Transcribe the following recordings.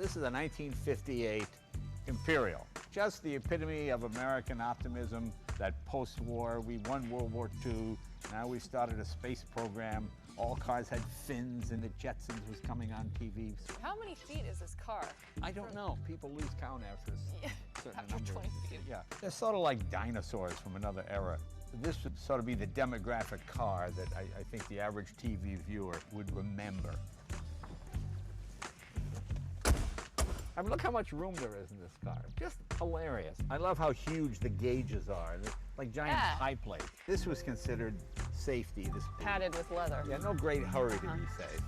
This is a 1958 Imperial. Just the epitome of American optimism that post-war, we won World War II, now we started a space program, all cars had fins and the Jetsons was coming on TV. How many feet is this car? I don't know. People lose count after a certain after number. 20 feet. Yeah, they're sort of like dinosaurs from another era. This would sort of be the demographic car that I think the average TV viewer would remember. I mean, look how much room there is in this car. Just hilarious. I love how huge the gauges are. They're like giant high plates. This was considered safety. This Padded with leather. Yeah, no great hurry to be safe.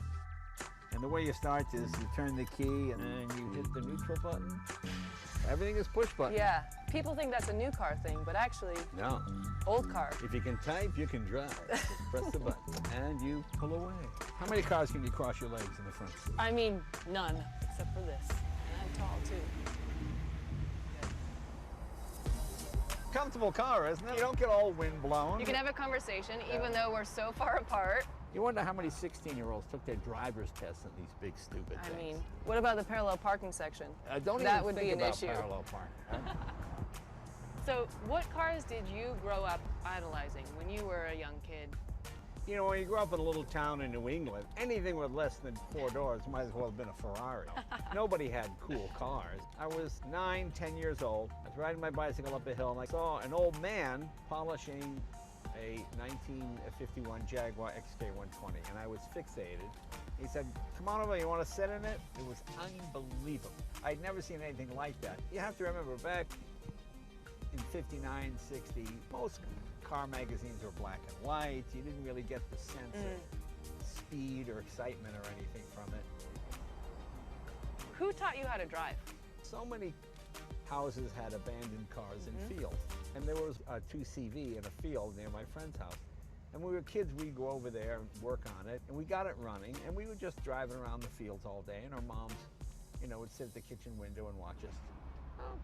And the way you start is you turn the key and you hit the neutral button. Everything is push button. Yeah, people think that's a new car thing, but actually, No. old car. If you can type, you can drive. Just press the button and you pull away. How many cars can you cross your legs in the front? I mean, none, except for this. And I'm tall too. Comfortable car, isn't it? You don't get all wind blown. You can have a conversation, even though we're so far apart. You wonder how many 16-year-olds took their driver's tests in these big stupid things. I mean, what about the parallel parking section? Don't that even would think be an about issue. parallel parking. So, what cars did you grow up idolizing when you were a young kid? You know, when you grow up in a little town in New England, anything with less than 4 doors might as well have been a Ferrari. Nobody had cool cars. I was 9, 10 years old. I was riding my bicycle up a hill and I saw an old man polishing a 1951 Jaguar XK120 and I was fixated. He said, come on over, you want to sit in it? It was unbelievable. I'd never seen anything like that. You have to remember, back in 59, 60, most car magazines were black and white. You didn't really get the sense of speed or excitement or anything from it. Who taught you how to drive? So many houses had abandoned cars in fields. And there was a 2CV in a field near my friend's house. And when we were kids, we'd go over there and work on it. And we got it running. And we were just driving around the fields all day. And our moms, you know, would sit at the kitchen window and watch us.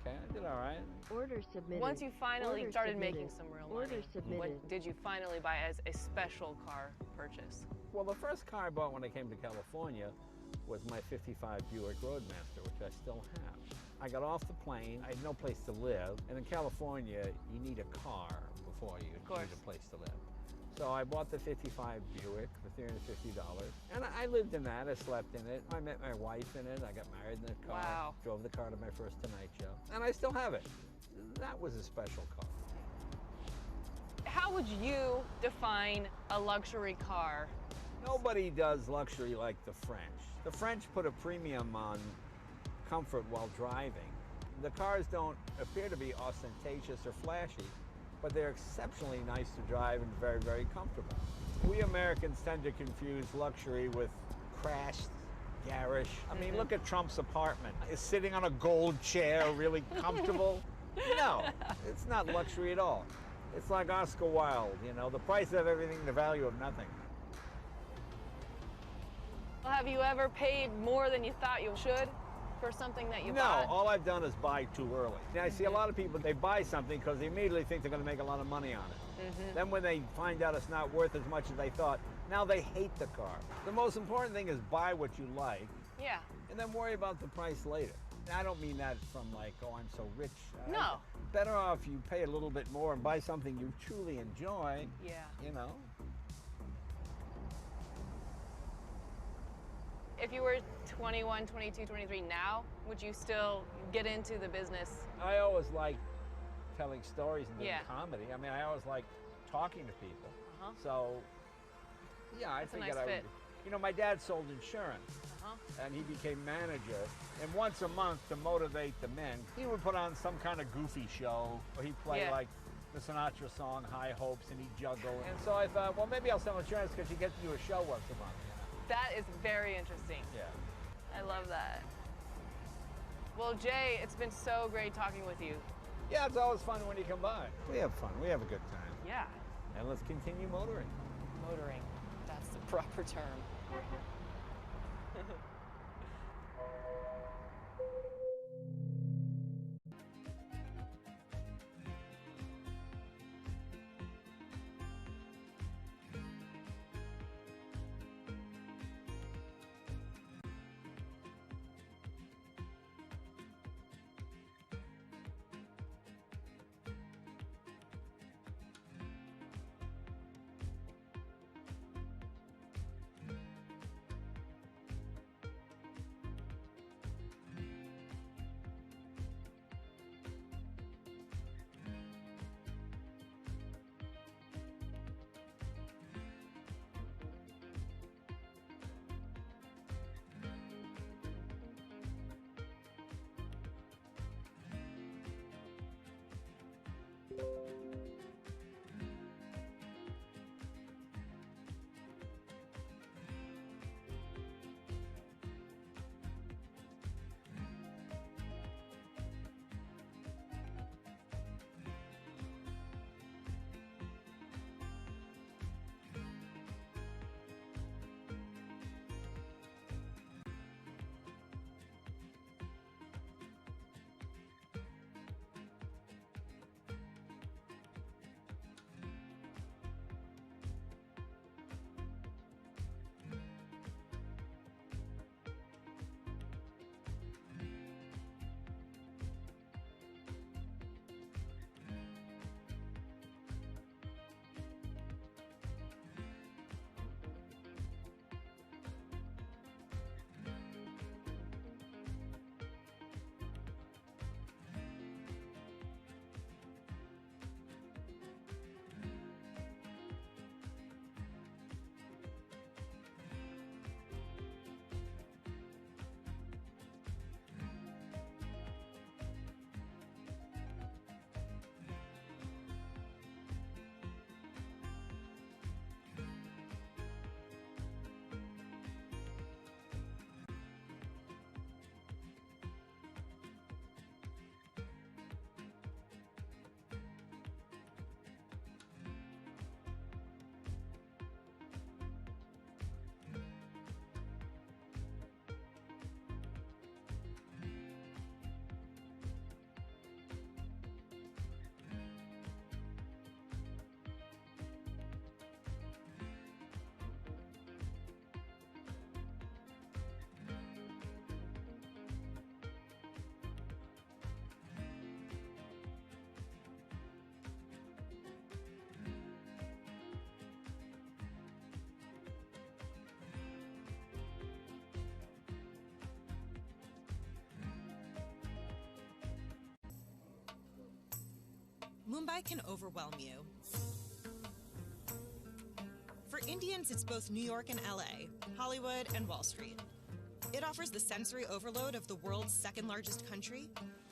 Okay, I did all right. Order submitted. Once you finally Order started submitted. making some real money, Order submitted. what did you finally buy as a special car purchase? Well, the first car I bought when I came to California was my 55 Buick Roadmaster, which I still have. I got off the plane, I had no place to live, and in California, you need a car before you need a place to live. So I bought the 55 Buick for $350, and I lived in that, I slept in it. I met my wife in it, I got married in the car, Wow. drove the car to my first Tonight Show, and I still have it. That was a special car. How would you define a luxury car? Nobody does luxury like the French. The French put a premium on comfort while driving. The cars don't appear to be ostentatious or flashy, but they're exceptionally nice to drive and very, very comfortable. We Americans tend to confuse luxury with crashed, garish. I mean, look at Trump's apartment. Is sitting on a gold chair really comfortable? No, it's not luxury at all. It's like Oscar Wilde, you know, the price of everything, the value of nothing. Well, have you ever paid more than you thought you should for something that you bought? No, all I've done is buy too early. Now, I see a lot of people, they buy something because they immediately think they're going to make a lot of money on it. Then when they find out it's not worth as much as they thought, now they hate the car. The most important thing is buy what you like. Yeah. And then worry about the price later. I don't mean that from like, oh, I'm so rich. No. Better off you pay a little bit more and buy something you truly enjoy. Yeah. You know? If you were 21, 22, 23 now, would you still get into the business? I always like telling stories and doing Yeah. comedy. I mean, I always like talking to people. So, yeah, I That's a figured nice I fit. would. You know, my dad sold insurance, and he became manager. And once a month, to motivate the men, he would put on some kind of goofy show, or he'd play like the Sinatra song "High Hopes" and he'd juggle. And so I thought, well, maybe I'll sell insurance because you get to do a show once a month. That is very interesting. Yeah. I love that. Well, Jay, it's been so great talking with you. Yeah, it's always fun when you come by. We have fun. We have a good time. Yeah. And let's continue motoring. Motoring. That's the proper term. Mumbai can overwhelm you. For Indians, it's both New York and LA, Hollywood and Wall Street. It offers the sensory overload of the world's second-largest country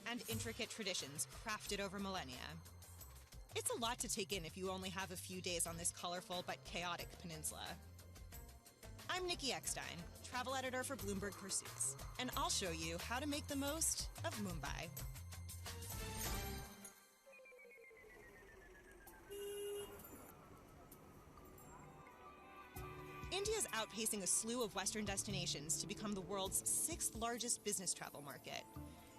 and intricate traditions crafted over millennia. It's a lot to take in if you only have a few days on this colorful but chaotic peninsula. I'm Nikki Eckstein, travel editor for Bloomberg Pursuits, and I'll show you how to make the most of Mumbai. India's outpacing a slew of Western destinations to become the world's 6th largest business travel market.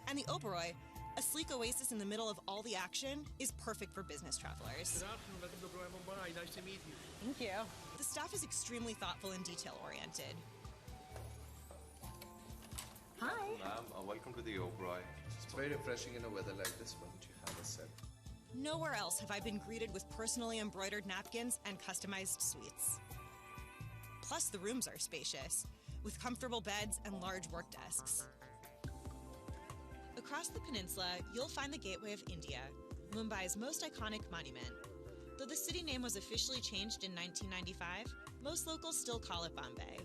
And the Oberoi, a sleek oasis in the middle of all the action, is perfect for business travelers. Good afternoon, welcome to WMBoT. Nice to meet you. Thank you. The staff is extremely thoughtful and detail-oriented. Hi. Ma'am, welcome to the Oberoi. It's very refreshing in a weather like this one to have a sip. Nowhere else have I been greeted with personally embroidered napkins and customized suites. Plus, the rooms are spacious, with comfortable beds and large work desks. Across the peninsula, you'll find the Gateway of India, Mumbai's most iconic monument. Though the city name was officially changed in 1995, most locals still call it Bombay.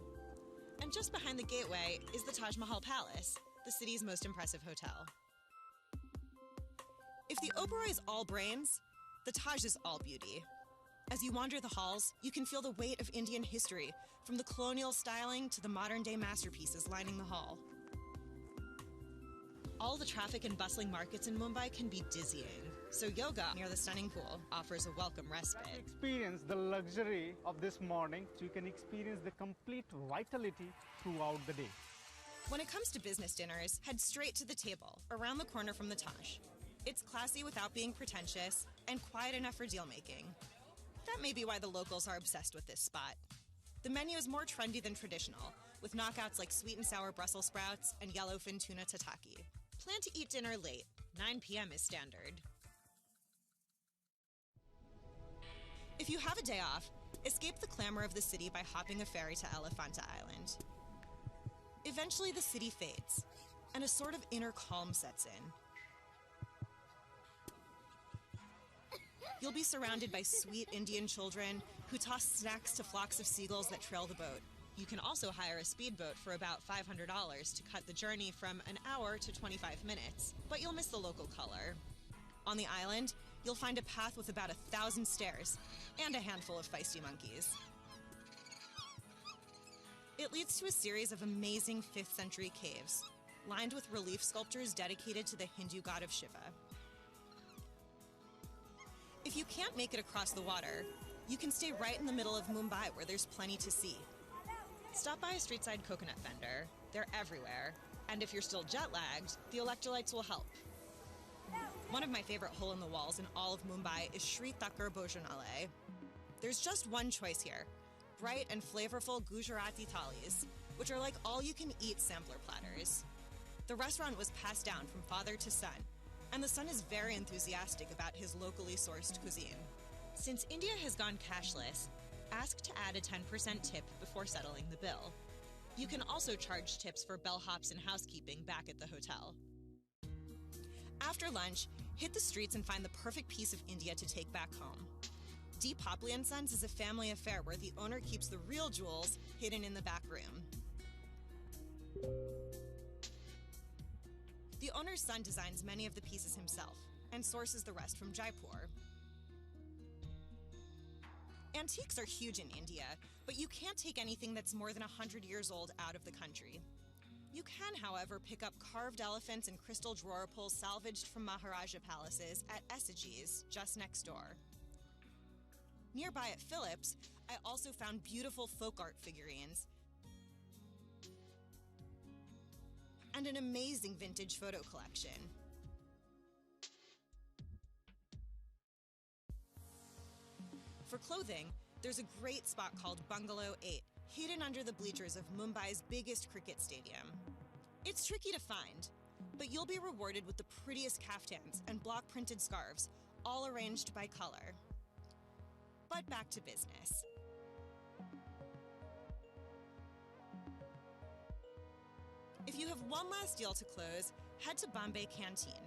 And just behind the Gateway is the Taj Mahal Palace, the city's most impressive hotel. If the Oberoi is all brains, the Taj is all beauty. As you wander the halls, you can feel the weight of Indian history, from the colonial styling to the modern-day masterpieces lining the hall. All the traffic and bustling markets in Mumbai can be dizzying, so yoga near the stunning pool offers a welcome respite. Experience the luxury of this morning, so you can experience the complete vitality throughout the day. When it comes to business dinners, head straight to the table, around the corner from the Taj. It's classy without being pretentious, and quiet enough for deal-making. That may be why the locals are obsessed with this spot. The menu is more trendy than traditional, with knockouts like sweet and sour Brussels sprouts and yellowfin tuna tataki. Plan to eat dinner late. 9 p.m. is standard. If you have a day off, escape the clamor of the city by hopping a ferry to Elephanta Island. Eventually, the city fades, and a sort of inner calm sets in. You'll be surrounded by sweet Indian children who toss snacks to flocks of seagulls that trail the boat. You can also hire a speedboat for about $500 to cut the journey from an hour to 25 minutes, but you'll miss the local color. On the island, you'll find a path with about 1,000 stairs and a handful of feisty monkeys. It leads to a series of amazing 5th century caves, lined with relief sculptures dedicated to the Hindu god of Shiva. If you can't make it across the water, you can stay right in the middle of Mumbai where there's plenty to see. Stop by a street-side coconut vendor. They're everywhere. And if you're still jet-lagged, the electrolytes will help. One of my favorite hole-in-the-walls in all of Mumbai is Shri Thakur Bhojanalaya. There's just one choice here: bright and flavorful Gujarati thalis, which are like all-you-can-eat sampler platters. The restaurant was passed down from father to son, and the son is very enthusiastic about his locally sourced cuisine. Since India has gone cashless, ask to add a 10% tip before settling the bill. You can also charge tips for bellhops and housekeeping back at the hotel. After lunch, hit the streets and find the perfect piece of India to take back home. D. Popley & Sons is a family affair where the owner keeps the real jewels hidden in the back room. The owner's son designs many of the pieces himself and sources the rest from Jaipur. Antiques are huge in India, but you can't take anything that's more than 100 years old out of the country. You can, however, pick up carved elephants and crystal drawer pulls salvaged from Maharaja palaces at Esaji's, just next door. Nearby at Phillips, I also found beautiful folk art figurines and an amazing vintage photo collection. For clothing, there's a great spot called Bungalow 8, hidden under the bleachers of Mumbai's biggest cricket stadium. It's tricky to find, but you'll be rewarded with the prettiest kaftans and block-printed scarves, all arranged by color. But back to business. If you have one last deal to close, head to Bombay Canteen.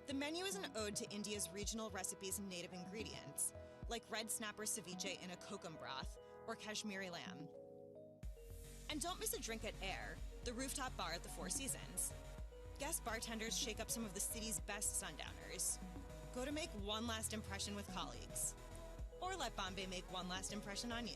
The menu is an ode to India's regional recipes and native ingredients, like red snapper ceviche in a kokum broth or Kashmiri lamb. And don't miss a drink at Air, the rooftop bar at the Four Seasons. Guest bartenders shake up some of the city's best sundowners. Go to make one last impression with colleagues. Or let Bombay make one last impression on you.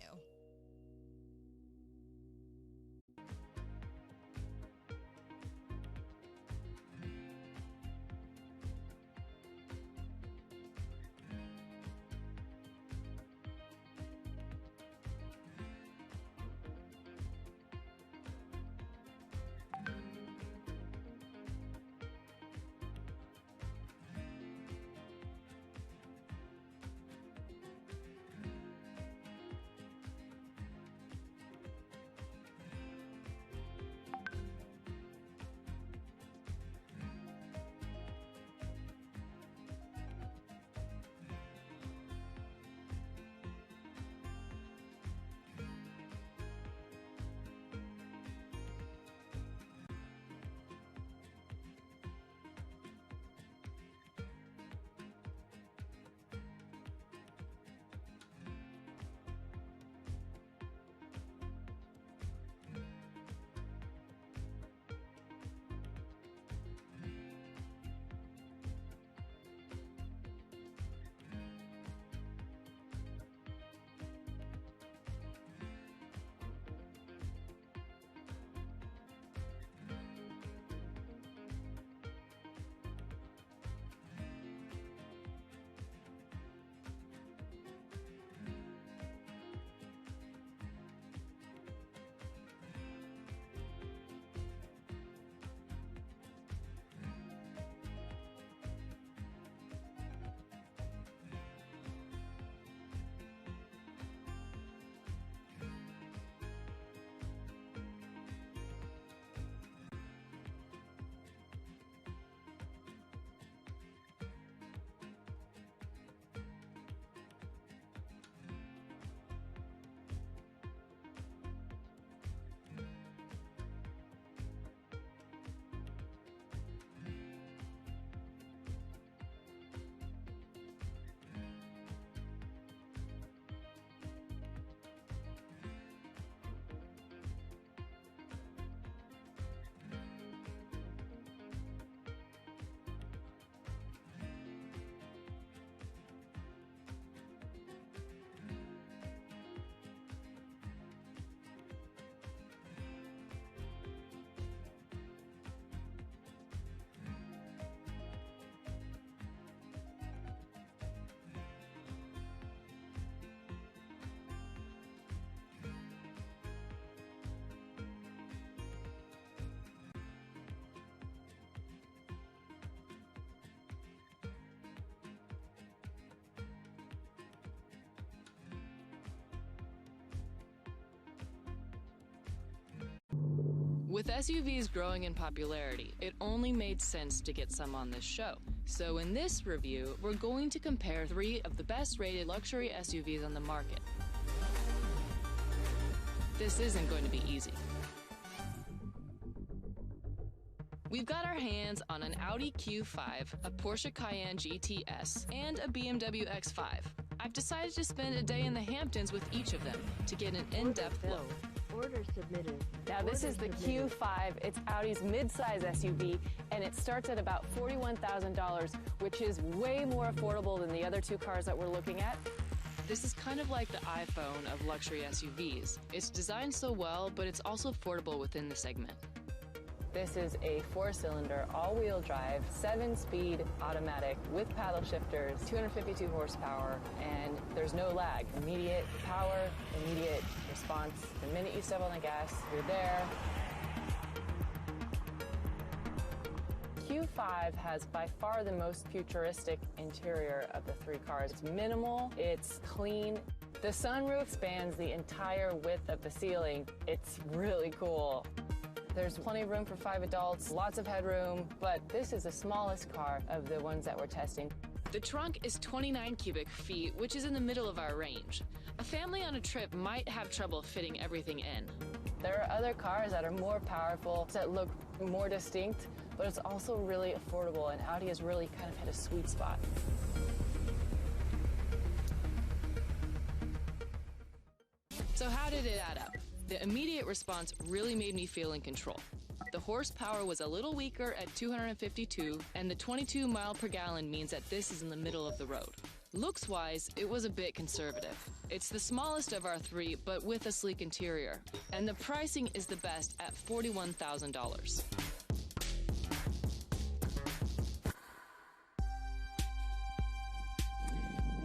With SUVs growing in popularity, it only made sense to get some on this show. So in this review, we're going to compare 3 of the best rated luxury SUVs on the market. This isn't going to be easy. We've got our hands on an Audi Q5, a Porsche Cayenne GTS, and a BMW X5. I've decided to spend a day in the Hamptons with each of them to get an in-depth look. Order submitted. Now this is the Q5. It's Audi's mid-size SUV, and it starts at about $41,000, which is way more affordable than the other 2 cars that we're looking at. This is kind of like the iPhone of luxury SUVs. It's designed so well, but it's also affordable within the segment. This is a 4-cylinder, all-wheel drive, 7-speed automatic with paddle shifters, 252 horsepower, and there's no lag. Immediate power, immediate response. The minute you step on the gas, you're there. Q5 has by far the most futuristic interior of the 3 cars. It's minimal, it's clean. The sunroof spans the entire width of the ceiling. It's really cool. There's plenty of room for 5 adults, lots of headroom, but this is the smallest car of the ones that we're testing. The trunk is 29 cubic feet, which is in the middle of our range. A family on a trip might have trouble fitting everything in. There are other cars that are more powerful, that look more distinct, but it's also really affordable, and Audi has really kind of hit a sweet spot. So how did it add up? The immediate response really made me feel in control. The horsepower was a little weaker at 252, and the 22 mile per gallon means that this is in the middle of the road. Looks-wise, it was a bit conservative. It's the smallest of our three, but with a sleek interior. And the pricing is the best at $41,000.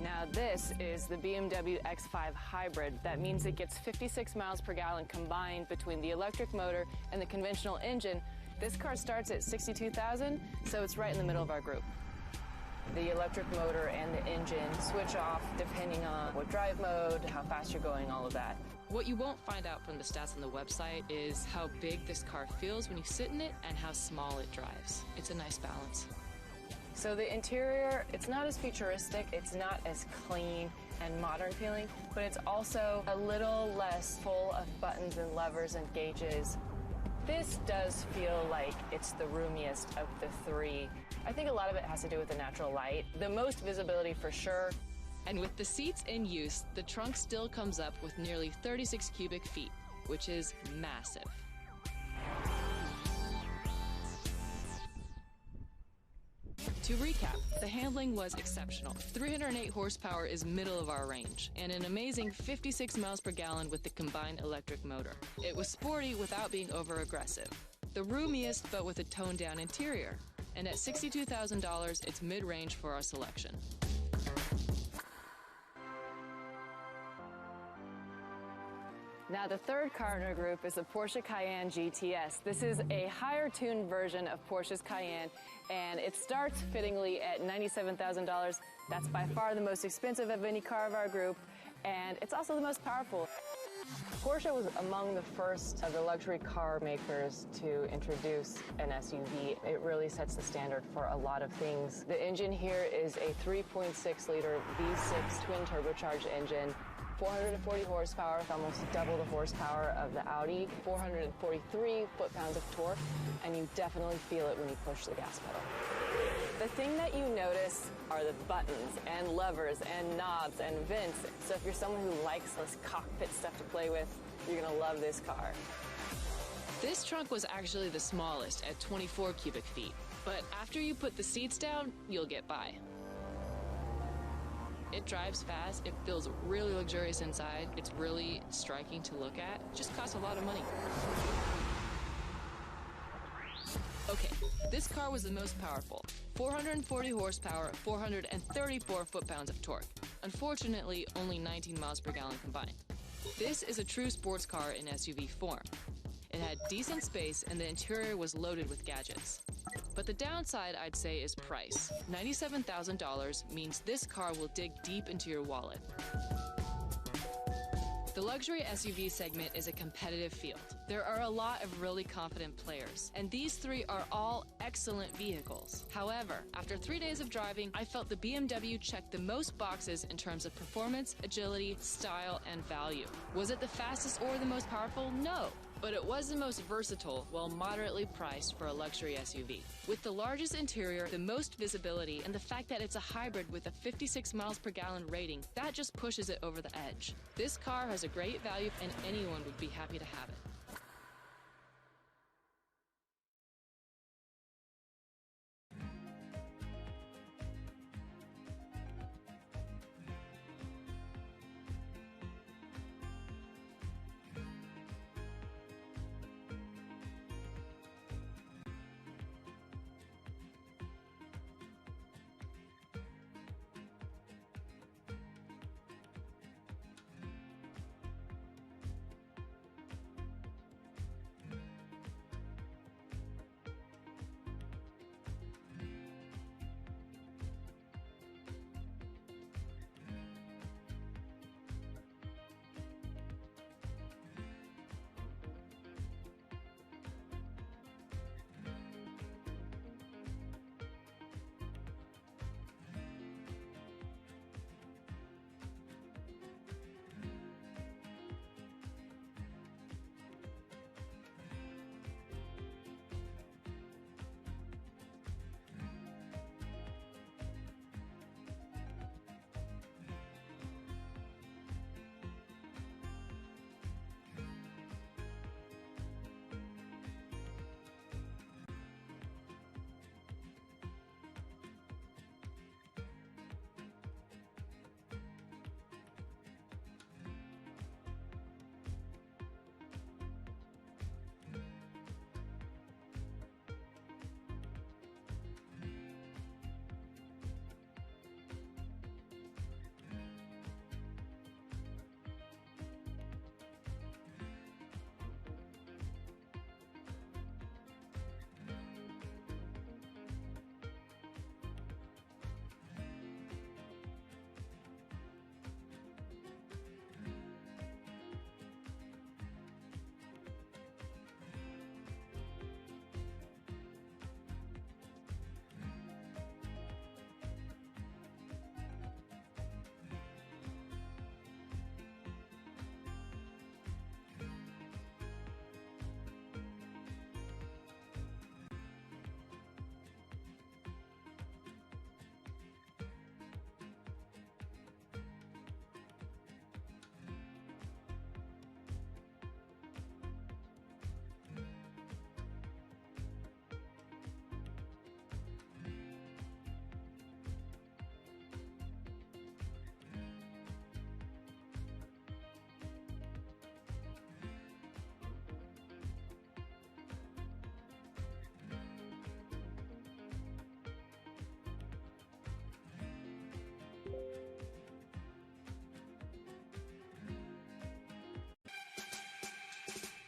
Now this is the BMW X5 Hybrid. That means it gets 56 miles per gallon combined between the electric motor and the conventional engine. This car starts at $62,000, so it's right in the middle of our group. The electric motor and the engine switch off depending on what drive mode, how fast you're going, all of that. What you won't find out from the stats on the website is how big this car feels when you sit in it and how small it drives. It's a nice balance. So the interior, it's not as futuristic, it's not as clean and modern feeling, but it's also a little less full of buttons and levers and gauges. This does feel like it's the roomiest of the three. I think a lot of it has to do with the natural light. The most visibility for sure. And with the seats in use, the trunk still comes up with nearly 36 cubic feet, which is massive. To recap, the handling was exceptional. 308 horsepower is middle of our range, and an amazing 56 miles per gallon with the combined electric motor. It was sporty without being over-aggressive. The roomiest, but with a toned-down interior. And at $62,000, it's mid-range for our selection. Now the third car in our group is the Porsche Cayenne GTS. This is a higher-tuned version of Porsche's Cayenne, and it starts fittingly at $97,000. That's by far the most expensive of any car of our group, and it's also the most powerful. Porsche was among the first of the luxury car makers to introduce an SUV. It really sets the standard for a lot of things. The engine here is a 3.6-liter V6 twin turbocharged engine, 440 horsepower with almost double the horsepower of the Audi, 443 foot-pounds of torque, and you definitely feel it when you push the gas pedal. The thing that you notice are the buttons and levers and knobs and vents. So if you're someone who likes this cockpit stuff to play with, you're gonna love this car. This trunk was actually the smallest at 24 cubic feet, but after you put the seats down, you'll get by. It drives fast, it feels really luxurious inside, it's really striking to look at, it just costs a lot of money. Okay, this car was the most powerful. 440 horsepower, 434 foot-pounds of torque. Unfortunately, only 19 miles per gallon combined. This is a true sports car in SUV form. It had decent space and the interior was loaded with gadgets. But the downside, I'd say, is price. $97,000 means this car will dig deep into your wallet. The luxury SUV segment is a competitive field. There are a lot of really confident players, and these three are all excellent vehicles. However, after 3 days of driving, I felt the BMW checked the most boxes in terms of performance, agility, style, and value. Was it the fastest or the most powerful? No. But it was the most versatile while moderately priced for a luxury SUV. With the largest interior, the most visibility, and the fact that it's a hybrid with a 56 miles per gallon rating, that just pushes it over the edge. This car has a great value and anyone would be happy to have it.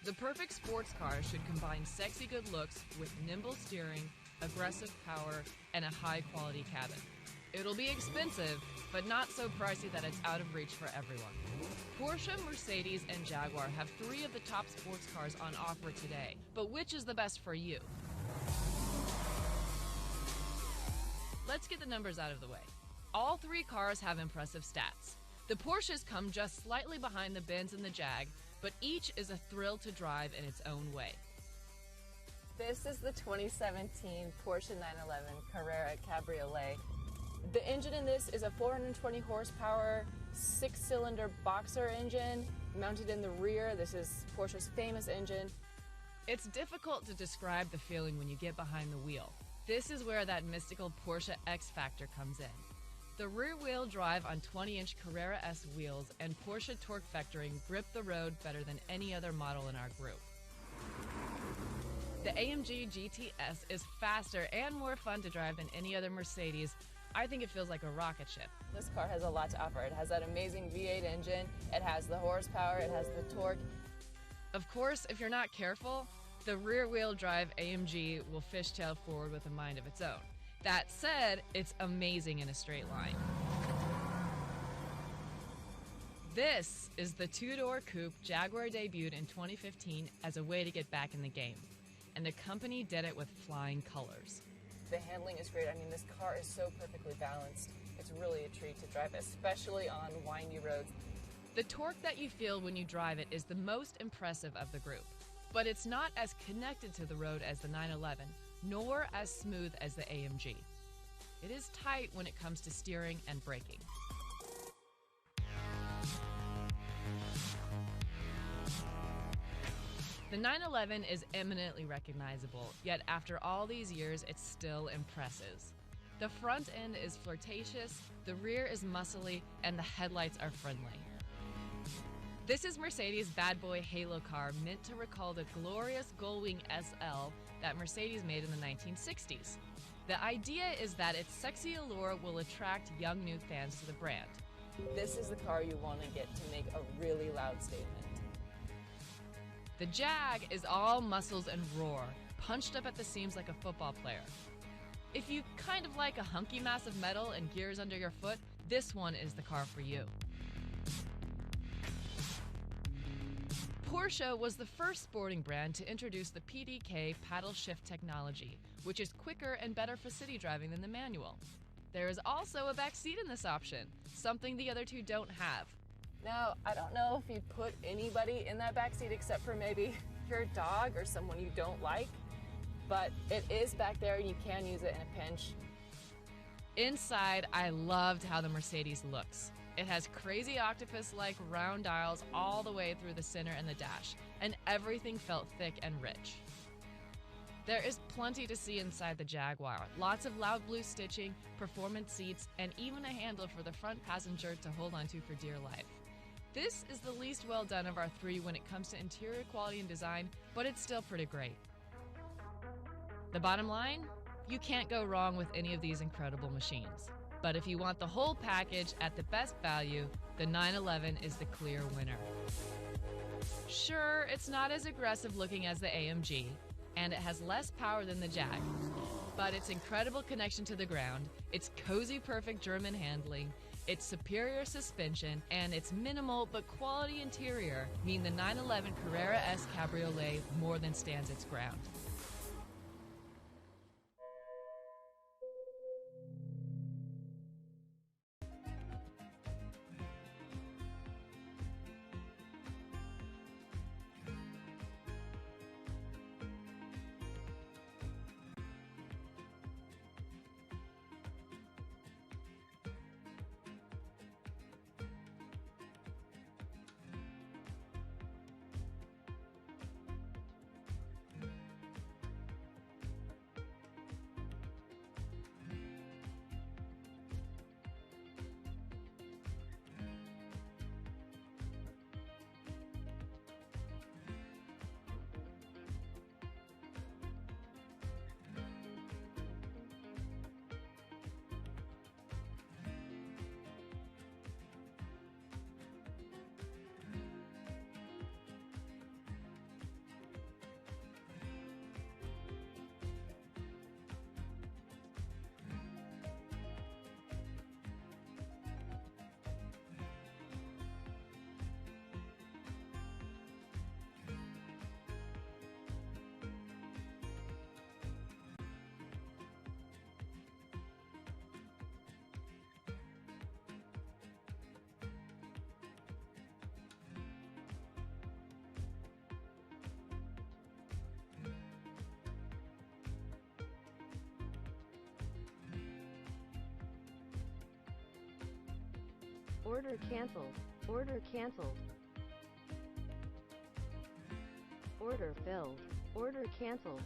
The perfect sports car should combine sexy good looks with nimble steering, aggressive power, and a high-quality cabin. It'll be expensive, but not so pricey that it's out of reach for everyone. Porsche, Mercedes, and Jaguar have 3 of the top sports cars on offer today, but which is the best for you? Let's get the numbers out of the way. All 3 cars have impressive stats. The Porsches come just slightly behind the Benz and the Jag, but each is a thrill to drive in its own way. This is the 2017 Porsche 911 Carrera Cabriolet. The engine in this is a 420 horsepower, 6-cylinder boxer engine mounted in the rear. This is Porsche's famous engine. It's difficult to describe the feeling when you get behind the wheel. This is where that mystical Porsche X factor comes in. The rear-wheel drive on 20-inch Carrera S wheels and Porsche torque vectoring grip the road better than any other model in our group. The AMG GTS is faster and more fun to drive than any other Mercedes. I think it feels like a rocket ship. This car has a lot to offer. It has that amazing V8 engine, it has the horsepower, it has the torque. Of course, if you're not careful, the rear-wheel drive AMG will fishtail forward with a mind of its own. That said, it's amazing in a straight line. This is the 2-door coupe Jaguar debuted in 2015 as a way to get back in the game. And the company did it with flying colors. The handling is great. I mean, this car is so perfectly balanced. It's really a treat to drive, especially on windy roads. The torque that you feel when you drive it is the most impressive of the group. But it's not as connected to the road as the 911, nor as smooth as the AMG. It is tight when it comes to steering and braking. The 911 is eminently recognizable, yet after all these years, it still impresses. The front end is flirtatious, the rear is muscly, and the headlights are friendly. This is Mercedes' bad boy halo car meant to recall the glorious Gullwing SL that Mercedes made in the 1960s. The idea is that its sexy allure will attract young new fans to the brand. This is the car you want to get to make a really loud statement. The Jag is all muscles and roar, punched up at the seams like a football player. If you kind of like a hunky mass of metal and gears under your foot, this one is the car for you. Porsche was the first sporting brand to introduce the PDK paddle shift technology, which is quicker and better for city driving than the manual. There is also a back seat in this option, something the other 2 don't have. Now, I don't know if you'd put anybody in that backseat except for maybe your dog or someone you don't like, but it is back there and you can use it in a pinch. Inside, I loved how the Mercedes looks. It has crazy octopus-like round dials all the way through the center and the dash, and everything felt thick and rich. There is plenty to see inside the Jaguar. Lots of loud blue stitching, performance seats, and even a handle for the front passenger to hold onto for dear life. This is the least well done of our 3 when it comes to interior quality and design, but it's still pretty great. The bottom line? You can't go wrong with any of these incredible machines. But if you want the whole package at the best value, the 911 is the clear winner. Sure, it's not as aggressive looking as the AMG, and it has less power than the Jag. But its incredible connection to the ground, its cozy perfect German handling, its superior suspension, and its minimal but quality interior mean the 911 Carrera S Cabriolet more than stands its ground. Order canceled. Order canceled. Order filled. Order canceled.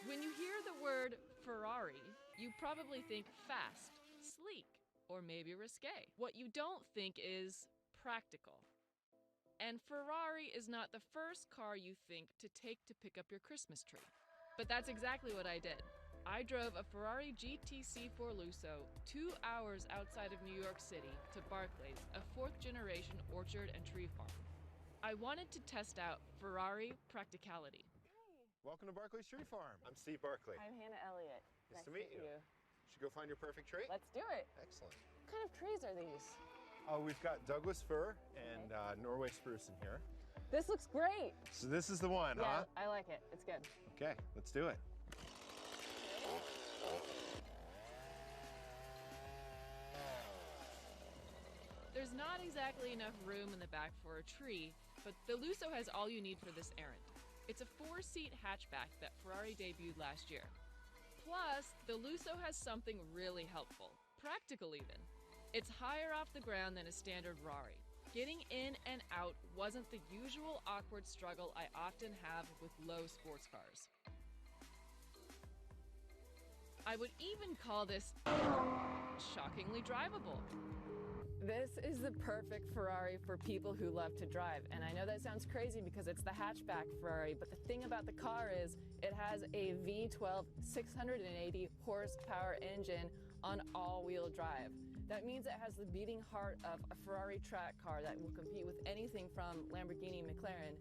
When you hear the word Ferrari, you probably think fast, sleek, or maybe risque. What you don't think is practical. And Ferrari is not the first car you think to take to pick up your Christmas tree. But that's exactly what I did. I drove a Ferrari GTC4 Lusso 2 hours outside of New York City to Barclays, a fourth-generation orchard and tree farm. I wanted to test out Ferrari practicality. Welcome to Barclays Tree Farm. I'm Steve Barclay. I'm Hannah Elliott. Nice to meet you. Should go find your perfect tree? Let's do it. Excellent. What kind of trees are these? We've got Douglas fir and Norway spruce in here. This looks great. So this is the one, yeah, huh? I like it. It's good. Okay, let's do it. There's not exactly enough room in the back for a tree, but the Lusso has all you need for this errand. It's a 4-seat hatchback that Ferrari debuted last year. Plus, the Lusso has something really helpful, practical even. It's higher off the ground than a standard Rari. Getting in and out wasn't the usual awkward struggle I often have with low sports cars. I would even call this shockingly drivable. This is the perfect Ferrari for people who love to drive. And I know that sounds crazy because it's the hatchback Ferrari, but the thing about the car is it has a V12 680 horsepower engine on all-wheel drive. That means it has the beating heart of a Ferrari track car that will compete with anything from Lamborghini, McLaren,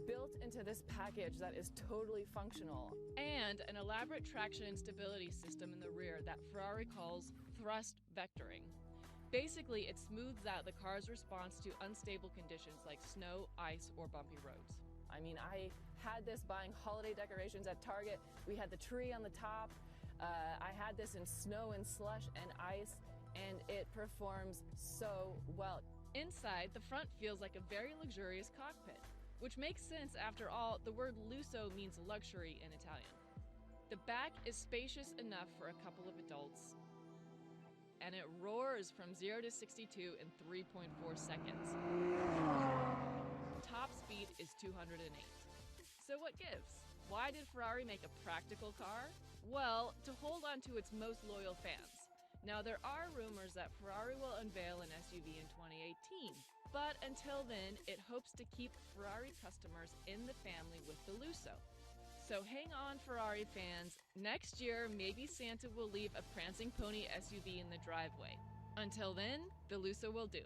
built into this package that is totally functional. And an elaborate traction and stability system in the rear that Ferrari calls thrust vectoring. Basically, it smooths out the car's response to unstable conditions like snow, ice, or bumpy roads. I mean, I had this buying holiday decorations at Target. We had the tree on the top. I had this in snow and slush and ice, and it performs so well. Inside, the front feels like a very luxurious cockpit, which makes sense after all, the word lusso means luxury in Italian. The back is spacious enough for a couple of adults, and it roars from 0 to 62 in 3.4 seconds. Top speed is 208. So what gives? Why did Ferrari make a practical car? Well, to hold on to its most loyal fans. Now, there are rumors that Ferrari will unveil an SUV in 2018, but until then, it hopes to keep Ferrari customers in the family with the Lusso. So hang on, Ferrari fans. Next year, maybe Santa will leave a prancing pony SUV in the driveway. Until then, the Lusso will do.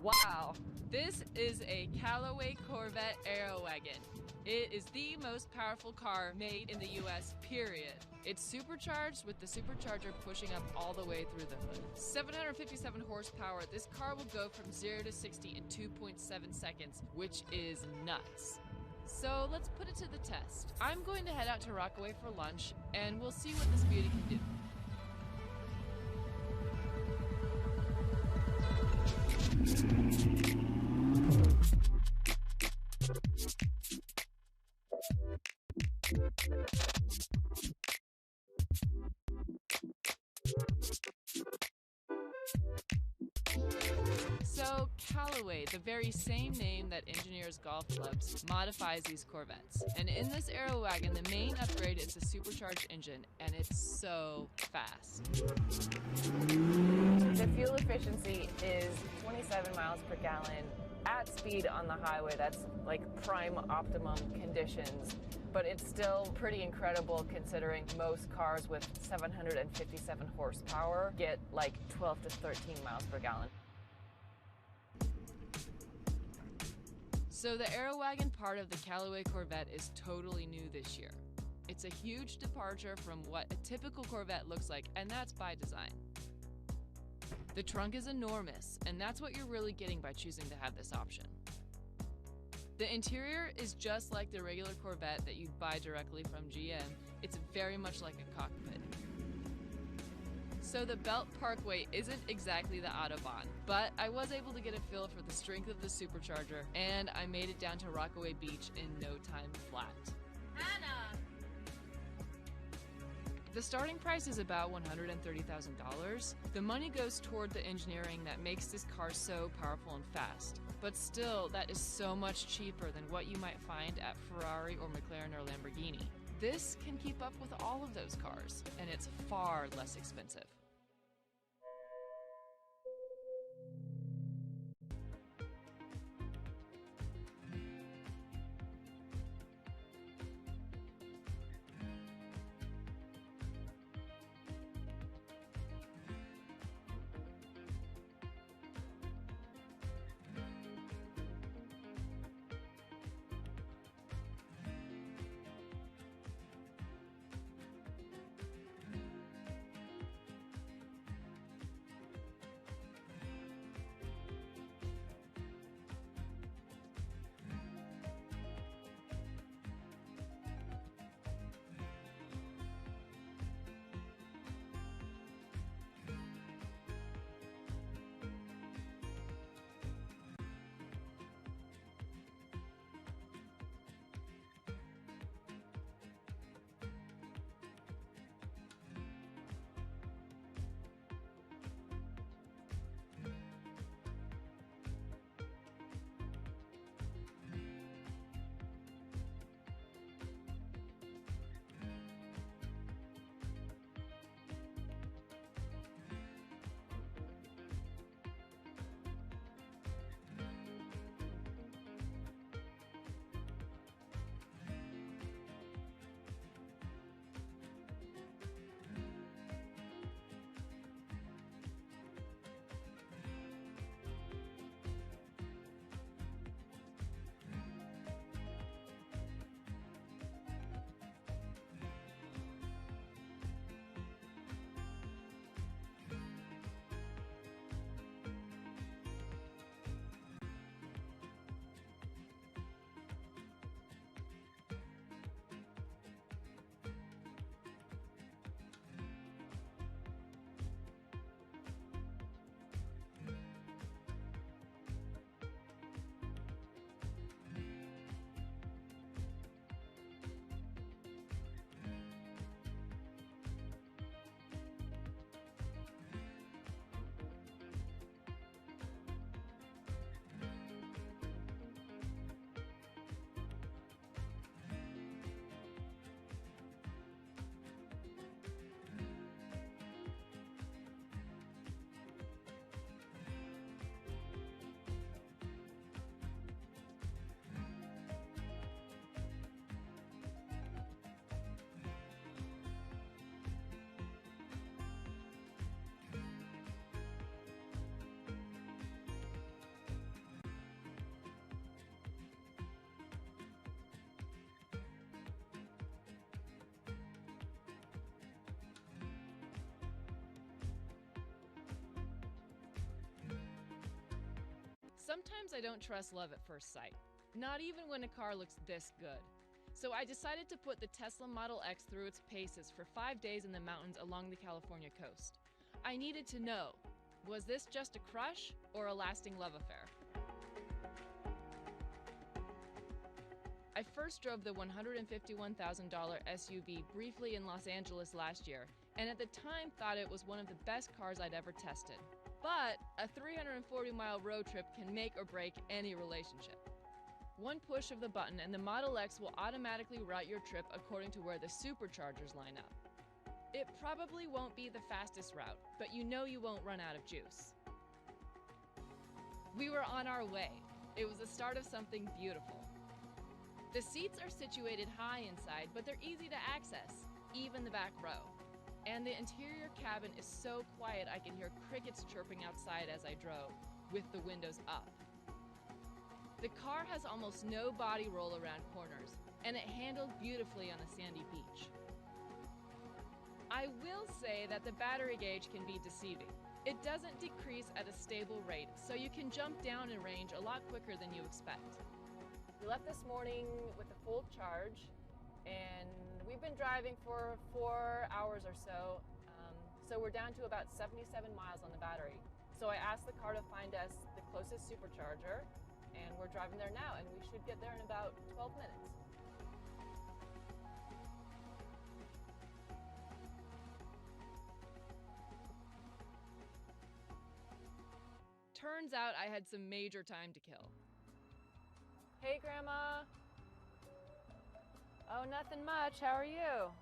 Wow, this is a Callaway Corvette Aerowagon. It is the most powerful car made in the US, period. It's supercharged with the supercharger pushing up all the way through the hood. 757 horsepower, this car will go from 0 to 60 in 2.7 seconds, which is nuts. So let's put it to the test. I'm going to head out to Rockaway for lunch, and we'll see what this beauty can do. So, Callaway, the very same name that engineers golf clubs, modifies these Corvettes. And in this Aerowagon, the main upgrade is the supercharged engine, and it's so fast. The fuel efficiency is 27 miles per gallon at speed on the highway. That's like prime optimum conditions, but it's still pretty incredible considering most cars with 757 horsepower get like 12 to 13 miles per gallon. So the Aerowagon part of the Callaway Corvette is totally new this year. It's a huge departure from what a typical Corvette looks like, and that's by design. The trunk is enormous, and that's what you're really getting by choosing to have this option. The interior is just like the regular Corvette that you'd buy directly from GM. It's very much like a cockpit. So the belt parkway isn't exactly the Autobahn, but I was able to get a feel for the strength of the supercharger, and I made it down to Rockaway Beach in no time flat. Hannah! The starting price is about $130,000. The money goes toward the engineering that makes this car so powerful and fast. But still, that is so much cheaper than what you might find at Ferrari or McLaren or Lamborghini. This can keep up with all of those cars, and it's far less expensive. Sometimes I don't trust love at first sight, not even when a car looks this good. So I decided to put the Tesla Model X through its paces for 5 days in the mountains along the California coast. I needed to know, was this just a crush or a lasting love affair? I first drove the $151,000 SUV briefly in Los Angeles last year, and at the time thought it was one of the best cars I'd ever tested. But a 340-mile road trip can make or break any relationship. One push of the button and the Model X will automatically route your trip according to where the superchargers line up. It probably won't be the fastest route, but you know you won't run out of juice. We were on our way. It was the start of something beautiful. The seats are situated high inside, but they're easy to access, even the back row. And the interior cabin is so quiet I can hear crickets chirping outside as I drove, with the windows up. The car has almost no body roll around corners, and it handled beautifully on a sandy beach. I will say that the battery gauge can be deceiving. It doesn't decrease at a stable rate, so you can jump down in range a lot quicker than you expect. We left this morning with a full charge, and we've been driving for 4 hours or so, so we're down to about 77 miles on the battery. So I asked the car to find us the closest supercharger, and we're driving there now, and we should get there in about 12 minutes. Turns out I had some major time to kill. Hey, Grandma. Oh, nothing much. How are you?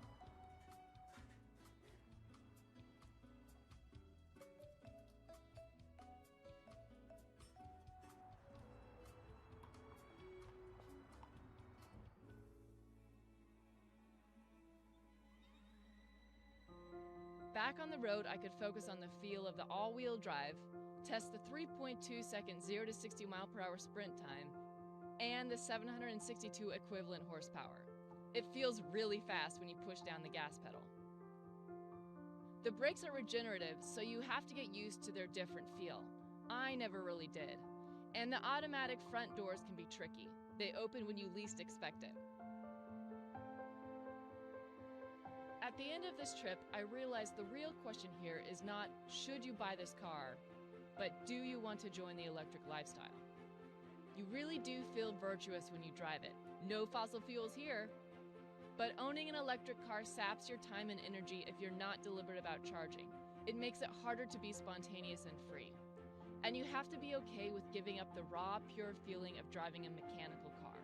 Back on the road, I could focus on the feel of the all-wheel drive, test the 3.2-second 0 to 60 mile per hour sprint time, and the 762 equivalent horsepower. It feels really fast when you push down the gas pedal. The brakes are regenerative, so you have to get used to their different feel. I never really did. And the automatic front doors can be tricky. They open when you least expect it. At the end of this trip, I realized the real question here is not, should you buy this car, but do you want to join the electric lifestyle? You really do feel virtuous when you drive it. No fossil fuels here. But owning an electric car saps your time and energy if you're not deliberate about charging. It makes it harder to be spontaneous and free. And you have to be okay with giving up the raw, pure feeling of driving a mechanical car.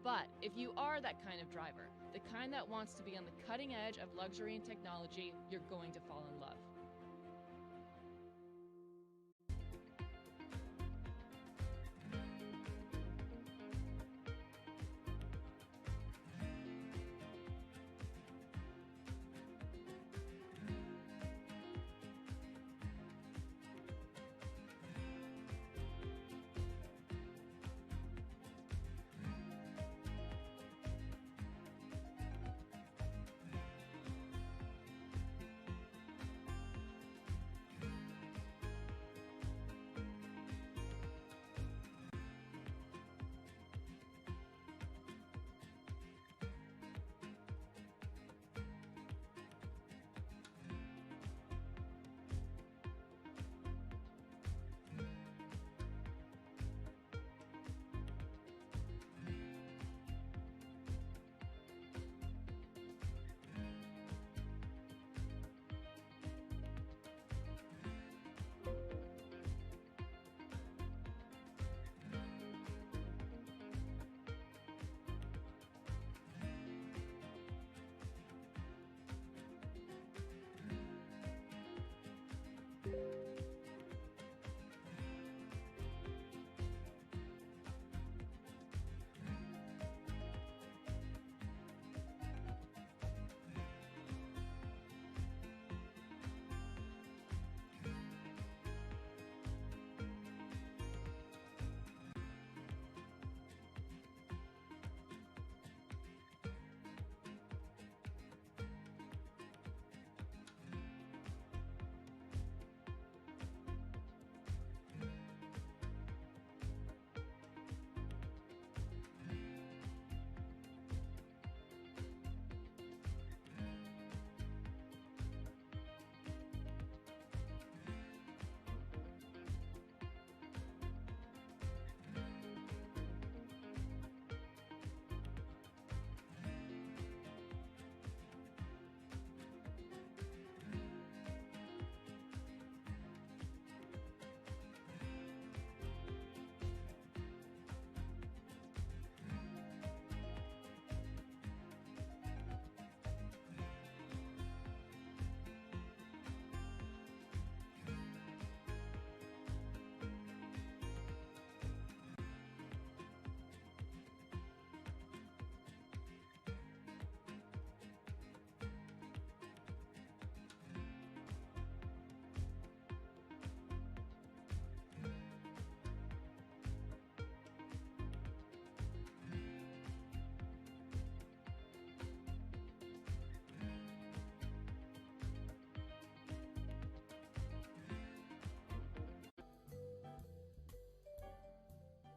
But if you are that kind of driver, the kind that wants to be on the cutting edge of luxury and technology, you're going to fall in love.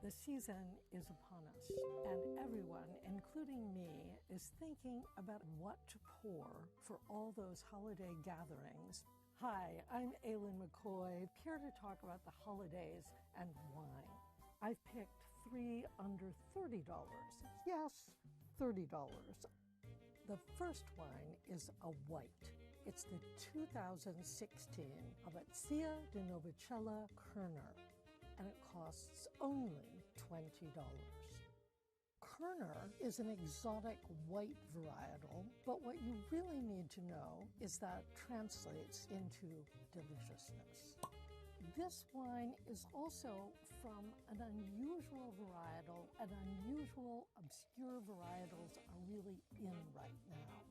The season is upon us, and everyone, including me, is thinking about what to pour for all those holiday gatherings. Hi, I'm Aileen McCoy, here to talk about the holidays and wine. I've picked 3 under $30. Yes, $30. The first wine is a white. It's the 2016 Abbazia di Novicella Kerner, and it costs only $20. Kerner is an exotic white varietal, but what you really need to know is that it translates into deliciousness. This wine is also from an unusual varietal, and unusual, obscure varietals are really in right now.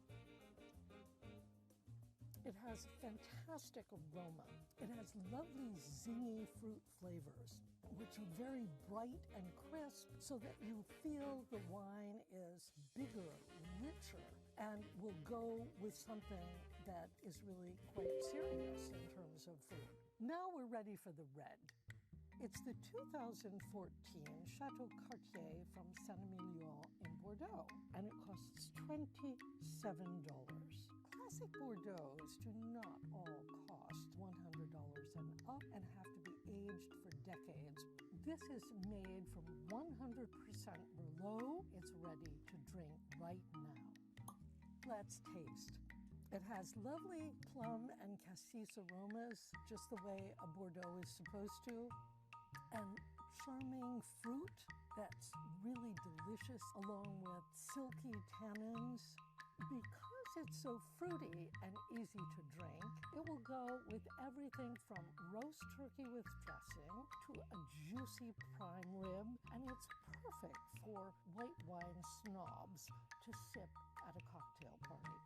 It has fantastic aroma. It has lovely zingy fruit flavors, which are very bright and crisp, so that you feel the wine is bigger, richer, and will go with something that is really quite serious in terms of food. Now we're ready for the red. It's the 2014 Chateau Cartier from Saint-Emilion in Bordeaux, and it costs $27. Classic Bordeaux's do not all cost $100 and up and have to be aged for decades. This is made from 100% Merlot. It's ready to drink right now. Let's taste. It has lovely plum and cassis aromas, just the way a Bordeaux is supposed to, and charming fruit that's really delicious, along with silky tannins. Because it's so fruity and easy to drink, it will go with everything from roast turkey with dressing to a juicy prime rib, and it's perfect for white wine snobs to sip at a cocktail party.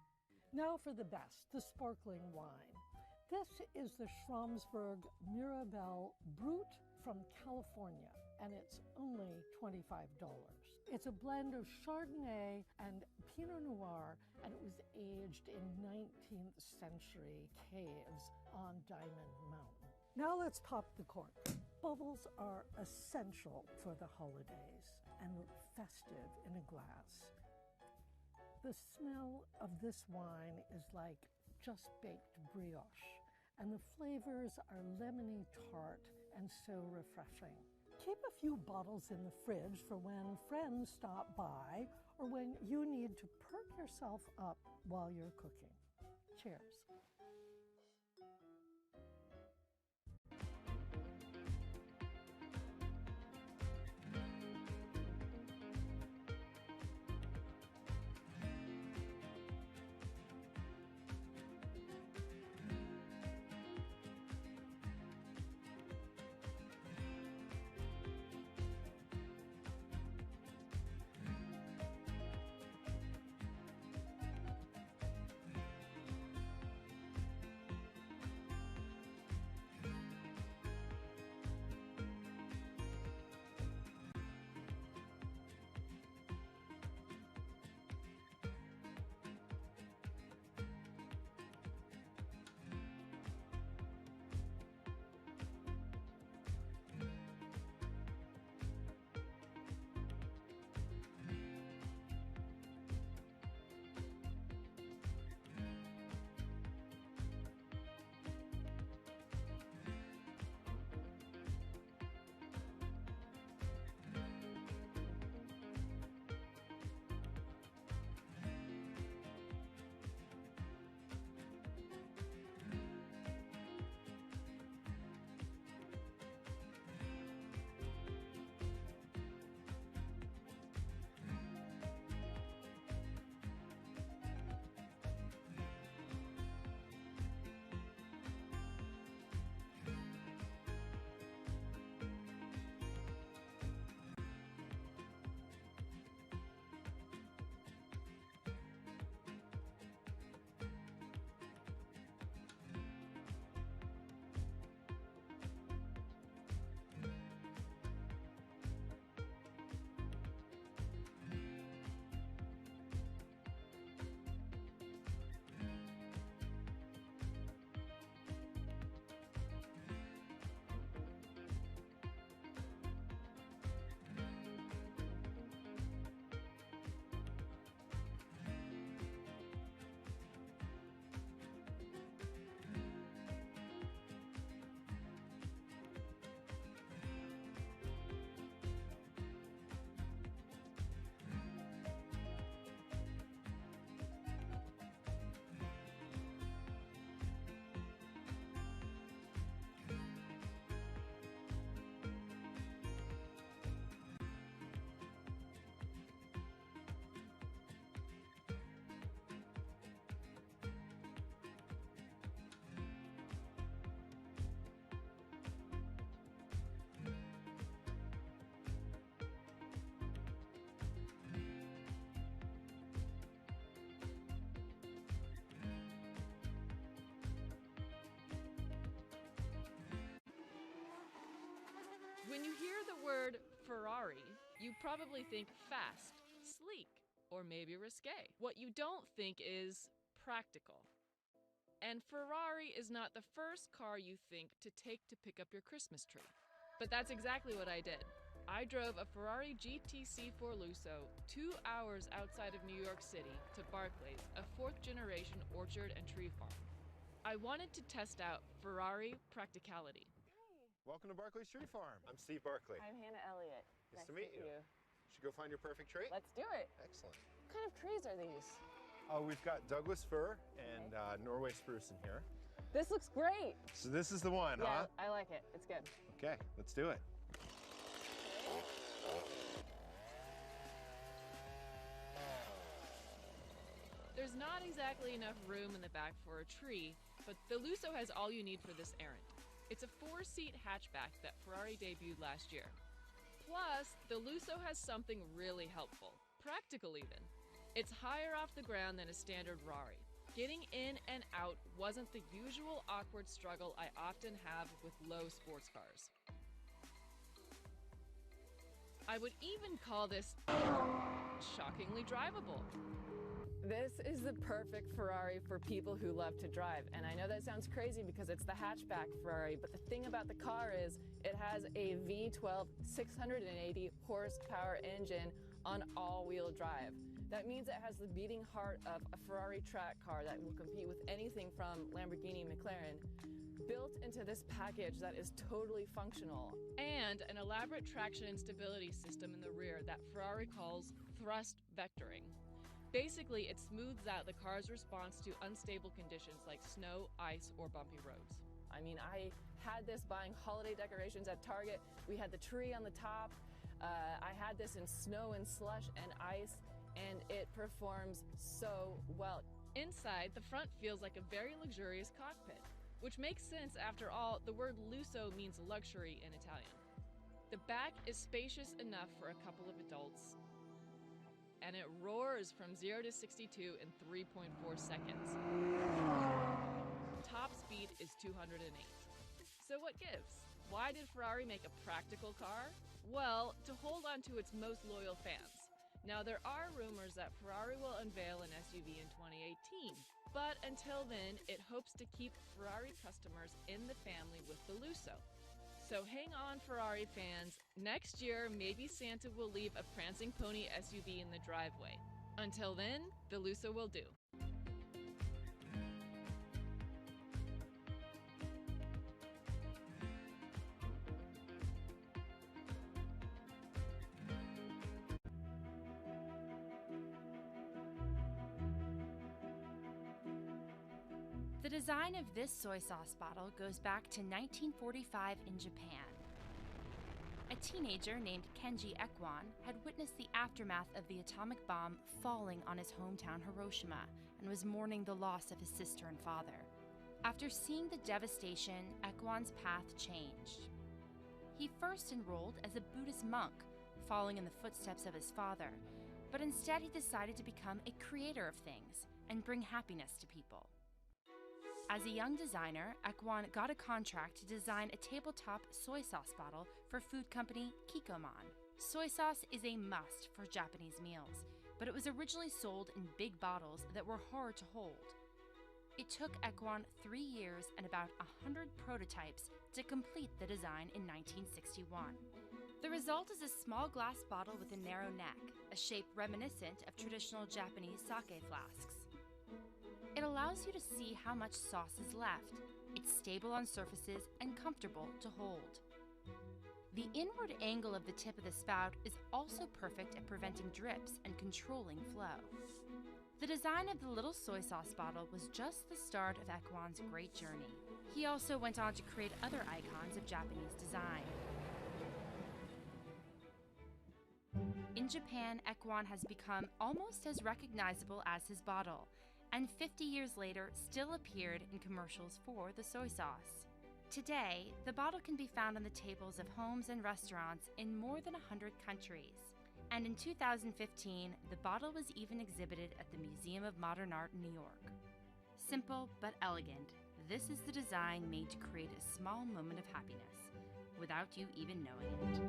Now for the best, the sparkling wine. This is the Schramsberg Mirabelle Brut from California, and it's only $25. It's a blend of Chardonnay and Pinot Noir, and it was aged in 19th century caves on Diamond Mountain. Now let's pop the cork. Bubbles are essential for the holidays and look festive in a glass. The smell of this wine is like just baked brioche, and the flavors are lemony tart and so refreshing. Keep a few bottles in the fridge for when friends stop by or when you need to perk yourself up while you're cooking. Cheers. When you hear the word Ferrari, you probably think fast, sleek, or maybe risque. What you don't think is practical. And Ferrari is not the first car you think to take to pick up your Christmas tree. But that's exactly what I did. I drove a Ferrari GTC4 Lusso 2 hours outside of New York City to Barclays, a fourth-generation orchard and tree farm. I wanted to test out Ferrari practicality. Welcome to Barclays Tree Farm. I'm Steve Barclay. I'm Hannah Elliott. Nice to meet you. Should go find your perfect tree? Let's do it. Excellent. What kind of trees are these? Oh, we've got Douglas fir and Norway spruce in here. This looks great. So this is the one, huh? Yeah, I like it. It's good. Okay, let's do it. There's not exactly enough room in the back for a tree, but the Lusso has all you need for this errand. It's a 4-seat hatchback that Ferrari debuted last year. Plus, the Lusso has something really helpful, practical even. It's higher off the ground than a standard Rari. Getting in and out wasn't the usual awkward struggle I often have with low sports cars. I would even call this shockingly drivable. This is the perfect Ferrari for people who love to drive. And I know that sounds crazy because it's the hatchback Ferrari, but the thing about the car is it has a V12 680 horsepower engine on all-wheel drive. That means it has the beating heart of a Ferrari track car that will compete with anything from Lamborghini, McLaren, built into this package that is totally functional. And an elaborate traction and stability system in the rear that Ferrari calls thrust vectoring. Basically, it smooths out the car's response to unstable conditions like snow, ice, or bumpy roads. I mean, I had this buying holiday decorations at Target. We had the tree on the top. I had this in snow and slush and ice, and it performs so well. Inside, the front feels like a very luxurious cockpit, which makes sense after all, the word lusso means luxury in Italian. The back is spacious enough for a couple of adults, and it roars from 0 to 62 in 3.4 seconds. Top speed is 208. So what gives? Why did Ferrari make a practical car? Well, to hold on to its most loyal fans. Now, there are rumors that Ferrari will unveil an SUV in 2018, but until then, it hopes to keep Ferrari customers in the family with the Lusso. So hang on, Ferrari fans. Next year, maybe Santa will leave a prancing pony SUV in the driveway. Until then, the Lusso will do. The design of this soy sauce bottle goes back to 1945 in Japan. A teenager named Kenji Ekwan had witnessed the aftermath of the atomic bomb falling on his hometown Hiroshima and was mourning the loss of his sister and father. After seeing the devastation, Ekwan's path changed. He first enrolled as a Buddhist monk, following in the footsteps of his father, but instead he decided to become a creator of things and bring happiness to people. As a young designer, Ekwan got a contract to design a tabletop soy sauce bottle for food company Kikkoman. Soy sauce is a must for Japanese meals, but it was originally sold in big bottles that were hard to hold. It took Ekwan 3 years and about 100 prototypes to complete the design in 1961. The result is a small glass bottle with a narrow neck, a shape reminiscent of traditional Japanese sake flasks. It allows you to see how much sauce is left. It's stable on surfaces and comfortable to hold. The inward angle of the tip of the spout is also perfect at preventing drips and controlling flow. The design of the little soy sauce bottle was just the start of Ekwan's great journey. He also went on to create other icons of Japanese design. In Japan, Ekwan has become almost as recognizable as his bottle, and 50 years later still appeared in commercials for the soy sauce. Today, the bottle can be found on the tables of homes and restaurants in more than 100 countries. And in 2015, the bottle was even exhibited at the Museum of Modern Art in New York. Simple but elegant, this is the design made to create a small moment of happiness. without you even knowing it.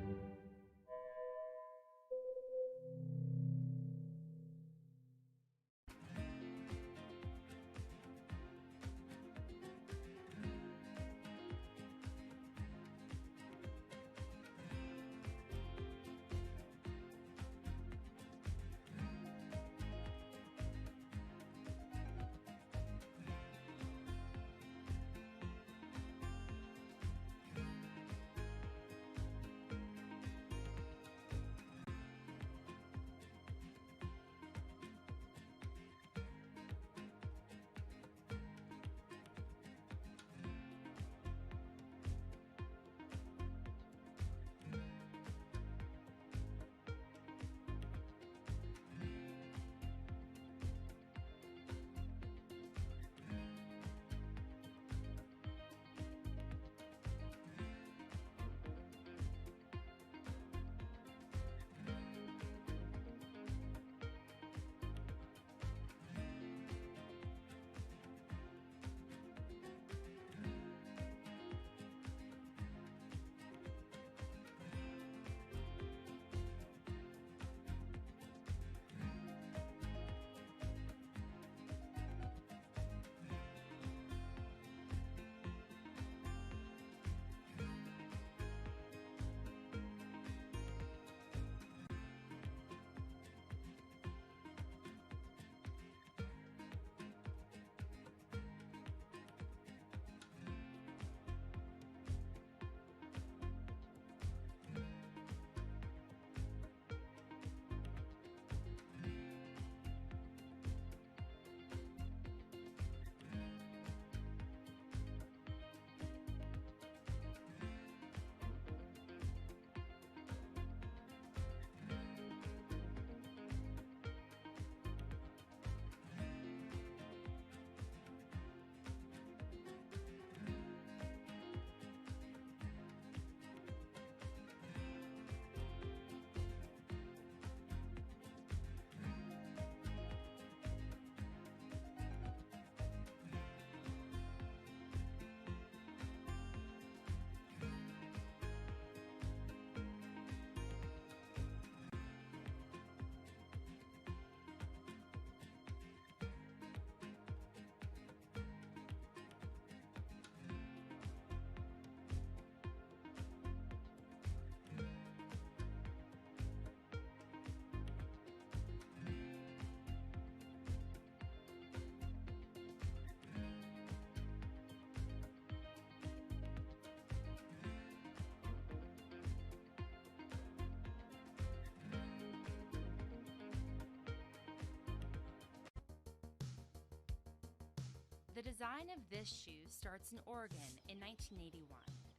The design of this shoe starts in Oregon in 1981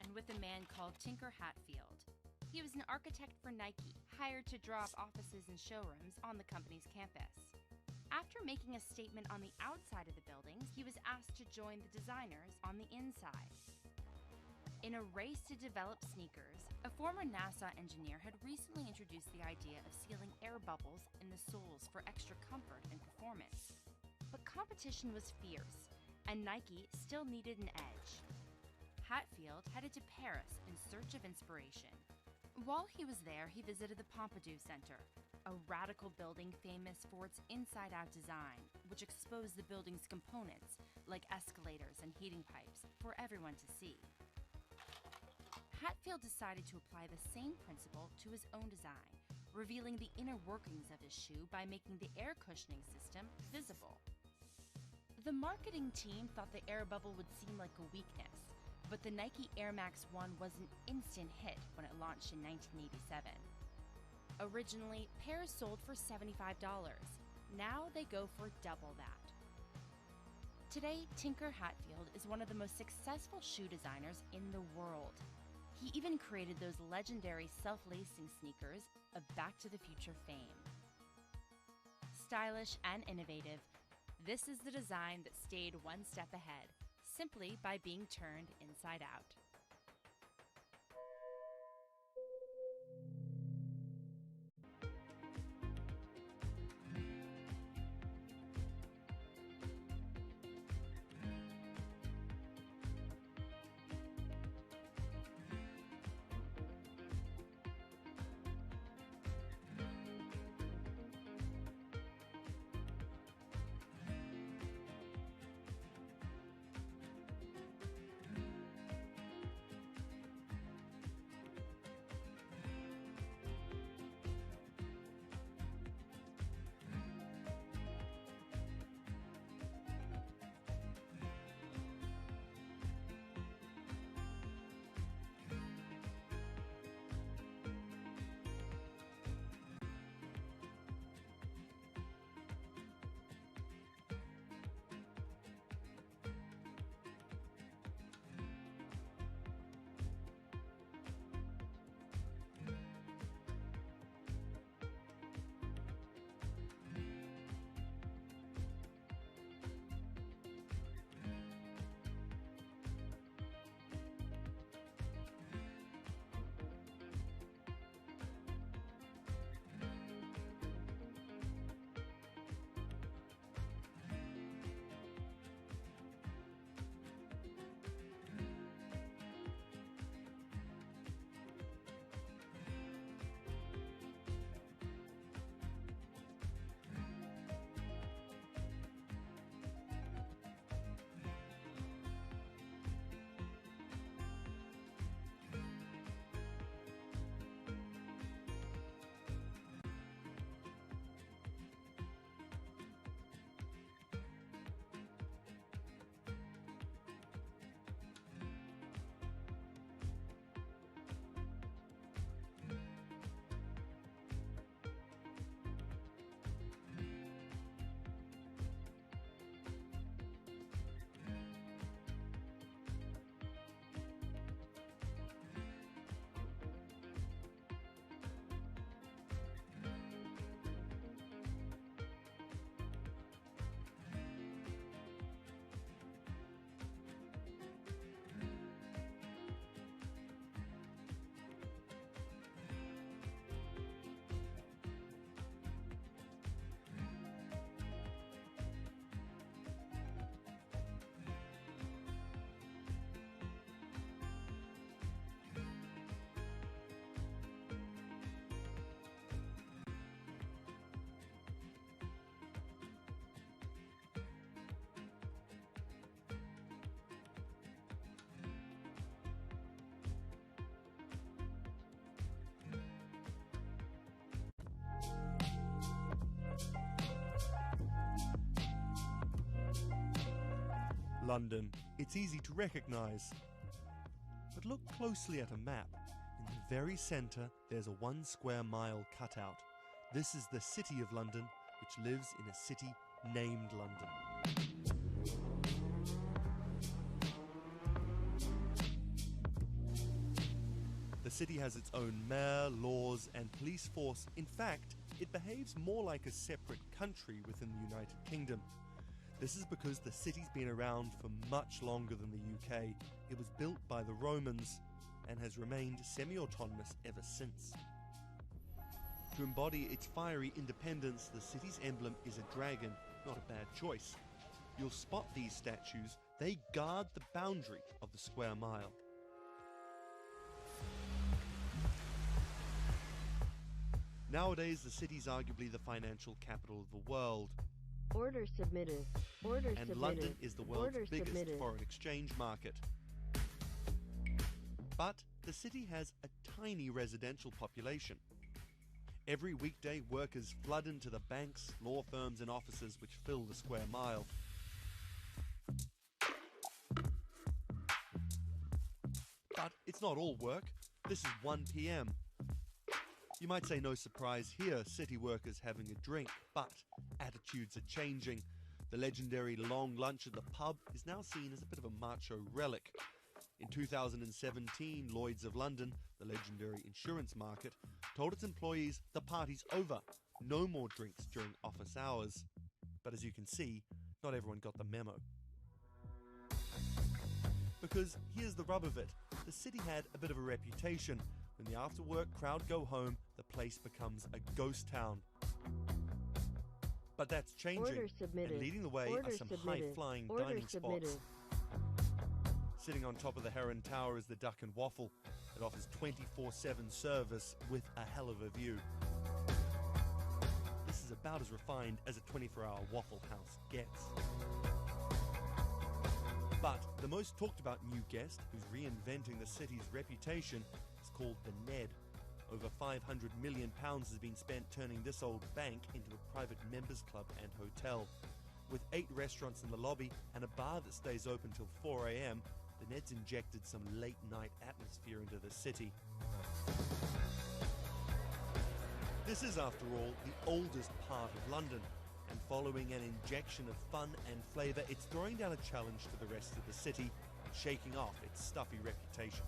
and with a man called Tinker Hatfield. He was an architect for Nike, hired to draw up offices and showrooms on the company's campus. After making a statement on the outside of the buildings, he was asked to join the designers on the inside. In a race to develop sneakers, a former NASA engineer had recently introduced the idea of sealing air bubbles in the soles for extra comfort and performance. But competition was fierce, and Nike still needed an edge. Hatfield headed to Paris in search of inspiration. While he was there, he visited the Pompidou Center, a radical building famous for its inside-out design, which exposed the building's components, like escalators and heating pipes, for everyone to see. Hatfield decided to apply the same principle to his own design, revealing the inner workings of his shoe by making the air cushioning system visible. The marketing team thought the air bubble would seem like a weakness, but the Nike Air Max 1 was an instant hit when it launched in 1987. Originally, pairs sold for $75. Now they go for double that. Today, Tinker Hatfield is one of the most successful shoe designers in the world. He even created those legendary self-lacing sneakers of Back to the Future fame. Stylish and innovative, this is the design that stayed one step ahead, simply by being turned inside out. London. It's easy to recognize. But look closely at a map. In the very centre, there's a 1 square mile cutout. This is the City of London, which lives in a city named London. The city has its own mayor, laws, and police force. In fact, it behaves more like a separate country within the United Kingdom. This is because the city's been around for much longer than the UK. It was built by the Romans and has remained semi-autonomous ever since. To embody its fiery independence, the city's emblem is a dragon, not a bad choice. You'll spot these statues. They guard the boundary of the square mile. Nowadays, the city's arguably the financial capital of the world. Order submitted. Order and submitted. London is the world's Order biggest submitted. foreign exchange market. But the city has a tiny residential population. Every weekday, workers flood into the banks, law firms and offices which fill the square mile. But it's not all work. This is 1 p.m. You might say no surprise here, city workers having a drink, but attitudes are changing. The legendary long lunch at the pub is now seen as a bit of a macho relic. In 2017, Lloyd's of London, the legendary insurance market, told its employees the party's over, no more drinks during office hours. But as you can see, not everyone got the memo. Because here's the rub of it, the city had a bit of a reputation. When the after-work crowd go home, the place becomes a ghost town. But that's changing, and leading the way are some high-flying dining spots. Sitting on top of the Heron Tower is the Duck and Waffle. It offers 24/7 service with a hell of a view. This is about as refined as a 24-hour Waffle House gets. But the most talked about new guest, who's reinventing the city's reputation, is called the Ned. Over £500 million has been spent turning this old bank into a private members club and hotel. With 8 restaurants in the lobby and a bar that stays open till 4 a.m, the Ned's injected some late-night atmosphere into the city. This is, after all, the oldest part of London, and following an injection of fun and flavour, it's throwing down a challenge to the rest of the city, shaking off its stuffy reputation.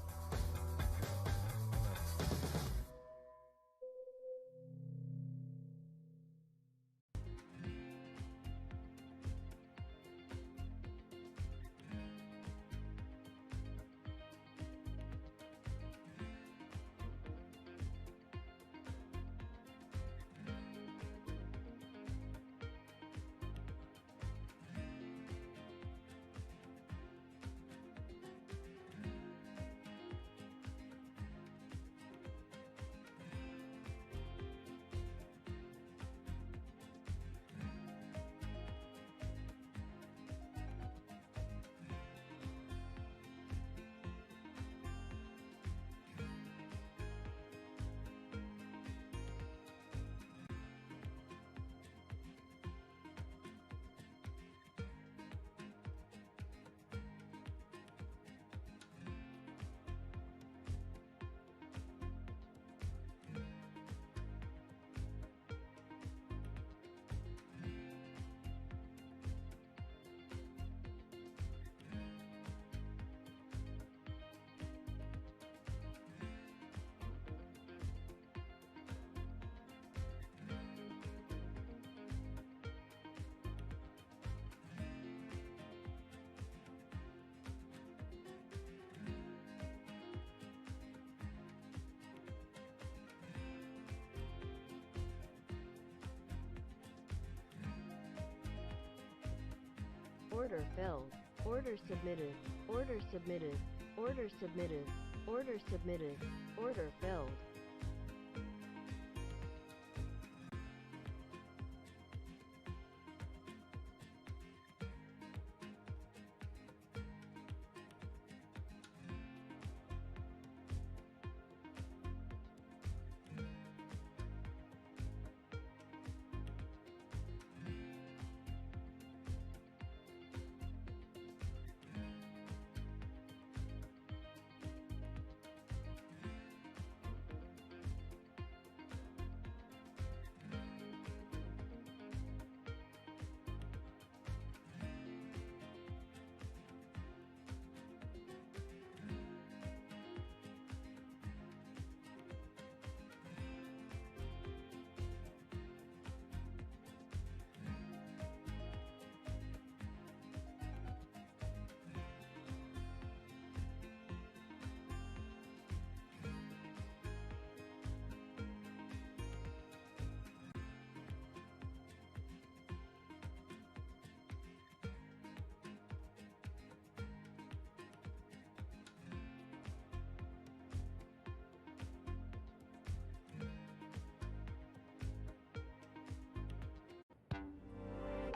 Order filled. Order submitted. Order submitted. Order submitted. Order submitted. Order filled.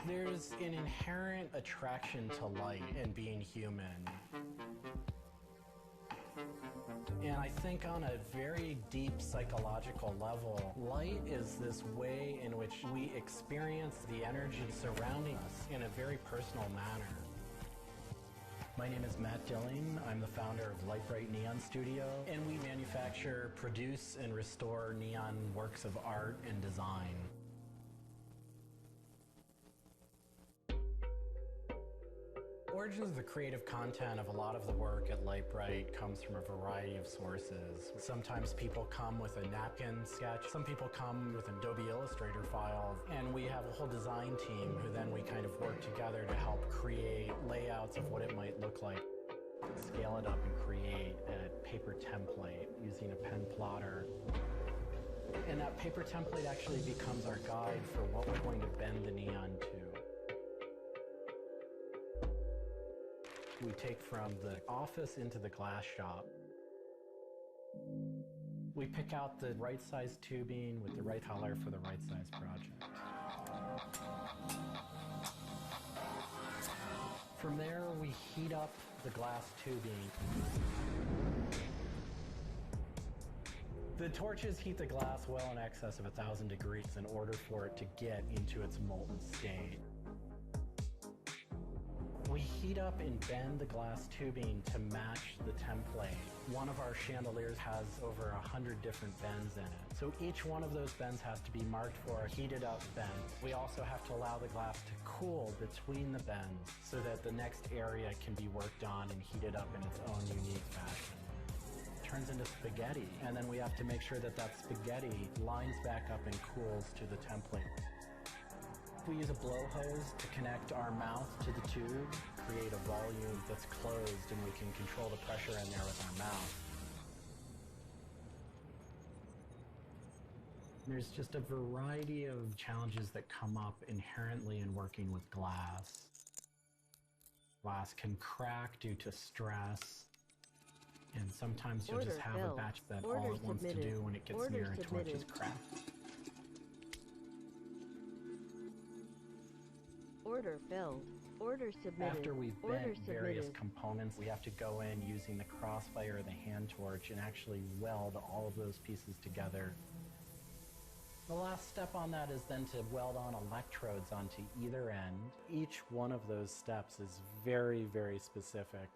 There's an inherent attraction to light and being human. And I think on a very deep psychological level, light is this way in which we experience the energy surrounding us in a very personal manner. My name is Matt Dilling. I'm the founder of Light Bright Neon Studio, and we manufacture, produce, and restore neon works of art and design. Origins of the creative content of a lot of the work at Light Bright comes from a variety of sources. Sometimes people come with a napkin sketch, some people come with an Adobe Illustrator file, and we have a whole design team who then we kind of work together to help create layouts of what it might look like. Scale it up and create a paper template using a pen plotter. And that paper template actually becomes our guide for what we're going to bend the neon to. We take from the office into the glass shop. We pick out the right size tubing with the right color for the right size project. From there, we heat up the glass tubing. The torches heat the glass well in excess of 1,000 degrees in order for it to get into its molten state. We heat up and bend the glass tubing to match the template. One of our chandeliers has over 100 different bends in it. So each one of those bends has to be marked for a heated up bend. We also have to allow the glass to cool between the bends so that the next area can be worked on and heated up in its own unique fashion. It turns into spaghetti, and then we have to make sure that that spaghetti lines back up and cools to the template. We use a blow hose to connect our mouth to the tube, create a volume that's closed, and we can control the pressure in there with our mouth. There's just a variety of challenges that come up inherently in working with glass. Glass can crack due to stress, and sometimes you'll just have a batch that all it wants to do when it gets near a torch is crack. Order filled. Order submitted. After we've bent various components, we have to go in using the crossfire or the hand torch and actually weld all of those pieces together. The last step on that is then to weld on electrodes onto either end. Each one of those steps is very, very specific.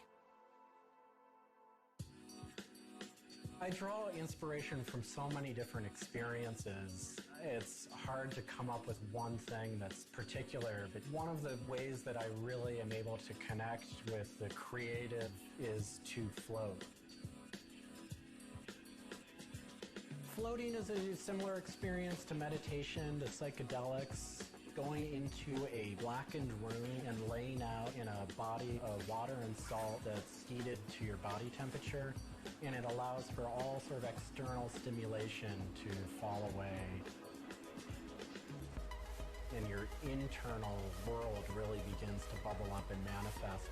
I draw inspiration from so many different experiences. It's hard to come up with one thing that's particular, but one of the ways that I really am able to connect with the creative is to float. Floating is a similar experience to meditation, to psychedelics. Going into a blackened room and laying out in a body of water and salt that's heated to your body temperature, and it allows for all sort of external stimulation to fall away. And your internal world really begins to bubble up and manifest.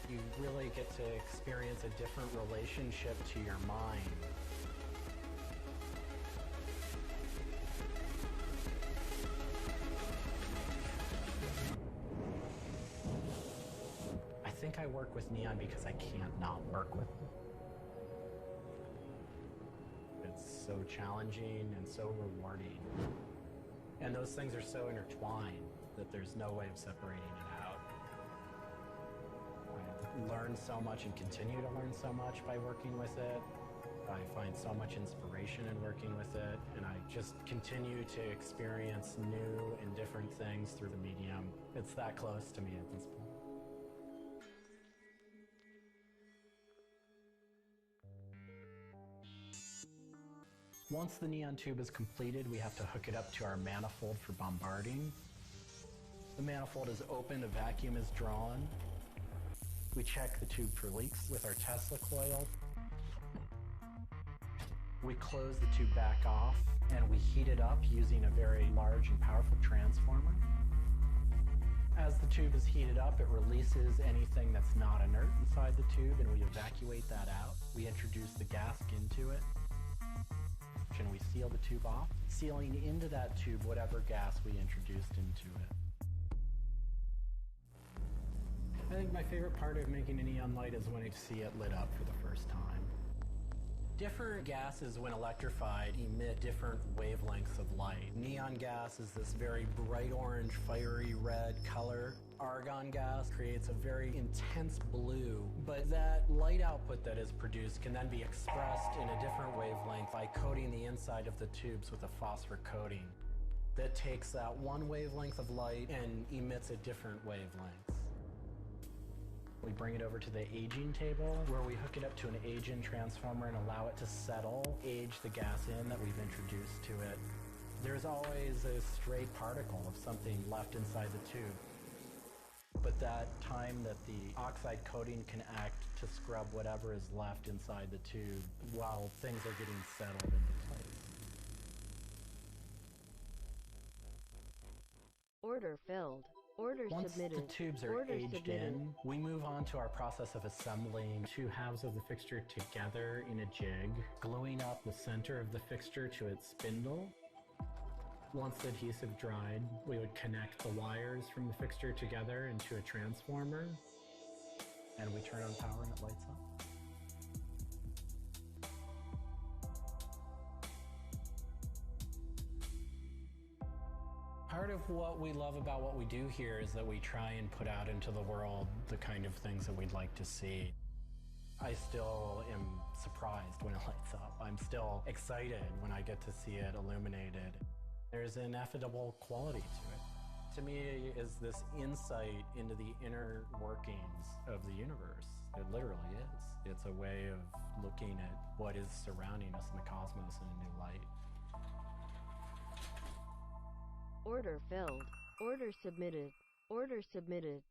You really get to experience a different relationship to your mind. I think I work with neon because I can't not work with it. It's so challenging and so rewarding. And those things are so intertwined that there's no way of separating it out. I learn so much and continue to learn so much by working with it. I find so much inspiration in working with it, and I just continue to experience new and different things through the medium. It's that close to me at this point. Once the neon tube is completed, we have to hook it up to our manifold for bombarding. The manifold is opened, a vacuum is drawn. We check the tube for leaks with our Tesla coil. We close the tube back off, and we heat it up using a very large and powerful transformer. As the tube is heated up, it releases anything that's not inert inside the tube, and we evacuate that out. We introduce the gas into it. ignition, we seal the tube off, sealing into that tube whatever gas we introduced into it. I think my favorite part of making a neon light is when I see it lit up for the first time. Different gases, when electrified, emit different wavelengths of light. Neon gas is this very bright orange, fiery red color. Argon gas creates a very intense blue, but that light output that is produced can then be expressed in a different wavelength by coating the inside of the tubes with a phosphor coating that takes that one wavelength of light and emits a different wavelength. We bring it over to the aging table where we hook it up to an age-in transformer and allow it to settle, age the gas in that we've introduced to it. There's always a stray particle of something left inside the tube. But that time that the oxide coating can act to scrub whatever is left inside the tube while things are getting settled into place. Order filled. Order Once submitted. the tubes are Order aged submitted. in, we move on to our process of assembling two halves of the fixture together in a jig, gluing up the center of the fixture to its spindle. Once the adhesive dried, we would connect the wires from the fixture together into a transformer, and we turn on power and it lights up. Part of what we love about what we do here is that we try and put out into the world the kind of things that we'd like to see. I still am surprised when it lights up. I'm still excited when I get to see it illuminated. There's an ineffable quality to it. To me, it is this insight into the inner workings of the universe. It literally is. It's a way of looking at what is surrounding us in the cosmos in a new light. Order filled. Order submitted. Order submitted.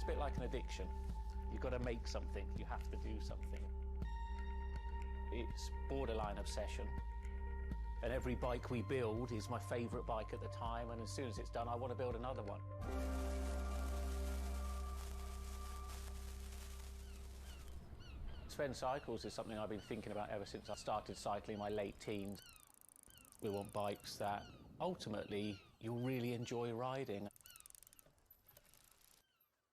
It's a bit like an addiction. You've got to make something, you have to do something. It's borderline obsession. And every bike we build is my favourite bike at the time, and as soon as it's done, I want to build another one. Sven Cycles is something I've been thinking about ever since I started cycling in my late teens. We want bikes that ultimately you'll really enjoy riding.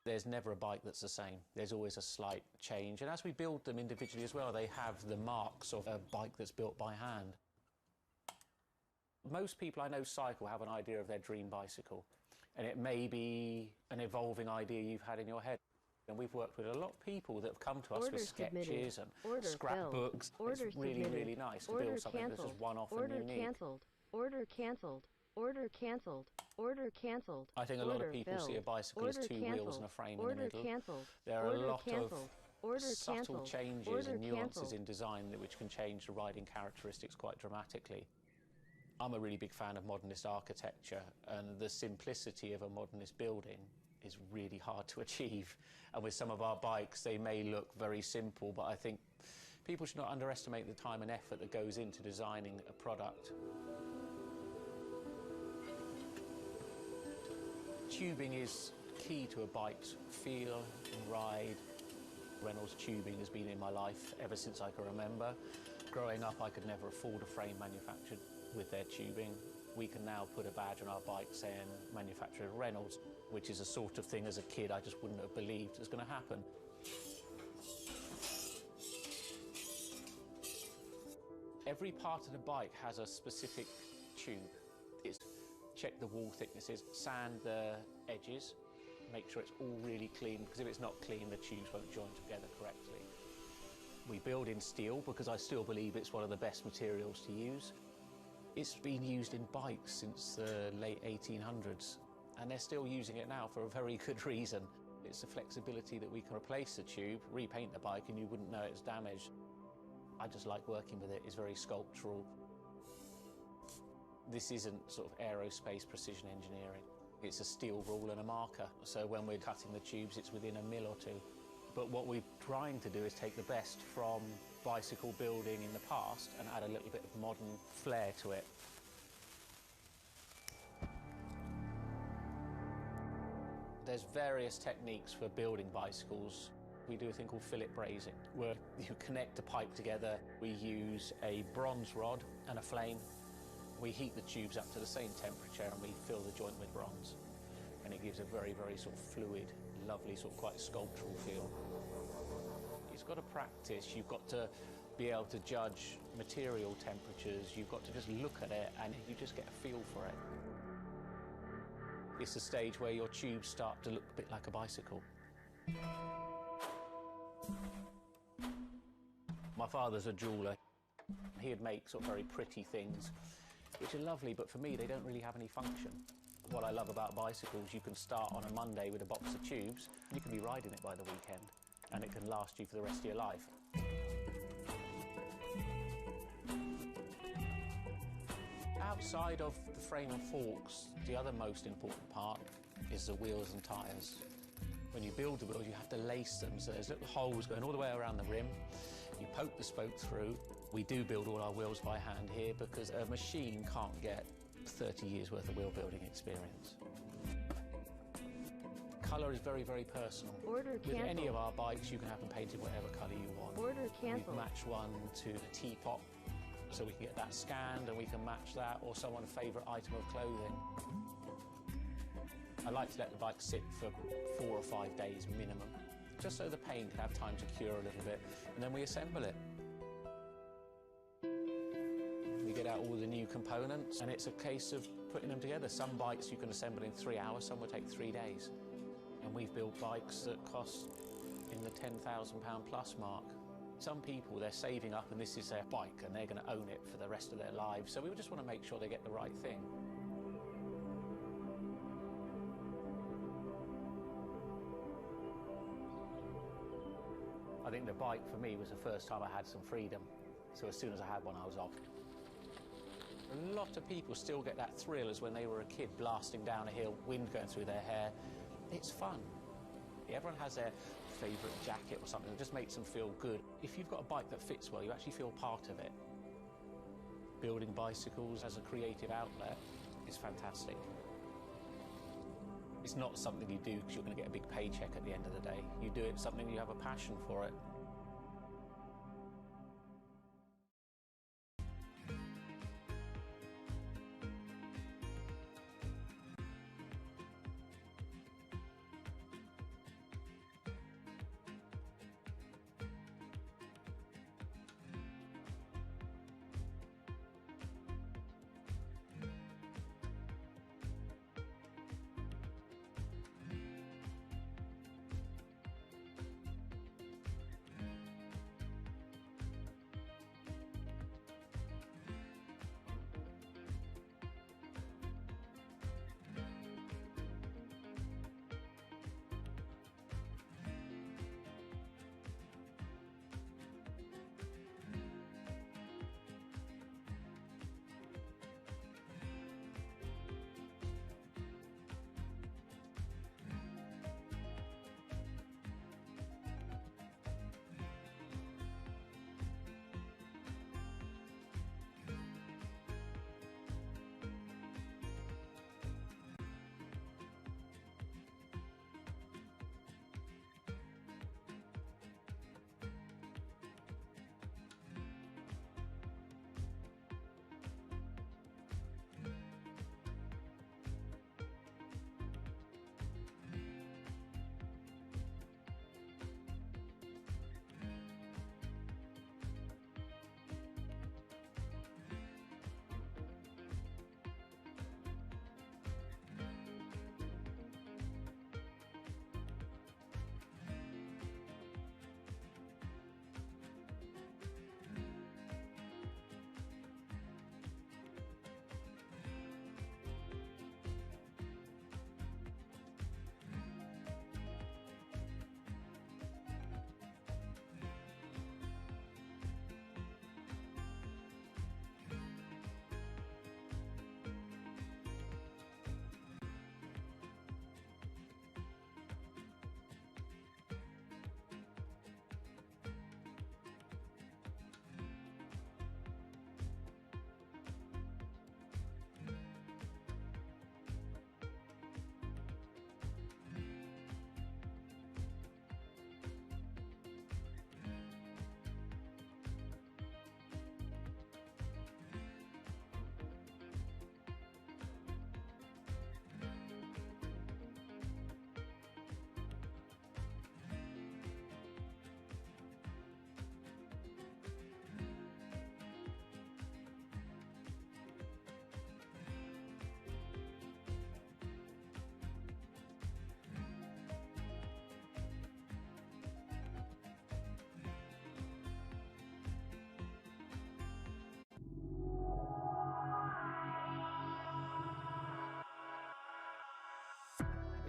There's never a bike that's the same. There's always a slight change. And as we build them individually as well, they have the marks of a bike that's built by hand. Most people I know cycle have an idea of their dream bicycle. And it may be an evolving idea you've had in your head. And we've worked with a lot of people that have come to us with sketches and scrapbooks. It's really, really nice to build something that's just one-off and unique. Order cancelled. Order cancelled. Order cancelled. I think a lot of people see a bicycle as two wheels and a frame in the middle. There are a lot of subtle changes and nuances in design which can change the riding characteristics quite dramatically. I'm a really big fan of modernist architecture, and the simplicity of a modernist building is really hard to achieve. And with some of our bikes, they may look very simple, but I think people should not underestimate the time and effort that goes into designing a product. Tubing is key to a bike's feel and ride. Reynolds tubing has been in my life ever since I can remember. Growing up, I could never afford a frame manufactured with their tubing. We can now put a badge on our bike saying manufactured Reynolds, which is a sort of thing as a kid I just wouldn't have believed was going to happen. Every part of the bike has a specific tube. It's check the wall thicknesses, sand the edges, make sure it's all really clean, because if it's not clean, the tubes won't join together correctly. We build in steel because I still believe it's one of the best materials to use. It's been used in bikes since the late 1800s, and they're still using it now for a very good reason. It's the flexibility that we can replace the tube, repaint the bike, and you wouldn't know it's damaged. I just like working with it. It's very sculptural. This isn't sort of aerospace precision engineering. It's a steel rule and a marker. So when we're cutting the tubes, it's within a mil or two. But what we're trying to do is take the best from bicycle building in the past and add a little bit of modern flair to it. There's various techniques for building bicycles. We do a thing called fillet brazing, where you connect a pipe together. We use a bronze rod and a flame. We heat the tubes up to the same temperature and we fill the joint with bronze. And it gives a very, very sort of fluid, lovely, sort of quite sculptural feel. You've got to practice, you've got to be able to judge material temperatures, you've got to just look at it and you just get a feel for it. It's a stage where your tubes start to look a bit like a bicycle. My father's a jeweller. He'd make sort of very pretty things, which are lovely, but for me, they don't really have any function. What I love about bicycles, you can start on a Monday with a box of tubes, and you can be riding it by the weekend, and it can last you for the rest of your life. Outside of the frame and forks, the other most important part is the wheels and tyres. When you build the wheels, you have to lace them, so there's little holes going all the way around the rim. You poke the spoke through. We do build all our wheels by hand here because a machine can't get 30 years worth of wheel building experience. Colour is very, very personal. Order With cancelled. any of our bikes, you can have them painted whatever colour you want. Order cancelled. We match one to a teapot, so we can get that scanned and we can match that, or someone's favourite item of clothing. I like to let the bike sit for 4 or 5 days minimum, just so the paint can have time to cure a little bit, and then we assemble it. We get out all the new components, and it's a case of putting them together. Some bikes you can assemble in 3 hours, some will take 3 days. And we've built bikes that cost in the £10,000 plus mark. Some people, they're saving up and this is their bike and they're going to own it for the rest of their lives, so we just want to make sure they get the right thing. I think the bike for me was the first time I had some freedom, so as soon as I had one I was off. A lot of people still get that thrill as when they were a kid, blasting down a hill, wind going through their hair. It's fun. Everyone has their favourite jacket or something that just makes them feel good. If you've got a bike that fits well, you actually feel part of it. Building bicycles as a creative outlet is fantastic. It's not something you do because you're going to get a big paycheck at the end of the day. You do it something you have a passion for it.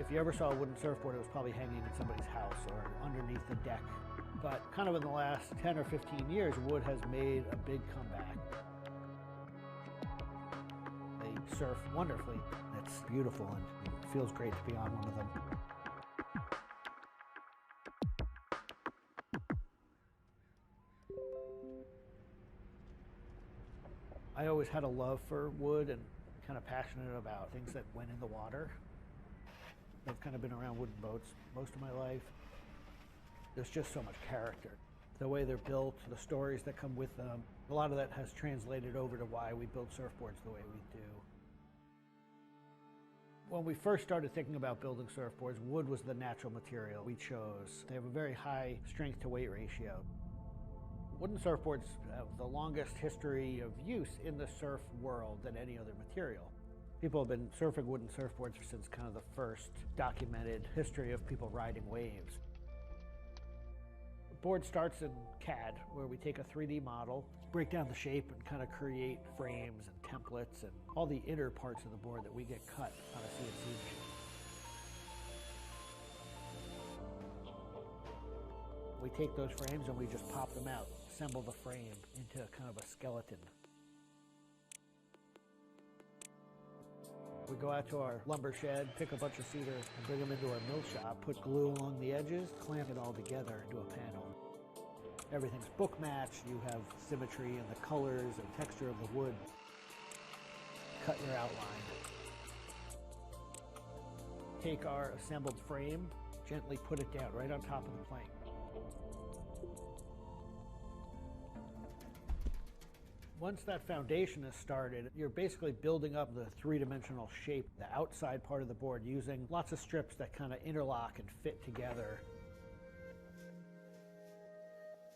If you ever saw a wooden surfboard, it was probably hanging in somebody's house or underneath the deck. But kind of in the last 10 or 15 years, wood has made a big comeback. They surf wonderfully. It's beautiful and it feels great to be on one of them. I always had a love for wood and kind of passionate about things that went in the water. I've kind of been around wooden boats most of my life. There's just so much character. The way they're built, the stories that come with them, a lot of that has translated over to why we build surfboards the way we do. When we first started thinking about building surfboards, wood was the natural material we chose. They have a very high strength to weight ratio. Wooden surfboards have the longest history of use in the surf world than any other material. People have been surfing wooden surfboards since kind of the first documented history of people riding waves. The board starts in CAD, where we take a 3D model, break down the shape, and kind of create frames and templates and all the inner parts of the board that we get cut on a CNC machine. We take those frames and we just pop them out, assemble the frame into kind of a skeleton. We go out to our lumber shed, pick a bunch of cedar, and bring them into our mill shop, put glue along the edges, clamp it all together into a panel. Everything's book matched, you have symmetry in the colors and texture of the wood. Cut your outline. Take our assembled frame, gently put it down right on top of the plank. Once that foundation is started, you're basically building up the three-dimensional shape, the outside part of the board, using lots of strips that kind of interlock and fit together.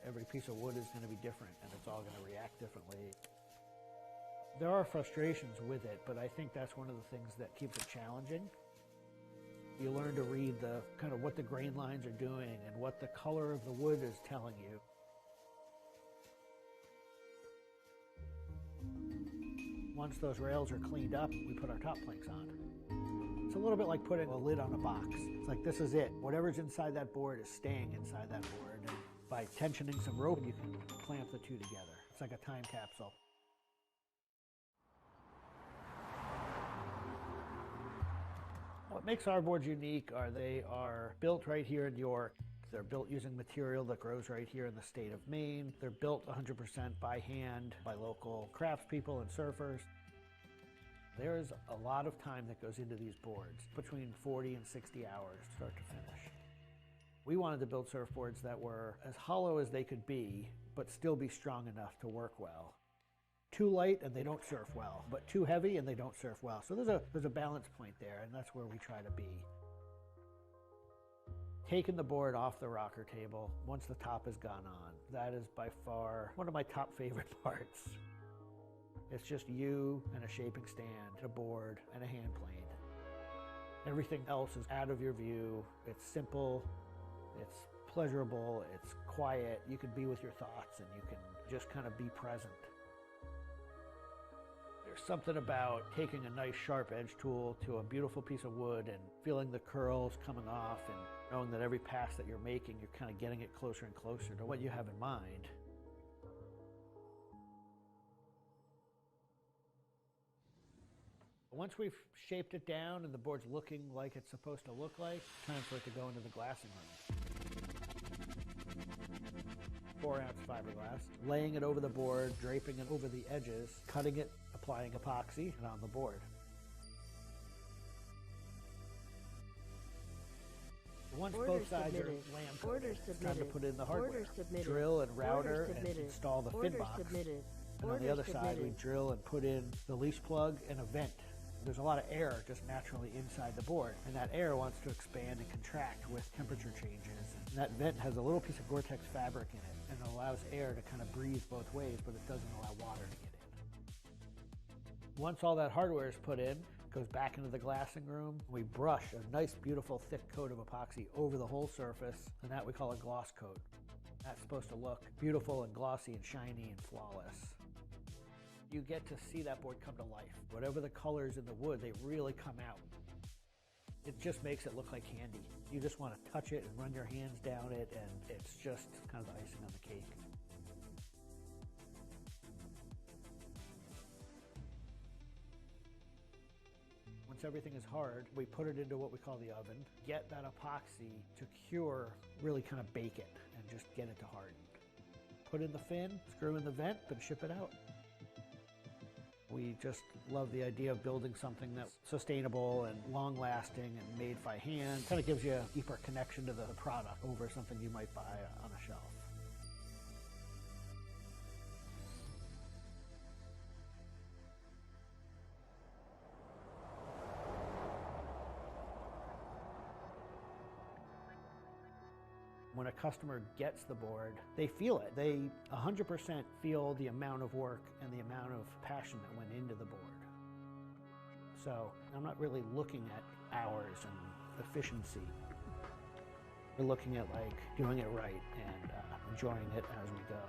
Every piece of wood is going to be different, and it's all going to react differently. There are frustrations with it, but I think that's one of the things that keeps it challenging. You learn to read the kind of what the grain lines are doing and what the color of the wood is telling you. Once those rails are cleaned up, we put our top planks on. It's a little bit like putting a lid on a box. It's like, this is it. Whatever's inside that board is staying inside that board. And by tensioning some rope, you can clamp the two together. It's like a time capsule. What makes our boards unique are they are built right here in York. They're built using material that grows right here in the state of Maine. They're built 100% by hand by local craftspeople and surfers. There's a lot of time that goes into these boards, between 40 and 60 hours, start to finish. We wanted to build surfboards that were as hollow as they could be, but still be strong enough to work well. Too light and they don't surf well, but too heavy and they don't surf well. So there's a balance point there, and that's where we try to be. Taking the board off the rocker table once the top has gone on, that is by far one of my top favorite parts. It's just you and a shaping stand, a board, and a hand plane. Everything else is out of your view. It's simple, it's pleasurable, it's quiet. You can be with your thoughts and you can just kind of be present. There's something about taking a nice sharp edge tool to a beautiful piece of wood and feeling the curls coming off and knowing that every pass that you're making, you're kind of getting it closer and closer to what you have in mind. Once we've shaped it down and the board's looking like it's supposed to look like, time for it to go into the glassing room. 4-ounce fiberglass, laying it over the board, draping it over the edges, cutting it, applying epoxy, and on the board. Once both sides are lamb coated, it's time to put in the hardware. Drill and router and install the fin box. And on the other side, we drill and put in the leash plug and a vent. There's a lot of air just naturally inside the board, and that air wants to expand and contract with temperature changes. And that vent has a little piece of Gore-Tex fabric in it, and it allows air to kind of breathe both ways, but it doesn't allow water to get in. Once all that hardware is put in, it goes back into the glassing room. We brush a nice, beautiful, thick coat of epoxy over the whole surface, and that we call a gloss coat. That's supposed to look beautiful and glossy and shiny and flawless. You get to see that board come to life. Whatever the colors in the wood, they really come out. It just makes it look like candy. You just want to touch it and run your hands down it, and it's just kind of the icing on the cake. Once everything is hard, we put it into what we call the oven, get that epoxy to cure, really kind of bake it, and just get it to harden. Put in the fin, screw in the vent, and ship it out. We just love the idea of building something that's sustainable and long-lasting and made by hand. Kind of gives you a deeper connection to the product over something you might buy on a shelf. When a customer gets the board, they feel it. They 100% feel the amount of work and the amount of passion that went into the board. So I'm not really looking at hours and efficiency. We're looking at like doing it right and enjoying it as we go.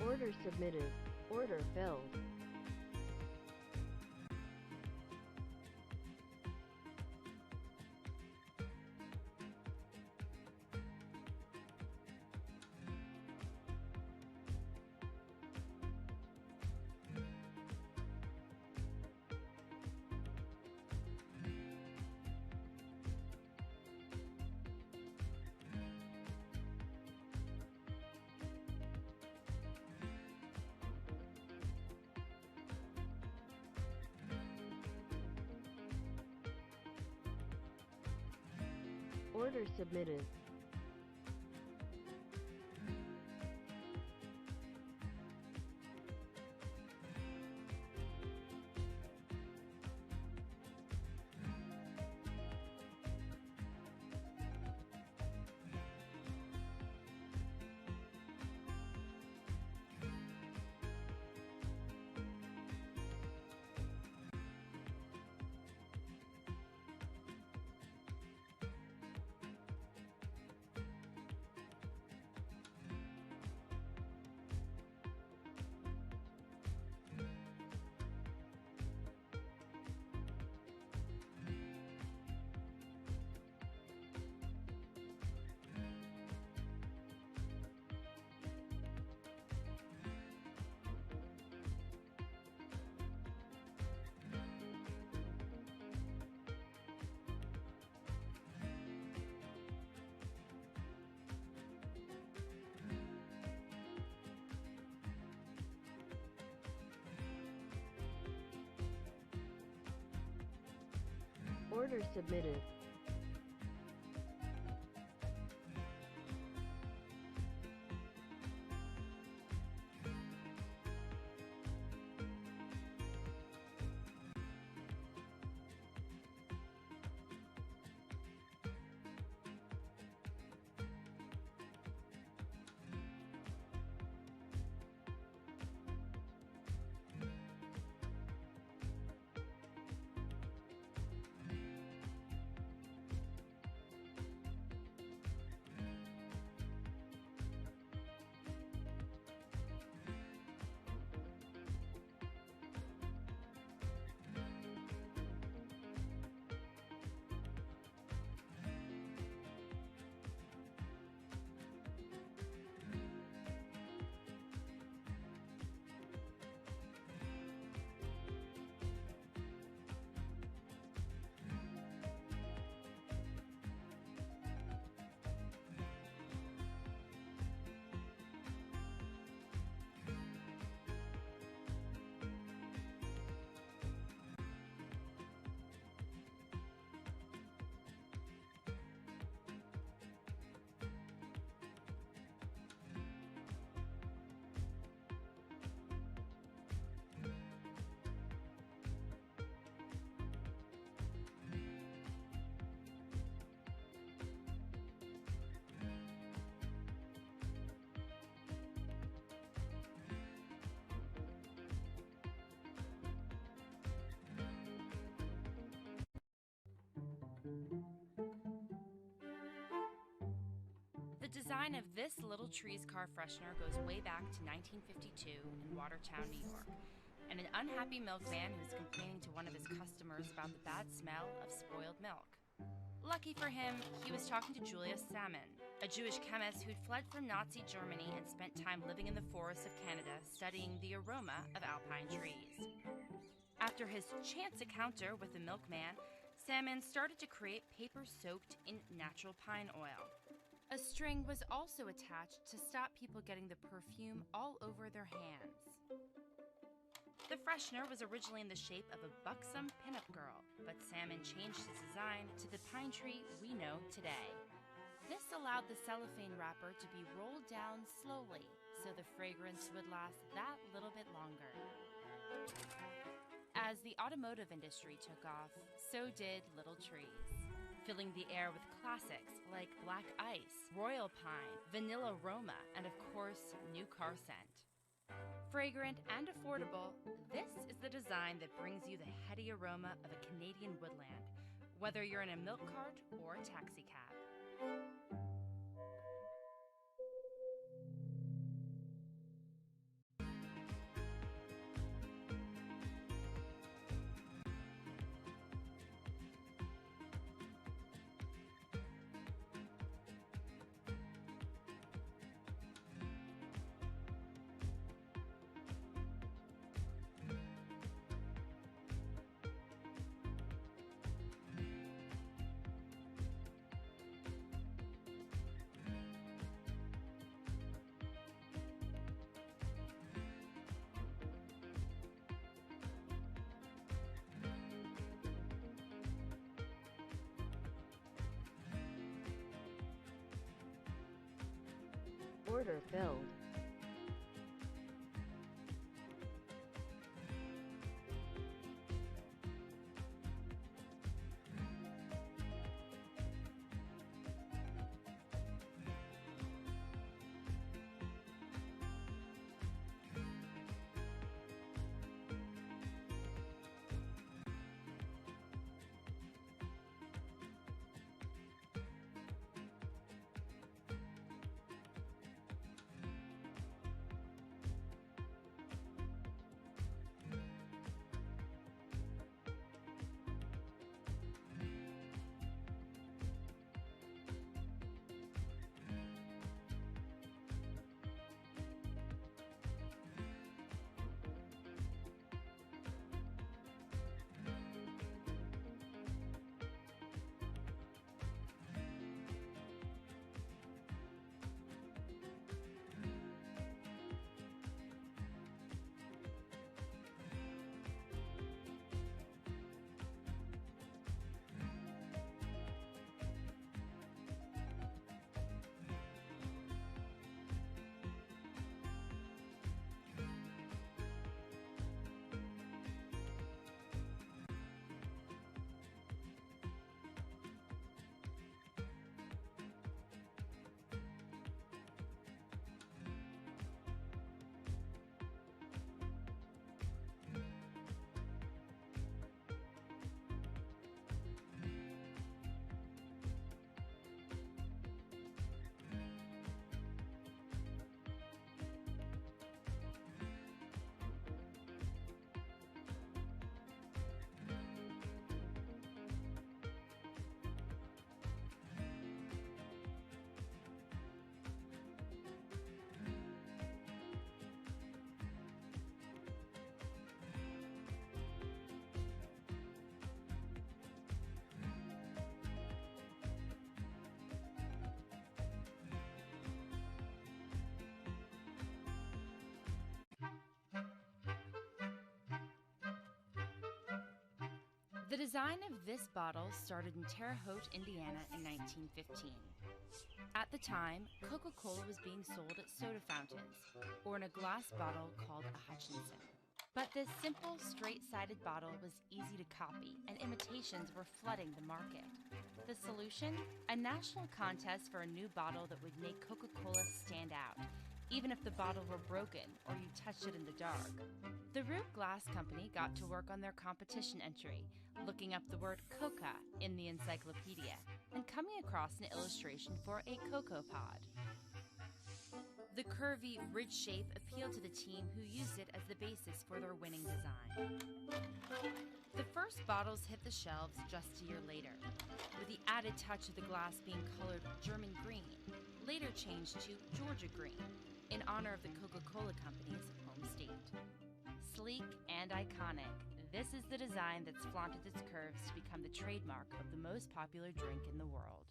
Order submitted. Order filled. Order submitted. Order submitted. The design of this little trees car freshener goes way back to 1952 in Watertown, New York, and an unhappy milkman who was complaining to one of his customers about the bad smell of spoiled milk. Lucky for him, he was talking to Julius Salmon, a Jewish chemist who'd fled from Nazi Germany and spent time living in the forests of Canada studying the aroma of alpine trees. After his chance encounter with the milkman, Salmon started to create paper soaked in natural pine oil. A string was also attached to stop people getting the perfume all over their hands. The freshener was originally in the shape of a buxom pinup girl, but Salmon changed his design to the pine tree we know today. This allowed the cellophane wrapper to be rolled down slowly, so the fragrance would last that little bit longer. As the automotive industry took off, so did little trees, filling the air with classics like Black Ice, Royal Pine, Vanilla Roma, and of course, new car scent. Fragrant and affordable, this is the design that brings you the heady aroma of a Canadian woodland, whether you're in a milk cart or a taxi cab. Order filled. The design of this bottle started in Terre Haute, Indiana in 1915. At the time, Coca-Cola was being sold at soda fountains, or in a glass bottle called a Hutchinson. But this simple, straight-sided bottle was easy to copy, and imitations were flooding the market. The solution? A national contest for a new bottle that would make Coca-Cola stand out, even if the bottle were broken or you touched it in the dark. The Root Glass Company got to work on their competition entry, looking up the word coca in the encyclopedia, and coming across an illustration for a cocoa pod. The curvy, ridge shape appealed to the team, who used it as the basis for their winning design. The first bottles hit the shelves just a year later, with the added touch of the glass being colored German green, later changed to Georgia green, in honor of the Coca-Cola Company's home state. Sleek and iconic, this is the design that's flaunted its curves to become the trademark of the most popular drink in the world.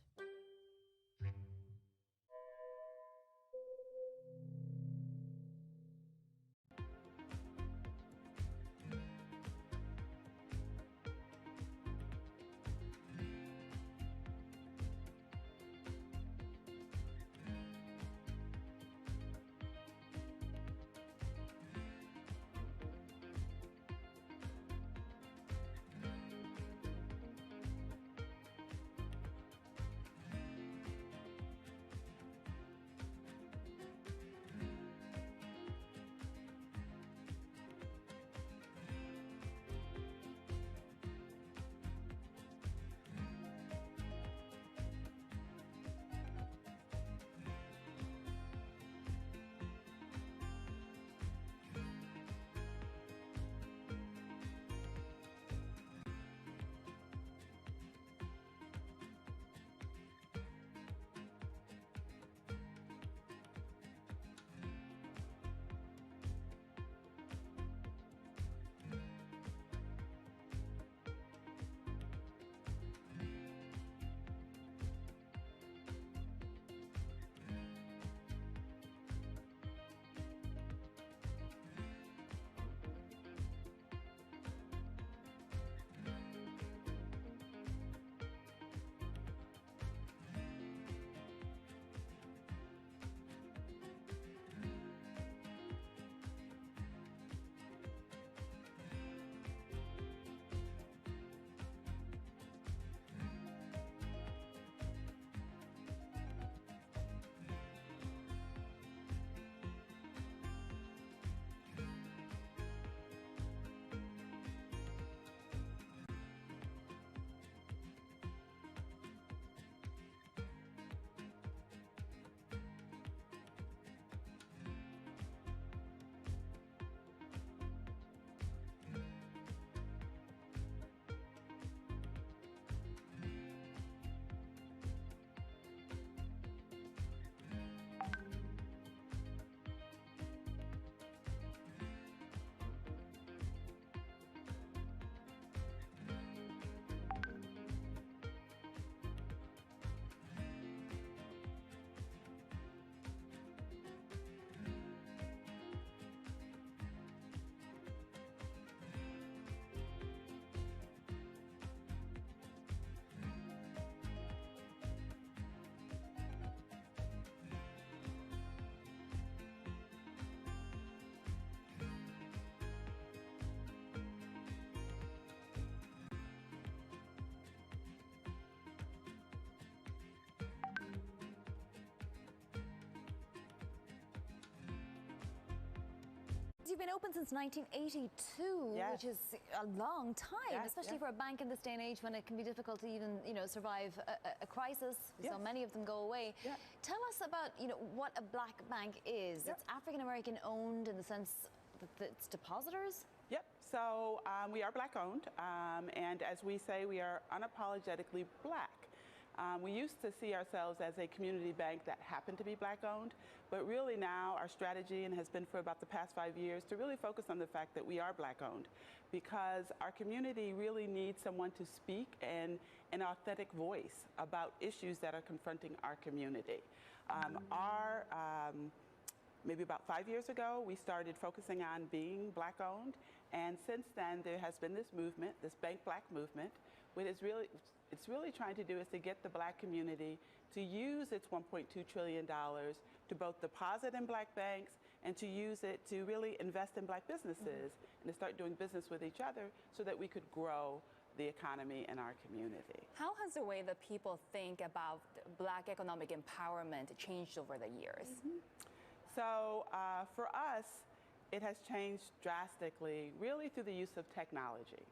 you've been open since 1982, which is a long time, especially for a bank in this day and age when it can be difficult to even, survive a crisis. So many of them go away. Tell us about, what a black bank is. It's African American owned in the sense that it's depositors? Yep. So we are black owned, and as we say, we are unapologetically black. We used to see ourselves as a community bank that happened to be black owned, but really now our strategy, and has been for about the past 5 years, to really focus on the fact that we are black owned, because our community really needs someone to speak in an authentic voice about issues that are confronting our community. Maybe about 5 years ago, we started focusing on being black owned, and since then there has been this movement, this Bank Black movement, what it's really trying to do is to get the black community to use its $1.2 trillion to both deposit in black banks and to use it to really invest in black businesses and to start doing business with each other so that we could grow the economy in our community. How has the way that people think about black economic empowerment changed over the years? So for us, it has changed drastically, really through the use of technology.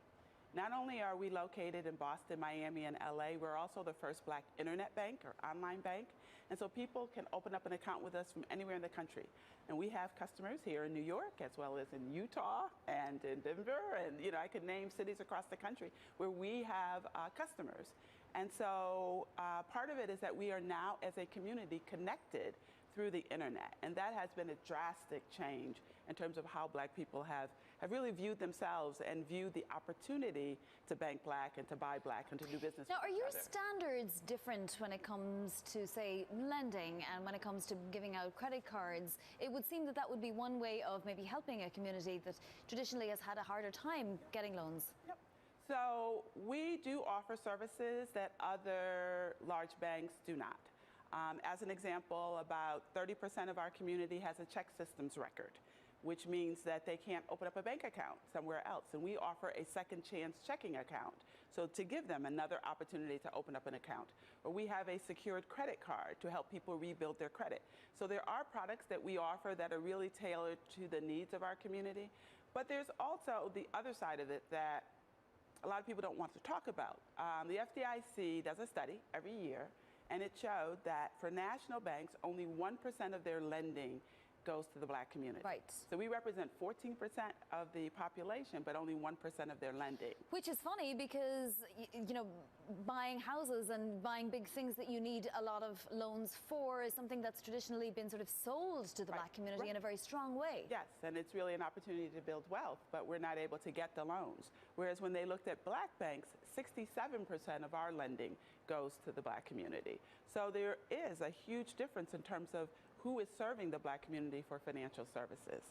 Not only are we located in Boston, Miami, and LA, we're also the first black internet bank or online bank. And so people can open up an account with us from anywhere in the country. And we have customers here in New York, as well as in Utah and in Denver. And I could name cities across the country where we have customers. And so part of it is that we are now, as a community, connected through the internet. And that has been a drastic change in terms of how black people have really viewed themselves and viewed the opportunity to bank black and to buy black and to do business Now, with are each your other. standards different when it comes to, say, lending and when it comes to giving out credit cards? It would seem that that would be one way of maybe helping a community that traditionally has had a harder time getting loans. Yep. So we do offer services that other large banks do not. As an example, about 30% of our community has a check systems record, which means that they can't open up a bank account somewhere else. And we offer a second chance checking account, so to give them another opportunity to open up an account. Or we have a secured credit card to help people rebuild their credit. So there are products that we offer that are really tailored to the needs of our community. But there's also the other side of it that a lot of people don't want to talk about. The FDIC does a study every year, and it showed that for national banks, only 1% of their lending goes to the black community. Right. So we represent 14% of the population, but only 1% of their lending. Which is funny because, buying houses and buying big things that you need a lot of loans for is something that's traditionally been sort of sold to the black community in a very strong way. Yes, and it's really an opportunity to build wealth, but we're not able to get the loans. Whereas when they looked at black banks, 67% of our lending goes to the black community. So there is a huge difference in terms of who is serving the black community for financial services.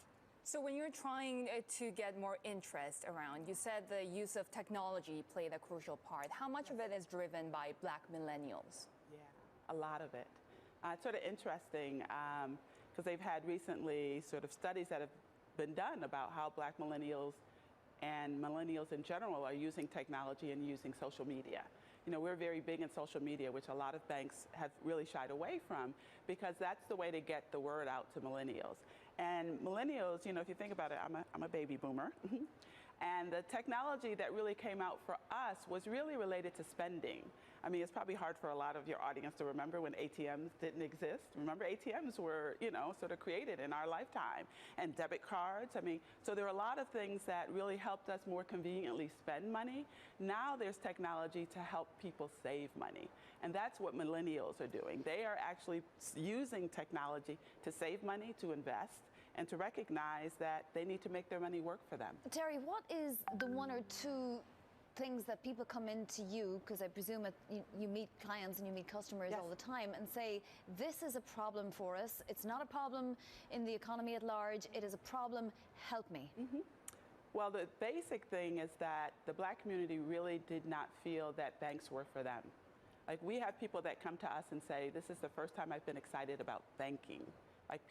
So when you're trying to get more interest around, you said the use of technology played a crucial part. How much of it is driven by black millennials? Yeah, a lot of it. It's sort of interesting because they've had recently sort of studies that have been done about how black millennials and millennials in general are using technology and using social media. We're very big in social media, which a lot of banks have really shied away from because that's the way to get the word out to millennials. And millennials, if you think about it, I'm a baby boomer. And the technology that really came out for us was really related to spending. I mean, it's probably hard for a lot of your audience to remember when ATMs didn't exist. Remember, ATMs were, sort of created in our lifetime. And debit cards, so there are a lot of things that really helped us more conveniently spend money. Now there's technology to help people save money. And that's what millennials are doing. They are actually using technology to save money, to invest, and to recognize that they need to make their money work for them. Terry, what is the one or two things that people come into you, because I presume you meet clients and you meet customers all the time, and say, this is a problem for us. It's not a problem in the economy at large. It is a problem. Help me. Well, the basic thing is that the black community really did not feel that banks were for them. Like, we have people that come to us and say, this is the first time I've been excited about banking,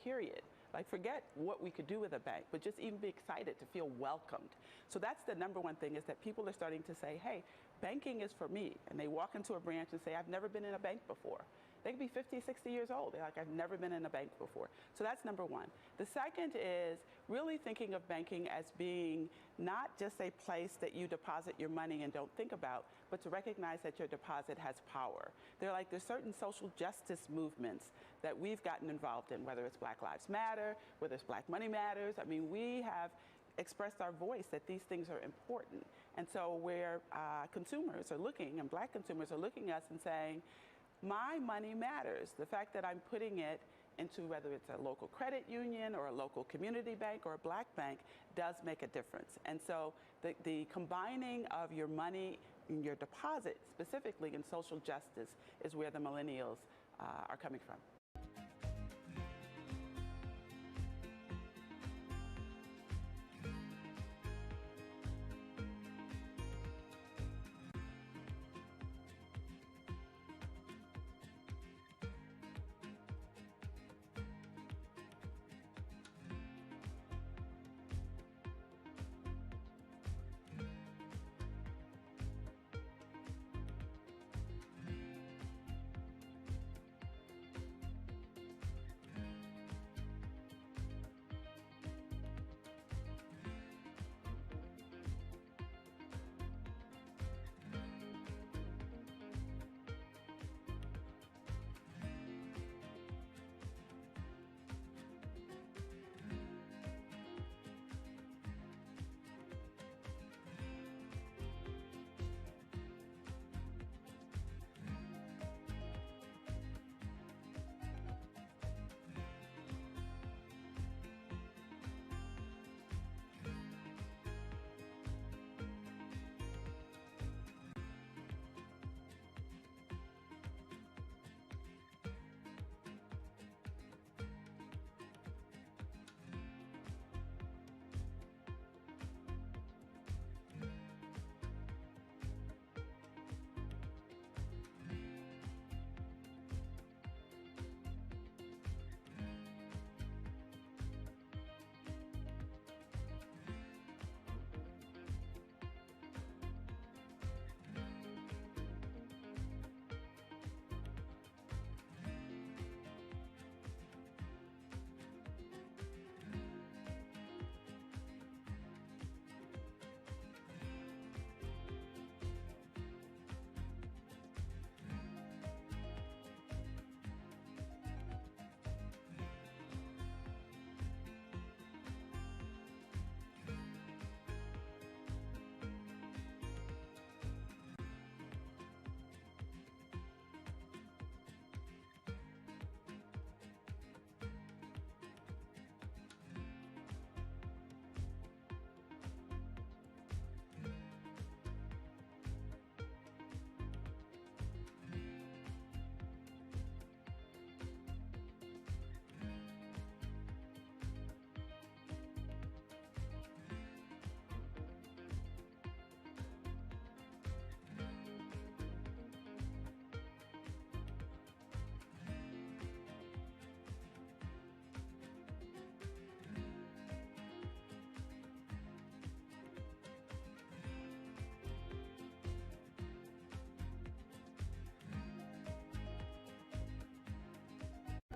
period. Forget what we could do with a bank, but just even be excited to feel welcomed. So that's the number one thing, is that people are starting to say, hey, banking is for me. And they walk into a branch and say, I've never been in a bank before. They could be 50, 60 years old. They're like, I've never been in a bank before. So that's number one. The second is really thinking of banking as being not just a place that you deposit your money and don't think about, but to recognize that your deposit has power. There's certain social justice movements that we've gotten involved in, whether it's Black Lives Matter, whether it's Black Money Matters. I mean, we have expressed our voice that these things are important. And so where consumers are looking, and Black consumers are looking at us and saying, my money matters. The fact that I'm putting it into whether it's a local credit union or a local community bank or a Black bank does make a difference. And so the combining of your money and your deposit, specifically in social justice, is where the millennials are coming from.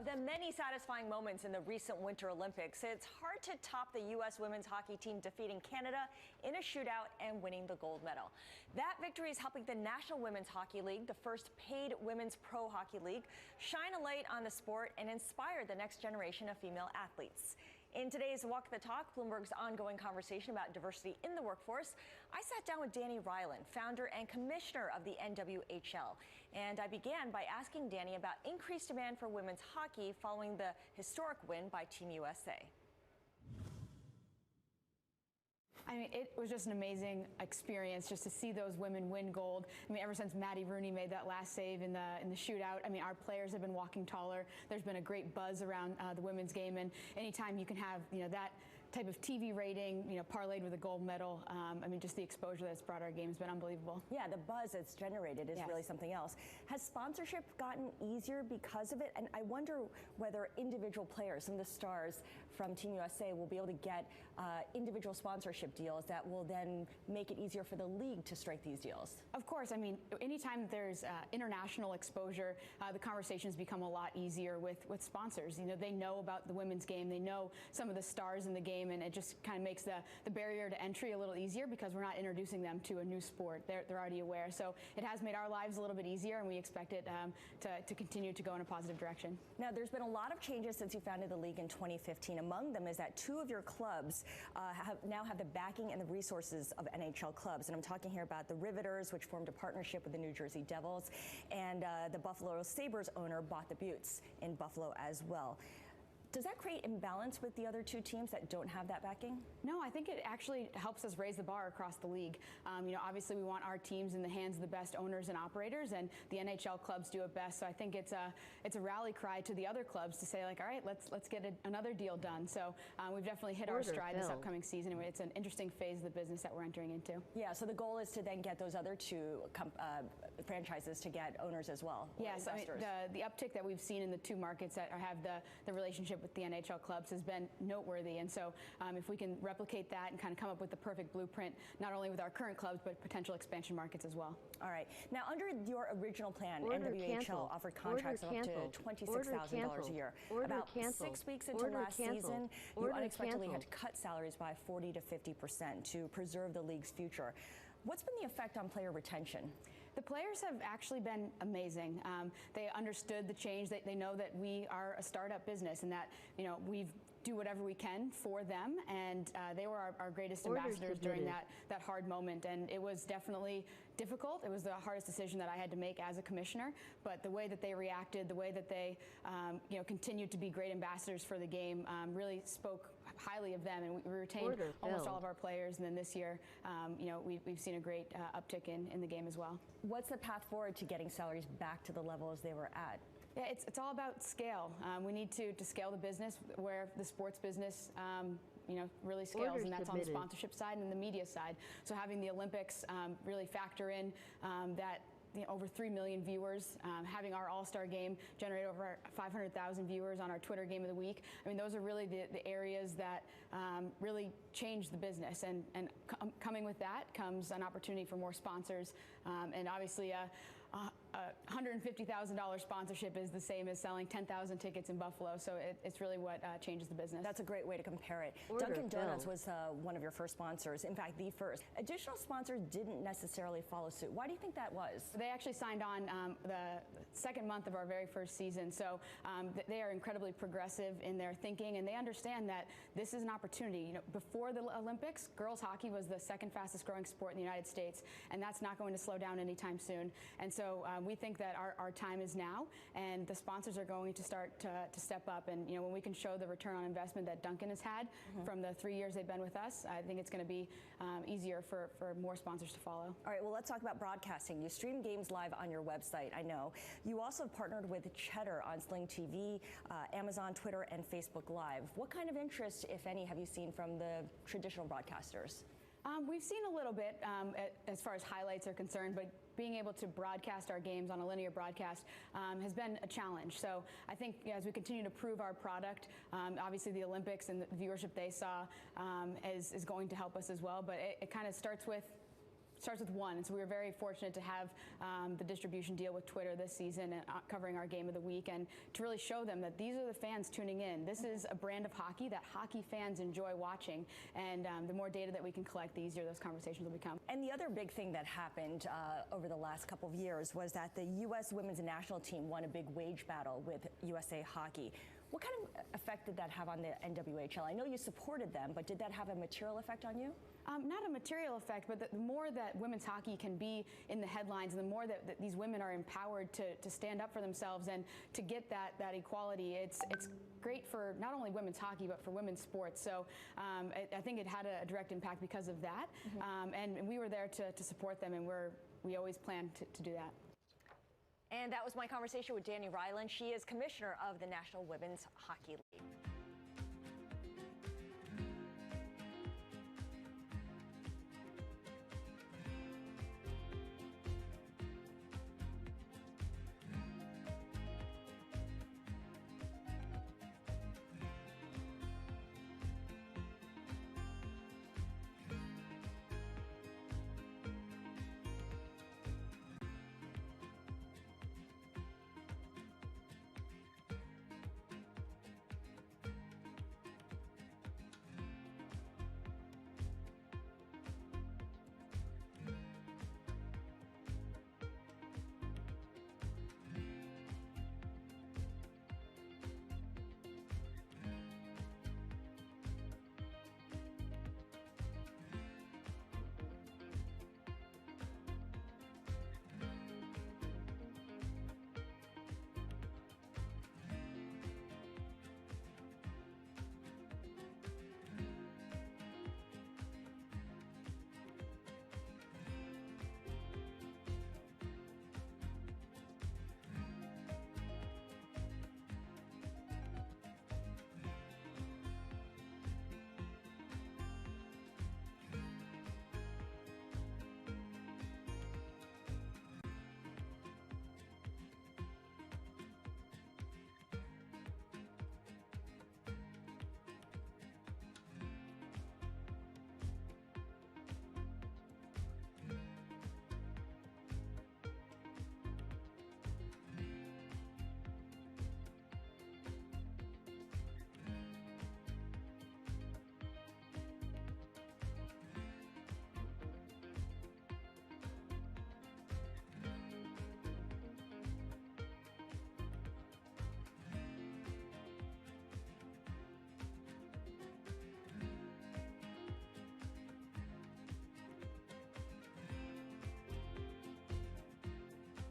The many satisfying moments in the recent Winter Olympics, it's hard to top the U.S. women's hockey team defeating Canada in a shootout and winning the gold medal. That victory is helping the National Women's Hockey League, the first paid women's pro hockey league, shine a light on the sport and inspire the next generation of female athletes. In today's Walk the Talk, Bloomberg's ongoing conversation about diversity in the workforce, I sat down with Danny Ryland, founder and commissioner of the NWHL. And I began by asking Danny about increased demand for women's hockey following the historic win by Team USA. I mean, it was just an amazing experience just to see those women win gold. I mean, ever since Maddie Rooney made that last save in the shootout, I mean, our players have been walking taller. There's been a great buzz around the women's game, and anytime you can have, you know, that type of TV rating, parlayed with a gold medal. I mean, just the exposure that's brought our game has been unbelievable. Yeah, the buzz it's generated is really something else. Has sponsorship gotten easier because of it? And I wonder whether individual players, some of the stars from Team USA, will be able to get individual sponsorship deals that will then make it easier for the league to strike these deals. Of course. I mean, anytime there's international exposure, the conversations become a lot easier with sponsors. They know about the women's game. They know some of the stars in the game, and it just kind of makes the barrier to entry a little easier because we're not introducing them to a new sport. They're already aware. So it has made our lives a little bit easier, and we expect it to continue to go in a positive direction. Now, there's been a lot of changes since you founded the league in 2015. Among them is that 2 of your clubs now have the backing and the resources of NHL clubs. And I'm talking here about the Riveters, which formed a partnership with the New Jersey Devils, and the Buffalo Sabres owner bought the Buttes in Buffalo as well. Does that create imbalance with the other 2 teams that don't have that backing? No, I think it actually helps us raise the bar across the league. Obviously we want our teams in the hands of the best owners and operators, and the NHL clubs do it best. So I think it's a rally cry to the other clubs to say, like, all right, let's get another deal done. So we've definitely hit our stride this upcoming season. Anyway, it's an interesting phase of the business that we're entering into. Yeah. So the goal is to then get those other 2 franchises to get owners as well. Yes, I mean, the uptick that we've seen in the 2 markets that have the relationship with the NHL clubs has been noteworthy, and so if we can replicate that and kind of come up with the perfect blueprint, not only with our current clubs but potential expansion markets as well. All right. Now, under your original plan, NWHL offered contracts of up to $26,000 a year. About 6 weeks into last season, you unexpectedly had to cut salaries by 40 to 50% to preserve the league's future. What's been the effect on player retention? The players have actually been amazing. They understood the change. They know that we are a startup business and that we do whatever we can for them, and they were our greatest ambassadors during that hard moment. And it was definitely difficult. It was the hardest decision that I had to make as a commissioner. But the way that they reacted, the way that they continued to be great ambassadors for the game, really spoke highly of them, and we retained almost all of our players. And then this year, we've seen a great uptick in the game as well. What's the path forward to getting salaries back to the levels they were at? Yeah, it's all about scale. We need to scale the business where the sports business really scales, and that's on the sponsorship side and the media side. So having the Olympics really factor in that over 3 million viewers, having our All-Star game generate over 500,000 viewers on our Twitter Game of the Week. I mean, those are really the areas that really change the business. And coming with that comes an opportunity for more sponsors, and obviously $150,000 sponsorship is the same as selling 10,000 tickets in Buffalo, so it's really what changes the business. That's a great way to compare it. Dunkin' Donuts was one of your first sponsors, in fact, the first. Additional sponsors didn't necessarily follow suit. Why do you think that was? They actually signed on the second month of our very first season, so they are incredibly progressive in their thinking, and they understand that this is an opportunity. Before the Olympics, girls hockey was the 2nd fastest growing sport in the United States, and that's not going to slow down anytime soon. And so we think that our time is now, and the sponsors are going to start to step up. And when we can show the return on investment that Dunkin' has had from the 3 years they've been with us, I think it's going to be easier for more sponsors to follow. All right, well, let's talk about broadcasting. You stream games live on your website, I know. You also have partnered with Cheddar on Sling TV, Amazon, Twitter, and Facebook Live. What kind of interest, if any, have you seen from the traditional broadcasters? We've seen a little bit as far as highlights are concerned, but being able to broadcast our games on a linear broadcast has been a challenge. So I think as we continue to prove our product, obviously the Olympics and the viewership they saw is going to help us as well. But it kind of starts with one. And so we were very fortunate to have the distribution deal with Twitter this season and covering our Game of the Week, and to really show them that these are the fans tuning in. This is a brand of hockey that hockey fans enjoy watching, and the more data that we can collect, the easier those conversations will become. And the other big thing that happened over the last couple of years was that the U.S. women's national team won a big wage battle with USA Hockey. What kind of effect did that have on the NWHL? I know you supported them, but did that have a material effect on you? Not a material effect, but the more that women's hockey can be in the headlines, and the more that these women are empowered to stand up for themselves and to get that equality, it's great for not only women's hockey, but for women's sports. So I think it had a direct impact because of that. And we were there to support them, and we always plan to do that. And that was my conversation with Dani Ryland. She is commissioner of the National Women's Hockey League.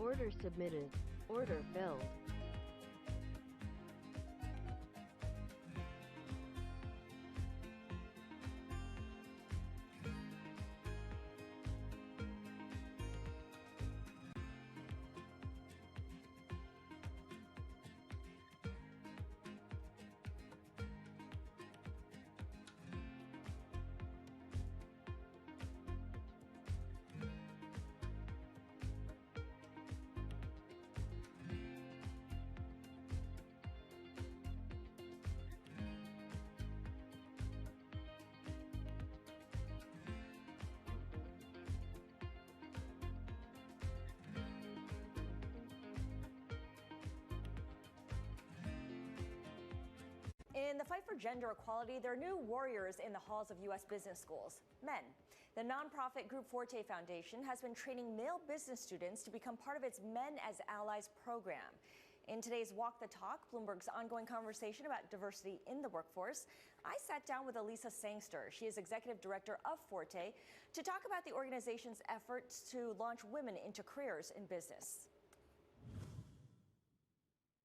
Order submitted. Order filled. In the fight for gender equality, there are new warriors in the halls of U.S. business schools, men. The nonprofit group Forte Foundation has been training male business students to become part of its Men as Allies program. In today's Walk the Talk, Bloomberg's ongoing conversation about diversity in the workforce, I sat down with Elisa Sangster. She is executive director of Forte, to talk about the organization's efforts to launch women into careers in business.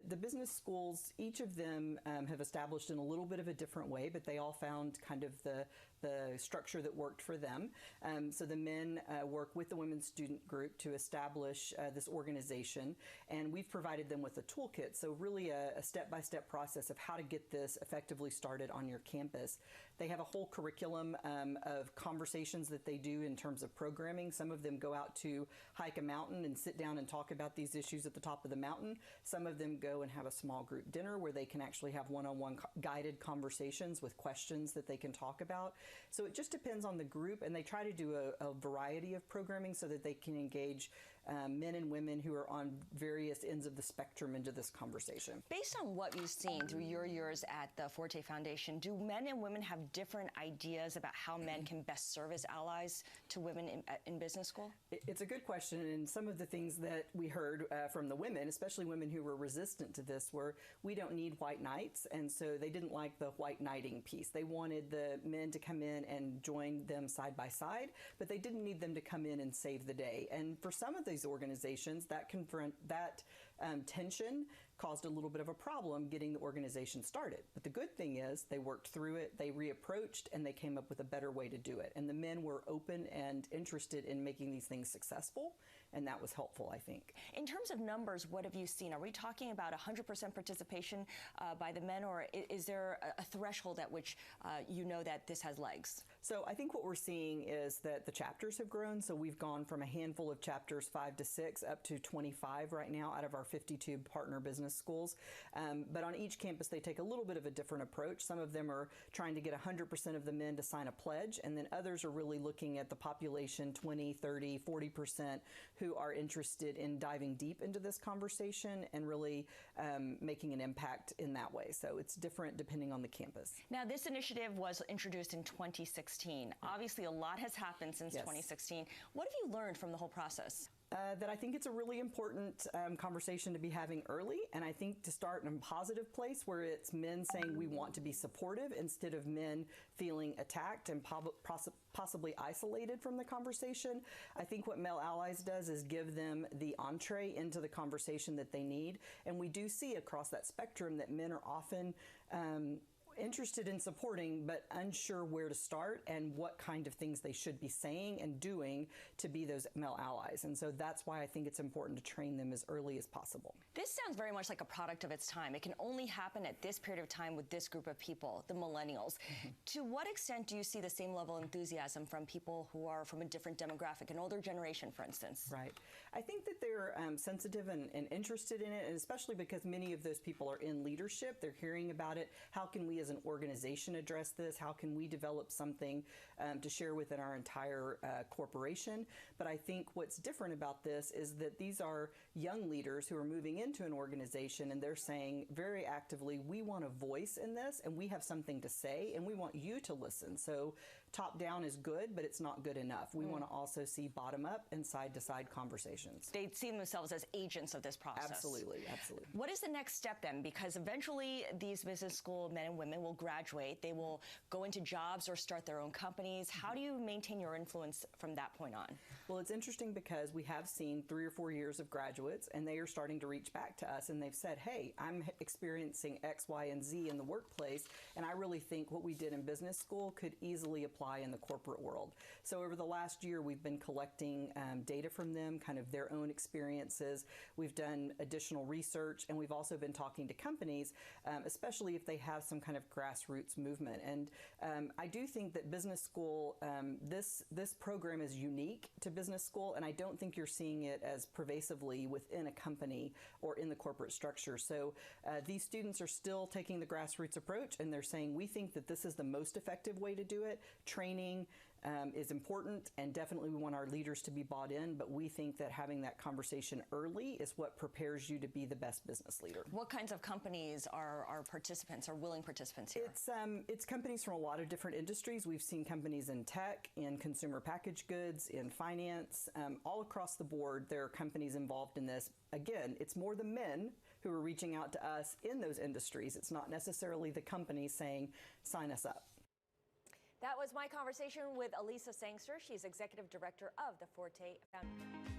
The business schools, each of them have established in a little bit of a different way, but they all found kind of the structure that worked for them. So the men work with the women's student group to establish this organization, and we've provided them with a toolkit. So really a step-by-step process of how to get this effectively started on your campus. They have a whole curriculum of conversations that they do in terms of programming. Some of them go out to hike a mountain and sit down and talk about these issues at the top of the mountain. Some of them go and have a small group dinner where they can actually have one-on-one guided conversations with questions that they can talk about. So it just depends on the group, and they try to do a variety of programming so that they can engage men and women who are on various ends of the spectrum into this conversation. Based on what you've seen through your years at the Forte Foundation, do men and women have different ideas about how men can best serve as allies to women in business school? It's a good question, and some of the things that we heard from the women, especially women who were resistant to this, were we don't need white knights, and so they didn't like the white knighting piece. They wanted the men to come in and join them side by side, but they didn't need them to come in and save the day. And for some of these organizations, that tension caused a little bit of a problem getting the organization started. But the good thing is they worked through it, they reapproached, and they came up with a better way to do it. And the men were open and interested in making these things successful, and that was helpful, I think. In terms of numbers, what have you seen? Are we talking about 100% participation by the men, or is there a threshold at which you know that this has legs? So I think what we're seeing is that the chapters have grown. So we've gone from a handful of chapters, 5 to 6, up to 25 right now out of our 52 partner business schools. But on each campus, they take a little bit of a different approach. Some of them are trying to get 100% of the men to sign a pledge, and then others are really looking at the population, 20, 30, 40%, who are interested in diving deep into this conversation and really making an impact in that way. So it's different depending on the campus. Now, this initiative was introduced in 2016. Obviously, a lot has happened since 2016. What have you learned from the whole process? That I think it's a really important conversation to be having early, and I think to start in a positive place where it's men saying we want to be supportive instead of men feeling attacked and possibly isolated from the conversation. I think what Male Allies does is give them the entree into the conversation that they need, and we do see across that spectrum that men are often interested in supporting but unsure where to start and what kind of things they should be saying and doing to be those male allies. And so that's why I think it's important to train them as early as possible. This sounds very much like a product of its time. It can only happen at this period of time with this group of people, the millennials. To what extent do you see the same level of enthusiasm from people who are from a different demographic, an older generation, for instance? Right. I think that they're sensitive and interested in it, and especially because many of those people are in leadership. They're hearing about it. How can we as an organization address this? How can we develop something to share within our entire corporation? But I think what's different about this is that these are young leaders who are moving into an organization, and they're saying very actively, we want a voice in this, and we have something to say, and we want you to listen. So top down is good, but it's not good enough. We want to also see bottom up and side to side conversations. They see themselves as agents of this process. Absolutely, absolutely. What is the next step then? Because eventually these business school men and women will graduate, they will go into jobs or start their own companies. How do you maintain your influence from that point on? Well, it's interesting because we have seen 3 or 4 years of graduates, and they are starting to reach back to us, and they've said, hey, I'm experiencing X, Y, and Z in the workplace, and I really think what we did in business school could easily apply in the corporate world. So over the last year, we've been collecting data from them, kind of their own experiences. We've done additional research, and we've also been talking to companies, especially if they have some kind of grassroots movement. And I do think that business school, this program is unique to business school, and I don't think you're seeing it as pervasively within a company or in the corporate structure. So these students are still taking the grassroots approach, and they're saying, we think that this is the most effective way to do it. Training is important, and definitely we want our leaders to be bought in, but we think that having that conversation early is what prepares you to be the best business leader. What kinds of companies are participants, are willing participants here? It's companies from a lot of different industries. We've seen companies in tech, in consumer packaged goods, in finance, all across the board. There are companies involved in this. Again, it's more the men who are reaching out to us in those industries. It's not necessarily the companies saying, sign us up. That was my conversation with Elisa Sangster. She's Executive Director of the Forte Foundation.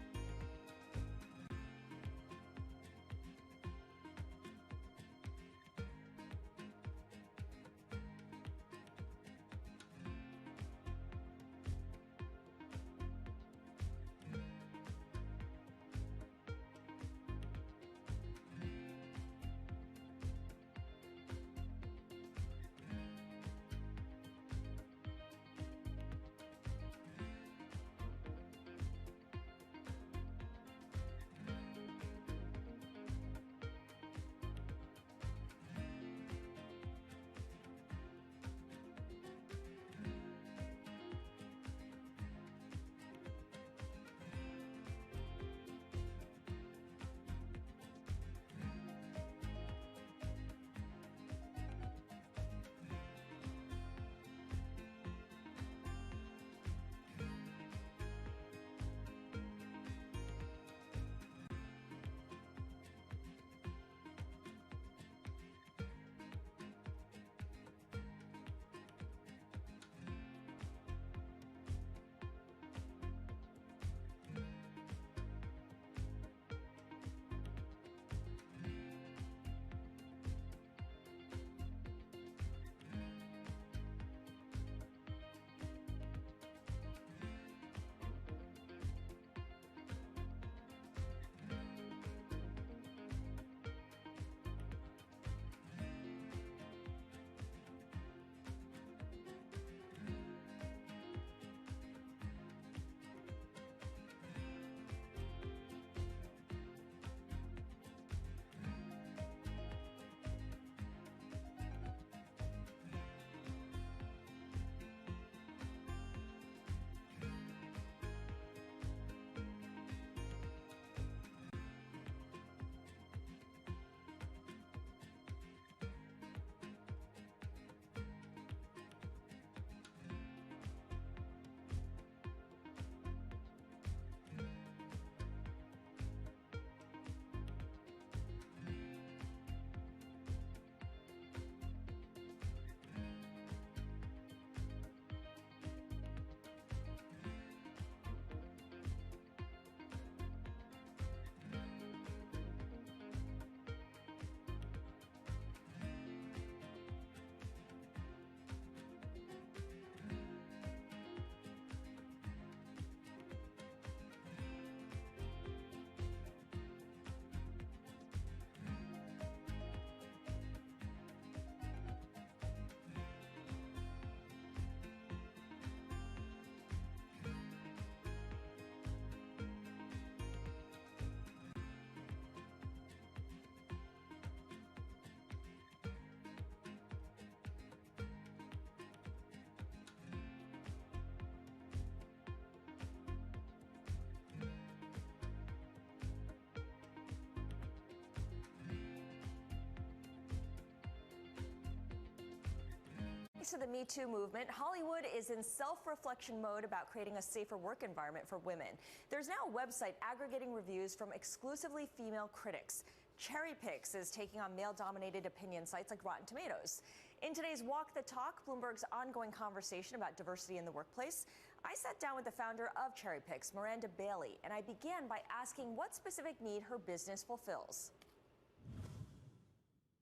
Thanks to the Me Too movement, Hollywood is in self-reflection mode about creating a safer work environment for women. There's now a website aggregating reviews from exclusively female critics. Cherry Picks is taking on male-dominated opinion sites like Rotten Tomatoes. In today's Walk the Talk, Bloomberg's ongoing conversation about diversity in the workplace, I sat down with the founder of Cherry Picks, Miranda Bailey, and I began by asking what specific need her business fulfills.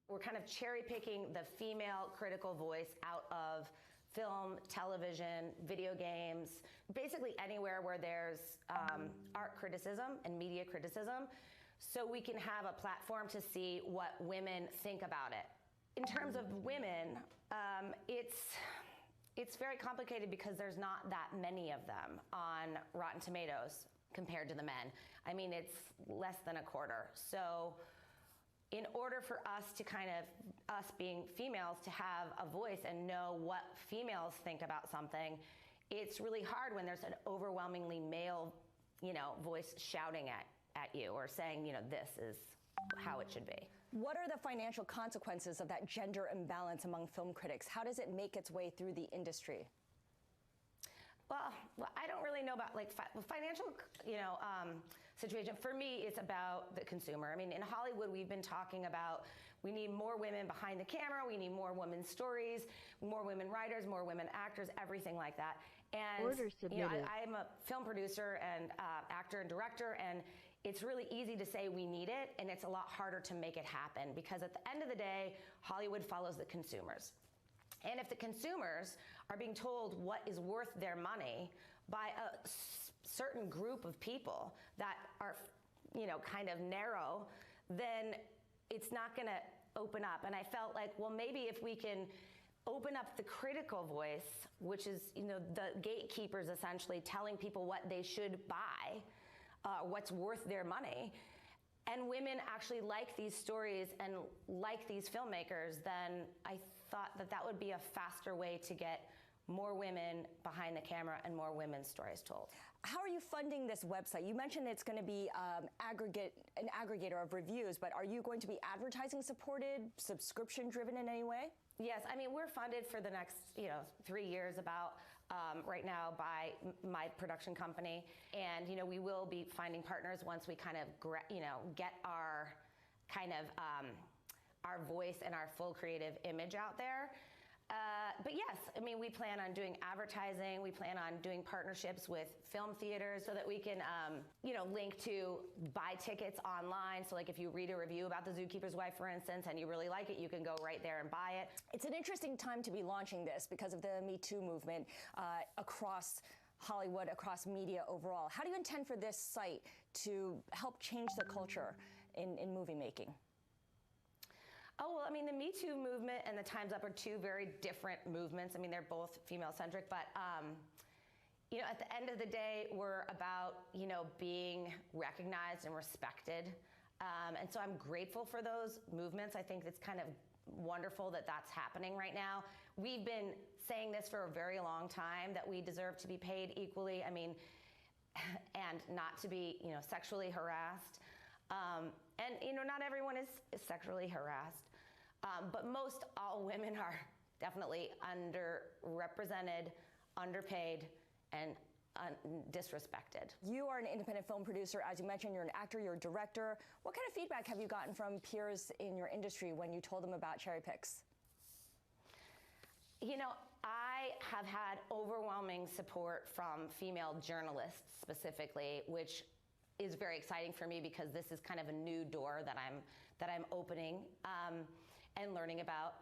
We're kind of cherry picking the female critical voice out of film, television, video games, basically anywhere where there's art criticism and media criticism, so we can have a platform to see what women think about it. In terms of women, it's very complicated because there's not that many of them on Rotten Tomatoes compared to the men. I mean, it's less than a quarter. So in order for us to us being females, to have a voice and know what females think about something, it's really hard when there's an overwhelmingly male, voice shouting at you or saying, this is how it should be. What are the financial consequences of that gender imbalance among film critics? How does it make its way through the industry? Well, I don't really know about financial, situation. For me, it's about the consumer. I mean, in Hollywood, we've been talking about we need more women behind the camera, we need more women's stories, more women writers, more women actors, everything like that. And Order submitted. I'm a film producer and actor and director, and it's really easy to say we need it, and it's a lot harder to make it happen because at the end of the day, Hollywood follows the consumers. And if the consumers are being told what is worth their money by a certain group of people that are, kind of narrow, then it's not going to open up. And I felt like, well, maybe if we can open up the critical voice, which is, the gatekeepers essentially telling people what they should buy, what's worth their money, and women actually like these stories and like these filmmakers, then I thought that would be a faster way to get more women behind the camera and more women's stories told. How are you funding this website? You mentioned it's going to be an aggregator of reviews, but are you going to be advertising supported, subscription driven in any way? Yes, I mean, we're funded for the next 3 years about right now by my production company, and we will be finding partners once we kind of get our our voice and our full creative image out there. But yes, I mean, we plan on doing advertising. We plan on doing partnerships with film theaters so that we can, link to buy tickets online. So like if you read a review about The Zookeeper's Wife, for instance, and you really like it, you can go right there and buy it. It's an interesting time to be launching this because of the Me Too movement across Hollywood, across media overall. How do you intend for this site to help change the culture in movie making? Oh, well, I mean, the Me Too movement and the Time's Up are two very different movements. I mean, they're both female-centric, but, at the end of the day, we're about, being recognized and respected. And so I'm grateful for those movements. I think it's kind of wonderful that that's happening right now. We've been saying this for a very long time, that we deserve to be paid equally, and not to be, sexually harassed. And, not everyone is sexually harassed. But most all women are definitely underrepresented, underpaid, and disrespected. You are an independent film producer. As you mentioned, you're an actor, you're a director. What kind of feedback have you gotten from peers in your industry when you told them about Cherry Picks? I have had overwhelming support from female journalists specifically, which is very exciting for me because this is kind of a new door that I'm opening and learning about.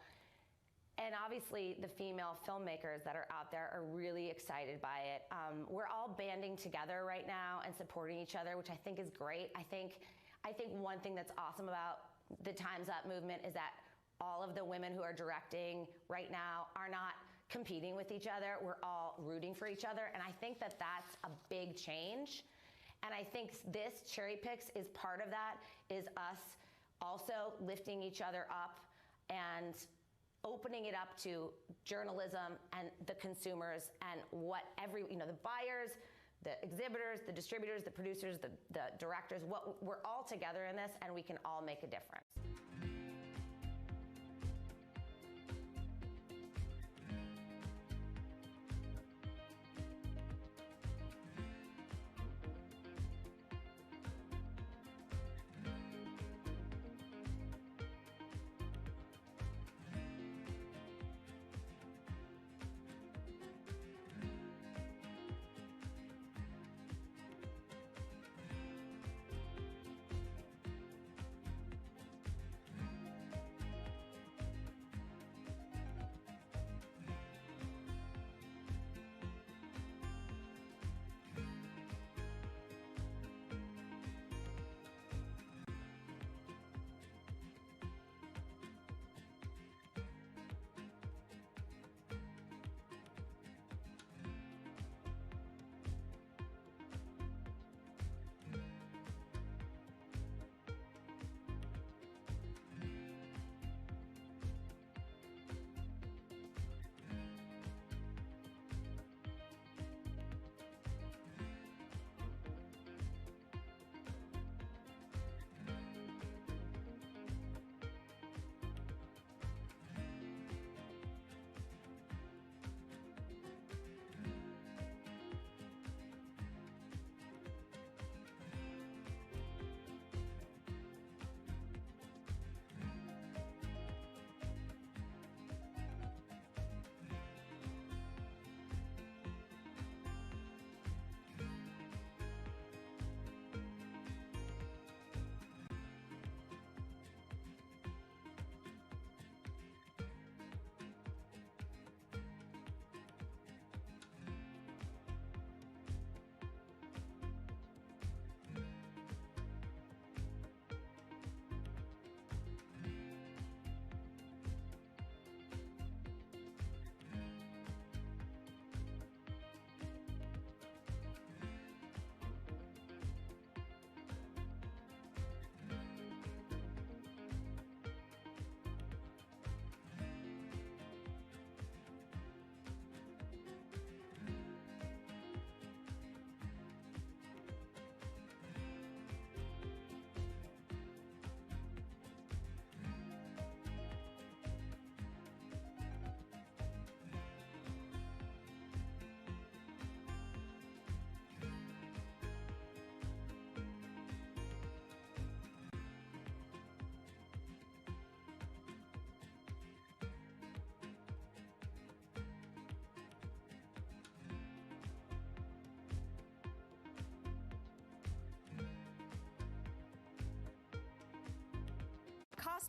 And obviously the female filmmakers that are out there are really excited by it. We're all banding together right now and supporting each other, which I think is great. I think one thing that's awesome about the Time's Up movement is that all of the women who are directing right now are not competing with each other. We're all rooting for each other. And I think that that's a big change. And I think this Cherry Picks is part of that, is us also lifting each other up and opening it up to journalism and the consumers and what the buyers, the exhibitors, the distributors, the producers, the directors, we're all together in this and we can all make a difference.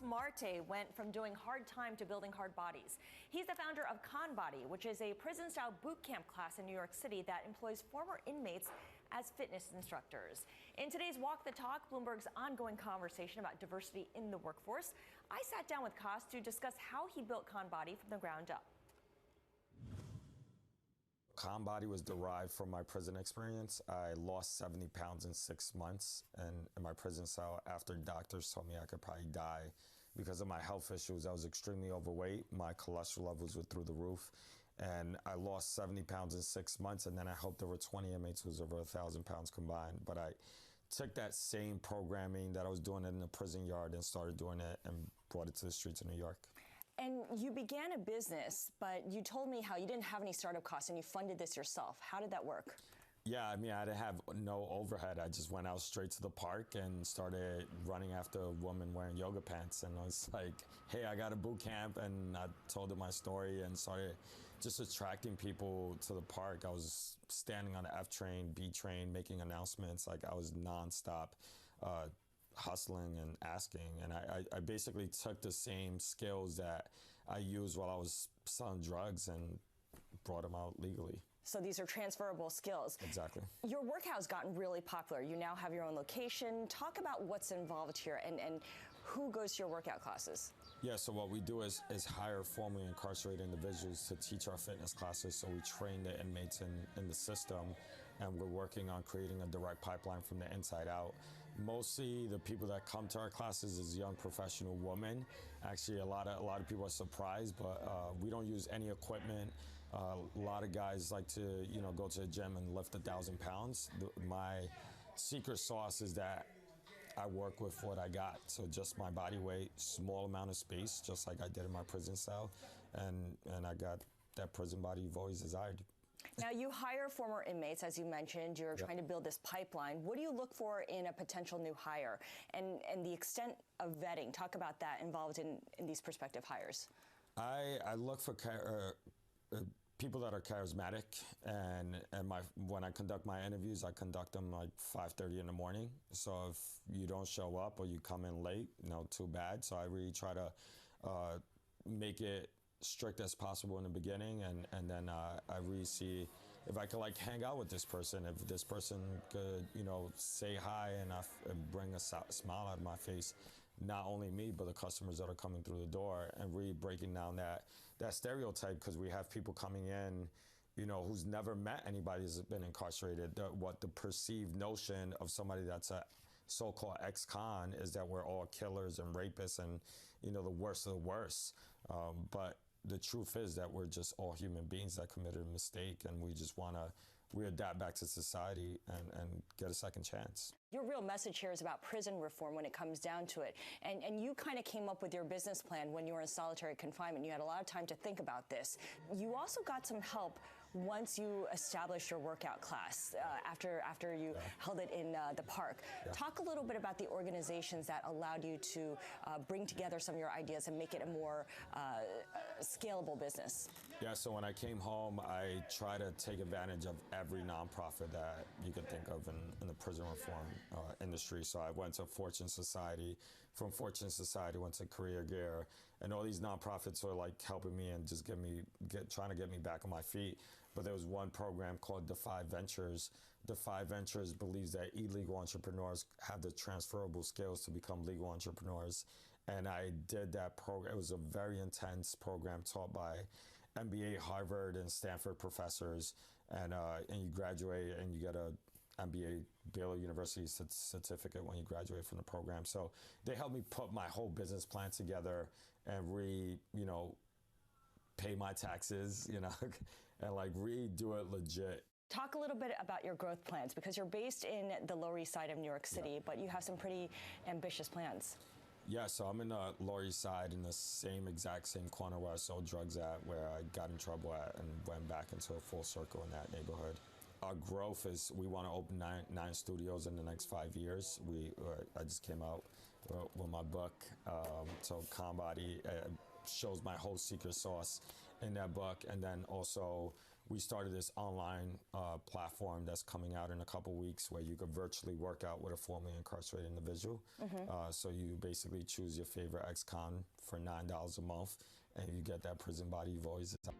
Marte went from doing hard time to building hard bodies. He's the founder of ConBody, which is a prison-style boot camp class in New York City that employs former inmates as fitness instructors. In today's Walk the Talk, Bloomberg's ongoing conversation about diversity in the workforce, I sat down with Cos to discuss how he built ConBody from the ground up. ConBody was derived from my prison experience. I lost 70 pounds in 6 months, and in my prison cell, after doctors told me I could probably die because of my health issues. I was extremely overweight. My cholesterol levels were through the roof, and I lost 70 pounds in 6 months, and then I helped over 20 inmates who was over 1,000 pounds combined. But I took that same programming that I was doing in the prison yard and started doing it and brought it to the streets of New York. And you began a business, but you told me how you didn't have any startup costs and you funded this yourself. How did that work? Yeah, I mean, I didn't have no overhead. I just went out straight to the park and started running after a woman wearing yoga pants. And I was like, hey, I got a boot camp. And I told her my story and started just attracting people to the park. I was standing on the F train, B train, making announcements. Like I was nonstop hustling and asking. And I basically took the same skills that I used while I was selling drugs and brought them out legally. So these are transferable skills. Exactly. Your workout's gotten really popular. You now have your own location. Talk about what's involved here and who goes to your workout classes. Yeah, so what we do is hire formerly incarcerated individuals to teach our fitness classes. So we train the inmates in the system, and we're working on creating a direct pipeline from the inside out. Mostly the people that come to our classes is young professional women. Actually, a lot of people are surprised, but we don't use any equipment. A lot of guys like to, go to the gym and lift 1,000 pounds. My secret sauce is that I work with what I got. So just my body weight, small amount of space, just like I did in my prison cell. And I got that prison body you've always desired. Now, you hire former inmates, as you mentioned. You're trying to build this pipeline. What do you look for in a potential new hire? And the extent of vetting, talk about that involved in these prospective hires. I look for people that are charismatic, and when I conduct my interviews, I conduct them like 5:30 in the morning. So if you don't show up or you come in late, too bad. So I really try to make it strict as possible in the beginning, and then I really see if I could hang out with this person, if this person could say hi and bring a smile out of my face, not only me but the customers that are coming through the door, and really breaking down that stereotype, because we have people coming in who's never met anybody who's been incarcerated. What the perceived notion of somebody that's a so-called ex-con is that we're all killers and rapists and the worst of the worst, but the truth is that we're just all human beings that committed a mistake, and we just want to adapt back to society and get a second chance. Your real message here is about prison reform when it comes down to it. And you kind of came up with your business plan when you were in solitary confinement. You had a lot of time to think about this. You also got some help once you established your workout class after you held it in the park. Talk a little bit about the organizations that allowed you to bring together some of your ideas and make it a more scalable business. Yeah, so when I came home, I try to take advantage of every nonprofit that you could think of in the prison reform industry. So I went to Fortune Society. From Fortune Society, went to Career Gear, and all these nonprofits were helping me and just trying to get me back on my feet. But there was one program called Defy Ventures. Defy Ventures believes that illegal entrepreneurs have the transferable skills to become legal entrepreneurs. And I did that program. It was a very intense program taught by MBA, Harvard, and Stanford professors. And you graduate and you get a MBA Baylor University certificate when you graduate from the program. So they helped me put my whole business plan together and pay my taxes, and really do it legit. Talk a little bit about your growth plans, because you're based in the Lower East Side of New York City, but you have some pretty ambitious plans. Yeah, so I'm in the Lower East Side, in the exact same corner where I sold drugs at, where I got in trouble at, and went back into a full circle in that neighborhood. Our growth is we want to open nine studios in the next 5 years. I just came out with my book, so ConBody shows my whole secret sauce in that book, and then also we started this online platform that's coming out in a couple weeks where you could virtually work out with a formerly incarcerated individual. So you basically choose your favorite ex-con for $9 a month, and you get that prison body you've always desired.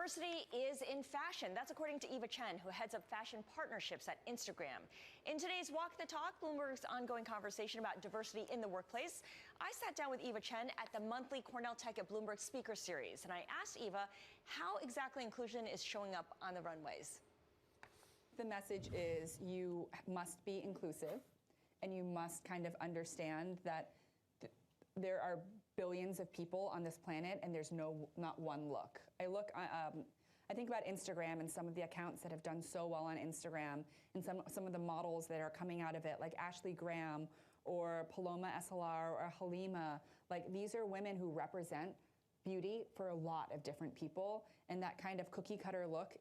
Diversity is in fashion. That's according to Eva Chen, who heads up fashion partnerships at Instagram. In today's Walk the Talk, Bloomberg's ongoing conversation about diversity in the workplace, I sat down with Eva Chen at the monthly Cornell Tech at Bloomberg Speaker Series, and I asked Eva how exactly inclusion is showing up on the runways. The message is you must be inclusive, and you must kind of understand that there are billions of people on this planet, and there's not one look. I think about Instagram and some of the accounts that have done so well on Instagram, and some of the models that are coming out of it, like Ashley Graham or Paloma SLR or Halima. Like, these are women who represent beauty for a lot of different people, and that kind of cookie cutter look.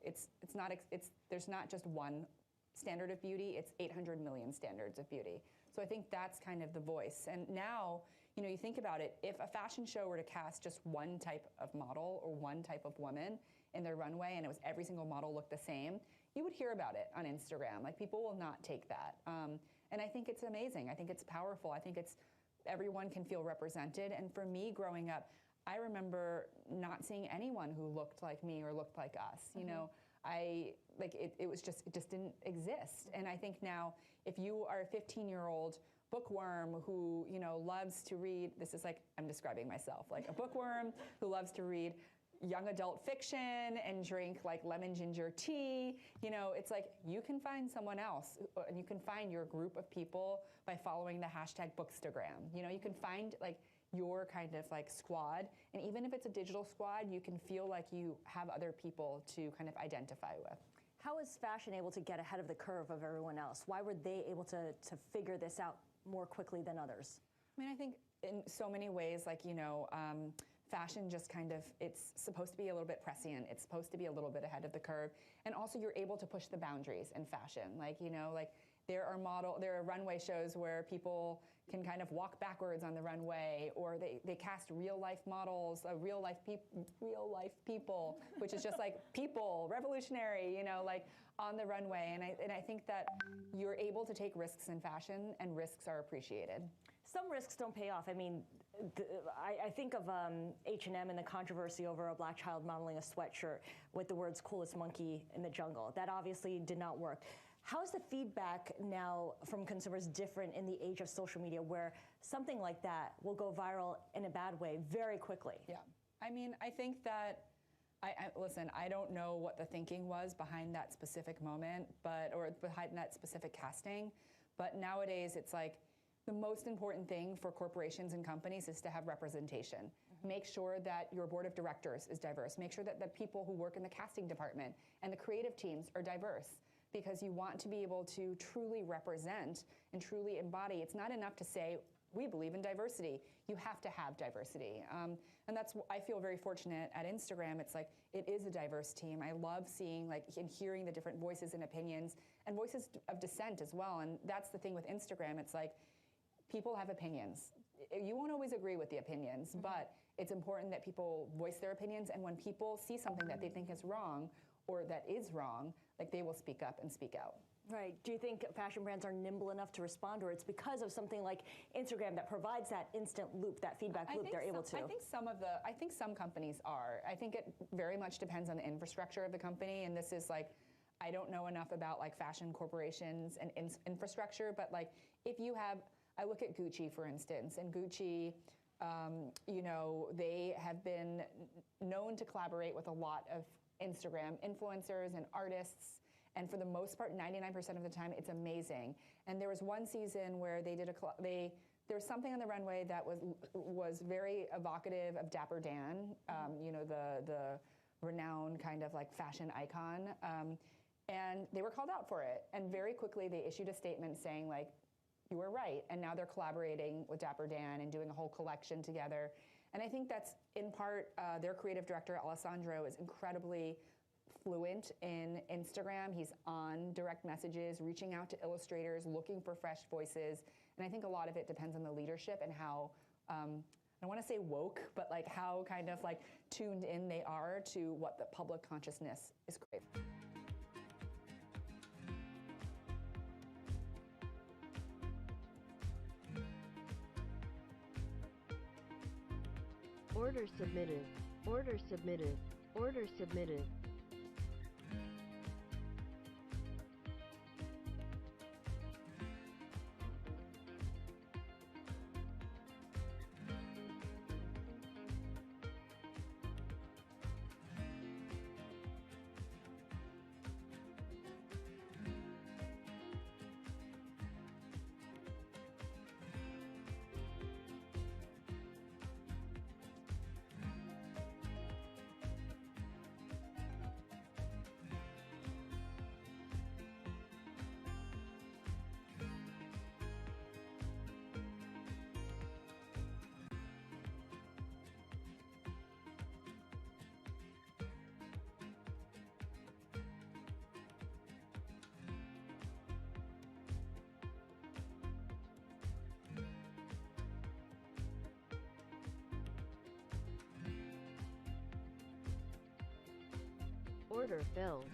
There's not just one standard of beauty. It's 800 million standards of beauty. So I think that's kind of the voice. And now, you think about it, if a fashion show were to cast just one type of model or one type of woman in their runway, and it was every single model looked the same, you would hear about it on Instagram. Like, people will not take that. And I think it's amazing. I think it's powerful. I think everyone can feel represented. And for me growing up, I remember not seeing anyone who looked like me or looked like us. It just didn't exist. And I think now, if you are a 15-year-old bookworm who, loves to read, this is like, I'm describing myself, like a bookworm who loves to read young adult fiction and drink like lemon ginger tea, it's like, you can find someone else, and you can find your group of people by following the hashtag Bookstagram. You can find, like, your kind of like squad. And even if it's a digital squad, you can feel like you have other people to kind of identify with. How is fashion able to get ahead of the curve of everyone else? Why were they able to figure this out more quickly than others? I mean, I think in so many ways, like, fashion just kind of, it's supposed to be a little bit prescient. It's supposed to be a little bit ahead of the curve. And also you're able to push the boundaries in fashion. Like, there are runway shows where people can kind of walk backwards on the runway, or they cast real life models, real life people, which is just like people, revolutionary, on the runway. And I think that you're able to take risks in fashion, and risks are appreciated. Some risks don't pay off. I mean, I think of H&M and the controversy over a black child modeling a sweatshirt with the words "coolest monkey in the jungle." That obviously did not work. How is the feedback now from consumers different in the age of social media, where something like that will go viral in a bad way very quickly? Yeah, I mean, I think that, listen, I don't know what the thinking was behind that specific moment, or behind that specific casting, but nowadays it's like, the most important thing for corporations and companies is to have representation. Make sure that your board of directors is diverse. Make sure that the people who work in the casting department and the creative teams are diverse, because you want to be able to truly represent and truly embody. It's not enough to say, we believe in diversity. You have to have diversity. And that's, I feel very fortunate at Instagram. It's like, it is a diverse team. I love seeing and hearing the different voices and opinions, and voices of dissent as well. And that's the thing with Instagram. It's like, people have opinions. You won't always agree with the opinions, but it's important that people voice their opinions, and when people see something that they think is wrong, or that is wrong, like, they will speak up and speak out. Right. Do you think fashion brands are nimble enough to respond, or it's because of something like Instagram that provides that instant loop, that feedback loop, they're able to? I think some companies are. I think it very much depends on the infrastructure of the company, and this is like, I don't know enough about like fashion corporations and infrastructure, but like, if you have, I look at Gucci, for instance, and Gucci, they have been known to collaborate with a lot of Instagram influencers and artists, and for the most part, 99% of the time, it's amazing. And there was one season where they did there was something on the runway that was very evocative of Dapper Dan, the renowned kind of like fashion icon, and they were called out for it. And very quickly, they issued a statement saying like, you were right, and now they're collaborating with Dapper Dan and doing a whole collection together. And I think that's in part, their creative director, Alessandro, is incredibly fluent in Instagram. He's on direct messages, reaching out to illustrators, looking for fresh voices. And I think a lot of it depends on the leadership and how, I don't want to say woke, but like how kind of like tuned in they are to what the public consciousness is craving. Order submitted. Order submitted. Order submitted. Order filled.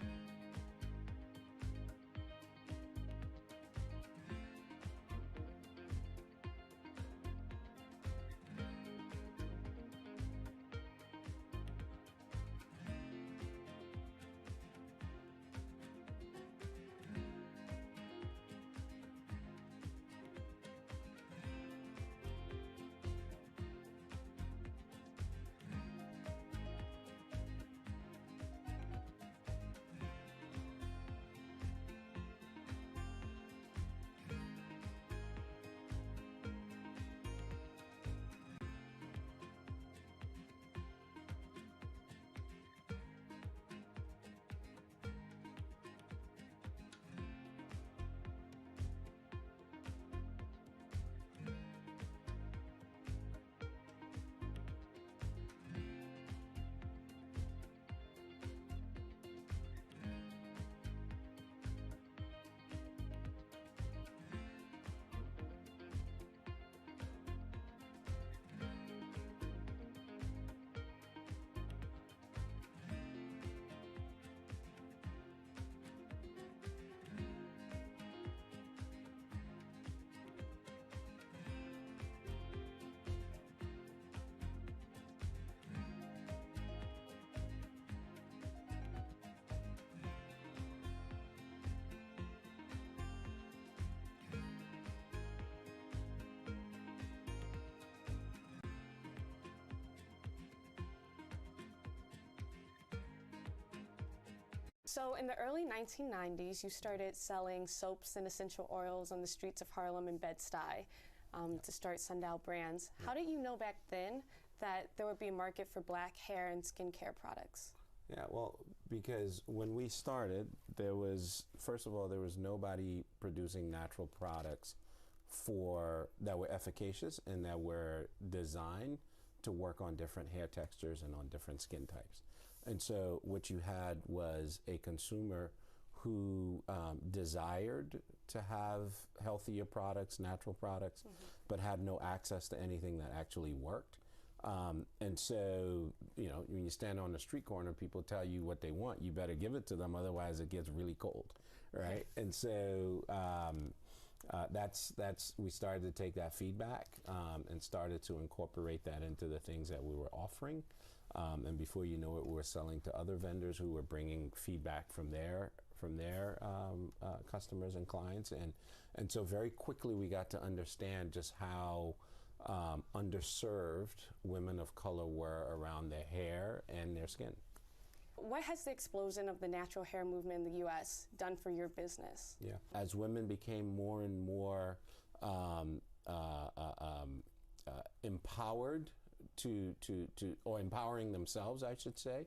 So in the early 1990s, you started selling soaps and essential oils on the streets of Harlem and Bed-Stuy to start Sundial Brands. How did you know back then that there would be a market for black hair and skincare products? Yeah, well, because when we started, first of all, there was nobody producing natural products that were efficacious and that were designed to work on different hair textures and on different skin types. And so what you had was a consumer who desired to have healthier products, natural products, but had no access to anything that actually worked. And so, you know, when you stand on the street corner, people tell you what they want, you better give it to them, otherwise it gets really cold, right? And so we started to take that feedback and started to incorporate that into the things that we were offering. And before you know it, we were selling to other vendors who were bringing feedback from their customers and clients. And so very quickly we got to understand just how underserved women of color were around their hair and their skin. What has the explosion of the natural hair movement in the U.S. done for your business? Yeah, as women became more and more empowered or empowering themselves, I should say,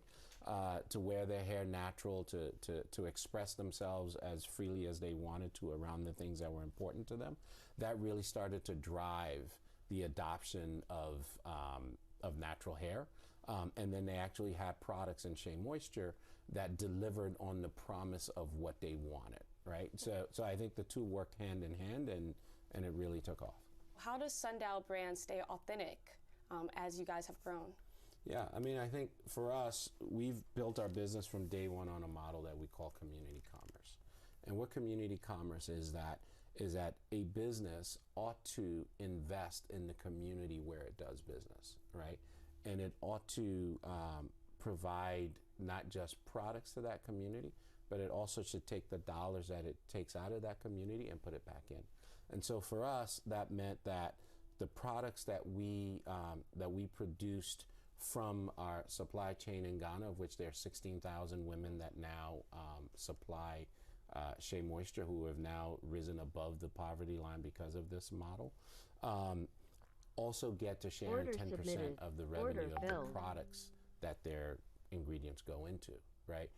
to wear their hair natural, to express themselves as freely as they wanted to around the things that were important to them, that really started to drive the adoption of natural hair. And then they actually had products in Shea Moisture that delivered on the promise of what they wanted, right? So I think the two worked hand in hand, and it really took off. How does Sundial Brands stay authentic as you guys have grown? Yeah, I mean, I think for us, we've built our business from day one on a model that we call community commerce. And what community commerce is that a business ought to invest in the community where it does business, right? And it ought to provide not just products to that community, but it also should take the dollars that it takes out of that community and put it back in. And so for us, that meant that the products that we produced from our supply chain in Ghana, of which there are 16,000 women that now supply Shea Moisture, who have now risen above the poverty line because of this model, also get to share 10% of the revenue of the products that their ingredients go into, right?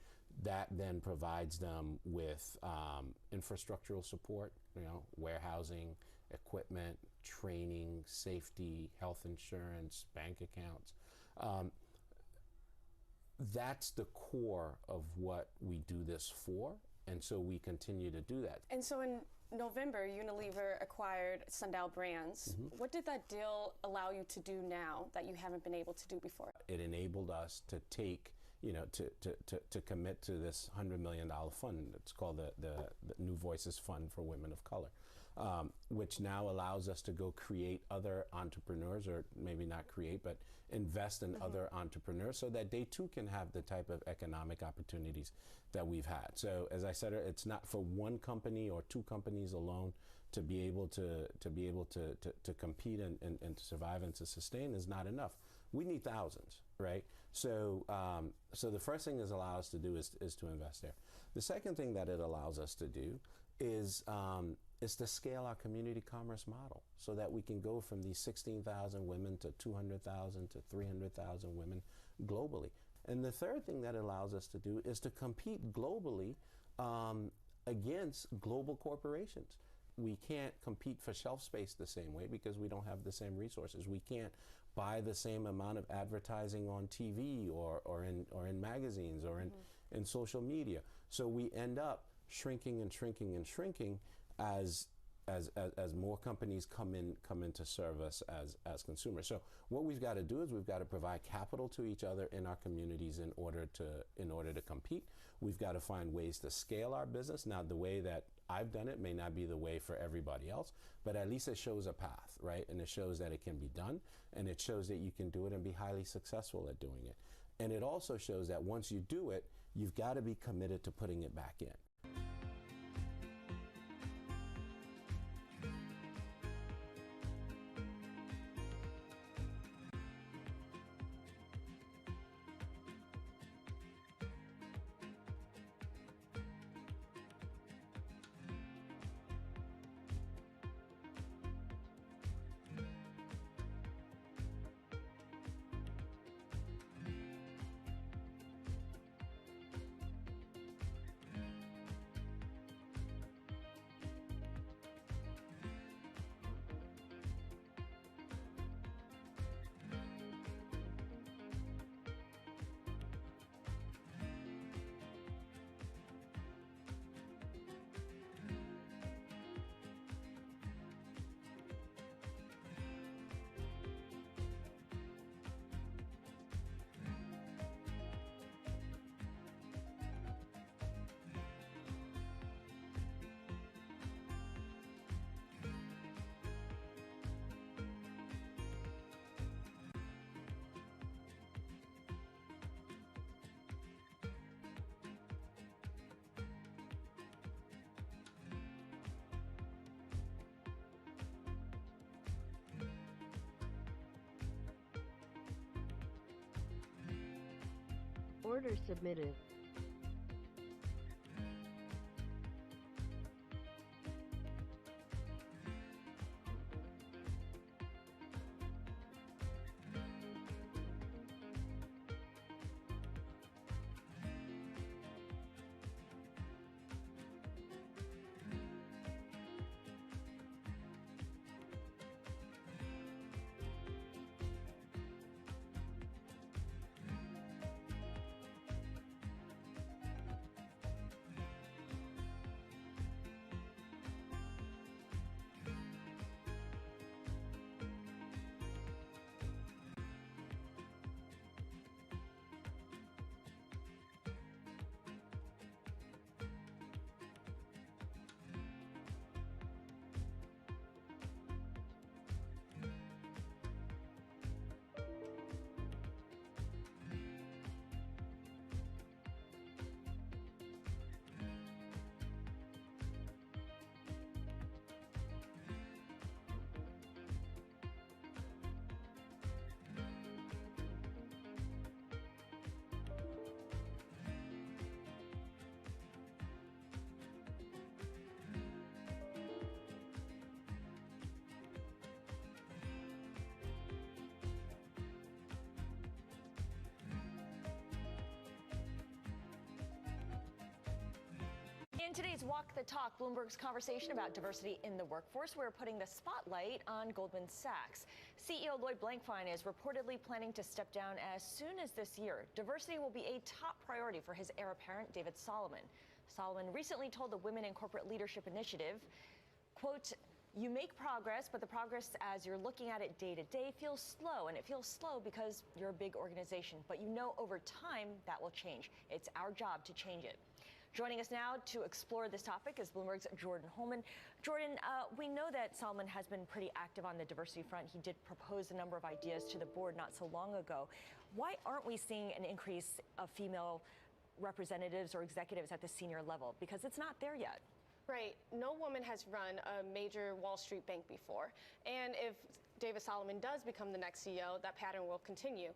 That then provides them with infrastructural support, you know, warehousing, equipment, training, safety, health insurance, bank accounts. That's the core of what we do this for, and so we continue to do that. And so in November, Unilever acquired Sundial Brands. What did that deal allow you to do now that you haven't been able to do before? It enabled us to take, you know, to commit to this $100 million fund. It's called the New Voices Fund for Women of Color, which now allows us to go create other entrepreneurs, or maybe not create, but invest in other entrepreneurs so that they too can have the type of economic opportunities that we've had. So as I said, it's not for one company or two companies alone to be able to compete and to survive and to sustain is not enough. We need thousands, right? So so the first thing it allows us to do is to invest there. The second thing that it allows us to do is to scale our community commerce model so that we can go from these 16,000 women to 200,000 to 300,000 women globally. And the third thing that it allows us to do is to compete globally against global corporations. We can't compete for shelf space the same way because we don't have the same resources. We can't buy the same amount of advertising on TV or in magazines or in social media. So we end up shrinking and shrinking and shrinking as more companies come in to serve us as consumers. So what we've got to do is we've got to provide capital to each other in our communities in order to compete. We've got to find ways to scale our business. Now, the way that I've done it may not be the way for everybody else, but at least it shows a path, right? And it shows that it can be done, and it shows that you can do it and be highly successful at doing it. And it also shows that once you do it, you've got to be committed to putting it back in. Order submitted. In today's Walk the Talk, Bloomberg's conversation about diversity in the workforce, we're putting the spotlight on Goldman Sachs. CEO Lloyd Blankfein is reportedly planning to step down as soon as this year. Diversity will be a top priority for his heir apparent, David Solomon. Solomon recently told the Women in Corporate Leadership Initiative, quote, "You make progress, but the progress as you're looking at it day to day feels slow, and it feels slow because you're a big organization. But you know over time that will change. It's our job to change it." Joining us now to explore this topic is Bloomberg's Jordan Holman. Jordan, we know that Solomon has been pretty active on the diversity front. He did propose a number of ideas to the board not so long ago. Why aren't we seeing an increase of female representatives or executives at the senior level? Because it's not there yet. Right. No woman has run a major Wall Street bank before. And if David Solomon does become the next CEO, that pattern will continue.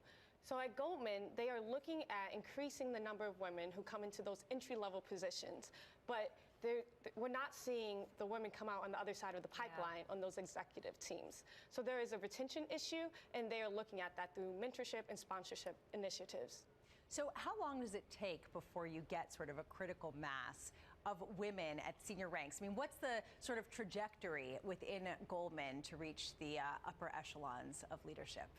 So at Goldman, they are looking at increasing the number of women who come into those entry-level positions. But we're not seeing the women come out on the other side of the pipeline on those executive teams. So there is a retention issue, and they are looking at that through mentorship and sponsorship initiatives. So how long does it take before you get sort of a critical mass of women at senior ranks? I mean, what's the sort of trajectory within Goldman to reach the upper echelons of leadership?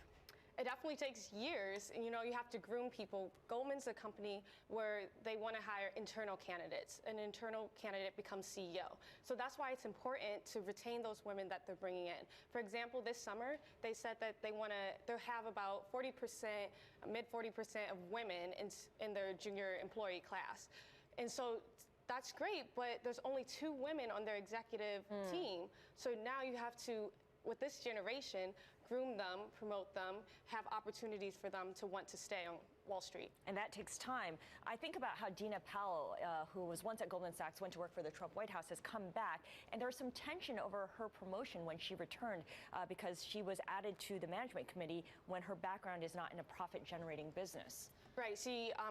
It definitely takes years. You know, you have to groom people. Goldman's a company where they want to hire internal candidates. An internal candidate becomes CEO. So that's why it's important to retain those women that they're bringing in. For example, this summer, they said that they have about 40%, mid 40% of women in their junior employee class. And so that's great, but there's only 2 women on their executive team. So now you have to, with this generation, groom them, promote them, have opportunities for them to want to stay on Wall Street. And that takes time. I think about how Dina Powell, who was once at Goldman Sachs, went to work for the Trump White House, has come back. And there was some tension over her promotion when she returned because she was added to the management committee when her background is not in a profit-generating business. Right.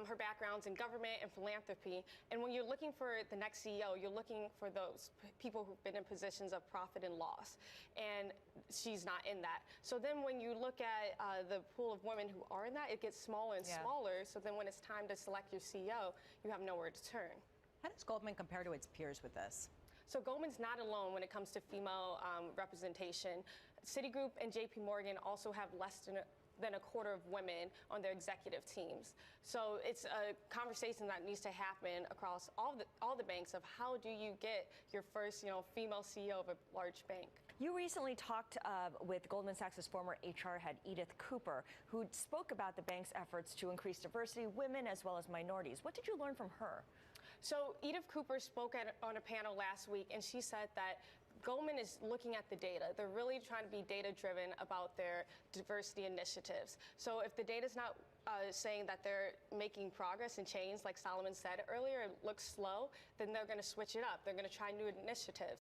Her background's in government and philanthropy. And when you're looking for the next CEO, you're looking for those people who've been in positions of profit and loss. And she's not in that. So then when you look at the pool of women who are in that, it gets smaller and smaller. So then when it's time to select your CEO, you have nowhere to turn. How does Goldman compare to its peers with this? So Goldman's not alone when it comes to female representation. Citigroup and JP Morgan also have less than a quarter of women on their executive teams. So it's a conversation that needs to happen across all the banks of how do you get your first, female CEO of a large bank. You recently talked with Goldman Sachs' former HR head, Edith Cooper, who spoke about the bank's efforts to increase diversity, women as well as minorities. What did you learn from her? So Edith Cooper spoke on a panel last week, and she said that Goldman is looking at the data. They're really trying to be data-driven about their diversity initiatives. So if the data's not saying that they're making progress and change, like Solomon said earlier, it looks slow, then they're going to switch it up. They're going to try new initiatives.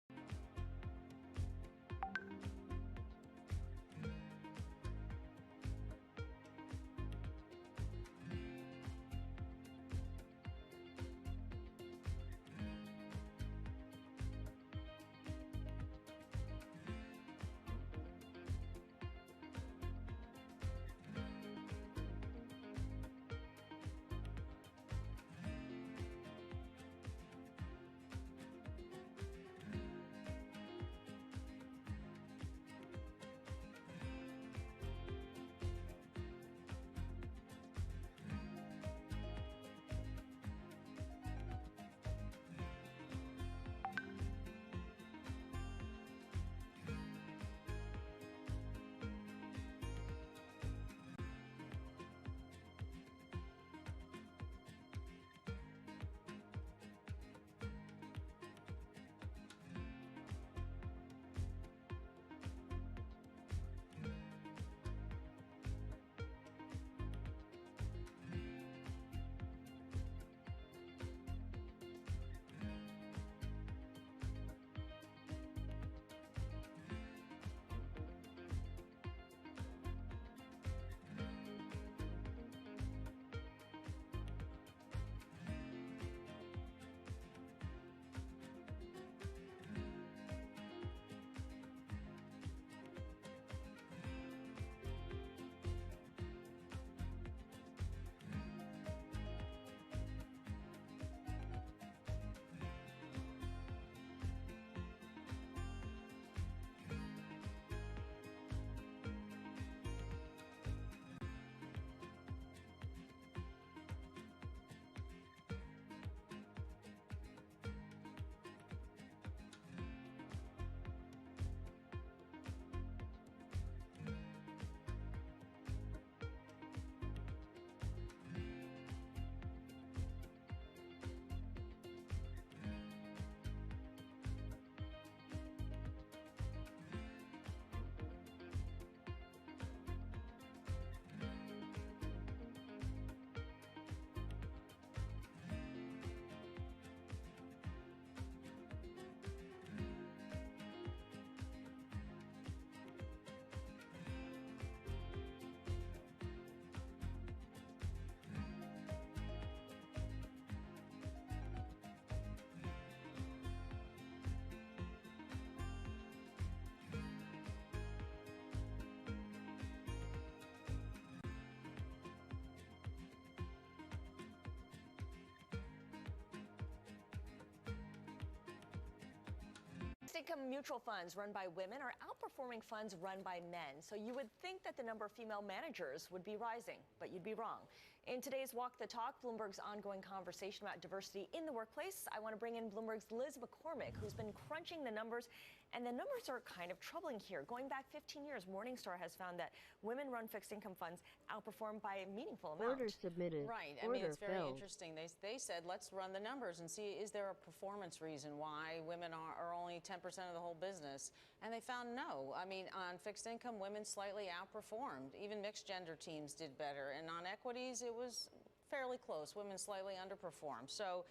income mutual funds run by women are outperforming funds run by men. So you would think that the number of female managers would be rising, but you'd be wrong. In today's Walk the Talk, Bloomberg's ongoing conversation about diversity in the workplace, I want to bring in Bloomberg's Liz McCormick, who's been crunching the numbers, and the numbers are kind of troubling here. Going back 15 years, Morningstar has found that women-run fixed income funds outperform by a meaningful amount. Order submitted. Right. I Order mean, it's very filled. interesting. They said, let's run the numbers and see, is there a performance reason why women are only 10% of the whole business? And they found no. I mean, on fixed income, women slightly outperformed. Even mixed gender teams did better. And on equities, it was fairly close. Women slightly underperformed. So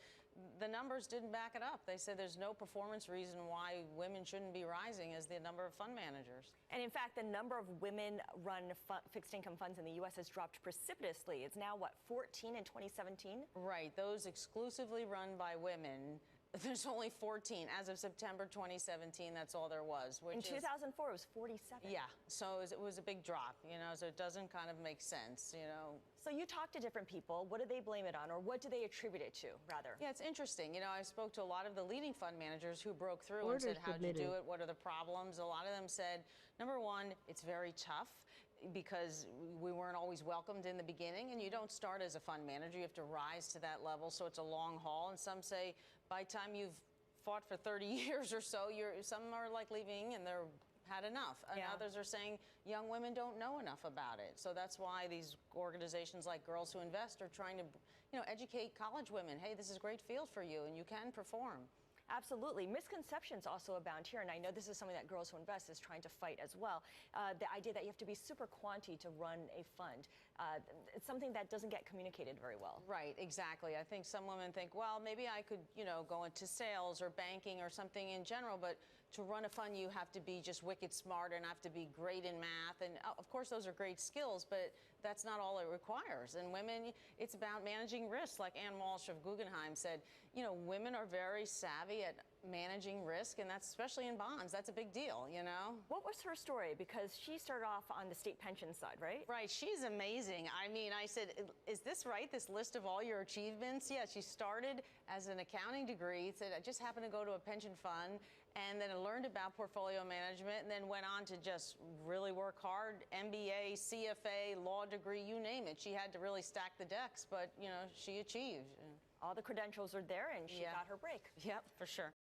the numbers didn't back it up. They said there's no performance reason why women shouldn't be rising as the number of fund managers. And in fact, the number of women-run fixed income funds in the U.S. has dropped precipitously. It's now, what, 14 in 2017? Right. Those exclusively run by women, there's only 14. As of September 2017, that's all there was. In 2004, it was 47. Yeah. So it was a big drop, you know, so it doesn't kind of make sense, you know. So you talk to different people. What do they blame it on, or what do they attribute it to, rather? Yeah, it's interesting. You know, I spoke to a lot of the leading fund managers who broke through Order and said, how'd you do submitted. it? What are the problems? A lot of them said, number one, it's very tough because we weren't always welcomed in the beginning, and you don't start as a fund manager. You have to rise to that level, so it's a long haul. And some say by the time you've fought for 30 years or so, some are like leaving and they're had enough. And others are saying young women don't know enough about it. So that's why these organizations like Girls Who Invest are trying to, you know, educate college women. Hey, this is a great field for you and you can perform. Absolutely. Misconceptions also abound here, and I know this is something that Girls Who Invest is trying to fight as well. The idea that you have to be super quanti to run a fund. It's something that doesn't get communicated very well. Right, exactly. I think some women think, well, maybe I could, you know, go into sales or banking or something in general, but to run a fund, you have to be just wicked smart and have to be great in math. And of course, those are great skills, but that's not all it requires. And women, it's about managing risk. Like Ann Walsh of Guggenheim said, you know, women are very savvy at managing risk, and that's especially in bonds. That's a big deal, you know? What was her story? Because she started off on the state pension side, right? Right. She's amazing. I mean, I said, is this right, this list of all your achievements? Yeah, she started as an accounting degree, said, I just happened to go to a pension fund, and then I learned about portfolio management, and then went on to just really work hard, MBA, CFA, law degree, you name it. She had to really stack the decks, but, you know, she achieved. All the credentials are there, and she got her break. Yep, for sure.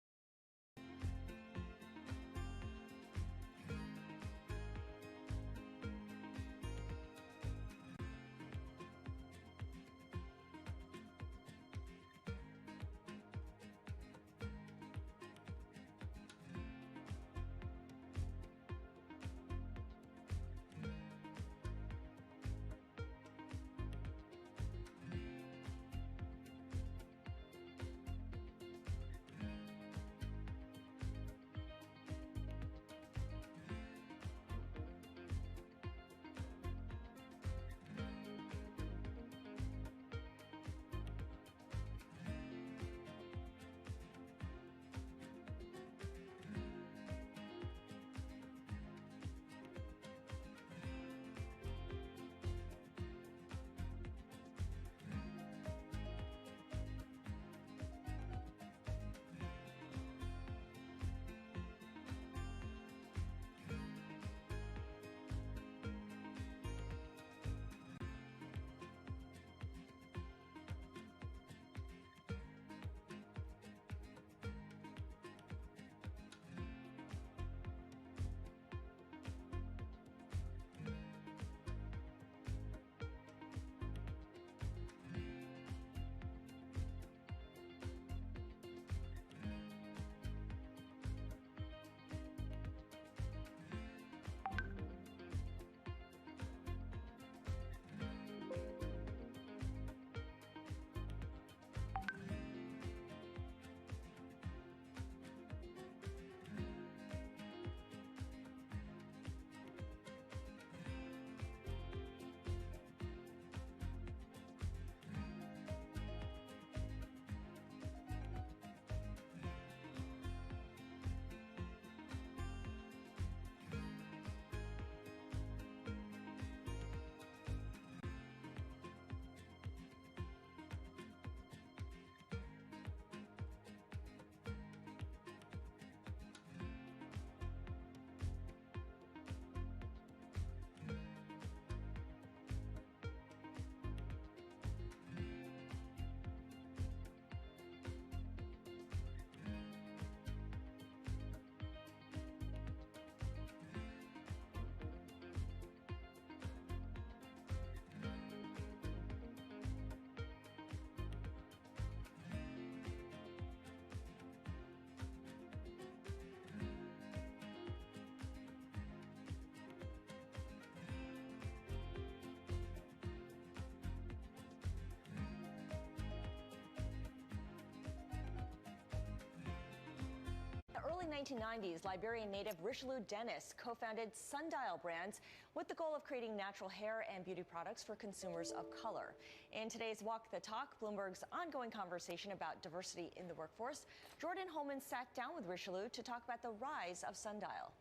1990s, Liberian native Richelieu Dennis co-founded Sundial Brands with the goal of creating natural hair and beauty products for consumers of color. In today's Walk the Talk, Bloomberg's ongoing conversation about diversity in the workforce, Jordan Holman sat down with Richelieu to talk about the rise of Sundial.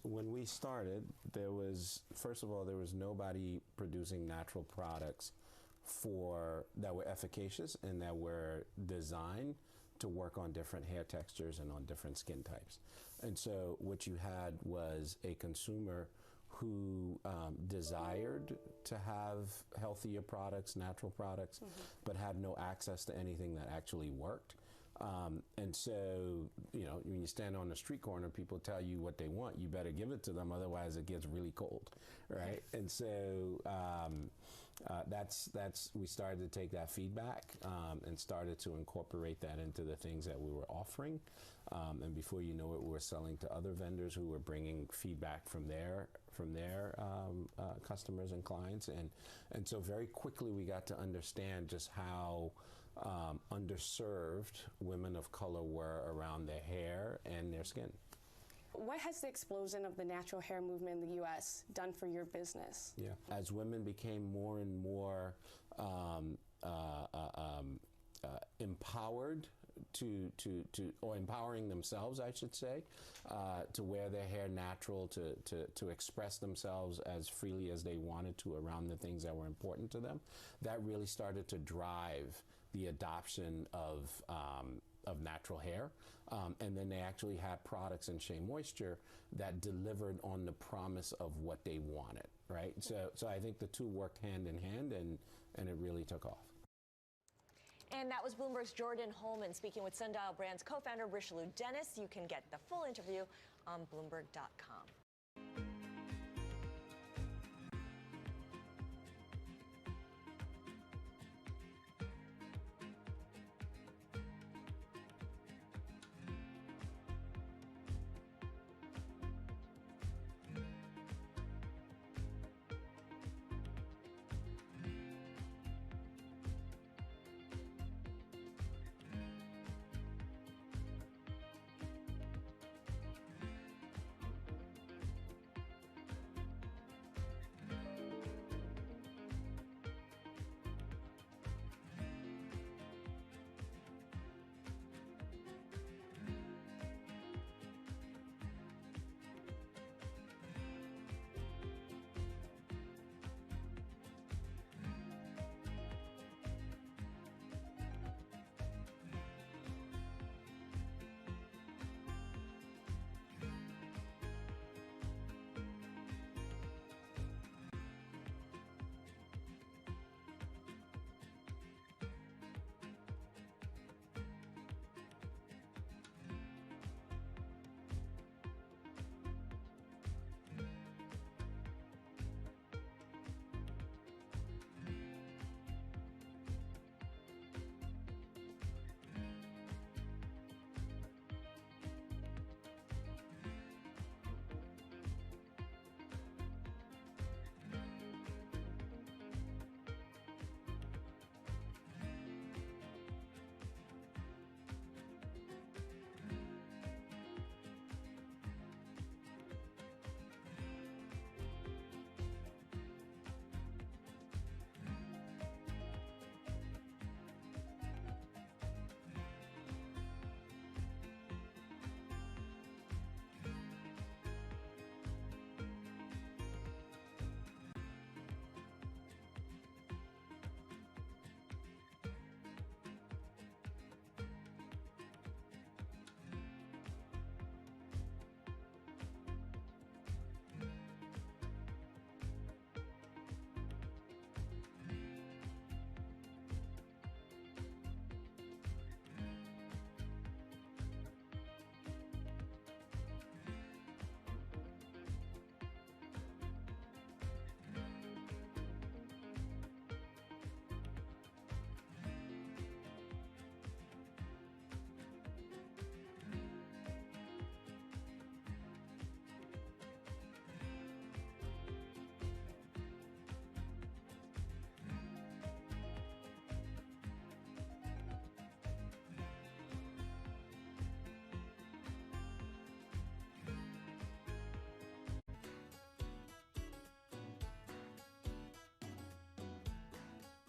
When we started, first of all, there was nobody producing natural products that were efficacious and that were designed to work on different hair textures and on different skin types. And so what you had was a consumer who desired to have healthier products, natural products, but had no access to anything that actually worked. And so, when you stand on the street corner, people tell you what they want. You better give it to them, otherwise it gets really cold, right? And so we started to take that feedback and started to incorporate that into the things that we were offering. And before you know it, we were selling to other vendors who were bringing feedback from their customers and clients. And so very quickly we got to understand just how underserved women of color were around their hair and their skin. What has the explosion of the natural hair movement in the U.S. done for your business? Yeah, as women became more and more empowered or empowering themselves, I should say, to wear their hair natural, to express themselves as freely as they wanted to around the things that were important to them, that really started to drive the adoption of natural hair. And then they actually had products in Shea Moisture that delivered on the promise of what they wanted, right? So I think the two worked hand in hand, and it really took off. And that was Bloomberg's Jordan Holman speaking with Sundial Brands co-founder Richelieu Dennis. You can get the full interview on Bloomberg.com.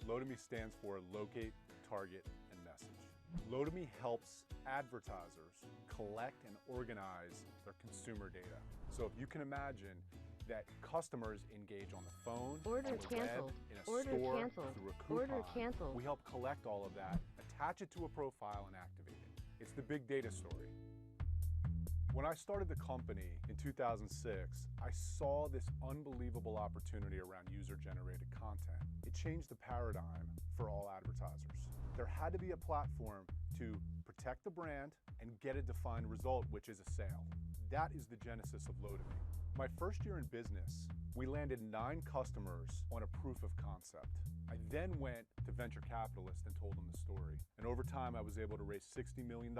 LOTOME stands for Locate, Target, and Message. LOTOME helps advertisers collect and organize their consumer data. So if you can imagine that customers engage on the phone, Order on the canceled. web, in a Order store, canceled. through a coupon, Order canceled. we help collect all of that, attach it to a profile, and activate it. It's the big data story. When I started the company in 2006, I saw this unbelievable opportunity around user-generated content. It changed the paradigm for all advertisers. There had to be a platform to protect the brand and get a defined result, which is a sale. That is the genesis of LOTOME. My first year in business, we landed 9 customers on a proof of concept. I then went to venture capitalists and told them the story. And over time, I was able to raise $60 million.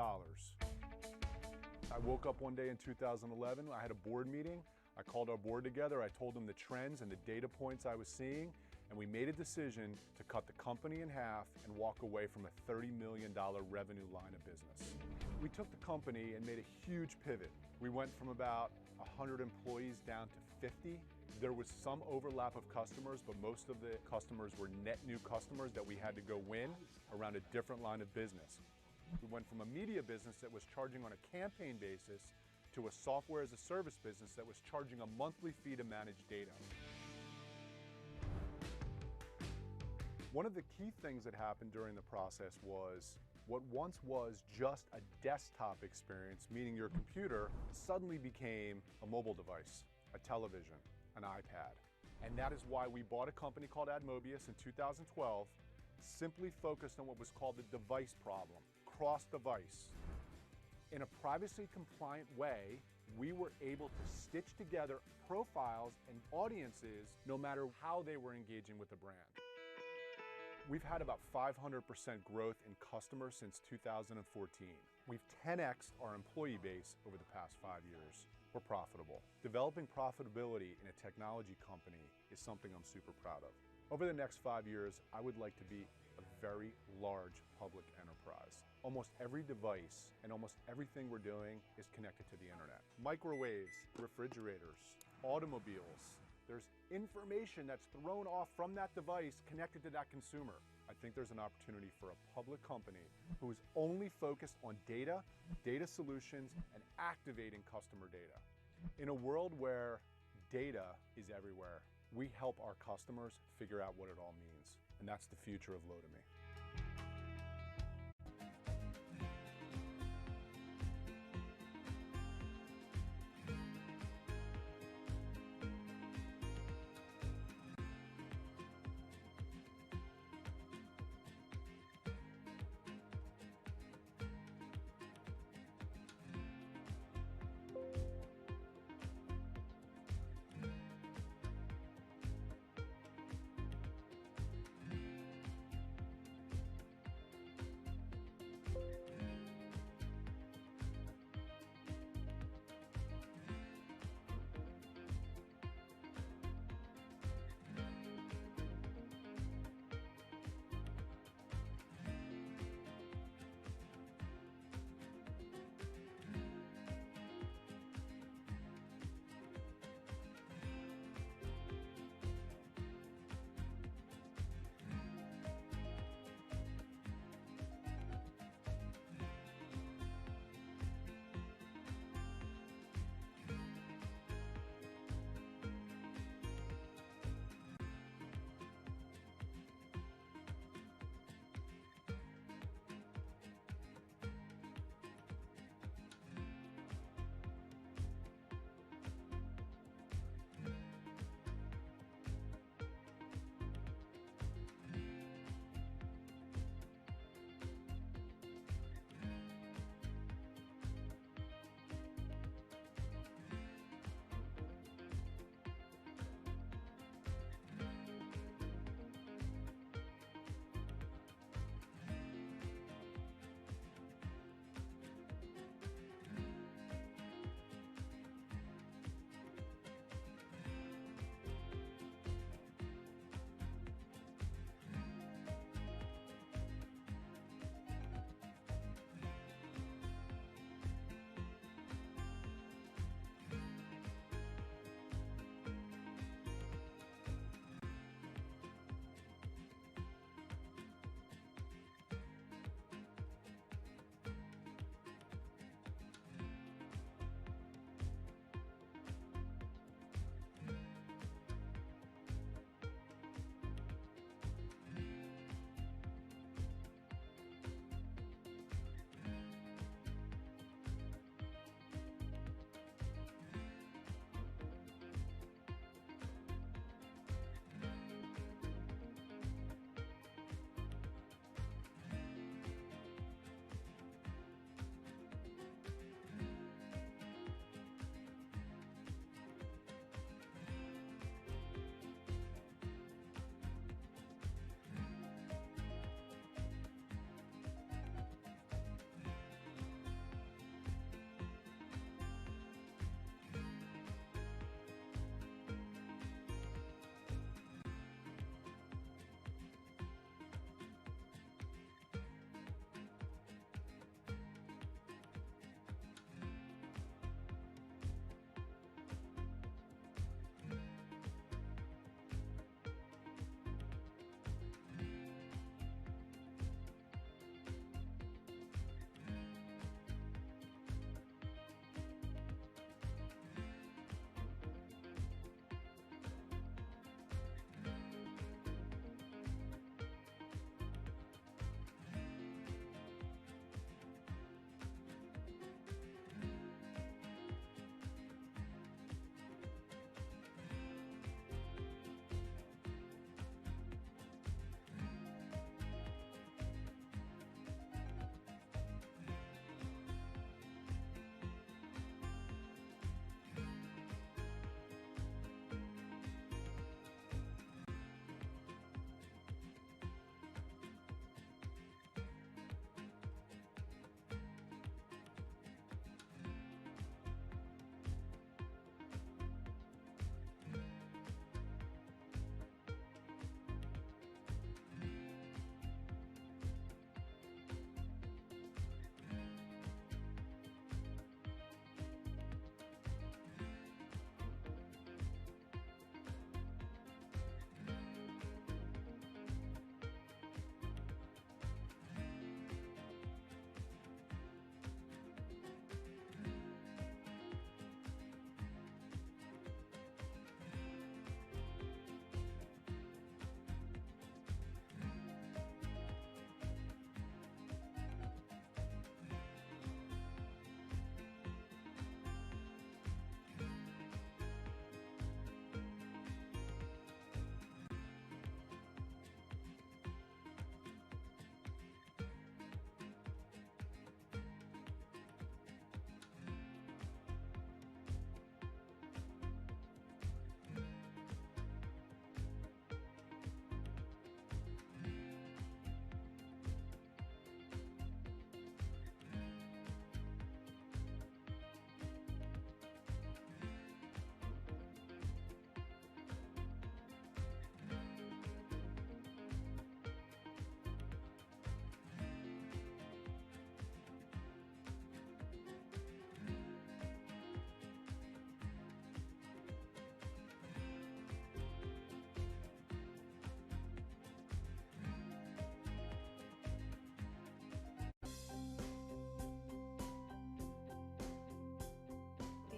I woke up one day in 2011, I had a board meeting. I called our board together, I told them the trends and the data points I was seeing, and we made a decision to cut the company in half and walk away from a $30 million revenue line of business. We took the company and made a huge pivot. We went from about 100 employees down to 50. There was some overlap of customers, but most of the customers were net new customers that we had to go win around a different line of business. We went from a media business that was charging on a campaign basis to a software as a service business that was charging a monthly fee to manage data. One of the key things that happened during the process was what once was just a desktop experience, meaning your computer, suddenly became a mobile device, a television, an iPad. And that is why we bought a company called Admobius in 2012, simply focused on what was called the device problem, cross-device. In a privacy-compliant way, we were able to stitch together profiles and audiences no matter how they were engaging with the brand. We've had about 500% growth in customers since 2014. We've 10x'd our employee base over the past 5 years. We're profitable. Developing profitability in a technology company is something I'm super proud of. Over the next 5 years, I would like to be a very large public enterprise. Almost every device and almost everything we're doing is connected to the internet. Microwaves, refrigerators, automobiles. There's information that's thrown off from that device connected to that consumer. I think there's an opportunity for a public company who is only focused on data, data solutions, and activating customer data. In a world where data is everywhere, we help our customers figure out what it all means. And that's the future of LOTOME.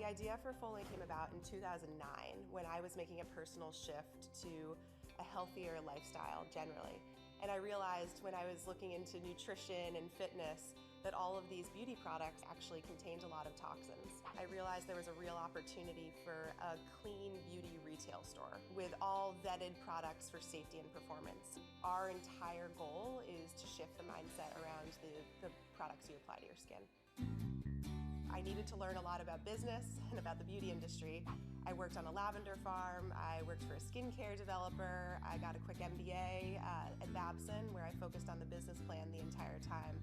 idea for Foley came about in 2009 when I was making a personal shift to a healthier lifestyle generally. And I realized when I was looking into nutrition and fitness that all of these beauty products actually contained a lot of toxins. I realized there was a real opportunity for a clean beauty retail store with all vetted products for safety and performance. Our entire goal is to shift the mindset around the products you apply to your skin. I needed to learn a lot about business and about the beauty industry. I worked on a lavender farm, I worked for a skincare developer, I got a quick MBA at Babson where I focused on the business plan the entire time.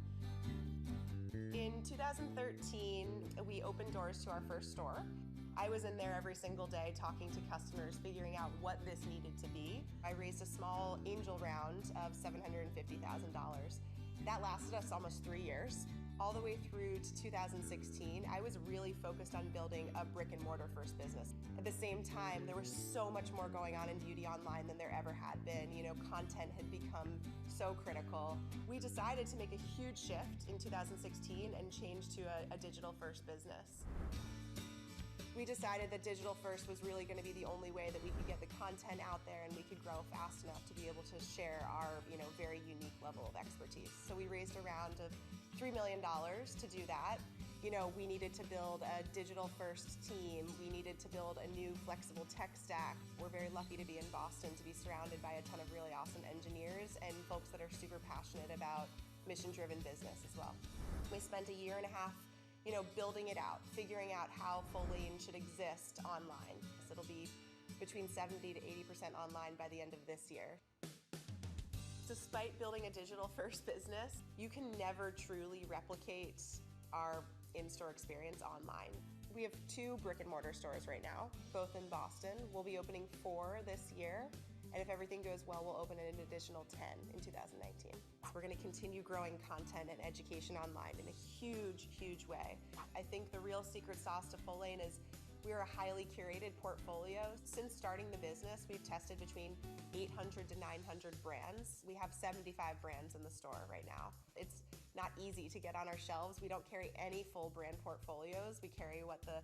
In 2013, we opened doors to our first store. I was in there every single day talking to customers, figuring out what this needed to be. I raised a small angel round of $750,000. That lasted us almost 3 years. All the way through to 2016, I was really focused on building a brick and mortar first business. At the same time, there was so much more going on in beauty online than there ever had been. You know, content had become so critical. We decided to make a huge shift in 2016 and change to a digital first business. We decided that digital first was really going to be the only way that we could get the content out there and we could grow fast enough to be able to share our, very unique level of expertise. So we raised a round of $3 million to do that. We needed to build a digital first team. We needed to build a new flexible tech stack. We're very lucky to be in Boston, to be surrounded by a ton of really awesome engineers and folks that are super passionate about mission-driven business as well. We spent a year and a half building it out, figuring out how Folane should exist online. So it'll be between 70 to 80% online by the end of this year. Despite building a digital first business, you can never truly replicate our in-store experience online. We have 2 brick and mortar stores right now, both in Boston. We'll be opening 4 this year. And if everything goes well, we'll open an additional 10 in 2019. We're going to continue growing content and education online in a huge, huge way. I think the real secret sauce to Folane is we're a highly curated portfolio. Since starting the business, we've tested between 800 to 900 brands. We have 75 brands in the store right now. It's not easy to get on our shelves. We don't carry any full brand portfolios. We carry what the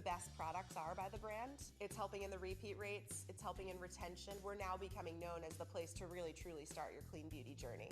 best products are by the brand. It's helping in the repeat rates. It's helping in retention. We're now becoming known as the place to really, truly start your clean beauty journey.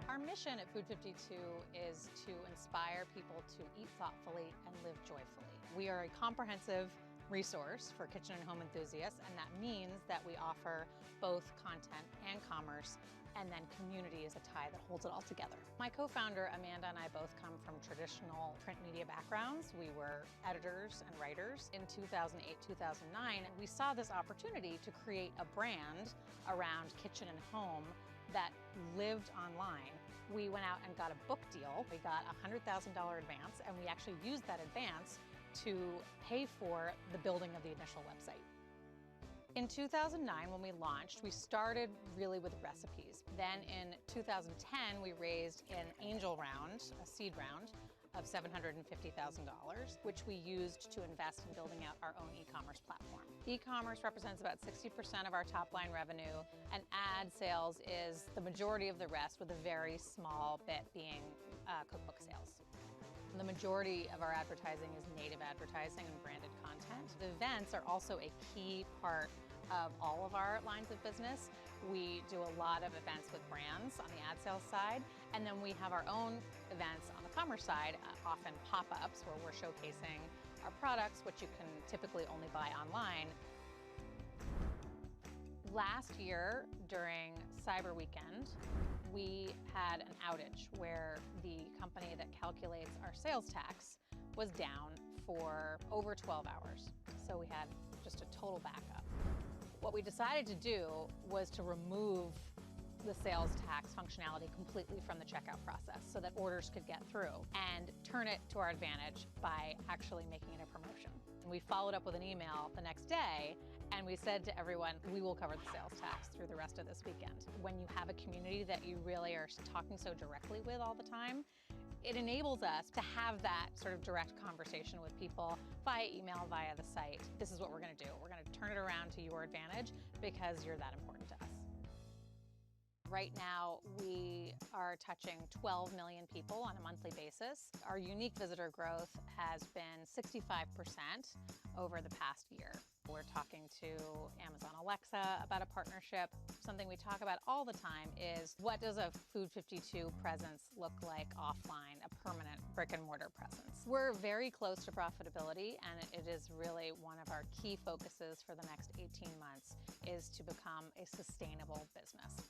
Our mission at Food 52 is to inspire people to eat thoughtfully and live joyfully. We are a comprehensive resource for kitchen and home enthusiasts, and that means that we offer both content and commerce, and then community is a tie that holds it all together. My co-founder Amanda and I both come from traditional print media backgrounds. We were editors and writers. In 2008-2009, we saw this opportunity to create a brand around kitchen and home that lived online. We went out and got a book deal. We got a $100,000 advance, and we actually used that advance to pay for the building of the initial website. In 2009, when we launched, we started really with recipes. Then in 2010, we raised an angel round, a seed round, of $750,000, which we used to invest in building out our own e-commerce platform. E-commerce represents about 60% of our top-line revenue, and ad sales is the majority of the rest, with a very small bit being cookbook sales. The majority of our advertising is native advertising and branded content. The events are also a key part of all of our lines of business. We do a lot of events with brands on the ad sales side, and then we have our own events on the commerce side, often pop-ups where we're showcasing our products, which you can typically only buy online. Last year, during Cyber Weekend, we had an outage where the company that calculates our sales tax was down for over 12 hours. So we had just a total backup. What we decided to do was to remove the sales tax functionality completely from the checkout process so that orders could get through, and turn it to our advantage by actually making it a promotion. And we followed up with an email the next day, and we said to everyone, we will cover the sales tax through the rest of this weekend. When you have a community that you really are talking so directly with all the time, it enables us to have that sort of direct conversation with people via email, via the site. This is what we're going to do. We're going to turn it around to your advantage because you're that important to us. Right now, we are touching 12 million people on a monthly basis. Our unique visitor growth has been 65% over the past year. We're talking to Amazon Alexa about a partnership. Something we talk about all the time is, what does a Food 52 presence look like offline, a permanent brick and mortar presence? We're very close to profitability, and it is really one of our key focuses for the next 18 months is to become a sustainable business.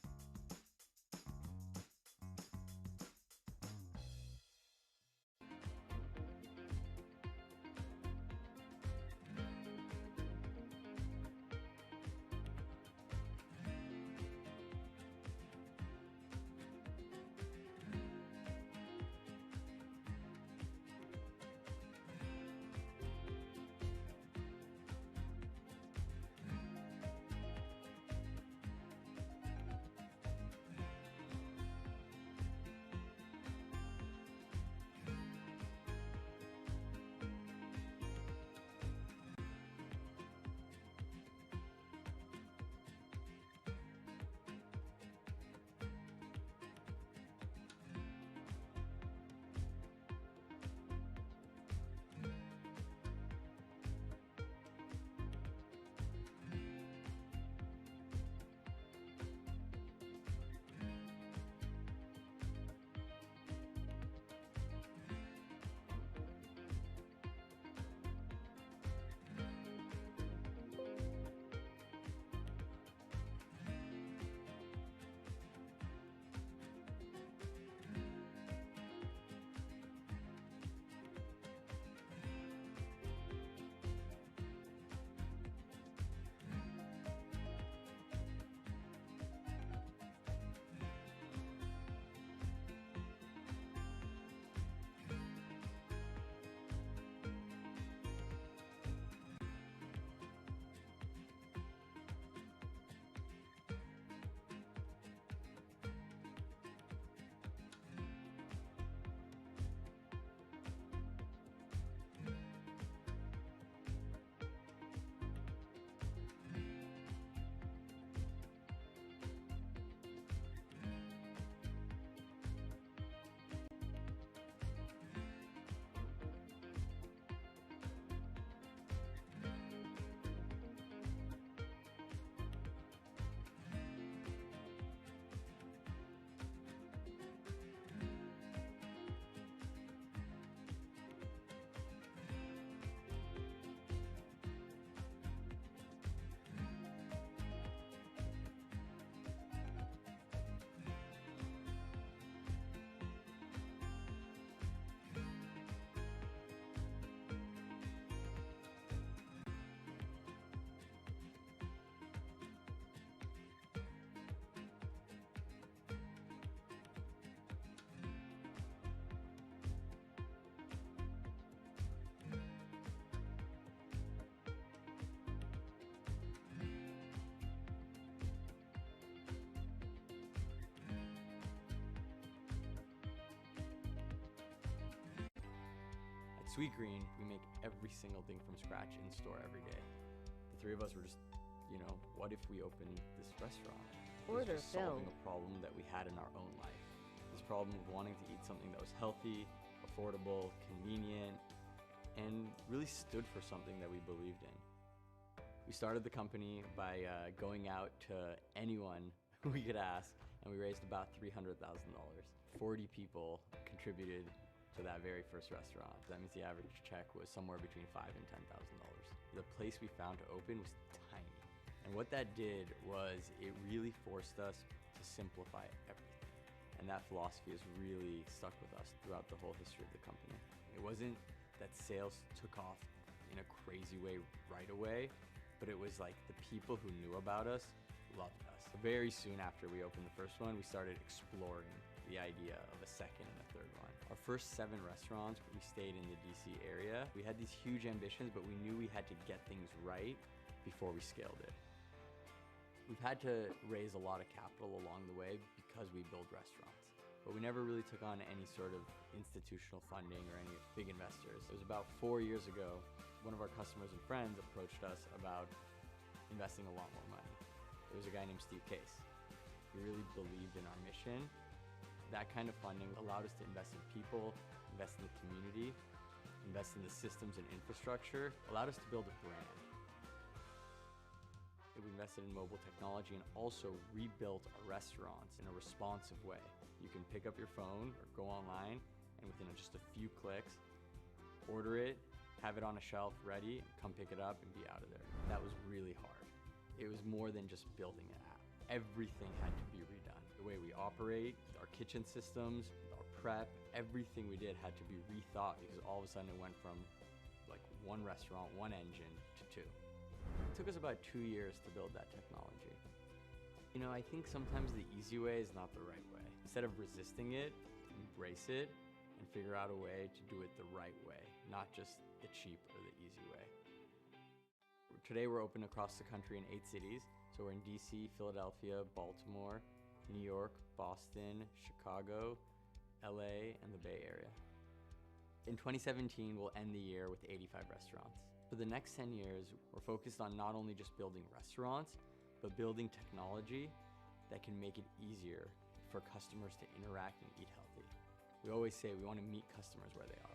Sweetgreen, we make every single thing from scratch in store every day. The three of us were just, what if we opened this restaurant? It was Order just solving filled. a problem that we had in our own life. This problem of wanting to eat something that was healthy, affordable, convenient, and really stood for something that we believed in. We started the company by going out to anyone we could ask, and we raised about $300,000. 40 people contributed to that very first restaurant. That means the average check was somewhere between $5,000 and $10,000. The place we found to open was tiny. And what that did was it really forced us to simplify everything. And that philosophy has really stuck with us throughout the whole history of the company. It wasn't that sales took off in a crazy way right away, but it was like the people who knew about us loved us. Very soon after we opened the first one, we started exploring the idea of a second and a third one. Our first 7 restaurants, we stayed in the DC area. We had these huge ambitions, but we knew we had to get things right before we scaled it. We've had to raise a lot of capital along the way because we build restaurants, but we never really took on any sort of institutional funding or any big investors. It was about 4 years ago, one of our customers and friends approached us about investing a lot more money. It was a guy named Steve Case. He really believed in our mission. That kind of funding allowed us to invest in people, invest in the community, invest in the systems and infrastructure, allowed us to build a brand. We invested in mobile technology and also rebuilt our restaurants in a responsive way. You can pick up your phone or go online and within just a few clicks, order it, have it on a shelf ready, come pick it up and be out of there. That was really hard. It was more than just building an app. Everything had to be redone. The way we operate, our kitchen systems, our prep, everything we did had to be rethought because all of a sudden it went from like one restaurant, one engine to 2. It took us about 2 years to build that technology. I think sometimes the easy way is not the right way. Instead of resisting it, embrace it and figure out a way to do it the right way, not just the cheap or the easy way. Today we're open across the country in 8 cities. So we're in DC, Philadelphia, Baltimore, New York, Boston, Chicago, LA, and the Bay Area. In 2017, we'll end the year with 85 restaurants. For the next 10 years, we're focused on not only just building restaurants, but building technology that can make it easier for customers to interact and eat healthy. We always say we want to meet customers where they are.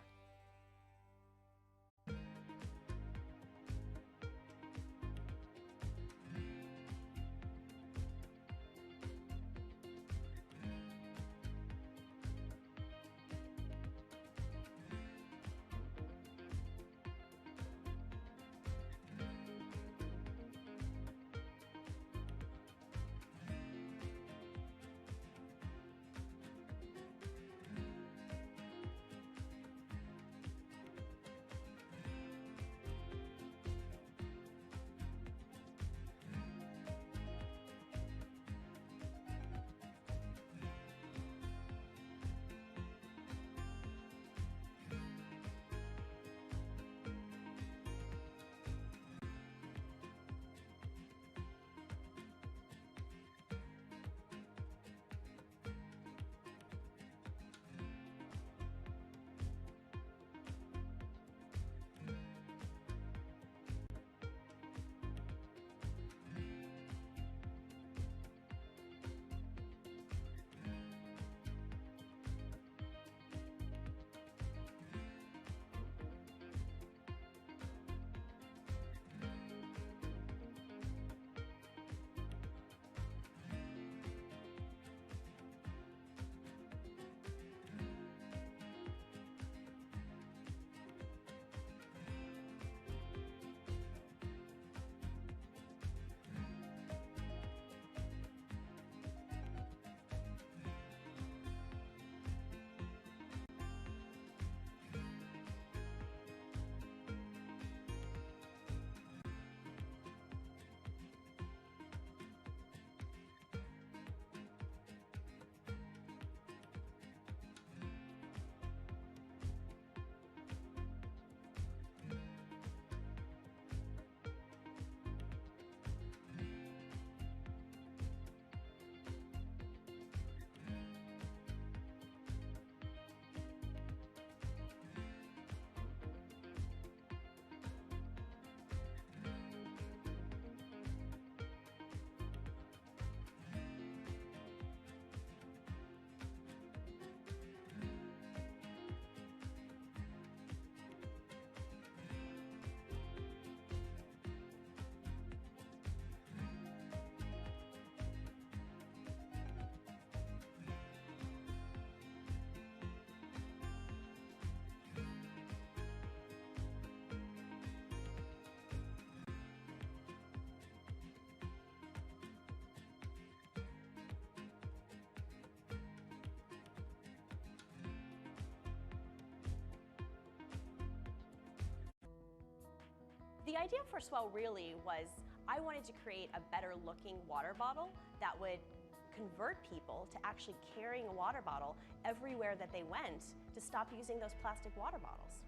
The idea for Swell really was I wanted to create a better looking water bottle that would convert people to actually carrying a water bottle everywhere that they went, to stop using those plastic water bottles.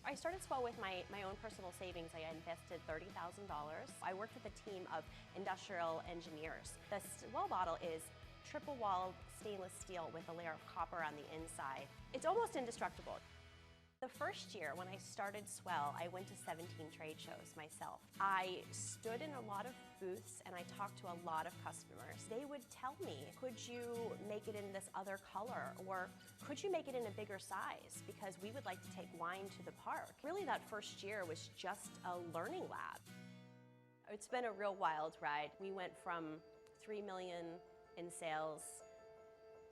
I started Swell with my own personal savings. I invested $30,000. I worked with a team of industrial engineers. The Swell bottle is triple-walled stainless steel with a layer of copper on the inside. It's almost indestructible. The first year when I started Swell, I went to 17 trade shows myself. I stood in a lot of booths and I talked to a lot of customers. They would tell me, could you make it in this other color? Or could you make it in a bigger size? Because we would like to take wine to the park. Really, that first year was just a learning lab. It's been a real wild ride. We went from 3 million in sales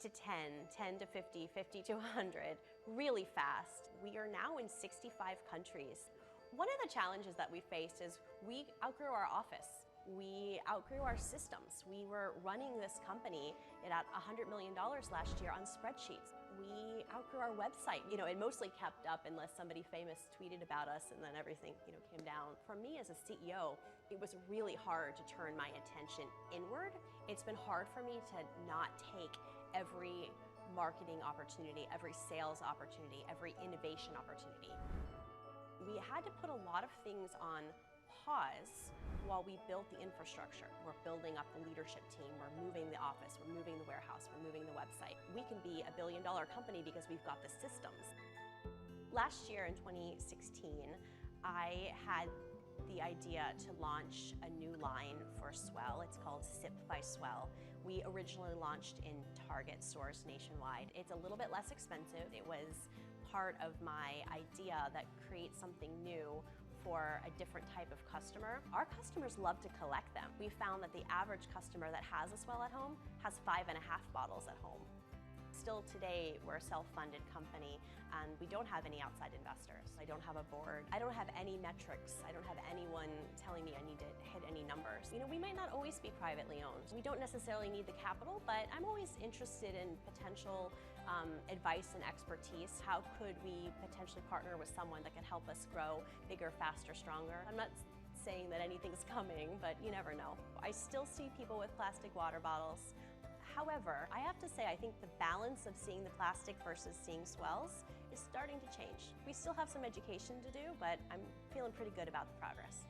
to 10 to 50, 50 to 100, really fast. We are now in 65 countries. One of the challenges that we faced is we outgrew our office. We outgrew our systems. We were running this company at $100 million last year on spreadsheets. We outgrew our website. It mostly kept up unless somebody famous tweeted about us and then everything, came down. For me as a CEO, it was really hard to turn my attention inward. It's been hard for me to not take every marketing opportunity, every sales opportunity, every innovation opportunity. We had to put a lot of things on pause while we built the infrastructure. We're building up the leadership team, we're moving the office, we're moving the warehouse, we're moving the website. We can be a billion-dollar company because we've got the systems. Last year in 2016, I had the idea to launch a new line for Swell. It's called Sip by Swell. We originally launched in Target stores nationwide. It's a little bit less expensive. It was part of my idea that create something new for a different type of customer. Our customers love to collect them. We found that the average customer that has a Swell at home has 5.5 bottles at home. Still today, we're a self-funded company and we don't have any outside investors. I don't have a board. I don't have any metrics. I don't have anyone telling me I need to hit any numbers. We might not always be privately owned. We don't necessarily need the capital, but I'm always interested in potential advice and expertise. How could we potentially partner with someone that can help us grow bigger, faster, stronger? I'm not saying that anything's coming, but you never know. I still see people with plastic water bottles. However, I have to say, I think the balance of seeing the plastic versus seeing Swells is starting to change. We still have some education to do, but I'm feeling pretty good about the progress.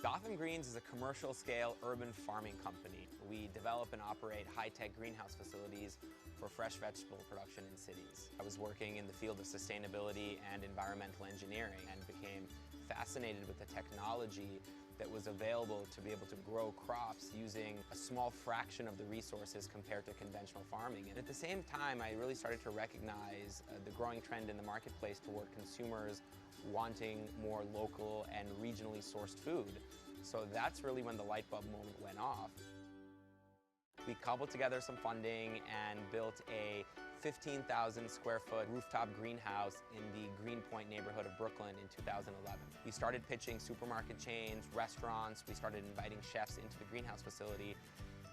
Gotham Greens is a commercial-scale urban farming company. We develop and operate high-tech greenhouse facilities for fresh vegetable production in cities. I was working in the field of sustainability and environmental engineering and became fascinated with the technology that was available to be able to grow crops using a small fraction of the resources compared to conventional farming. And at the same time, I really started to recognize the growing trend in the marketplace toward consumers wanting more local and regionally sourced food. So that's really when the light bulb moment went off. We cobbled together some funding and built a 15,000 square foot rooftop greenhouse in the Greenpoint neighborhood of Brooklyn in 2011. We started pitching supermarket chains, restaurants, we started inviting chefs into the greenhouse facility,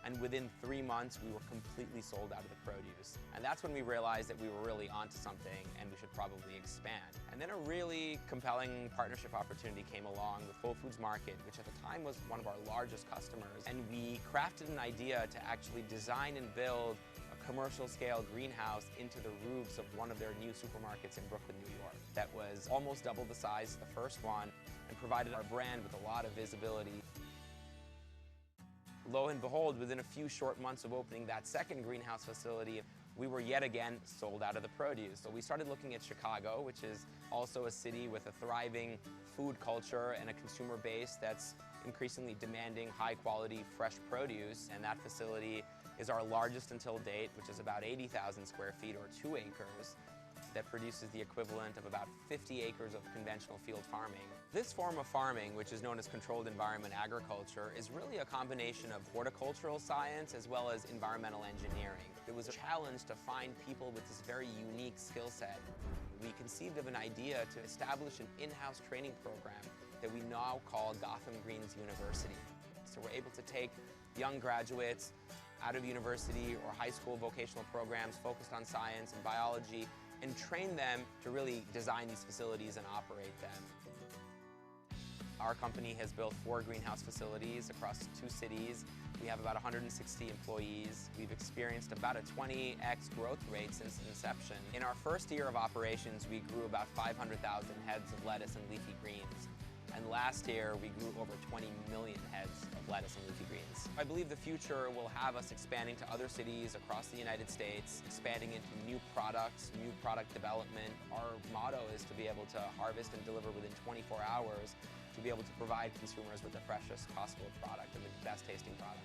and within 3 months we were completely sold out of the produce. And that's when we realized that we were really onto something and we should probably expand. And then a really compelling partnership opportunity came along with Whole Foods Market, which at the time was one of our largest customers, and we crafted an idea to actually design and build commercial scale greenhouse into the roofs of one of their new supermarkets in Brooklyn, New York. That was almost double the size of the first one and provided our brand with a lot of visibility. Lo and behold, within a few short months of opening that second greenhouse facility, we were yet again sold out of the produce. So we started looking at Chicago, which is also a city with a thriving food culture and a consumer base that's increasingly demanding high quality fresh produce, and that facility is our largest until date, which is about 80,000 square feet or 2 acres, that produces the equivalent of about 50 acres of conventional field farming. This form of farming, which is known as controlled environment agriculture, is really a combination of horticultural science as well as environmental engineering. It was a challenge to find people with this very unique skill set. We conceived of an idea to establish an in-house training program that we now call Gotham Greens University. So we're able to take young graduates out of university or high school vocational programs focused on science and biology and train them to really design these facilities and operate them. Our company has built 4 greenhouse facilities across 2 cities. We have about 160 employees. We've experienced about a 20x growth rate since inception. In our first year of operations, we grew about 500,000 heads of lettuce and leafy greens. And last year, we grew over 20 million heads of lettuce and leafy greens. I believe the future will have us expanding to other cities across the United States, expanding into new products, new product development. Our motto is to be able to harvest and deliver within 24 hours, to be able to provide consumers with the freshest possible product and the best tasting product.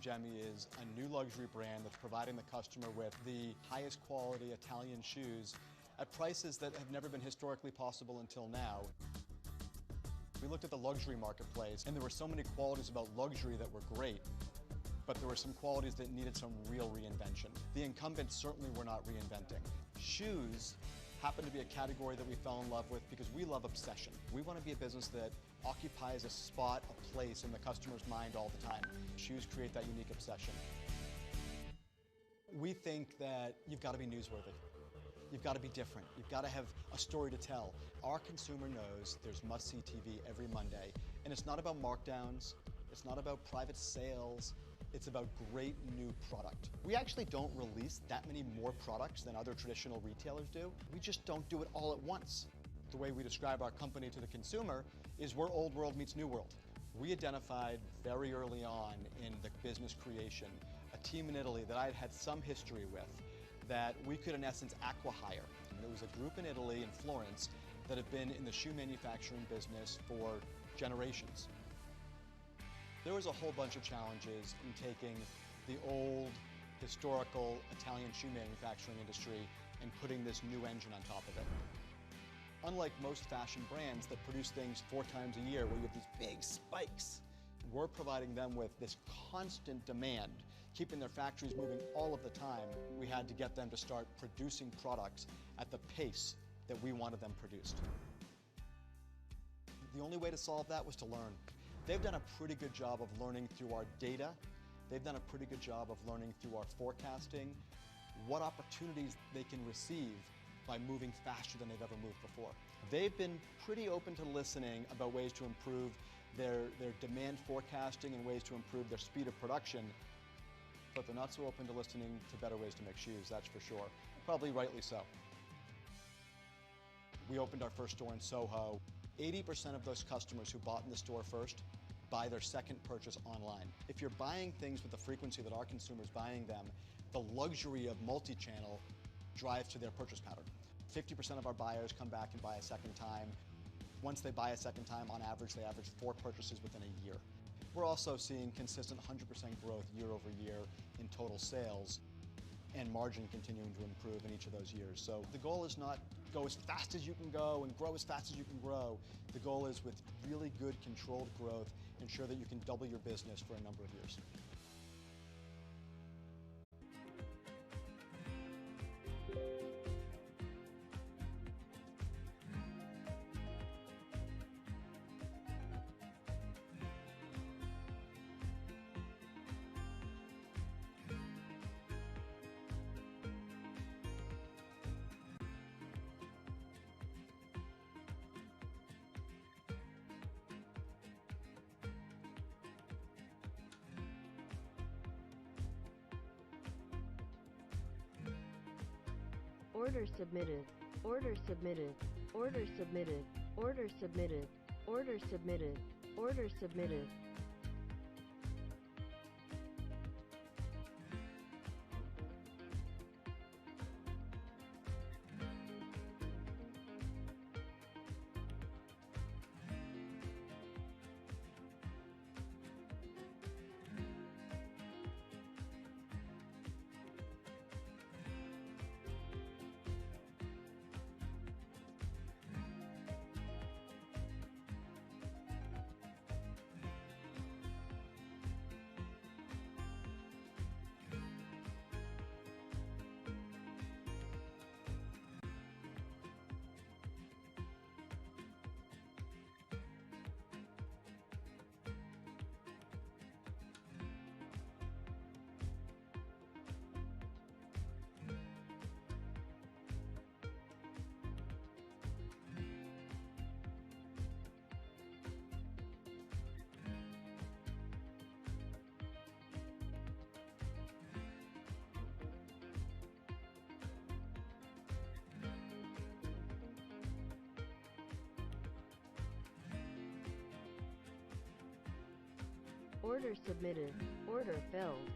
Gemmi is a new luxury brand that's providing the customer with the highest quality Italian shoes at prices that have never been historically possible until now. We looked at the luxury marketplace, and there were so many qualities about luxury that were great, but there were some qualities that needed some real reinvention. The incumbents certainly were not reinventing. Shoes happened to be a category that we fell in love with because we love obsession. We want to be a business that occupies a spot, a place in the customer's mind all the time. Shoes create that unique obsession. We think that you've got to be newsworthy. You've got to be different. You've got to have a story to tell. Our consumer knows there's must-see TV every Monday, and it's not about markdowns, it's not about private sales, it's about great new product. We actually don't release that many more products than other traditional retailers do. We just don't do it all at once. The way we describe our company to the consumer is we're old world meets new world. We identified very early on in the business creation a team in Italy that I'd had some history with that we could in essence acqui-hire. It was a group in Italy, in Florence, that have been in the shoe manufacturing business for generations. There was a whole bunch of challenges in taking the old, historical Italian shoe manufacturing industry and putting this new engine on top of it. Unlike most fashion brands that produce things 4 times a year where you have these big spikes, we're providing them with this constant demand, keeping their factories moving all of the time. We had to get them to start producing products at the pace that we wanted them produced. The only way to solve that was to learn. They've done a pretty good job of learning through our data. They've done a pretty good job of learning through our forecasting what opportunities they can receive by moving faster than they've ever moved before. They've been pretty open to listening about ways to improve their demand forecasting and ways to improve their speed of production, but they're not so open to listening to better ways to make shoes, that's for sure. Probably rightly so. We opened our first store in Soho. 80% of those customers who bought in the store first buy their second purchase online. If you're buying things with the frequency that our consumers buying them, the luxury of multi-channel drives to their purchase pattern. 50% of our buyers come back and buy a second time. Once they buy a second time, on average, they average 4 purchases within a year. We're also seeing consistent 100% growth year over year in total sales and margin continuing to improve in each of those years. So the goal is not go as fast as you can go and grow as fast as you can grow. The goal is with really good controlled growth, ensure that you can double your business for a number of years. Order submitted. Order submitted. Order submitted. Order submitted. Order submitted. Order submitted. Order submitted. Order filled.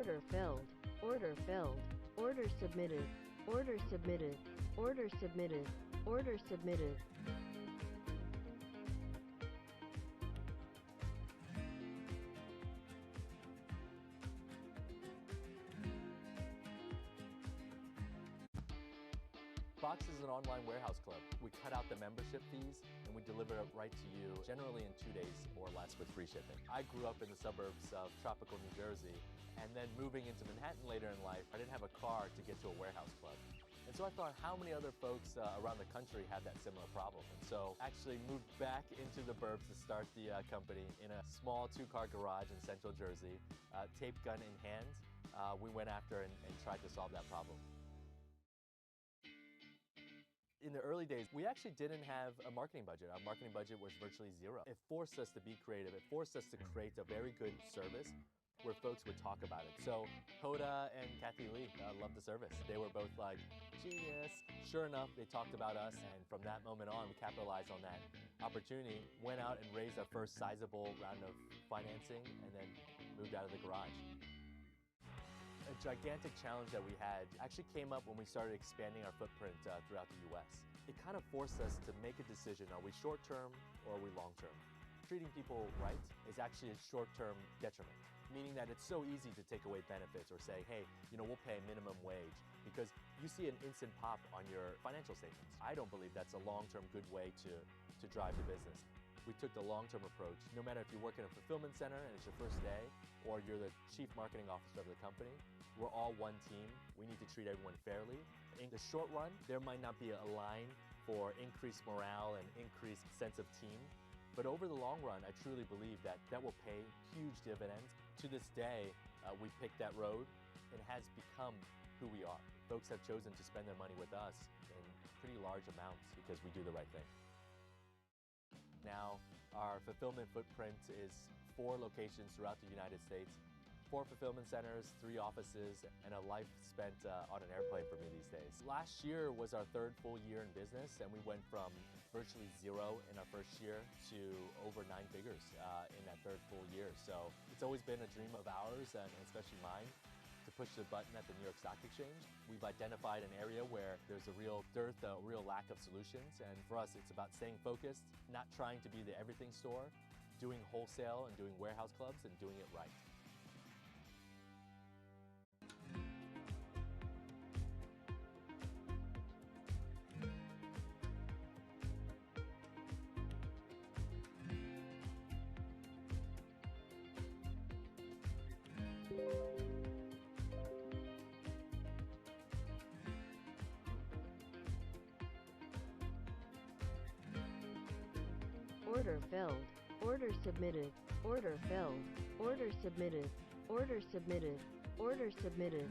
order filled, order filled, order submitted, order submitted, order submitted, order submitted. Box is an online warehouse club. We cut out the membership fees and we deliver it right to you, generally in 2 days or less with free shipping. I grew up in the suburbs of tropical New Jersey, and then moving into Manhattan later in life, I didn't have a car to get to a warehouse club. And so I thought, how many other folks around the country have that similar problem? And so actually moved back into the burbs to start the company in a small 2-car garage in Central Jersey, tape gun in hand. We went after and tried to solve that problem. In the early days, we actually didn't have a marketing budget. Our marketing budget was virtually zero. It forced us to be creative. It forced us to create a very good service where folks would talk about it. So Hoda and Kathy Lee loved the service. They were both like, genius. Sure enough, they talked about us, and from that moment on, we capitalized on that opportunity, went out and raised our first sizable round of financing, and then moved out of the garage. A gigantic challenge that we had actually came up when we started expanding our footprint throughout the U.S. It kind of forced us to make a decision, are we short-term or are we long-term? Treating people right is actually a short-term detriment, meaning that it's so easy to take away benefits or say, hey, we'll pay minimum wage because you see an instant pop on your financial statements. I don't believe that's a long-term good way to drive the business. We took the long-term approach. No matter if you work in a fulfillment center and it's your first day, or you're the chief marketing officer of the company, we're all one team. We need to treat everyone fairly. In the short run, there might not be a line for increased morale and increased sense of team. But over the long run, I truly believe that will pay huge dividends. To this day, we picked that road and it has become who we are. Folks have chosen to spend their money with us in pretty large amounts because we do the right thing. Now, our fulfillment footprint is 4 locations throughout the United States, 4 fulfillment centers, 3 offices, and a life spent on an airplane for me these days. Last year was our 3rd full year in business, and we went from virtually zero in our first year to over 9 figures in that 3rd full year. So it's always been a dream of ours, and especially mine, to push the button at the New York Stock Exchange. We've identified an area where there's a real dearth, a real lack of solutions. And for us, it's about staying focused, not trying to be the everything store, doing wholesale and doing warehouse clubs and doing it right. Order filled, order submitted, order filled, order submitted, order submitted, order submitted.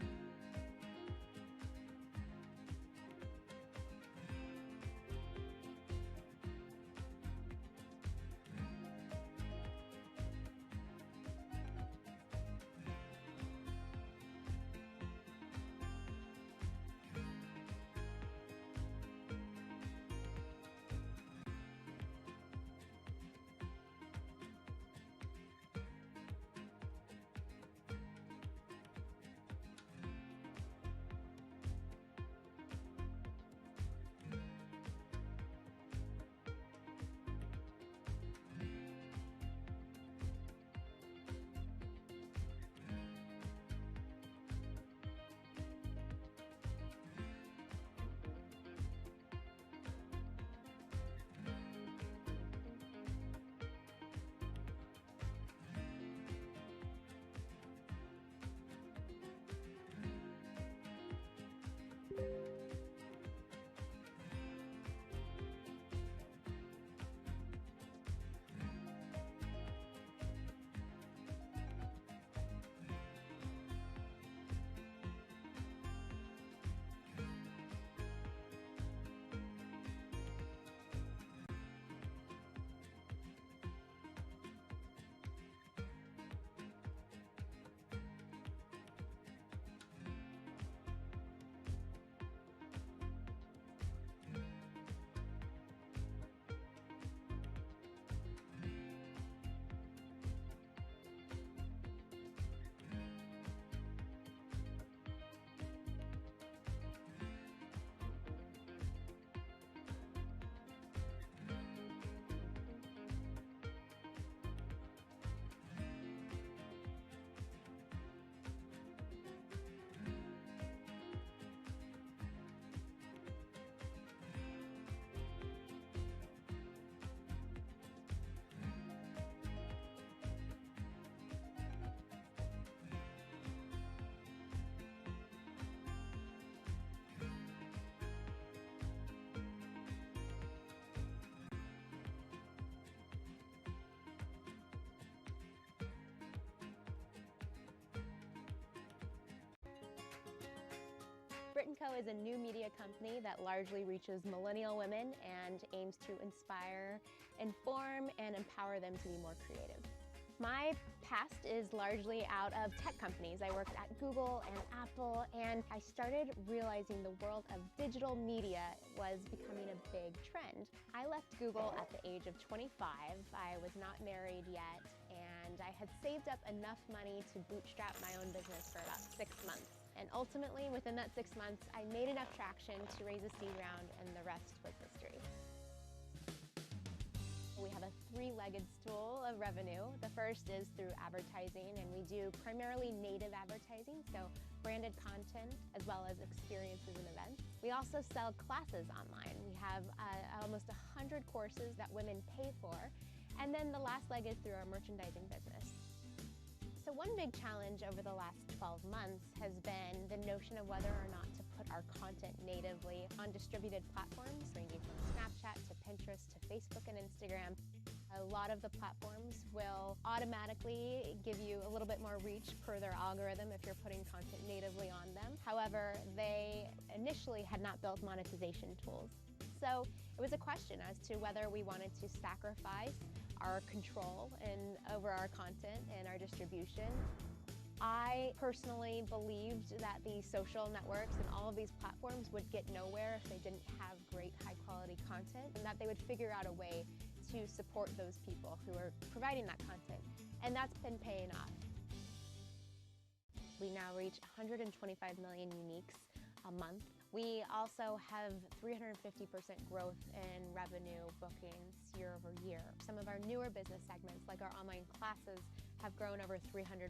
Written Co. is a new media company that largely reaches millennial women and aims to inspire, inform, and empower them to be more creative. My past is largely out of tech companies. I worked at Google and Apple, and I started realizing the world of digital media was becoming a big trend. I left Google at the age of 25. I was not married yet, and I had saved up enough money to bootstrap my own business for about 6 months. And ultimately, within that 6 months, I made enough traction to raise a seed round, and the rest was history. We have a three-legged stool of revenue. The first is through advertising, and we do primarily native advertising, so branded content as well as experiences and events. We also sell classes online. We have almost 100 courses that women pay for. And then the last leg is through our merchandising business. So one big challenge over the last 12 months has been the notion of whether or not to put our content natively on distributed platforms, ranging from Snapchat to Pinterest to Facebook and Instagram. A lot of the platforms will automatically give you a little bit more reach per their algorithm if you're putting content natively on them. However, they initially had not built monetization tools. So it was a question as to whether we wanted to sacrifice our control over our content and our distribution. I personally believed that the social networks and all of these platforms would get nowhere if they didn't have great high-quality content, and that they would figure out a way to support those people who are providing that content. And that's been paying off. We now reach 125 million uniques a month. We also have 350% growth in revenue bookings year over year. Some of our newer business segments, like our online classes, have grown over 300%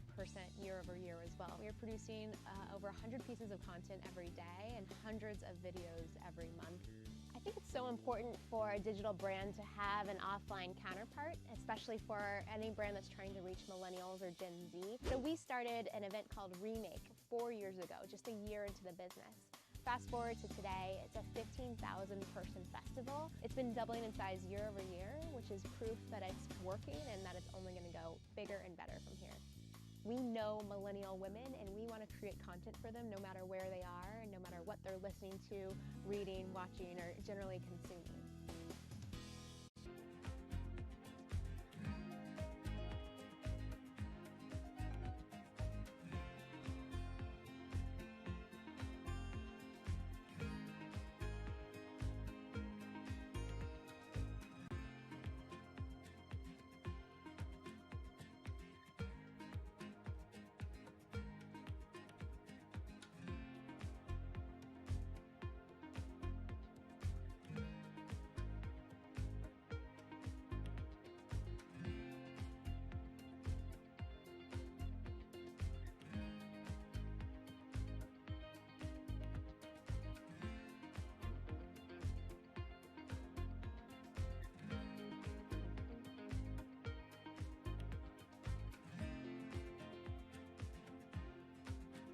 year over year as well. We are producing over 100 pieces of content every day and hundreds of videos every month. I think it's so important for a digital brand to have an offline counterpart, especially for any brand that's trying to reach millennials or Gen Z. So we started an event called Remake 4 years ago, just a year into the business. Fast forward to today, it's a 15,000 person festival. It's been doubling in size year over year, which is proof that it's working and that it's only going to go bigger and better from here. We know millennial women, and we want to create content for them no matter where they are and no matter what they're listening to, reading, watching, or generally consuming.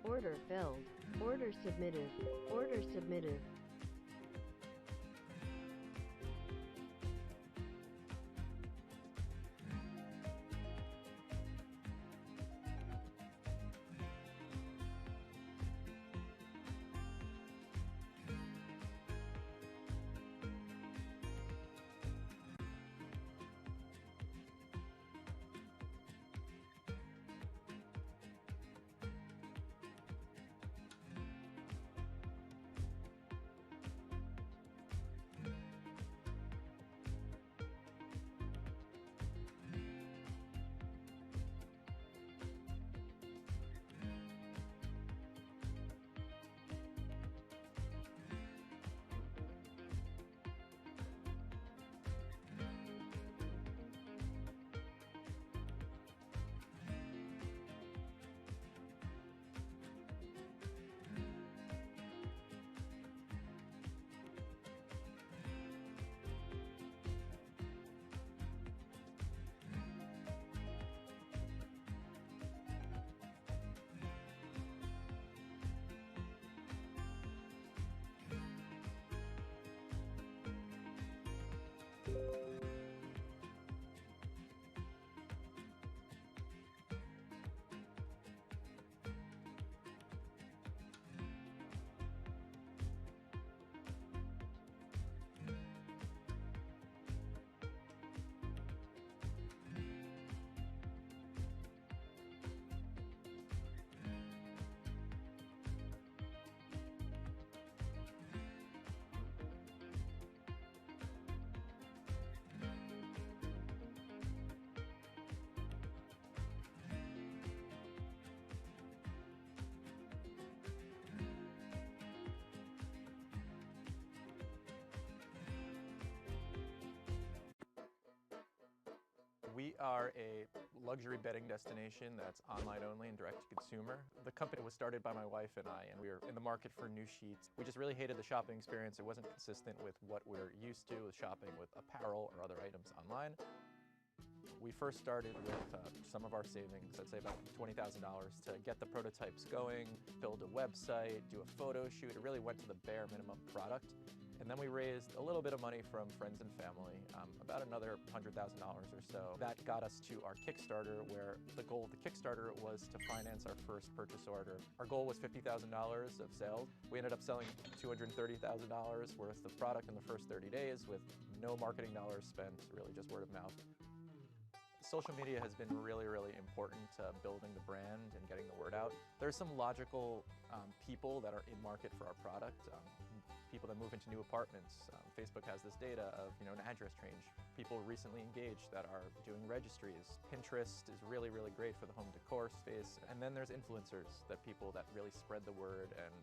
Order filled. Order submitted. Order submitted. We are a luxury bedding destination that's online only and direct to consumer. The company was started by my wife and I, and we were in the market for new sheets. We just really hated the shopping experience. It wasn't consistent with what we're used to with shopping with apparel or other items online. We first started with some of our savings, I'd say about $20,000, to get the prototypes going, build a website, do a photo shoot. It really went to the bare minimum product. And then we raised a little bit of money from friends and family, about another $100,000 or so. That got us to our Kickstarter, where the goal of the Kickstarter was to finance our first purchase order. Our goal was $50,000 of sales. We ended up selling $230,000 worth of product in the first 30 days with no marketing dollars spent, really just word of mouth. Social media has been really, really important to building the brand and getting the word out. There's some logical people that are in market for our product. People that move into new apartments. Facebook has this data of an address change. People recently engaged that are doing registries. Pinterest is really, really great for the home decor space. And then there's influencers, that people that really spread the word and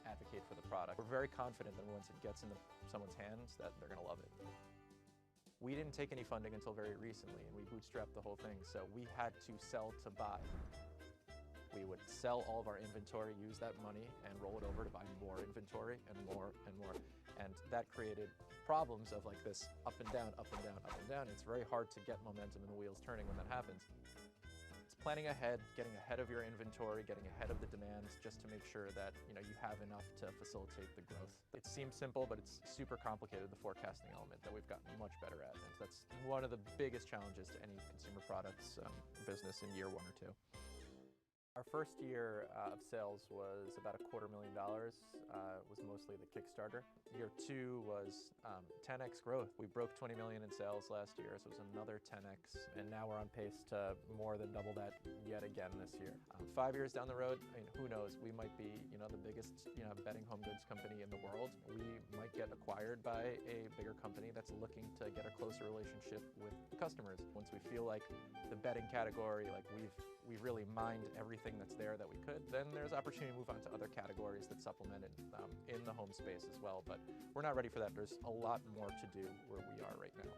advocate for the product. We're very confident that once it gets into someone's hands that they're gonna love it. We didn't take any funding until very recently, and we bootstrapped the whole thing, so we had to sell to buy. We would sell all of our inventory, use that money, and roll it over to buy more inventory and more and more. And that created problems of like this up and down, up and down, up and down. It's very hard to get momentum and the wheels turning when that happens. It's planning ahead, getting ahead of your inventory, getting ahead of the demands, just to make sure that you have enough to facilitate the growth. It seems simple, but it's super complicated, the forecasting element that we've gotten much better at. And that's one of the biggest challenges to any consumer products business in year 1 or 2. Our first year of sales was about $250,000. It was mostly the Kickstarter. Year 2 was 10x growth. We broke 20 million in sales last year, so it was another 10x, and now we're on pace to more than double that yet again this year. 5 years down the road, who knows? We might be, the biggest, bedding home goods company in the world. We might get acquired by a bigger company that's looking to get a closer relationship with the customers. Once we feel like the bedding category, like we've really mined everything that's there that we could, then there's opportunity to move on to other categories that supplement it in the home space as well. But we're not ready for that. There's a lot more to do where we are right now.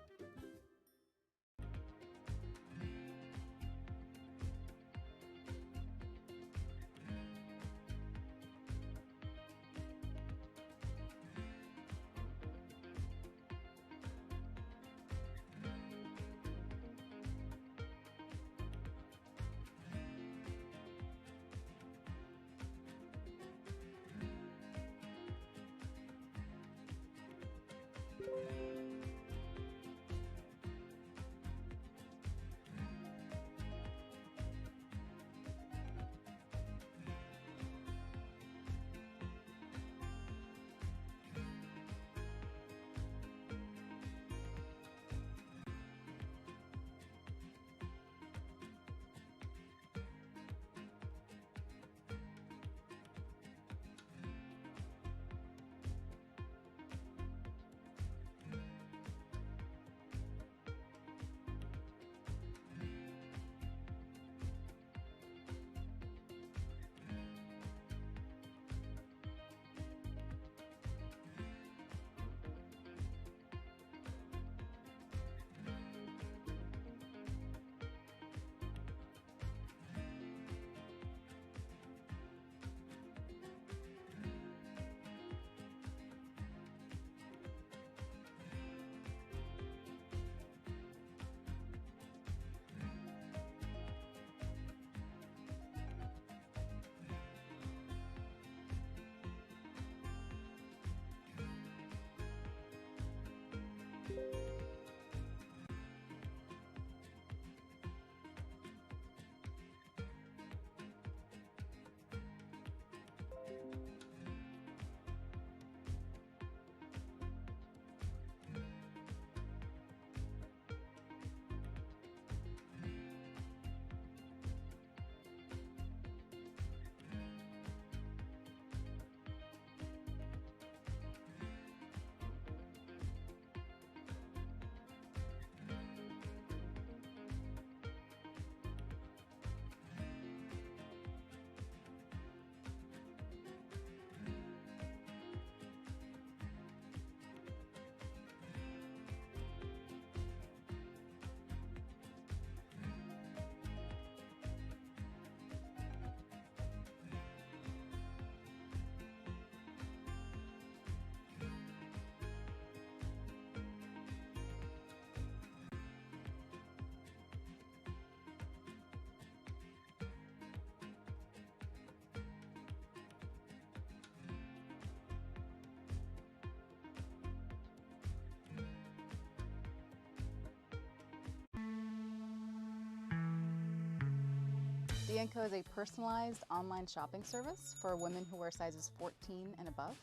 D&Co is a personalized online shopping service for women who wear sizes 14 and above.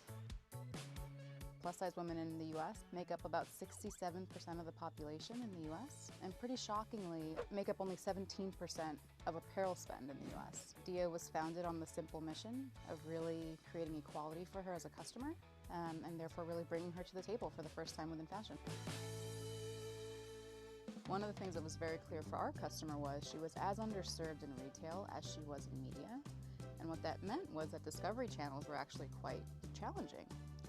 Plus-size women in the U.S. make up about 67% of the population in the U.S. and pretty shockingly make up only 17% of apparel spend in the U.S. Dia was founded on the simple mission of really creating equality for her as a customer and therefore really bringing her to the table for the first time within fashion. One of the things that was very clear for our customer was she was as underserved in retail as she was in media. And what that meant was that discovery channels were actually quite challenging.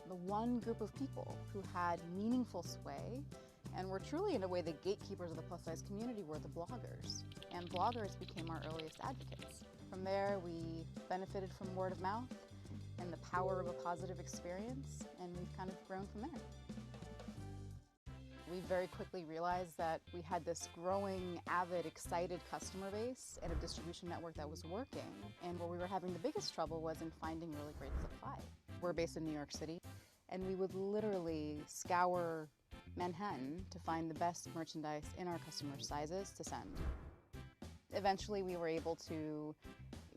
The one group of people who had meaningful sway and were truly, in a way, the gatekeepers of the plus-size community were the bloggers. And bloggers became our earliest advocates. From there, we benefited from word of mouth and the power of a positive experience, and we've kind of grown from there. We very quickly realized that we had this growing, avid, excited customer base and a distribution network that was working. And where we were having the biggest trouble was in finding really great supply. We're based in New York City, and we would literally scour Manhattan to find the best merchandise in our customers' sizes to send. Eventually, we were able to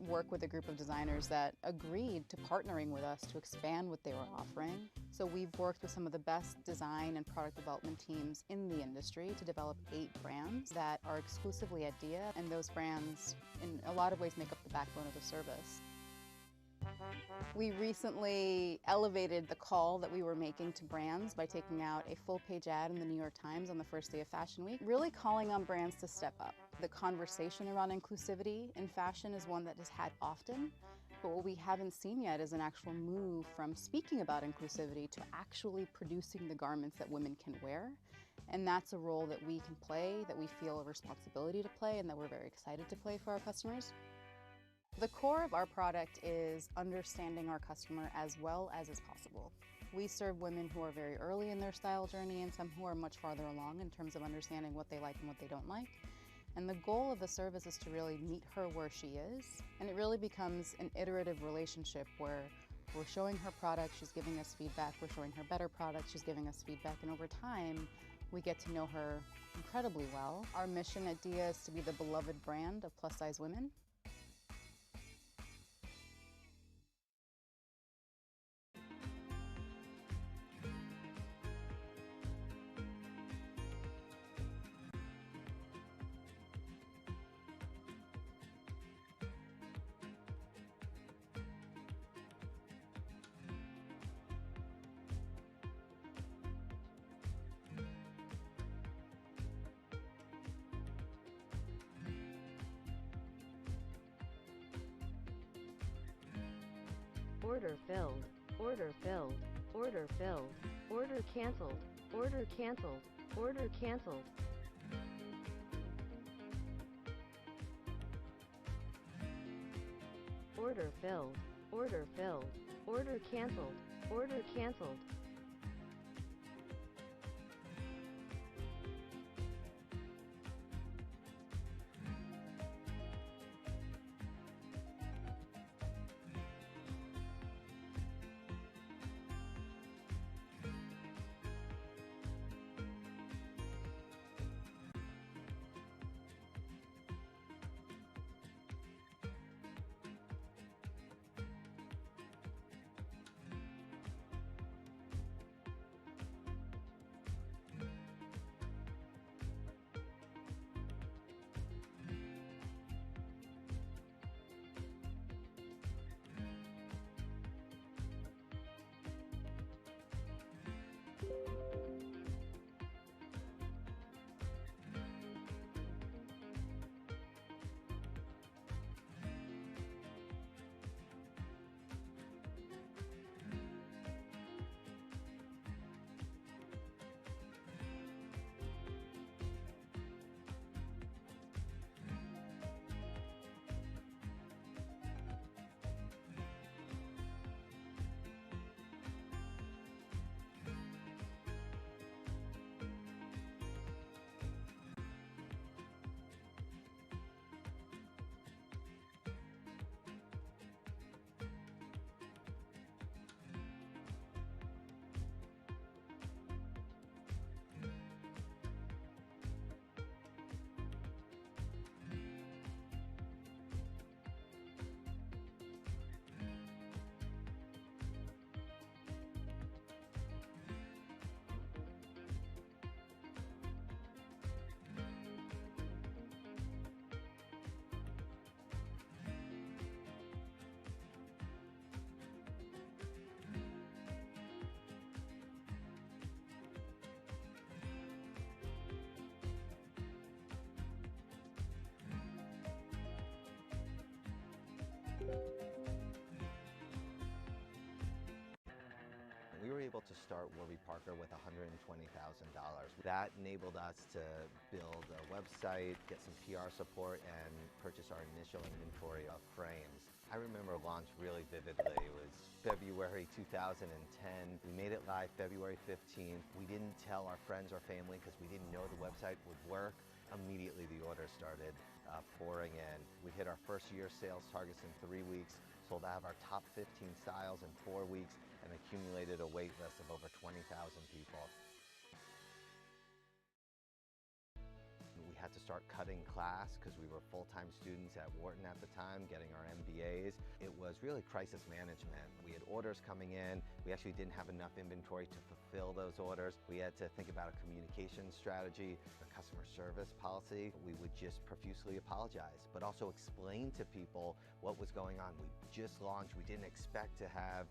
work with a group of designers that agreed to partnering with us to expand what they were offering. So we've worked with some of the best design and product development teams in the industry to develop 8 brands that are exclusively at Dia, and those brands in a lot of ways make up the backbone of the service. We recently elevated the call that we were making to brands by taking out a full-page ad in the New York Times on the first day of Fashion Week, really calling on brands to step up. The conversation around inclusivity in fashion is one that is had often, but what we haven't seen yet is an actual move from speaking about inclusivity to actually producing the garments that women can wear. And that's a role that we can play, that we feel a responsibility to play, and that we're very excited to play for our customers. The core of our product is understanding our customer as well as is possible. We serve women who are very early in their style journey and some who are much farther along in terms of understanding what they like and what they don't like. And the goal of the service is to really meet her where she is. And it really becomes an iterative relationship where we're showing her product, she's giving us feedback, we're showing her better product, she's giving us feedback, and over time, we get to know her incredibly well. Our mission at Dia is to be the beloved brand of plus-size women. Order filled, order filled, order filled, order canceled, order canceled, order canceled. Order filled, order filled, order canceled, order canceled. to start Warby Parker with $120,000. That enabled us to build a website, get some PR support, and purchase our initial inventory of frames. I remember launch really vividly. It was February 2010. We made it live February 15th. We didn't tell our friends or family because we didn't know the website would work. Immediately the orders started pouring in. We hit our first year sales targets in 3 weeks, sold out of our top 15 styles in 4 weeks, and accumulated a wait list of over 20,000 people. We had to start cutting class because we were full-time students at Wharton at the time, getting our MBAs. It was really crisis management. We had orders coming in. We actually didn't have enough inventory to fulfill those orders. We had to think about a communication strategy, a customer service policy. We would just profusely apologize, but also explain to people what was going on. We just launched. We didn't expect to have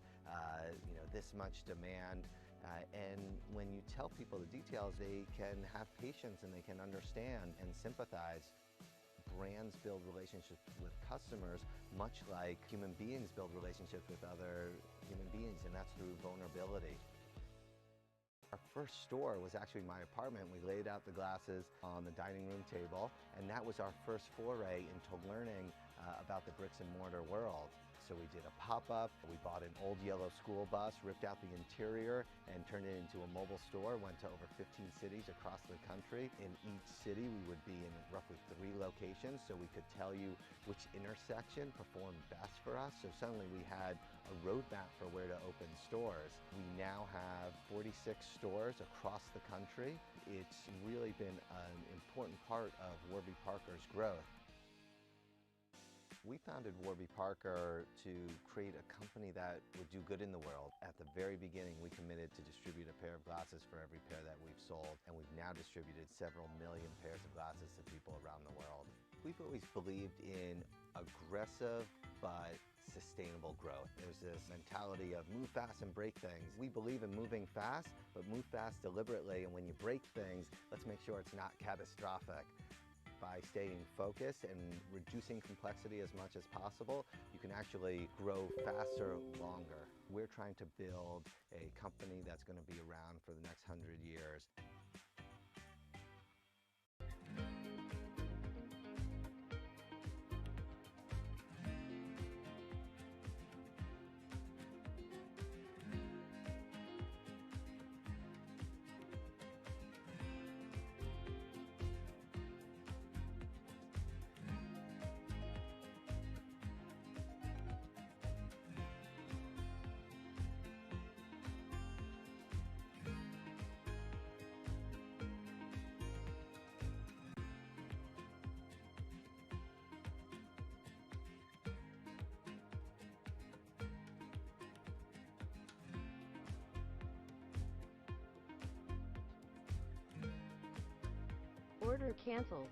this much demand. And when you tell people the details, they can have patience and they can understand and sympathize. Brands build relationships with customers much like human beings build relationships with other human beings, and that's through vulnerability. Our first store was actually my apartment. We laid out the glasses on the dining room table, and that was our first foray into learning about the bricks and mortar world. So we did a pop-up, we bought an old yellow school bus, ripped out the interior and turned it into a mobile store, went to over 15 cities across the country. In each city we would be in roughly 3 locations, so we could tell you which intersection performed best for us. So suddenly we had a roadmap for where to open stores. We now have 46 stores across the country. It's really been an important part of Warby Parker's growth. We founded Warby Parker to create a company that would do good in the world. At the very beginning, we committed to distribute a pair of glasses for every pair that we've sold, and we've now distributed several million pairs of glasses to people around the world. We've always believed in aggressive but sustainable growth. There's this mentality of move fast and break things. We believe in moving fast, but move fast deliberately, and when you break things, let's make sure it's not catastrophic. By staying focused and reducing complexity as much as possible, you can actually grow faster, longer. We're trying to build a company that's going to be around for the next 100 years. Order canceled.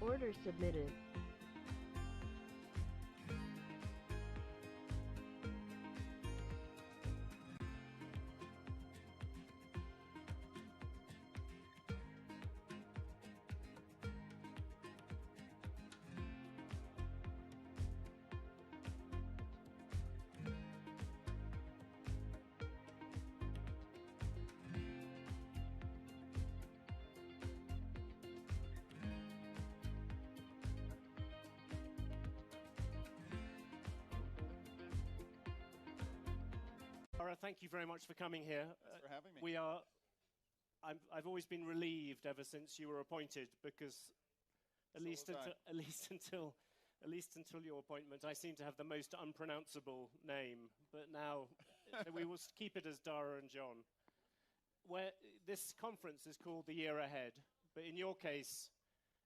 Order submitted. Dara, thank you very much for coming here. Thanks for having me. I've always been relieved ever since you were appointed, because at least until your appointment, I seem to have the most unpronounceable name. But now we will keep it as Dara and John. This conference is called The Year Ahead, but in your case,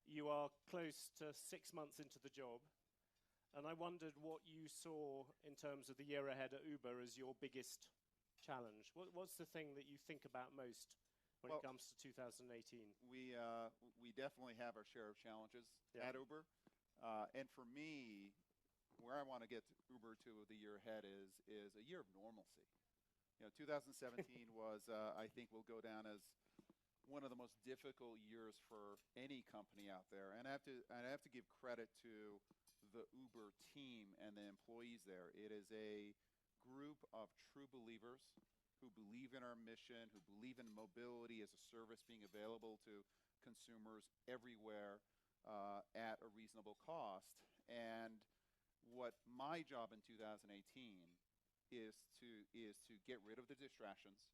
you are close to 6 months into the job. And I wondered what you saw in terms of the year ahead at Uber as your biggest challenge. What's the thing that you think about most when it comes to 2018? We definitely have our share of challenges at Uber. And for me, where I want to get Uber to the year ahead is a year of normalcy. 2017 was, I think, will go down as one of the most difficult years for any company out there. And I have to give credit to the Uber team and the employees there. It is a group of true believers who believe in our mission, who believe in mobility as a service being available to consumers everywhere at a reasonable cost. And what my job in 2018 is to get rid of the distractions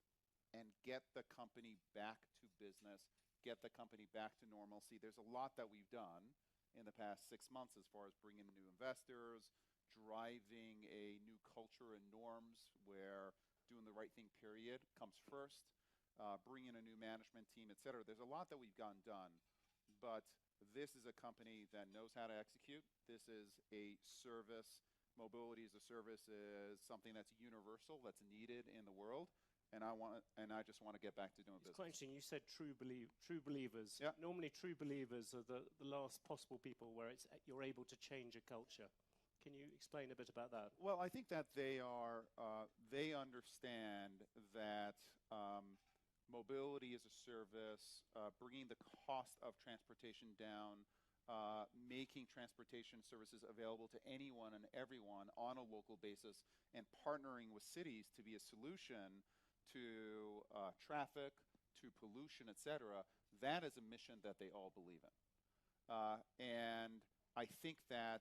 and get the company back to business, get the company back to normalcy. There's a lot that we've done in the past 6 months as far as bringing in new investors, driving a new culture and norms where doing the right thing, period, comes first, bringing a new management team, et cetera. There's a lot that we've gotten done, but this is a company that knows how to execute. This is a service. Mobility as a service is something that's universal, that's needed in the world. And I just want to get back to doing business. It's quite interesting. You said true believers. Yeah. Normally, true believers are the last possible people where you're able to change a culture. Can you explain a bit about that? Well, I think that they understand that mobility as a service, bringing the cost of transportation down, making transportation services available to anyone and everyone on a local basis, and partnering with cities to be a solution to traffic, to pollution, et cetera. That is a mission that they all believe in. And I think that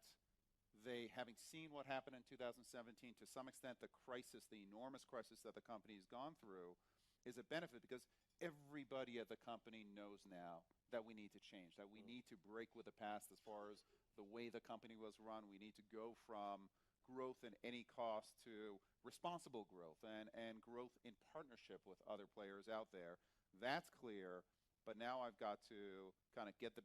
they, having seen what happened in 2017, to some extent the crisis, the enormous crisis that the company has gone through, is a benefit, because everybody at the company knows now that we need to change, that we need to break with the past as far as the way the company was run. We need to go from growth at any cost to responsible growth and growth in partnership with other players out there. That's clear, but now I've got to kind of get the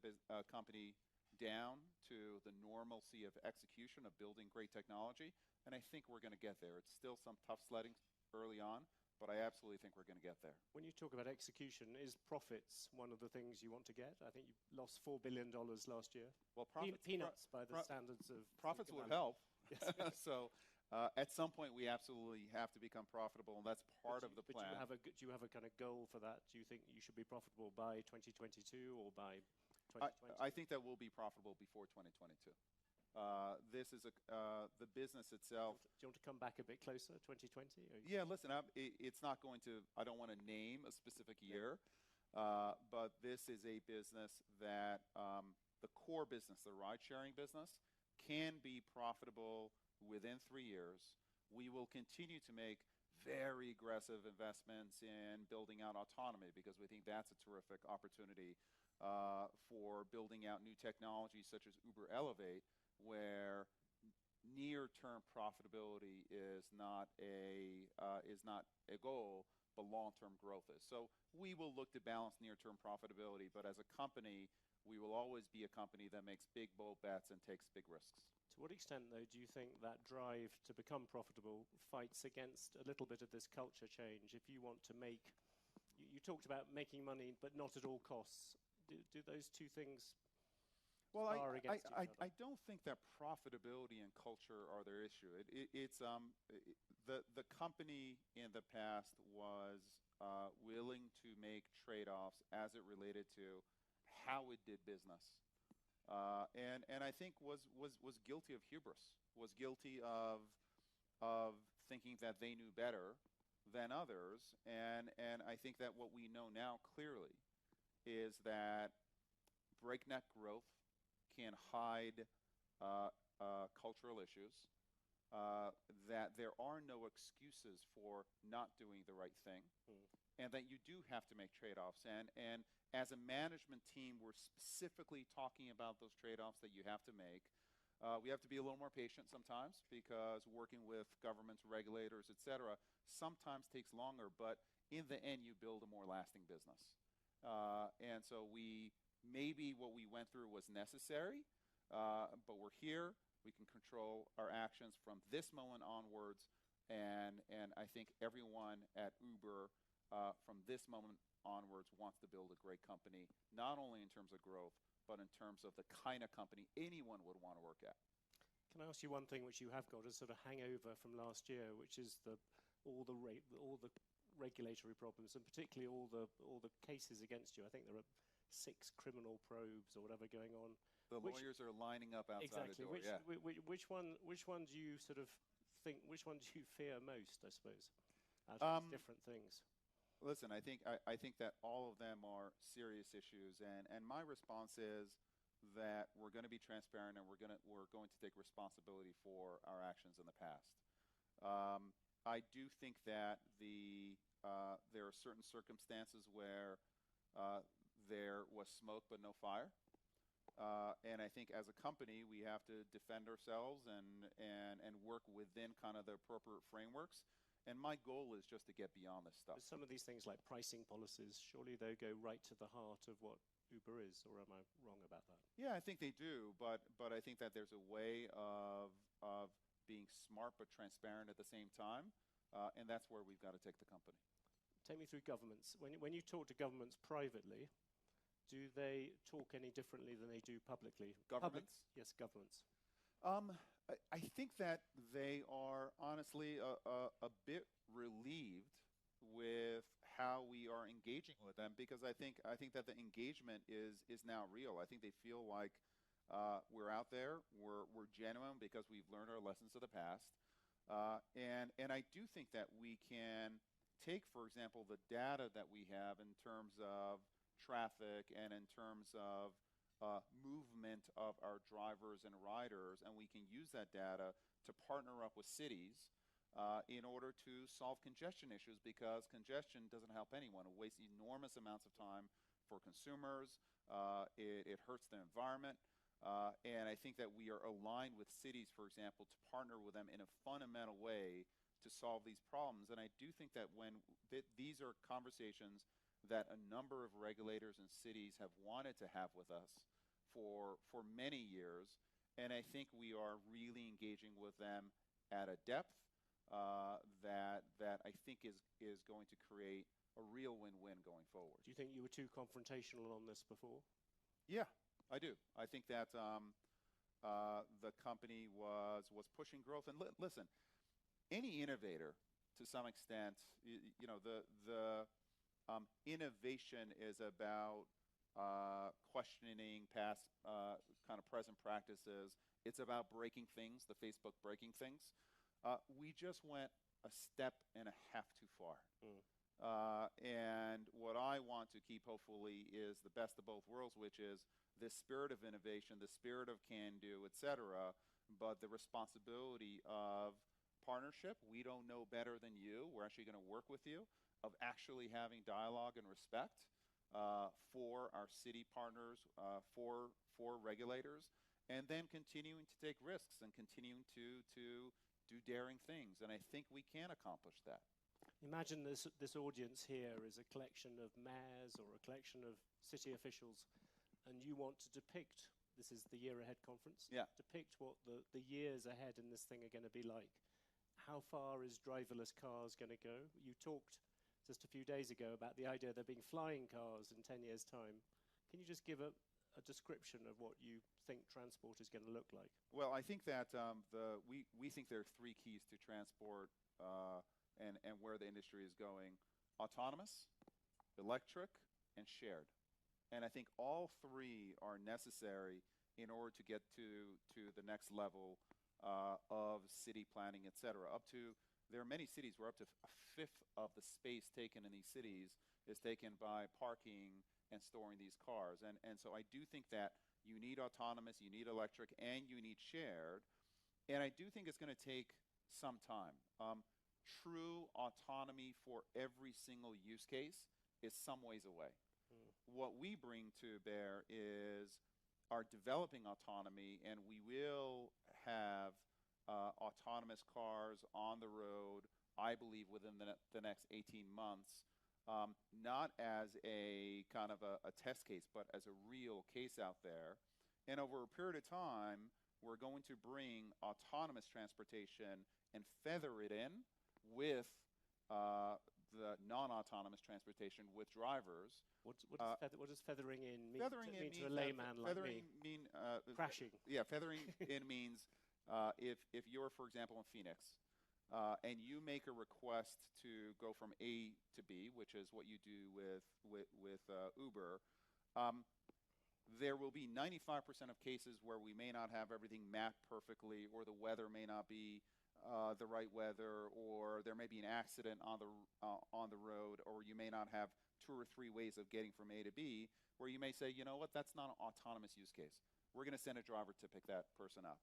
company down to the normalcy of execution, of building great technology, and I think we're going to get there. It's still some tough sledding early on, but I absolutely think we're going to get there. When you talk about execution, is profits one of the things you want to get? I think you lost $4 billion last year. Well, profits, peanuts by the standards of profits would help. So at some point we absolutely have to become profitable, and that's part of the plan. But do you have a kind of goal for that? Do you think you should be profitable by 2022 or by 2020? I think that we'll be profitable before 2022. This is the business itself. Do you want to come back a bit closer, 2020? Yeah, listen, it's not going to, I don't want to name a specific year, but this is a business that the core business, the ride-sharing business, can be profitable within 3 years. We will continue to make very aggressive investments in building out autonomy, because we think that's a terrific opportunity for building out new technologies such as Uber Elevate, where near-term profitability is not a goal, but long-term growth is. So we will look to balance near-term profitability, but as a company, we will always be a company that makes big, bold bets and takes big risks. To what extent, though, do you think that drive to become profitable fights against a little bit of this culture change? If you want to make, you talked about making money, but not at all costs. Do those two things spar against each other? I don't think that profitability and culture are their issue. It's the company in the past was willing to make trade-offs as it related to how it did business, and I think was guilty of hubris, was guilty of thinking that they knew better than others, and I think that what we know now clearly is that breakneck growth can hide cultural issues, that there are no excuses for not doing the right thing, and that you do have to make trade-offs. And as a management team, we're specifically talking about those trade-offs that you have to make. We have to be a little more patient sometimes, because working with governments, regulators, et cetera, sometimes takes longer, but in the end, you build a more lasting business. And so maybe what we went through was necessary, but we're here. We can control our actions from this moment onwards, and I think everyone at Uber from this moment onwards wants to build a great company, not only in terms of growth, but in terms of the kind of company anyone would want to work at. Can I ask you one thing which you have got a sort of hangover from last year, which is all the regulatory problems, and particularly all the cases against you? I think there are 6 criminal probes or whatever going on. The lawyers are lining up outside the door. Which one do you sort of think? Which one do you fear most? I suppose, out of these different things. Listen, I think that all of them are serious issues, and my response is that we're going to be transparent, and we're going to take responsibility for our actions in the past. I do think that there are certain circumstances where there was smoke but no fire. And I think as a company, we have to defend ourselves and work within kind of the appropriate frameworks. And my goal is just to get beyond this stuff. Some of these things like pricing policies, surely they go right to the heart of what Uber is, or am I wrong about that? Yeah, I think they do, but I think that there's a way of being smart but transparent at the same time, and that's where we've got to take the company. Take me through governments. When you talk to governments privately, do they talk any differently than they do publicly? Governments? Yes, governments. I think that they are honestly a bit relieved with how we are engaging with them, because I think that the engagement is now real. I think they feel like we're out there, we're genuine, because we've learned our lessons of the past, and I do think that we can take, for example, the data that we have in terms of traffic and in terms of movement of our drivers and riders, and we can use that data to partner up with cities in order to solve congestion issues, because congestion doesn't help anyone. It wastes enormous amounts of time for consumers. It hurts the environment. And I think that we are aligned with cities, for example, to partner with them in a fundamental way to solve these problems. And I do think that these are conversations that a number of regulators and cities have wanted to have with us for many years, and I think we are really engaging with them at a depth that I think is going to create a real win-win going forward. Do you think you were too confrontational on this before? Yeah, I do. I think that the company was pushing growth, and listen, any innovator, to some extent, the innovation is about questioning past kind of present practices. It's about breaking things, the Facebook breaking things. We just went a step and a half too far. And what I want to keep, hopefully, is the best of both worlds, which is the spirit of innovation, the spirit of can-do, et cetera, but the responsibility of partnership. We don't know better than you. We're actually going to work with you, of actually having dialogue and respect for our city partners, for regulators, and then continuing to take risks and continuing to do daring things. And I think we can accomplish that. Imagine this audience here is a collection of mayors or a collection of city officials, and you want to depict, this is the Year Ahead conference, depict what the years ahead in this thing are going to be like. How far is driverless cars going to go? You talked just a few days ago about the idea there being flying cars in 10 years' time. Can you just give a description of what you think transport is going to look like? Well, I think that we think there are 3 keys to transport and where the industry is going: autonomous, electric, and shared. And I think all 3 are necessary in order to get to the next level of city planning, et cetera. There are many cities where up to a fifth of the space taken in these cities is taken by parking and storing these cars. And so I do think that you need autonomous, you need electric, and you need shared. And I do think it's going to take some time. True autonomy for every single use case is some ways away. What we bring to bear is our developing autonomy, and we will have autonomous cars on the road, I believe, within the next 18 months, not as a kind of a test case, but as a real case out there. And over a period of time, we're going to bring autonomous transportation and feather it in with the non-autonomous transportation with drivers. What does feathering in mean? Feathering mean in to a means layman like feathering me? crashing. Yeah, feathering in means if you're, for example, in Phoenix, and you make a request to go from A to B, which is what you do with Uber. There will be 95% of cases where we may not have everything mapped perfectly, or the weather may not be the right weather, or there may be an accident on the road, or you may not have 2 or 3 ways of getting from A to B, where you may say, you know what, that's not an autonomous use case. We're going to send a driver to pick that person up.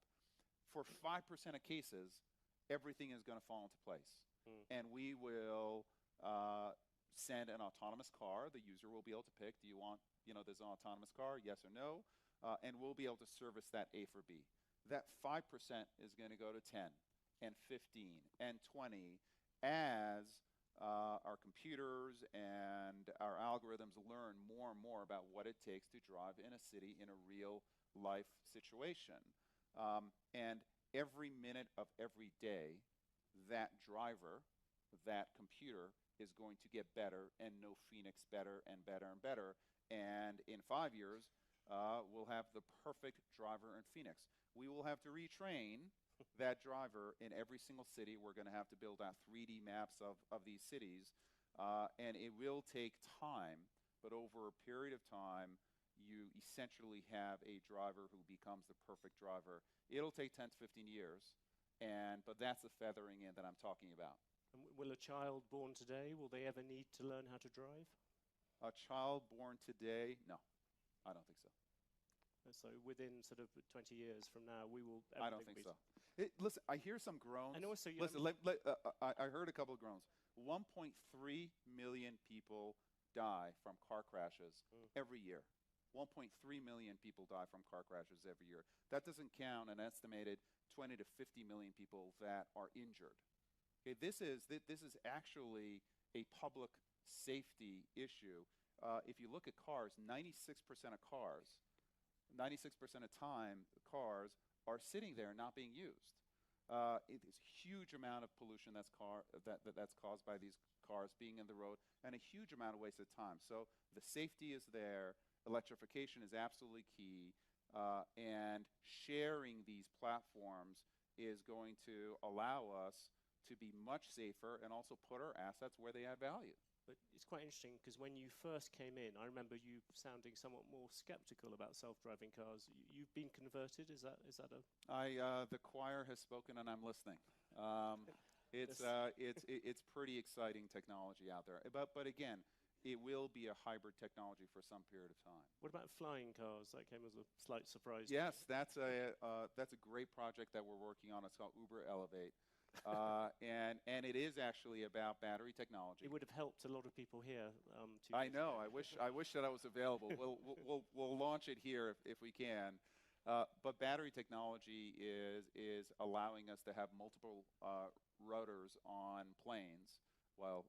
For 5% of cases, everything is going to fall into place. And we will send an autonomous car. The user will be able to pick, do you want, there's an autonomous car, yes or no? And we'll be able to service that A for B. That 5% is going to go to 10 and 15 and 20 as our computers and our algorithms learn more and more about what it takes to drive in a city in a real life situation. And every minute of every day, that driver, that computer is going to get better and know Phoenix better and better and better. And in 5 years, we'll have the perfect driver in Phoenix. We will have to retrain that driver in every single city. We're going to have to build out 3D maps of these cities. And it will take time, but over a period of time, you essentially have a driver who becomes the perfect driver. It'll take 10 to 15 years, but that's the feathering in that I'm talking about. And will a child born today, will they ever need to learn how to drive? A child born today? No, I don't think so. So within sort of 20 years from now, we will. I don't think so. Listen, I hear some groans. And also, I heard a couple of groans. 1.3 million people die from car crashes every year. 1.3 million people die from car crashes every year. That doesn't count an estimated 20 to 50 million people that are injured. Okay, this is actually a public safety issue. If you look at cars, 96% of cars, 96% of time, cars are sitting there not being used. It is a huge amount of pollution that's caused by these cars being in the road, and a huge amount of wasted time. So the safety is there. Electrification is absolutely key, and sharing these platforms is going to allow us to be much safer and also put our assets where they add value. But it's quite interesting because when you first came in, I remember you sounding somewhat more skeptical about self-driving cars. You've been converted. Is that a? The choir has spoken, and I'm listening. It's pretty exciting technology out there. But again, it will be a hybrid technology for some period of time. What about flying cars? That came as a slight surprise. Yes, that's a great project that we're working on. It's called Uber Elevate. And it is actually about battery technology. It would have helped a lot of people here. I know. I wish that I was available. We'll launch it here if we can. But battery technology is allowing us to have multiple rotors on planes,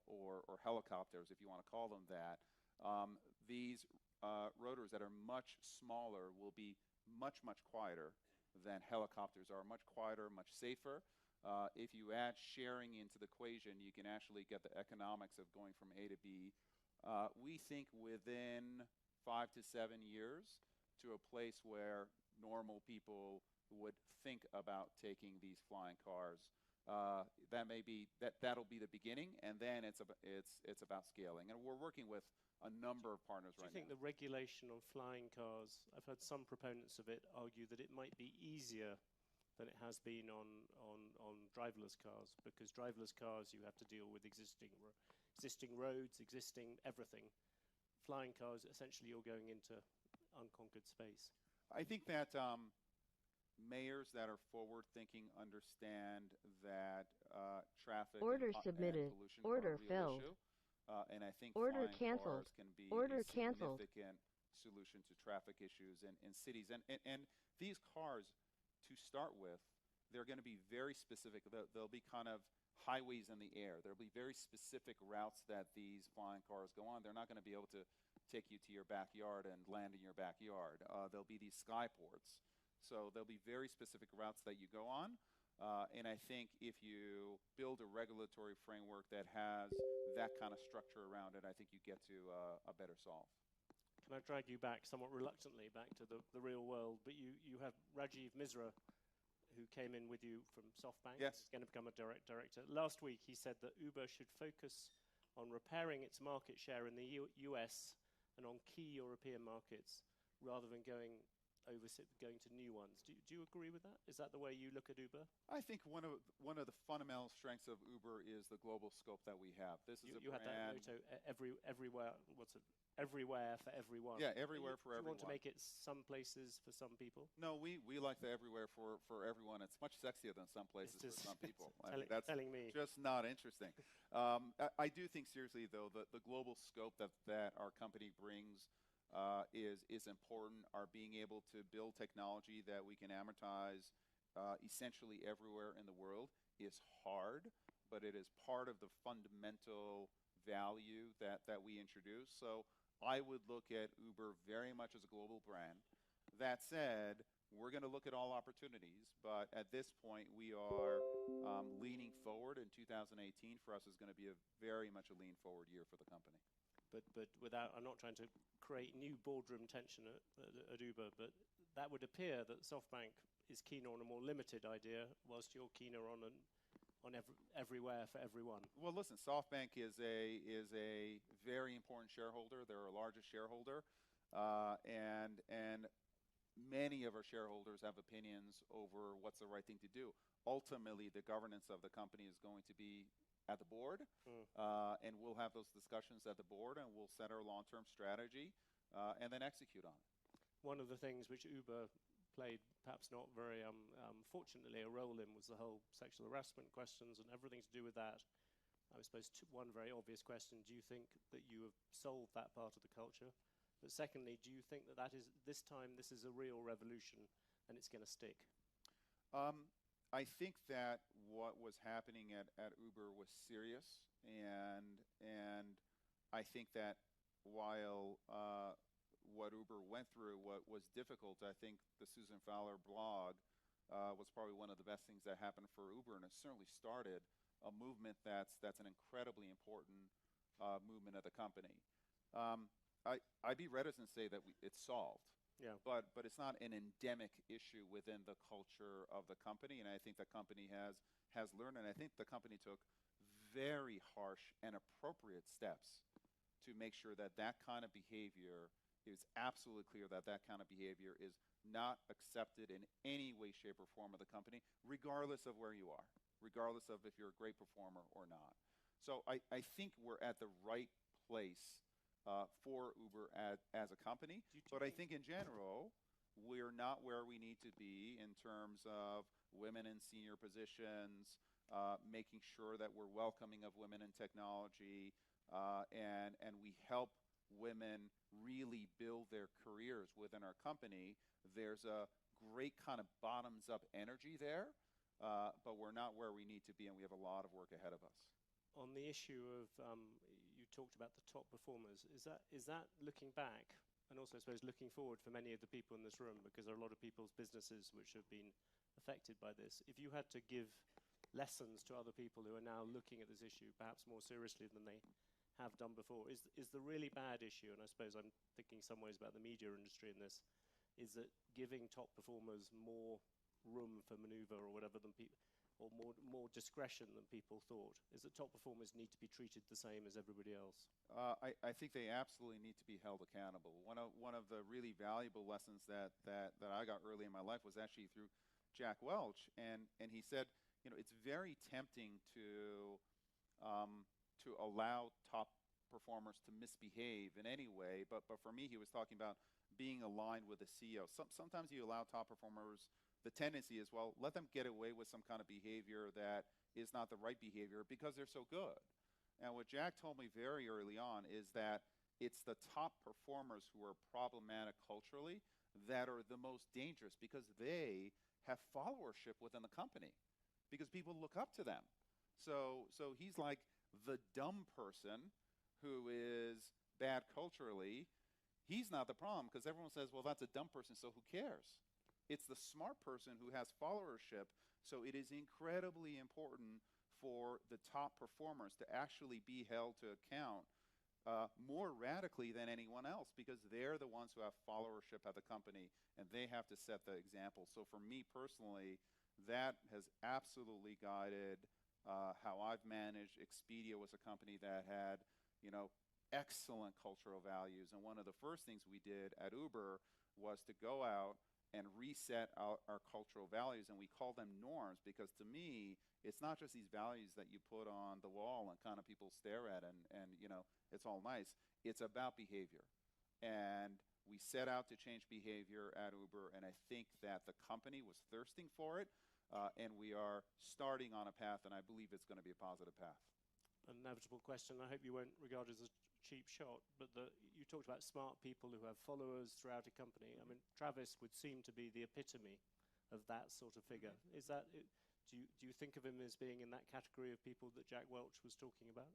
or helicopters, if you want to call them that. These rotors that are much smaller will be much quieter than helicopters are. Much quieter, much safer. If you add sharing into the equation, you can actually get the economics of going from A to B. We think within 5 to 7 years to a place where normal people would think about taking these flying cars. That'll be the beginning, and then it's about scaling. And we're working with a number of partners right now. Do you think the regulation on flying cars, I've heard some proponents of it argue that it might be easier than it has been on driverless cars, because driverless cars you have to deal with existing roads, existing everything. Flying cars, essentially you're going into unconquered space. I think that mayors that are forward-thinking understand that traffic Order and submitted. pollution Order are a real filled. issue. And I think Order flying canceled. cars can be Order a canceled. significant solution to traffic issues in cities. And these cars, to start with, they're going to be very specific. They'll be kind of highways in the air. There'll be very specific routes that these flying cars go on. They're not going to be able to take you to your backyard and land in your backyard. There'll be these skyports. So there'll be very specific routes that you go on. And I think if you build a regulatory framework that has that kind of structure around it, I think you get to a better solve. Can I drag you back somewhat reluctantly back to the real world? But you have Rajiv Misra, who came in with you from SoftBank. Yes. He's going to become a director. Last week he said that Uber should focus on repairing its market share in the US and on key European markets rather than going to new ones. Do you agree with that? Is that the way you look at Uber? I think one of the fundamental strengths of Uber is the global scope that we have. This is you a had that motto, everywhere. What's it? Everywhere for everyone. Yeah, everywhere for everyone. Do you want to make it some places for some people? No, we like the everywhere for everyone. It's much sexier than some places for some people. I mean, that's telling me. just not interesting. I do think seriously though the global scope that our company brings is important. Our being able to build technology that we can amortize essentially everywhere in the world is hard, but it is part of the fundamental value that we introduce. So I would look at Uber very much as a global brand. That said, we're going to look at all opportunities, but at this point we are leaning forward, and 2018 for us is going to be very much a lean forward year for the company. But without, I'm not trying to create new boardroom tension at Uber, but that would appear that SoftBank is keener on a more limited idea, whilst you're keener on everywhere for everyone. Well, listen, SoftBank is a very important shareholder. They're our largest shareholder, and many of our shareholders have opinions over what's the right thing to do. Ultimately, the governance of the company is going to be at the board, and we'll have those discussions at the board, and we'll set our long-term strategy, and then execute on it. One of the things which Uber played, perhaps not very fortunately, a role in was the whole sexual harassment questions and everything to do with that. I suppose one very obvious question, do you think that you have solved that part of the culture? But secondly, do you think that this is a real revolution and it's going to stick? I think that what was happening at Uber was serious, and I think that while what Uber went through was difficult, I think the Susan Fowler blog was probably one of the best things that happened for Uber, and it certainly started a movement that's an incredibly important movement of the company. I'd be reticent to say that it's solved. Yeah. But it's not an endemic issue within the culture of the company, and I think the company has learned, and I think the company took very harsh and appropriate steps to make sure that kind of behavior is absolutely clear, that kind of behavior is not accepted in any way, shape, or form of the company, regardless of where you are, regardless of if you're a great performer or not. So I think we're at the right place for Uber as a company, but I think in general, we're not where we need to be in terms of women in senior positions, making sure that we're welcoming of women in technology, and we help women really build their careers within our company. There's a great kind of bottoms-up energy there, but we're not where we need to be, and we have a lot of work ahead of us. On the issue of, you talked about the top performers, is that looking back, and also I suppose looking forward for many of the people in this room, because there are a lot of people's businesses which have been affected by this. If you had to give lessons to other people who are now looking at this issue perhaps more seriously than they have done before, is the really bad issue, and I suppose I'm thinking some ways about the media industry in this, is that giving top performers more room for maneuver or whatever than people, or more discretion than people thought? Is that top performers need to be treated the same as everybody else? I think they absolutely need to be held accountable. One of the really valuable lessons that I got early in my life was actually through Jack Welch, and he said, it's very tempting to allow top performers to misbehave in any way, but for me, he was talking about being aligned with the CEO. Sometimes you allow top performers the tendency is, well, let them get away with some kind of behavior that is not the right behavior because they're so good. And what Jack told me very early on is that it's the top performers who are problematic culturally that are the most dangerous because they have followership within the company because people look up to them. So he's like the dumb person who is bad culturally. He's not the problem because everyone says, well, that's a dumb person, so who cares? It's the smart person who has followership. So it is incredibly important for the top performers to actually be held to account more radically than anyone else because they're the ones who have followership at the company and they have to set the example. So for me personally, that has absolutely guided how I've managed. Expedia was a company that had, excellent cultural values. And one of the first things we did at Uber was to go out and reset our cultural values, and we call them norms because to me, it's not just these values that you put on the wall and kind of people stare at and it's all nice. It's about behavior. And we set out to change behavior at Uber, and I think that the company was thirsting for it, and we are starting on a path, and I believe it's going to be a positive path. An inevitable question, I hope you won't regard it as a cheap shot, but you talked about smart people who have followers throughout a company. I mean, Travis would seem to be the epitome of that sort of figure. Is that, do you think of him as being in that category of people that Jack Welch was talking about?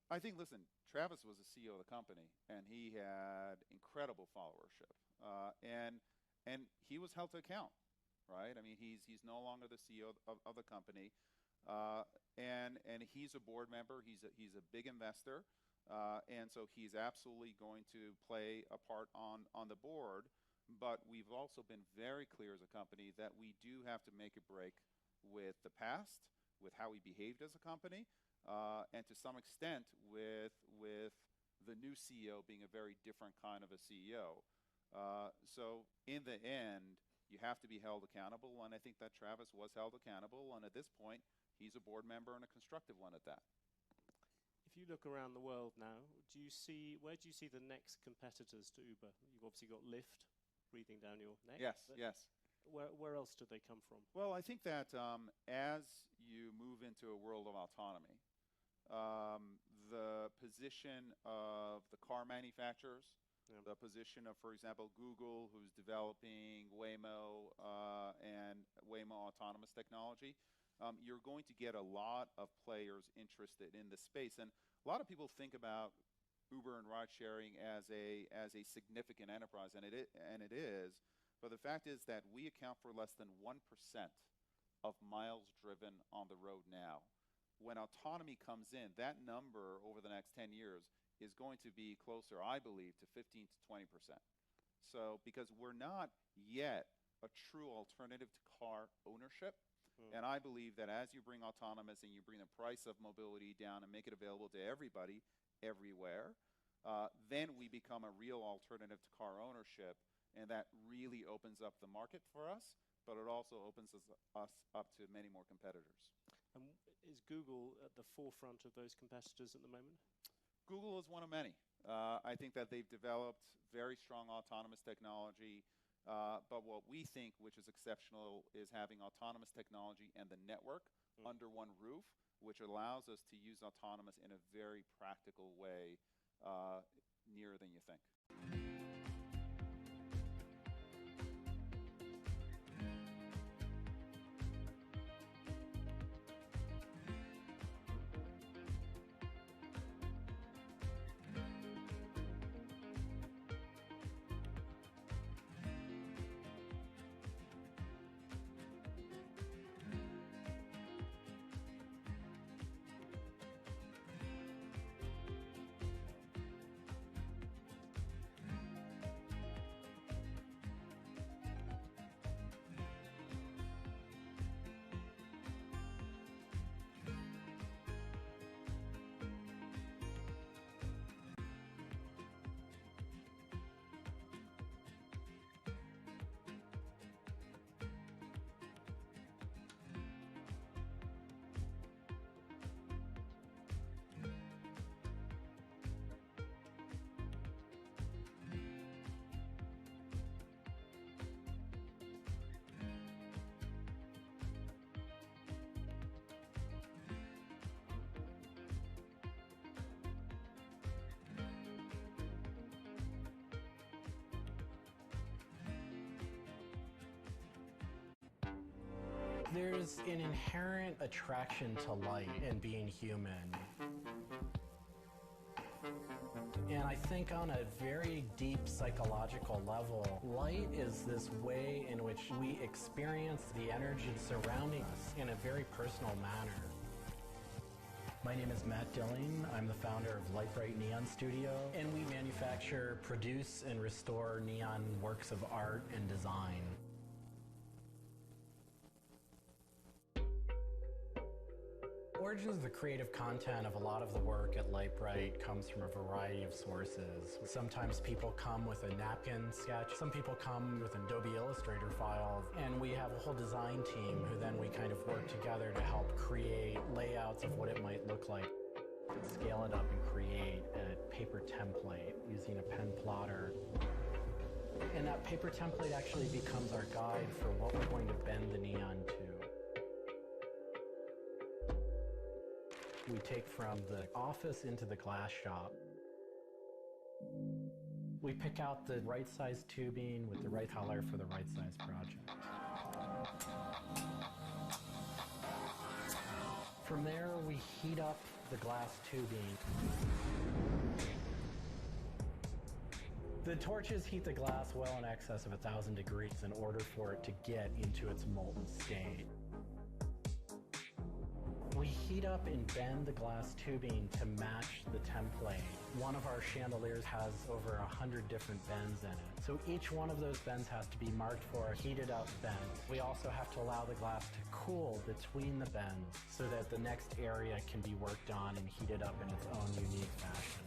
I think, listen, Travis was the CEO of the company, and he had incredible followership, and he was held to account, right? I mean, he's no longer the CEO of the company, and he's a board member. He's a big investor, and so he's absolutely going to play a part on the board. But we've also been very clear as a company that we do have to make a break with the past, with how we behaved as a company, and to some extent with the new CEO being a very different kind of a CEO. So in the end, you have to be held accountable, and I think that Travis was held accountable, and at this point, he's a board member and a constructive one at that. If you look around the world now, where do you see the next competitors to Uber? You've obviously got Lyft breathing down your neck. Yes. Where else do they come from? Well, I think that as you move into a world of autonomy, the position of the car manufacturers, the position of, for example, Google, who's developing Waymo and Waymo autonomous technology, you're going to get a lot of players interested in this space. And a lot of people think about Uber and ride sharing as a significant enterprise, and it is. But the fact is that we account for less than 1% of miles driven on the road now. When autonomy comes in, that number over the next 10 years is going to be closer, I believe, to 15 to 20%. So because we're not yet a true alternative to car ownership, and I believe that as you bring autonomous and you bring the price of mobility down and make it available to everybody, everywhere, then we become a real alternative to car ownership, and that really opens up the market for us, but it also opens us up to many more competitors. And is Google at the forefront of those competitors at the moment? Google is one of many. I think that they've developed very strong autonomous technology, but what we think, which is exceptional, is having autonomous technology and the network under one roof, which allows us to use autonomous in a very practical way, nearer than you think. There's an inherent attraction to light and being human. And I think on a very deep psychological level, light is this way in which we experience the energy surrounding us in a very personal manner. My name is Matt Dilling. I'm the founder of Light Bright Neon Studio, and we manufacture, produce, and restore neon works of art and design. Origins of the creative content of a lot of the work at Light Bright comes from a variety of sources. Sometimes people come with a napkin sketch, some people come with an Adobe Illustrator file, and we have a whole design team who then we kind of work together to help create layouts of what it might look like. Scale it up and create a paper template using a pen plotter. And that paper template actually becomes our guide for what we're going to bend the neon to. We take from the office into the glass shop. We pick out the right size tubing with the right color for the right size project. From there, we heat up the glass tubing. The torches heat the glass well in excess of 1,000 degrees in order for it to get into its molten state. We heat up and bend the glass tubing to match the template. One of our chandeliers has over 100 different bends in it. So each one of those bends has to be marked for a heated up bend. We also have to allow the glass to cool between the bends so that the next area can be worked on and heated up in its own unique fashion.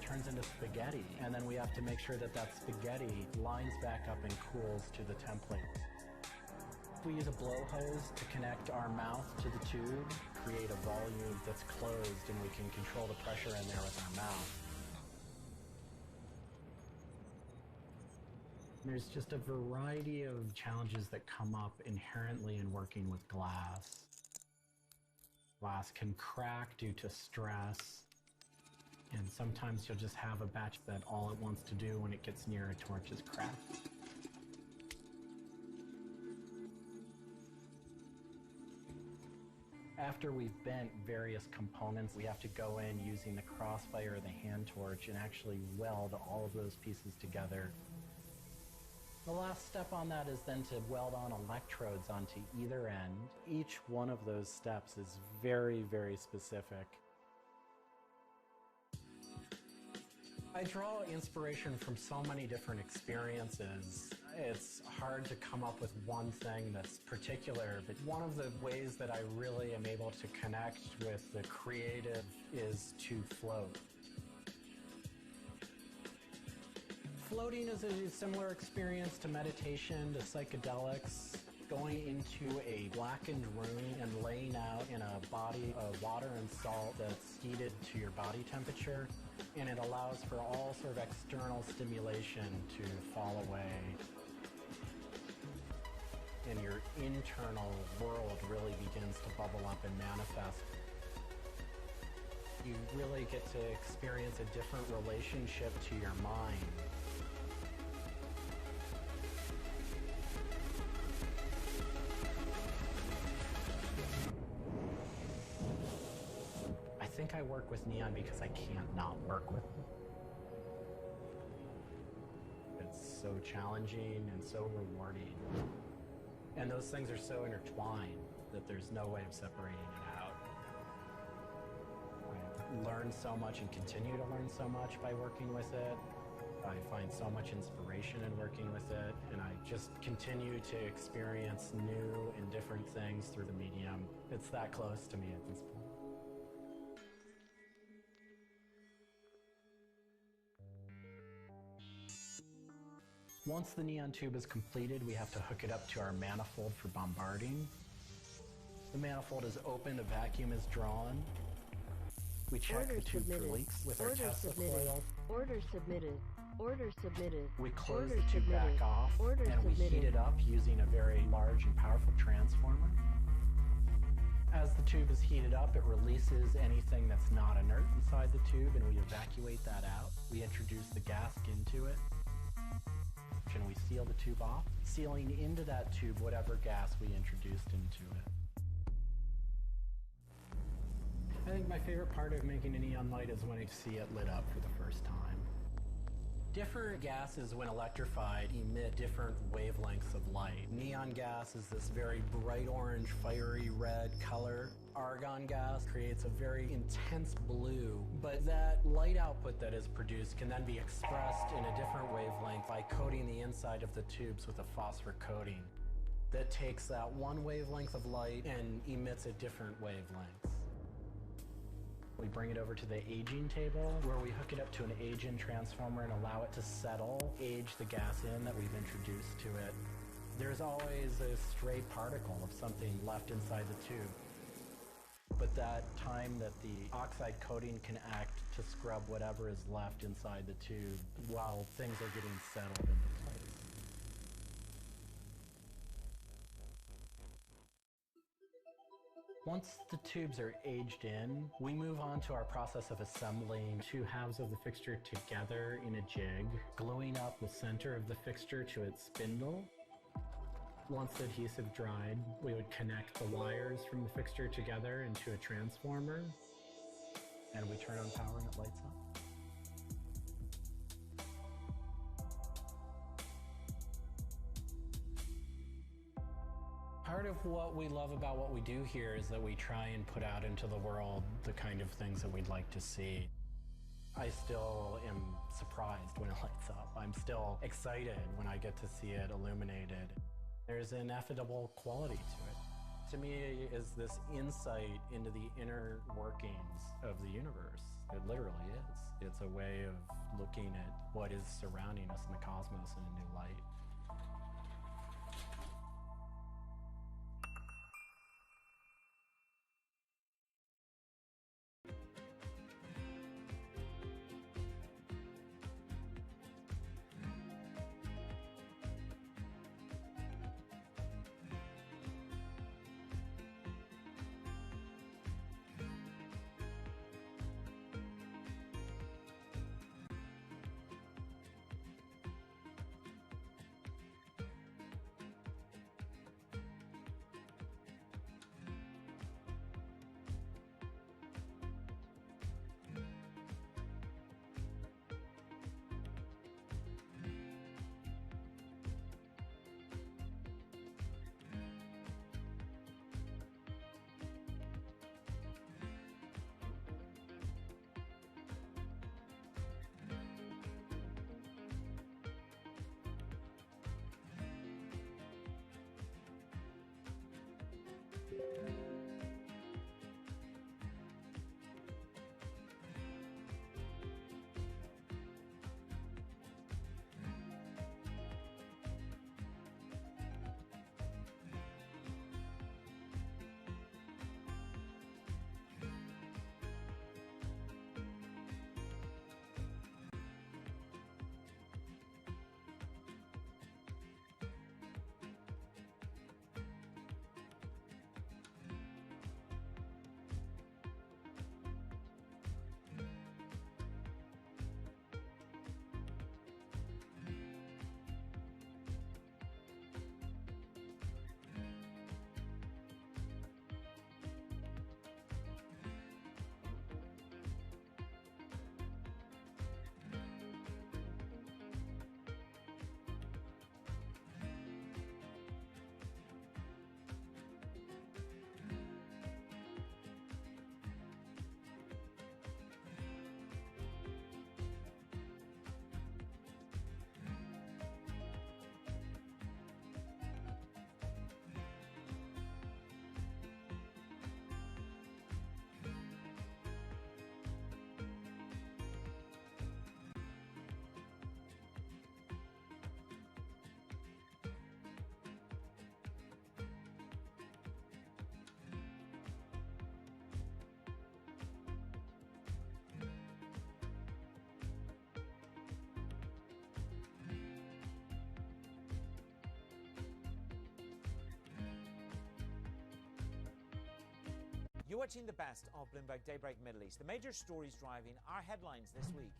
It turns into spaghetti, and then we have to make sure that that spaghetti lines back up and cools to the template. We use a blow hose to connect our mouth to the tube, create a volume that's closed, and we can control the pressure in there with our mouth. There's just a variety of challenges that come up inherently in working with glass. Glass can crack due to stress, and sometimes you'll just have a batch that all it wants to do when it gets near a torch is crack. After we've bent various components, we have to go in using the crossfire or the hand torch and actually weld all of those pieces together. The last step on that is then to weld on electrodes onto either end. Each one of those steps is very, very specific. I draw inspiration from so many different experiences. It's hard to come up with one thing that's particular, but one of the ways that I really am able to connect with the creative is to float. Floating is a similar experience to meditation, to psychedelics. Going into a blackened room and laying out in a body of water and salt that's heated to your body temperature, and it allows for all sort of external stimulation to fall away. And your internal world really begins to bubble up and manifest. You really get to experience a different relationship to your mind. I think I work with neon because I can't not work with it. It's so challenging and so rewarding. And those things are so intertwined that there's no way of separating it out. I learn so much and continue to learn so much by working with it. I find so much inspiration in working with it, and I just continue to experience new and different things through the medium. It's that close to me at this point. Once the neon tube is completed, we have to hook it up to our manifold for bombarding. The manifold is opened, a vacuum is drawn. We check the tube for leaks with our Tesla coil. Order submitted. Order submitted. We close the tube back off, and we heat it up using a very large and powerful transformer. As the tube is heated up, it releases anything that's not inert inside the tube, and we evacuate that out. We introduce the gas into it. Can we seal the tube off? Sealing into that tube whatever gas we introduced into it. I think my favorite part of making a neon light is when I see it lit up for the first time. Different gases, when electrified, emit different wavelengths of light. Neon gas is this very bright orange, fiery red color. Argon gas creates a very intense blue, but that light output that is produced can then be expressed in a different wavelength by coating the inside of the tubes with a phosphor coating that takes that one wavelength of light and emits at different wavelengths. We bring it over to the aging table where we hook it up to an age-in transformer and allow it to settle, age the gas in that we've introduced to it. There's always a stray particle of something left inside the tube. But that time that the oxide coating can act to scrub whatever is left inside the tube while things are getting settled into place. Once the tubes are aged in, we move on to our process of assembling two halves of the fixture together in a jig, gluing up the center of the fixture to its spindle. Once the adhesive dried, we would connect the wires from the fixture together into a transformer, and we turn on power and it lights up. Part of what we love about what we do here is that we try and put out into the world the kind of things that we'd like to see. I still am surprised when it lights up. I'm still excited when I get to see it illuminated. There's an ineffable quality to it. To me, is this insight into the inner workings of the universe. It literally is. It's a way of looking at what is surrounding us in the cosmos in a new light. You're watching the best of Bloomberg Daybreak Middle East. The major stories driving our headlines this week.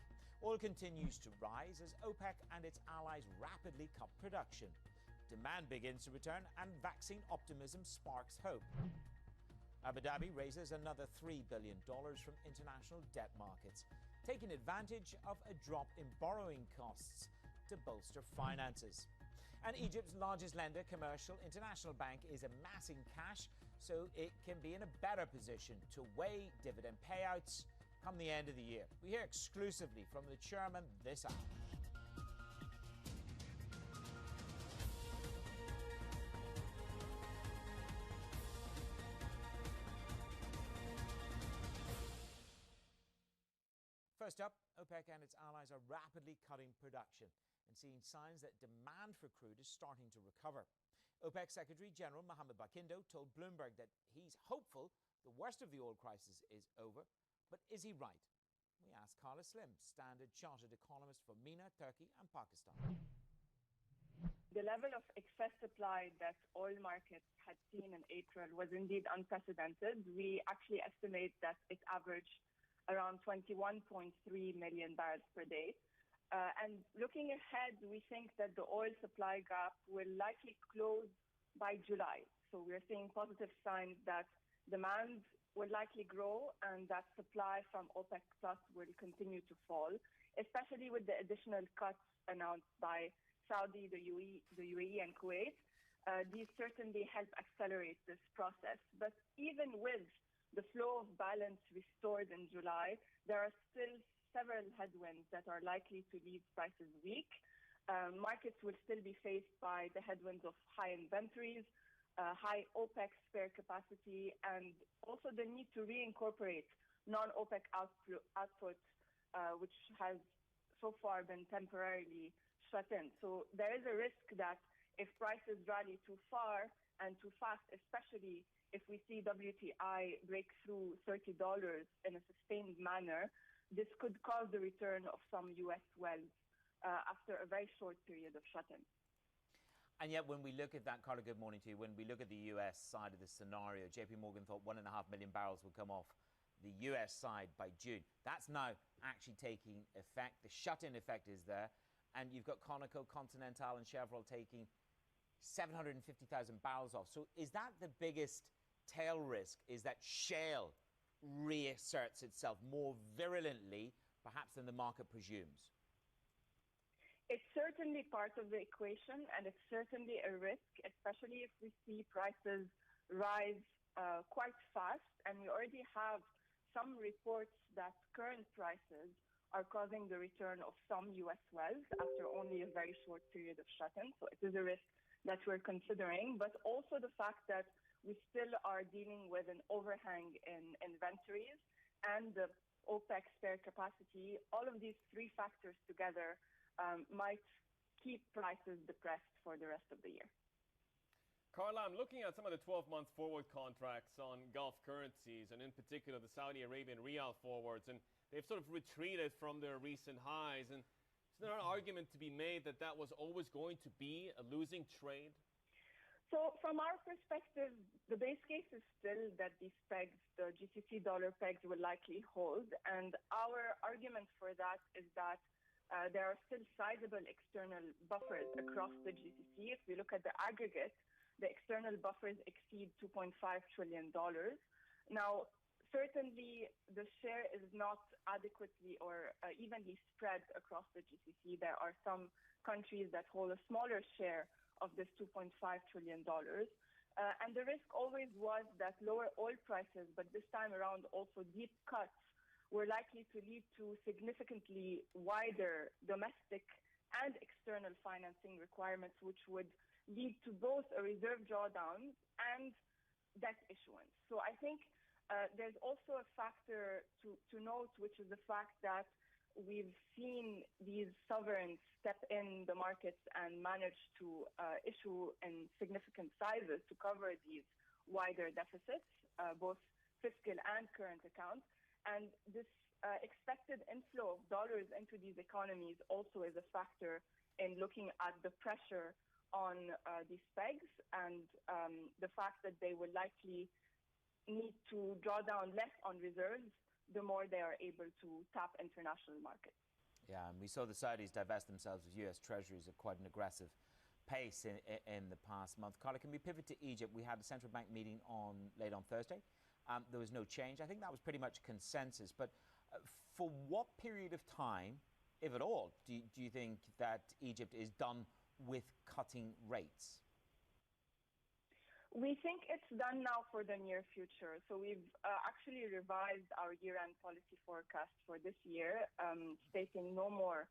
Oil continues to rise as OPEC and its allies rapidly cut production. Demand begins to return and vaccine optimism sparks hope. Abu Dhabi raises another $3 billion from international debt markets, taking advantage of a drop in borrowing costs to bolster finances. And Egypt's largest lender, Commercial International Bank, is amassing cash so it can be in a better position to weigh dividend payouts come the end of the year. We hear exclusively from the chairman this hour. First up, OPEC and its allies are rapidly cutting production and seeing signs that demand for crude is starting to recover. OPEC Secretary General Mohammed Bakindo told Bloomberg that he's hopeful the worst of the oil crisis is over, but is he right? We asked Carla Slim, Standard Chartered economist for MENA, Turkey and Pakistan. The level of excess supply that oil markets had seen in April was indeed unprecedented. We actually estimate that it averaged around 21.3 million barrels per day. And looking ahead, we think that the oil supply gap will likely close by July. So we're seeing positive signs that demand will likely grow and that supply from OPEC Plus will continue to fall, especially with the additional cuts announced by Saudi, the UAE and Kuwait. These certainly help accelerate this process. But even with the flow of balance restored in July, there are still several headwinds that are likely to leave prices weak. Markets will still be faced by the headwinds of high inventories, high OPEC spare capacity, and also the need to reincorporate non-OPEC output, which has so far been temporarily shut in. So there is a risk that if prices rally too far and too fast, especially if we see WTI break through $30 in a sustained manner, this could cause the return of some U.S. wells after a very short period of shut-in. And yet when we look at that, Carla, good morning to you. When we look at the U.S. side of the scenario, JP Morgan thought 1.5 million barrels would come off the U.S. side by June. That's now actually taking effect. The shut-in effect is there. And you've got Conoco, Continental and Chevron taking 750,000 barrels off. So is that the biggest tail risk, is that shale reasserts itself more virulently, perhaps, than the market presumes? It's certainly part of the equation, and it's certainly a risk, especially if we see prices rise quite fast. And we already have some reports that current prices are causing the return of some U.S. wells after only a very short period of shut-in. So it is a risk that we're considering, but also the fact that we still are dealing with an overhang in inventories and the OPEC spare capacity. All of these three factors together might keep prices depressed for the rest of the year. Carla, I'm looking at some of the 12-month forward contracts on Gulf currencies, and in particular the Saudi Arabian Riyal forwards, and they've sort of retreated from their recent highs. And is there an argument to be made that that was always going to be a losing trade? So from our perspective, the base case is still that these pegs, the GCC dollar pegs, will likely hold. And our argument for that is that there are still sizable external buffers across the GCC. If we look at the aggregate, the external buffers exceed $2.5 trillion. Now, certainly the share is not adequately or evenly spread across the GCC. There are some countries that hold a smaller share of this $2.5 trillion. And the risk always was that lower oil prices, but this time around also deep cuts, were likely to lead to significantly wider domestic and external financing requirements, which would lead to both a reserve drawdown and debt issuance. So I think there's also a factor to note, which is the fact that we've seen these sovereigns step in the markets and manage to issue in significant sizes to cover these wider deficits, both fiscal and current accounts. And this expected inflow of dollars into these economies also is a factor in looking at the pressure on these pegs and the fact that they will likely need to draw down less on reserves the more they are able to tap international markets. Yeah, and we saw the Saudis divest themselves of US Treasuries at quite an aggressive pace in the past month. Carla, can we pivot to Egypt? We had a central bank meeting late on Thursday. There was no change. I think that was pretty much consensus. But for what period of time, if at all, do you think that Egypt is done with cutting rates? We think it's done now for the near future. So we've actually revised our year-end policy forecast for this year, stating no more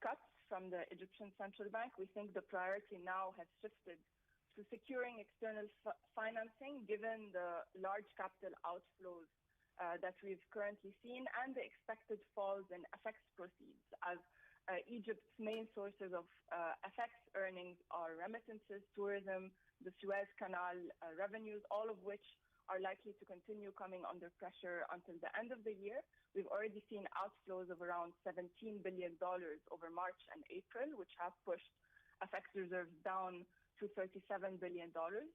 cuts from the Egyptian Central Bank. We think the priority now has shifted to securing external financing, given the large capital outflows that we've currently seen and the expected falls in FX proceeds, as Egypt's main sources of FX earnings are remittances, tourism, the Suez Canal revenues, all of which are likely to continue coming under pressure until the end of the year. We've already seen outflows of around $17 billion over March and April, which have pushed FX reserves down to $37 billion.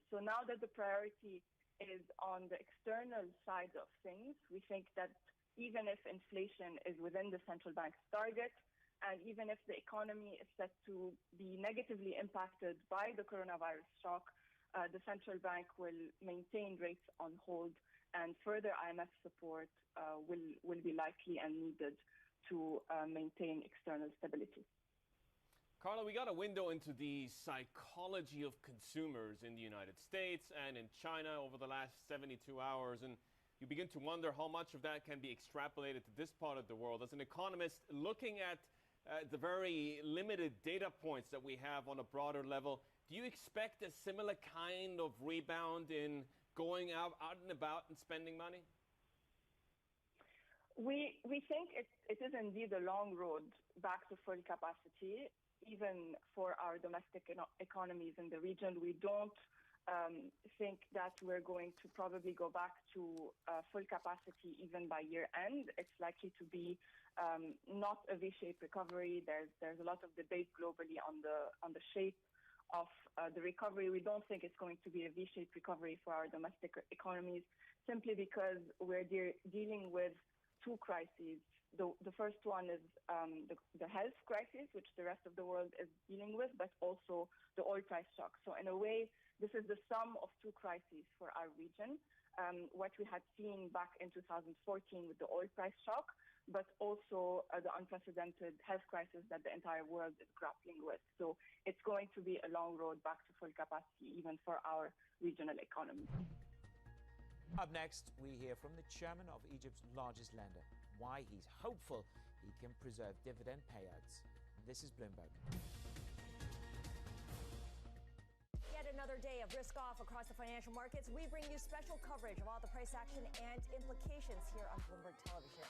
So now that the priority is on the external side of things, we think that even if inflation is within the central bank's target, and even if the economy is set to be negatively impacted by the coronavirus shock, the central bank will maintain rates on hold, and further IMF support will be likely and needed to maintain external stability. Carla, we got a window into the psychology of consumers in the United States and in China over the last 72 hours, and you begin to wonder how much of that can be extrapolated to this part of the world. As an economist, looking at the very limited data points that we have on a broader level, do you expect a similar kind of rebound in going out and about and spending money? We think it is indeed a long road back to full capacity, even for our domestic economies in the region. We don't think that we're going to probably go back to full capacity even by year end. It's likely to be not a V-shaped recovery. There's a lot of debate globally on the shape of the recovery. We don't think it's going to be a V-shaped recovery for our domestic economies, simply because we're dealing with two crises. The first one is the health crisis, which the rest of the world is dealing with, but also the oil price shock. So in a way, this is the sum of two crises for our region. What we had seen back in 2014 with the oil price shock, but also the unprecedented health crisis that the entire world is grappling with. So it's going to be a long road back to full capacity, even for our regional economy. Up next, we hear from the chairman of Egypt's largest lender, why he's hopeful he can preserve dividend payouts. This is Bloomberg. Yet another day of risk off across the financial markets. We bring you special coverage of all the price action and implications here on Bloomberg Television.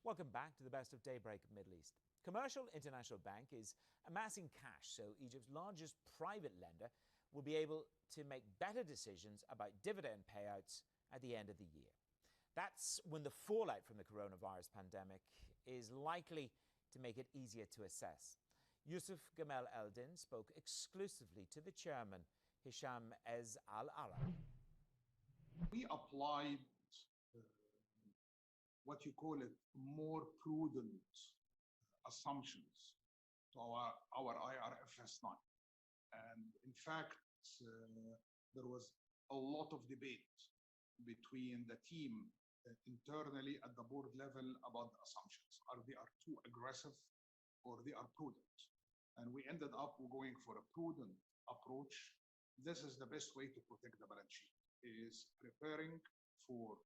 Welcome back to the Best of Daybreak Middle East. Commercial International Bank is amassing cash so Egypt's largest private lender will be able to make better decisions about dividend payouts at the end of the year. That's when the fallout from the coronavirus pandemic is likely to make it easier to assess. Yusuf Gamal Eldin spoke exclusively to the chairman, Hisham Ez Al-Arab. We applied what you call it more prudent assumptions to our IRFS 9. And in fact, there was a lot of debate between the team internally at the board level about the assumptions. Are they too aggressive or they are prudent? And we ended up going for a prudent approach. This is the best way to protect the balance sheet, is preparing for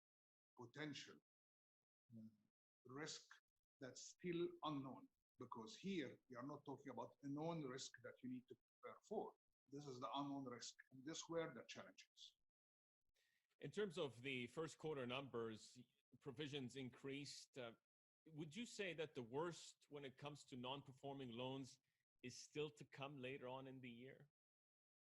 potential risk that's still unknown. Because here, we are not talking about a known risk that you need to prepare for. This is the unknown risk, and this were the challenges. In terms of the first quarter numbers, provisions increased. Would you say that the worst when it comes to non-performing loans is still to come later on in the year?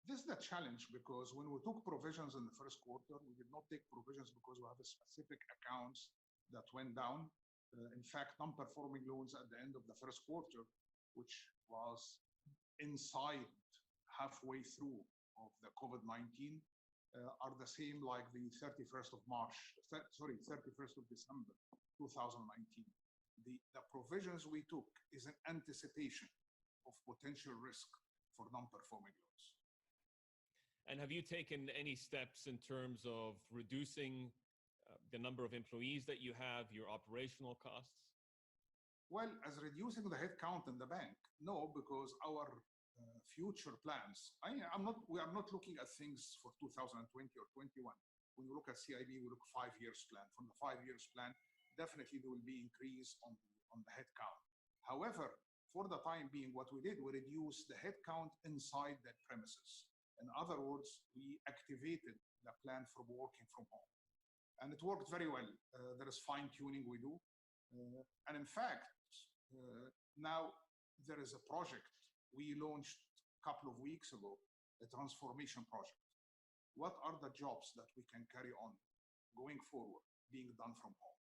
This is the challenge, because when we took provisions in the first quarter, we did not take provisions because we have a specific accounts that went down. In fact, non-performing loans at the end of the first quarter, which was inside halfway through of the COVID-19, are the same like the 31st of December 2019. The provisions we took is an anticipation of potential risk for non-performing loans. And have you taken any steps in terms of reducing the number of employees that you have, your operational costs? Well, as reducing the headcount in the bank, no, because our future plans, we are not looking at things for 2020 or 21. When we look at CIB, we look 5 years plan. From the 5 years plan, definitely there will be increase on the headcount. However, for the time being, what we did, we reduced the headcount inside the premises. In other words, we activated the plan for working from home. And it worked very well. There is fine-tuning we do. And in fact, now there is a project we launched a couple of weeks ago, a transformation project. What are the jobs that we can carry on going forward, being done from home?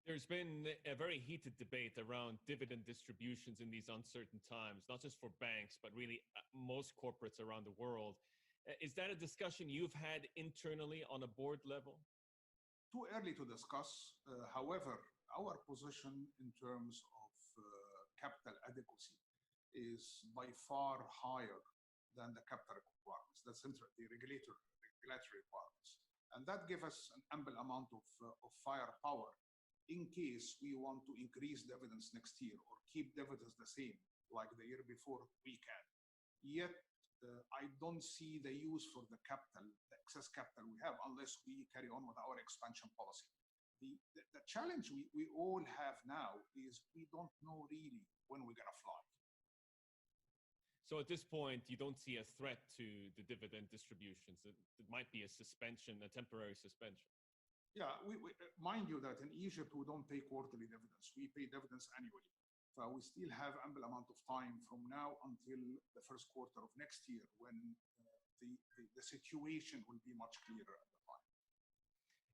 There's been a very heated debate around dividend distributions in these uncertain times, not just for banks, but really most corporates around the world. Is that a discussion you've had internally on a board level? Too early to discuss. However, our position in terms of capital adequacy is by far higher than the capital requirements. That's the regulatory requirements. And that gives us an ample amount of firepower in case we want to increase dividends next year or keep dividends the same like the year before, we can. Yet, I don't see the use for the capital, the excess capital we have, unless we carry on with our expansion policy. The challenge we all have now is we don't know really when we're going to fly. So at this point, you don't see a threat to the dividend distributions. It might be a suspension, a temporary suspension. Yeah, we mind you that in Egypt, we don't pay quarterly dividends. We pay dividends annually. So we still have ample amount of time from now until the first quarter of next year when the situation will be much clearer at the time.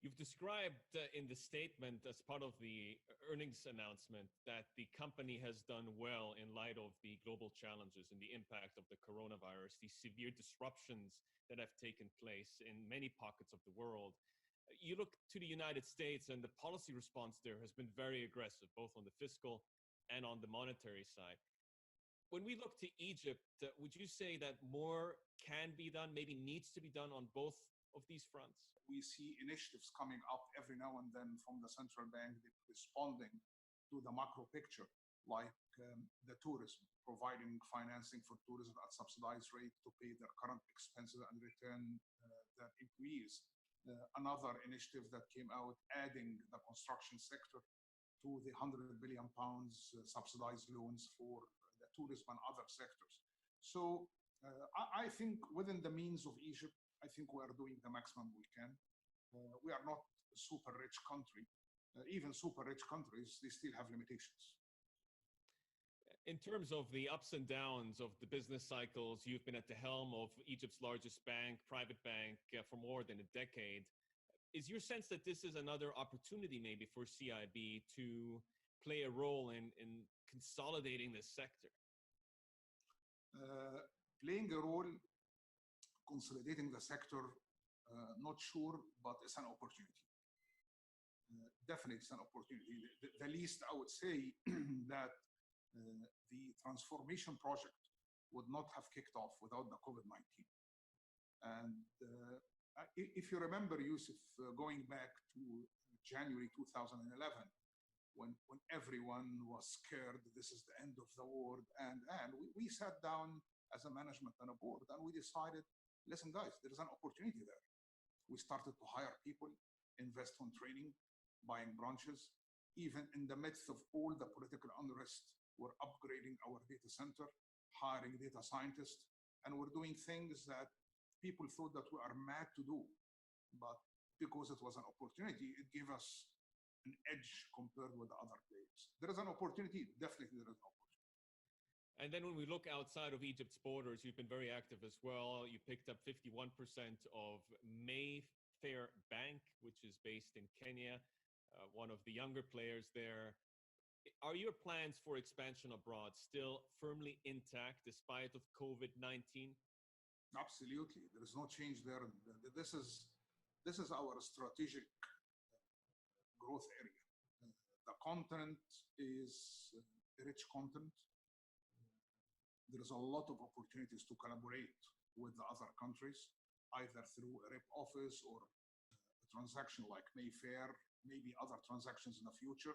You've described in the statement as part of the earnings announcement that the company has done well in light of the global challenges and the impact of the coronavirus, the severe disruptions that have taken place in many pockets of the world. You look to the United States and the policy response there has been very aggressive, both on the fiscal and on the monetary side. When we look to Egypt, would you say that more can be done, maybe needs to be done on both of these fronts? We see initiatives coming up every now and then from the central bank responding to the macro picture, like the tourism, providing financing for tourism at subsidized rate to pay their current expenses and return their employees. Another initiative that came out, adding the construction sector to the £100 billion subsidized loans for the tourism and other sectors. So I think within the means of Egypt, I think we are doing the maximum we can. We are not a super rich country, even super rich countries, they still have limitations. In terms of the ups and downs of the business cycles, you've been at the helm of Egypt's largest bank, private bank, for more than a decade. Is your sense that this is another opportunity maybe for CIB to play a role in consolidating this sector? Playing a role, consolidating the sector, not sure, but it's an opportunity. Definitely it's an opportunity. The least I would say that the transformation project would not have kicked off without the COVID-19. And if you remember, Yusuf, going back to January 2011, when everyone was scared, this is the end of the world, and we sat down as a management and a board, and we decided, listen, guys, there is an opportunity there. We started to hire people, invest in training, buying branches. Even in the midst of all the political unrest, we're upgrading our data center, hiring data scientists, and we're doing things that people thought that we are mad to do. But because it was an opportunity, it gave us an edge compared with the other players. There is an opportunity, definitely there is an opportunity. And then when we look outside of Egypt's borders, you've been very active as well. You picked up 51% of Mayfair Bank, which is based in Kenya, one of the younger players there. Are your plans for expansion abroad still firmly intact despite of COVID-19? Absolutely, there is no change there. This is our strategic growth area. The content is rich content. There is a lot of opportunities to collaborate with the other countries, either through a rep office or a transaction like Mayfair, maybe other transactions in the future.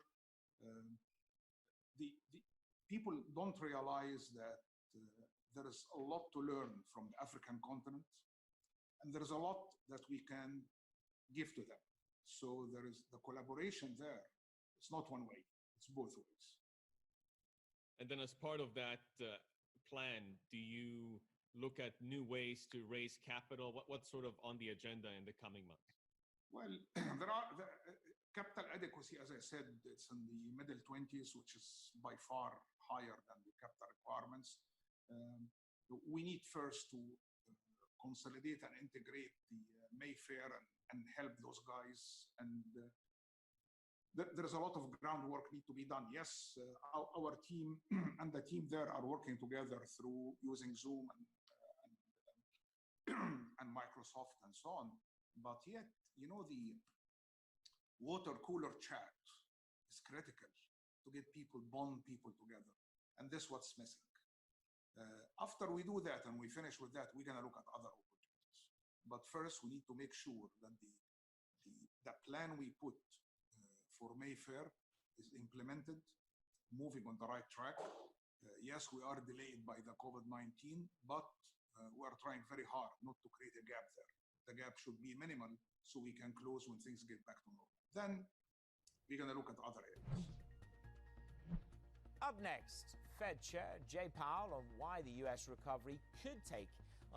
The people don't realize that there is a lot to learn from the African continent, and there is a lot that we can give to them. So there is the collaboration there. It's not one way, it's both ways. And then as part of that plan, do you look at new ways to raise capital? What's sort of on the agenda in the coming months? Well, there are capital adequacy, as I said, it's in the middle 20s, which is by far higher than the capital requirements. We need first to consolidate and integrate the Mayfair and help those guys. And there's a lot of groundwork need to be done. Yes, our team and the team there are working together through using Zoom and Microsoft and so on. But yet, you know, the water cooler chat is critical to get people, bond people together. And this is what's missing. After we do that and we finish with that, we're going to look at other opportunities. But first, we need to make sure that the plan we put for Mayfair is implemented, moving on the right track. Yes, we are delayed by the COVID-19, but we are trying very hard not to create a gap there. The gap should be minimal so we can close when things get back to normal. Then we're going to look at other areas. Up next, Fed Chair Jay Powell on why the U.S. recovery could take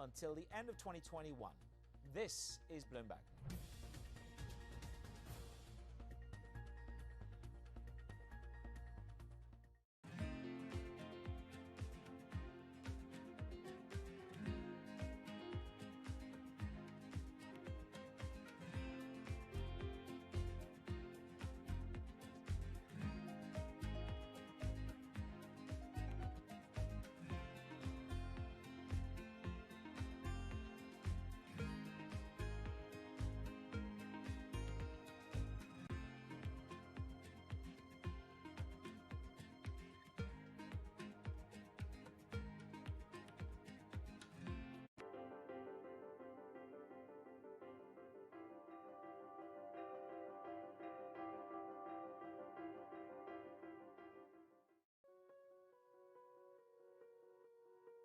until the end of 2021. This is Bloomberg.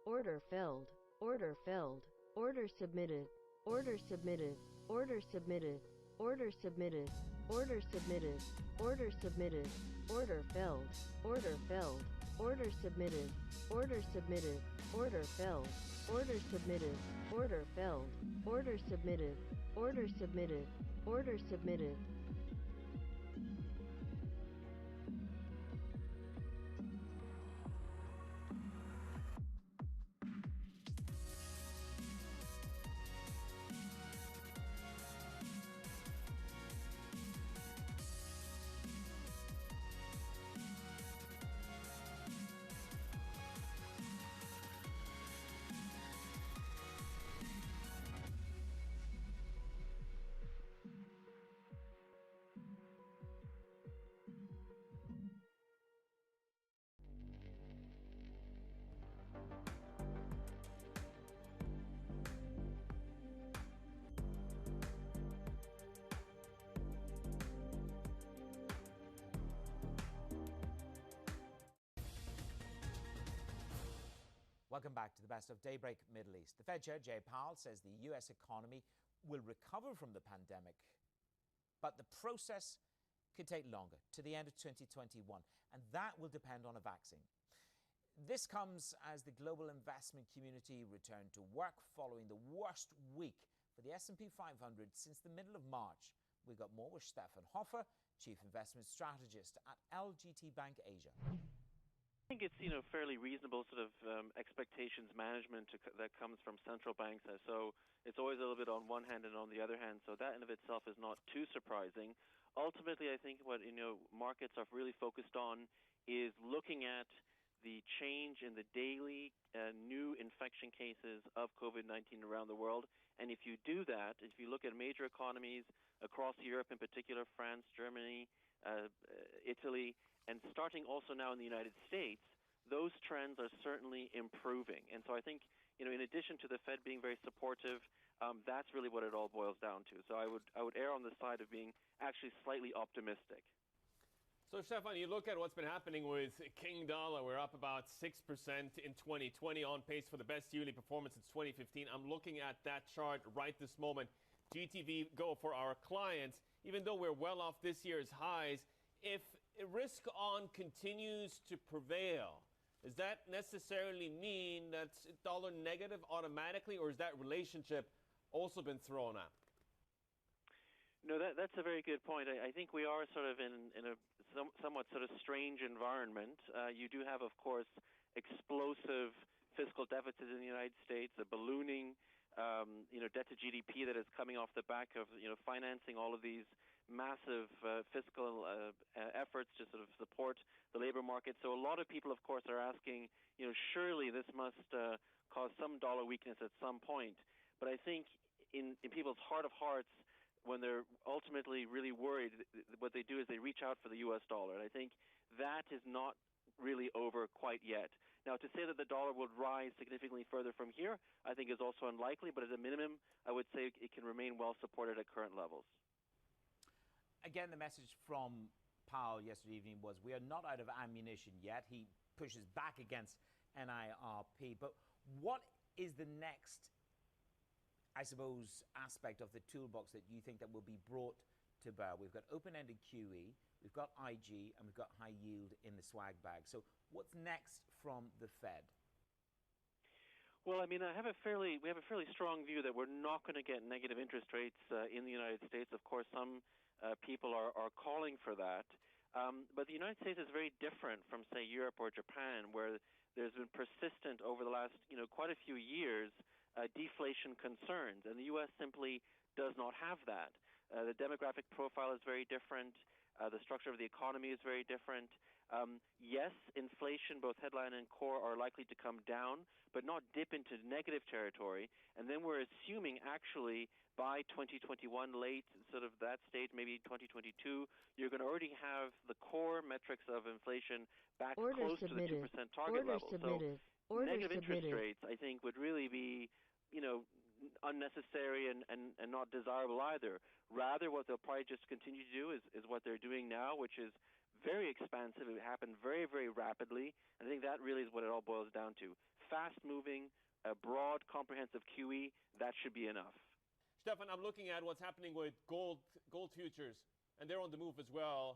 Order filled. Order filled. Order submitted. Order submitted. Order submitted. Order submitted. Order submitted. Order submitted. Order filled. Order filled. Order submitted. Order submitted. Order filled. Order submitted. Order filled. Order submitted. Order submitted. Order submitted. Welcome back to the best of Daybreak Middle East. The Fed Chair Jay Powell says the U.S. economy will recover from the pandemic, but the process could take longer, to the end of 2021, and that will depend on a vaccine. This comes as the global investment community returned to work following the worst week for the S&P 500 since the middle of March. We've got more with Stefan Hofer, Chief Investment Strategist at LGT Bank Asia. I think it's fairly reasonable sort of expectations management that comes from central banks. So it's always a little bit on one hand and on the other hand. So that in of itself is not too surprising. Ultimately, I think what markets are really focused on is looking at the change in the daily new infection cases of COVID-19 around the world. And if you do that, if you look at major economies across Europe, in particular France, Germany, Italy, and starting also now in the United States, those trends are certainly improving. And so I think, in addition to the Fed being very supportive, that's really what it all boils down to. So I would err on the side of being actually slightly optimistic. So, Stefan, you look at what's been happening with King Dollar. We're up about 6% in 2020, on pace for the best yearly performance since 2015. I'm looking at that chart right this moment. GTV Go for our clients, even though we're well off this year's highs, if risk on continues to prevail, does that necessarily mean that's dollar negative automatically, or has that relationship also been thrown out? No, that's a very good point. I think we are sort of in a somewhat sort of strange environment. You do have, of course, explosive fiscal deficits in the United States, a ballooning debt to GDP that is coming off the back of financing all of these massive fiscal efforts to sort of support the labor market. So a lot of people, of course, are asking, surely this must cause some dollar weakness at some point. But I think in people's heart of hearts, when they're ultimately really worried, what they do is they reach out for the U.S. dollar. And I think that is not really over quite yet. Now, to say that the dollar would rise significantly further from here, I think is also unlikely. But at a minimum, I would say it can remain well supported at current levels. Again, the message from Powell yesterday evening was we are not out of ammunition yet. He pushes back against NIRP. But what is the next, I suppose, aspect of the toolbox that you think that will be brought to bear? We've got open-ended QE, we've got IG, and we've got high yield in the swag bag. So what's next from the Fed? Well, I mean, we have a fairly strong view that we're not going to get negative interest rates in the United States. Of course, some people are calling for that. But the United States is very different from, say, Europe or Japan, where there's been persistent over the last, quite a few years, deflation concerns. And the U.S. simply does not have that. The demographic profile is very different. The structure of the economy is very different. Yes, inflation, both headline and core, are likely to come down, but not dip into negative territory. And then we're assuming actually by 2021, late sort of that stage, maybe 2022, you're going to already have the core metrics of inflation back close to the 2% target level. So negative interest rates, I think, would really be, unnecessary and not desirable either. Rather, what they'll probably just continue to do is what they're doing now, which is very expansive. It happened very, very rapidly. And I think that really is what it all boils down to. Fast-moving, a broad, comprehensive QE, that should be enough. Stefan, I'm looking at what's happening with gold futures, and they're on the move as well.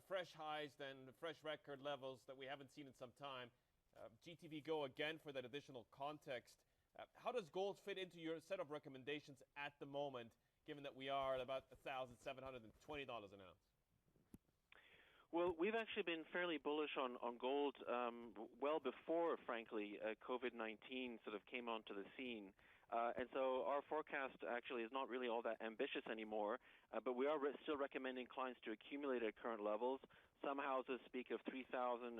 Fresh highs, then fresh record levels that we haven't seen in some time. GTV Go again for that additional context. How does gold fit into your set of recommendations at the moment, given that we are at about $1,720 an ounce? Well, we've actually been fairly bullish on gold well before, frankly, COVID-19 sort of came onto the scene. And so our forecast actually is not really all that ambitious anymore, but we are still recommending clients to accumulate at current levels. Some houses speak of 3,000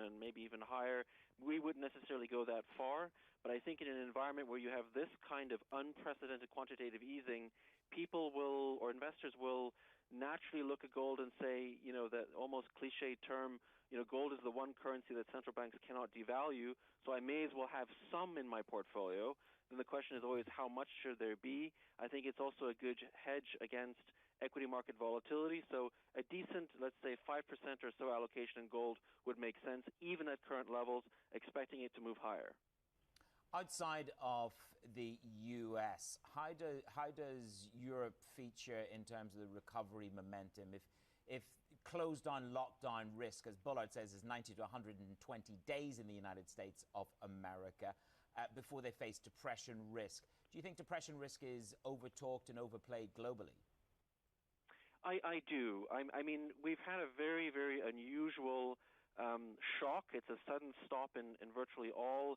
and maybe even higher. We wouldn't necessarily go that far, but I think in an environment where you have this kind of unprecedented quantitative easing, people will, or investors will, naturally look at gold and say, that almost cliche term, gold is the one currency that central banks cannot devalue, so I may as well have some in my portfolio. Then the question is always, how much should there be? I think it's also a good hedge against equity market volatility. So a decent, let's say 5% or so allocation in gold would make sense, even at current levels, expecting it to move higher. Outside of the US, how does Europe feature in terms of the recovery momentum? If closed down, lockdown risk, as Bullard says, is 90 to 120 days in the United States of America before they face depression risk. Do you think depression risk is overtalked and overplayed globally? I do. I mean, we've had a very, very unusual shock. It's a sudden stop in virtually all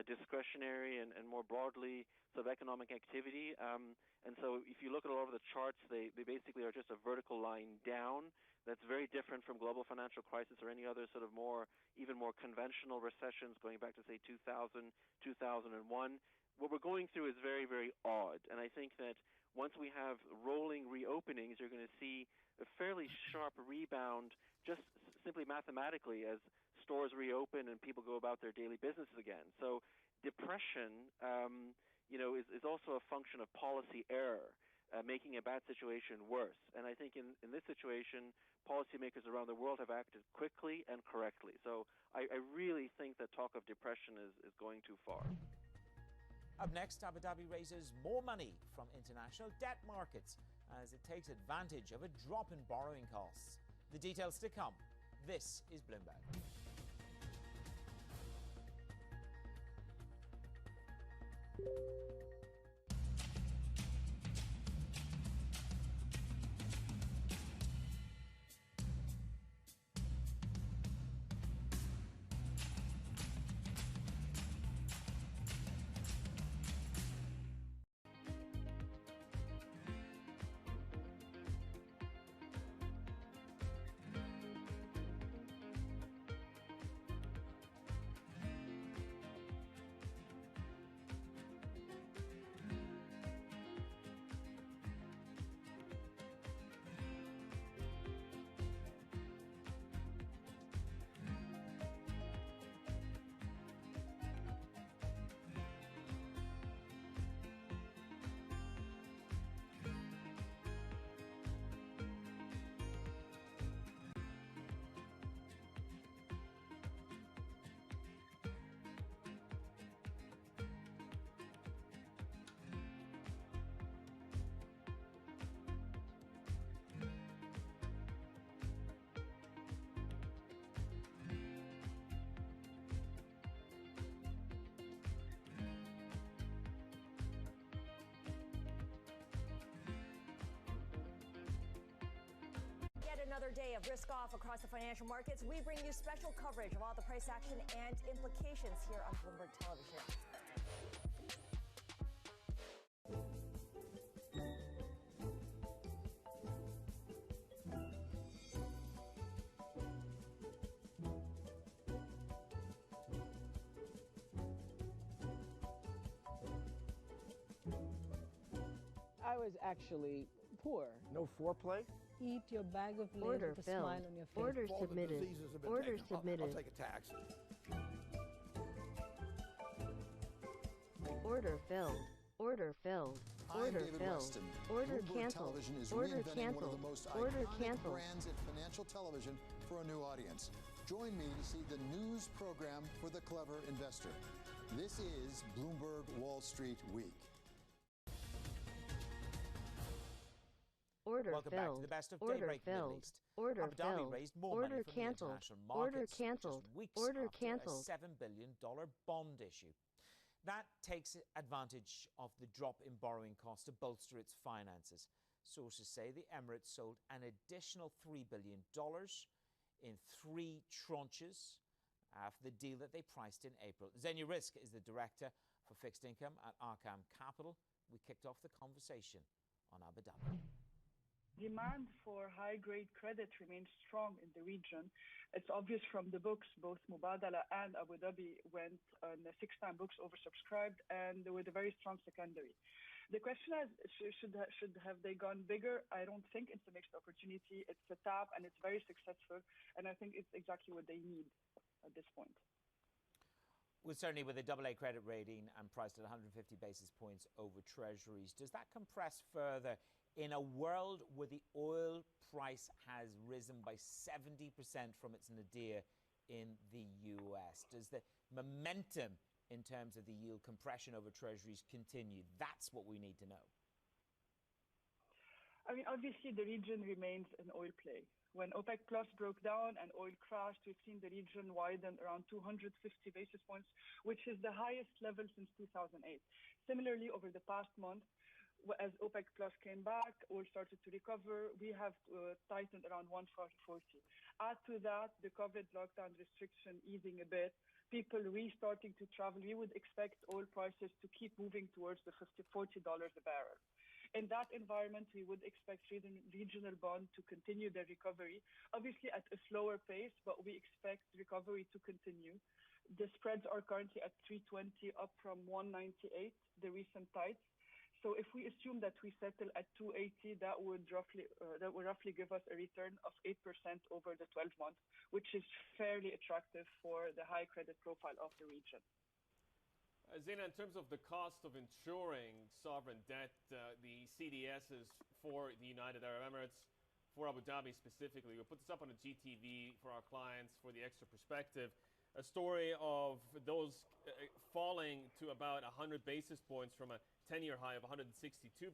discretionary and more broadly sort of economic activity. And so if you look at all of the charts, they basically are just a vertical line down. That's very different from global financial crisis or any other sort of even more conventional recessions going back to, say, 2000, 2001. What we're going through is very, very odd. And I think that once we have rolling reopenings, you're going to see a fairly sharp rebound just simply mathematically as stores reopen and people go about their daily businesses again. So depression, is also a function of policy error, making a bad situation worse. And I think in this situation, policymakers around the world have acted quickly and correctly. So I really think that talk of depression is going too far. Up next, Abu Dhabi raises more money from international debt markets as it takes advantage of a drop in borrowing costs. The details to come. This is Bloomberg. Another day of risk off across the financial markets. We bring you special coverage of all the price action and implications here on Bloomberg Television. I was actually poor. No foreplay? Eat your bag of Lay's Order with a filled. smile on your face. Order All the submitted. diseases have been Order taken. submitted. I'll take a tax. Order filled. Order filled. I'm Order David filled. Weston. Order Bloomberg canceled. Television is Order reinventing canceled. one of the most Order iconic canceled. brands in financial television for a new audience. Join me to see the news program for the clever investor. This is Bloomberg Wall Street Week. Order Welcome filled. back to the best of Order daybreak Middle filled. East. Order Abu Dhabi filled. raised more Order money from canceled. the international Order markets canceled. just weeks Order after canceled. a $7 billion bond issue. That takes advantage of the drop in borrowing costs to bolster its finances. Sources say the Emirates sold an additional $3 billion in 3 tranches after the deal that they priced in April. Xenia Risk is the director for fixed income at Arkham Capital. We kicked off the conversation on Abu Dhabi. Demand for high-grade credit remains strong in the region. It's obvious from the books, both Mubadala and Abu Dhabi went on 6-time books oversubscribed, and with a very strong secondary. The question is, should have they gone bigger? I don't think it's a mixed opportunity. It's a tap, and it's very successful, and I think it's exactly what they need at this point. Well, certainly with a AA credit rating and priced at 150 basis points over treasuries, does that compress further in a world where the oil price has risen by 70% from its nadir in the US? Does the momentum in terms of the yield compression over treasuries continue? That's what we need to know. I mean, obviously, the region remains an oil play. When OPEC Plus broke down and oil crashed, we've seen the region widen around 250 basis points, which is the highest level since 2008. Similarly, over the past month, as OPEC Plus came back, oil started to recover, we have tightened around 140. Add to that the COVID lockdown restriction easing a bit, people restarting to travel, we would expect oil prices to keep moving towards the $40 a barrel. In that environment, we would expect regional bond to continue their recovery, obviously at a slower pace, but we expect recovery to continue. The spreads are currently at 320, up from 198, the recent tights. So if we assume that we settle at 280, that would roughly give us a return of 8% over the 12 months, which is fairly attractive for the high credit profile of the region. Zeina, in terms of the cost of insuring sovereign debt, the CDSs for the United Arab Emirates, for Abu Dhabi specifically, we'll put this up on a GTV for our clients for the extra perspective. A story of those falling to about 100 basis points from a 10-year high of 162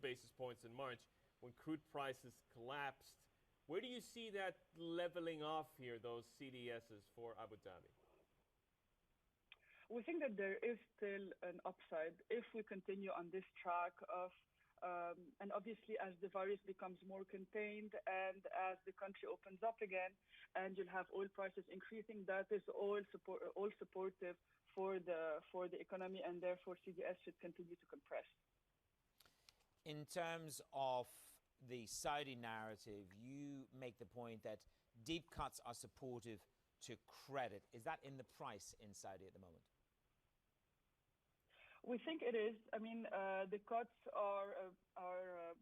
basis points in March when crude prices collapsed. Where do you see that leveling off here, those CDSs for Abu Dhabi? We think that there is still an upside if we continue on this track of, and obviously as the virus becomes more contained and as the country opens up again and you'll have oil prices increasing, that is all supportive for the economy, and therefore CDS should continue to compress. In terms of the Saudi narrative, you make the point that deep cuts are supportive to credit. Is that in the price in Saudi at the moment? We think it is. I mean, the cuts are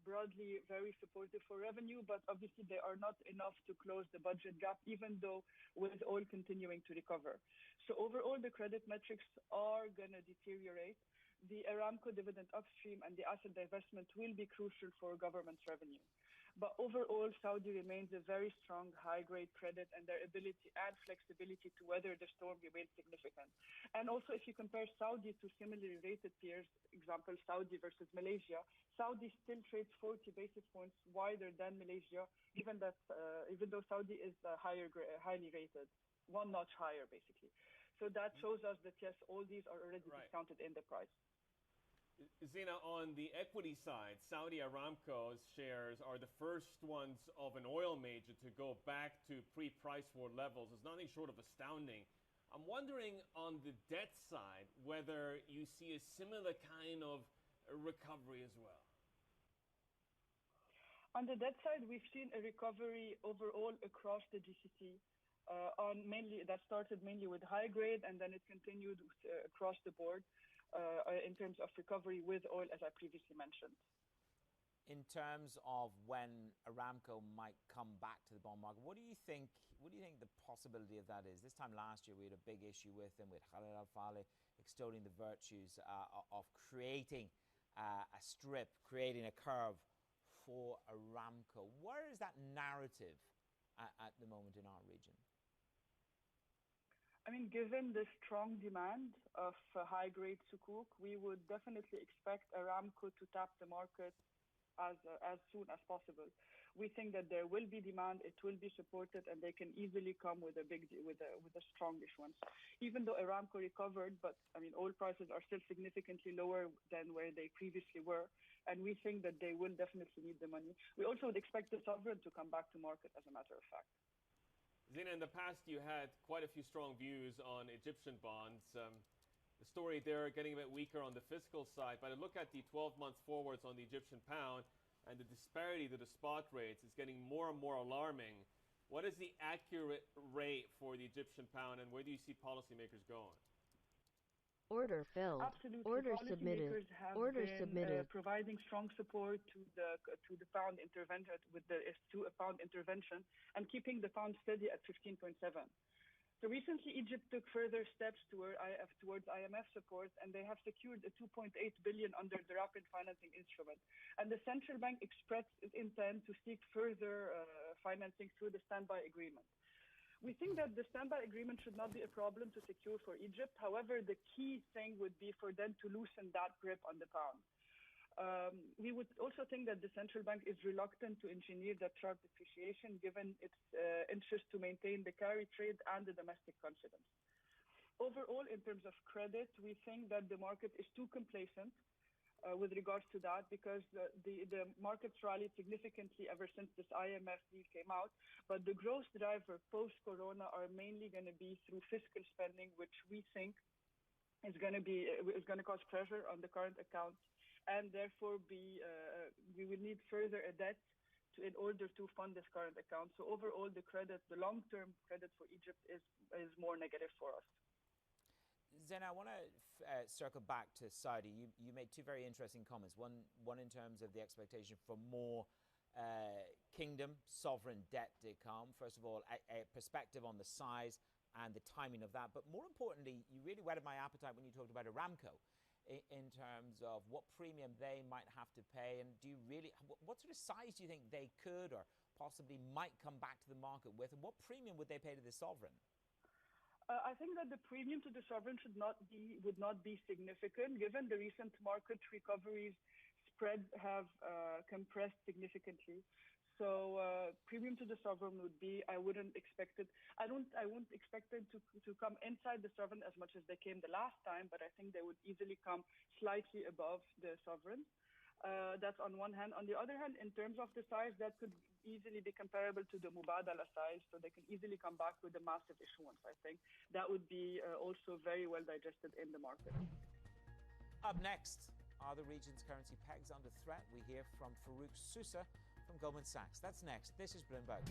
broadly very supportive for revenue, but obviously they are not enough to close the budget gap, even though with oil continuing to recover. So overall, the credit metrics are going to deteriorate. The Aramco dividend upstream and the asset divestment will be crucial for government's revenue. But overall, Saudi remains a very strong high-grade credit, and their ability and flexibility to weather the storm remains significant. And also, if you compare Saudi to similarly rated peers, example, Saudi versus Malaysia, Saudi still trades 40 basis points wider than Malaysia, even though Saudi is highly rated, one notch higher, basically. So that shows us that, yes, all these are already discounted in the price. Zeina, on the equity side, Saudi Aramco's shares are the first ones of an oil major to go back to pre-price war levels. It's nothing short of astounding. I'm wondering on the debt side whether you see a similar kind of recovery as well. On the debt side, we've seen a recovery overall across the GCC. That started mainly with high grade, and then it continued across the board. In terms of recovery with oil, as I previously mentioned. In terms of when Aramco might come back to the bond market, what do you think the possibility of that is? This time last year, we had a big issue with them, with Khalid Al-Faleh extolling the virtues of creating a strip, creating a curve for Aramco. Where is that narrative at the moment in our region? I mean, given the strong demand of high-grade sukuk, we would definitely expect Aramco to tap the market as soon as possible. We think that there will be demand, it will be supported, and they can easily come with a strong issuance. Even though Aramco recovered, but I mean, oil prices are still significantly lower than where they previously were, and we think that they will definitely need the money. We also would expect the sovereign to come back to market, as a matter of fact. Zeina, in the past you had quite a few strong views on Egyptian bonds. The story there getting a bit weaker on the fiscal side, but I look at the 12-month forwards on the Egyptian pound, and the disparity to the spot rates is getting more and more alarming. What is the accurate rate for the Egyptian pound, and where do you see policymakers going? Order filled. Absolutely. Order submitted. Order submitted. Providing strong support to the pound intervention to a pound intervention and keeping the pound steady at 15.7. So recently, Egypt took further steps towards IMF support, and they have secured a 2.8 billion under the rapid financing instrument. And the central bank expressed its intent to seek further financing through the standby agreement. We think that the standby agreement should not be a problem to secure for Egypt. However, the key thing would be for them to loosen that grip on the pound. We would also think that the central bank is reluctant to engineer that sharp depreciation given its interest to maintain the carry trade and the domestic confidence. Overall, in terms of credit, we think that the market is too complacent with regards to that, because the markets rallied significantly ever since this IMF deal came out. But the growth driver post-corona are mainly going to be through fiscal spending, which we think is going to cause pressure on the current account, and therefore we will need further a debt in order to fund this current account. So overall, the long-term credit for Egypt is more negative for us. Zena, I want to circle back to Saudi. You made two very interesting comments. One in terms of the expectation for more kingdom sovereign debt to come. First of all, a perspective on the size and the timing of that. But more importantly, you really whetted my appetite when you talked about Aramco in terms of what premium they might have to pay. And do you really, what sort of size do you think they could or possibly might come back to the market with? And what premium would they pay to the sovereign? I think that the premium to the sovereign would not be significant, given the recent market recoveries. Spreads have compressed significantly. So premium to the sovereign would be, I wouldn't expect it. I wouldn't expect them to come inside the sovereign as much as they came the last time, but I think they would easily come slightly above the sovereign. That's on one hand. On the other hand, in terms of the size, that could easily be comparable to the Mubadala size, so they can easily come back with a massive issuance, I think. That would be also very well digested in the market. Up next, are the region's currency pegs under threat? We hear from Farouk Sousa from Goldman Sachs. That's next. This is Bloomberg.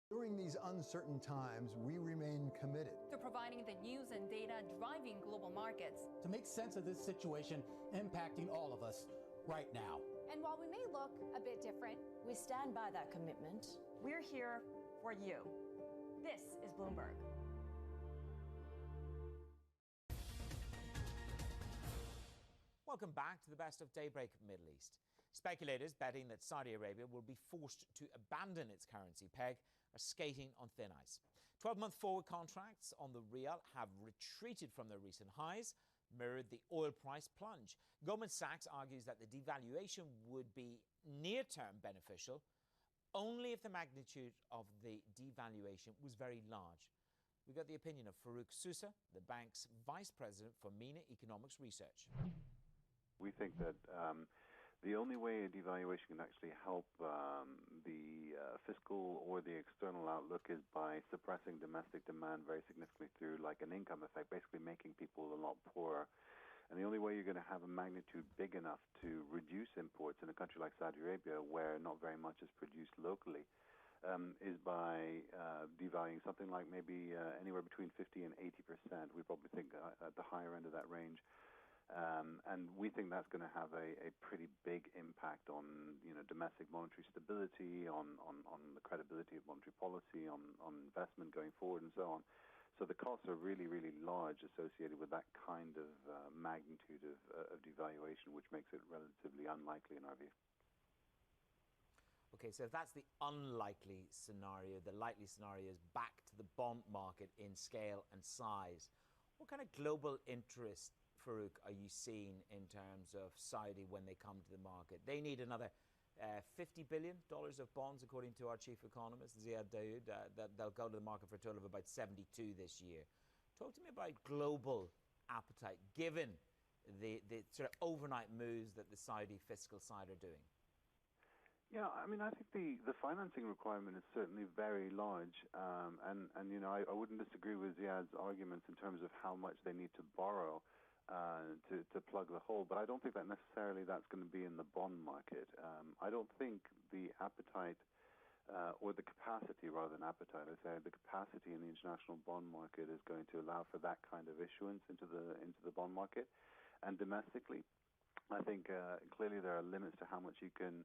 During these uncertain times, we remain committed to providing the news and data driving global markets to make sense of this situation impacting all of us right now. And while we may look a bit different, we stand by that commitment. We're here for you. This is Bloomberg. Welcome back to the best of Daybreak Middle East. Speculators betting that Saudi Arabia will be forced to abandon its currency peg are skating on thin ice. 12-month forward contracts on the Rial have retreated from their recent highs, mirrored the oil price plunge. Goldman Sachs argues that the devaluation would be near-term beneficial only if the magnitude of the devaluation was very large. We got the opinion of Farouk Sousa, the bank's vice president for MENA Economics Research. We think that the only way a devaluation can actually help the fiscal or the external outlook is by suppressing domestic demand very significantly through like an income effect, basically making people a lot poorer. And the only way you're going to have a magnitude big enough to reduce imports in a country like Saudi Arabia, where not very much is produced locally, is by devaluing something like maybe anywhere between 50 and 80%. We probably think at the higher end of that range. And we think that's going to have a pretty big impact on domestic monetary stability, on the credibility of monetary policy, on investment going forward, and so on. So the costs are really, really large associated with that kind of magnitude of devaluation, which makes it relatively unlikely in our view. Okay, so if that's the unlikely scenario, the likely scenario is back to the bond market in scale and size. What kind of global interest, Farouk, are you seeing in terms of Saudi when they come to the market? They need another $50 billion of bonds, according to our chief economist, Ziad Daoud. They'll go to the market for a total of about 72 this year. Talk to me about global appetite, given the sort of overnight moves that the Saudi fiscal side are doing. Yeah, I mean, I think the financing requirement is certainly very large, and I wouldn't disagree with Ziad's arguments in terms of how much they need to borrow to plug the hole, but I don't think that necessarily that's going to be in the bond market. I don't think the appetite, or the capacity rather than appetite, I say the capacity in the international bond market is going to allow for that kind of issuance into the bond market. And domestically, I think clearly there are limits to how much you can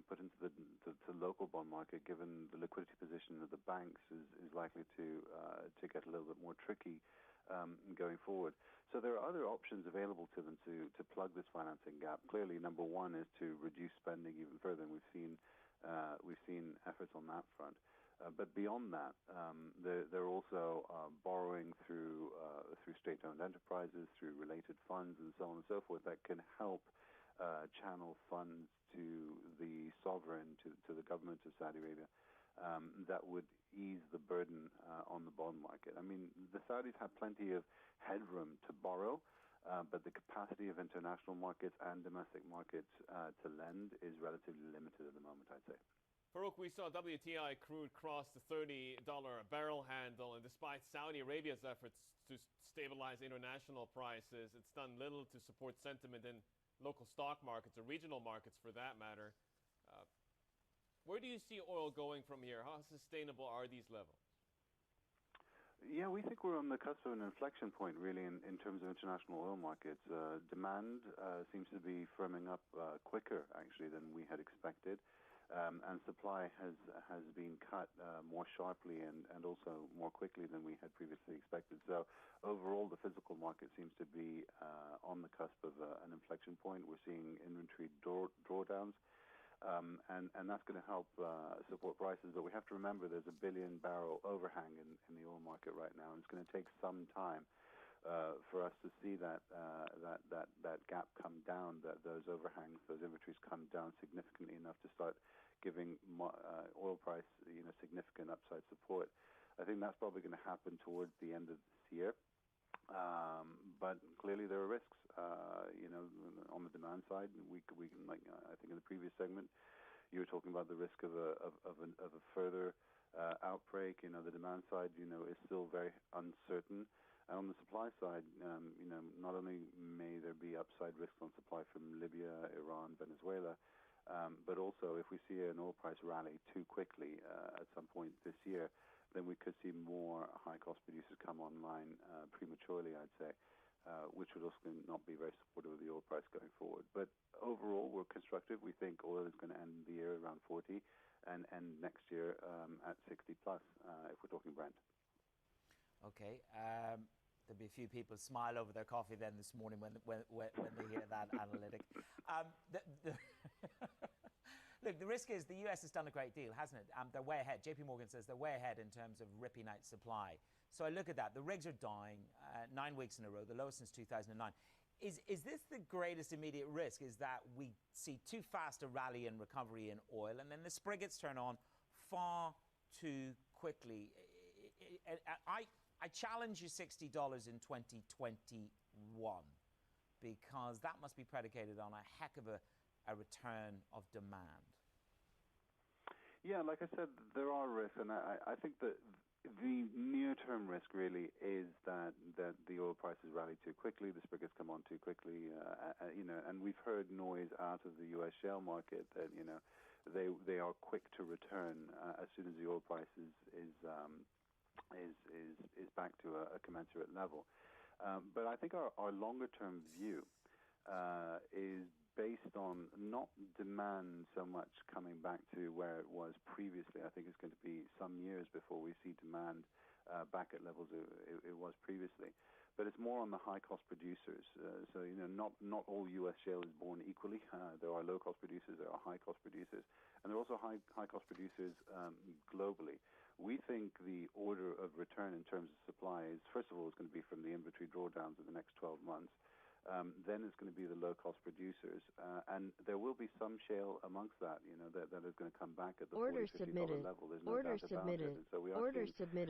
put into the local bond market, given the liquidity position of the banks is likely to get a little bit more tricky going forward. So there are other options available to them to plug this financing gap. Clearly, number one is to reduce spending even further, and we've seen efforts on that front. But beyond that, they're also borrowing through state-owned enterprises, through related funds, and so on and so forth, that can help channel funds to the sovereign, to the government of Saudi Arabia, that would ease the burden on the bond market. I mean, the Saudis have plenty of headroom to borrow, but the capacity of international markets and domestic markets to lend is relatively limited at the moment, I'd say. Farouk, we saw WTI crude cross the $30 a barrel handle, and despite Saudi Arabia's efforts to stabilize international prices, it's done little to support sentiment in local stock markets, or regional markets for that matter. Where do you see oil going from here? How sustainable are these levels? Yeah, we think we're on the cusp of an inflection point, really, in terms of international oil markets. Demand seems to be firming up quicker, actually, than we had expected. And supply has been cut more sharply and also more quickly than we had previously expected. So overall, the physical market seems to be on the cusp of an inflection point. We're seeing inventory drawdowns, and that's going to help support prices. But we have to remember there's a 1 billion barrel overhang in the oil market right now, and it's going to take some time for us to see that gap come down, that those overhangs, those inventories come down significantly enough to start giving oil price significant upside support. I think that's probably going to happen towards the end of this year. But clearly there are risks, on the demand side. We can, like I think in the previous segment, you were talking about the risk of a further outbreak. The demand side, is still very uncertain. And on the supply side, not only may there be upside risks on supply from Libya, Iran, Venezuela, but also if we see an oil price rally too quickly at some point this year, then we could see more high-cost producers come online prematurely, I'd say, which would also not be very supportive of the oil price going forward. But overall, we're constructive. We think oil is going to end the year around 40 and end next year at 60 plus, if we're talking Brent. Okay. There'll be a few people smile over their coffee then this morning when they hear that analytic. Look, the risk is the US has done a great deal, hasn't it? They're way ahead. JP Morgan says they're way ahead in terms of ripping out supply. So I look at that. The rigs are dying 9 weeks in a row, the lowest since 2009. Is this the greatest immediate risk, is that we see too fast a rally and recovery in oil, and then the spriggets turn on far too quickly? I challenge you $60 in 2021, because that must be predicated on a heck of a return of demand. Yeah, like I said, there are risks, and I think that the near-term risk really is that the oil prices rally too quickly, the spriggets come on too quickly, and we've heard noise out of the U.S. shale market that, they are quick to return as soon as the oil price is back to a commensurate level. But I think our longer-term view is based on not demand so much coming back to where it was previously. I think it's going to be some years before we see demand back at levels it was previously. But it's more on the high-cost producers. So, not all U.S. shale is born equally. There are low-cost producers, there are high-cost producers, and there are also high-cost producers globally. We think the order of return in terms of supply is, first of all, is going to be from the inventory drawdowns in the next 12 months. Then it's going to be the low-cost producers, and there will be some shale amongst that, that is going to come back at the $40, $50 level. There's no doubt about it. And so we are seeing, supply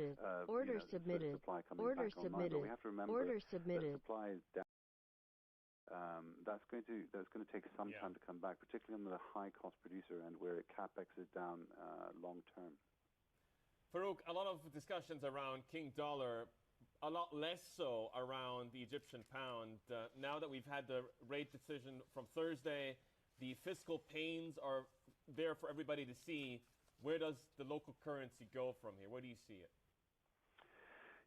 coming back online. But we have to remember that supply is down. That's going to take some time to come back, particularly on the high-cost producer end, where capex is down long term. Farouk, a lot of discussions around King Dollar. A lot less so around the Egyptian pound. Now that we've had the rate decision from Thursday, the fiscal pains are there for everybody to see. Where does the local currency go from here? Where do you see it?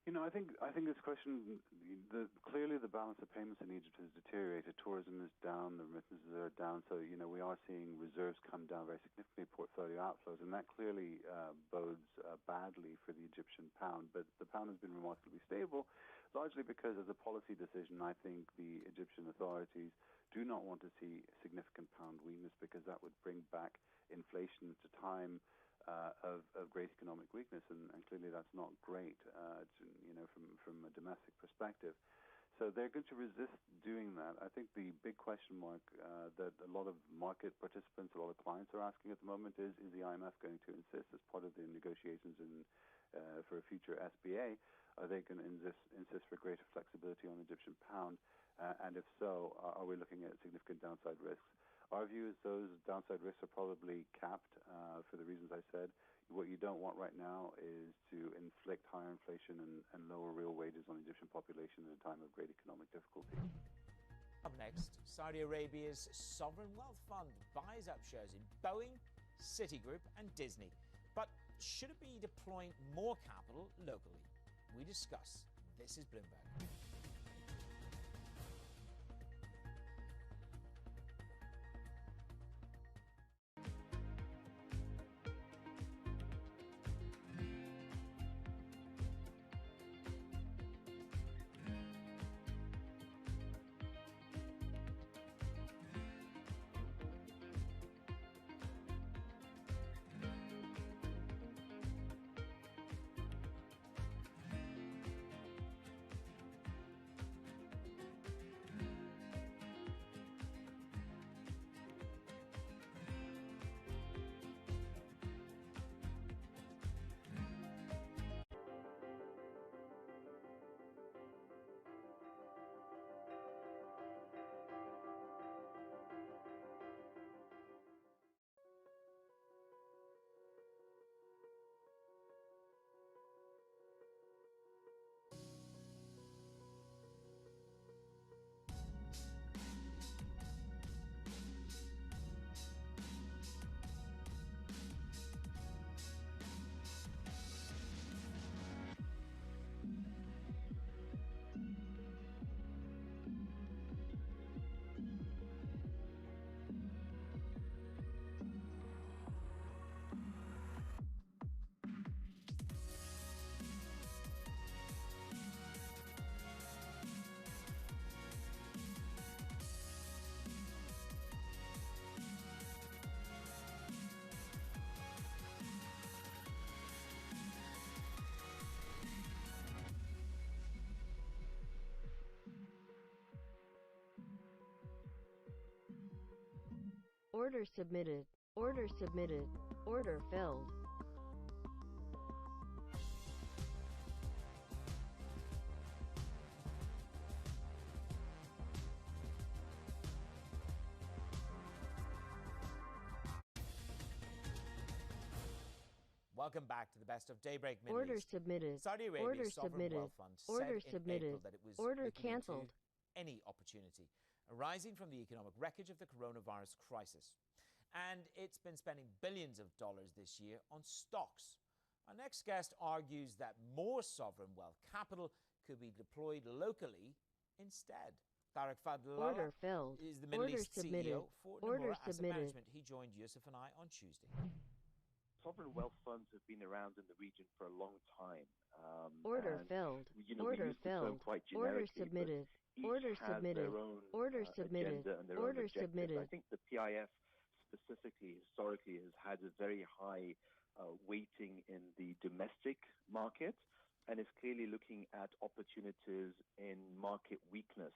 I think this question, clearly the balance of payments in Egypt has deteriorated. Tourism is down, the remittances are down, so we are seeing reserves come down very significantly, portfolio outflows, and that clearly bodes badly for the Egyptian pound. But the pound has been remarkably stable, largely because of the policy decision. I think the Egyptian authorities do not want to see significant pound weakness, because that would bring back inflation to time of great economic weakness, and clearly that's not great, from a domestic perspective. So they're going to resist doing that. I think the big question mark that a lot of market participants, a lot of clients are asking at the moment is the IMF going to insist, as part of the negotiations for a future SBA, are they going to insist for greater flexibility on the Egyptian pound? And if so, are we looking at significant downside risks? Our view is those downside risks are probably capped for the reasons I said. What you don't want right now is to inflict higher inflation and lower real wages on the Egyptian population at a time of great economic difficulty. Up next, Saudi Arabia's sovereign wealth fund buys up shares in Boeing, Citigroup and Disney. But should it be deploying more capital locally? We discuss. This is Bloomberg. Order submitted. Order submitted. Order filled. Welcome back to the best of Daybreak Middle Order East. submitted. Saudi Arabia's Order sovereign submitted. wealth fund Order said submitted. in April that it was Order looking into cancelled. any opportunity arising from the economic wreckage of the coronavirus crisis. and it's been spending billions of dollars this year on stocks. Our next guest argues that more sovereign wealth capital could be deployed locally instead. Tarek Fadlallah Order filled. is the Middle Order East submitted. CEO for Order Nomura Asset submitted. Management. He joined Yusuf and I on Tuesday. Sovereign wealth funds have been around in the region for a long time. Order and, filled. You know, Order we use the term filled. quite Order generically, submitted. but each Order has submitted. their own Order submitted. agenda and their Order own objectives. submitted. I think the PIF specifically, historically, has had a very high weighting in the domestic market and is clearly looking at opportunities in market weakness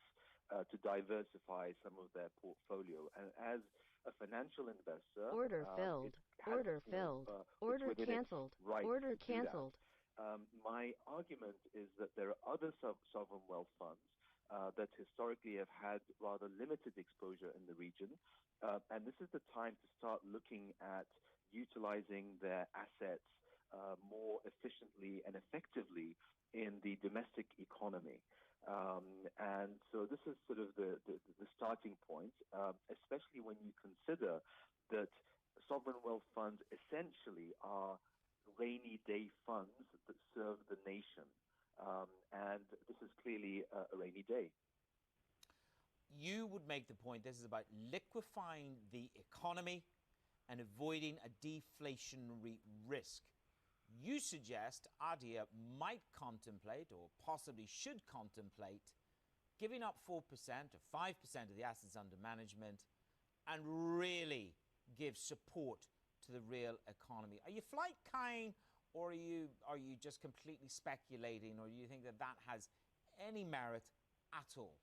to diversify some of their portfolio. And as a financial investor, Order filled. Order filled. Order canceled. Right Order to do that. canceled. My argument is that there are other sovereign wealth funds that historically have had rather limited exposure in the region, and this is the time to start looking at utilizing their assets more efficiently and effectively in the domestic economy. And so this is sort of the starting point, especially when you consider that sovereign wealth funds essentially are rainy day funds that serve the nation. And this is clearly a rainy day. You would make the point this is about liquefying the economy and avoiding a deflationary risk. You suggest ADIA might contemplate, or possibly should contemplate, giving up 4% or 5% of the assets under management and really give support to the real economy. Are you flight kind, or are you just completely speculating, or do you think that that has any merit at all?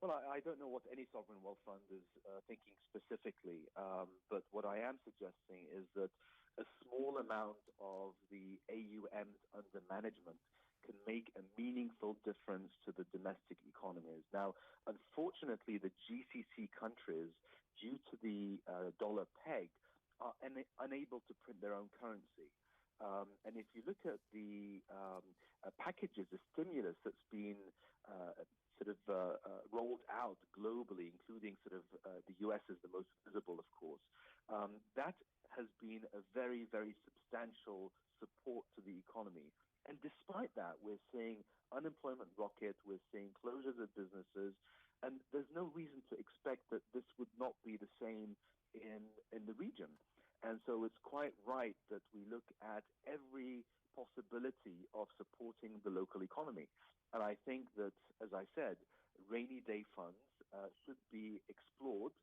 Well, I don't know what any sovereign wealth fund is thinking specifically, but what I am suggesting is that a small amount of the AUMs under management can make a meaningful difference to the domestic economies. Now, unfortunately, the GCC countries, due to the dollar peg, are unable to print their own currency. And if you look at the packages, the stimulus that's been rolled out globally, including the US is the most visible, of course, that has been a very, very substantial support to the economy. And despite that, we're seeing unemployment rocket, we're seeing closures of businesses, and there's no reason to expect that this would not be the same in the region. And so it's quite right that we look at every possibility of supporting the local economy. And I think that, as I said, rainy day funds should be explored,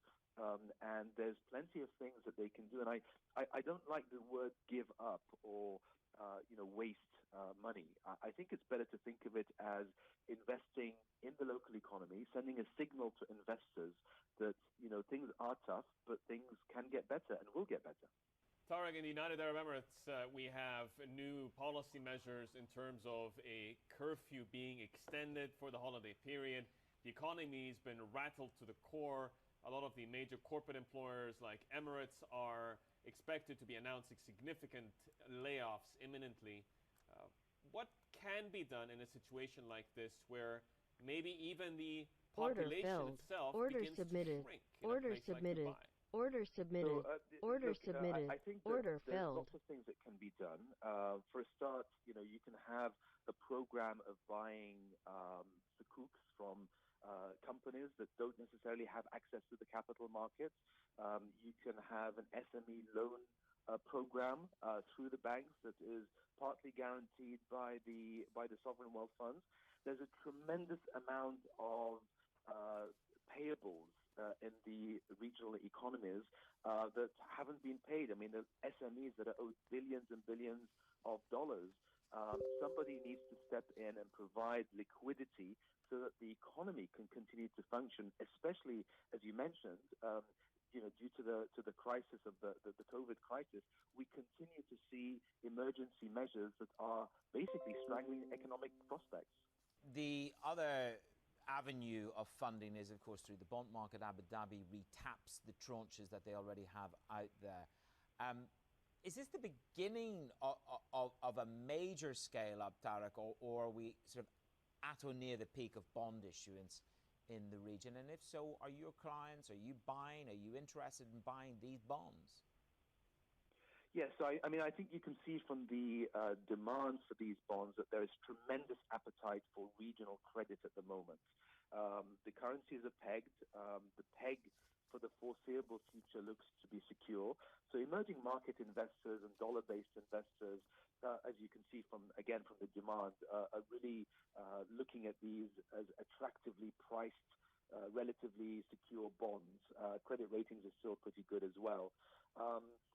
and there's plenty of things that they can do. And I don't like the word give up or waste money. I think it's better to think of it as investing in the local economy, sending a signal to investors that things are tough, but things can get better and will get better. Tarek, in the United Arab Emirates, we have new policy measures in terms of a curfew being extended for the holiday period. The economy has been rattled to the core. A lot of the major corporate employers like Emirates are expected to be announcing significant layoffs imminently. What can be done in a situation like this where maybe even the population itself begins to shrink in Order a place submitted. like Dubai? Order submitted. Order submitted. I think Order there's filled. lots of things that can be done. For a start, you can have a program of buying sukuks from companies that don't necessarily have access to the capital markets. You can have an SME loan program through the banks that is partly guaranteed by the sovereign wealth funds. There's a tremendous amount of payables in the regional economies that haven't been paid. I mean, the SMEs that are owed billions and billions of dollars. Somebody needs to step in and provide liquidity so that the economy can continue to function, especially, as you mentioned, due to the crisis of the COVID crisis, we continue to see emergency measures that are basically strangling economic prospects. The other avenue of funding is, of course, through the bond market. Abu Dhabi retaps the tranches that they already have out there. Is this the beginning of a major scale-up, Tarek, or are we sort of at or near the peak of bond issuance in the region? And if so, are your clients, are you interested in buying these bonds? Yes, so I mean, I think you can see from the demand for these bonds that there is tremendous appetite for regional credit at the moment. The currencies are pegged. The peg for the foreseeable future looks to be secure. So emerging market investors and dollar-based investors, as you can see from the demand, are really looking at these as attractively priced, relatively secure bonds. Credit ratings are still pretty good as well.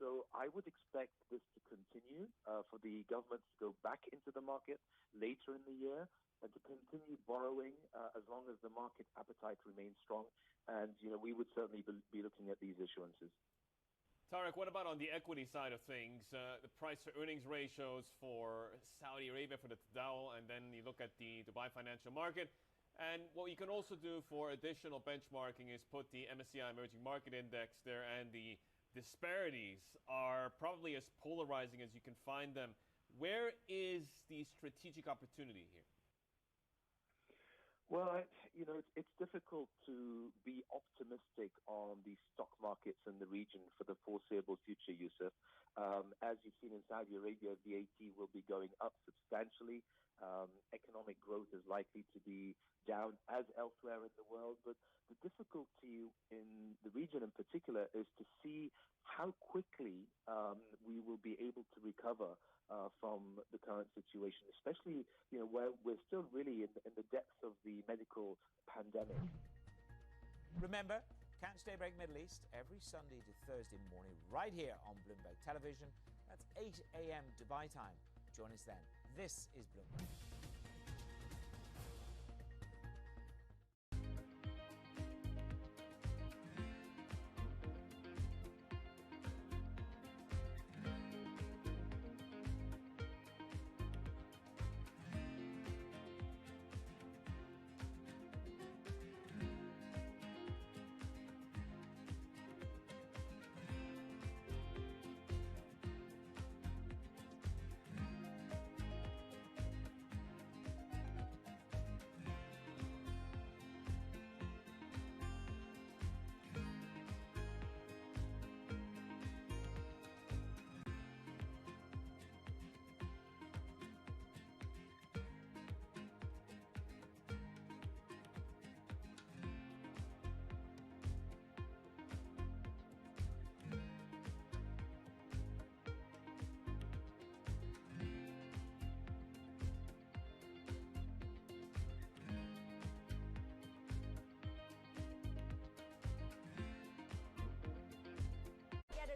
So I would expect this to continue, for the government to go back into the market later in the year and to continue borrowing as long as the market appetite remains strong. And, we would certainly be looking at these issuances. Tarek, what about on the equity side of things? The price-to-earnings ratios for Saudi Arabia, for the Tadawul, and then you look at the Dubai financial market. And what you can also do for additional benchmarking is put the MSCI Emerging Market Index there, and the disparities are probably as polarizing as you can find them. Where is the strategic opportunity here? Well, it's difficult to be optimistic on the stock markets in the region for the foreseeable future, Yusuf. As you've seen in Saudi Arabia, VAT will be going up substantially. Economic growth is likely to be down as elsewhere in the world. But the difficulty in the region in particular is to see how quickly we will be able to recover from the current situation, especially where we're still really in the depths of the medical pandemic. Remember, catch Daybreak Middle East every Sunday to Thursday morning right here on Bloomberg Television. That's 8 a.m. Dubai time. Join us then. This is Bloomberg.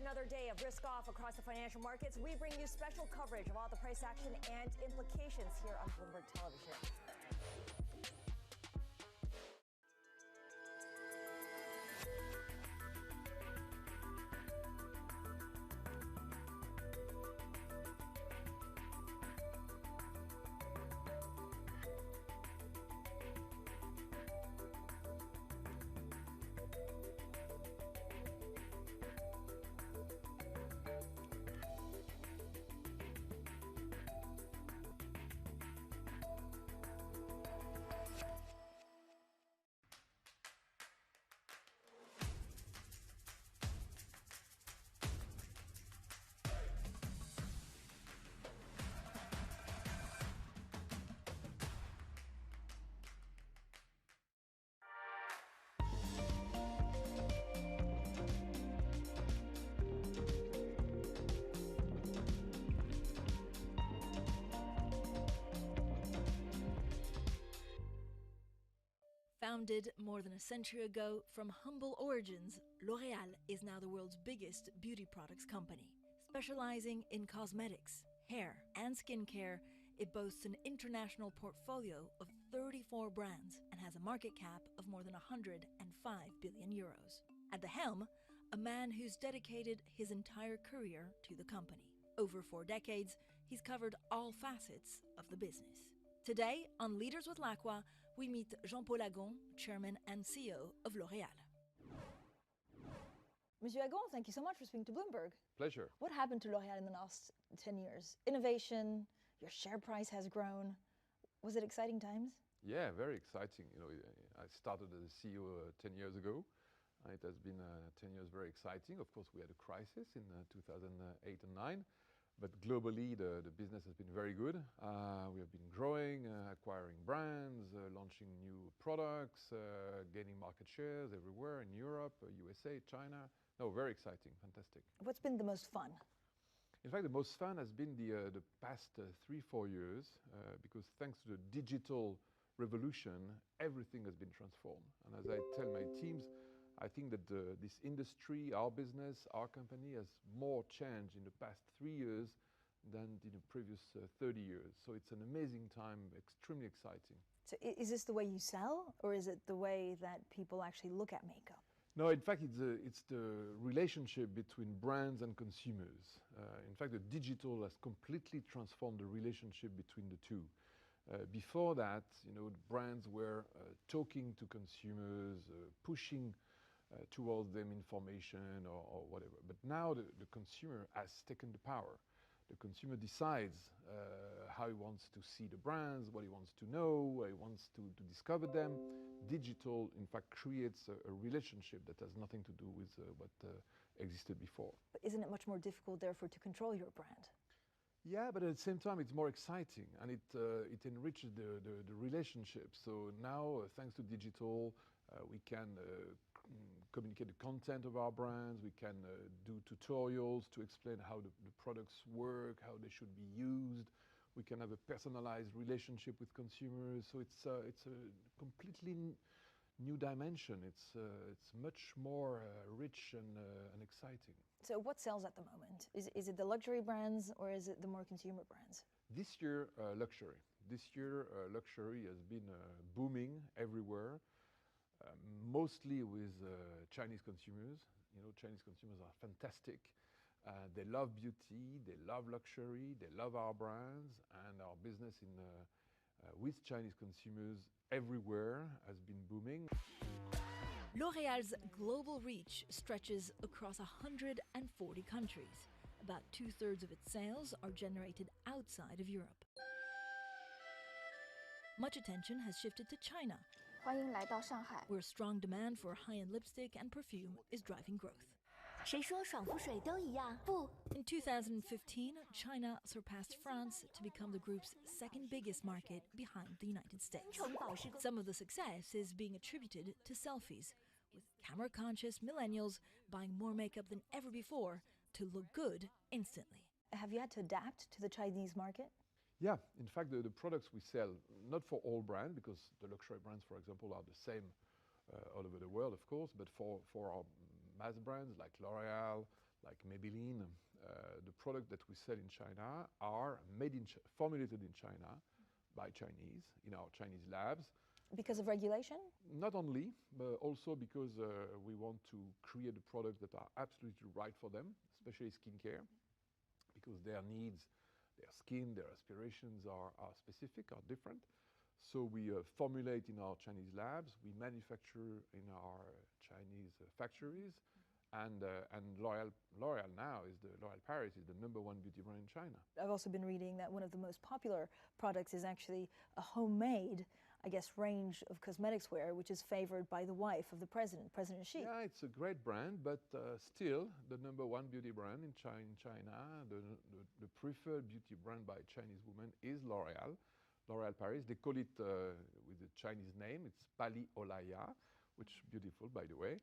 Another day of risk off across the financial markets. We bring you special coverage of all the price action and implications here on Bloomberg Television. Founded more than a century ago from humble origins, L'Oréal is now the world's biggest beauty products company. Specializing in cosmetics, hair, and skincare, it boasts an international portfolio of 34 brands and has a market cap of more than 105 billion euros. At the helm, a man who's dedicated his entire career to the company. Over 4 decades, he's covered all facets of the business. Today, on Leaders with Lacroix, we meet Jean-Paul Agon, Chairman and CEO of L'Oréal. Monsieur Agon, thank you so much for speaking to Bloomberg. Pleasure. What happened to L'Oréal in the last 10 years? Innovation, your share price has grown. Was it exciting times? Yeah, very exciting. You know, I started as a CEO 10 years ago. It has been 10 years very exciting. Of course, we had a crisis in 2008 and 9, but globally the business has been very good. We have been growing, acquiring brands, launching new products, gaining market shares everywhere in Europe, USA, China. No, very exciting, fantastic. What's been the most fun? In fact, the most fun has been the past 3-4 years because thanks to the digital revolution, everything has been transformed. And as I tell my teams, I think that this industry, our business, our company has more changed in the past 3 years than in the previous 30 years. So it's an amazing time, extremely exciting. So is this the way you sell, or is it the way that people actually look at makeup? No, in fact, it's the relationship between brands and consumers. In fact, the digital has completely transformed the relationship between the two. Before that, you know, brands were talking to consumers, pushing towards them information or whatever. But now the consumer has taken the power. The consumer decides how he wants to see the brands, what he wants to know, what he wants to discover them. Digital, in fact, creates a relationship that has nothing to do with what existed before. But isn't it much more difficult, therefore, to control your brand? Yeah, but at the same time, it's more exciting, and it enriches the relationship. So now, thanks to digital, we can communicate the content of our brands. We can do tutorials to explain how the products work, how they should be used. We can have a personalized relationship with consumers. So it's a completely new dimension. It's much more rich and exciting. So what sells at the moment? Is it the luxury brands or is it the more consumer brands? This year, luxury. This year, luxury has been booming everywhere. Mostly with Chinese consumers. You know, Chinese consumers are fantastic. They love beauty, they love luxury, they love our brands, and our business with Chinese consumers everywhere has been booming. L'Oréal's global reach stretches across 140 countries. About 2/3 of its sales are generated outside of Europe. Much attention has shifted to China, where strong demand for high-end lipstick and perfume is driving growth. In 2015, China surpassed France to become the group's second biggest market behind the United States. Some of the success is being attributed to selfies, with camera-conscious millennials buying more makeup than ever before to look good instantly. Have you had to adapt to the Chinese market? Yeah, in fact, the products we sell, not for all brands, because the luxury brands, for example, are the same all over the world, of course, but for our mass brands like L'Oréal, like Maybelline, the product that we sell in China are formulated in China by Chinese, in our Chinese labs. Because of regulation? Not only, but also because we want to create the products that are absolutely right for them, especially skincare, because their needs, their skin, their aspirations are specific, are different. So we formulate in our Chinese labs, we manufacture in our Chinese factories, and L'Oréal now is L'Oréal Paris is the #1 beauty brand in China. I've also been reading that one of the most popular products is actually a homemade, I guess, range of cosmetics wear, which is favored by the wife of the president, President Xi. Yeah, it's a great brand, but still the #1 beauty brand in China, the preferred beauty brand by Chinese women is L'Oréal Paris. They call it with a Chinese name. It's Pali Olaya, which is beautiful, by the way.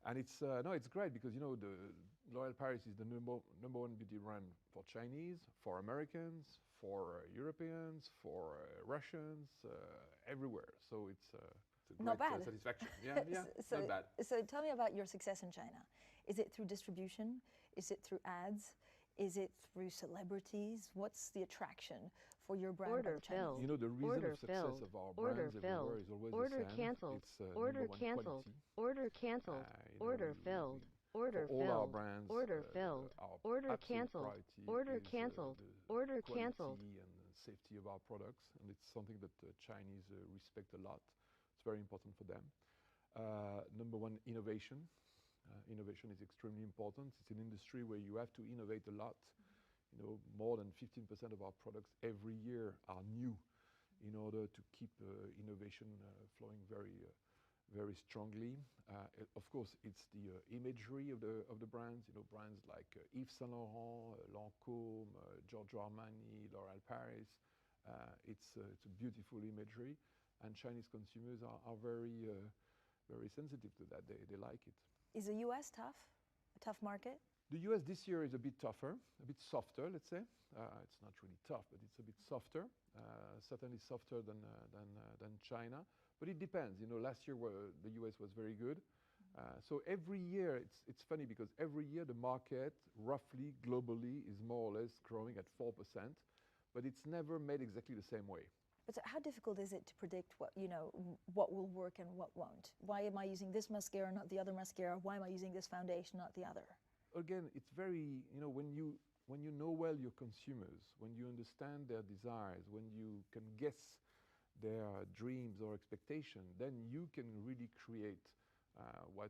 And it's it's great because, you know, the L'Oréal Paris is the #1 beauty brand for Chinese, for Americans, for Europeans, for Russians, everywhere. So it's a not great bad. Satisfaction. Yeah, not bad. So tell me about your success in China. Is it through distribution? Is it through ads? Is it through celebrities? What's the attraction for your brand? Order filled. You know, the reason Order of success filled. of our Order brands everywhere filled. is always Order the same. canceled. It's Order #1 canceled. quality. Order canceled. Order filled. Order For all our filled. brands, Order filled. our Order absolute canceled. priority Order is, canceled. the Order quality canceled. and safety of our products, and it's something that the Chinese respect a lot. It's very important for them. #1, innovation. Innovation is extremely important. It's an industry where you have to innovate a lot. You know, more than 15% of our products every year are new. in order to keep innovation flowing very strongly. Of course, it's the imagery of the brands. You know, brands like Yves Saint Laurent, Lancôme, Giorgio Armani, L'Oréal Paris. It's a beautiful imagery, and Chinese consumers are very sensitive to that. They like it. Is the U.S. tough? A tough market? The U.S. this year is a bit tougher, a bit softer, let's say. It's not really tough, but it's a bit softer. Certainly softer than China. But it depends. You know, last year the U.S. was very good. So every year, it's funny because every year the market, roughly globally, is more or less growing at 4%, but it's never made exactly the same way. But so how difficult is it to predict what will work and what won't? Why am I using this mascara, not the other mascara? Why am I using this foundation, not the other? Again, it's very, when you know well your consumers, when you understand their desires, when you can guess their dreams or expectations, then you can really create what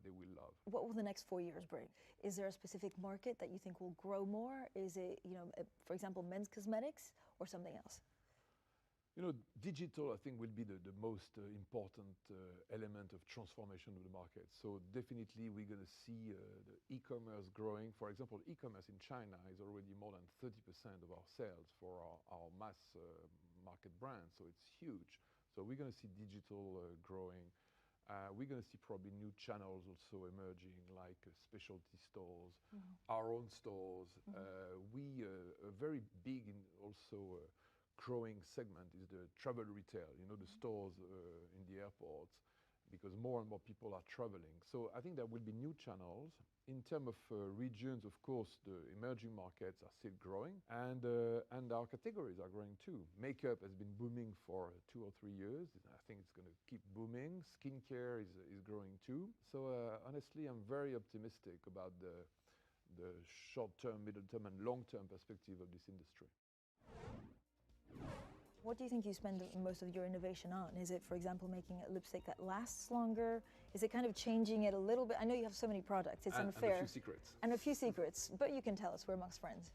they will love. What will the next 4 years bring? Is there a specific market that you think will grow more? Is it, for example, men's cosmetics or something else? Digital, I think, will be the most important element of transformation of the market. So definitely we're going to see the e-commerce growing. For example, e-commerce in China is already more than 30% of our sales for our mass market brands. So it's huge. So we're going to see digital growing. We're going to see probably new channels also emerging, like specialty stores, our own stores. A very big also growing segment is the travel retail, the stores in the airports, because more and more people are traveling. So I think there will be new channels. In terms of regions, of course, the emerging markets are still growing, and our categories are growing too. Makeup has been booming for 2 or 3 years. I think it's going to keep booming. Skincare is growing too. So honestly, I'm very optimistic about the short-term, middle-term, and long-term perspective of this industry. What do you think you spend most of your innovation on? Is it, for example, making a lipstick that lasts longer? Is it kind of changing it a little bit? I know you have so many products. It's unfair. And a few secrets. And a few secrets, but you can tell us. We're amongst friends.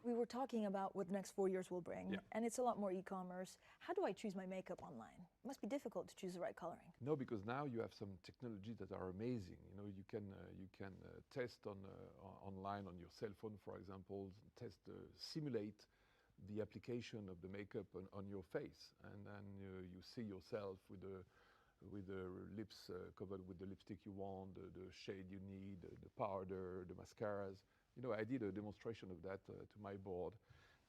We were talking about what the next 4 years will bring, Yeah. and it's a lot more e-commerce. How do I choose my makeup online? It must be difficult to choose the right coloring. No, because now you have some technologies that are amazing. You know, you can test online on your cell phone, for example, simulate the application of the makeup on your face, and then you see yourself with the lips covered with the lipstick you want, the shade you need, the powder, the mascaras. You know, I did a demonstration of that to my board,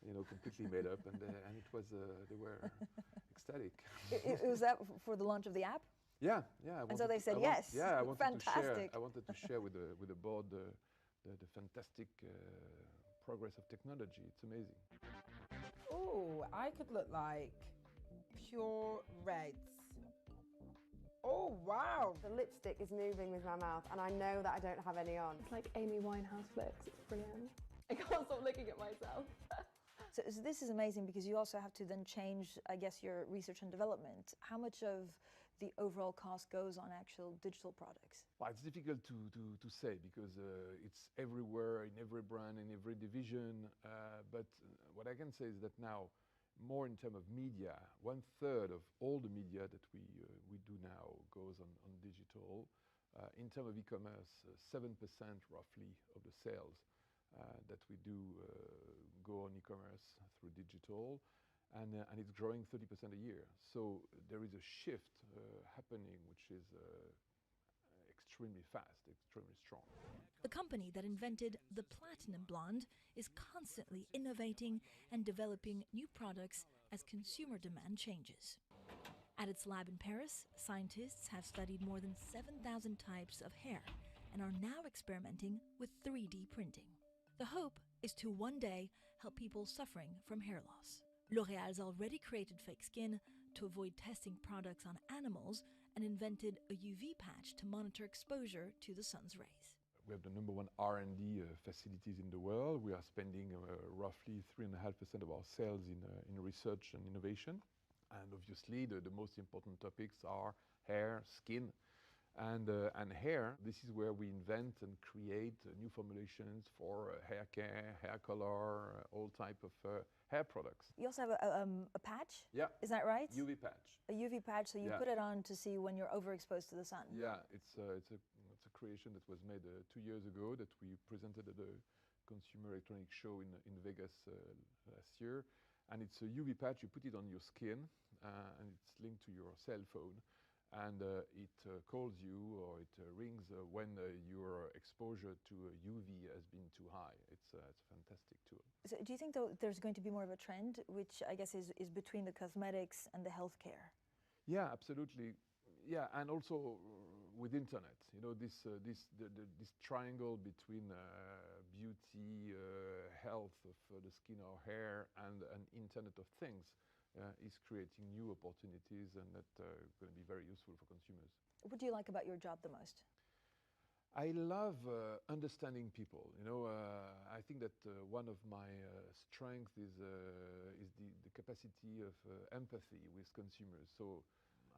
you know, completely made up, and it was they were ecstatic. Was that for the launch of the app? Yeah. And so they said yes. Yeah, I wanted Fantastic. to share with the board the fantastic progress of technology. It's amazing. Oh, I could look like pure reds. Oh, wow. The lipstick is moving with my mouth, and I know that I don't have any on. It's like Amy Winehouse flicks. It's brilliant. I can't stop looking at myself. So this is amazing because you also have to then change, I guess, your research and development. How much of the overall cost goes on actual digital products? Well, it's difficult to say because it's everywhere, in every brand, in every division. But what I can say is that now, more in terms of media, 1/3 of all the media that we do now goes on digital. In terms of e-commerce, 7% roughly of the sales that we do go on e-commerce through digital, and it's growing 30% a year. So there is a shift happening, which is extremely fast, extremely strong. The company that invented the platinum blonde is constantly innovating and developing new products as consumer demand changes. At its lab in Paris, scientists have studied more than 7,000 types of hair and are now experimenting with 3D printing. The hope is to one day help people suffering from hair loss. L'Oréal's already created fake skin to avoid testing products on animals and invented a UV patch to monitor exposure to the sun's rays. We have the #1 R&D facilities in the world. We are spending roughly 3.5% of our sales in research and innovation. And obviously, the most important topics are hair, skin, and hair. This is where we invent and create new formulations for hair care, hair color, all type of hair products. You also have a patch? Yeah. Is that right? UV patch. A UV patch, so you put it on to see when you're overexposed to the sun. Yeah, it's a creation that was made 2 years ago that we presented at the Consumer Electronics Show in Vegas last year. And it's a UV patch, you put it on your skin, and it's linked to your cell phone. And it calls you or it rings when your exposure to UV has been too high. It's a fantastic tool. So do you think though there's going to be more of a trend, which I guess is between the cosmetics and the healthcare? Yeah, absolutely. Yeah, and also with internet, you know, this triangle between beauty, health of the skin or hair, and Internet of Things is creating new opportunities, and that are going to be very useful for consumers. What do you like about your job the most? I love understanding people. You know, I think that one of my strengths is the capacity of empathy with consumers. So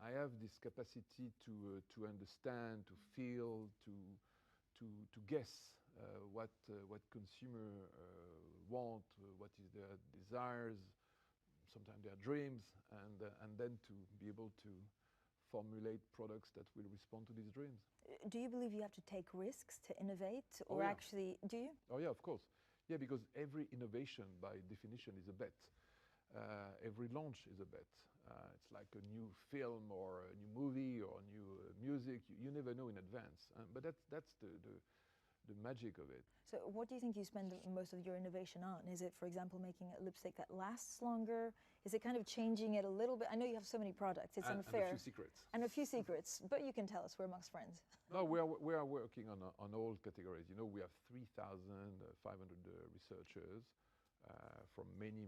I have this capacity to understand, to feel, to guess what consumer want, what is their desires, sometimes their dreams, and then to be able to formulate products that will respond to these dreams. Do you believe you have to take risks to innovate, or yeah. actually, do you? Oh yeah, of course. Yeah, because every innovation by definition is a bet. Every launch is a bet. It's like a new film or a new movie or new music. You never know in advance. But that's the magic of it. So what do you think you spend most of your innovation on? Is it, for example, making a lipstick that lasts longer? Is it kind of changing it a little bit? I know you have so many products. It's unfair. And a few secrets. And a few secrets. But you can tell us. We're amongst friends. No, we are working on all categories. You know, we have 3,500 researchers from many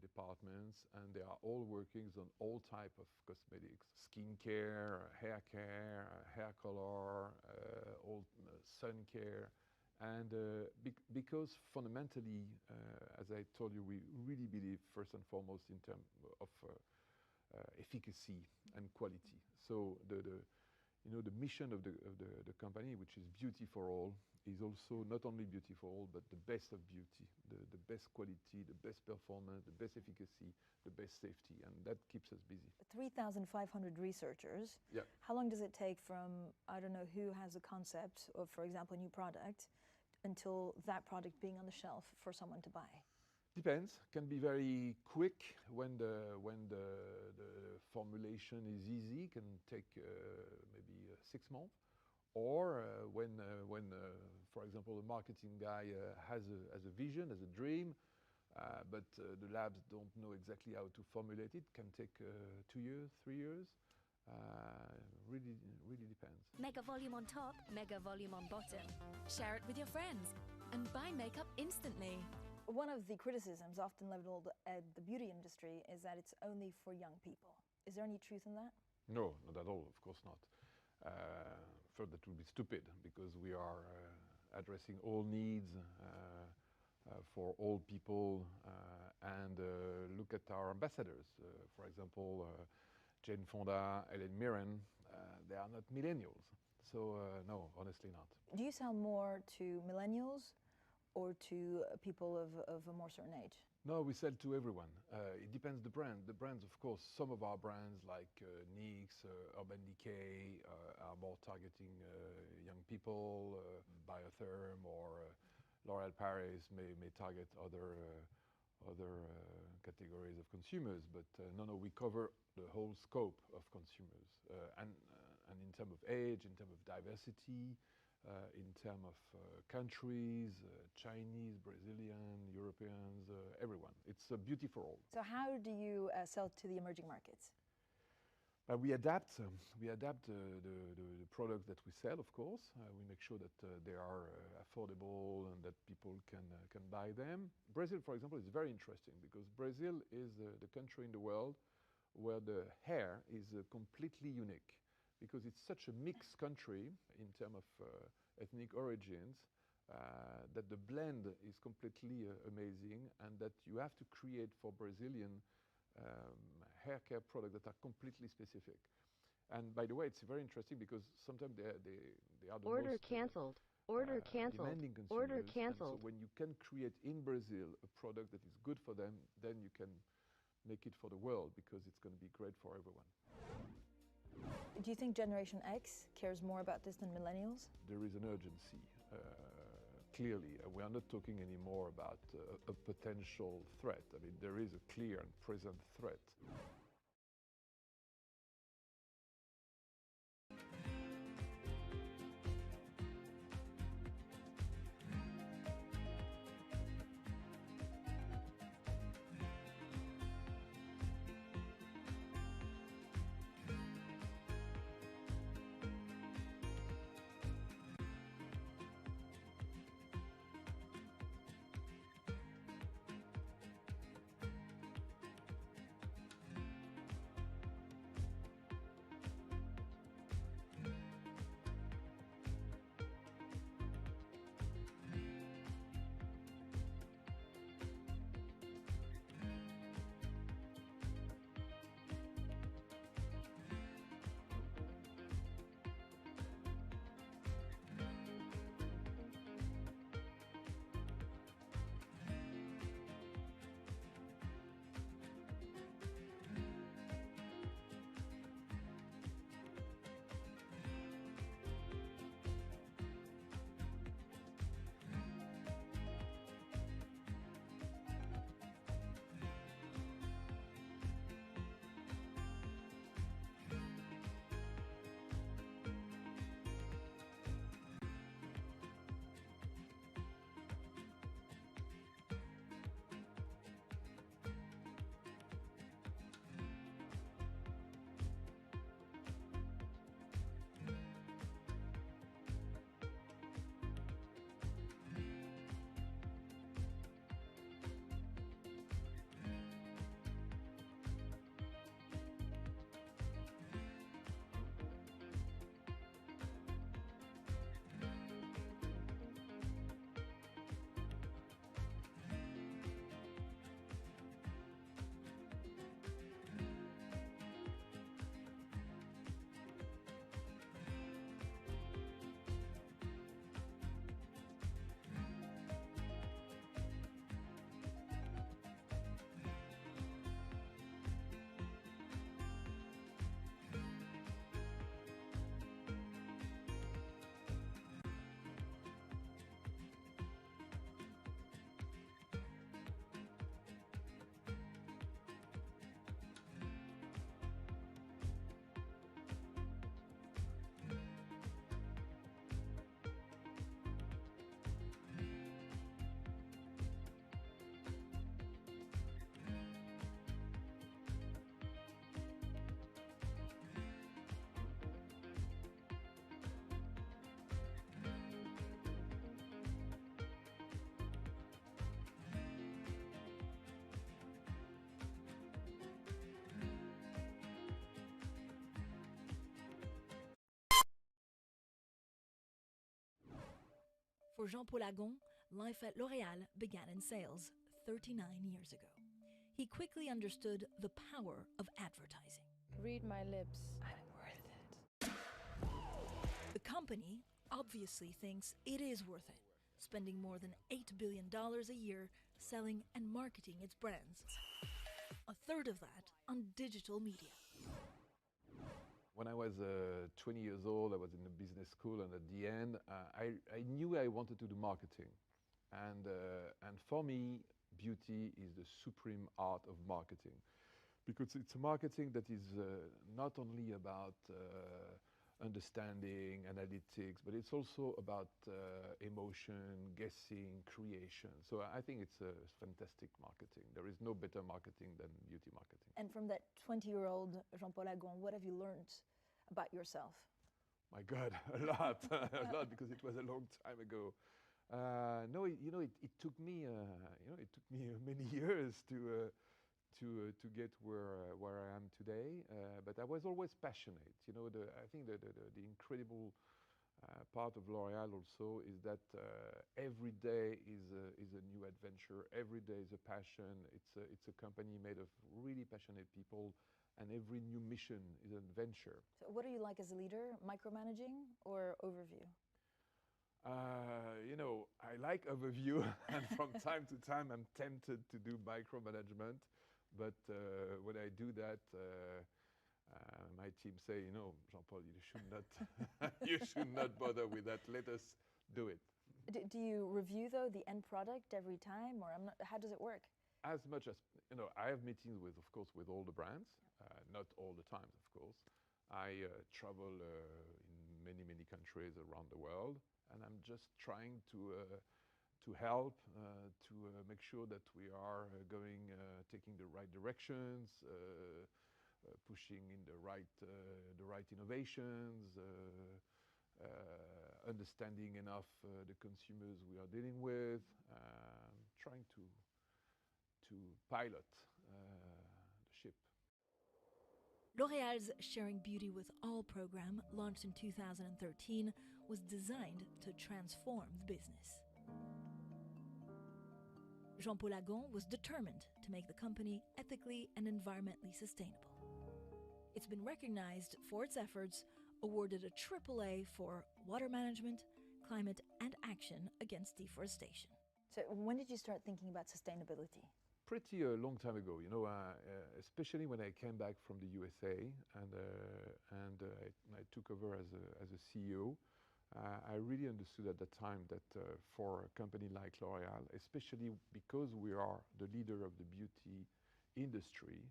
departments, and they are all working on all type of cosmetics, skincare, hair care, hair color, all sun care. And because fundamentally, as I told you, we really believe first and foremost in terms of efficacy and quality. So you know, the mission of the company, which is beauty for all, is also not only beauty for all, but the best of beauty, the best quality, the best performance, the best efficacy, the best safety, and that keeps us busy. 3,500 researchers. Yeah. How long does it take from, I don't know, who has a concept of, for example, a new product, until that product being on the shelf for someone to buy? Depends. Can be very quick when the formulation is easy. Can take maybe 6 months. Or when for example, the marketing guy has a vision, has a dream, but the labs don't know exactly how to formulate it. Can take 2 years, 3 years. Really depends. Mega volume on top, mega volume on bottom. Share it with your friends and buy makeup instantly. One of the criticisms often leveled at the beauty industry is that it's only for young people. Is there any truth in that? No, not at all, of course not. First, that would be stupid, because we are addressing all needs for all people, and look at our ambassadors. For example, Jane Fonda, Helen Mirren, they are not millennials. So no, honestly not. Do you sell more to millennials or to people of a more certain age? No, we sell to everyone. It depends the brand. The brands, of course, some of our brands like NYX, Urban Decay are more targeting young people. Biotherm or L'Oréal Paris may target other categories of consumers. But no, we cover the whole scope of consumers. And in terms of age, in terms of diversity, in terms of countries, Chinese, Brazilian, Europeans, everyone. It's a beauty for all. So how do you sell to the emerging markets? We adapt the products that we sell, of course. We make sure that they are affordable and that people can buy them. Brazil, for example, is very interesting because Brazil is the country in the world where the hair is completely unique, because it's such a mixed country in terms of ethnic origins, that the blend is completely amazing, and that you have to create for Brazilian hair care products that are completely specific. And by the way, it's very interesting because sometimes they are the Order most canceled. Order canceled. demanding consumers. Order And canceled. so when you can create in Brazil a product that is good for them, then you can make it for the world, because it's going to be great for everyone. Do you think Generation X cares more about this than millennials? There is an urgency, clearly. We are not talking anymore about a potential threat. I mean, there is a clear and present threat. For Jean-Paul Agon, life at L'Oréal began in sales 39 years ago. He quickly understood the power of advertising. Read my lips. I'm worth it. The company obviously thinks it is worth it, spending more than $8 billion a year selling and marketing its brands. A third of that on digital media. When I was 20 years old, I was in a business school, and at the end, I knew I wanted to do marketing. And for me, beauty is the supreme art of marketing, because it's a marketing that is not only about understanding, analytics, but it's also about emotion, guessing, creation. So I think it's a fantastic marketing. There is no better marketing than beauty marketing. And from that 20-year-old Jean-Paul Agon, what have you learned about yourself? My God, a lot, a lot, because it was a long time ago. No, it took me, many years to get where I am today. But I was always passionate. I think the incredible part of L'Oréal also is that every day is a new adventure. Every day is a passion. It's a company made of really passionate people, and every new mission is an adventure. So what are you like as a leader? Micromanaging or overview? I like overview, and from time to time I'm tempted to do micromanagement. But when I do that, my team say, Jean-Paul, you should not, you should not bother with that. Let us do it. Do you review though the end product every time, or how does it work? As much as I have meetings with, of course, with all the brands. Not all the time, of course. I travel in many countries around the world, and I'm just trying to help to make sure that we are taking the right directions, pushing in the right innovations, understanding enough the consumers we are dealing with, trying to pilot the ship. L'Oréal's Sharing Beauty with All program, launched in 2013, was designed to transform the business. Jean-Paul Agon was determined to make the company ethically and environmentally sustainable. It's been recognized for its efforts, awarded a AAA for water management, climate, and action against deforestation. So when did you start thinking about sustainability? Pretty a long time ago, especially when I came back from the USA and I took over as a CEO. I really understood at that time that for a company like L'Oréal, especially because we are the leader of the beauty industry,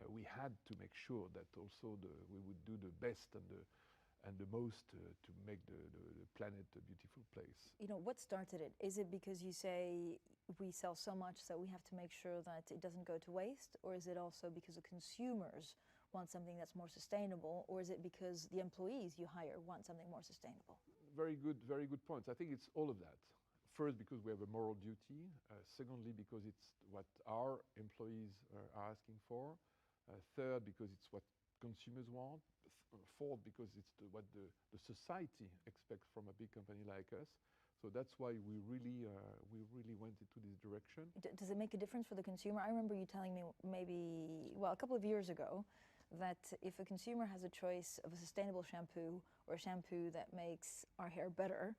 we had to make sure that also we would do the best and the most to make the planet a beautiful place. What started it? Is it because you say we sell so much that we have to make sure that it doesn't go to waste? Or is it also because the consumers want something that's more sustainable? Or is it because the employees you hire want something more sustainable? Very good points. I think it's all of that. First, because we have a moral duty. Secondly, because it's what our employees are asking for. Third, because it's what consumers want. Fourth, because it's what the society expects from a big company like us. So that's why we really went into this direction. Does it make a difference for the consumer? I remember you telling me a couple of years ago, that if a consumer has a choice of a sustainable shampoo or a shampoo that makes our hair better,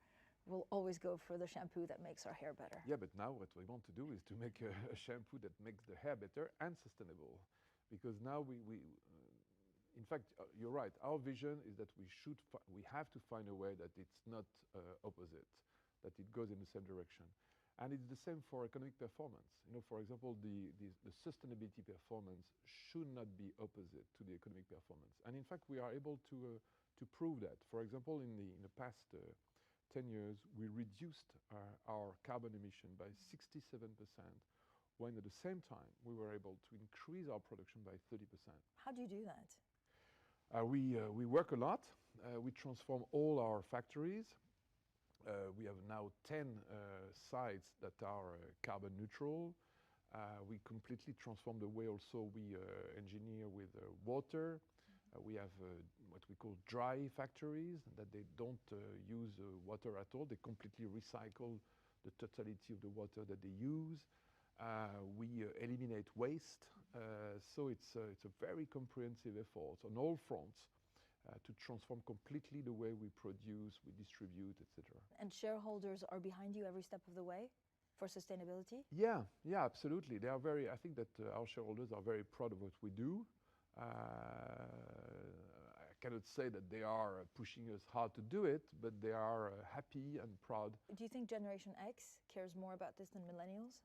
we'll always go for the shampoo that makes our hair better. Yeah, but now what we want to do is to make a shampoo that makes the hair better and sustainable. Because now in fact, you're right. Our vision is that we have to find a way that it's not opposite, that it goes in the same direction. And it's the same for economic performance. For example, the sustainability performance should not be opposite to the economic performance. And in fact, we are able to prove that. For example, in the past 10 years, we reduced our carbon emission by 67%, when at the same time we were able to increase our production by 30%. How do you do that? We work a lot. We transform all our factories. We have now 10 sites that are carbon neutral. We completely transform the way also we engineer with water. We have what we call dry factories, that they don't use water at all. They completely recycle the totality of the water that they use. We eliminate waste. So it's a very comprehensive effort on all fronts to transform completely the way we produce, we distribute, etc. And shareholders are behind you every step of the way for sustainability? Yeah, absolutely. They are very, I think that our shareholders are very proud of what we do. I cannot say that they are pushing us hard to do it, but they are happy and proud. Do you think Generation X cares more about this than millennials?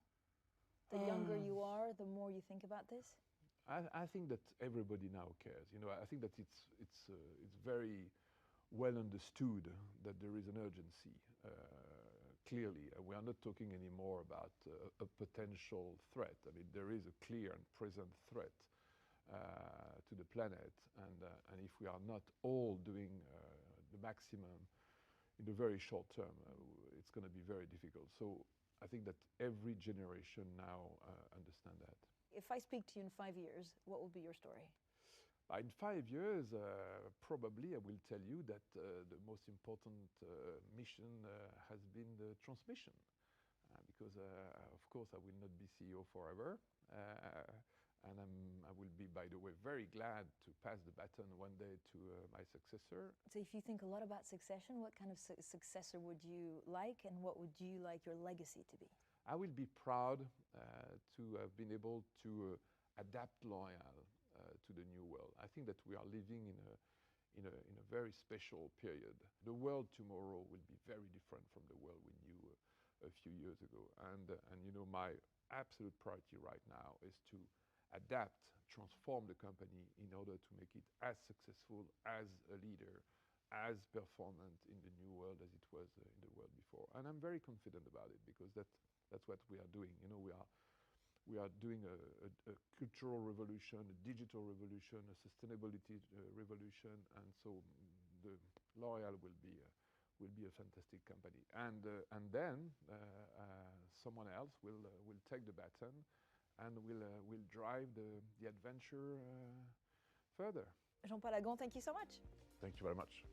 The younger you are, the more you think about this? I think that everybody now cares. You know, I think that it's very well understood that there is an urgency. Clearly, we are not talking anymore about a potential threat. I mean, there is a clear and present threat to the planet, and if we are not all doing the maximum in the very short term, it's going to be very difficult. So I think that every generation now understand that. If I speak to you in 5 years, what will be your story? In 5 years, probably I will tell you that the most important mission has been the transmission, because of course I will not be CEO forever, and I will be, by the way, very glad to pass the baton one day to my successor. So if you think a lot about succession, what kind of successor would you like, and what would you like your legacy to be? I will be proud to have been able to adapt L'Oréal to the new world. I think that we are living in a very special period. The world tomorrow will be very different from the world we knew a few years ago. And you know, my absolute priority right now is to adapt, transform the company in order to make it as successful as a leader, as performant in the new world as it was in the world before. And I'm very confident about it, because that's what we are doing. You know, we are doing a cultural revolution, a digital revolution, a sustainability revolution, and so the L'Oréal will be a fantastic company. And then someone else will take the baton and will drive the adventure further. Jean-Paul Agon, thank you so much. Thank you very much.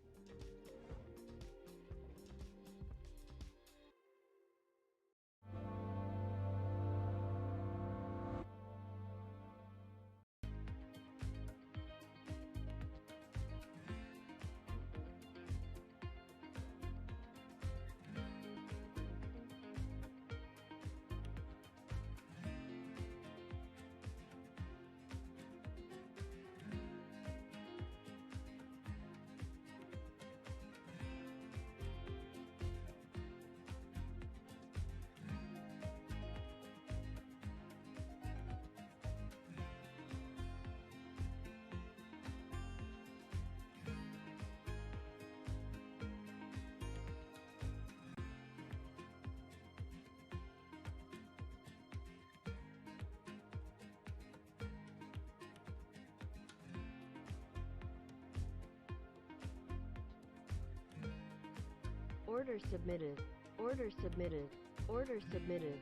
Order submitted. Order submitted. Order submitted.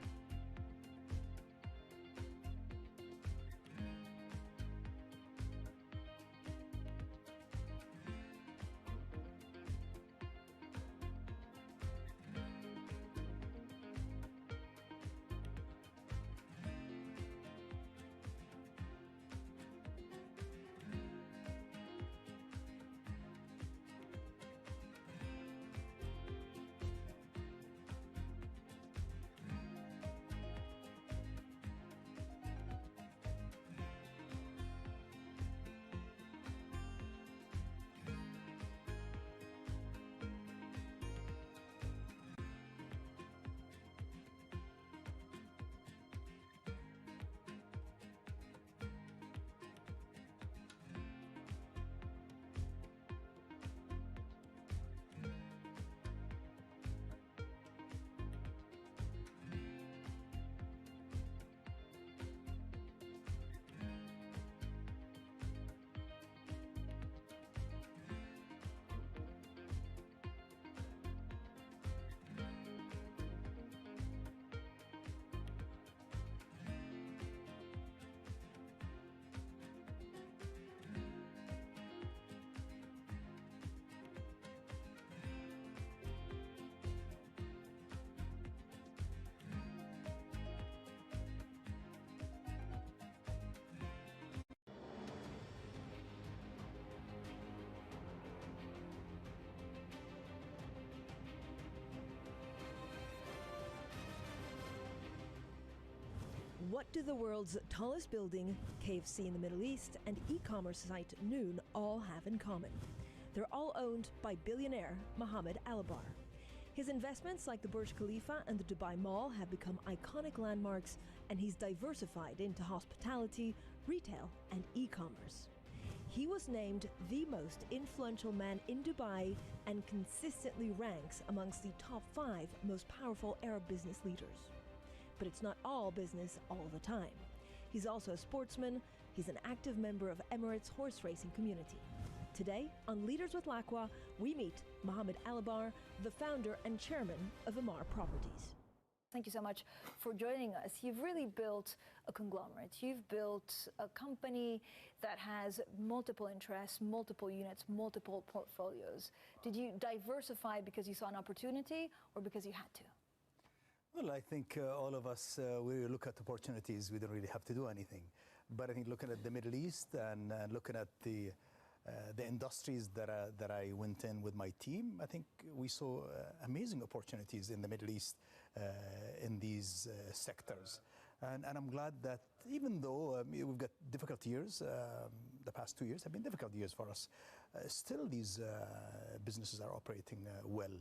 What do the world's tallest building, KFC in the Middle East, and e-commerce site Noon all have in common? They're all owned by billionaire Mohammed Al-Bar. His investments like the Burj Khalifa and the Dubai Mall have become iconic landmarks, and he's diversified into hospitality, retail, and e-commerce. He was named the most influential man in Dubai and consistently ranks amongst the top 5 most powerful Arab business leaders. But it's not all business all the time. He's also a sportsman. He's an active member of Emirates' horse racing community. Today, on Leaders with Laqwa, we meet Mohammed Al-Bar, the founder and chairman of Emaar Properties. Thank you so much for joining us. You've really built a conglomerate. You've built a company that has multiple interests, multiple units, multiple portfolios. Did you diversify because you saw an opportunity or because you had to? Well, I think all of us, we look at opportunities, we don't really have to do anything. But I think looking at the Middle East and looking at the industries that I went in with my team, I think we saw amazing opportunities in the Middle East in these sectors. And I'm glad that even though we've got difficult years, the past 2 years have been difficult years for us, still these businesses are operating well.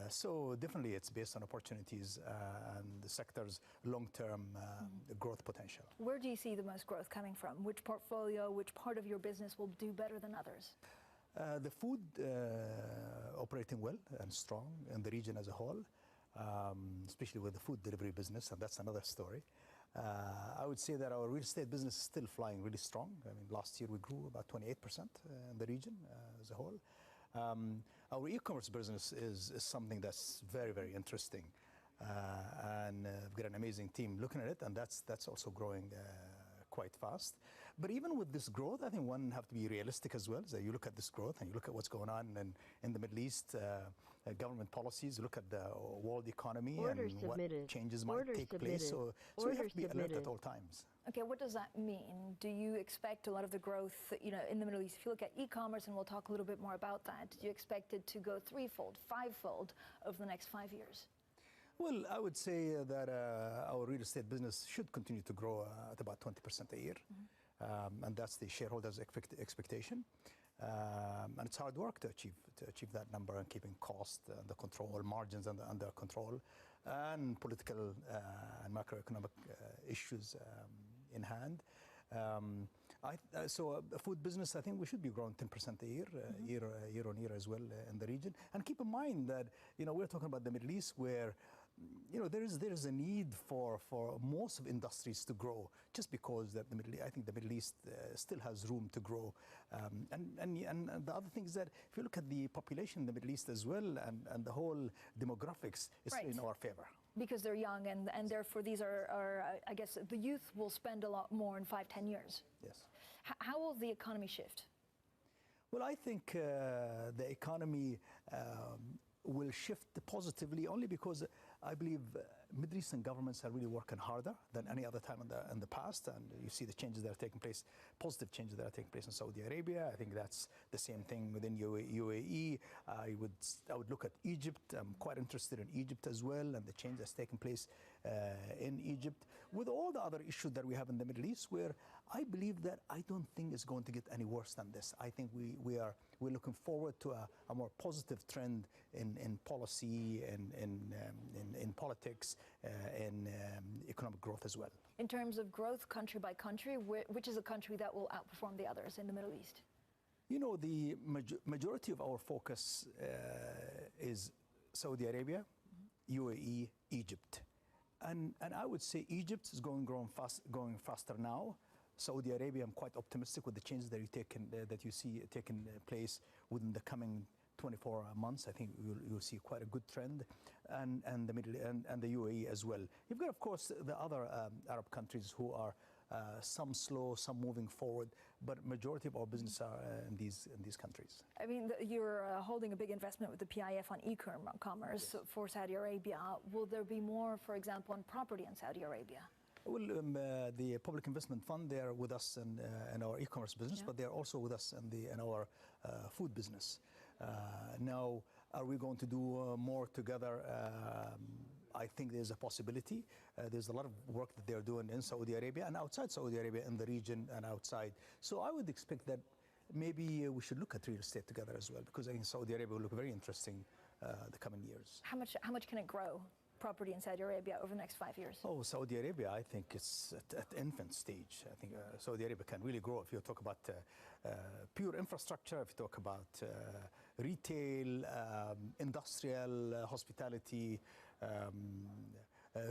So definitely it's based on opportunities and the sector's long-term growth potential. Where do you see the most growth coming from? Which portfolio, which part of your business will do better than others? The food operating well and strong in the region as a whole, especially with the food delivery business, and that's another story. I would say that our real estate business is still flying really strong. I mean, last year we grew about 28% in the region as a whole. Our e-commerce business is something that's very, very interesting. And we've got an amazing team looking at it, and that's also growing quite fast. But even with this growth, I think one have to be realistic as well. So you look at this growth and you look at what's going on in the Middle East, government policies, look at the world economy and what changes might take place. So we have to be alert at all times. Okay, what does that mean? Do you expect a lot of the growth, in the Middle East? If you look at e-commerce, and we'll talk a little bit more about that, do you expect it to go threefold, fivefold over the next 5 years? Well, I would say that our real estate business should continue to grow at about 20% a year. And that's the shareholders' expectation. And it's hard work to achieve that number and keeping cost under control, margins under control, and political and macroeconomic issues in hand. So a food business, I think we should be growing 10% a year, year on year as well in the region. And keep in mind that, we're talking about the Middle East where there is a need for most of industries to grow, just because that I think the Middle East still has room to grow. And the other thing is that if you look at the population in the Middle East as well, and the whole demographics is in our favor. Because they're young, and therefore these are, I guess, the youth will spend a lot more in 5-10 years. Yes. How will the economy shift? Well, I think the economy will shift positively only because I believe Middle Eastern governments are really working harder than any other time in the past, and you see the changes that are taking place, positive changes that are taking place in Saudi Arabia. I think that's the same thing within UAE. I would look at Egypt. I'm quite interested in Egypt as well, and the change that's taking place in Egypt. With all the other issues that we have in the Middle East, where I believe that I don't think it's going to get any worse than this. I think we're looking forward to a more positive trend in policy and in politics, in economic growth as well. In terms of growth, country by country, which is a country that will outperform the others in the Middle East? The majority of our focus is Saudi Arabia, UAE, Egypt. And I would say Egypt is going faster now. Saudi Arabia, I'm quite optimistic with the changes that you see taking place within the coming 24 months. I think you'll see quite a good trend, and the UAE as well. You've got, of course, the other Arab countries who are some slow, some moving forward, but majority of our business are in these countries. I mean, you're holding a big investment with the PIF on e-commerce for Saudi Arabia. Will there be more, for example, on property in Saudi Arabia? Well, the Public Investment Fund, they are with us in our e-commerce business, but they are also with us in our food business. Now, are we going to do more together? I think there's a possibility. There's a lot of work that they're doing in Saudi Arabia and outside Saudi Arabia, in the region and outside. So I would expect that maybe we should look at real estate together as well, because I think Saudi Arabia will look very interesting the coming years. How much can it grow, property in Saudi Arabia, over the next 5 years? Oh, Saudi Arabia, I think it's at infant stage. I think Saudi Arabia can really grow. If you talk about pure infrastructure, if you talk about retail, industrial, hospitality,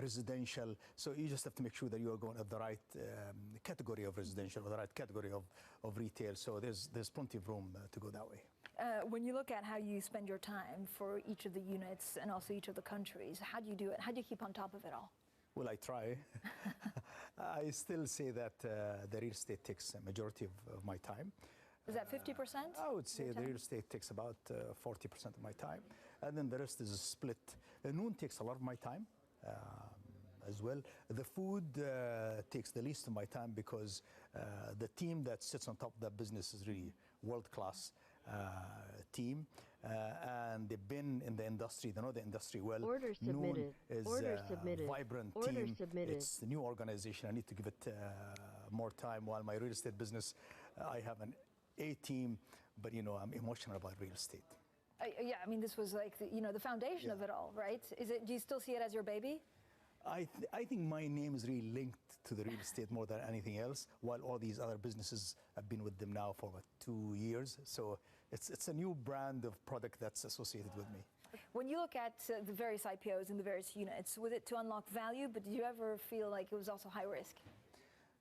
residential. So you just have to make sure that you are going at the right category of residential or the right category of retail. So there's plenty of room to go that way. When you look at how you spend your time for each of the units and also each of the countries, how do you do it? How do you keep on top of it all? Well, I try. I still say that the real estate takes a majority of my time. Is that 50%? I would say the real estate takes about 40% of my time, and then the rest is split. Noon takes a lot of my time as well. The food takes the least of my time, because the team that sits on top of that business is really world-class team, and they've been in the industry, they know the industry well. Order submitted. Noon is Order submitted. Vibrant Order team. submitted. It's a new organization. I need to give it more time. While my real estate business, I have an A team, but I'm emotional about real estate. Yeah, I mean, this was like the foundation of it all, right? Do you still see it as your baby? I think my name is really linked to the real estate more than anything else, while all these other businesses have been with them now for 2 years. So it's a new brand of product that's associated with me. When you look at the various IPOs and the various units, was it to unlock value, but did you ever feel like it was also high risk?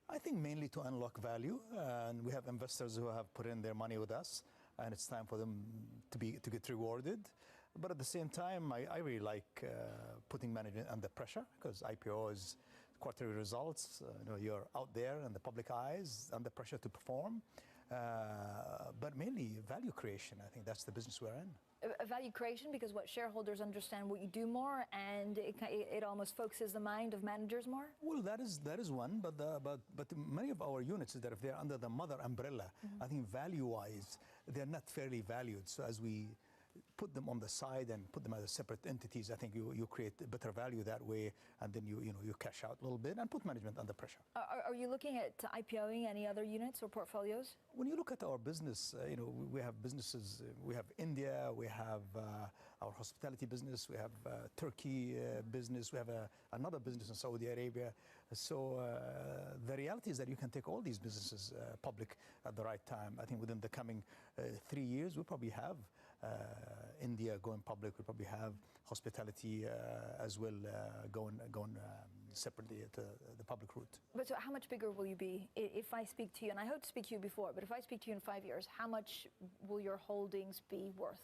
I think mainly to unlock value, and we have investors who have put in their money with us, and it's time for them to get rewarded. But at the same time, I really like putting management under pressure, because IPO is quarterly results. You're out there in the public eyes, under pressure to perform. But mainly value creation. I think that's the business we're in. Value creation, because what, shareholders understand what you do more, and it almost focuses the mind of managers more? Well, that is one, but many of our units, that if they're under the mother umbrella, I think value-wise, they're not fairly valued. So as we put them on the side and put them as separate entities, I think you create better value that way, and then you cash out a little bit and put management under pressure. Are you looking at IPOing any other units or portfolios? When you look at our business, we have businesses. We have India, we have our hospitality business, we have Turkey business, we have another business in Saudi Arabia. So the reality is that you can take all these businesses public at the right time. I think within the coming 3 years, we'll probably have India going public. We'll probably have hospitality as well going separately at the public route. But so how much bigger will you be if I speak to you, and I hope to speak to you before, but if I speak to you in 5 years, how much will your holdings be worth?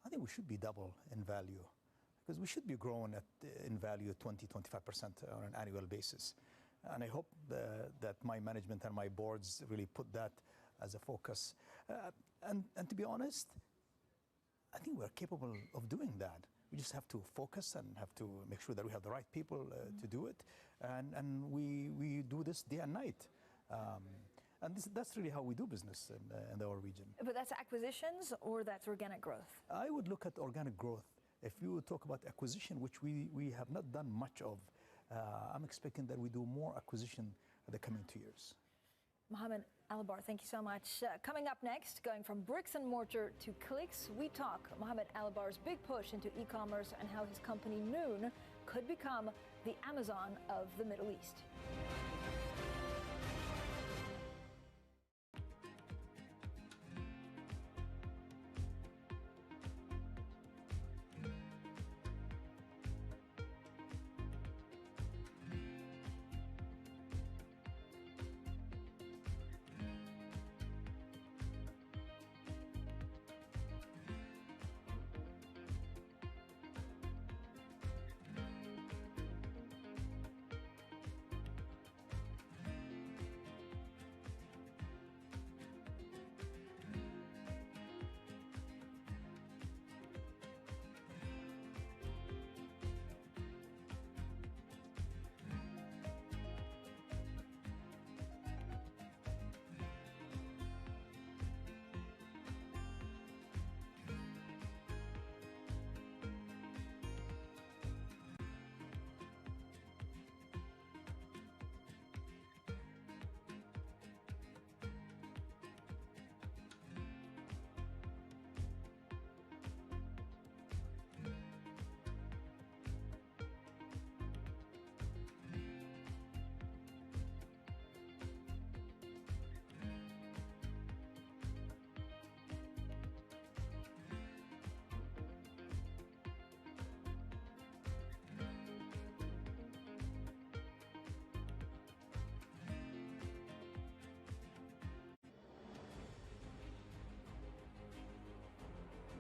I think we should be double in value, because we should be growing in value 20-25% on an annual basis. And I hope that my management and my boards really put that as a focus. And to be honest, I think we're capable of doing that. We just have to focus and have to make sure that we have the right people to do it. And we do this day and night. And that's really how we do business in our region. But that's acquisitions, or that's organic growth? I would look at organic growth. If you talk about acquisition, which we have not done much of, I'm expecting that we do more acquisition in the coming 2 years. Mohammed Alabar, thank you so much. Coming up next, going from bricks and mortar to clicks, we talk Mohammed Alabar's big push into e-commerce and how his company Noon could become the Amazon of the Middle East.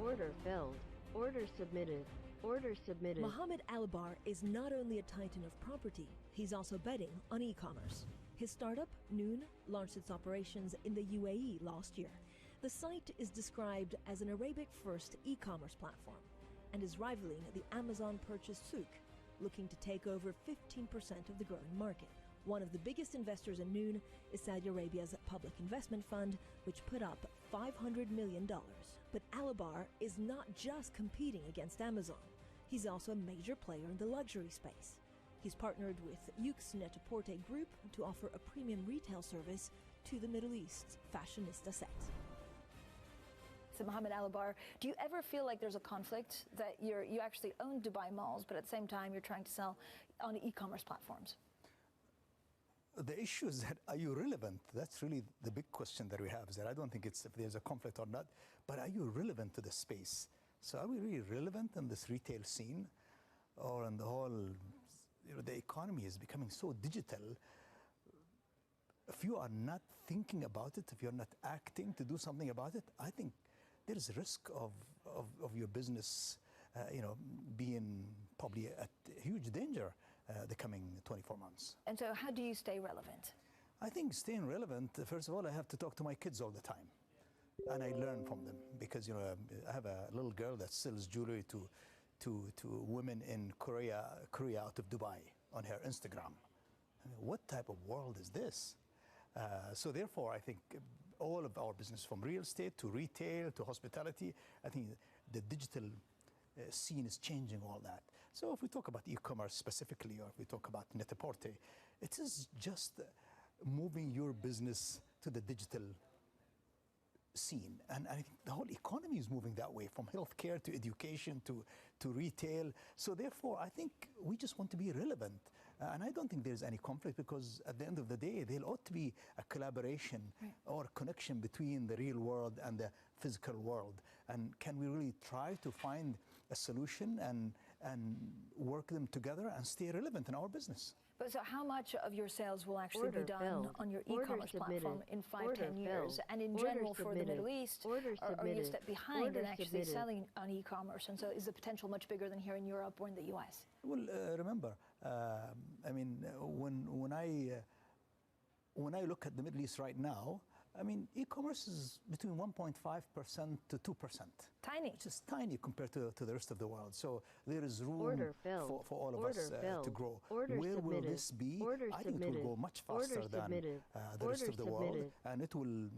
Order filled. Order submitted. Order submitted. Mohammed Albar is not only a titan of property, he's also betting on e-commerce. His startup, Noon, launched its operations in the UAE last year. The site is described as an Arabic-first e-commerce platform and is rivaling the Amazon-purchased Souk, looking to take over 15% of the growing market. One of the biggest investors in Noon is Saudi Arabia's public investment fund, which put up $500 million. But Albar is not just competing against Amazon. He's also a major player in the luxury space. He's partnered with Yux Net-a-Porter Group to offer a premium retail service to the Middle East's fashionista set. So Mohammed Albar, do you ever feel like there's a conflict that you actually own Dubai malls, but at the same time you're trying to sell on e-commerce platforms? The issue is that, are you relevant? That's really the big question that we have, is that I don't think it's if there's a conflict or not, but are you relevant to the space? So are we really relevant in this retail scene, or in the whole, the economy is becoming so digital. If you are not thinking about it, if you're not acting to do something about it, I think there is a risk of your business, being probably at huge danger the coming 24 months. And so how do you stay relevant? I think staying relevant, first of all, I have to talk to my kids all the time. And I learn from them because, I have a little girl that sells jewelry to women in Korea out of Dubai on her Instagram. I mean, what type of world is this? So therefore, I think all of our business, from real estate to retail to hospitality, I think the digital scene is changing all that. So if we talk about e-commerce specifically, or if we talk about Net-a-Porter, it is just moving your business to the digital scene. And I think the whole economy is moving that way, from healthcare to education to retail. So therefore, I think we just want to be relevant. And I don't think there's any conflict, because at the end of the day, there ought to be a collaboration or connection between the real world and the physical world. And can we really try to find a solution and work them together and stay relevant in our business? But so how much of your sales will actually be done on your e-commerce platform in 5-10 years? And in general for the Middle East, are you a step behind in actually selling on e-commerce? And so is the potential much bigger than here in Europe or in the US? Well, remember, I mean, when I look at the Middle East right now, I mean, e-commerce is between 1.5% to 2%. Tiny. Which is tiny compared to the rest of the world. So there is room for all of us to grow. Where will this be? I think it will go much faster than the rest of the world. And it will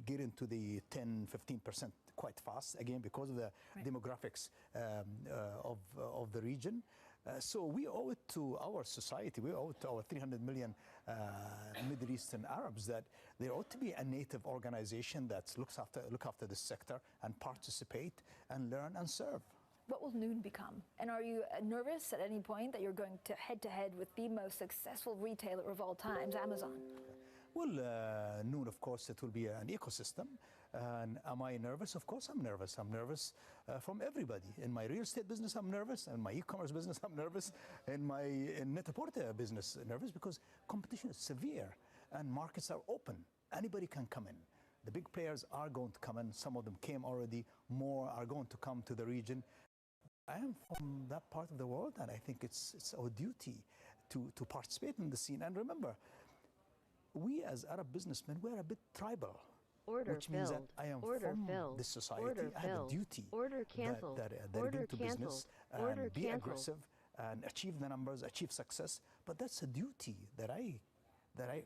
get into the 10-15% quite fast, again, because of the demographics of the region. So we owe it to our society, we owe it to our 300 million Middle Eastern Arabs, that there ought to be a native organization that look after this sector and participate and learn and serve. What will Noon become? And are you nervous at any point that you're going to head with the most successful retailer of all times, Amazon? Well, Noon, of course, it will be an ecosystem. And am I nervous? Of course I'm nervous. I'm nervous from everybody. In my real estate business, I'm nervous. In my e-commerce business, I'm nervous. In my Net-a-Porter business, nervous because competition is severe and markets are open. Anybody can come in. The big players are going to come in. Some of them came already. More are going to come to the region. I am from that part of the world, and I think it's our duty to participate in the scene. And remember, we as Arab businessmen, we're a bit tribal. Which means that I am from this society. I have a duty that I get into business and be aggressive and achieve the numbers, achieve success. But that's a duty that I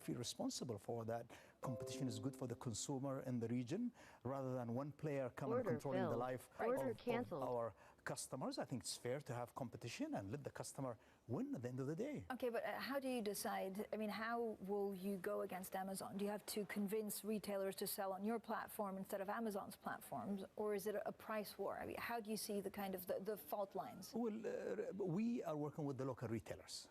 feel responsible for, that competition is good for the consumer in the region, rather than one player coming and controlling the life of our customers. I think it's fair to have competition and let the customer win at the end of the day. Okay, but how do you decide? I mean, how will you go against Amazon? Do you have to convince retailers to sell on your platform instead of Amazon's platforms, or is it a price war? I mean, how do you see the kind of the fault lines? Well, we are working with the local retailers,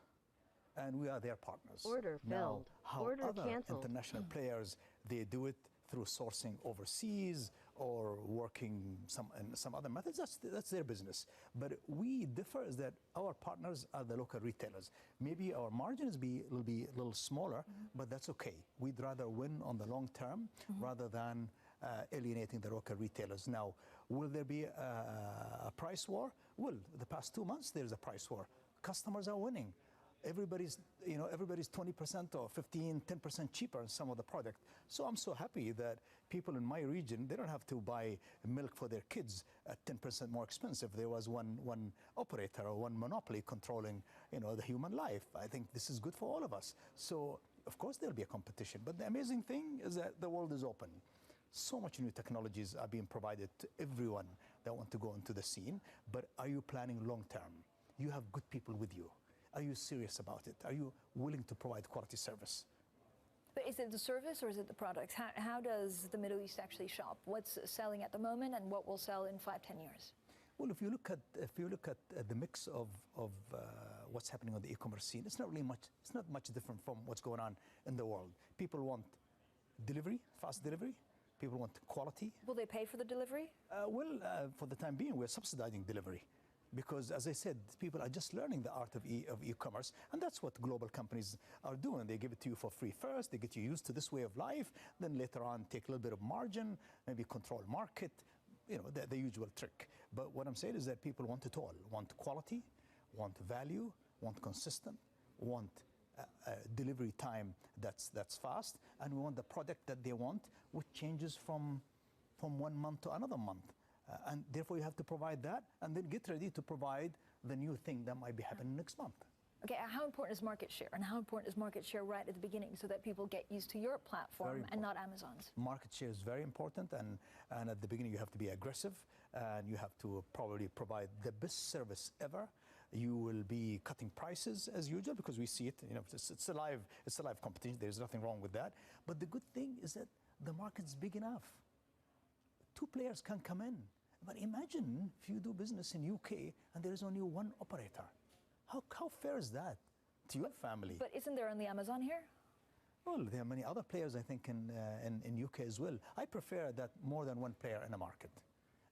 and we are their partners. Now, how other international players, they do it through sourcing overseas or working in some other methods, that's their business. But we differ is that our partners are the local retailers. Maybe our margins will be a little smaller, but that's okay. We'd rather win on the long term rather than alienating the local retailers. Now, Will there be a price war? Well, the past 2 months there's a price war. Customers are winning. Everybody's 20% or 15, 10% cheaper on some of the product. So I'm so happy that people in my region, they don't have to buy milk for their kids at 10% more expensive. There was one operator or one monopoly controlling, the human life. I think this is good for all of us. So of course there'll be a competition. But the amazing thing is that the world is open. So much new technologies are being provided to everyone that want to go into the scene. But are you planning long term? You have good people with you. Are you serious about it? Are you willing to provide quality service? But is it the service or is it the products? How does the Middle East actually shop? What's selling at the moment and what will sell in 5-10 years? Well, if you look at the mix of what's happening on the e-commerce scene, it's not much different from what's going on in the world. People want delivery, fast delivery. People want quality. Will they pay for the delivery? For the time being, we're subsidizing delivery. Because, as I said, people are just learning the art of e-commerce, and that's what global companies are doing. They give it to you for free first, they get you used to this way of life, then later on take a little bit of margin, maybe control market, the usual trick. But what I'm saying is that people want it all. Want quality, want value, want consistent, want delivery time that's fast, and we want the product that they want, which changes from 1 month to another month. And therefore you have to provide that and then get ready to provide the new thing that might be happening next month. Okay, how important is market share? And how important is market share right at the beginning so that people get used to your platform and not Amazon's? Market share is very important, and at the beginning you have to be aggressive and you have to probably provide the best service ever. You will be cutting prices as usual because we see it. It's a live competition. There's nothing wrong with that. But the good thing is that the market's big enough. 2 players can come in. But imagine if you do business in UK and there is only one operator. How fair is that to your family? But isn't there only Amazon here? Well, there are many other players, I think, in UK as well. I prefer that more than one player in a market.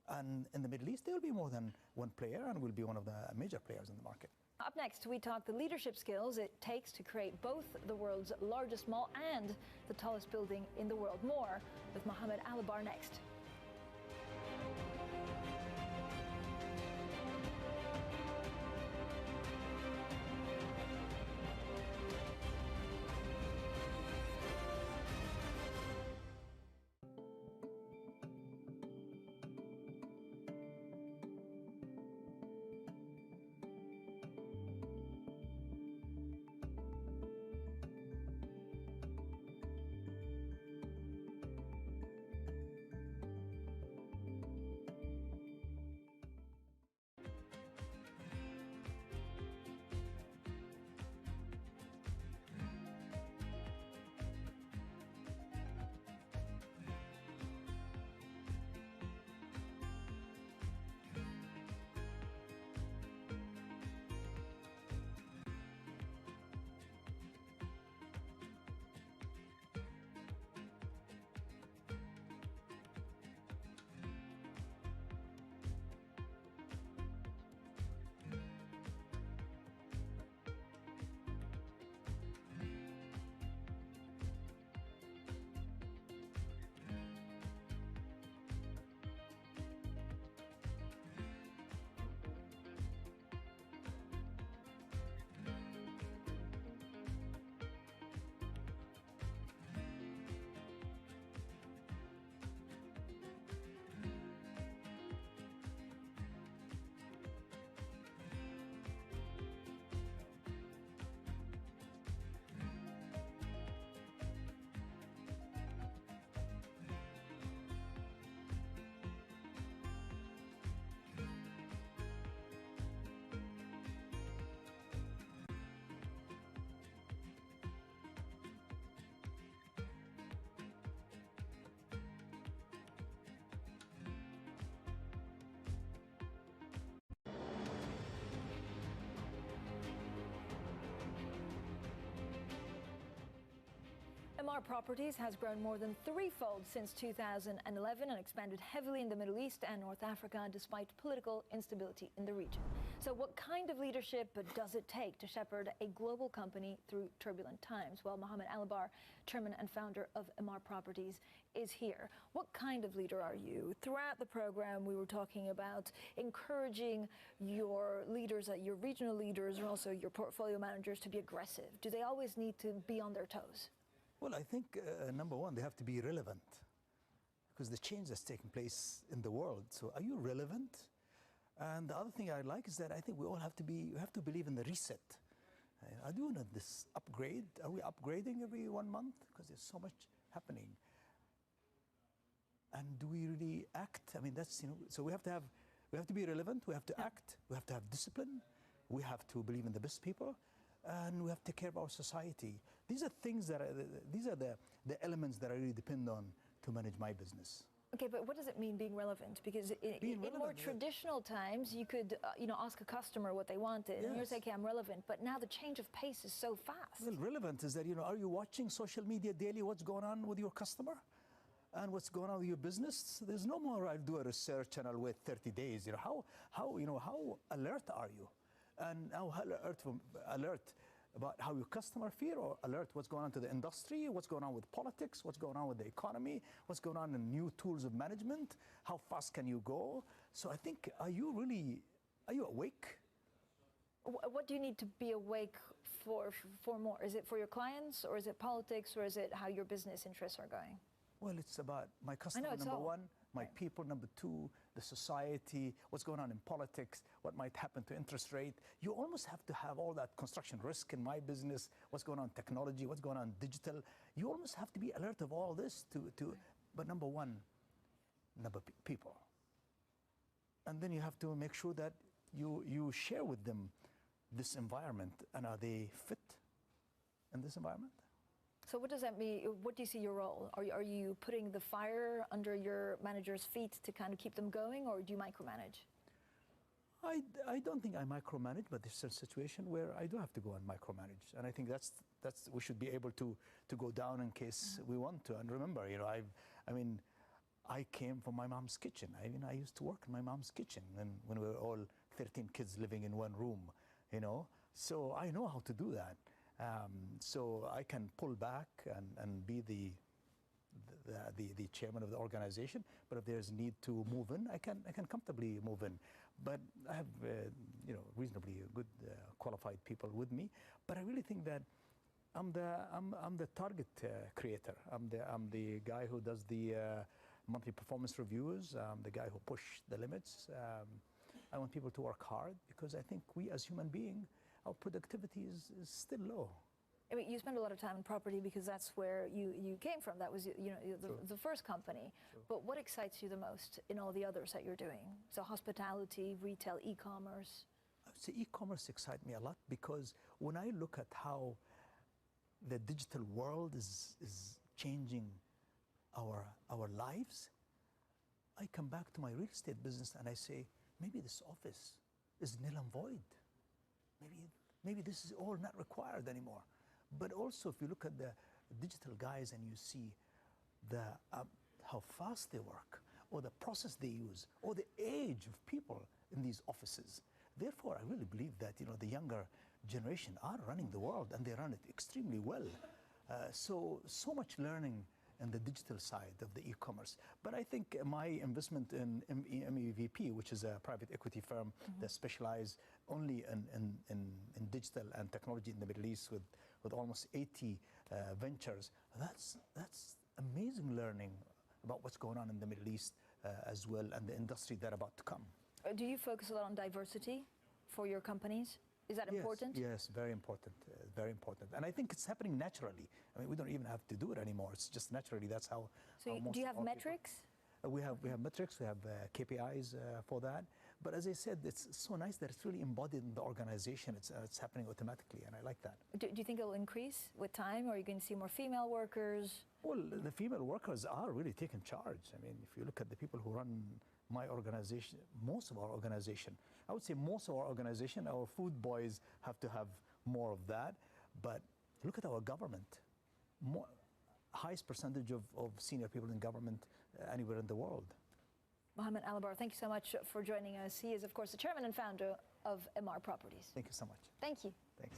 And in the Middle East, there will be more than one player and will be one of the major players in the market. Up next, we talk the leadership skills it takes to create both the world's largest mall and the tallest building in the world. More with Mohammed Alabar next. MR Properties has grown more than threefold since 2011 and expanded heavily in the Middle East and North Africa despite political instability in the region. So what kind of leadership does it take to shepherd a global company through turbulent times? Well, Mohammed Alabar, chairman and founder of Emaar Properties, is here. What kind of leader are you? Throughout the program, we were talking about encouraging your leaders, your regional leaders, and also your portfolio managers to be aggressive. Do they always need to be on their toes? Well, I think, number one, they have to be relevant, because the change that's taking place in the world. So are you relevant? And the other thing I like is that I think we all have to believe in the reset. Are we doing this upgrade? Are we upgrading every 1 month? Because there's so much happening. And do we really act? I mean, that's, so we have to be relevant, we have to act, we have to have discipline, we have to believe in the best people, and we have to take care of our society. These are things that these are the elements that I really depend on to manage my business. Okay, but what does it mean being relevant? Because in more traditional times, you could ask a customer what they wanted, and you're saying, okay, I'm relevant. But now the change of pace is so fast. Well, relevant is that, are you watching social media daily, what's going on with your customer? And what's going on with your business? There's no more, I'll do a research and I'll wait 30 days. How alert are you? And how alert about how your customer feel, or alert what's going on to the industry, what's going on with politics, what's going on with the economy, what's going on in new tools of management, how fast can you go? So I think, are you awake? What do you need to be awake for more? Is it for your clients, or is it politics, or is it how your business interests are going? Well, it's about my customer, number one, my people, number two, the society, what's going on in politics, what might happen to interest rate. You almost have to have all that construction risk in my business, what's going on in technology, what's going on in digital. You almost have to be alert of all this but number one, people. And then you have to make sure that you share with them this environment, and are they fit in this environment? So what does that mean? What do you see your role? Are you putting the fire under your manager's feet to kind of keep them going, or do you micromanage? I don't think I micromanage, but there's a situation where I do have to go and micromanage, and I think that's we should be able to go down in case we want to. And remember, I came from my mom's kitchen. I used to work in my mom's kitchen when we were all 13 kids living in one room. So I know how to do that. So I can pull back and be the chairman of the organization. But if there's need to move in, I can comfortably move in. But I have reasonably good qualified people with me. But I really think that I'm the target creator. I'm the guy who does the monthly performance reviews. I'm the guy who push the limits. I want people to work hard, because I think we as human beings, our productivity is still low. I mean, you spend a lot of time in property because that's where you came from. That was the first company. Sure. But what excites you the most in all the others that you're doing? So hospitality, retail, e-commerce. I would say e-commerce excites me a lot, because when I look at how the digital world is changing our lives, I come back to my real estate business and I say, maybe this office is null and void. Maybe this is all not required anymore. But also, if you look at the digital guys and you see how fast they work, or the process they use, or the age of people in these offices. Therefore, I really believe that the younger generation are running the world, and they run it extremely well. So much learning in the digital side of the e-commerce. But I think my investment in MEVP, which is a private equity firm that specializes only in digital and technology in the Middle East, with almost 80 ventures, that's amazing learning about what's going on in the Middle East as well, and the industry that are about to come. Do you focus a lot on diversity for your companies? Is that important? Yes, very important, very important. And I think it's happening naturally. I mean, we don't even have to do it anymore. It's just naturally. That's how. So do you have metrics? We have metrics. We have KPIs for that. But as I said, it's so nice that it's really embodied in the organization. It's happening automatically, and I like that. Do you think it will increase with time, or are you going to see more female workers? Well, the female workers are really taking charge. I mean, if you look at the people who run my organization, most of our organization, I would say most of our organization, our food boys have to have more of that. But look at our government. Highest percentage of senior people in government anywhere in the world. Mohammed Alabar, thank you so much for joining us. He is, of course, the chairman and founder of MR Properties. Thank you so much. Thank you. Thanks.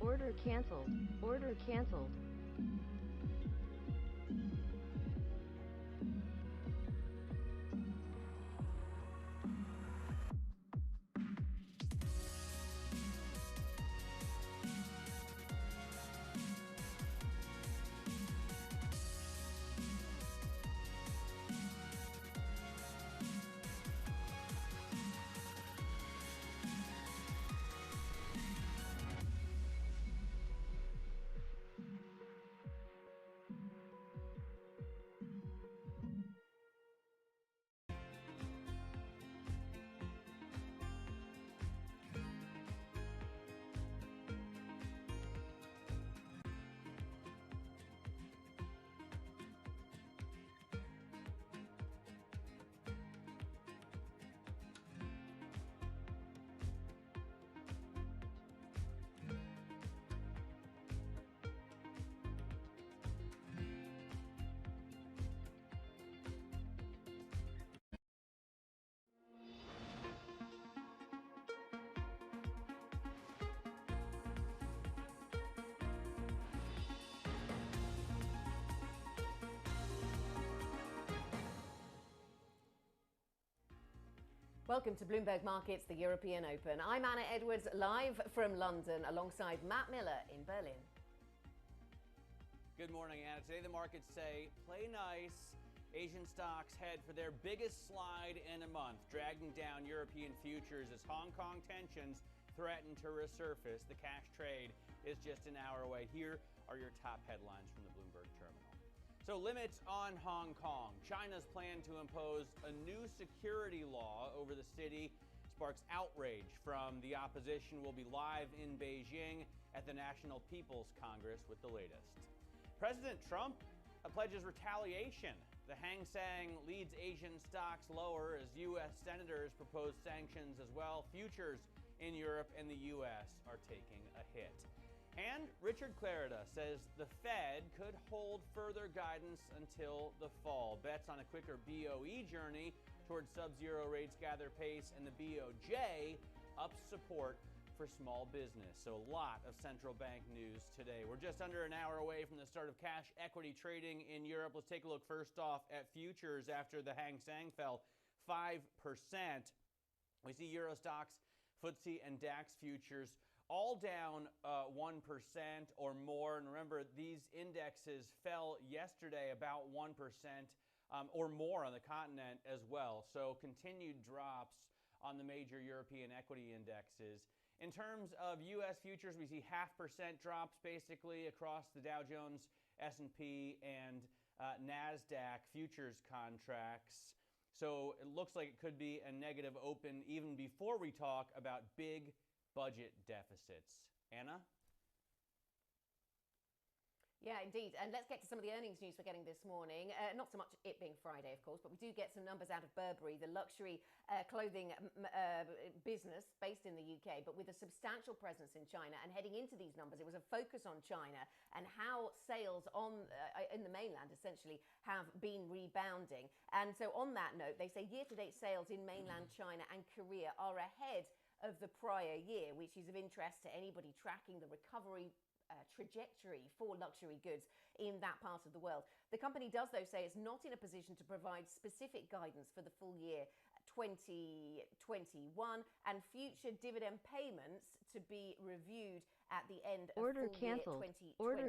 Order canceled. Order canceled. Welcome to Bloomberg Markets, the European Open. I'm Anna Edwards, live from London, alongside Matt Miller in Berlin. Good morning, Anna. Today the markets say, play nice. Asian stocks head for their biggest slide in a month, dragging down European futures as Hong Kong tensions threaten to resurface. The cash trade is just an hour away. Here are your top headlines from the Bloomberg terminal. So limits on Hong Kong. China's plan to impose a new security law over the city sparks outrage from the opposition. We'll be live in Beijing at the National People's Congress with the latest. President Trump pledges retaliation. The Hang Seng leads Asian stocks lower as U.S. senators propose sanctions as well. Futures in Europe and the U.S. are taking a hit. And Richard Clarida says the Fed could hold further guidance until the fall. Bets on a quicker BOE journey towards sub-zero rates gather pace, and the BOJ ups support for small business. So a lot of central bank news today. We're just under an hour away from the start of cash equity trading in Europe. Let's take a look first off at futures after the Hang Seng fell 5%. We see Euro stocks, FTSE, and DAX futures all down 1% or more. And remember, these indexes fell yesterday about 1% or more on the continent as well. So continued drops on the major European equity indexes. In terms of U.S. futures, we see 0.5% drops basically across the Dow Jones, S&P, and Nasdaq futures contracts. So it looks like it could be a negative open even before we talk about big budget deficits. Anna? Yeah, indeed. And let's get to some of the earnings news we're getting this morning. Not so much it being Friday, of course, but we do get some numbers out of Burberry, the luxury clothing business based in the UK, but with a substantial presence in China. And heading into these numbers, it was a focus on China and how sales in the mainland essentially have been rebounding. And so on that note, they say year-to-date sales in mainland China and Korea are ahead of the prior year, which is of interest to anybody tracking the recovery trajectory for luxury goods in that part of the world. The company does, though, say it's not in a position to provide specific guidance for the full year 2021 and future dividend payments to be reviewed at the end of full year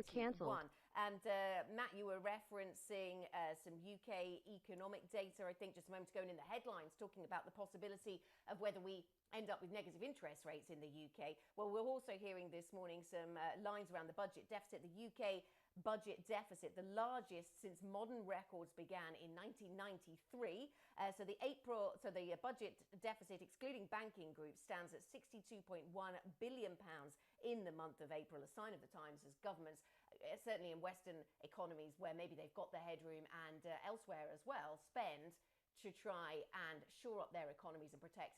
2021. And Matt, you were referencing some UK economic data, I think, just a moment ago, and in the headlines, talking about the possibility of whether we end up with negative interest rates in the UK. Well, we're also hearing this morning some lines around the budget deficit. The UK budget deficit, the largest since modern records began in 1993. So the budget deficit, excluding banking groups, stands at £62.1 billion in the month of April, a sign of the times as governments, certainly in Western economies where maybe they've got the headroom and elsewhere as well, spend to try and shore up their economies and protect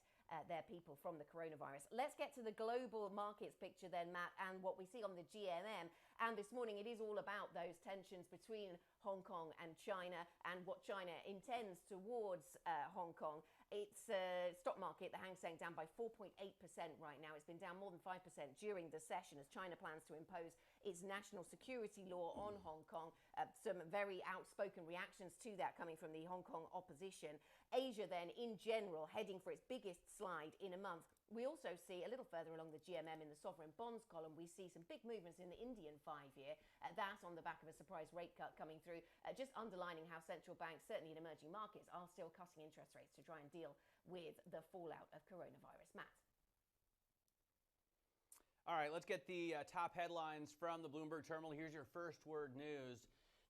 their people from the coronavirus. Let's get to the global markets picture then, Matt, and what we see on the GMM. And this morning it is all about those tensions between Hong Kong and China and what China intends towards Hong Kong. Its stock market, the Hang Seng, down by 4.8% right now. It's been down more than 5% during the session as China plans to impose its national security law on Hong Kong. Some very outspoken reactions to that coming from the Hong Kong opposition. Asia then, in general, heading for its biggest slide in a month. We also see a little further along the GMM in the sovereign bonds column, we see some big movements in the Indian 5-year. That on the back of a surprise rate cut coming through, just underlining how central banks, certainly in emerging markets, are still cutting interest rates to try and deal with the fallout of coronavirus. Matt. All right, let's get the top headlines from the Bloomberg terminal. Here's your first word news.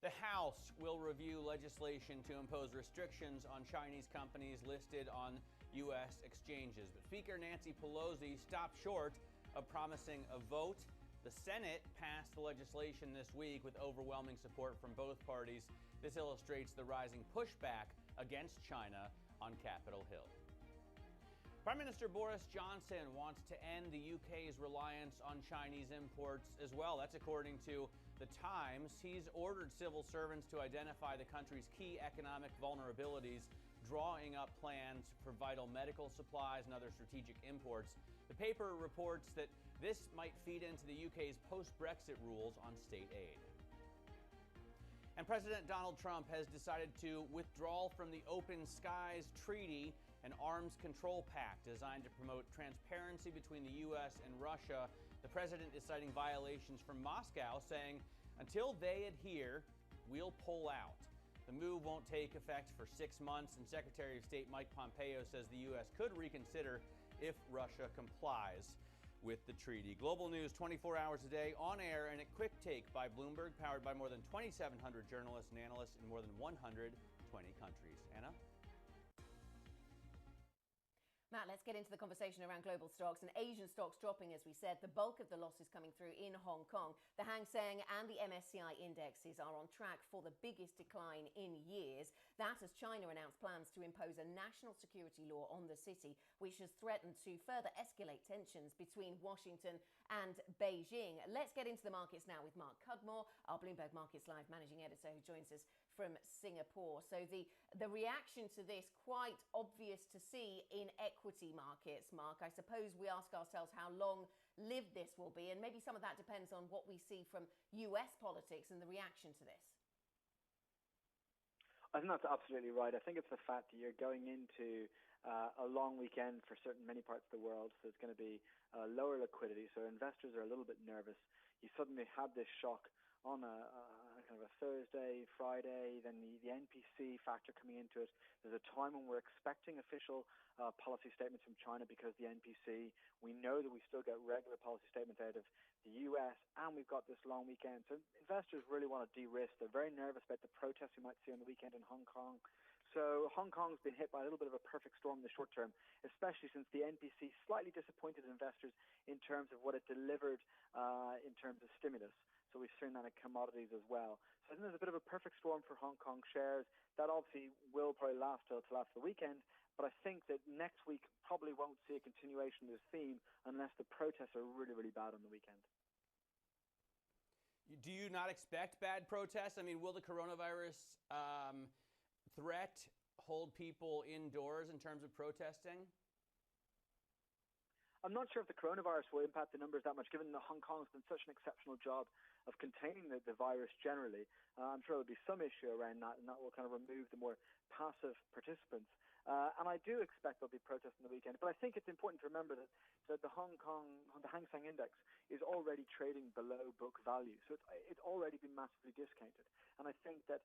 The House will review legislation to impose restrictions on Chinese companies listed on U.S. exchanges. But Speaker Nancy Pelosi stopped short of promising a vote. The Senate passed the legislation this week with overwhelming support from both parties. This illustrates the rising pushback against China on Capitol Hill. Prime Minister Boris Johnson wants to end the UK's reliance on Chinese imports as well. That's according to The Times. He's ordered civil servants to identify the country's key economic vulnerabilities, drawing up plans for vital medical supplies and other strategic imports. The paper reports that this might feed into the UK's post-Brexit rules on state aid. And President Donald Trump has decided to withdraw from the Open Skies Treaty, an arms control pact designed to promote transparency between the U.S. and Russia. The president is citing violations from Moscow, saying, until they adhere, we'll pull out. The move won't take effect for 6 months, and Secretary of State Mike Pompeo says the U.S. could reconsider if Russia complies with the treaty. Global news 24 hours a day, on air and at Quick Take by Bloomberg, powered by more than 2,700 journalists and analysts in more than 120 countries. Anna? Matt, let's get into the conversation around global stocks and Asian stocks dropping, as we said. The bulk of the losses coming through in Hong Kong. The Hang Seng and the MSCI indexes are on track for the biggest decline in years. That as China announced plans to impose a national security law on the city, which has threatened to further escalate tensions between Washington and Beijing. Let's get into the markets now with Mark Cudmore, our Bloomberg Markets Live managing editor, who joins us from Singapore. So the reaction to this, quite obvious to see in equity markets, Mark. I suppose we ask ourselves how long-lived this will be, and maybe some of that depends on what we see from US politics and the reaction to this. I think that's absolutely right. I think it's the fact that you're going into a long weekend for many parts of the world, so it's going to be lower liquidity, so investors are a little bit nervous. You suddenly have this shock on a kind of a Thursday, Friday, then the NPC factor coming into it. There's a time when we're expecting official policy statements from China because the NPC. We know that we still get regular policy statements out of the US, and we've got this long weekend. So investors really want to de-risk. They're very nervous about the protests we might see on the weekend in Hong Kong. So Hong Kong's been hit by a little bit of a perfect storm in the short term, especially since the NPC slightly disappointed investors in terms of what it delivered in terms of stimulus. So we've seen that in commodities as well. So I think there's a bit of a perfect storm for Hong Kong shares. That obviously will probably last till after the weekend. But I think that next week probably won't see a continuation of this theme unless the protests are really, really bad on the weekend. Do you not expect bad protests? I mean, will the coronavirus threat hold people indoors in terms of protesting? I'm not sure if the coronavirus will impact the numbers that much, given that Hong Kong's done such an exceptional job of containing the virus generally. I'm sure there'll be some issue around that, and that will kind of remove the more passive participants. And I do expect there'll be protests on the weekend. But I think it's important to remember that the Hang Seng index is already trading below book value. So it's already been massively discounted. And I think that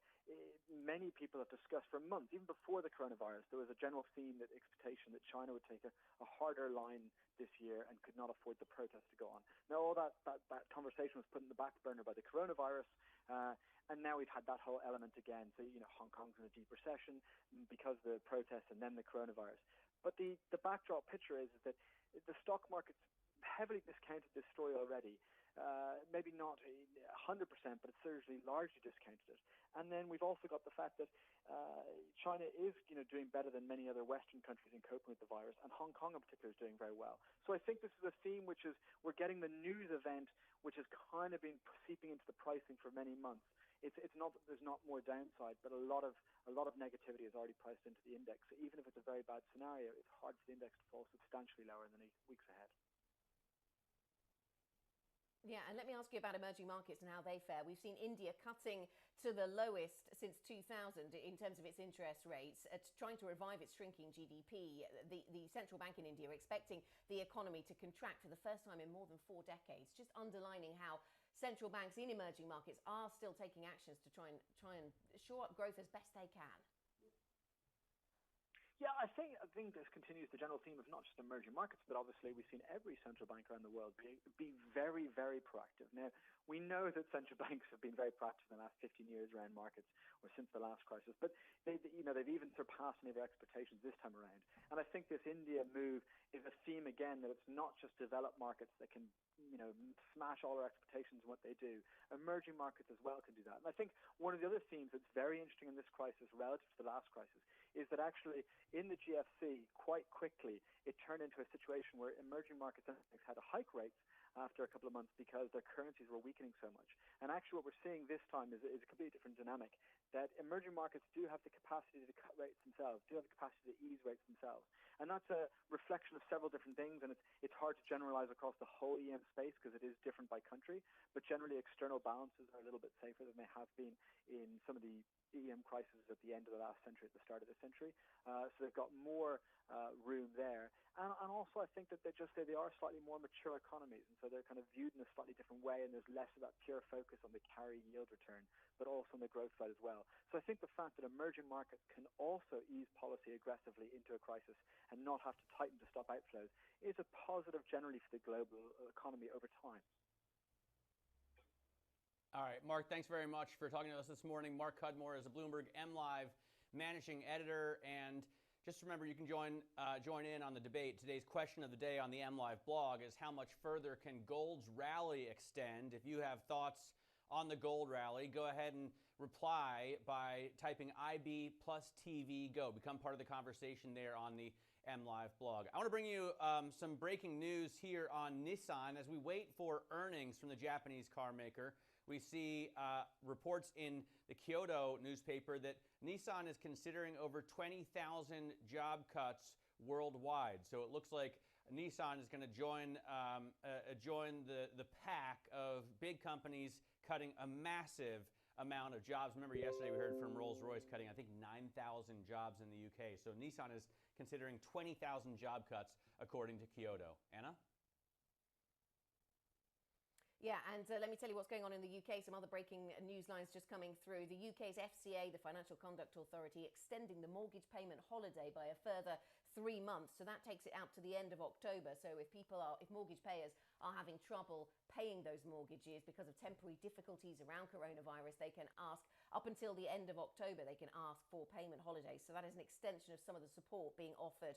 many people have discussed for months, even before the coronavirus, there was a general theme, that expectation that China would take a harder line this year and could not afford the protests to go on. Now, all that conversation was put in the back burner by the coronavirus, and now we've had that whole element again. So, Hong Kong's in a deep recession because of the protests and then the coronavirus. But the backdrop picture is that the stock market's heavily discounted this story already. Maybe not 100%, but it's certainly largely discounted it. And then we've also got the fact that China is, doing better than many other Western countries in coping with the virus, and Hong Kong in particular is doing very well. So I think this is a theme which is, we're getting the news event which has kind of been seeping into the pricing for many months. It's not that there's not more downside, but a lot of negativity is already priced into the index. So even if it's a very bad scenario, it's hard for the index to fall substantially lower in the weeks ahead. Yeah, and let me ask you about emerging markets and how they fare. We've seen India cutting to the lowest since 2000 in terms of its interest rates, trying to revive its shrinking GDP. The central bank in India are expecting the economy to contract for the first time in more than 4 decades, just underlining how central banks in emerging markets are still taking actions to try and shore up growth as best they can. Yeah, I think this continues the general theme of not just emerging markets, but obviously we've seen every central bank around the world be very, very proactive. Now, we know that central banks have been very proactive in the last 15 years around markets, or since the last crisis, but they've even surpassed any of their expectations this time around. And I think this India move is a theme again, that it's not just developed markets that can smash all our expectations in what they do. Emerging markets as well can do that. And I think one of the other themes that's very interesting in this crisis relative to the last crisis is that actually in the GFC, quite quickly, it turned into a situation where emerging markets had to hike rates after a couple of months because their currencies were weakening so much. And actually what we're seeing this time is a completely different dynamic, that emerging markets do have the capacity to cut rates themselves, do have the capacity to ease rates themselves. And that's a reflection of several different things, and it's hard to generalize across the whole EM space because it is different by country, but generally external balances are a little bit safer than they have been in some of the EM crises at the end of the last century, at the start of this century. So they've got more room there. And also I think that they are slightly more mature economies, and so they're kind of viewed in a slightly different way, and there's less of that pure focus on the carry yield return, but also on the growth side as well. So I think the fact that emerging markets can also ease policy aggressively into a crisis and not have to tighten to stop outflows is a positive generally for the global economy over time. All right, Mark, thanks very much for talking to us this morning. Mark Cudmore is a Bloomberg MLive managing editor, and just remember you can join in on the debate. Today's question of the day on the MLive blog is, how much further can gold's rally extend? If you have thoughts on the gold rally, go ahead and reply by typing IB plus TV go. Become part of the conversation there on the MLive blog. I want to bring you some breaking news here on Nissan as we wait for earnings from the Japanese car maker. We see reports in the Kyoto newspaper that Nissan is considering over 20,000 job cuts worldwide. So it looks like Nissan is going to join the pack of big companies cutting a massive amount of jobs. Remember, yesterday we heard from Rolls-Royce cutting, I think, 9,000 jobs in the UK. So Nissan is considering 20,000 job cuts, according to Kyoto. Anna? Yeah, and let me tell you what's going on in the UK. Some other breaking news lines just coming through. The UK's FCA, the Financial Conduct Authority, extending the mortgage payment holiday by a further 3 months. So that takes it out to the end of October. So if mortgage payers are having trouble paying those mortgages because of temporary difficulties around coronavirus, they can ask up until the end of October, they can ask for payment holidays. So that is an extension of some of the support being offered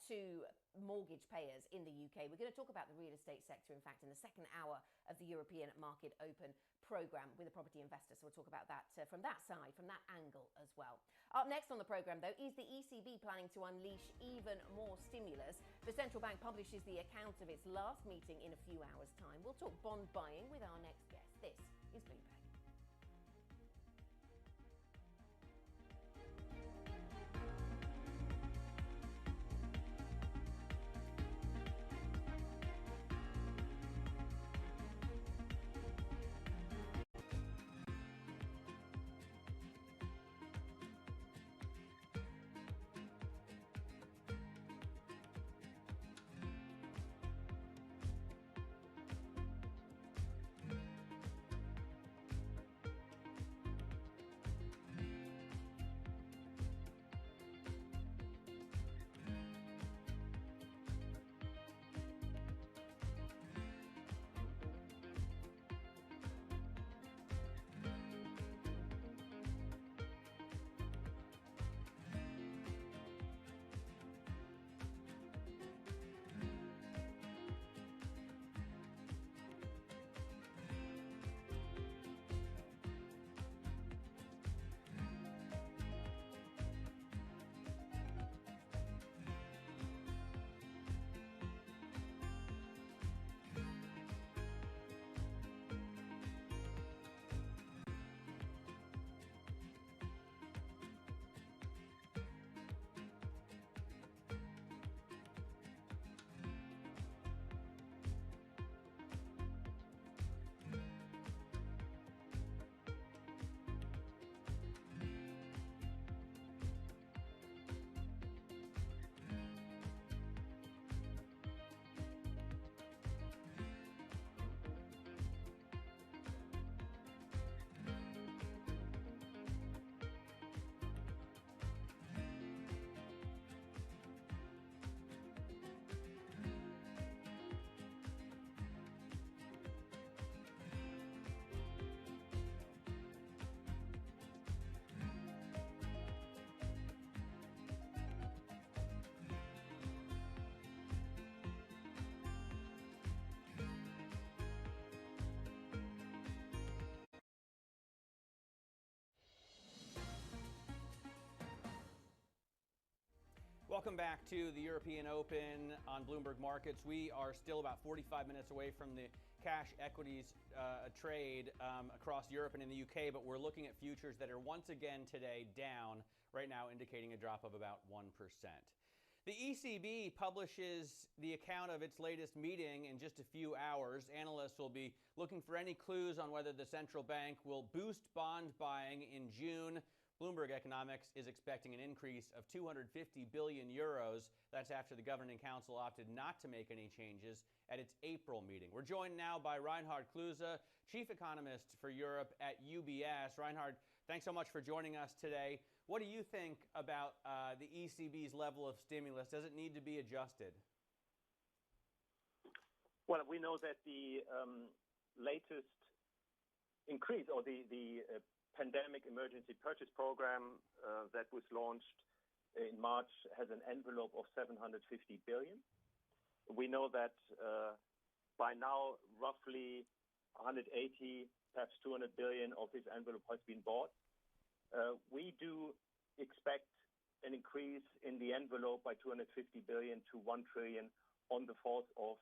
to mortgage payers in the UK. We're going to talk about the real estate sector, in fact, in the second hour of the European Market Open programme with a property investor. So we'll talk about that from that side, from that angle as well. Up next on the programme, though, is the ECB planning to unleash even more stimulus. The central bank publishes the account of its last meeting in a few hours' time. We'll talk bond buying with our next guest. This is Bloomberg. Welcome back to the European Open on Bloomberg Markets. We are still about 45 minutes away from the cash equities trade across Europe and in the UK, but we're looking at futures that are once again today down, right now indicating a drop of about 1%. The ECB publishes the account of its latest meeting in just a few hours. Analysts will be looking for any clues on whether the central bank will boost bond buying in June. Bloomberg Economics is expecting an increase of 250 billion euros. That's after the Governing Council opted not to make any changes at its April meeting. We're joined now by Reinhard Kluse, Chief Economist for Europe at UBS. Reinhard, thanks so much for joining us today. What do you think about the ECB's level of stimulus? Does it need to be adjusted? Well, we know that the latest increase, or the pandemic emergency purchase program that was launched in March, has an envelope of 750 billion. We know that by now roughly 180, perhaps 200 billion of this envelope has been bought. We do expect an increase in the envelope by 250 billion to 1 trillion on the 4th of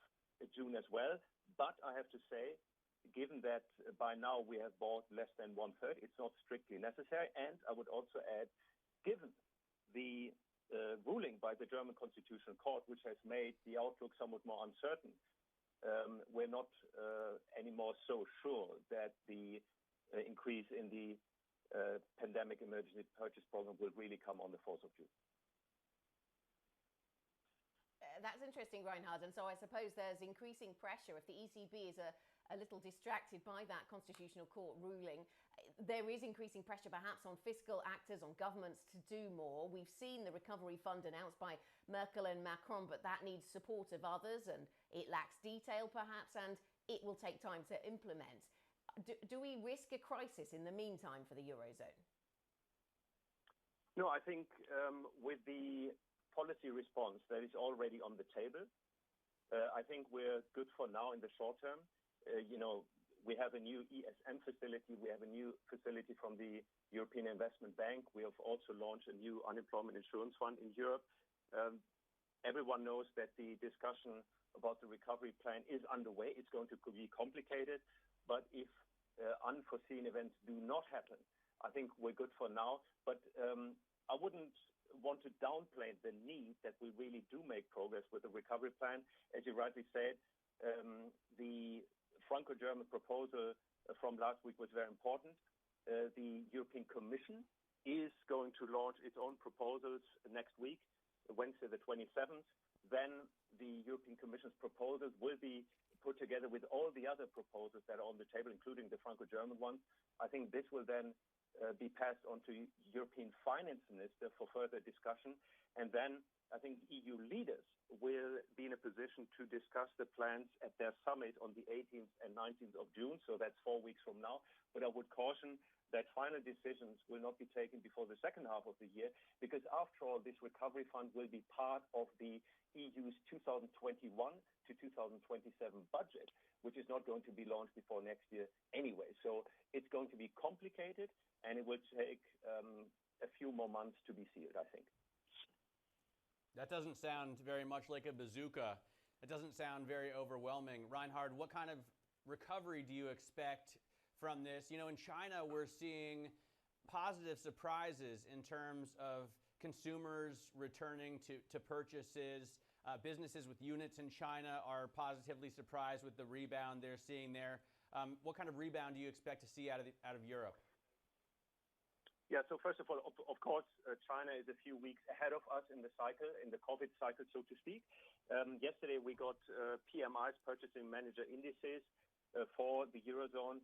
June as well. But I have to say, given that by now we have bought less than 1/3, it's not strictly necessary. And I would also add, given the ruling by the German Constitutional Court, which has made the outlook somewhat more uncertain, we're not anymore so sure that the increase in the pandemic emergency purchase program will really come on the 4th of June. That's interesting, Reinhard. And so I suppose there's increasing pressure. If the ECB is a little distracted by that Constitutional Court ruling, there is increasing pressure perhaps on fiscal actors, on governments to do more. We've seen the recovery fund announced by Merkel and Macron, but that needs support of others, and it lacks detail perhaps, and it will take time to implement. Do we risk a crisis in the meantime for the Eurozone? No, I think with the policy response that is already on the table, I think we're good for now in the short term. We have a new ESM facility. We have a new facility from the European Investment Bank. We have also launched a new unemployment insurance fund in Europe. Everyone knows that the discussion about the recovery plan is underway. It's going to be complicated. But if unforeseen events do not happen, I think we're good for now. But I wouldn't want to downplay the need that we really do make progress with the recovery plan. As you rightly said, the Franco-German proposal from last week was very important. The European Commission is going to launch its own proposals next week, Wednesday the 27th. Then the European Commission's proposals will be put together with all the other proposals that are on the table, including the Franco-German one. I think this will then be passed on to European finance minister for further discussion. And then I think EU leaders will be in a position to discuss the plans at their summit on the 18th and 19th of June. So that's 4 weeks from now. But I would caution that final decisions will not be taken before the second half of the year, because after all, this recovery fund will be part of the EU's 2021 to 2027 budget, which is not going to be launched before next year anyway. So it's going to be complicated, and it will take a few more months to be sealed, I think. That doesn't sound very much like a bazooka. It doesn't sound very overwhelming. Reinhard, what kind of recovery do you expect from this? In China, we're seeing positive surprises in terms of consumers returning to purchases. Businesses with units in China are positively surprised with the rebound they're seeing there. What kind of rebound do you expect to see out of Europe? Yeah, so first of all, of course, China is a few weeks ahead of us in the cycle, in the COVID cycle, so to speak. Yesterday, we got PMI's, Purchasing Manager Indices, for the Eurozone.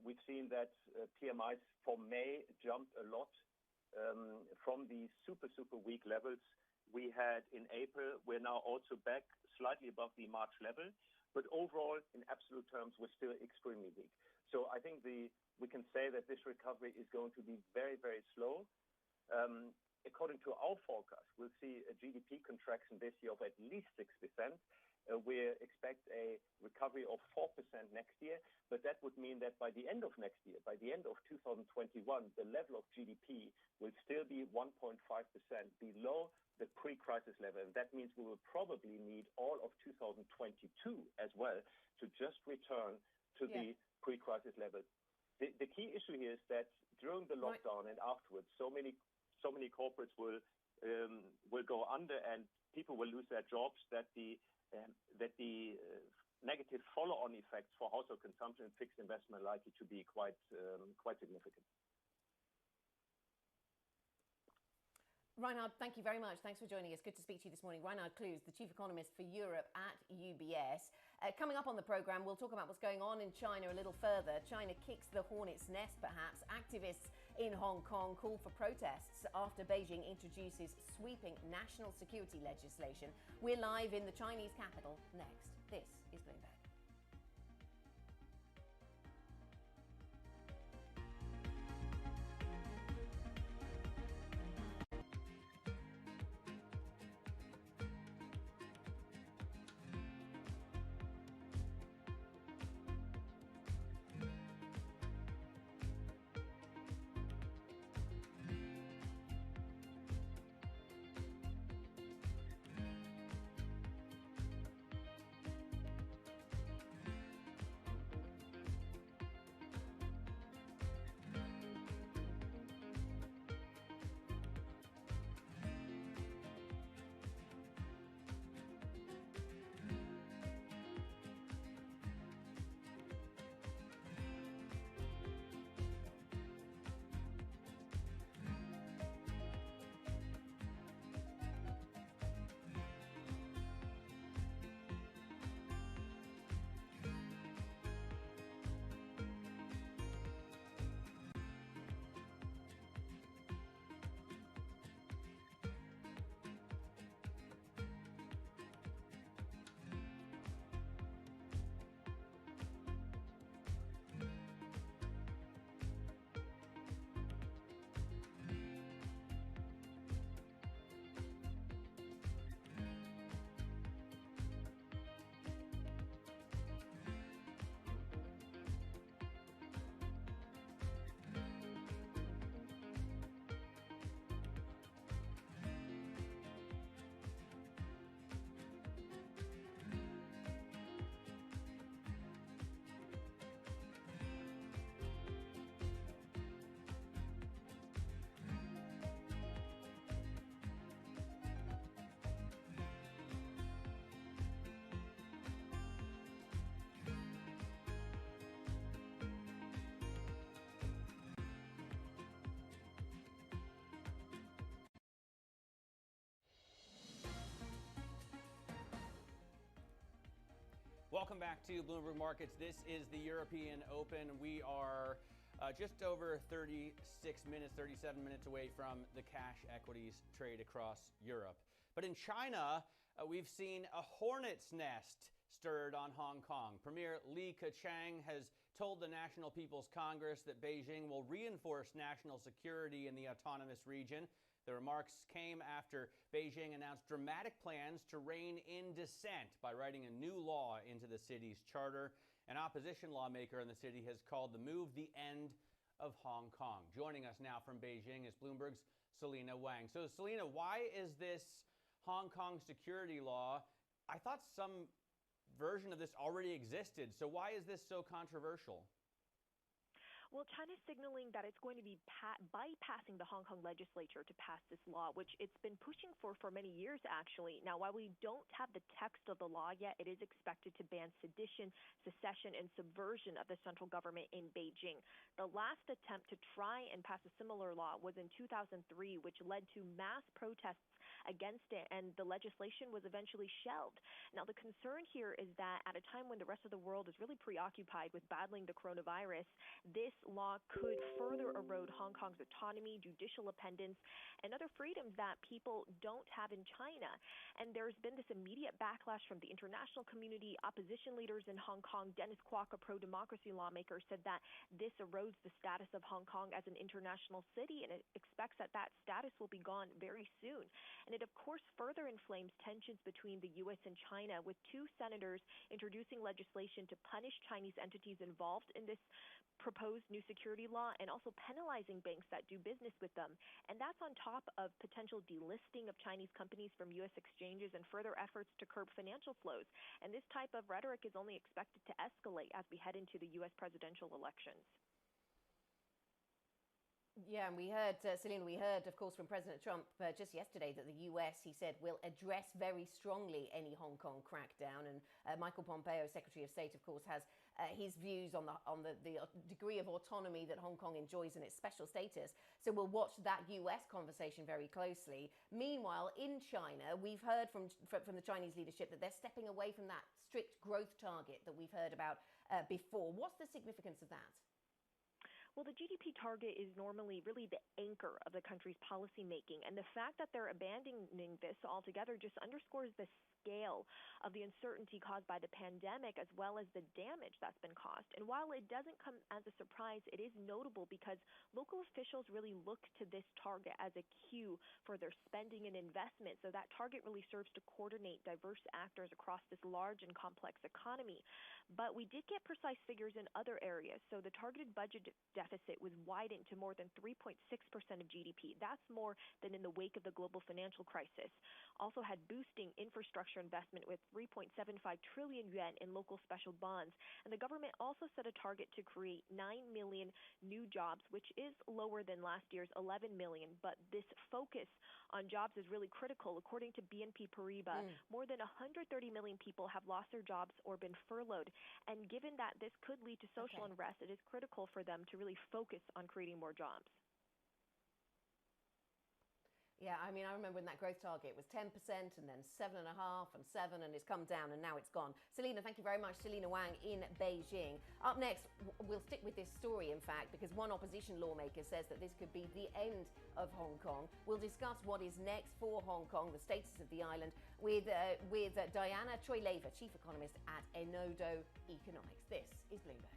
We've seen that PMIs for May jumped a lot from the super weak levels we had in April. We're now also back slightly above the March level. But overall, in absolute terms, we're still extremely weak. So I think we can say that this recovery is going to be very, very slow. According to our forecast, we'll see a GDP contraction this year of at least 6%. we expect a recovery of 4% next year, but that would mean that by the end of next year, by the end of 2021, the level of GDP will still be 1.5% below the pre-crisis level. And that means we will probably need all of 2022 as well to just return to the pre-crisis level. The key issue here is that during the lockdown and afterwards, so many corporates will go under and people will lose their jobs, that the negative follow-on effects for household consumption and fixed investment are likely to be quite significant. Reinhard, thank you very much. Thanks for joining us. Good to speak to you this morning. Reinhard Kloos, the Chief Economist for Europe at UBS. Coming up on the programme, we'll talk about what's going on in China a little further. China kicks the hornet's nest, perhaps. Activists in Hong Kong call for protests after Beijing introduces sweeping national security legislation. We're live in the Chinese capital next. This is Bloomberg. Welcome back to Bloomberg Markets. This is the European Open. We are just over 37 minutes away from the cash equities trade across Europe. But in China, we've seen a hornet's nest stirred on Hong Kong. Premier Li Keqiang has told the National People's Congress that Beijing will reinforce national security in the autonomous region. The remarks came after Beijing announced dramatic plans to rein in dissent by writing a new law into the city's charter. An opposition lawmaker in the city has called the move the end of Hong Kong. Joining us now from Beijing is Bloomberg's Selena Wang. So, Selena, why is this Hong Kong security law? I thought some version of this already existed. So why is this so controversial? Well, China's signaling that it's going to be bypassing the Hong Kong legislature to pass this law, which it's been pushing for many years, actually. Now, while we don't have the text of the law yet, it is expected to ban sedition, secession, and subversion of the central government in Beijing. The last attempt to try and pass a similar law was in 2003, which led to mass protests against it, and the legislation was eventually shelved. Now, the concern here is that at a time when the rest of the world is really preoccupied with battling the coronavirus, this law could further erode Hong Kong's autonomy, judicial independence, and other freedoms that people don't have in China. And there's been this immediate backlash from the international community. Opposition leaders in Hong Kong, Dennis Kwok, a pro-democracy lawmaker, said that this erodes the status of Hong Kong as an international city, and it expects that that status will be gone very soon. And And it, of course, further inflames tensions between the U.S. and China, with two senators introducing legislation to punish Chinese entities involved in this proposed new security law and also penalizing banks that do business with them. And that's on top of potential delisting of Chinese companies from U.S. exchanges and further efforts to curb financial flows. And this type of rhetoric is only expected to escalate as we head into the U.S. presidential elections. Yeah, and we heard, Selena, of course, from President Trump just yesterday that the US, he said, will address very strongly any Hong Kong crackdown. And Michael Pompeo, Secretary of State, of course, has his views on the degree of autonomy that Hong Kong enjoys in its special status. So we'll watch that US conversation very closely. Meanwhile, in China, we've heard from the Chinese leadership that they're stepping away from that strict growth target that we've heard about before. What's the significance of that? Well, the GDP target is normally really the anchor of the country's policy making, and the fact that they're abandoning this altogether just underscores the scale of the uncertainty caused by the pandemic as well as the damage that's been caused. And while it doesn't come as a surprise, it is notable because local officials really look to this target as a cue for their spending and investment. So that target really serves to coordinate diverse actors across this large and complex economy. But we did get precise figures in other areas. So the targeted budget deficit was widened to more than 3.6% of GDP. That's more than in the wake of the global financial crisis. Also had boosting infrastructure investment with 3.75 trillion yuan in local special bonds. And the government also set a target to create 9 million new jobs, which is lower than last year's 11 million. But this focus on jobs is really critical. According to BNP Paribas, more than 130 million people have lost their jobs or been furloughed. And given that this could lead to social unrest, it is critical for them to really focus on creating more jobs. Yeah, I mean, I remember when that growth target was 10% and then 7.5% and 7%, and it's come down and now it's gone. Selena, thank you very much. Selena Wang in Beijing. Up next, we'll stick with this story, in fact, because one opposition lawmaker says that this could be the end of Hong Kong. We'll discuss what is next for Hong Kong, the status of the island, with Diana Choi-Laver, chief economist at Enodo Economics. This is Bloomberg.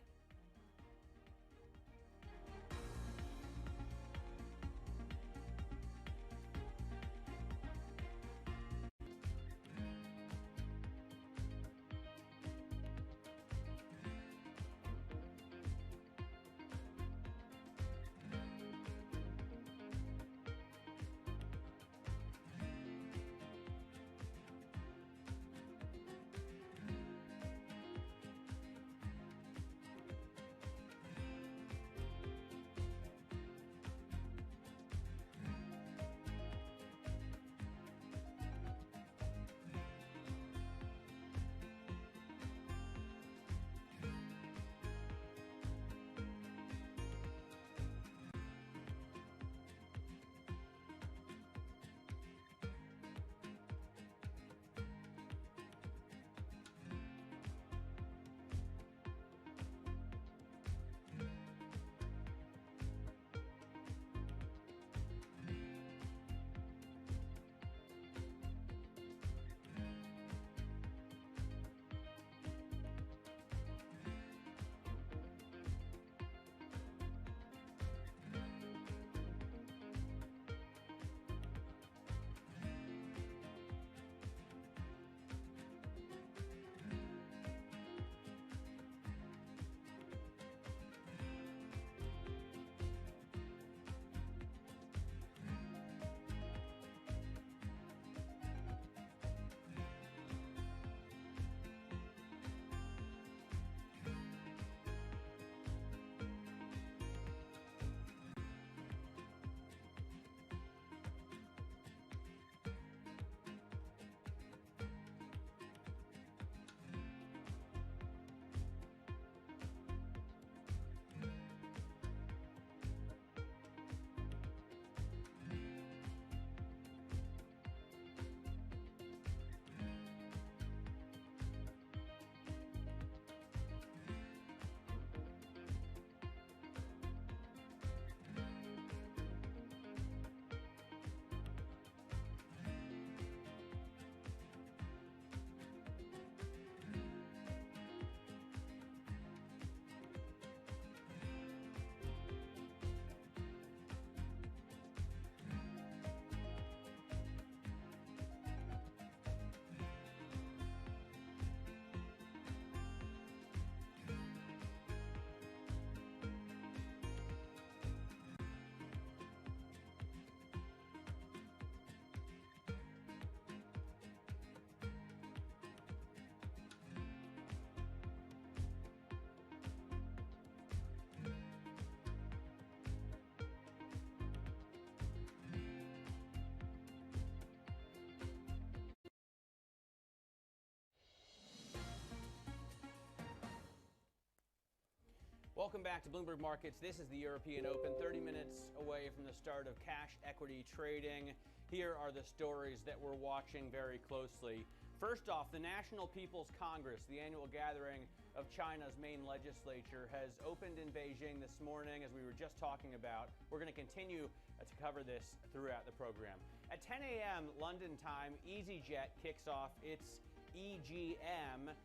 Welcome back to Bloomberg Markets. This is the European Open, 30 minutes away from the start of cash equity trading. Here are the stories that we're watching very closely. First off, the National People's Congress, the annual gathering of China's main legislature, has opened in Beijing this morning, as we were just talking about. We're going to continue to cover this throughout the program. At 10 a.m. London time, EasyJet kicks off its EGM.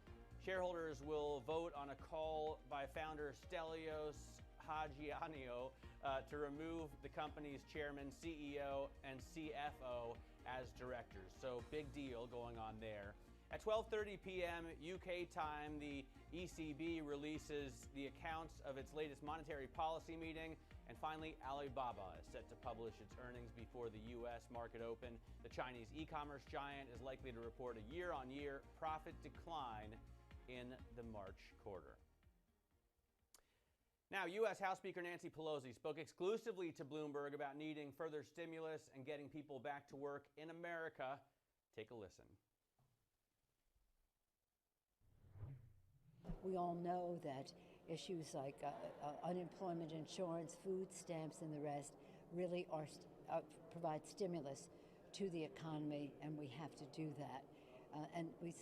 Shareholders will vote on a call by founder Stelios Hajianio to remove the company's chairman, CEO, and CFO as directors. So big deal going on there. At 12:30 p.m. UK time, the ECB releases the accounts of its latest monetary policy meeting. And finally, Alibaba is set to publish its earnings before the U.S. market open. The Chinese e-commerce giant is likely to report a year-on-year profit decline in the March quarter. Now, U.S. House Speaker Nancy Pelosi spoke exclusively to Bloomberg about needing further stimulus and getting people back to work in America. Take a listen. We all know that issues like unemployment insurance, food stamps, and the rest really provide stimulus to the economy, and we have to do that.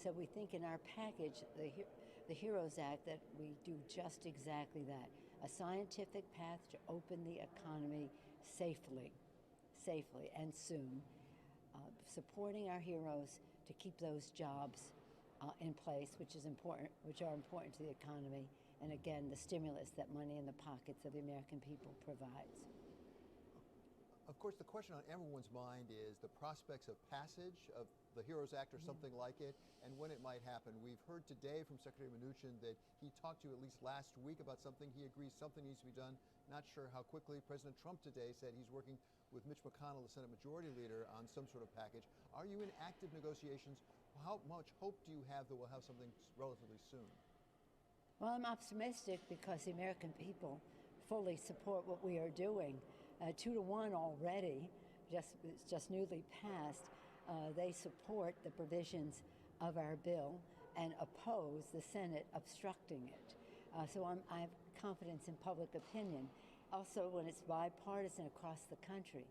So we think in our package, the HEROES Act, that we do just exactly that. A scientific path to open the economy safely and soon. Supporting our heroes to keep those jobs in place, which are important to the economy. And again, the stimulus that money in the pockets of the American people provides. Of course, the question on everyone's mind is the prospects of passage of the HEROES Act or something like it, and when it might happen. We've heard today from Secretary Mnuchin that he talked to you at least last week about something. He agrees something needs to be done. Not sure how quickly. President Trump today said he's working with Mitch McConnell, the Senate Majority Leader, on some sort of package. Are you in active negotiations? How much hope do you have that we'll have something relatively soon? Well, I'm optimistic because the American people fully support what we are doing. 2-1 already, just newly passed. They support the provisions of our bill and oppose the Senate obstructing it. So I have confidence in public opinion. Also, when it's bipartisan across the country,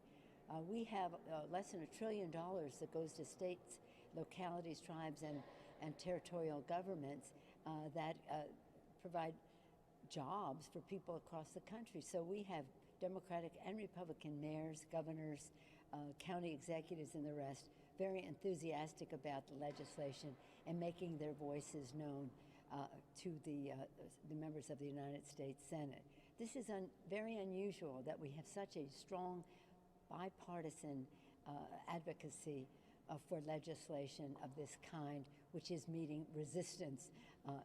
we have less than $1 trillion that goes to states, localities, tribes, and territorial governments that provide jobs for people across the country. So we have Democratic and Republican mayors, governors, county executives, and the rest very enthusiastic about the legislation and making their voices known to the members of the United States Senate. This is very unusual that we have such a strong bipartisan advocacy for legislation of this kind, which is meeting resistance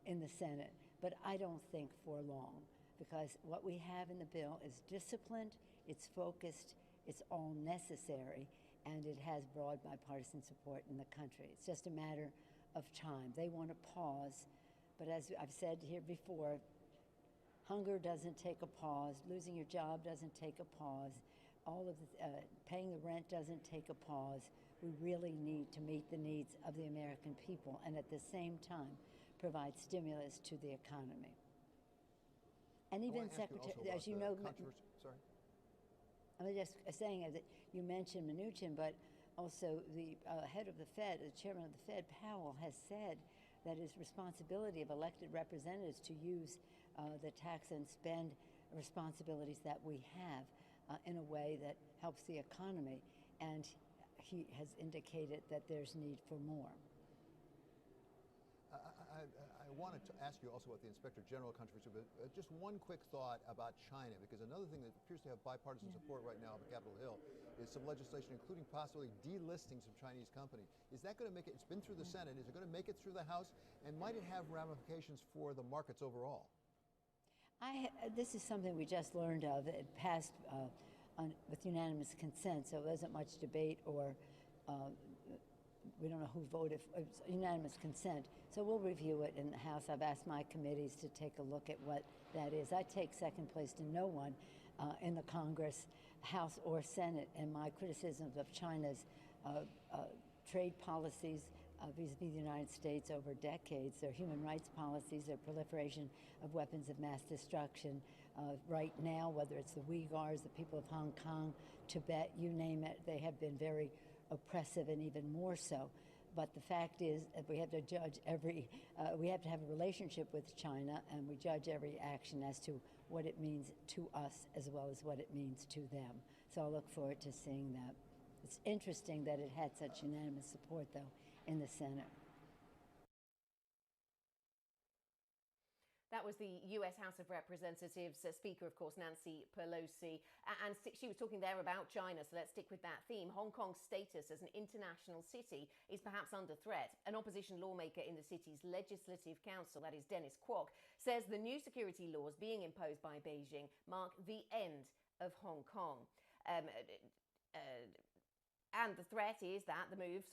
in the Senate. But I don't think for long, because what we have in the bill is disciplined, it's focused, it's all necessary, and it has broad bipartisan support in the country. It's just a matter of time. They want to pause, but as I've said here before, hunger doesn't take a pause, losing your job doesn't take a pause, all of the, paying the rent doesn't take a pause. We really need to meet the needs of the American people and at the same time provide stimulus to the economy. And even Secretary, as you know, sorry. I'm just saying that you mentioned Mnuchin, but also the head of the Fed, the chairman of the Fed, Powell, has said that it's responsibility of elected representatives to use the tax and spend responsibilities that we have in a way that helps the economy. And he has indicated that there's need for more. I wanted to ask you also about the Inspector General controversy, but just one quick thought about China, because another thing that appears to have bipartisan support right now on Capitol Hill is some legislation, including possibly delisting some Chinese companies. Is that going to make it, it's been through the Senate, is it going to make it through the House, and might it have ramifications for the markets overall? This is something we just learned of. It passed with unanimous consent, so there wasn't much debate or we don't know who voted. It was unanimous consent. So we'll review it in the House. I've asked my committees to take a look at what that is. I take second place to no one in the Congress, House, or Senate, and my criticisms of China's trade policies vis-a-vis the United States over decades. Their human rights policies, their proliferation of weapons of mass destruction. Right now, whether it's the Uyghurs, the people of Hong Kong, Tibet, you name it, they have been very oppressive and even more so. But the fact is that we have to judge we have to have a relationship with China, and we judge every action as to what it means to us as well as what it means to them. So I look forward to seeing that. It's interesting that it had such unanimous support, though, in the Senate. That was the US House of Representatives Speaker, of course, Nancy Pelosi. And she was talking there about China, so let's stick with that theme. Hong Kong's status as an international city is perhaps under threat. An opposition lawmaker in the city's Legislative Council, that is Dennis Kwok, says the new security laws being imposed by Beijing mark the end of Hong Kong. And the threat is that the move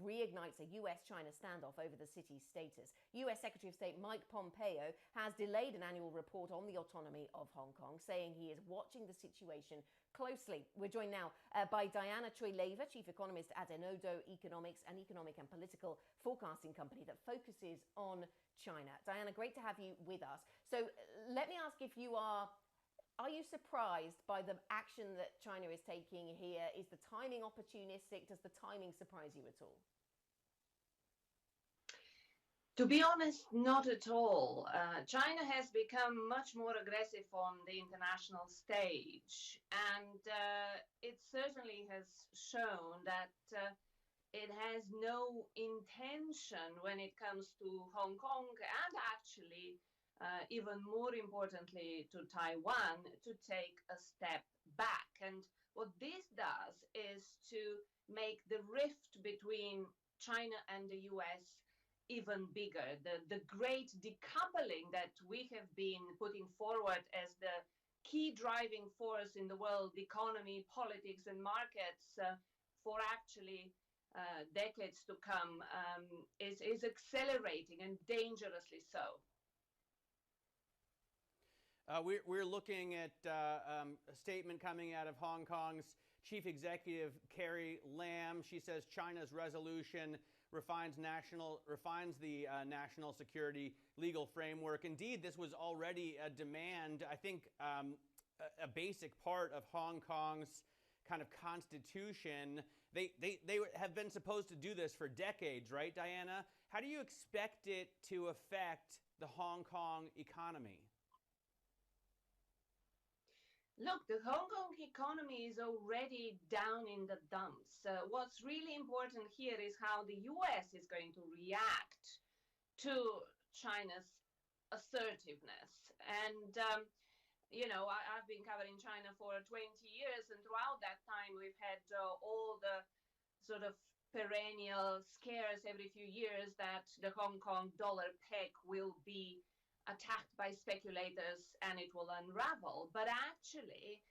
reignites a US-China standoff over the city's status. US Secretary of State Mike Pompeo has delayed an annual report on the autonomy of Hong Kong, saying he is watching the situation closely. We're joined now by Diana Choi-Laver, Chief Economist at Enodo Economics, an economic and political forecasting company that focuses on China. Diana, great to have you with us. So let me ask if you are you surprised by the action that China is taking here? Is the timing opportunistic? Does the timing surprise you at all? To be honest, not at all. China has become much more aggressive on the international stage, and it certainly has shown that it has no intention when it comes to Hong Kong and actually even more importantly to Taiwan, to take a step back. And what this does is to make the rift between China and the US even bigger. The great decoupling that we have been putting forward as the key driving force in the world economy, politics, and markets for actually decades to come is accelerating, and dangerously so. We're looking at a statement coming out of Hong Kong's Chief Executive Carrie Lam. She says China's resolution refines the national security legal framework. Indeed, this was already a demand, I think, a basic part of Hong Kong's kind of constitution. They have been supposed to do this for decades, right, Diana? How do you expect it to affect the Hong Kong economy? Look, the Hong Kong economy is already down in the dumps. What's really important here is how the US is going to react to China's assertiveness. And, you know, I've been covering China for 20 years, and throughout that time we've had all the sort of perennial scares every few years that the Hong Kong dollar peg will be attacked by speculators and it will unravel. But actually,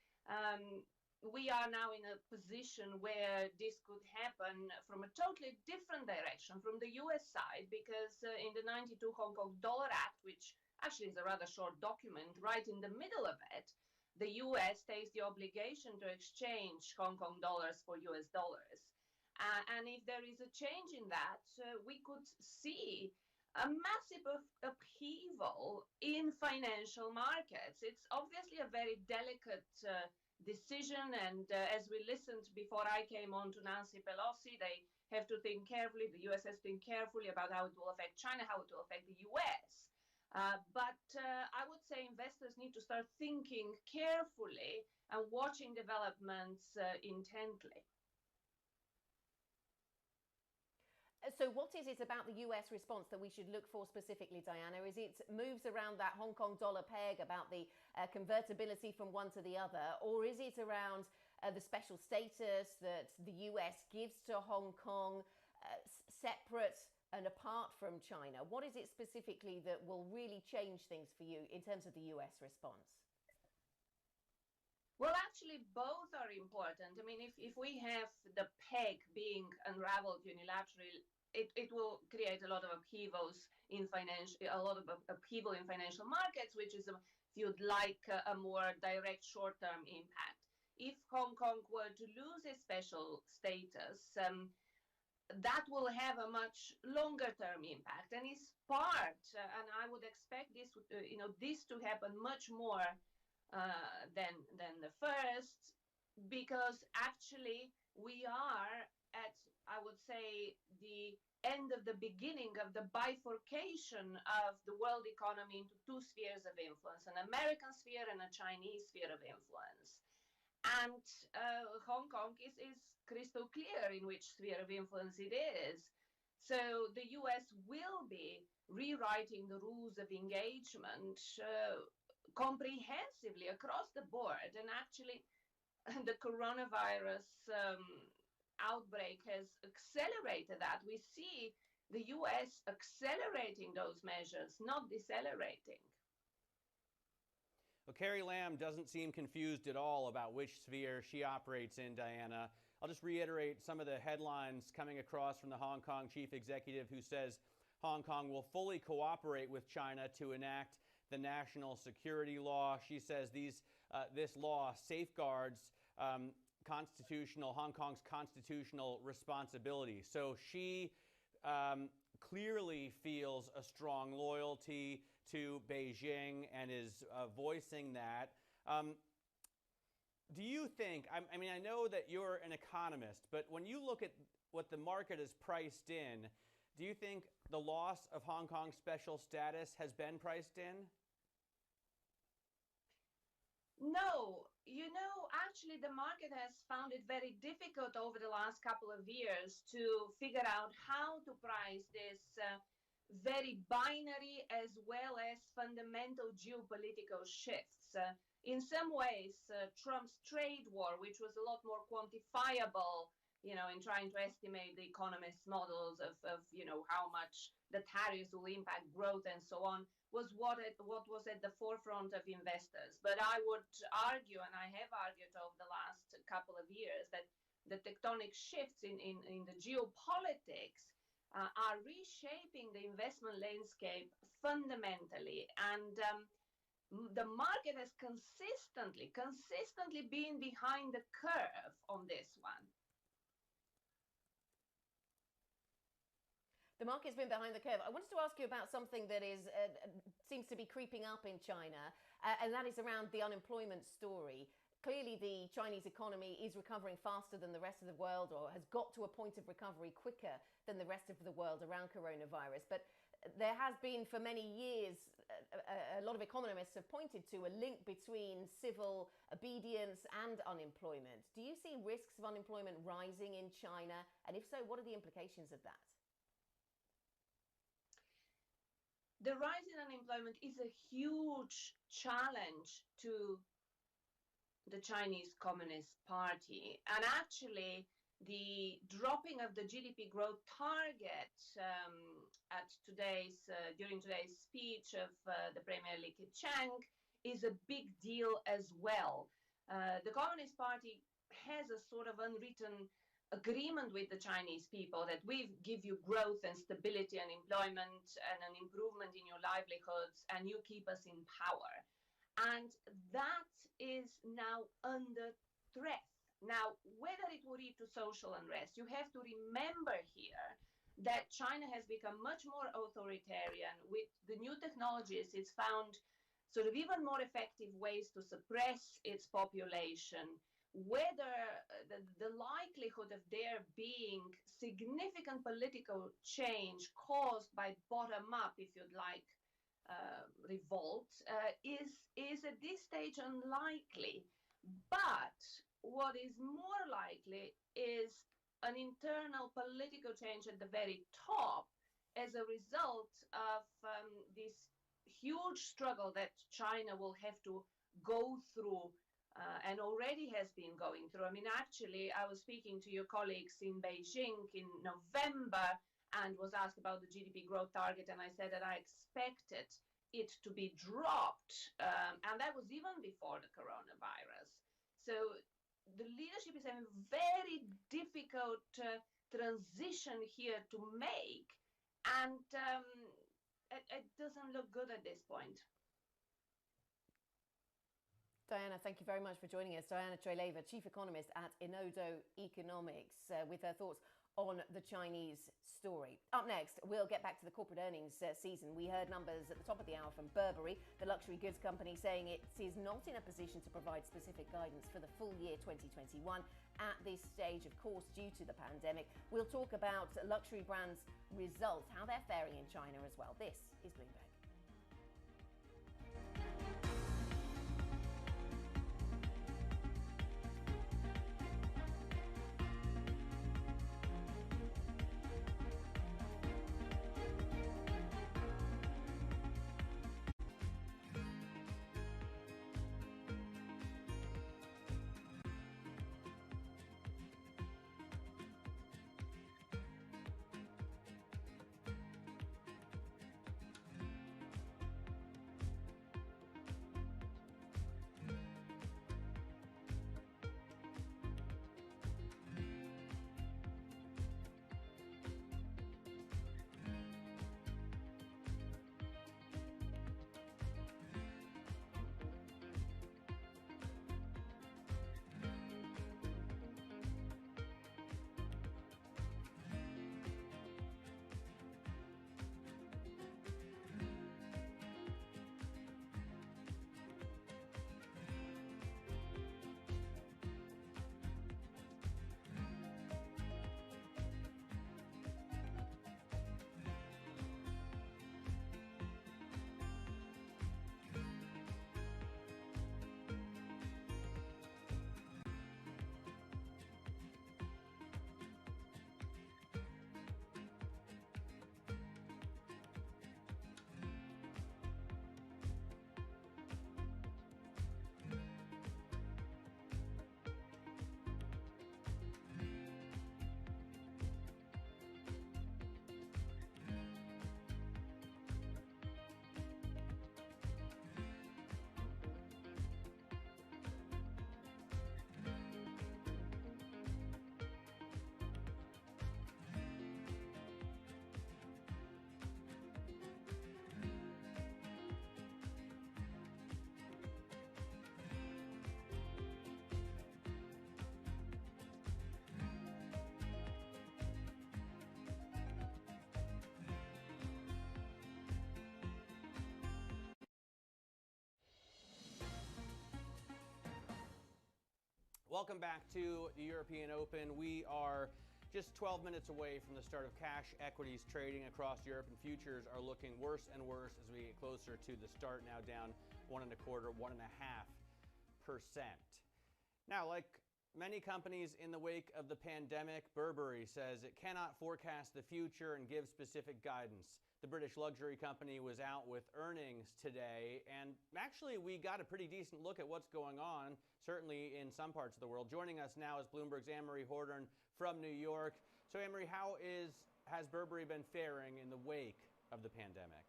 we are now in a position where this could happen from a totally different direction from the US side, because in the 92 Hong Kong Dollar Act, which actually is a rather short document, right in the middle of it, the US takes the obligation to exchange Hong Kong dollars for US dollars. And if there is a change in that, we could see a massive upheaval in financial markets. It's obviously a very delicate decision, and as we listened before I came on to Nancy Pelosi, they have to think carefully, the US has to think carefully about how it will affect China, how it will affect the US. But I would say investors need to start thinking carefully and watching developments intently. So what is it about the US response that we should look for specifically, Diana? Is it moves around that Hong Kong dollar peg, about the convertibility from one to the other? Or is it around the special status that the US gives to Hong Kong separate and apart from China? What is it specifically that will really change things for you in terms of the US response? Well, actually, both are important. I mean, if we have the peg being unraveled unilaterally, it will create a lot of upheavals in upheaval in financial markets, which is, if you'd like, a more direct short-term impact. If Hong Kong were to lose its special status, that will have a much longer term impact, and is part, and I would expect this, this to happen much more than the first, because actually we are at, I would say, the end of the beginning of the bifurcation of the world economy into two spheres of influence, an American sphere and a Chinese sphere of influence. And Hong Kong is crystal clear in which sphere of influence it is. So the US will be rewriting the rules of engagement comprehensively across the board. And actually, the coronavirus outbreak has accelerated that. We see the US accelerating those measures, not decelerating. Well, Carrie Lam doesn't seem confused at all about which sphere she operates in, Diana. I'll just reiterate some of the headlines coming across from the Hong Kong chief executive, who says Hong Kong will fully cooperate with China to enact the national security law. She says this law safeguards Hong Kong's constitutional responsibility. So she clearly feels a strong loyalty to Beijing and is voicing that. Do you think, I mean, I know that you're an economist, but when you look at what the market has priced in, do you think the loss of Hong Kong's special status has been priced in? No. Actually, the market has found it very difficult over the last couple of years to figure out how to price this very binary as well as fundamental geopolitical shifts. In some ways, Trump's trade war, which was a lot more quantifiable, in trying to estimate the economists' models of how much the tariffs will impact growth and so on, was what was at the forefront of investors. But I would argue, and I have argued over the last couple of years, that the tectonic shifts in the geopolitics are reshaping the investment landscape fundamentally. And the market has consistently been behind the curve on this one. The market's been behind the curve. I wanted to ask you about something that seems to be creeping up in China, and that is around the unemployment story. Clearly, the Chinese economy is recovering faster than the rest of the world, or has got to a point of recovery quicker than the rest of the world around coronavirus. But there has been, for many years, a lot of economists have pointed to a link between civil obedience and unemployment. Do you see risks of unemployment rising in China? And if so, what are the implications of that? The rise in unemployment is a huge challenge to the Chinese Communist Party. And actually, the dropping of the GDP growth target during today's speech of the Premier Li Keqiang is a big deal as well. The Communist Party has a sort of unwritten agreement with the Chinese people that we give you growth and stability and employment and an improvement in your livelihoods, and you keep us in power. And that is now under threat. Now, whether it will lead to social unrest, you have to remember here that China has become much more authoritarian. With the new technologies, it's found sort of even more effective ways to suppress its population. Whether the likelihood of there being significant political change caused by bottom-up, if you'd like, revolt is at this stage unlikely. But what is more likely is an internal political change at the very top as a result of this huge struggle that China will have to go through and already has been going through. I mean, actually, I was speaking to your colleagues in Beijing in November and was asked about the GDP growth target, and I said that I expected it to be dropped, and that was even before the coronavirus. So the leadership is having a very difficult transition here to make, and it doesn't look good at this point. Diana, thank you very much for joining us. Diana Treleva, Chief Economist at Inodo Economics, with her thoughts on the Chinese story. Up next, we'll get back to the corporate earnings season. We heard numbers at the top of the hour from Burberry, the luxury goods company, saying it is not in a position to provide specific guidance for the full year 2021 at this stage, of course, due to the pandemic. We'll talk about luxury brands' results, how they're faring in China as well. This is Bloomberg. Welcome back to the European Open. We are just 12 minutes away from the start of cash equities trading across Europe, and futures are looking worse and worse as we get closer to the start, now down 1.25%, 1.5%. Now, like many companies in the wake of the pandemic, Burberry says it cannot forecast the future and give specific guidance. The British luxury company was out with earnings today, and actually we got a pretty decent look at what's going on, certainly in some parts of the world. Joining us now is Bloomberg's Anne-Marie Hordern from New York. So Anne-Marie, how has Burberry been faring in the wake of the pandemic?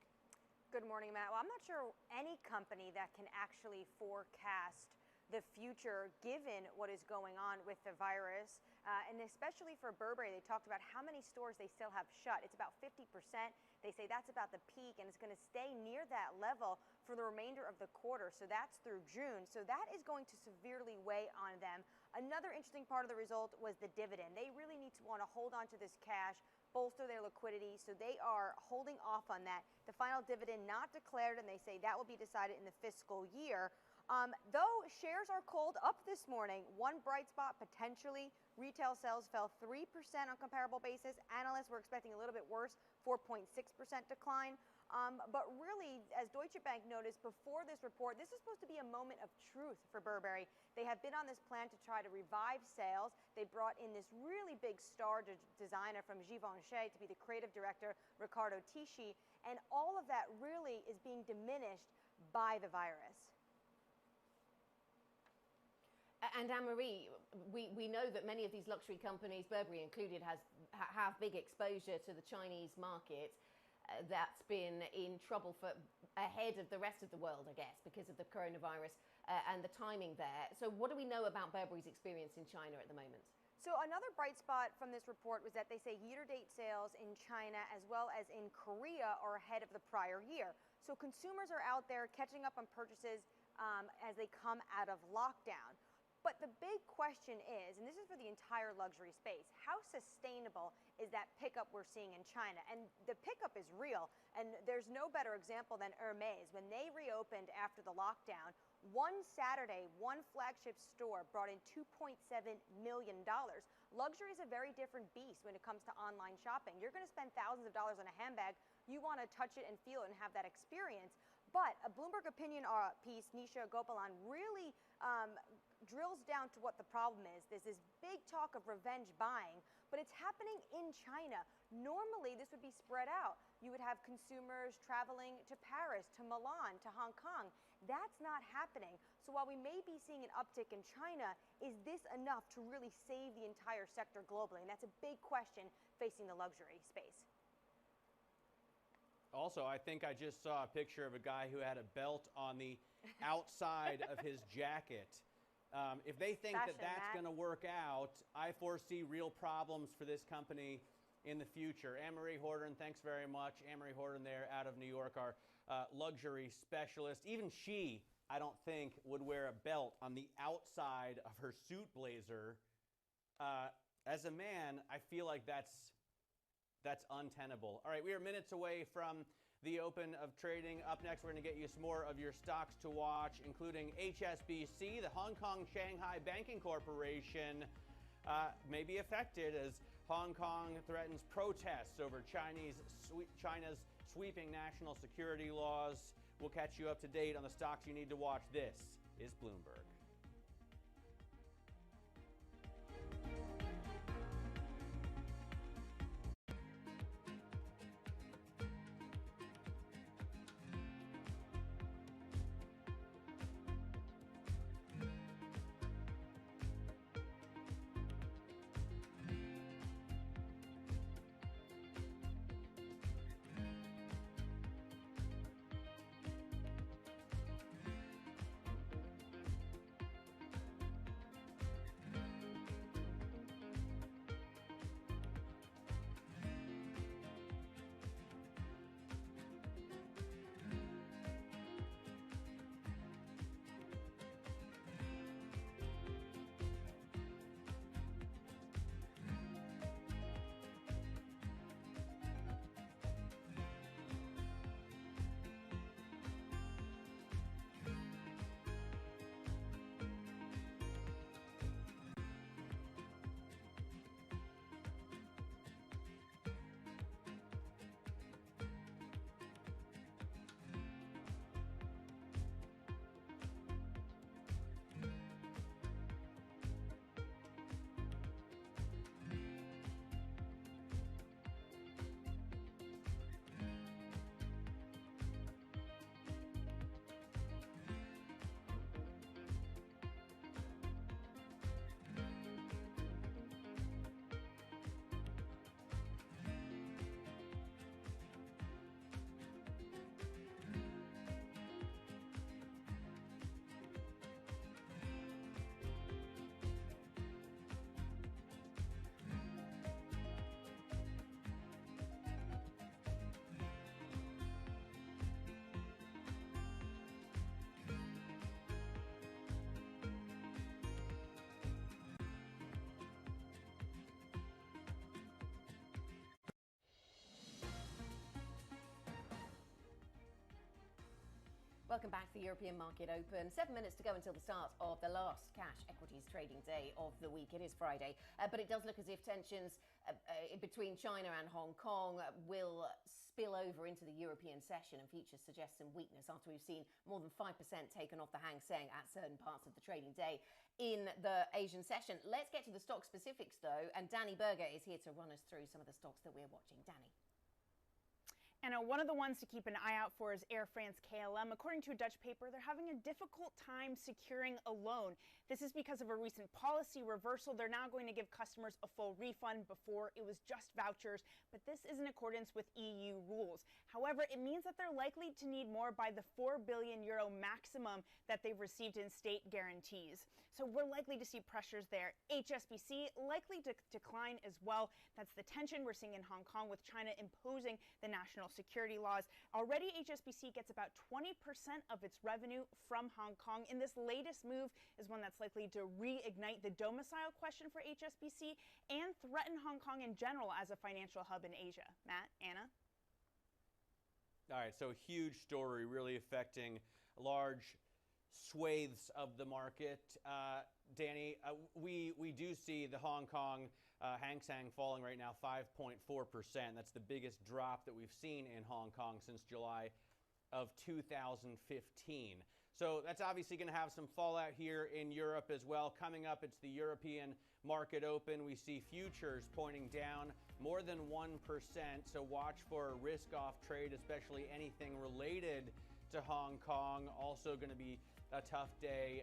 Good morning, Matt. Well, I'm not sure any company that can actually forecast the future given what is going on with the virus. And especially for Burberry, they talked about how many stores they still have shut. It's about 50%. They say that's about the peak, and it's going to stay near that level for the remainder of the quarter. So that's through June. So that is going to severely weigh on them. Another interesting part of the result was the dividend. They really need to want to hold on to this cash, bolster their liquidity. So they are holding off on that. The final dividend not declared, and they say that will be decided in the fiscal year. Though shares are cold up this morning, one bright spot potentially, retail sales fell 3% on comparable basis. Analysts were expecting a little bit worse, 4.6% decline. But really, as Deutsche Bank noticed before this report, this is supposed to be a moment of truth for Burberry. They have been on this plan to try to revive sales. They brought in this really big star designer from Givenchy to be the creative director, Riccardo Tisci, and all of that really is being diminished by the virus. And Anne-Marie, we know that many of these luxury companies, Burberry included, have big exposure to the Chinese market. That's been in trouble for ahead of the rest of the world, I guess, because of the coronavirus and the timing there. So what do we know about Burberry's experience in China at the moment? So another bright spot from this report was that they say year-to-date sales in China as well as in Korea are ahead of the prior year. So consumers are out there catching up on purchases as they come out of lockdown. But the big question is, and this is for the entire luxury space, how sustainable is that pickup we're seeing in China? And the pickup is real, and there's no better example than Hermes. When they reopened after the lockdown, one Saturday, one flagship store brought in $2.7 million. Luxury is a very different beast when it comes to online shopping. You're going to spend thousands of dollars on a handbag. You want to touch it and feel it and have that experience. But a Bloomberg opinion piece, Nisha Gopalan, really drills down to what the problem is. There's this big talk of revenge buying, but it's happening in China. Normally, this would be spread out. You would have consumers traveling to Paris, to Milan, to Hong Kong. That's not happening. So while we may be seeing an uptick in China, is this enough to really save the entire sector globally? And that's a big question facing the luxury space. Also, I think I just saw a picture of a guy who had a belt on the outside of his jacket. If they think that that's going to work out, I foresee real problems for this company in the future. Anne-Marie Horton, thanks very much. Anne-Marie Horton there out of New York, our luxury specialist. Even she, I don't think, would wear a belt on the outside of her suit blazer. As a man, I feel like that's untenable. All right, we are minutes away from the open of trading. Up next, we're going to get you some more of your stocks to watch, including HSBC, the Hong Kong Shanghai Banking Corporation, may be affected as Hong Kong threatens protests over China's sweeping national security laws. We'll catch you up to date on the stocks you need to watch. This is Bloomberg. Welcome back to the European Market Open. 7 minutes to go until the start of the last cash equities trading day of the week. It is Friday, but it does look as if tensions between China and Hong Kong will spill over into the European session, and futures suggest some weakness after we've seen more than 5% taken off the Hang Seng at certain parts of the trading day in the Asian session. Let's get to the stock specifics though, and Danny Berger is here to run us through some of the stocks that we're watching. Danny. And one of the ones to keep an eye out for is Air France KLM. According to a Dutch paper, they're having a difficult time securing a loan. This is because of a recent policy reversal. They're now going to give customers a full refund. Before it was just vouchers, but this is in accordance with EU rules. However, it means that they're likely to need more by the €4 billion maximum that they've received in state guarantees. So we're likely to see pressures there. HSBC likely to decline as well. That's the tension we're seeing in Hong Kong with China imposing the national security laws. Already, HSBC gets about 20% of its revenue from Hong Kong, and this latest move is one that's likely to reignite the domicile question for HSBC and threaten Hong Kong in general as a financial hub in Asia. Matt, Anna? All right, so huge story really affecting large swathes of the market. Danny, we do see the Hong Kong Hang Seng falling right now 5.4%. That's the biggest drop that we've seen in Hong Kong since July of 2015. So that's obviously going to have some fallout here in Europe as well. Coming up, it's the European market open. We see futures pointing down more than 1%. So watch for a risk-off trade, especially anything related to Hong Kong. Also going to be a tough day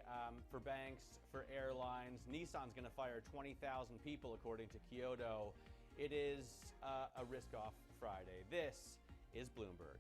for banks, for airlines. Nissan's going to fire 20,000 people, according to Kyoto. It is a risk-off Friday. This is Bloomberg.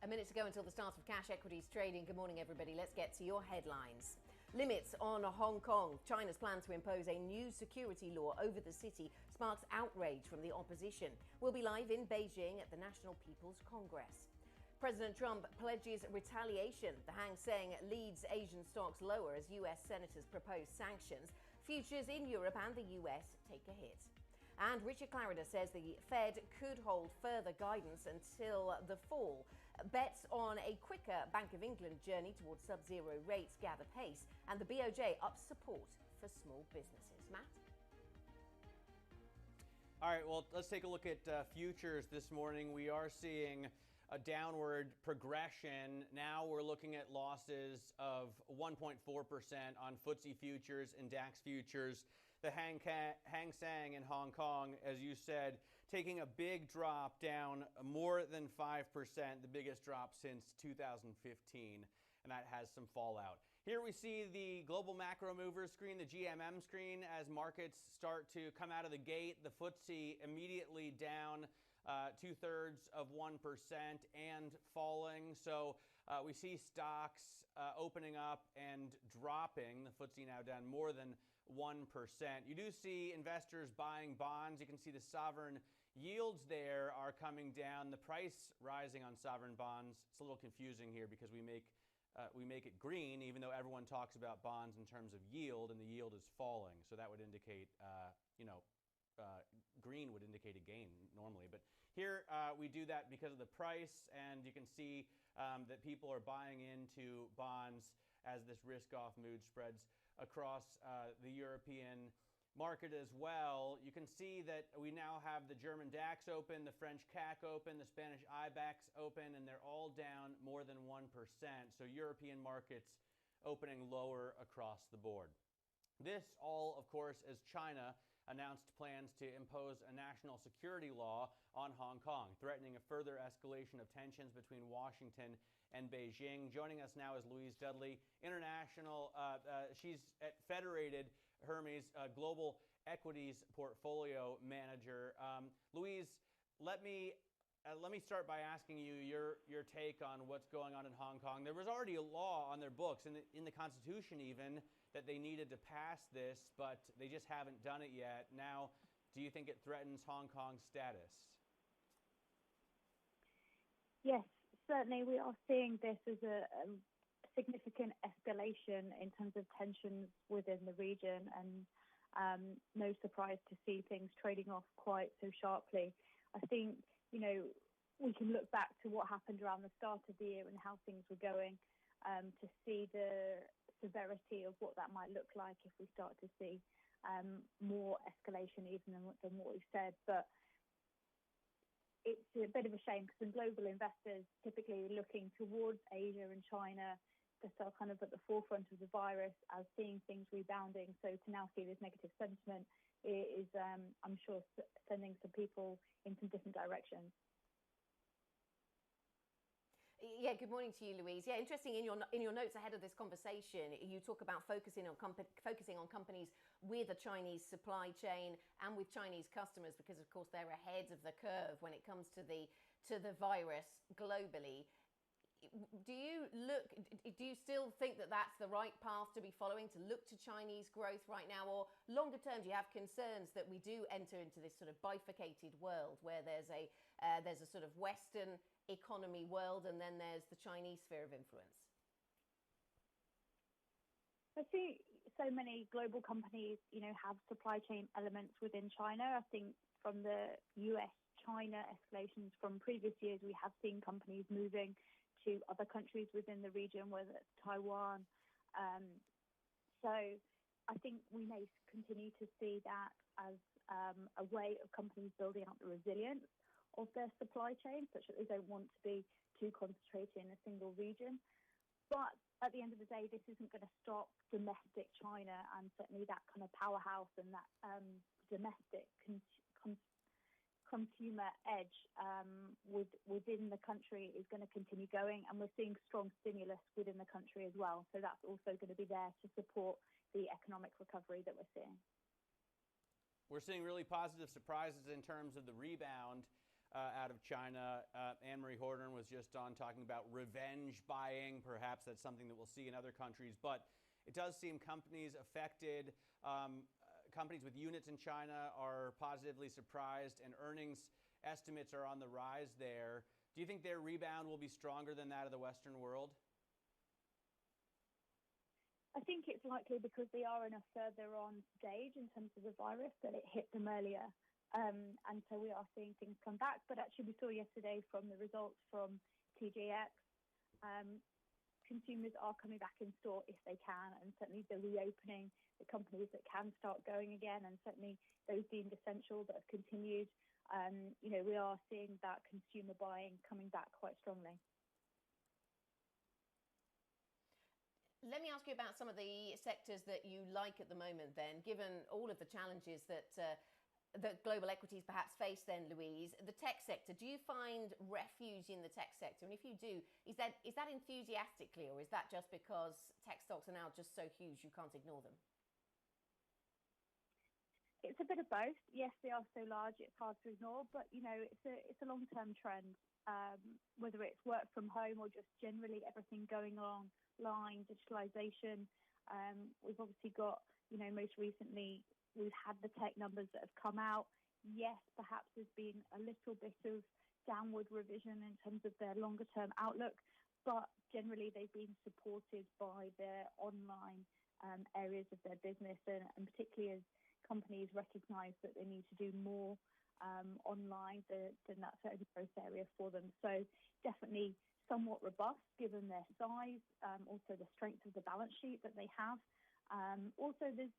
A minute to go until the start of cash equities trading. Good morning, everybody. Let's get to your headlines. Limits on Hong Kong. China's plan to impose a new security law over the city sparks outrage from the opposition. We'll be live in Beijing at the National People's Congress. President Trump pledges retaliation. The Hang Seng leads Asian stocks lower as US senators propose sanctions. Futures in Europe and the US take a hit. And Richard Clarida says the Fed could hold further guidance until the fall. Bets on a quicker Bank of England journey towards sub-zero rates gather pace, and the BOJ ups support for small businesses. Matt? All right, well, let's take a look at futures this morning. We are seeing a downward progression. Now we're looking at losses of 1.4% on FTSE futures and DAX futures. The Hang Seng in Hong Kong, as you said, taking a big drop down more than 5%, the biggest drop since 2015, and that has some fallout. Here we see the global macro mover screen, the GMM screen, as markets start to come out of the gate. The FTSE immediately down 2/3 of 1% and falling. So we see stocks opening up and dropping. The FTSE now down more than 1%. You do see investors buying bonds. You can see the sovereign yields there are coming down. The price rising on sovereign bonds. It's a little confusing here because we make it green, even though everyone talks about bonds in terms of yield, and the yield is falling. So that would indicate, green would indicate a gain normally. But here we do that because of the price, and you can see that people are buying into bonds as this risk-off mood spreads across the European market as well. You can see that we now have the German DAX open, the French CAC open, the Spanish IBEX open, and they're all down more than 1%. So European markets opening lower across the board. This all, of course, as China announced plans to impose a national security law on Hong Kong, threatening a further escalation of tensions between Washington and Beijing. Joining us now is Louise Dudley, she's at Federated Hermes, Global Equities Portfolio Manager. Louise, let me start by asking you your take on what's going on in Hong Kong. There was already a law on their books, in the Constitution even, that they needed to pass this, but they just haven't done it yet. Now, do you think it threatens Hong Kong's status? Yes, certainly we are seeing this as a significant escalation in terms of tensions within the region, and no surprise to see things trading off quite so sharply. I think, we can look back to what happened around the start of the year and how things were going to see the severity of what that might look like if we start to see more escalation even than what we've said. But it's a bit of a shame because global investors typically are looking towards Asia and China to start kind of at the forefront of the virus as seeing things rebounding. So to now see this negative sentiment is, I'm sure, sending some people in some different directions. Yeah, good morning to you, Louise. Yeah, interesting. In your notes ahead of this conversation, you talk about focusing on companies with a Chinese supply chain and with Chinese customers because, of course, they're ahead of the curve when it comes to the virus globally. Do you still think that that's the right path to be following, to look to Chinese growth right now? Or longer term, do you have concerns that we do enter into this sort of bifurcated world where there's a sort of Western economy world and then there's the Chinese sphere of influence? I see so many global companies, have supply chain elements within China. I think from the US-China escalations from previous years, we have seen companies moving to other countries within the region, whether it's Taiwan. So I think we may continue to see that as a way of companies building up the resilience of their supply chain, such that they don't want to be too concentrated in a single region. But at the end of the day, this isn't going to stop domestic China, and certainly that kind of powerhouse and that domestic consumer edge within the country is going to continue going, and we're seeing strong stimulus within the country as well. So that's also going to be there to support the economic recovery that we're seeing. We're seeing really positive surprises in terms of the rebound out of China. Anne-Marie Horton was just on talking about revenge buying. Perhaps that's something that we'll see in other countries, but it does seem companies affected, companies with units in China are positively surprised, and earnings estimates are on the rise there. Do you think their rebound will be stronger than that of the Western world? I think it's likely because they are in a further on stage in terms of the virus that it hit them earlier. And so we are seeing things come back. But actually we saw yesterday from the results from TJX, consumers are coming back in store if they can, and certainly the reopening, the companies that can start going again, and certainly those deemed essential that have continued. We are seeing that consumer buying coming back quite strongly. Let me ask you about some of the sectors that you like at the moment then, given all of the challenges that global equities perhaps face then, Louise. The tech sector, do you find refuge in the tech sector? And if you do, is that enthusiastically, or is that just because tech stocks are now just so huge you can't ignore them? It's a bit of both. Yes, they are so large, it's hard to ignore, but it's a long-term trend. Whether it's work from home or just generally everything going online, digitalization. We've obviously got, most recently we've had the tech numbers that have come out. Yes, perhaps there's been a little bit of downward revision in terms of their longer-term outlook, but generally they've been supported by their online areas of their business, and particularly as companies recognise that they need to do more online, then that's a growth area for them. So definitely somewhat robust given their size, also the strength of the balance sheet that they have. Also, there's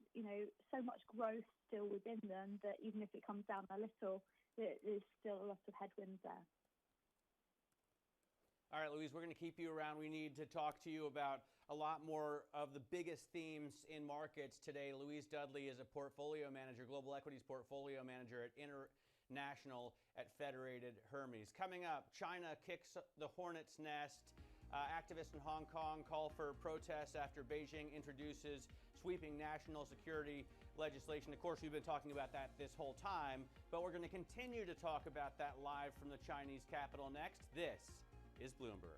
so much growth still within them that even if it comes down a little, there's still a lot of headwinds there. All right, Louise, we're going to keep you around. We need to talk to you about a lot more of the biggest themes in markets today. Louise Dudley is a portfolio manager, global equities portfolio manager at International at Federated Hermes. Coming up, China kicks the hornet's nest. Activists in Hong Kong call for protests after Beijing introduces sweeping national security legislation. Of course, we've been talking about that this whole time, but we're going to continue to talk about that live from the Chinese capital next. This is Bloomberg.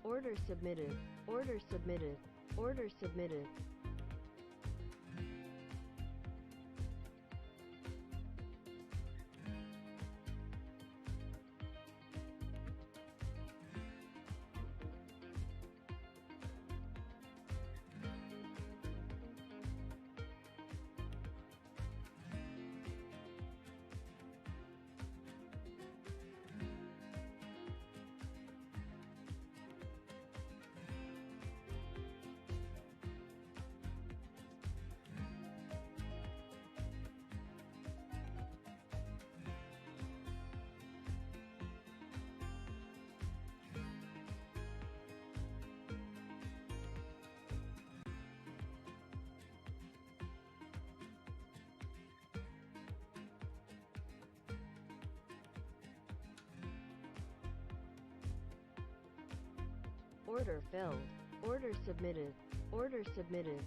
Order submitted. Order submitted. Order submitted. Order filled. Order submitted. Order submitted.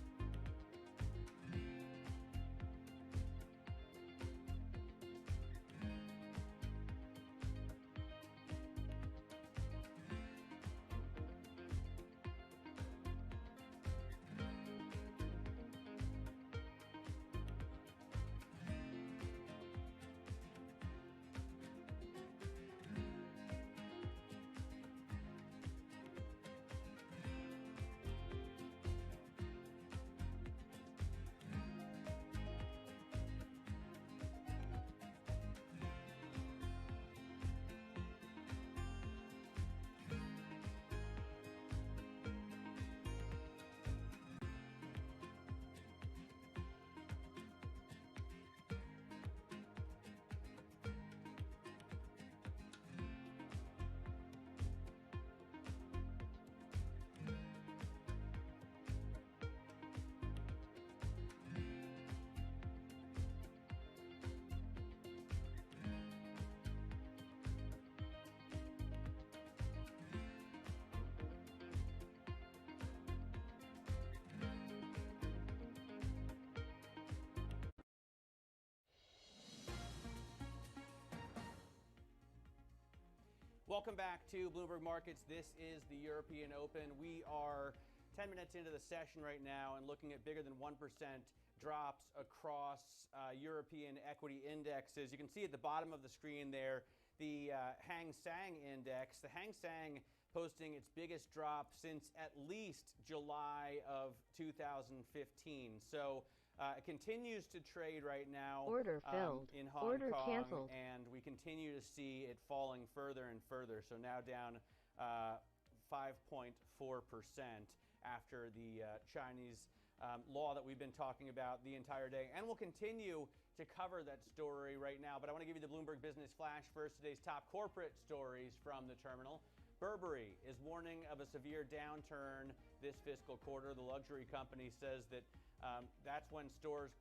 Welcome back to Bloomberg Markets. This is the European Open. We are 10 minutes into the session right now and looking at bigger than 1% drops across European equity indexes. You can see at the bottom of the screen there the Hang Seng Index. The Hang Seng posting its biggest drop since at least July of 2015. So it continues to trade right now Order filled. in Hong Order Kong, canceled. and we continue to see it falling further and further. So now down 5.4% after the Chinese law that we've been talking about the entire day. And we'll continue to cover that story right now. But I want to give you the Bloomberg Business Flash first. Today's top corporate stories from the terminal. Burberry is warning of a severe downturn this fiscal quarter. The luxury company says that that's when store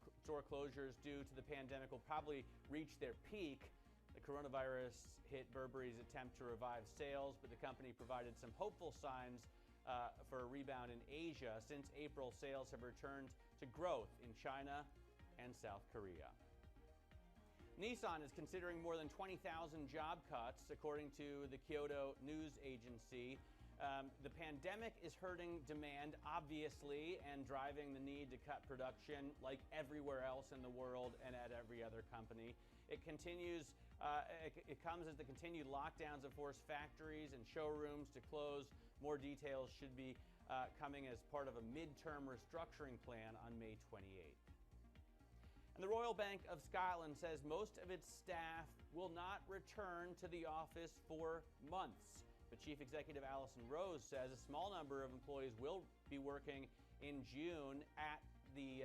closures due to the pandemic will probably reach their peak. The coronavirus hit Burberry's attempt to revive sales, but the company provided some hopeful signs for a rebound in Asia. Since April, sales have returned to growth in China and South Korea. Nissan is considering more than 20,000 job cuts, according to the Kyoto News Agency. The pandemic is hurting demand, obviously, and driving the need to cut production like everywhere else in the world and at every other company. It continues. It comes as the continued lockdowns have forced factories and showrooms to close. More details should be coming as part of a midterm restructuring plan on May 28th. And the Royal Bank of Scotland says most of its staff will not return to the office for months. But Chief Executive Alison Rose says a small number of employees will be working in June at the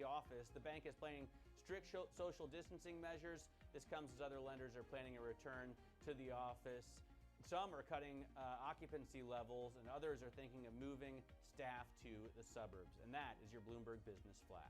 office. The bank is planning strict social distancing measures. This comes as other lenders are planning a return to the office. Some are cutting occupancy levels, and others are thinking of moving staff to the suburbs. And that is your Bloomberg Business Flash.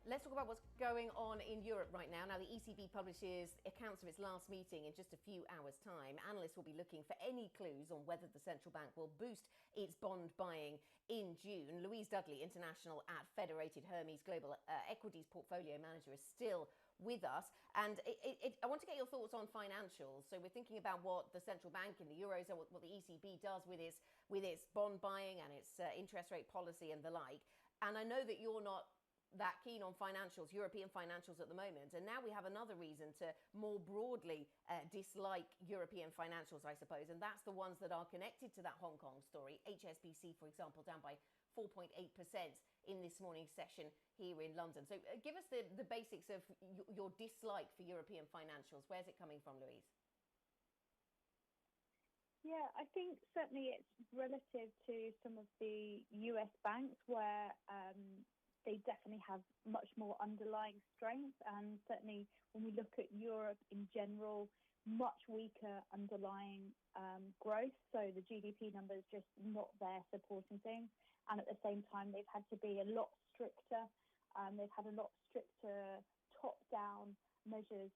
Let's talk about what's going on in Europe right now. Now, the ECB publishes accounts of its last meeting in just a few hours' time. Analysts will be looking for any clues on whether the central bank will boost its bond buying in June. Louise Dudley, international at Federated Hermes Global Equities Portfolio Manager, is still with us. And I want to get your thoughts on financials. So we're thinking about what the central bank in the Eurozone, what the ECB does with its bond buying and its interest rate policy and the like. And I know that you're not that keen on financials, European financials at the moment. And now we have another reason to more broadly dislike European financials, I suppose. And that's the ones that are connected to that Hong Kong story. HSBC, for example, down by 4.8% in this morning's session here in London. So give us the basics of your dislike for European financials. Where's it coming from, Louise? Yeah, I think certainly it's relative to some of the US banks where they definitely have much more underlying strength. And certainly when we look at Europe in general, much weaker underlying growth. So the GDP numbers just not there supporting things. And at the same time, they've had to be a lot stricter. They've had a lot stricter top-down measures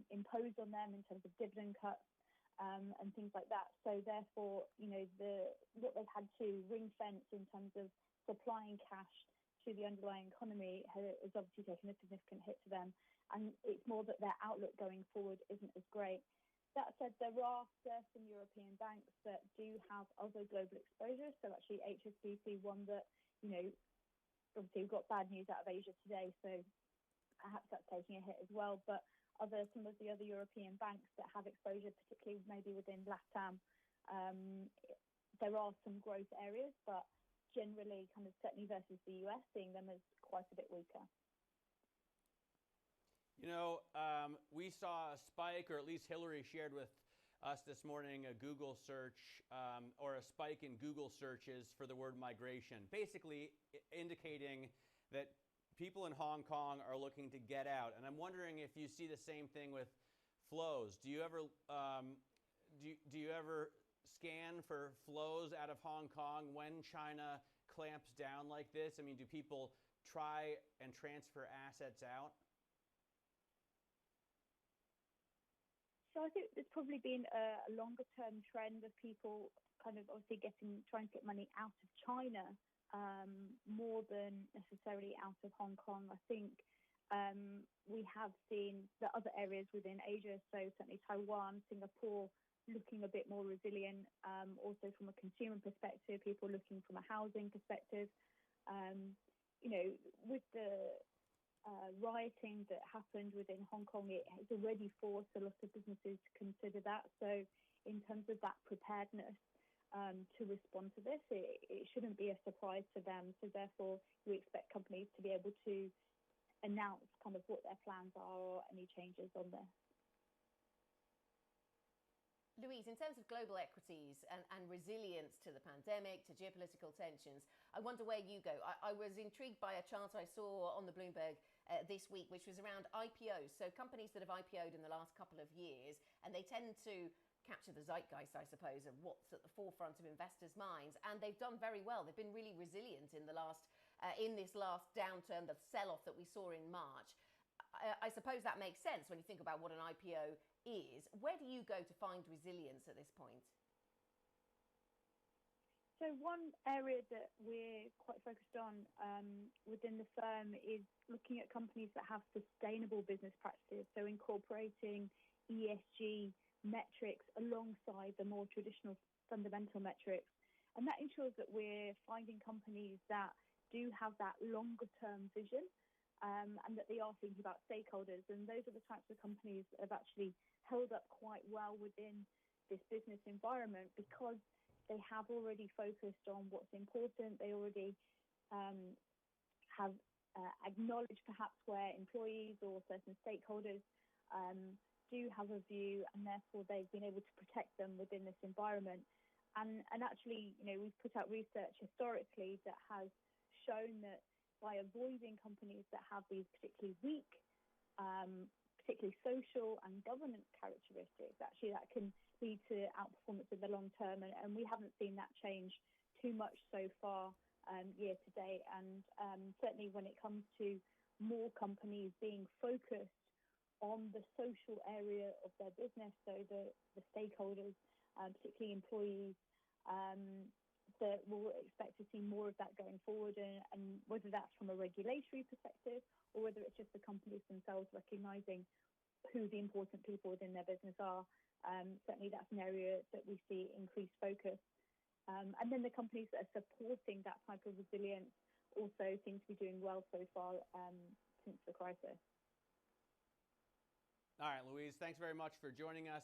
imposed on them in terms of dividend cuts and things like that. So therefore, what they've had to ring fence in terms of supplying cash to the underlying economy has obviously taken a significant hit to them. And it's more that their outlook going forward isn't as great. That said, there are certain European banks that do have other global exposure. So actually HSBC, one that, obviously we've got bad news out of Asia today, so perhaps that's taking a hit as well. But some of the other European banks that have exposure, particularly maybe within LATAM, there are some growth areas, but generally kind of certainly versus the US, seeing them as quite a bit weaker. We saw a spike, or at least Hillary shared with us this morning, a Google search or a spike in Google searches for the word migration, basically indicating that people in Hong Kong are looking to get out. And I'm wondering if you see the same thing with flows. Do you ever scan for flows out of Hong Kong when China clamps down like this? I mean, do people try and transfer assets out? So I think there's probably been a longer term trend of people kind of obviously trying to get money out of China more than necessarily out of Hong Kong. I think we have seen the other areas within Asia, so certainly Taiwan, Singapore, looking a bit more resilient. Also from a consumer perspective, people looking from a housing perspective. With the rioting that happened within Hong Kong, it has already forced a lot of businesses to consider that. So in terms of that preparedness to respond to this, it shouldn't be a surprise to them. So therefore, we expect companies to be able to announce kind of what their plans are or any changes on this. Louise, in terms of global equities and resilience to the pandemic, to geopolitical tensions, I wonder where you go. I was intrigued by a chart I saw on the Bloomberg this week, which was around IPOs. So companies that have IPO'd in the last couple of years, and they tend to capture the zeitgeist, I suppose, of what's at the forefront of investors' minds. And they've done very well. They've been really resilient in the last, in this last downturn, the sell-off that we saw in March. I suppose that makes sense when you think about what an IPO is. Where do you go to find resilience at this point? So one area that we're quite focused on within the firm is looking at companies that have sustainable business practices, so incorporating ESG metrics alongside the more traditional fundamental metrics. And that ensures that we're finding companies that do have that longer term vision, and that they are thinking about stakeholders. And those are the types of companies that have actually held up quite well within this business environment because they have already focused on what's important. They already have acknowledged perhaps where employees or certain stakeholders do have a view, and therefore they've been able to protect them within this environment. And actually, we've put out research historically that has shown that by avoiding companies that have these particularly weak, particularly social and governance characteristics, actually that can lead to outperformance in the long term. And we haven't seen that change too much so far year to date. And certainly when it comes to more companies being focused on the social area of their business, so the stakeholders, particularly employees, that we'll expect to see more of that going forward, and whether that's from a regulatory perspective or whether it's just the companies themselves recognizing who the important people within their business are. Certainly that's an area that we see increased focus. And then the companies that are supporting that type of resilience also seem to be doing well so far since the crisis. All right, Louise, thanks very much for joining us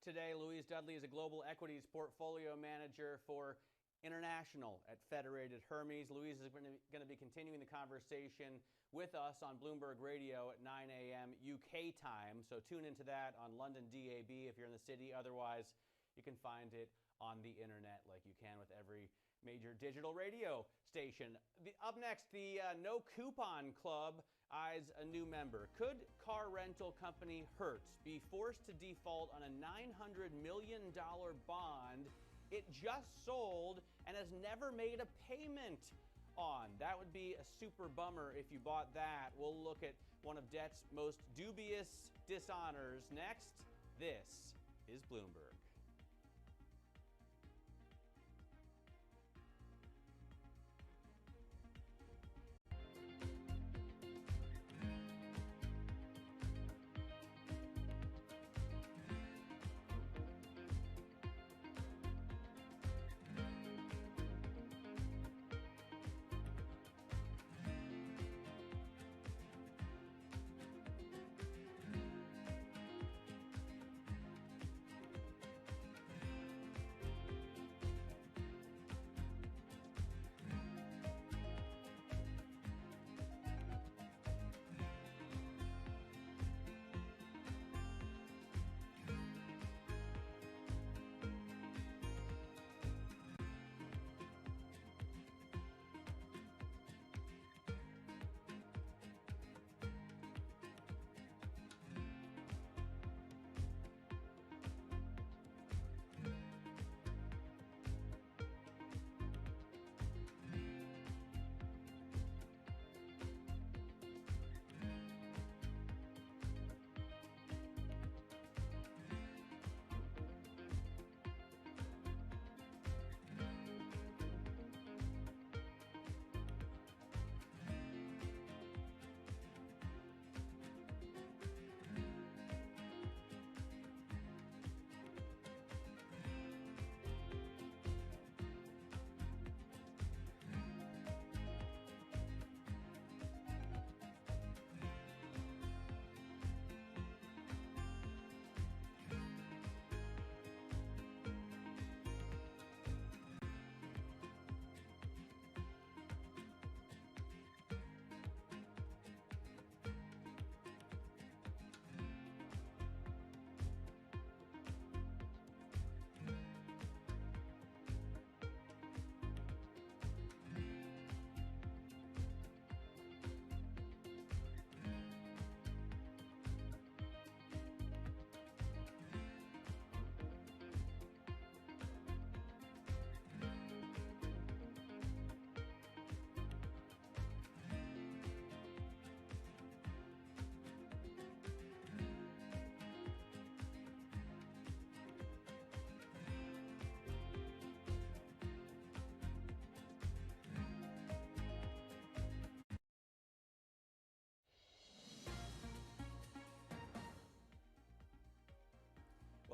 today. Louise Dudley is a global equities portfolio manager for International at Federated Hermes. Louise is going to be continuing the conversation with us on Bloomberg Radio at 9 a.m. UK time. So tune into that on London DAB if you're in the city. Otherwise, you can find it on the internet like you can with every major digital radio station. Up next, the No Coupon Club eyes a new member. Could car rental company Hertz be forced to default on a $900 million bond it just sold and has never made a payment on? That would be a super bummer if you bought that. We'll look at one of debt's most dubious dishonors next. This is Bloomberg.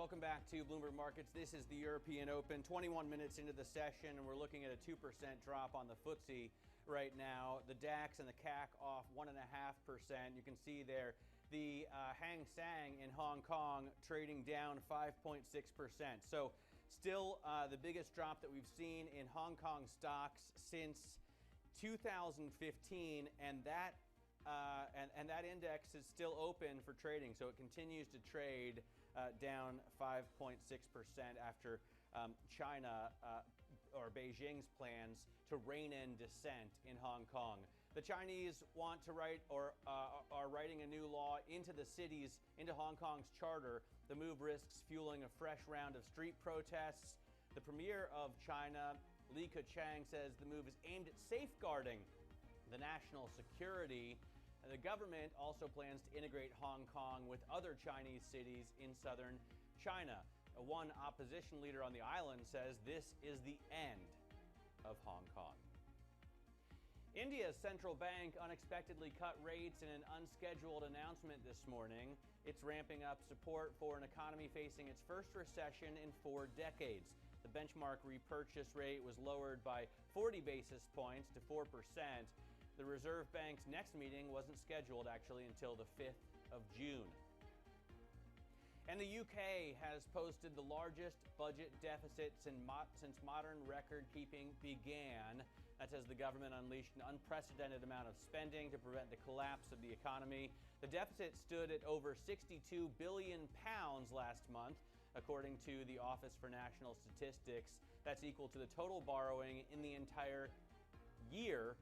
Welcome back to Bloomberg Markets. This is the European Open. 21 minutes into the session, and we're looking at a 2% drop on the FTSE right now. The DAX and the CAC off 1.5%. You can see there the Hang Seng in Hong Kong trading down 5.6%. So still the biggest drop that we've seen in Hong Kong stocks since 2015, and that index is still open for trading. So it continues to trade down 5.6% after China or Beijing's plans to rein in dissent in Hong Kong. The Chinese want to write or are writing a new law into the cities, into Hong Kong's charter. The move risks fueling a fresh round of street protests. The premier of China, Li Keqiang, says the move is aimed at safeguarding the national security. The government also plans to integrate Hong Kong with other Chinese cities in southern China. One opposition leader on the island says this is the end of Hong Kong. India's central bank unexpectedly cut rates in an unscheduled announcement this morning. It's ramping up support for an economy facing its first recession in 4 decades. The benchmark repurchase rate was lowered by 40 basis points to 4%. The Reserve Bank's next meeting wasn't scheduled actually until the 5th of June. And the UK has posted the largest budget deficit since modern record-keeping began. That's as the government unleashed an unprecedented amount of spending to prevent the collapse of the economy. The deficit stood at over £62 billion last month, according to the Office for National Statistics. That's equal to the total borrowing in the entire year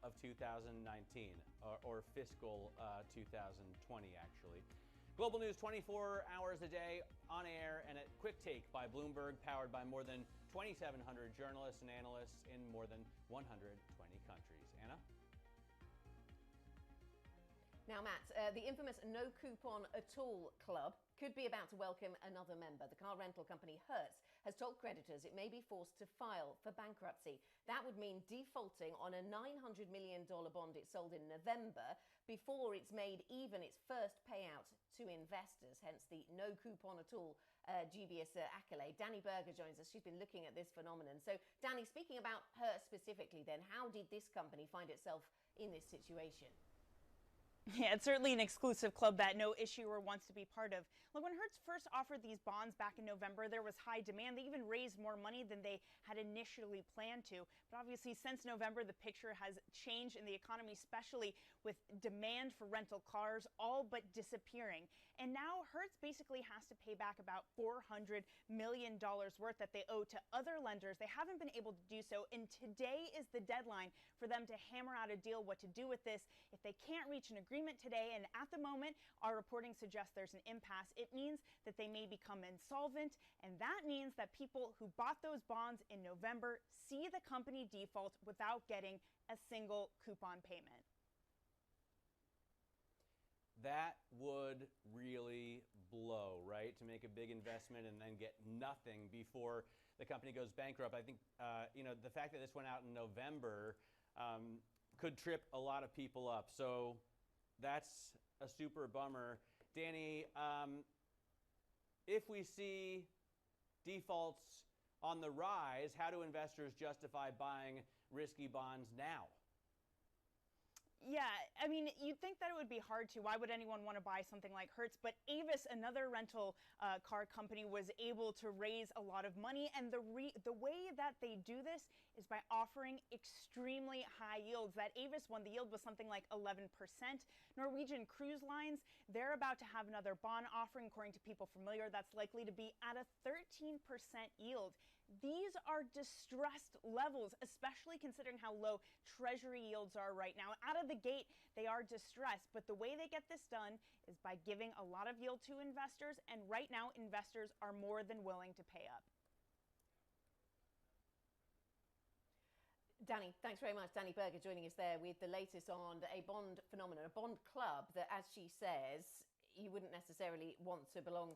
of 2019, or fiscal 2020, actually. Global news 24 hours a day, on air, and at Quick Take by Bloomberg, powered by more than 2,700 journalists and analysts in more than 120 countries. Anna? Now, Matt, the infamous No Coupon At All Club could be about to welcome another member. The car rental company Hertz has told creditors it may be forced to file for bankruptcy. That would mean defaulting on a $900 million bond it sold in November before it's made even its first payout to investors, hence the No Coupon At All dubious accolade. Danny Berger joins us. She's been looking at this phenomenon. So, Danny, speaking about Hertz specifically then, how did this company find itself in this situation? Yeah, it's certainly an exclusive club that no issuer wants to be part of. Look, when Hertz first offered these bonds back in November, there was high demand. They even raised more money than they had initially planned to. But obviously, since November, the picture has changed in the economy, especially with demand for rental cars all but disappearing. And now Hertz basically has to pay back about $400 million worth that they owe to other lenders. They haven't been able to do so, and today is the deadline for them to hammer out a deal what to do with this. If they can't reach an agreement today, and at the moment our reporting suggests there's an impasse, it means that they may become insolvent, and that means that people who bought those bonds in November see the company default without getting a single coupon payment. That would really blow, right? To make a big investment and then get nothing before the company goes bankrupt. I think, the fact that this went out in November could trip a lot of people up. So that's a super bummer. Danny, if we see defaults on the rise, how do investors justify buying risky bonds now? Yeah, I mean, you'd think that it would be hard to. Why would anyone want to buy something like Hertz? But Avis, another rental car company, was able to raise a lot of money. And the way that they do this is by offering extremely high yields. That Avis one, the yield was something like 11%. Norwegian Cruise Lines, they're about to have another bond offering, according to people familiar, that's likely to be at a 13% yield. These are distressed levels, especially considering how low treasury yields are right now. Out of the gate, they are distressed, but the way they get this done is by giving a lot of yield to investors, and right now investors are more than willing to pay up. Danny, thanks very much. Danny Berger joining us there with the latest on a bond phenomenon, a bond club that, as she says, you wouldn't necessarily want to belong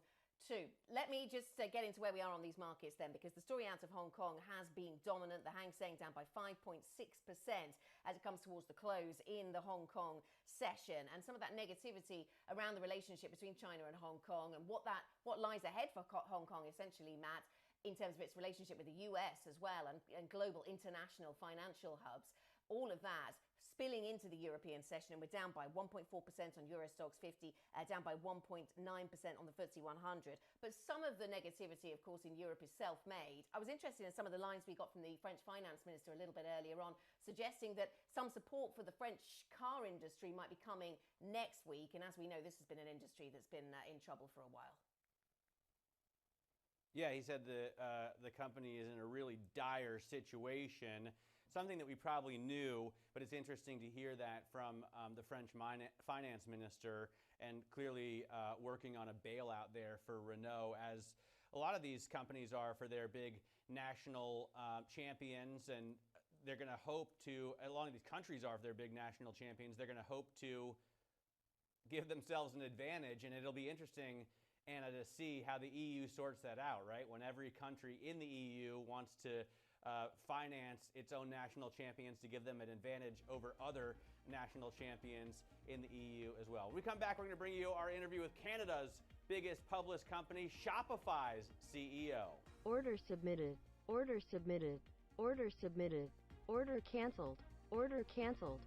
2. Let me just get into where we are on these markets then, because the story out of Hong Kong has been dominant. The Hang Seng down by 5.6% as it comes towards the close in the Hong Kong session. And some of that negativity around the relationship between China and Hong Kong and what lies ahead for Hong Kong, essentially, Matt, in terms of its relationship with the US as well and global international financial hubs. All of that spilling into the European session, and we're down by 1.4% on Eurostoxx 50, down by 1.9% on the FTSE 100. But some of the negativity, of course, in Europe is self-made. I was interested in some of the lines we got from the French finance minister a little bit earlier on, suggesting that some support for the French car industry might be coming next week. And as we know, this has been an industry that's been in trouble for a while. Yeah, he said the company is in a really dire situation. Something that we probably knew, but it's interesting to hear that from the French finance minister, and clearly working on a bailout there for Renault, as a lot of these companies are for their big national champions, and they're going to hope to, a lot of these countries are for their big national champions, they're going to hope to give themselves an advantage, and it'll be interesting, Anna, to see how the EU sorts that out, right? When every country in the EU wants to finance its own national champions to give them an advantage over other national champions in the EU as well. When we come back, we're going to bring you our interview with Canada's biggest published company, Shopify's CEO. Order submitted. Order submitted. Order submitted. Order canceled. Order canceled.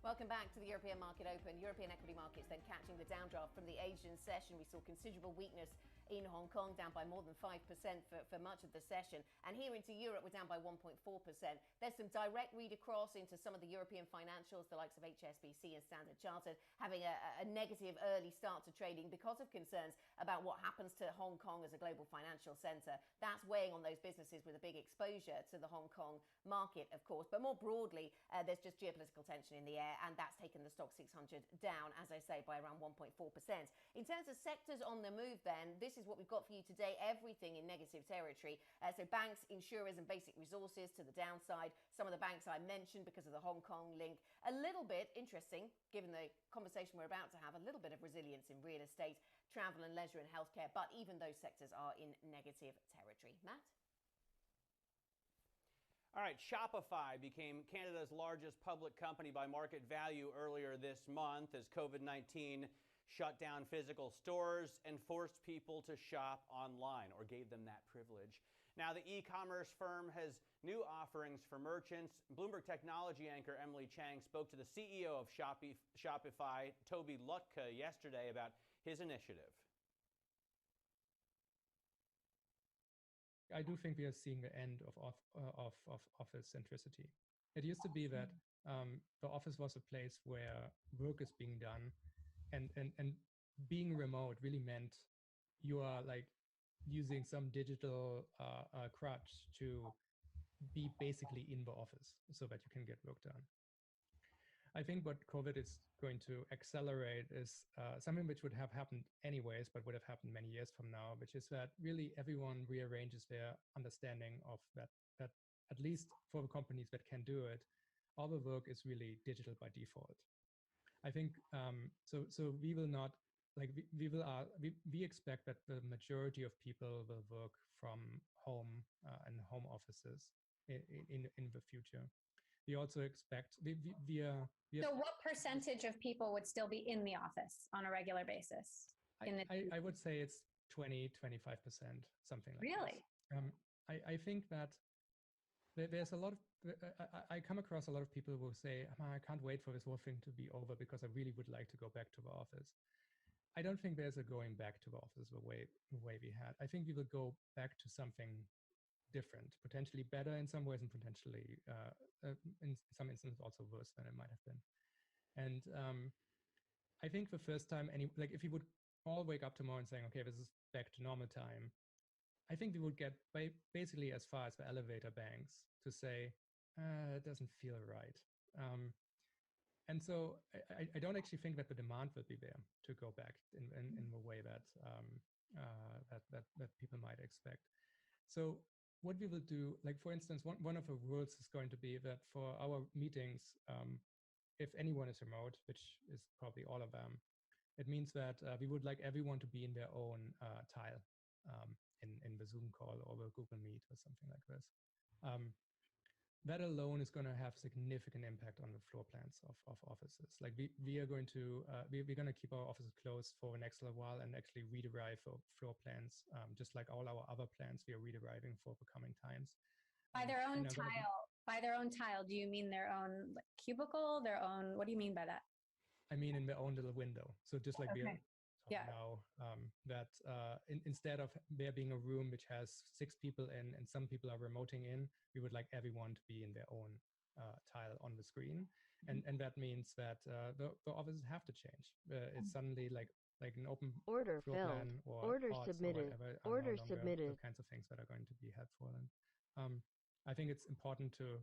Welcome back to the European Market Open. European equity markets then catching the downdraft from the Asian session. We saw considerable weakness in Hong Kong, down by more than 5% for much of the session. And here into Europe, we're down by 1.4%. There's some direct read across into some of the European financials, the likes of HSBC and Standard Chartered, having a negative early start to trading because of concerns about what happens to Hong Kong as a global financial centre. That's weighing on those businesses with a big exposure to the Hong Kong market, of course. But more broadly, there's just geopolitical tension in the air, and that's taken the stock 600 down, as I say, by around 1.4%. In terms of sectors on the move, then, this is what we've got for you today. Everything in negative territory. So banks, insurers, and basic resources to the downside. Some of the banks I mentioned because of the Hong Kong link. A little bit interesting, given the conversation we're about to have, a little bit of resilience in real estate, travel and leisure, and healthcare. But even those sectors are in negative territory. Matt? All right, Shopify became Canada's largest public company by market value earlier this month as COVID-19 shut down physical stores and forced people to shop online, or gave them that privilege. Now, the e-commerce firm has new offerings for merchants. Bloomberg technology anchor Emily Chang spoke to the CEO of Shopify, Toby Lutka, yesterday about his initiative. I do think we are seeing the end of office centricity. It used to be that the office was a place where work is being done, and being remote really meant you are like using some digital crutch to be basically in the office so that you can get work done. I think what COVID is going to accelerate is something which would have happened anyways, but would have happened many years from now, which is that really everyone rearranges their understanding of that at least for the companies that can do it, all the work is really digital by default. I think so we will not, like we expect that the majority of people will work from home and home offices in the future. We also expect So what percentage of people would still be in the office on a regular basis? I would say it's 20-25%, something like really? This. I think that there's a lot of, I come across a lot of people who say, I can't wait for this whole thing to be over because I really would like to go back to the office. I don't think there's a going back to the office the way we had. I think we will go back to something different, potentially better in some ways and potentially in some instances also worse than it might have been. And I think the first time, if we would all wake up tomorrow and saying, okay, this is back to normal time, I think we would get basically as far as the elevator banks to say, it doesn't feel right. And so I don't actually think that the demand will be there to go back in the way that that people might expect. So what we will do, like for instance, one of the rules is going to be that for our meetings, if anyone is remote, which is probably all of them, it means that we would like everyone to be in their own tile in the Zoom call or the Google Meet or something like this. That alone is going to have significant impact on the floor plans of offices. Like we are going to we're going to keep our offices closed for the next little while and actually rederive floor plans, just like all our other plans we are rederiving for the coming times. By their own tile. By their own tile, do you mean their own cubicle? Their own? What do you mean by that? I mean in their own little window. So just like we are now, that instead of there being a room which has 6 people in and some people are remoting in, we would like everyone to be in their own tile on the screen. And that means that the offices have to change. It's suddenly like an open order floor filled, plan or order pods submitted, or whatever order no submitted. the kinds of things that are going to be helpful. And I think it's important to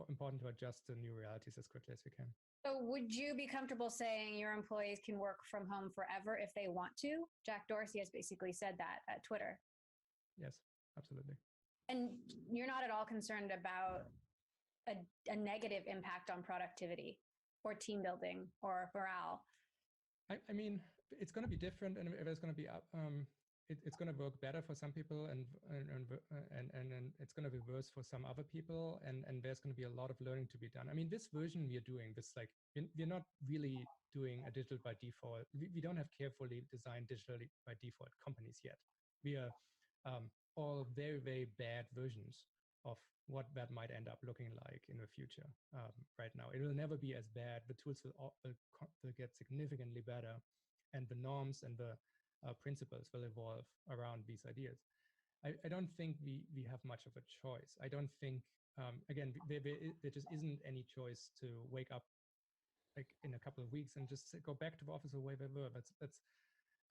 important to adjust to new realities as quickly as we can. So would you be comfortable saying your employees can work from home forever if they want to? Jack Dorsey has basically said that at Twitter. Yes, absolutely. And you're not at all concerned about a negative impact on productivity or team building or morale? I mean, it's going to be different, and there's going to be it's going to work better for some people, and it's going to be worse for some other people, and there's going to be a lot of learning to be done. I mean, this version we are doing, this like we're not really doing a digital by default. We don't have carefully designed digitally by default companies yet. We are all very, very bad versions of what that might end up looking like in the future. Right now, it will never be as bad. The tools will get significantly better, and the norms and the principles will evolve around these ideas. I don't think we have much of a choice. I don't think, again, there just isn't any choice to wake up like in a couple of weeks and just go back to the office or where they were.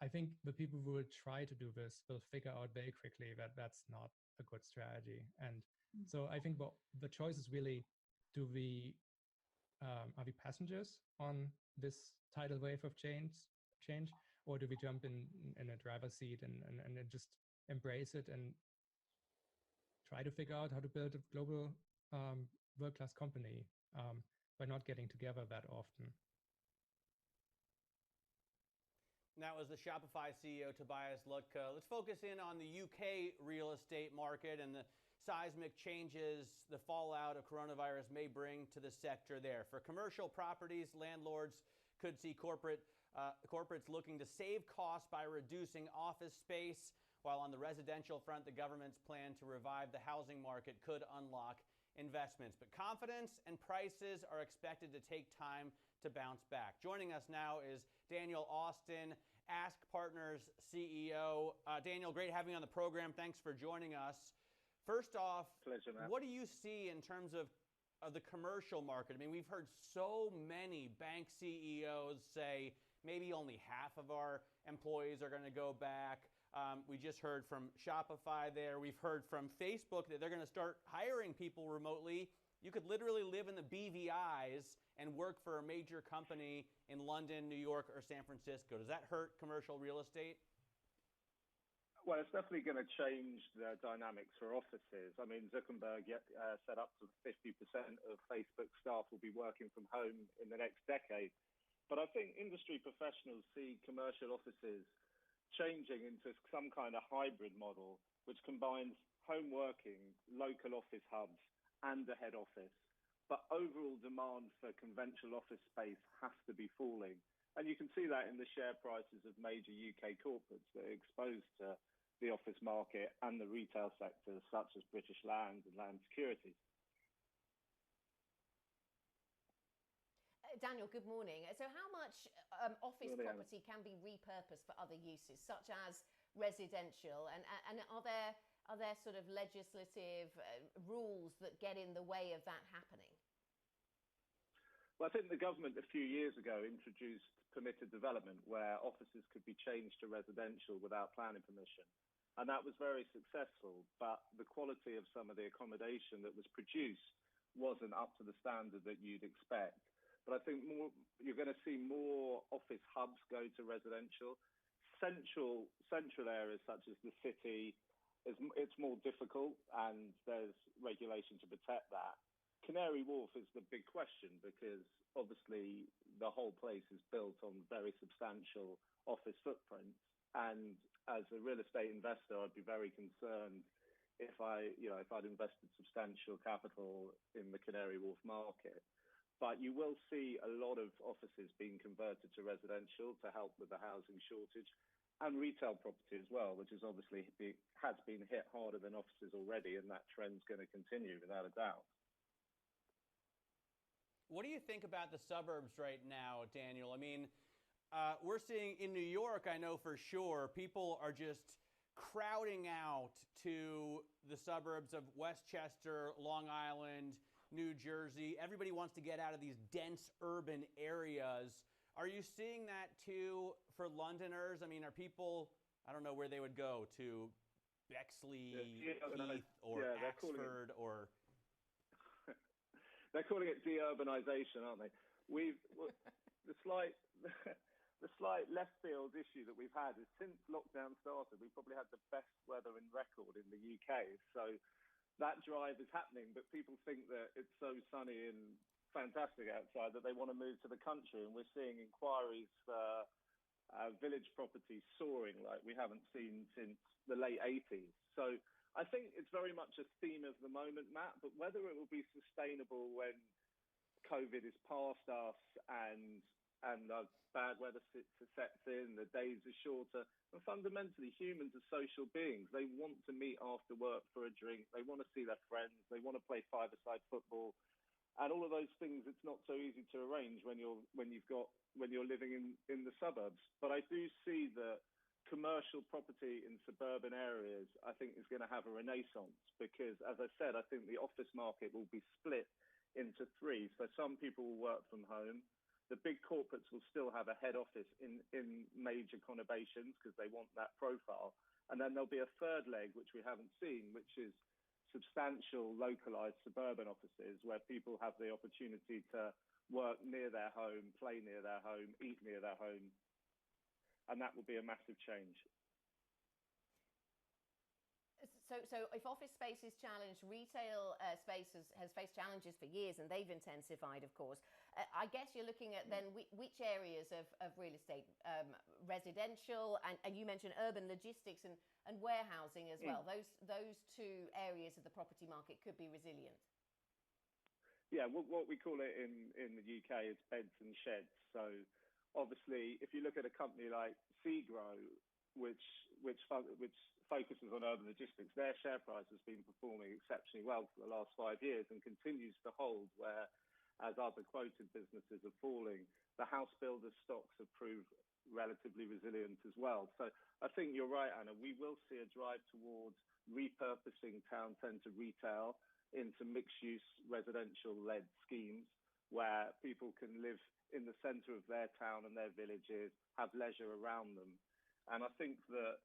I think the people who will try to do this will figure out very quickly that that's not a good strategy. And so I think the choice is really, are we passengers on this tidal wave of change, or do we jump in a driver's seat and just embrace it and try to figure out how to build a global world-class company by not getting together that often? That was the Shopify CEO, Tobias Lutke. Let's focus in on the UK real estate market and the seismic changes the fallout of coronavirus may bring to the sector there. For commercial properties, landlords could see corporates looking to save costs by reducing office space, while on the residential front, the government's plan to revive the housing market could unlock investments. But confidence and prices are expected to take time to bounce back. Joining us now is Daniel Austin, Ask Partners CEO. Daniel, great having you on the program. Thanks for joining us. First off, pleasure, Matt. What do you see in terms of the commercial market? I mean, we've heard so many bank CEOs say maybe only half of our employees are going to go back. We just heard from Shopify there. We've heard from Facebook that they're going to start hiring people remotely. You could literally live in the BVIs and work for a major company in London, New York, or San Francisco. Does that hurt commercial real estate? Well, it's definitely going to change the dynamics for offices. I mean, Zuckerberg said up to 50% of Facebook staff will be working from home in the next decade. But I think industry professionals see commercial offices changing into some kind of hybrid model, which combines home working, local office hubs, and a head office. But overall demand for conventional office space has to be falling. And you can see that in the share prices of major UK corporates that are exposed to the office market and the retail sectors, such as British Land and Land Securities. Daniel, good morning. So how much office property can be repurposed for other uses, such as residential? And are there sort of legislative rules that get in the way of that happening? Well, I think the government a few years ago introduced permitted development where offices could be changed to residential without planning permission. And that was very successful, but the quality of some of the accommodation that was produced wasn't up to the standard that you'd expect. But I think you're going to see more office hubs go to residential. Central areas such as the city, it's more difficult and there's regulation to protect that. Canary Wharf is the big question because obviously the whole place is built on very substantial office footprints. And as a real estate investor, I'd be very concerned if I'd invested substantial capital in the Canary Wharf market. But you will see a lot of offices being converted to residential to help with the housing shortage, and retail property as well, which is obviously has been hit harder than offices already, and that trend's going to continue without a doubt. What do you think about the suburbs right now, Daniel? I mean, we're seeing in New York, I know for sure, people are just crowding out to the suburbs of Westchester, Long Island, New Jersey. Everybody wants to get out of these dense urban areas. Are you seeing that too for Londoners? I mean, are people, I don't know where they would go, to Bexley, Heath, or Oxford, or... They're calling it de-urbanization, aren't they? The slight left field issue that we've had is since lockdown started, we've probably had the best weather in record in the UK. So that drive is happening, but people think that it's so sunny and fantastic outside that they want to move to the country. And we're seeing inquiries for village properties soaring like we haven't seen since the late 80s. So I think it's very much a theme of the moment, Matt, but whether it will be sustainable when COVID is past us and the bad weather sets in, the days are shorter, and fundamentally humans are social beings. They want to meet after work for a drink. They want to see their friends. They want to play five-a-side football. And all of those things, it's not so easy to arrange when you're living in the suburbs. But I do see that commercial property in suburban areas, I think, is going to have a renaissance because, as I said, I think the office market will be split into three. So some people will work from home. The big corporates will still have a head office in major conurbations because they want that profile. And then there'll be a third leg, which we haven't seen, which is substantial localized suburban offices where people have the opportunity to work near their home, play near their home, eat near their home. And that will be a massive change. So if office space is challenged, retail space has faced challenges for years, and they've intensified, of course. I guess you're looking at then which areas of real estate, residential, and you mentioned urban logistics and warehousing as well. Those two areas of the property market could be resilient. Yeah, what we call it in the UK is beds and sheds. So obviously, if you look at a company like Segro, which focuses on urban logistics, their share price has been performing exceptionally well for the last 5 years and continues to hold, where as other quoted businesses are falling, the house builder stocks have proved relatively resilient as well. So I think you're right, Anna. We will see a drive towards repurposing town centre retail into mixed-use residential-led schemes where people can live in the centre of their town and their villages, have leisure around them. And I think that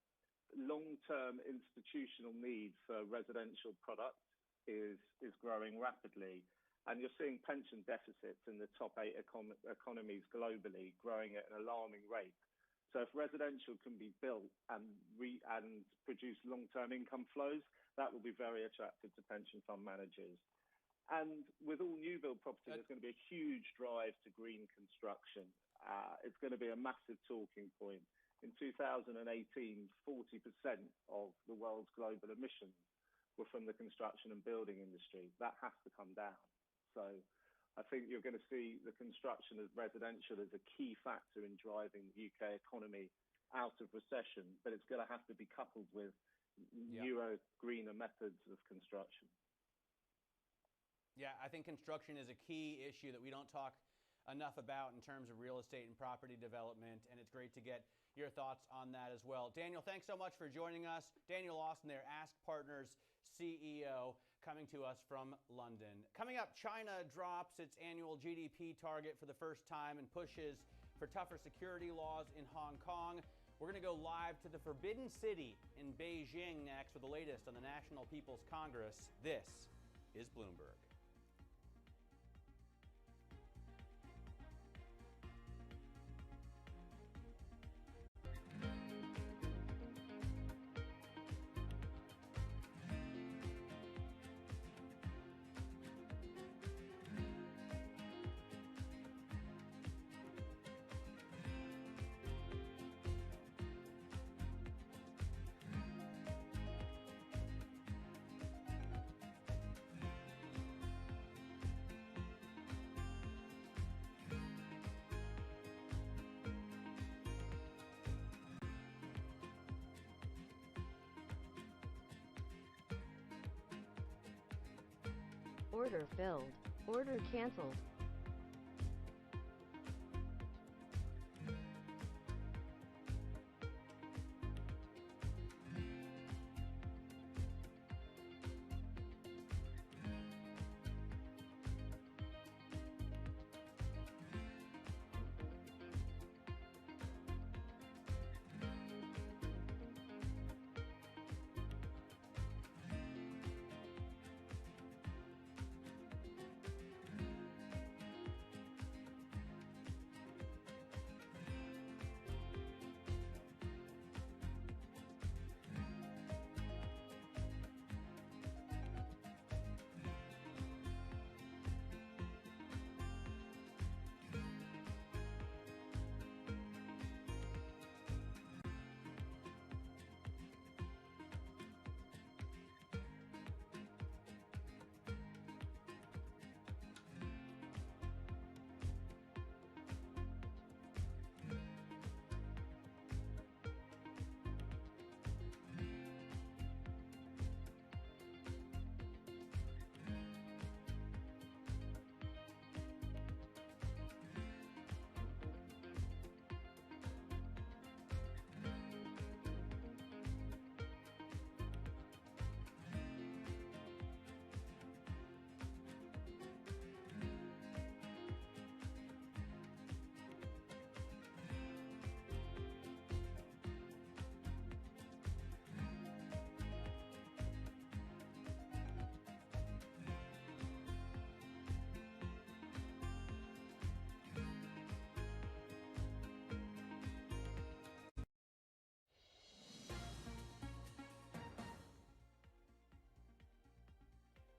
long-term institutional need for residential products is growing rapidly. And you're seeing pension deficits in the top 8 economies globally growing at an alarming rate. So if residential can be built and produce long-term income flows, that will be very attractive to pension fund managers. And with all new build property, there's going to be a huge drive to green construction. It's going to be a massive talking point. In 2018, 40% of the world's global emissions were from the construction and building industry. That has to come down. So I think you're going to see the construction of residential as a key factor in driving the UK economy out of recession, but it's going to have to be coupled with newer, greener methods of construction. Yeah, I think construction is a key issue that we don't talk enough about in terms of real estate and property development, and it's great to get your thoughts on that as well. Daniel, thanks so much for joining us. Daniel Lawson there, Ask Partners CEO, coming to us from London. Coming up, China drops its annual GDP target for the first time and pushes for tougher security laws in Hong Kong. We're going to go live to the Forbidden City in Beijing next with the latest on the National People's Congress. This is Bloomberg. Order filled. Order canceled.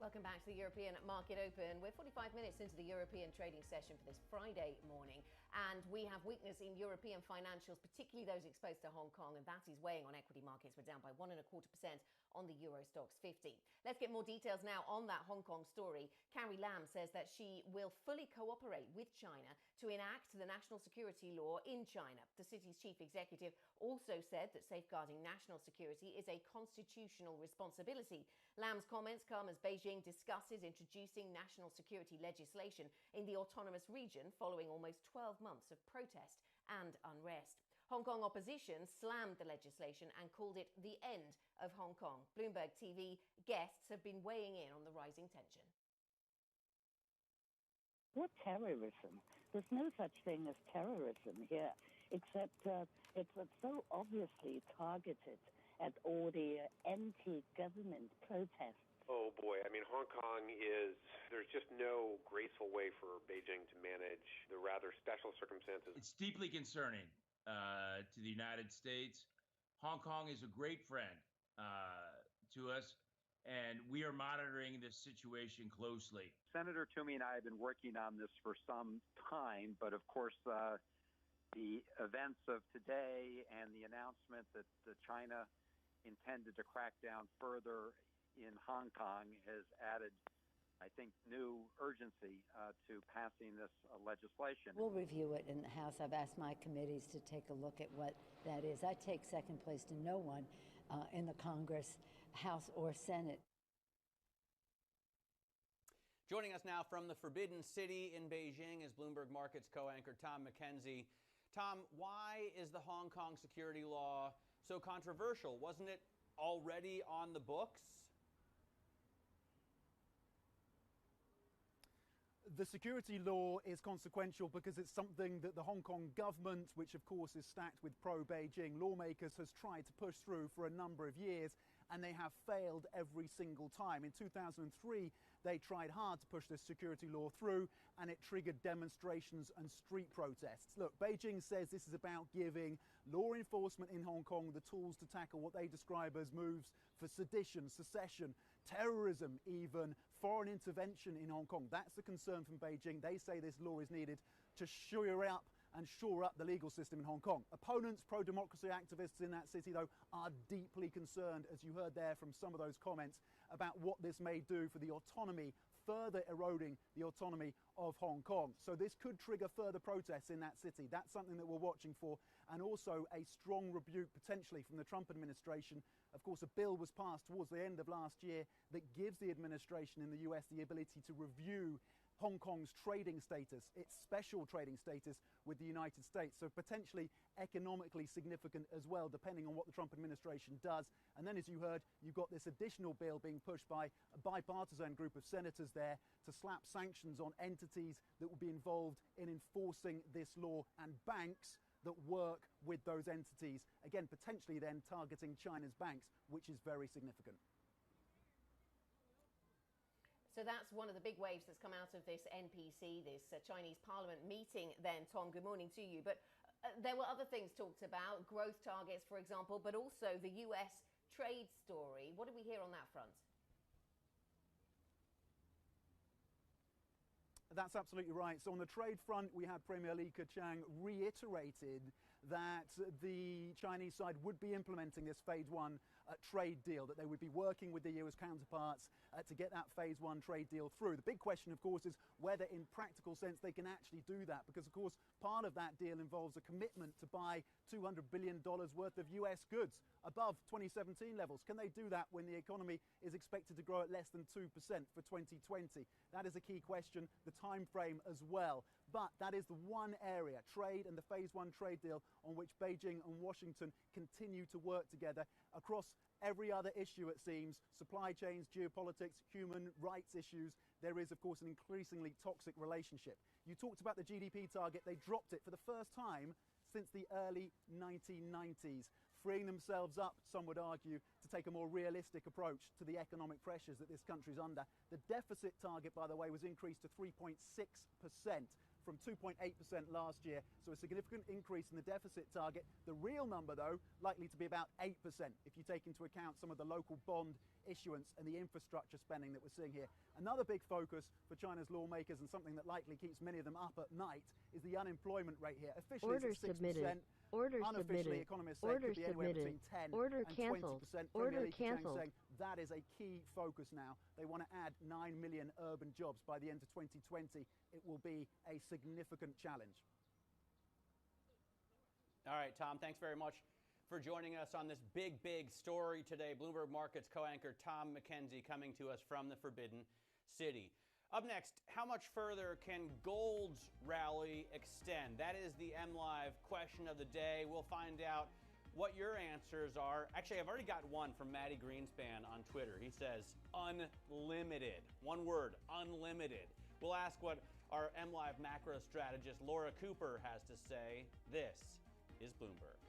Welcome back to the European Market Open. We're 45 minutes into the European trading session for this Friday morning, and we have weakness in European financials, particularly those exposed to Hong Kong, and that is weighing on equity markets. We're down by 1.25% on the Euro Stoxx 50. Let's get more details now on that Hong Kong story. Carrie Lam says that she will fully cooperate with China to enact the national security law in China. The city's chief executive also said that safeguarding national security is a constitutional responsibility. Lam's comments come as Beijing discusses introducing national security legislation in the autonomous region following almost 12 months of protest and unrest. Hong Kong opposition slammed the legislation and called it the end of Hong Kong. Bloomberg TV guests have been weighing in on the rising tension. What terrorism? There's no such thing as terrorism here, except it's so obviously targeted at all the anti-government protests. Oh boy, I mean, Hong Kong there's just no graceful way for Beijing to manage the rather special circumstances. It's deeply concerning to the United States. Hong Kong is a great friend to us, and we are monitoring this situation closely. Senator Toomey and I have been working on this for some time, but of course, the events of today and the announcement that China intended to crack down further in Hong Kong has added, I think, new urgency to passing this legislation. We'll review it in the House. I've asked my committees to take a look at what that is. I take second place to no one in the Congress, House, or Senate. Joining us now from the Forbidden City in Beijing is Bloomberg Markets co-anchor Tom McKenzie. Tom, why is the Hong Kong security law so controversial? Wasn't it already on the books? The security law is consequential because it's something that the Hong Kong government, which of course is stacked with pro-Beijing lawmakers, has tried to push through for a number of years, and they have failed every single time. In 2003, they tried hard to push this security law through, and it triggered demonstrations and street protests. Look, Beijing says this is about giving law enforcement in Hong Kong the tools to tackle what they describe as moves for sedition, secession, terrorism, even foreign intervention in Hong Kong. That's the concern from Beijing. They say this law is needed to shore up the legal system in Hong Kong. Opponents, pro-democracy activists in that city, though, are deeply concerned, as you heard there from some of those comments, about what this may do for the autonomy, further eroding the autonomy of Hong Kong. So this could trigger further protests in that city. That's something that we're watching for. And also a strong rebuke potentially from the Trump administration. Of course, a bill was passed towards the end of last year that gives the administration in the US the ability to review Hong Kong's trading status, its special trading status with the United States. So potentially economically significant as well, depending on what the Trump administration does. And then, as you heard, you've got this additional bill being pushed by a bipartisan group of senators there to slap sanctions on entities that will be involved in enforcing this law and banks that work with those entities. Again, potentially then targeting China's banks, which is very significant. So that's one of the big waves that's come out of this NPC, this Chinese Parliament meeting then. Tom, good morning to you. But there were other things talked about, growth targets, for example, but also the US trade story. What did we hear on that front? That's absolutely right. So on the trade front, we had Premier Li Keqiang reiterated that the Chinese side would be implementing this phase one trade deal, that they would be working with their US counterparts to get that phase one trade deal through. The big question, of course, is whether in practical sense they can actually do that, because, of course, part of that deal involves a commitment to buy $200 billion worth of US goods above 2017 levels. Can they do that when the economy is expected to grow at less than 2% for 2020? That is a key question, the time frame as well. But that is the one area, trade and the phase one trade deal, on which Beijing and Washington continue to work together across every other issue, it seems, supply chains, geopolitics, human rights issues. There is, of course, an increasingly toxic relationship. You talked about the GDP target. They dropped it for the first time since the early 1990s, freeing themselves up, some would argue, to take a more realistic approach to the economic pressures that this country's under. The deficit target, by the way, was increased to 3.6% from 2.8% last year, so a significant increase in the deficit target. The real number, though, likely to be about 8% if you take into account some of the local bond issuance and the infrastructure spending that we're seeing here. Another big focus for China's lawmakers, and something that likely keeps many of them up at night, is the unemployment rate here. Officially, Order it's at 6%. submitted. Order Unofficially, submitted. economists say Order it could be anywhere submitted. between 10 Order and canceled. 20%. Order Premier Li Keqiang canceled. saying that is a key focus now. They want to add 9 million urban jobs by the end of 2020. It will be a significant challenge. All right, Tom, thanks very much for joining us on this big, big story today. Bloomberg Markets co-anchor Tom McKenzie coming to us from the Forbidden City. Up next, how much further can gold's rally extend? That is the MLive question of the day. We'll find out what your answers are. Actually, I've already got one from Matty Greenspan on Twitter. He says, unlimited. One word, unlimited. We'll ask what our MLive macro strategist Laura Cooper has to say. This is Bloomberg.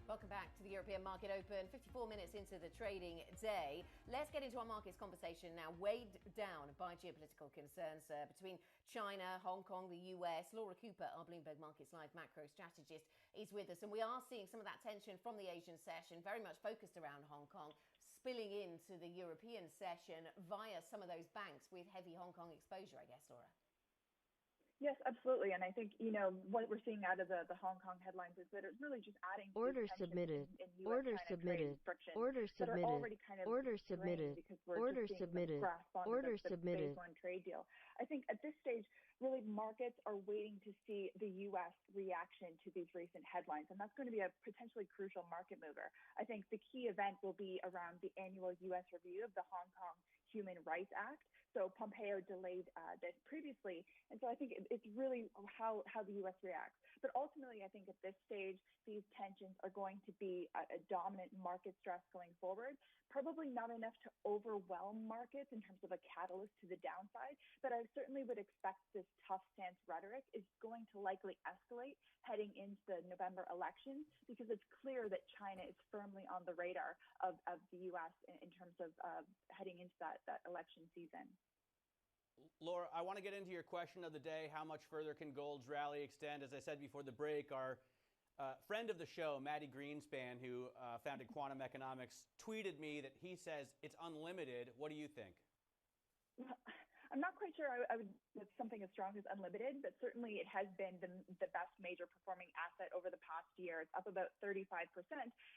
Welcome back to the European Market Open, 54 minutes into the trading day. Let's get into our markets conversation now, weighed down by geopolitical concerns between China, Hong Kong, the US. Laura Cooper, our Bloomberg Markets Live macro strategist, is with us. And we are seeing some of that tension from the Asian session, very much focused around Hong Kong, spilling into the European session via some of those banks with heavy Hong Kong exposure, I guess, Laura. Yes, absolutely. And I think, what we're seeing out of the Hong Kong headlines is that it's really just adding to Order tension submitted. in Order US-China submitted. trade frictions Order that are submitted. already kind of Order strained submitted. because we're Order just seeing submitted. some grasp onto Order the submitted. phase one trade deal. I think at this stage, really markets are waiting to see the U.S. reaction to these recent headlines, and that's going to be a potentially crucial market mover. I think the key event will be around the annual U.S. review of the Hong Kong Human Rights Act. So Pompeo delayed this previously. And so I think it's really how the U.S. reacts. But ultimately, I think at this stage, these tensions are going to be a dominant market stress going forward. Probably not enough to overwhelm markets in terms of a catalyst to the downside, but I certainly would expect this tough stance rhetoric is going to likely escalate heading into the November election, because it's clear that China is firmly on the radar of the U.S. in terms of heading into that election season. Laura, I want to get into your question of the day. How much further can gold's rally extend? As I said before the break, our friend of the show, Maddie Greenspan, who founded Quantum Economics, tweeted me that he says it's unlimited. What do you think? I'm not quite sure I would with something as strong as unlimited, but certainly it has been the best major performing asset over the past year. It's up about 35%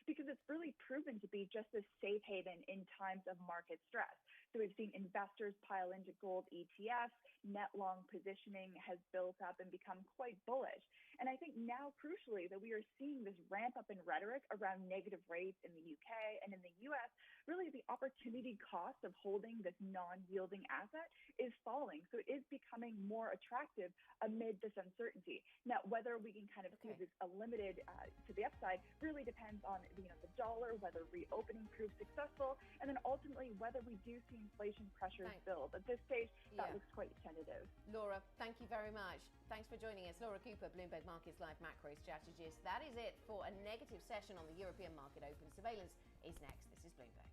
because it's really proven to be just a safe haven in times of market stress. So we've seen investors pile into gold ETFs, net long positioning has built up and become quite bullish. And I think now, crucially, that we are seeing this ramp up in rhetoric around negative rates in the UK and in the US. Really, the opportunity cost of holding this non-yielding asset is falling. So it is becoming more attractive amid this uncertainty. Now, whether we can kind of see this limited to the upside really depends on the dollar, whether reopening proves successful, and then ultimately whether we do see inflation pressures build. At this stage, that looks quite tentative. Laura, thank you very much. Thanks for joining us. Laura Cooper, Bloomberg Markets Live macro strategist. That is it for a negative session on the European market open. Surveillance is next. This is Bloomberg.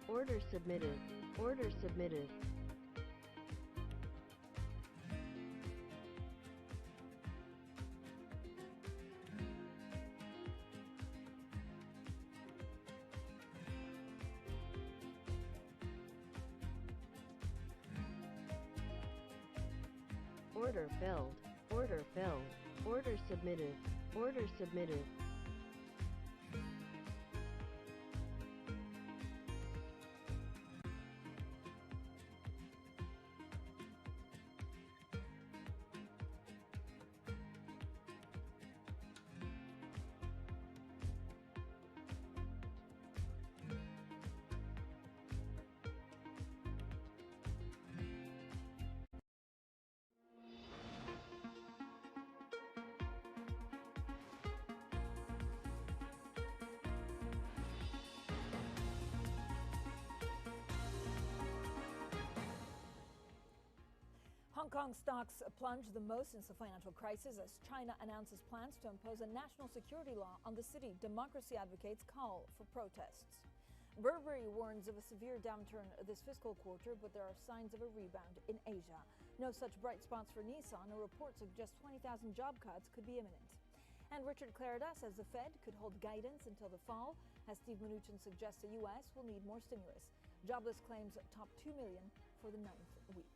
Order submitted. Order submitted. Order filled. Order filled. Order submitted. Order submitted. Hong Kong stocks plunged the most since the financial crisis as China announces plans to impose a national security law on the city. Democracy advocates call for protests. Burberry warns of a severe downturn this fiscal quarter, but there are signs of a rebound in Asia. No such bright spots for Nissan. A report suggests 20,000 job cuts could be imminent. And Richard Clarida says the Fed could hold guidance until the fall, as Steve Mnuchin suggests the U.S. will need more stimulus. Jobless claims top 2 million for the 9th week.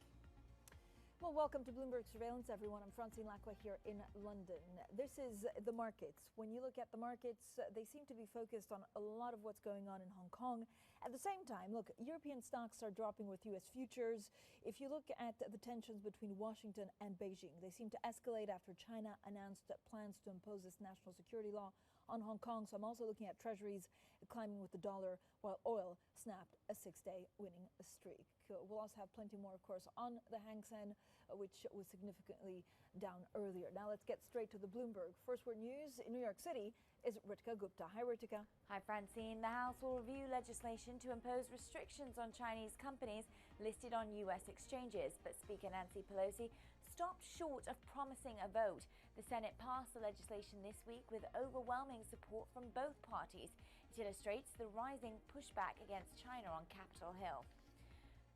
Well, welcome to Bloomberg Surveillance, everyone. I'm Francine Lacqua here in London. This is the markets. When you look at the markets, they seem to be focused on a lot of what's going on in Hong Kong. At the same time, look, European stocks are dropping with U.S. futures. If you look at the tensions between Washington and Beijing, they seem to escalate after China announced plans to impose this national security law on Hong Kong. So I'm also looking at treasuries climbing with the dollar, while oil snapped a 6-day winning streak. We'll also have plenty more, of course, on the Hang Seng, which was significantly down earlier. Now let's get straight to the Bloomberg. First word news in New York City is Ritika Gupta. Hi, Ritika. Hi, Francine. The House will review legislation to impose restrictions on Chinese companies listed on U.S. exchanges, but Speaker Nancy Pelosi stopped short of promising a vote. The Senate passed the legislation this week with overwhelming support from both parties. It illustrates the rising pushback against China on Capitol Hill.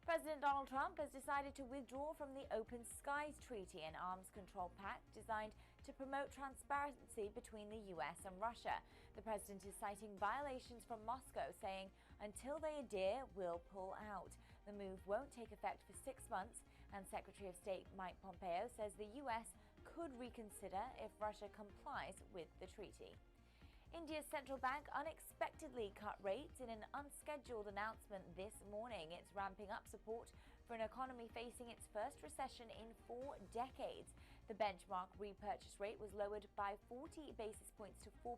President Donald Trump has decided to withdraw from the Open Skies Treaty, an arms control pact designed to promote transparency between the U.S. and Russia. The president is citing violations from Moscow, saying, "Until they adhere, we'll pull out." The move won't take effect for 6 months, and Secretary of State Mike Pompeo says the U.S. could reconsider if Russia complies with the treaty. India's central bank unexpectedly cut rates in an unscheduled announcement this morning. It's ramping up support for an economy facing its first recession in 4 decades. The benchmark repurchase rate was lowered by 40 basis points to 4%.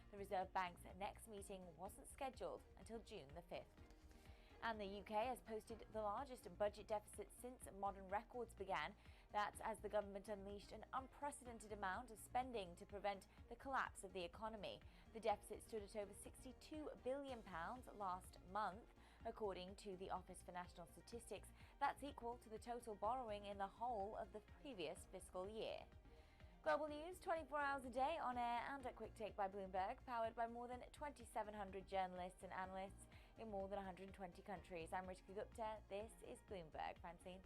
The Reserve Bank's next meeting wasn't scheduled until June the 5th. And the UK has posted the largest budget deficit since modern records began. That's as the government unleashed an unprecedented amount of spending to prevent the collapse of the economy. The deficit stood at over £62 billion last month, according to the Office for National Statistics. That's equal to the total borrowing in the whole of the previous fiscal year. Global news 24 hours a day on air and a quick take by Bloomberg, powered by more than 2,700 journalists and analysts in more than 120 countries. I'm Ritika Gupta. This is Bloomberg. Francine.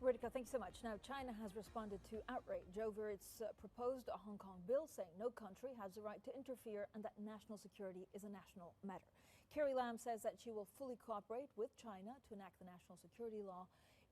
Ritika, thanks so much. Now, China has responded to outrage over its proposed Hong Kong bill, saying no country has the right to interfere and that national security is a national matter. Carrie Lam says that she will fully cooperate with China to enact the national security law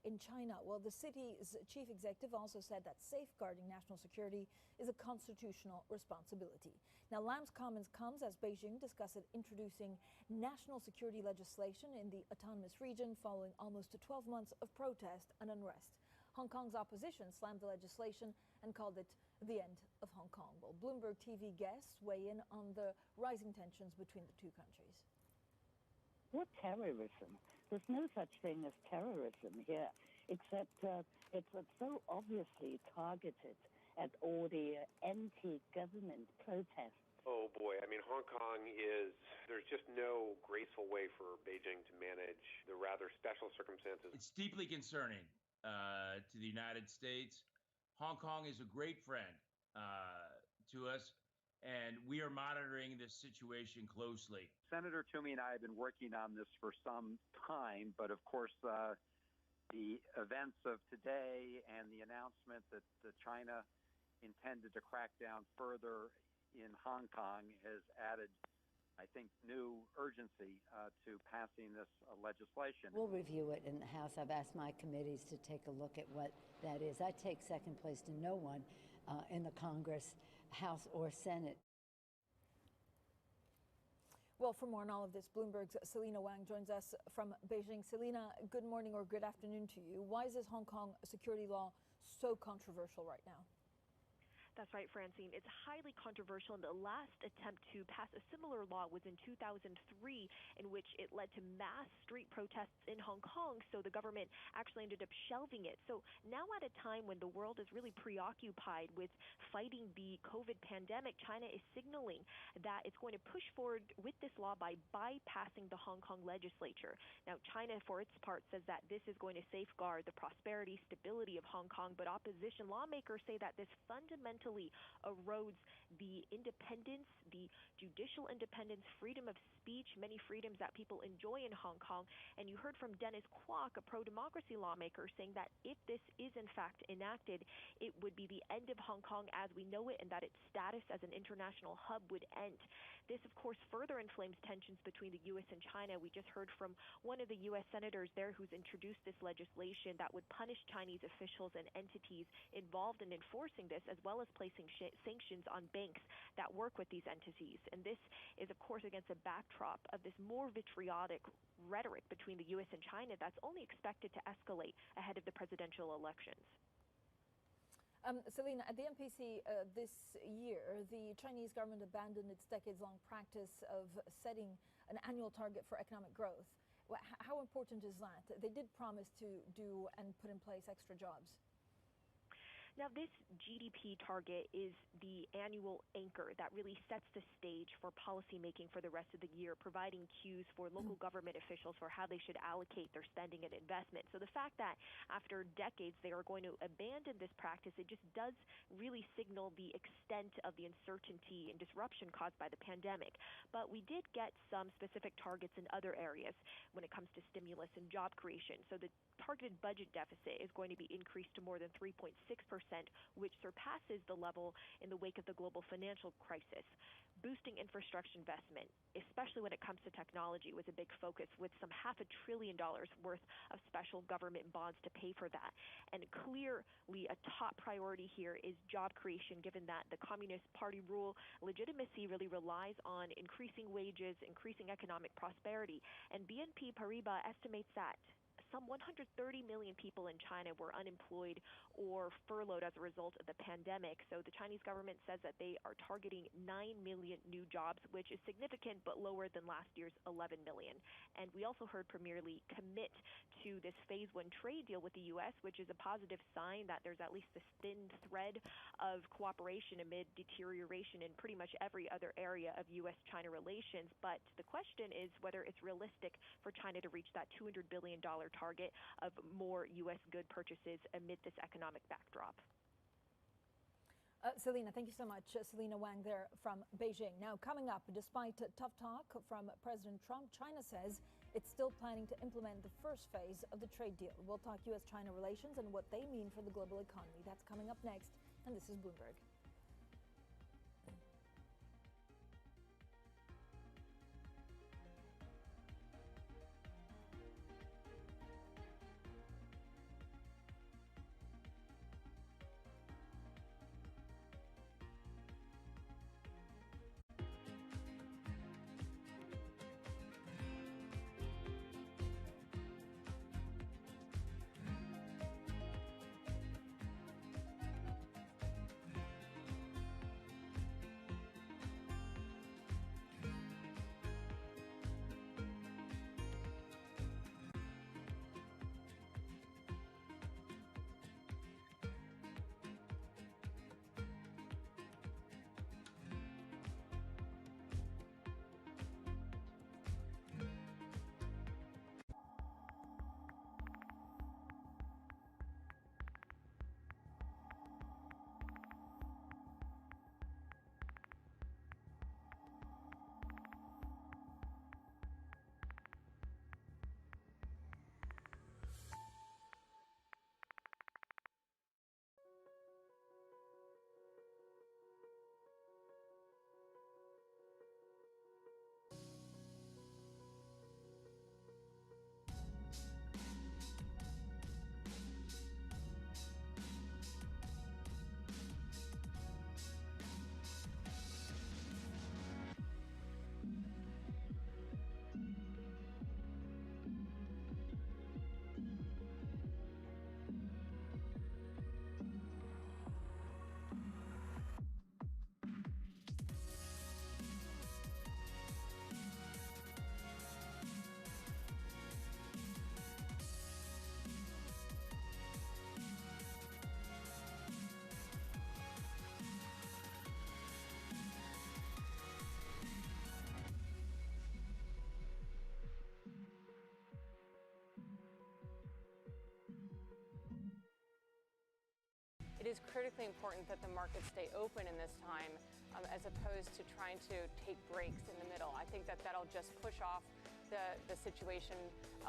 in China. Well, the city's chief executive also said that safeguarding national security is a constitutional responsibility. Now, Lam's comments comes as Beijing discusses introducing national security legislation in the autonomous region following almost 12 months of protest and unrest. Hong Kong's opposition slammed the legislation and called it the end of Hong Kong. Well, Bloomberg TV guests weigh in on the rising tensions between the two countries. What terrorism? There's no such thing as terrorism here, except it's so obviously targeted at all the anti-government protests. Oh boy, I mean, Hong Kong there's just no graceful way for Beijing to manage the rather special circumstances. It's deeply concerning to the United States. Hong Kong is a great friend to us, and we are monitoring this situation closely. Senator Toomey and I have been working on this for some time, but of course, the events of today and the announcement that China intended to crack down further in Hong Kong has added, I think, new urgency to passing this legislation. We'll review it in the House. I've asked my committees to take a look at what that is. I take second place to no one in the Congress, House, or Senate. Well, for more on all of this, Bloomberg's Selena Wang joins us from Beijing. Selena, good morning or good afternoon to you. Why is this Hong Kong security law so controversial right now? That's right, Francine. It's highly controversial, and the last attempt to pass a similar law was in 2003, in which it led to mass street protests in Hong Kong, so the government actually ended up shelving it. So now at a time when the world is really preoccupied with fighting the COVID pandemic, China is signaling that it's going to push forward with this law by bypassing the Hong Kong legislature. Now, China, for its part, says that this is going to safeguard the prosperity, stability of Hong Kong, but opposition lawmakers say that this fundamentally erodes the independence, the judicial independence, freedom of speech, many freedoms that people enjoy in Hong Kong. And you heard from Dennis Kwok, a pro-democracy lawmaker, saying that if this is in fact enacted, it would be the end of Hong Kong as we know it, and that its status as an international hub would end. This, of course, further inflames tensions between the U.S. and China. We just heard from one of the U.S. senators there who's introduced this legislation that would punish Chinese officials and entities involved in enforcing this, as well as placing sanctions on banks that work with these entities. And this is, of course, against a backdrop of this more vitriolic rhetoric between the U.S. and China that's only expected to escalate ahead of the presidential elections. Selena, at the MPC this year, the Chinese government abandoned its decades-long practice of setting an annual target for economic growth. How important is that? They did promise to do and put in place extra jobs. Now, this GDP target is the annual anchor that really sets the stage for policymaking for the rest of the year, providing cues for local government officials for how they should allocate their spending and investment. So the fact that after decades they are going to abandon this practice, it just does really signal the extent of the uncertainty and disruption caused by the pandemic. But we did get some specific targets in other areas when it comes to stimulus and job creation. So the targeted budget deficit is going to be increased to more than 3.6%, which surpasses the level in the wake of the global financial crisis. Boosting infrastructure investment, especially when it comes to technology, was a big focus, with some $500 billion worth of special government bonds to pay for that. And clearly a top priority here is job creation, given that the Communist Party rule legitimacy really relies on increasing wages, increasing economic prosperity. And BNP Paribas estimates that some 130 million people in China were unemployed or furloughed as a result of the pandemic. So the Chinese government says that they are targeting 9 million new jobs, which is significant but lower than last year's 11 million. And we also heard Premier Li commit to this phase one trade deal with the U.S., which is a positive sign that there's at least this thin thread of cooperation amid deterioration in pretty much every other area of U.S.-China relations. But the question is whether it's realistic for China to reach that $200 billion target of more U.S. good purchases amid this economic backdrop. Selena, thank you so much. Selena Wang there from Beijing. Now, coming up, despite tough talk from President Trump, China says it's still planning to implement the first phase of the trade deal. We'll talk U.S.-China relations and what they mean for the global economy. That's coming up next, and this is Bloomberg. is critically important that the markets stay open in this time, as opposed to trying to take breaks in the middle. I think that that'll just push off the situation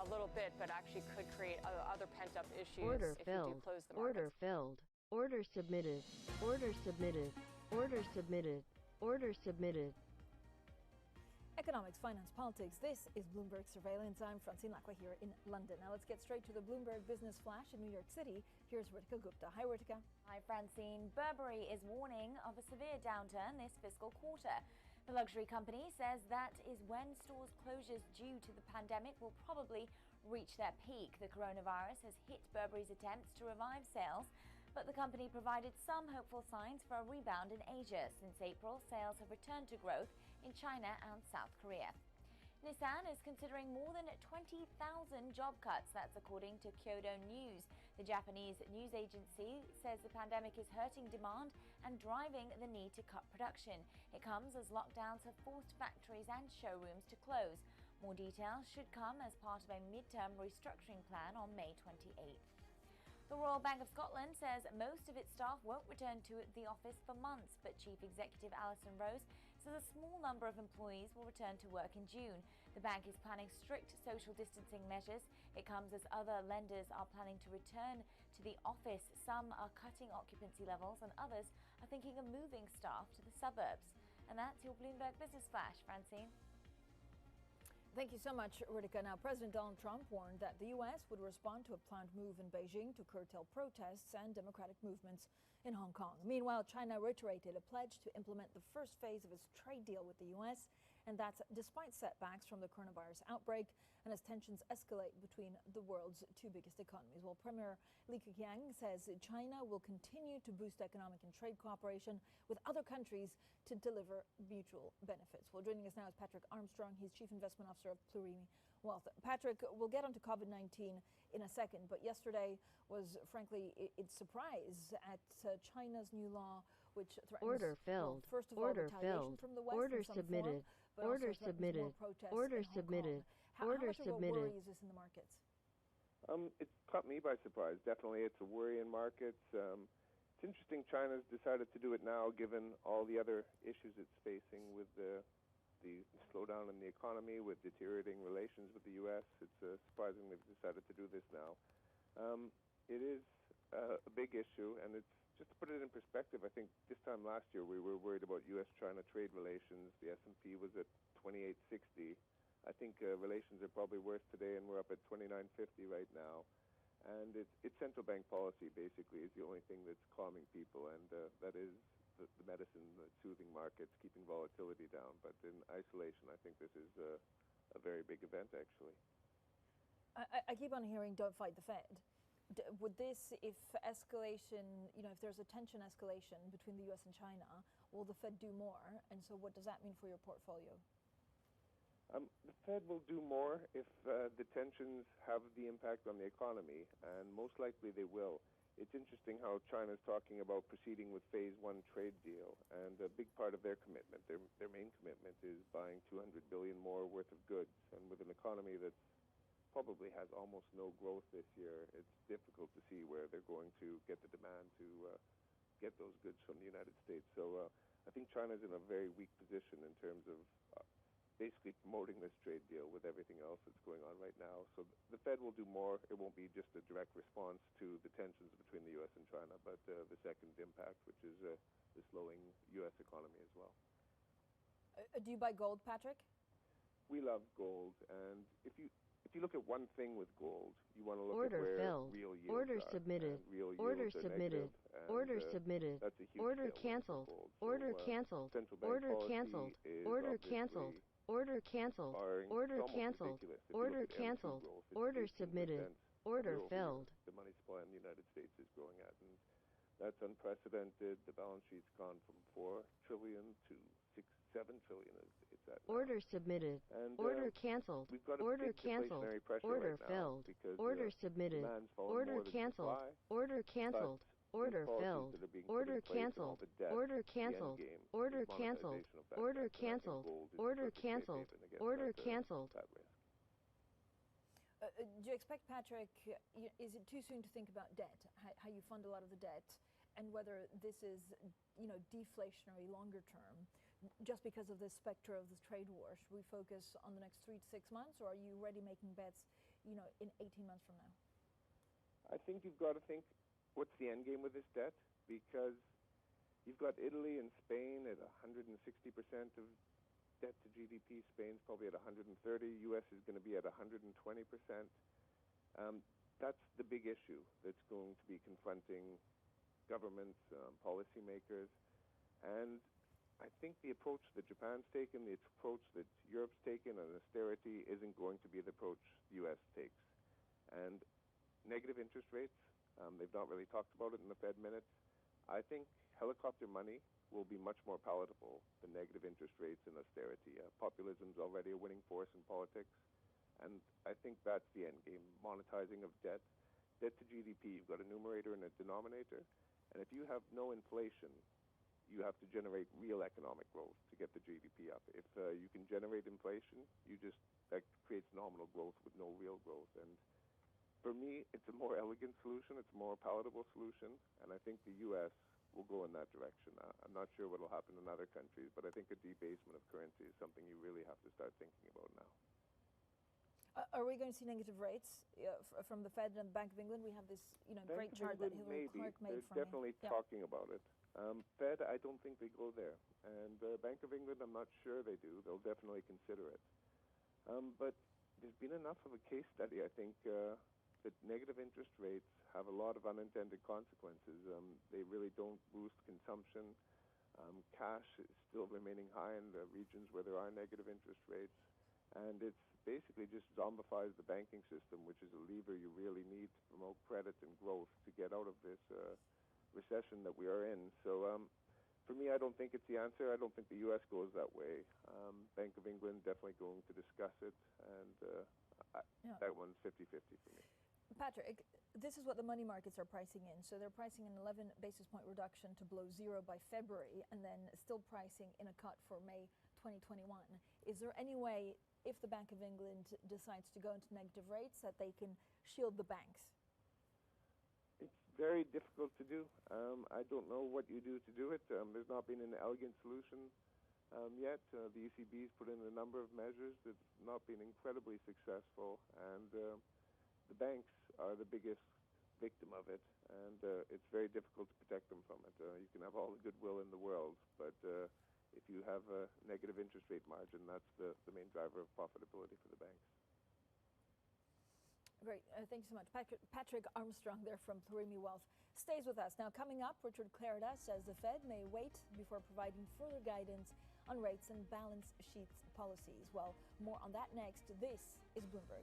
a little bit, but actually could create other pent-up issues Order if filled. you do close the Order markets. filled. Order submitted. Order submitted. Order submitted. Order submitted. Economics, finance, politics. This is Bloomberg Surveillance. I'm Francine Lacqua here in London. Now let's get straight to the Bloomberg Business Flash in New York City. Here's Ritika Gupta. Hi, Ritika. Hi, Francine. Burberry is warning of a severe downturn this fiscal quarter. The luxury company says that is when stores closures due to the pandemic will probably reach their peak. The coronavirus has hit Burberry's attempts to revive sales, but the company provided some hopeful signs for a rebound in Asia. Since April, sales have returned to growth in China and South Korea. Nissan is considering more than 20,000 job cuts. That's according to Kyodo News. The Japanese news agency says the pandemic is hurting demand and driving the need to cut production. It comes as lockdowns have forced factories and showrooms to close. More details should come as part of a midterm restructuring plan on May 28th. The Royal Bank of Scotland says most of its staff won't return to the office for months, but Chief Executive Alison Rose says a small number of employees will return to work in June. The bank is planning strict social distancing measures. It comes as other lenders are planning to return to the office. Some are cutting occupancy levels and others are thinking of moving staff to the suburbs. And that's your Bloomberg Business Flash, Francine. Thank you so much, Ritika. Now, President Donald Trump warned that the U.S. would respond to a planned move in Beijing to curtail protests and democratic movements in Hong Kong. Meanwhile, China reiterated a pledge to implement the first phase of its trade deal with the U.S., and that's despite setbacks from the coronavirus outbreak and as tensions escalate between the world's two biggest economies. Well, Premier Li Keqiang says China will continue to boost economic and trade cooperation with other countries to deliver mutual benefits. Well, joining us now is Patrick Armstrong. He's Chief Investment Officer of Plurimi Wealth. Patrick, we'll get onto COVID-19 in a second, but yesterday was, frankly, its surprise at China's new law, which threatens, Order filled. Well, first of all, Order retaliation filled. from the West Order in some submitted. form, but Order also threatens submitted. more protests Order in Hong submitted. Kong. How Order much of a submitted. worry is this in the markets? It caught me by surprise. Definitely, it's a worry in markets. It's interesting China's decided to do it now, given all the other issues it's facing with the slowdown in the economy, with deteriorating relations with the U.S. It's surprising they've decided to do this now. It is a big issue, and it's just to put it in perspective. I think this time last year we were worried about U.S.-China trade relations. The S&P was at 2860. I think relations are probably worse today, and we're up at 2950 right now. And it's central bank policy, basically, is the only thing that's calming people, and that is the medicine, the soothing markets, keeping volatility down. But in isolation, I think this is a very big event, actually. I keep on hearing, don't fight the Fed. Would this, if escalation, if there's a tension escalation between the U.S. and China, will the Fed do more? And so what does that mean for your portfolio? The Fed will do more if the tensions have the impact on the economy, and most likely they will. It's interesting how China's talking about proceeding with phase one trade deal, and a big part of their commitment, their main commitment, is buying $200 billion more worth of goods. And with an economy that probably has almost no growth this year, it's difficult to see where they're going to get the demand to get those goods from the United States. So I think China's in a very weak position in terms of basically promoting this trade deal with everything else that's going on right now. So the Fed will do more. It won't be just a direct response to the tensions between the U.S. and China, but the second impact, which is the slowing U.S. economy as well. Do you buy gold, Patrick? We love gold, and if you look at one thing with gold, you want to look Order at where filled. real yields Order are. submitted. And real Order yields are submitted. negative, and, Order submitted. That's a huge Order tailwind for canceled. gold. Order So, canceled. central bank Order policy canceled. is Order obviously canceled. Order canceled. barring Order almost canceled. ridiculous. If you Order look at M2 canceled. growth, it's Order 18% submitted. Order year-over-year. filled. The money supply in the United States is growing at, and that's unprecedented. The balance sheet's gone from $4 trillion to $7 trillion. It's at now. Order submitted. And, Order canceled. We've got a Order big canceled. deflationary pressure Order right now filled. because Order submitted. demand's fallen Order more than canceled. supply. Order canceled. But Order these policies filled. that are being put Order in place and all canceled. the debt, Order the canceled. end game Order is canceled. monetization of that Order debt, and I think canceled. gold is the Order perfect safe canceled. haven against Order that, canceled. that risk. Do you expect, Patrick, is it too soon to think about debt, how you fund a lot of the debt, and whether this is, deflationary longer term, just because of the specter of the trade war? Should we focus on the next 3 to 6 months, or are you already making bets, in 18 months from now? I think you've got to think, what's the end game with this debt? Because you've got Italy and Spain at 160% of debt to GDP. Spain's probably at 130. U.S. is going to be at 120%. That's the big issue that's going to be confronting governments, policymakers. And I think the approach that Japan's taken, the approach that Europe's taken on austerity isn't going to be the approach the U.S. takes. And negative interest rates, they've not really talked about it in the Fed minutes. I think helicopter money will be much more palatable than negative interest rates and austerity. Populism's already a winning force in politics. And I think that's the end game, monetizing of debt. Debt to GDP, you've got a numerator and a denominator. And if you have no inflation, you have to generate real economic growth to get the GDP up. If you can generate inflation, that creates nominal growth with no real growth. And for me, it's a more elegant solution. It's a more palatable solution. And I think the U.S. will go in that direction. I'm not sure what will happen in other countries, but I think a debasement of currency is something you really have to start thinking about now. Are we going to see negative rates from the Fed and the Bank of England? We have this, great chart that Hillary Clark made from They're definitely talking about it. Fed, I don't think they go there. And Bank of England, I'm not sure they do. They'll definitely consider it. But there's been enough of a case study, I think, that negative interest rates have a lot of unintended consequences. They really don't boost consumption. Cash is still remaining high in the regions where there are negative interest rates. And it's basically just zombifies the banking system, which is a lever you really need to promote credit and growth to get out of this recession that we are in. So for me, I don't think it's the answer. I don't think the U.S. goes that way. Bank of England definitely going to discuss it, and that one's 50-50 for me. Patrick, this is what the money markets are pricing in. So they're pricing an 11 basis point reduction to below zero by February, and then still pricing in a cut for May 2021. Is there any way, if the Bank of England decides to go into negative rates, that they can shield the banks? It's very difficult to do. I don't know what you do to do it. There's not been an elegant solution yet. The ECB's put in a number of measures that have not been incredibly successful, and the banks are the biggest victim of it, and it's very difficult to protect them from it. You can have all the goodwill in the world, but if you have a negative interest rate margin, that's the main driver of profitability for the banks. Great. Thank you so much. Patrick Armstrong there from Plurimi Wealth stays with us. Now, coming up, Richard Clarida says the Fed may wait before providing further guidance on rates and balance sheet policies. Well, more on that next. This is Bloomberg.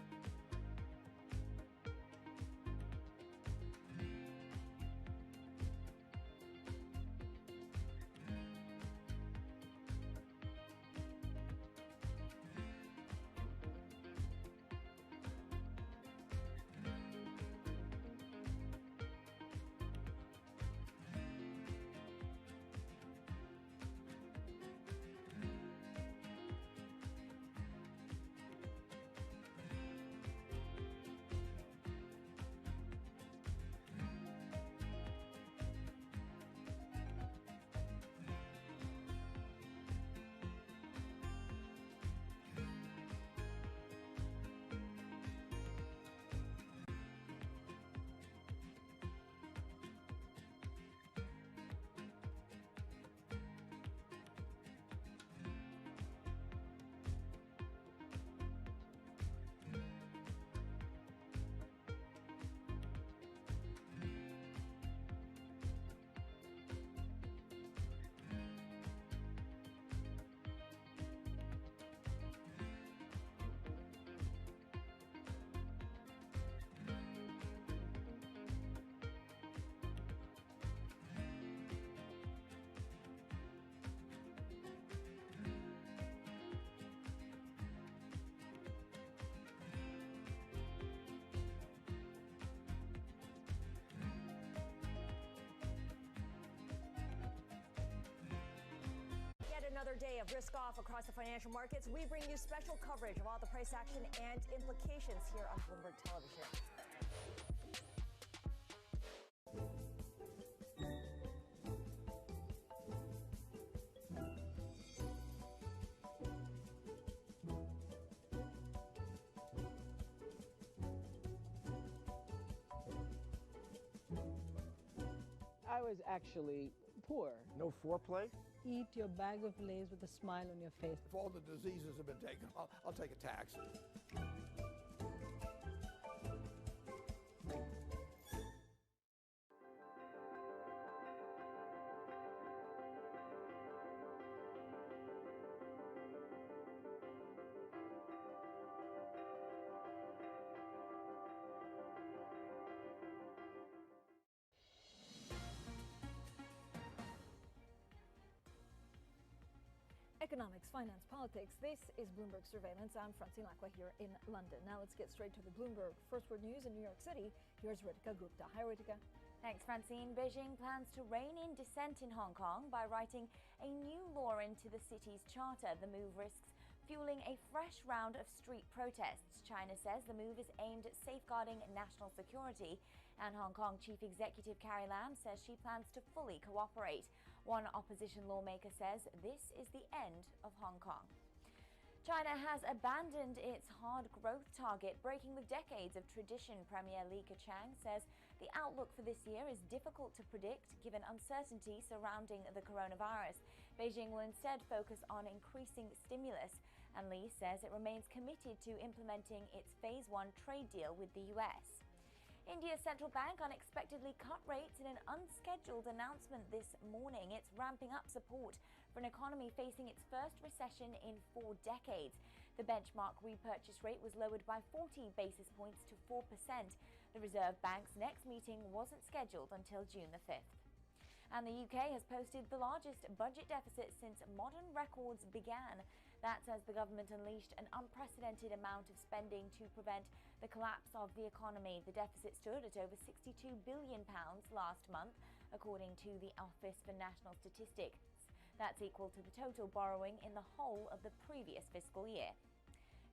another day of risk off across the financial markets. We bring you special coverage of all the price action and implications here on Bloomberg Television. I was actually poor. No foreplay? Eat your bag of Lay's with a smile on your face. If all the diseases have been taken, I'll take a tax. Economics, finance, politics. This is Bloomberg Surveillance. I'm Francine Lacqua here in London. Now let's get straight to the Bloomberg First Word News in New York City. Here's Ritika Gupta. Hi, Ritika. Thanks, Francine. Beijing plans to rein in dissent in Hong Kong by writing a new law into the city's charter. The move risks fueling a fresh round of street protests. China says the move is aimed at safeguarding national security, and Hong Kong Chief Executive Carrie Lam says she plans to fully cooperate. One opposition lawmaker says this is the end of Hong Kong. China has abandoned its hard growth target, breaking with decades of tradition. Premier Li Keqiang says the outlook for this year is difficult to predict given uncertainty surrounding the coronavirus. Beijing will instead focus on increasing stimulus, and Li says it remains committed to implementing its Phase 1 trade deal with the US. India's central bank unexpectedly cut rates in an unscheduled announcement this morning. It's ramping up support for an economy facing its first recession in 4 decades. The benchmark repurchase rate was lowered by 40 basis points to 4%. The Reserve Bank's next meeting wasn't scheduled until June the 5th. And the UK has posted the largest budget deficit since modern records began. That's as the government unleashed an unprecedented amount of spending to prevent the collapse of the economy. The deficit stood at over £62 billion last month, according to the Office for National Statistics. That's equal to the total borrowing in the whole of the previous fiscal year.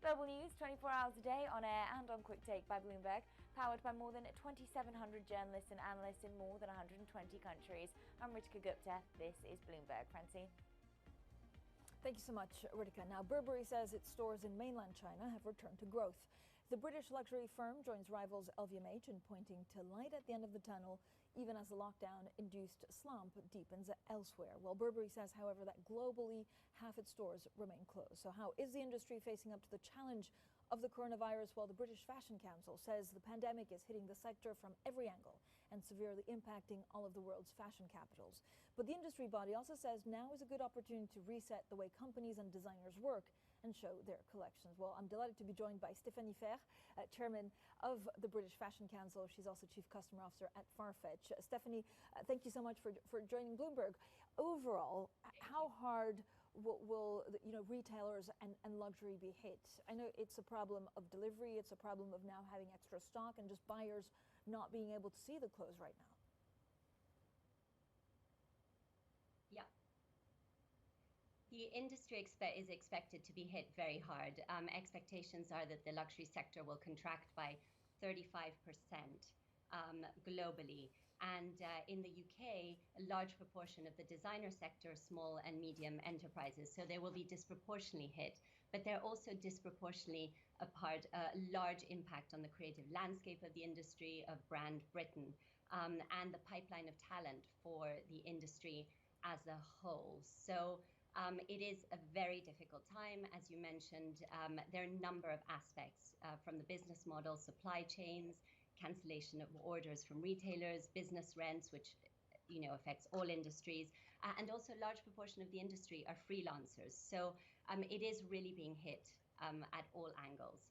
Global news 24 hours a day on air and on Quick Take by Bloomberg, powered by more than 2,700 journalists and analysts in more than 120 countries. I'm Ritika Gupta. This is Bloomberg. Francine. Thank you so much, Ritika. Now, Burberry says its stores in mainland China have returned to growth. The British luxury firm joins rivals LVMH in pointing to light at the end of the tunnel, even as the lockdown-induced slump deepens elsewhere. Well, Burberry says, however, that globally half its stores remain closed. So how is the industry facing up to the challenge of the coronavirus? Well, the British Fashion Council says the pandemic is hitting the sector from every angle and severely impacting all of the world's fashion capitals. But the industry body also says now is a good opportunity to reset the way companies and designers work and show their collections. Well, I'm delighted to be joined by Stéphanie Fer, chairman of the British Fashion Council. She's also chief customer officer at Farfetch. Stephanie, thank you so much for joining Bloomberg. Overall, how hard will retailers and luxury be hit? I know it's a problem of delivery, it's a problem of now having extra stock and just buyers not being able to see the clothes right now. Yeah. The industry is expected to be hit very hard. Expectations are that the luxury sector will contract by 35% globally. And in the UK, a large proportion of the designer sector, small and medium enterprises. So they will be disproportionately hit, but they're also disproportionately a large impact on the creative landscape of the industry, of brand Britain, and the pipeline of talent for the industry as a whole. So it is a very difficult time. As you mentioned, there are a number of aspects from the business model, supply chains, cancellation of orders from retailers, business rents, which affects all industries, and also a large proportion of the industry are freelancers. So it is really being hit at all angles.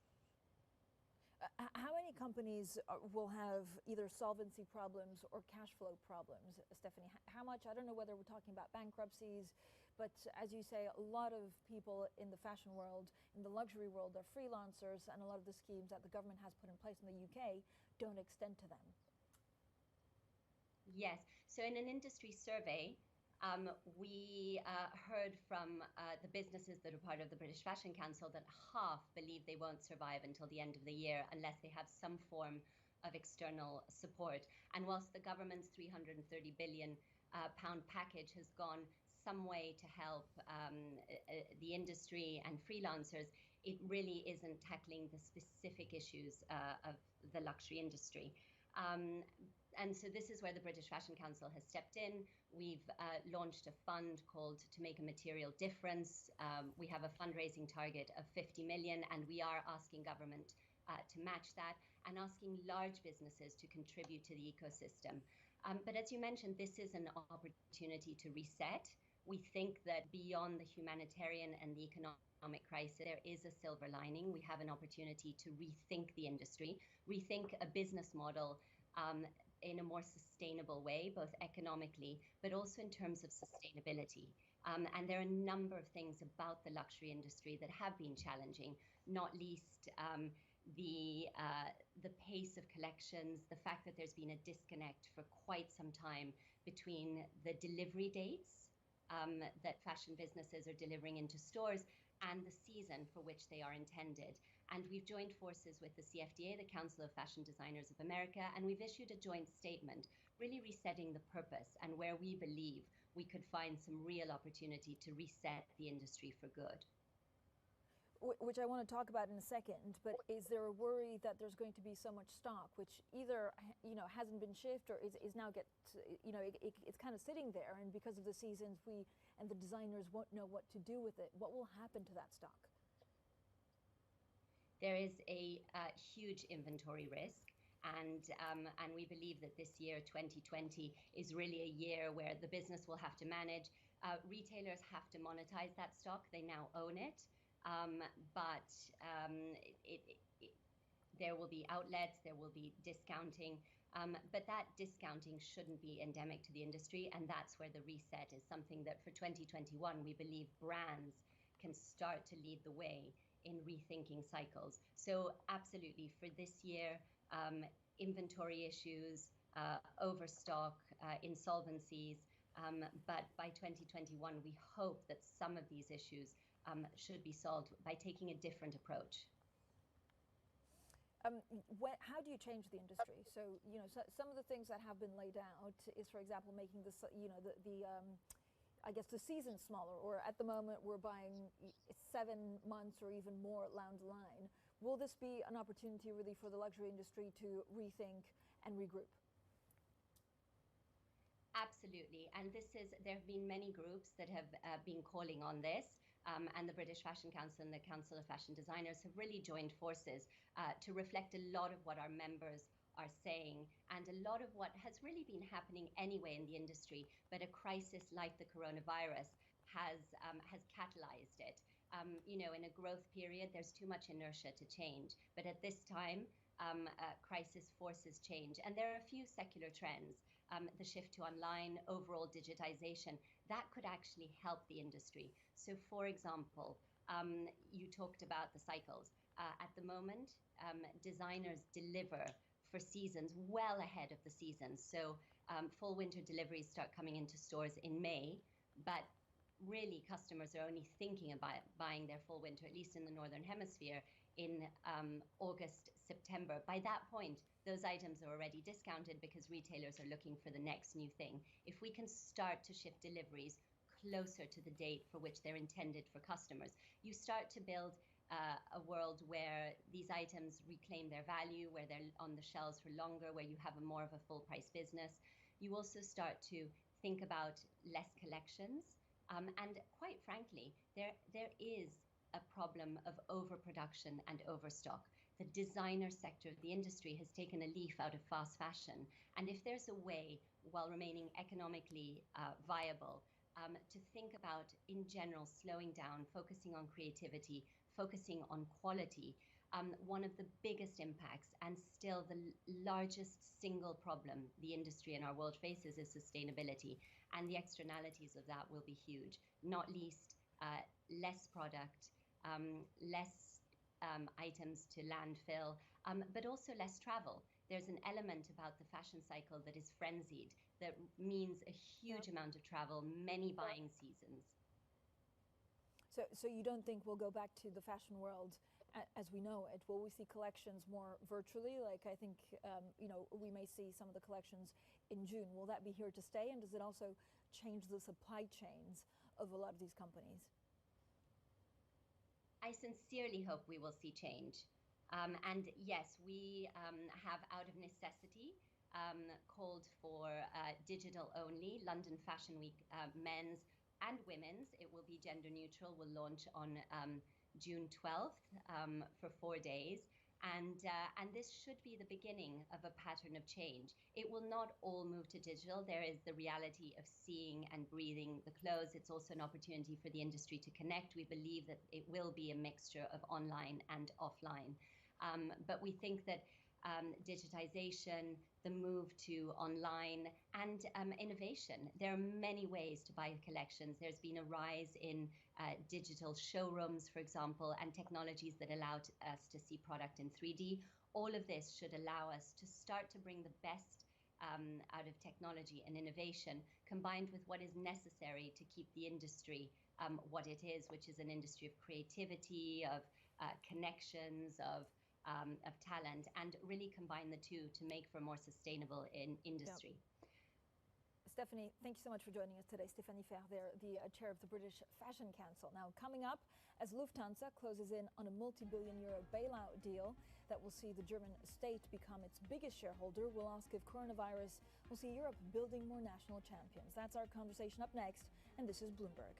How many companies will have either solvency problems or cash flow problems, Stephanie? How much? I don't know whether we're talking about bankruptcies, but as you say, a lot of people in the fashion world, in the luxury world, are freelancers, and a lot of the schemes that the government has put in place in the UK don't extend to them. Yes. So in an industry survey, We heard from the businesses that are part of the British Fashion Council that half believe they won't survive until the end of the year unless they have some form of external support. And whilst the government's £330 billion pound package has gone some way to help the industry and freelancers, it really isn't tackling the specific issues of the luxury industry. And so this is where the British Fashion Council has stepped in. We've launched a fund called To Make a Material Difference. We have a fundraising target of 50 million, and we are asking government to match that and asking large businesses to contribute to the ecosystem. But as you mentioned, this is an opportunity to reset. We think that beyond the humanitarian and the economic crisis, there is a silver lining. We have an opportunity to rethink the industry, rethink a business model in a more sustainable way, both economically, but also in terms of sustainability. And there are a number of things about the luxury industry that have been challenging, not least the pace of collections, the fact that there's been a disconnect for quite some time between the delivery dates that fashion businesses are delivering into stores and the season for which they are intended. And we've joined forces with the CFDA, the Council of Fashion Designers of America, and we've issued a joint statement really resetting the purpose and where we believe we could find some real opportunity to reset the industry for good. Which I want to talk about in a second, but is there a worry that there's going to be so much stock which either hasn't been shipped or is now it's kind of sitting there, and because of the seasons we and the designers won't know what to do with it? What will happen to that stock? There is a huge inventory risk, and we believe that this year, 2020, is really a year where the business will have to manage. Retailers have to monetize that stock. They now own it, but there will be outlets, there will be discounting, but that discounting shouldn't be endemic to the industry, and that's where the reset is something that for 2021 we believe brands can start to lead the way in rethinking cycles. So absolutely, for this year, inventory issues, overstock, insolvencies, but by 2021 we hope that some of these issues should be solved by taking a different approach. How do you change the industry? So, some of the things that have been laid out is, for example, making this, I guess the season smaller, or at the moment we're buying 7 months or even more down the line. Will this be an opportunity really for the luxury industry to rethink and regroup? Absolutely, and there have been many groups that have been calling on this, and the British Fashion Council and the Council of Fashion Designers have really joined forces to reflect a lot of what our members are saying, and a lot of what has really been happening anyway in the industry, but a crisis like the coronavirus has catalyzed it. In a growth period, there's too much inertia to change, but at this time, crisis forces change, and there are a few secular trends. The shift to online, overall digitization, that could actually help the industry. So, for example, you talked about the cycles. At the moment, designers deliver for seasons well ahead of the seasons. So full winter deliveries start coming into stores in May, but really customers are only thinking about buying their full winter, at least in the Northern Hemisphere, in August, September. By that point, those items are already discounted because retailers are looking for the next new thing. If we can start to shift deliveries closer to the date for which they're intended for customers, you start to build a world where these items reclaim their value, where they're on the shelves for longer, where you have more of a full price business. You also start to think about less collections. And quite frankly, there is a problem of overproduction and overstock. The designer sector of the industry has taken a leaf out of fast fashion. And if there's a way, while remaining economically viable, to think about, in general, slowing down, focusing on creativity, focusing on quality, one of the biggest impacts and still the largest single problem the industry and our world faces is sustainability. And the externalities of that will be huge, not least less product, less items to landfill, but also less travel. There's an element about the fashion cycle that is frenzied. that means a huge amount of travel, many buying seasons. So you don't think we'll go back to the fashion world as we know it? Will we see collections more virtually? Like I think, we may see some of the collections in June. Will that be here to stay? And does it also change the supply chains of a lot of these companies? I sincerely hope we will see change. And yes, we have out of necessity called for digital only. London Fashion Week, men's and women's, it will be gender neutral, will launch on June 12th for 4 days. And this should be the beginning of a pattern of change. It will not all move to digital. There is the reality of seeing and breathing the clothes. It's also an opportunity for the industry to connect. We believe that it will be a mixture of online and offline. But we think that digitization, the move to online, and innovation. There are many ways to buy collections. There's been a rise in digital showrooms, for example, and technologies that allow us to see product in 3D. All of this should allow us to start to bring the best out of technology and innovation, combined with what is necessary to keep the industry what it is, which is an industry of creativity, of connections, of talent, and really combine the two to make for a more sustainable industry. Yep. Stephanie, thank you so much for joining us today. Stephanie Ferrer, the chair of the British Fashion Council. Now, coming up, as Lufthansa closes in on a multi-billion euro bailout deal that will see the German state become its biggest shareholder, we'll ask if coronavirus will see Europe building more national champions. That's our conversation up next, and this is Bloomberg.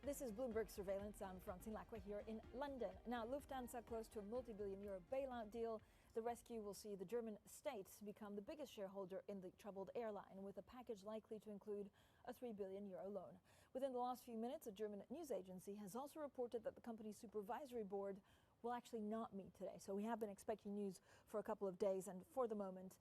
This is Bloomberg Surveillance. I'm Francine Lacqua here in London. Now, Lufthansa close to a multi-billion euro bailout deal. The rescue will see the German state become the biggest shareholder in the troubled airline, with a package likely to include a 3 billion euro loan. Within the last few minutes, a German news agency has also reported that the company's supervisory board will actually not meet today. So we have been expecting news for a couple of days, and for the moment,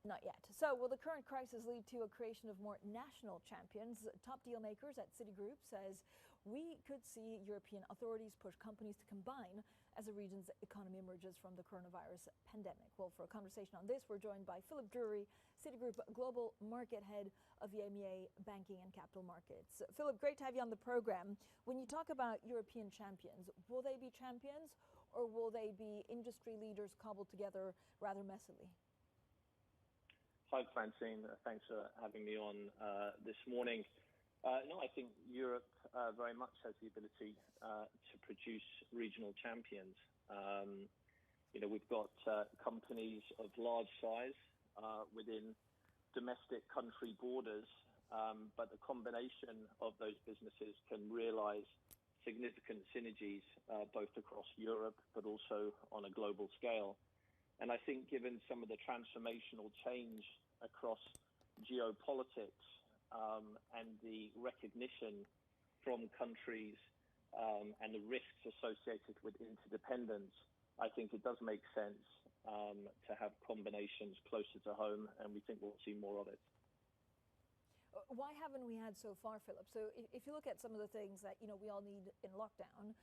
not yet. So will the current crisis lead to a creation of more national champions? Top deal makers at Citigroup says we could see European authorities push companies to combine as the region's economy emerges from the coronavirus pandemic. Well, for a conversation on this, we're joined by Philip Drury, Citigroup Global Market Head of the EMEA Banking and Capital Markets. Philip, great to have you on the program. When you talk about European champions, will they be champions or will they be industry leaders cobbled together rather messily? Hi, Francine. Thanks for having me on this morning. No, I think Europe very much has the ability to produce regional champions. We've got companies of large size within domestic country borders, but the combination of those businesses can realize significant synergies both across Europe but also on a global scale. And I think given some of the transformational change across geopolitics and the recognition from countries and the risks associated with interdependence, I think it does make sense to have combinations closer to home, and we think we'll see more of it. Why haven't we had so far, Philip? So if you look at some of the things that we all need in lockdown,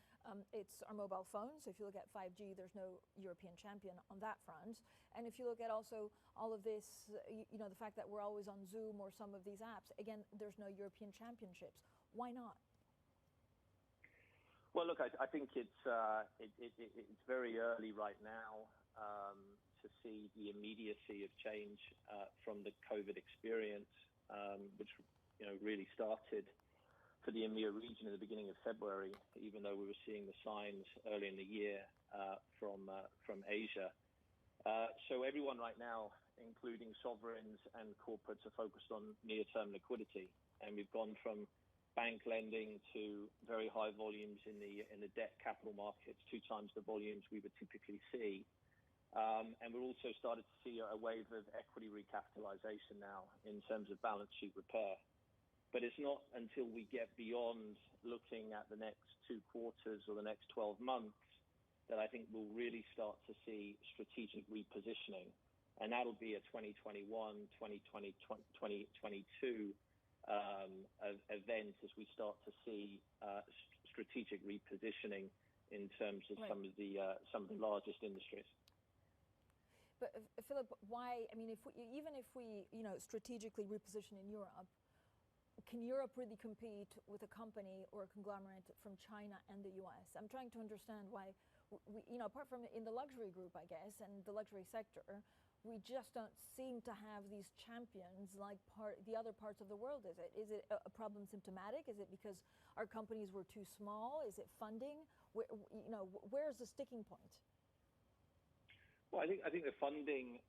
it's our mobile phones. If you look at 5G, there's no European champion on that front. And if you look at also all of this, the fact that we're always on Zoom or some of these apps, again, there's no European championships. Why not? Well, look, I think it's very early right now to see the immediacy of change from the COVID experience, which really started for the EMEA region at the beginning of February, even though we were seeing the signs early in the year from Asia. So everyone right now, including sovereigns and corporates, are focused on near-term liquidity, and we've gone from bank lending to very high volumes in the debt capital markets, 2 times the volumes we would typically see. And we're also started to see a wave of equity recapitalization now in terms of balance sheet repair. But it's not until we get beyond looking at the next 2 quarters or the next 12 months that I think we'll really start to see strategic repositioning. And that'll be a 2021, 2020, 2022 event as we start to see strategic repositioning in terms of some of the largest industries. But Philip, why? I mean, even if we strategically reposition in Europe, can Europe really compete with a company or a conglomerate from China and the U.S.? I'm trying to understand why we, apart from in the luxury group, I guess, and the luxury sector, we just don't seem to have these champions like the other parts of the world. Is it a problem symptomatic? Is it because our companies were too small? Is it funding? Where's the sticking point? Well, I think the funding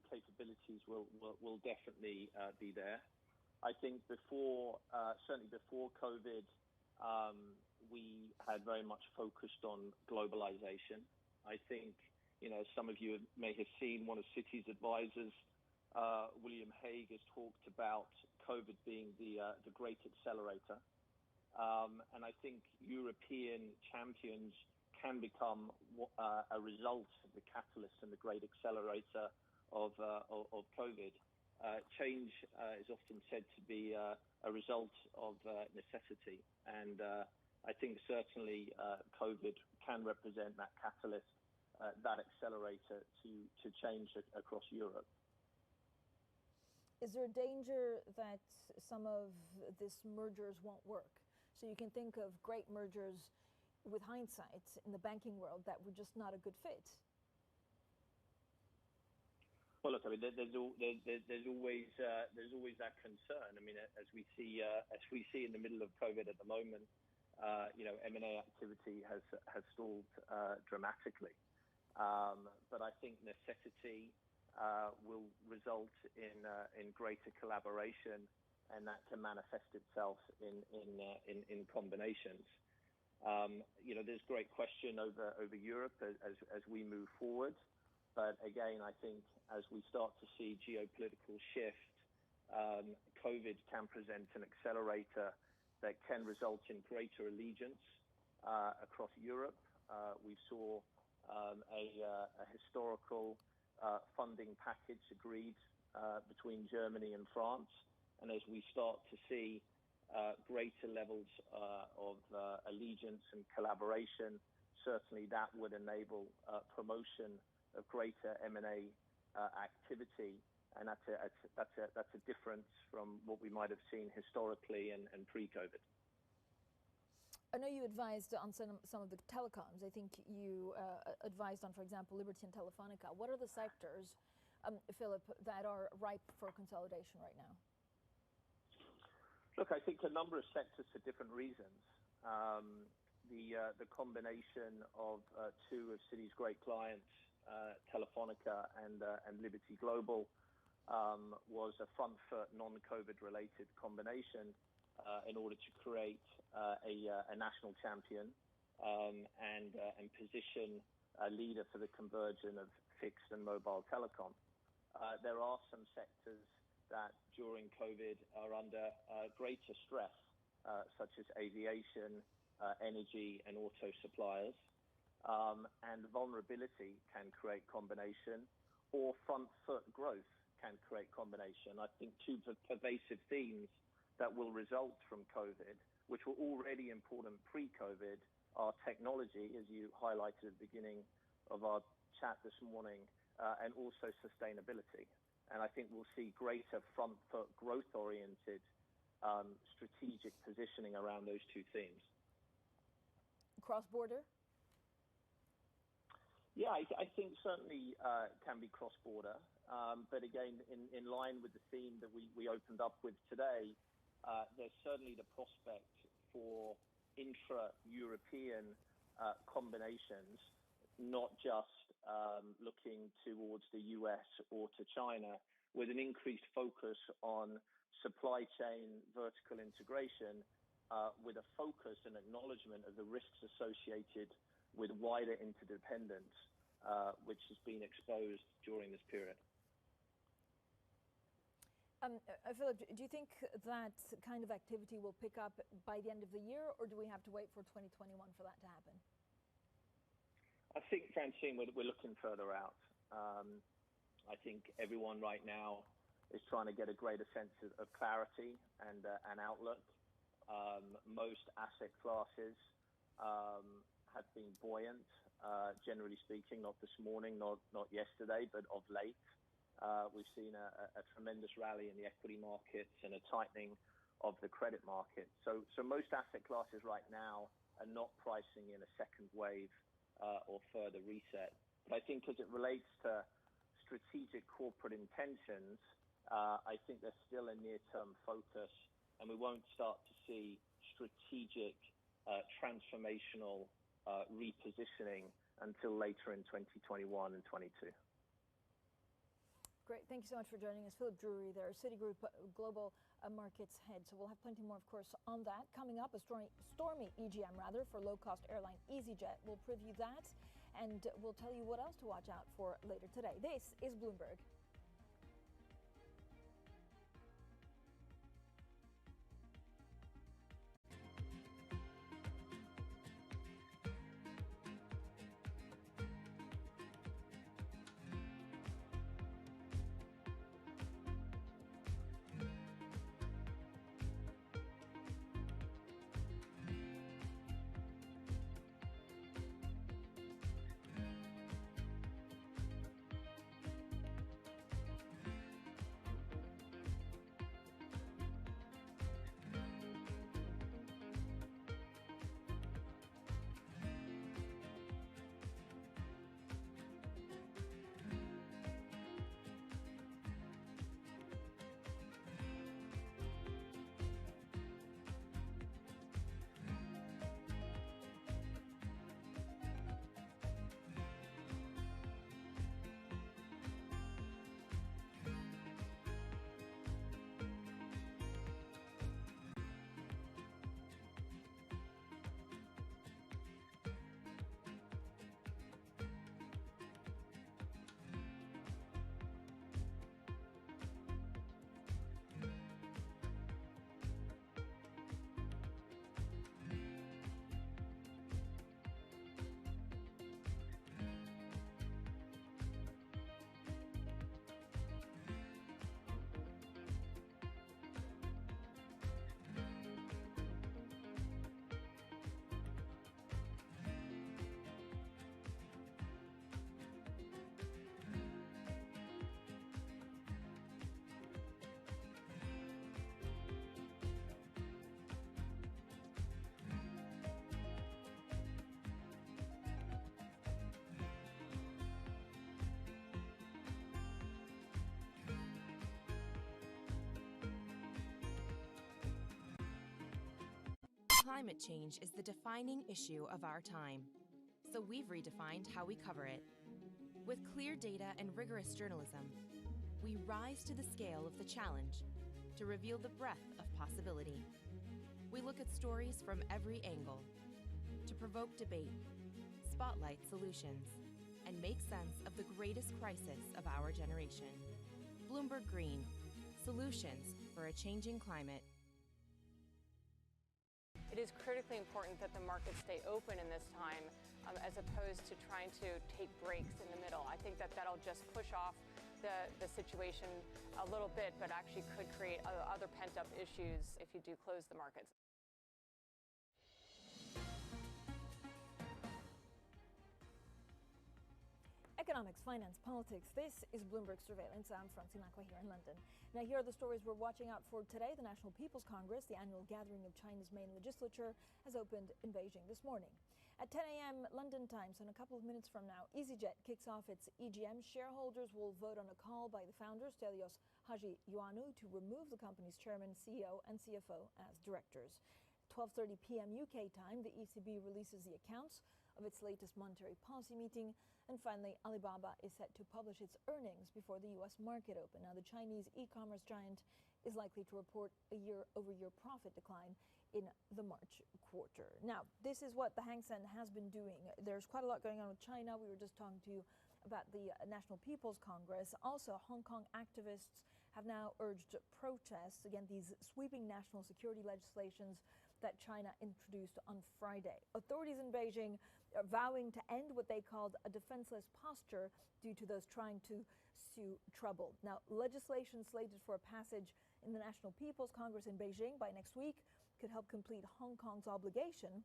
capabilities will definitely be there. I think certainly before COVID, we had very much focused on globalization. I think, some of you may have seen one of Citi's advisors, William Hague, has talked about COVID being the great accelerator. And I think European champions can become a result of the catalyst and the great accelerator of COVID. Change is often said to be a result of necessity. And I think certainly COVID can represent that catalyst, that accelerator to change across Europe. Is there a danger that some of these mergers won't work? So you can think of great mergers with hindsight in the banking world that were just not a good fit. Well, look, I mean, there's always that concern. I mean, as we see in the middle of COVID at the moment, M&A activity has stalled dramatically. But I think necessity will result in greater collaboration, and that can manifest itself in combinations. There's great question over Europe as we move forward. But again, I think as we start to see geopolitical shift, COVID can present an accelerator that can result in greater allegiance across Europe. We saw a historical funding package agreed between Germany and France. And as we start to see greater levels of allegiance and collaboration, certainly that would enable promotion of greater M&A activity, and that's a difference from what we might have seen historically and pre-COVID. I know you advised on some of the telecoms. I think you advised on, for example, Liberty and Telefonica. What are the sectors, Philip, that are ripe for consolidation right now? Look, I think a number of sectors for different reasons. The combination of two of Citi's great clients, Telefonica and Liberty Global, was a front foot non-COVID related combination in order to create a national champion and position a leader for the conversion of fixed and mobile telecom. There are some sectors that during COVID are under greater stress, such as aviation, energy and auto suppliers. And vulnerability can create combination, or front foot growth can create combination. I think two pervasive themes that will result from COVID, which were already important pre-COVID, are technology, as you highlighted at the beginning of our chat this morning, and also sustainability. And I think we'll see greater front foot growth-oriented strategic positioning around those two themes. Cross-border? Yeah, I think certainly can be cross-border. But again, in line with the theme that we opened up with today, there's certainly the prospect for intra-European combinations, not just looking towards the US or to China, with an increased focus on supply chain vertical integration, with a focus and acknowledgement of the risks associated with wider interdependence, which has been exposed during this period. Philip, do you think that kind of activity will pick up by the end of the year, or do we have to wait for 2021 for that to happen? I think, Francine, we're looking further out. I think everyone right now is trying to get a greater sense of clarity and outlook. Most asset classes have been buoyant, generally speaking, not this morning, not yesterday, but of late. We've seen a tremendous rally in the equity markets and a tightening of the credit market. So most asset classes right now are not pricing in a second wave or further reset. But I think as it relates to strategic corporate intentions, I think there's still a near-term focus, and we won't start to see strategic transformational repositioning until later in 2021 and 22. Great. Thank you so much for joining us. Philip Drury there, Citigroup Global Markets Head. So we'll have plenty more, of course, on that. Coming up, a stormy EGM, for low-cost airline EasyJet. We'll preview that, and we'll tell you what else to watch out for later today. This is Bloomberg. Climate change is the defining issue of our time, so we've redefined how we cover it. With clear data and rigorous journalism, we rise to the scale of the challenge to reveal the breadth of possibility. We look at stories from every angle to provoke debate, spotlight solutions, and make sense of the greatest crisis of our generation. Bloomberg Green, solutions for a changing climate. It is critically important that the markets stay open in this time as opposed to trying to take breaks in the middle. I think that that'll just push off the situation a little bit, but actually could create other pent-up issues if you do close the markets. Economics, finance, politics. This is Bloomberg Surveillance. I'm Francine Aqua here in London. Now, here are the stories we're watching out for today. The National People's Congress, the annual gathering of China's main legislature, has opened in Beijing this morning. At 10 a.m. London time, so in a couple of minutes from now, EasyJet kicks off its EGM. Shareholders will vote on a call by the founder, Stelios Hajiioannou, to remove the company's chairman, CEO, and CFO as directors. 12:30 p.m. UK time, the ECB releases the accounts of its latest monetary policy meeting. And finally, Alibaba is set to publish its earnings before the U.S. market open. Now, the Chinese e-commerce giant is likely to report a year-over-year profit decline in the March quarter. Now, this is what the Hang Seng has been doing. There's quite a lot going on with China. We were just talking to you about the National People's Congress. Also, Hong Kong activists have now urged protests against these sweeping national security legislations that China introduced on Friday. Authorities in Beijing are vowing to end what they called a defenseless posture due to those trying to sue trouble. Now, legislation slated for a passage in the National People's Congress in Beijing by next week could help complete Hong Kong's obligation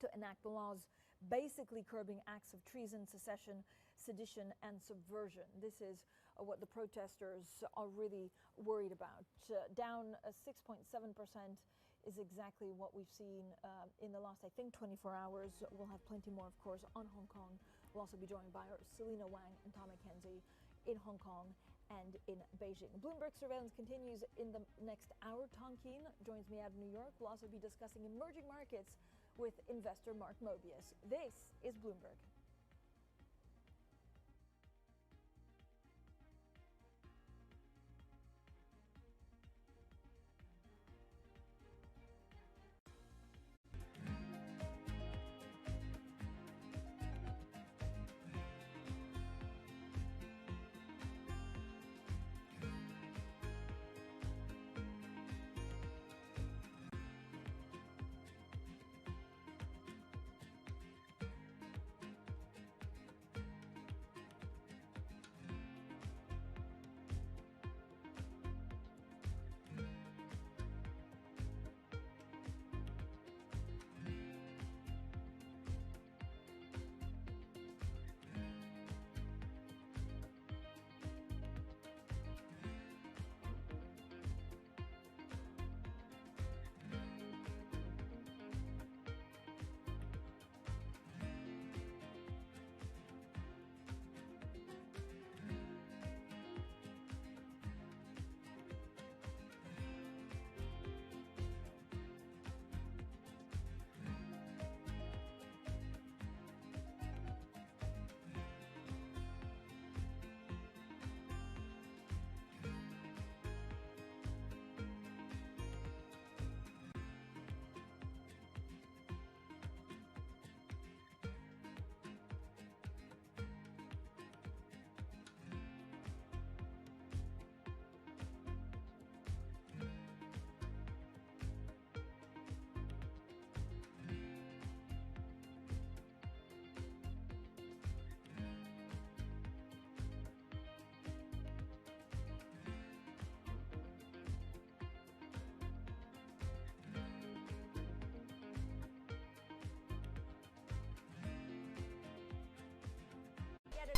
to enact the laws basically curbing acts of treason, secession, sedition, and subversion. This is what the protesters are really worried about. Down 6.7% is exactly what we've seen in the last, I think, 24 hours. We'll have plenty more, of course, on Hong Kong. We'll also be joined by our Selena Wang and Tom McKenzie in Hong Kong and in Beijing. Bloomberg Surveillance continues in the next hour. Tom Keene joins me out of New York. We'll also be discussing emerging markets with investor Mark Mobius. This is Bloomberg.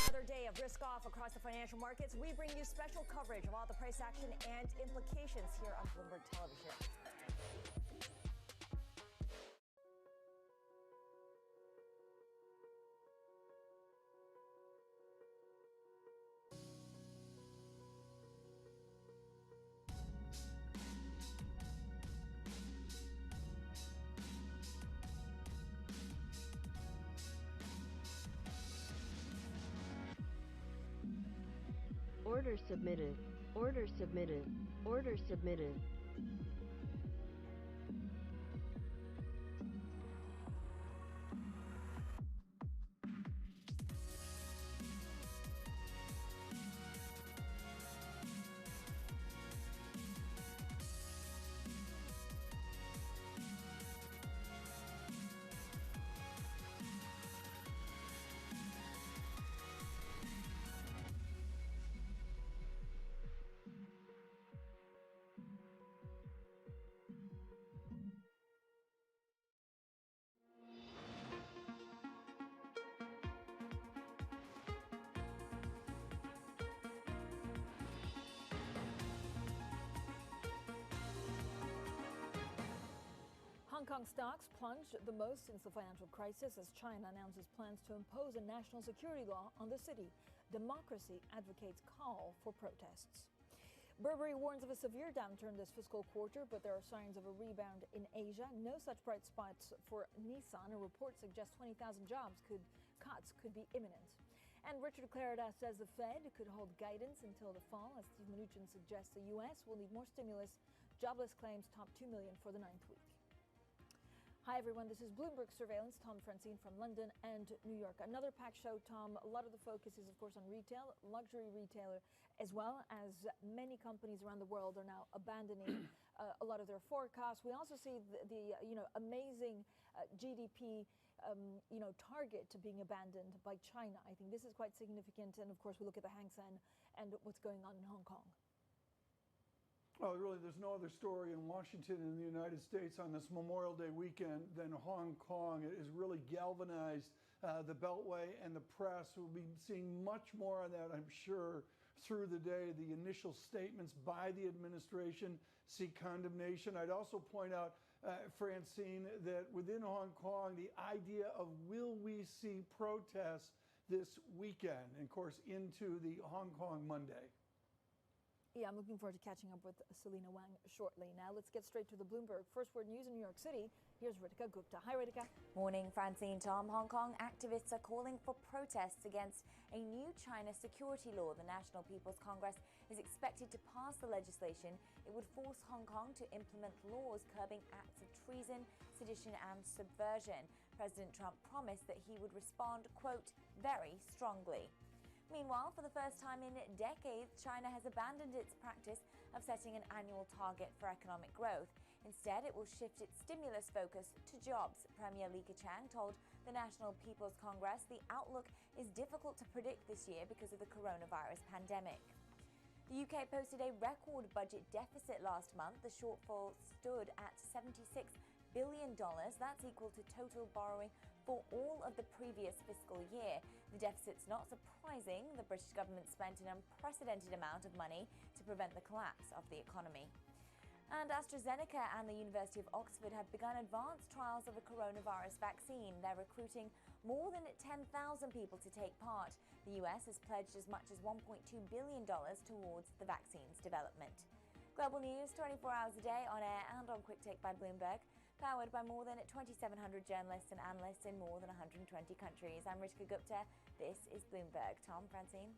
Another day of risk off across the financial markets. We bring you special coverage of all the price action and implications here on Bloomberg Television. Order submitted. Order submitted. Order submitted. Hong Kong stocks plunged the most since the financial crisis as China announces plans to impose a national security law on the city. Democracy advocates call for protests. Burberry warns of a severe downturn this fiscal quarter, but there are signs of a rebound in Asia. No such bright spots for Nissan. A report suggests 20,000 cuts could be imminent. And Richard Clarida says the Fed could hold guidance until the fall, as Steve Mnuchin suggests the U.S. will need more stimulus. Jobless claims top 2 million for the 9th week. Hi, everyone. This is Bloomberg Surveillance. Tom Francine from London and New York. Another packed show, Tom. A lot of the focus is, of course, on retail, luxury retailer, as well as many companies around the world are now abandoning a lot of their forecasts. We also see the amazing GDP target being abandoned by China. I think this is quite significant. And, of course, we look at the Hang Seng and what's going on in Hong Kong. Oh, really, there's no other story in Washington and the United States on this Memorial Day weekend than Hong Kong. It has really galvanized the Beltway and the press. We'll be seeing much more on that, I'm sure, through the day. The initial statements by the administration seek condemnation. I'd also point out, Francine, that within Hong Kong, the idea of will we see protests this weekend, and of course, into the Hong Kong Monday. Yeah, I'm looking forward to catching up with Selena Wang shortly. Now, let's get straight to the Bloomberg First Word News in New York City. Here's Ritika Gupta. Hi, Ritika. Morning, Francine. Tom. Hong Kong activists are calling for protests against a new China security law. The National People's Congress is expected to pass the legislation. It would force Hong Kong to implement laws curbing acts of treason, sedition and subversion. President Trump promised that he would respond, quote, very strongly. Meanwhile, for the first time in decades, China has abandoned its practice of setting an annual target for economic growth. Instead, it will shift its stimulus focus to jobs. Premier Li Keqiang told the National People's Congress the outlook is difficult to predict this year because of the coronavirus pandemic. The UK posted a record budget deficit last month. The shortfall stood at $76 billion. That's equal to total borrowing for all of the previous fiscal year. The deficit's not surprising. The British government spent an unprecedented amount of money to prevent the collapse of the economy. And AstraZeneca and the University of Oxford have begun advanced trials of a coronavirus vaccine. They're recruiting more than 10,000 people to take part. The US has pledged as much as $1.2 billion towards the vaccine's development. Global news 24 hours a day on air and on Quick Take by Bloomberg. Powered by more than 2,700 journalists and analysts in more than 120 countries. I'm Ritika Gupta. This is Bloomberg. Tom, Francine.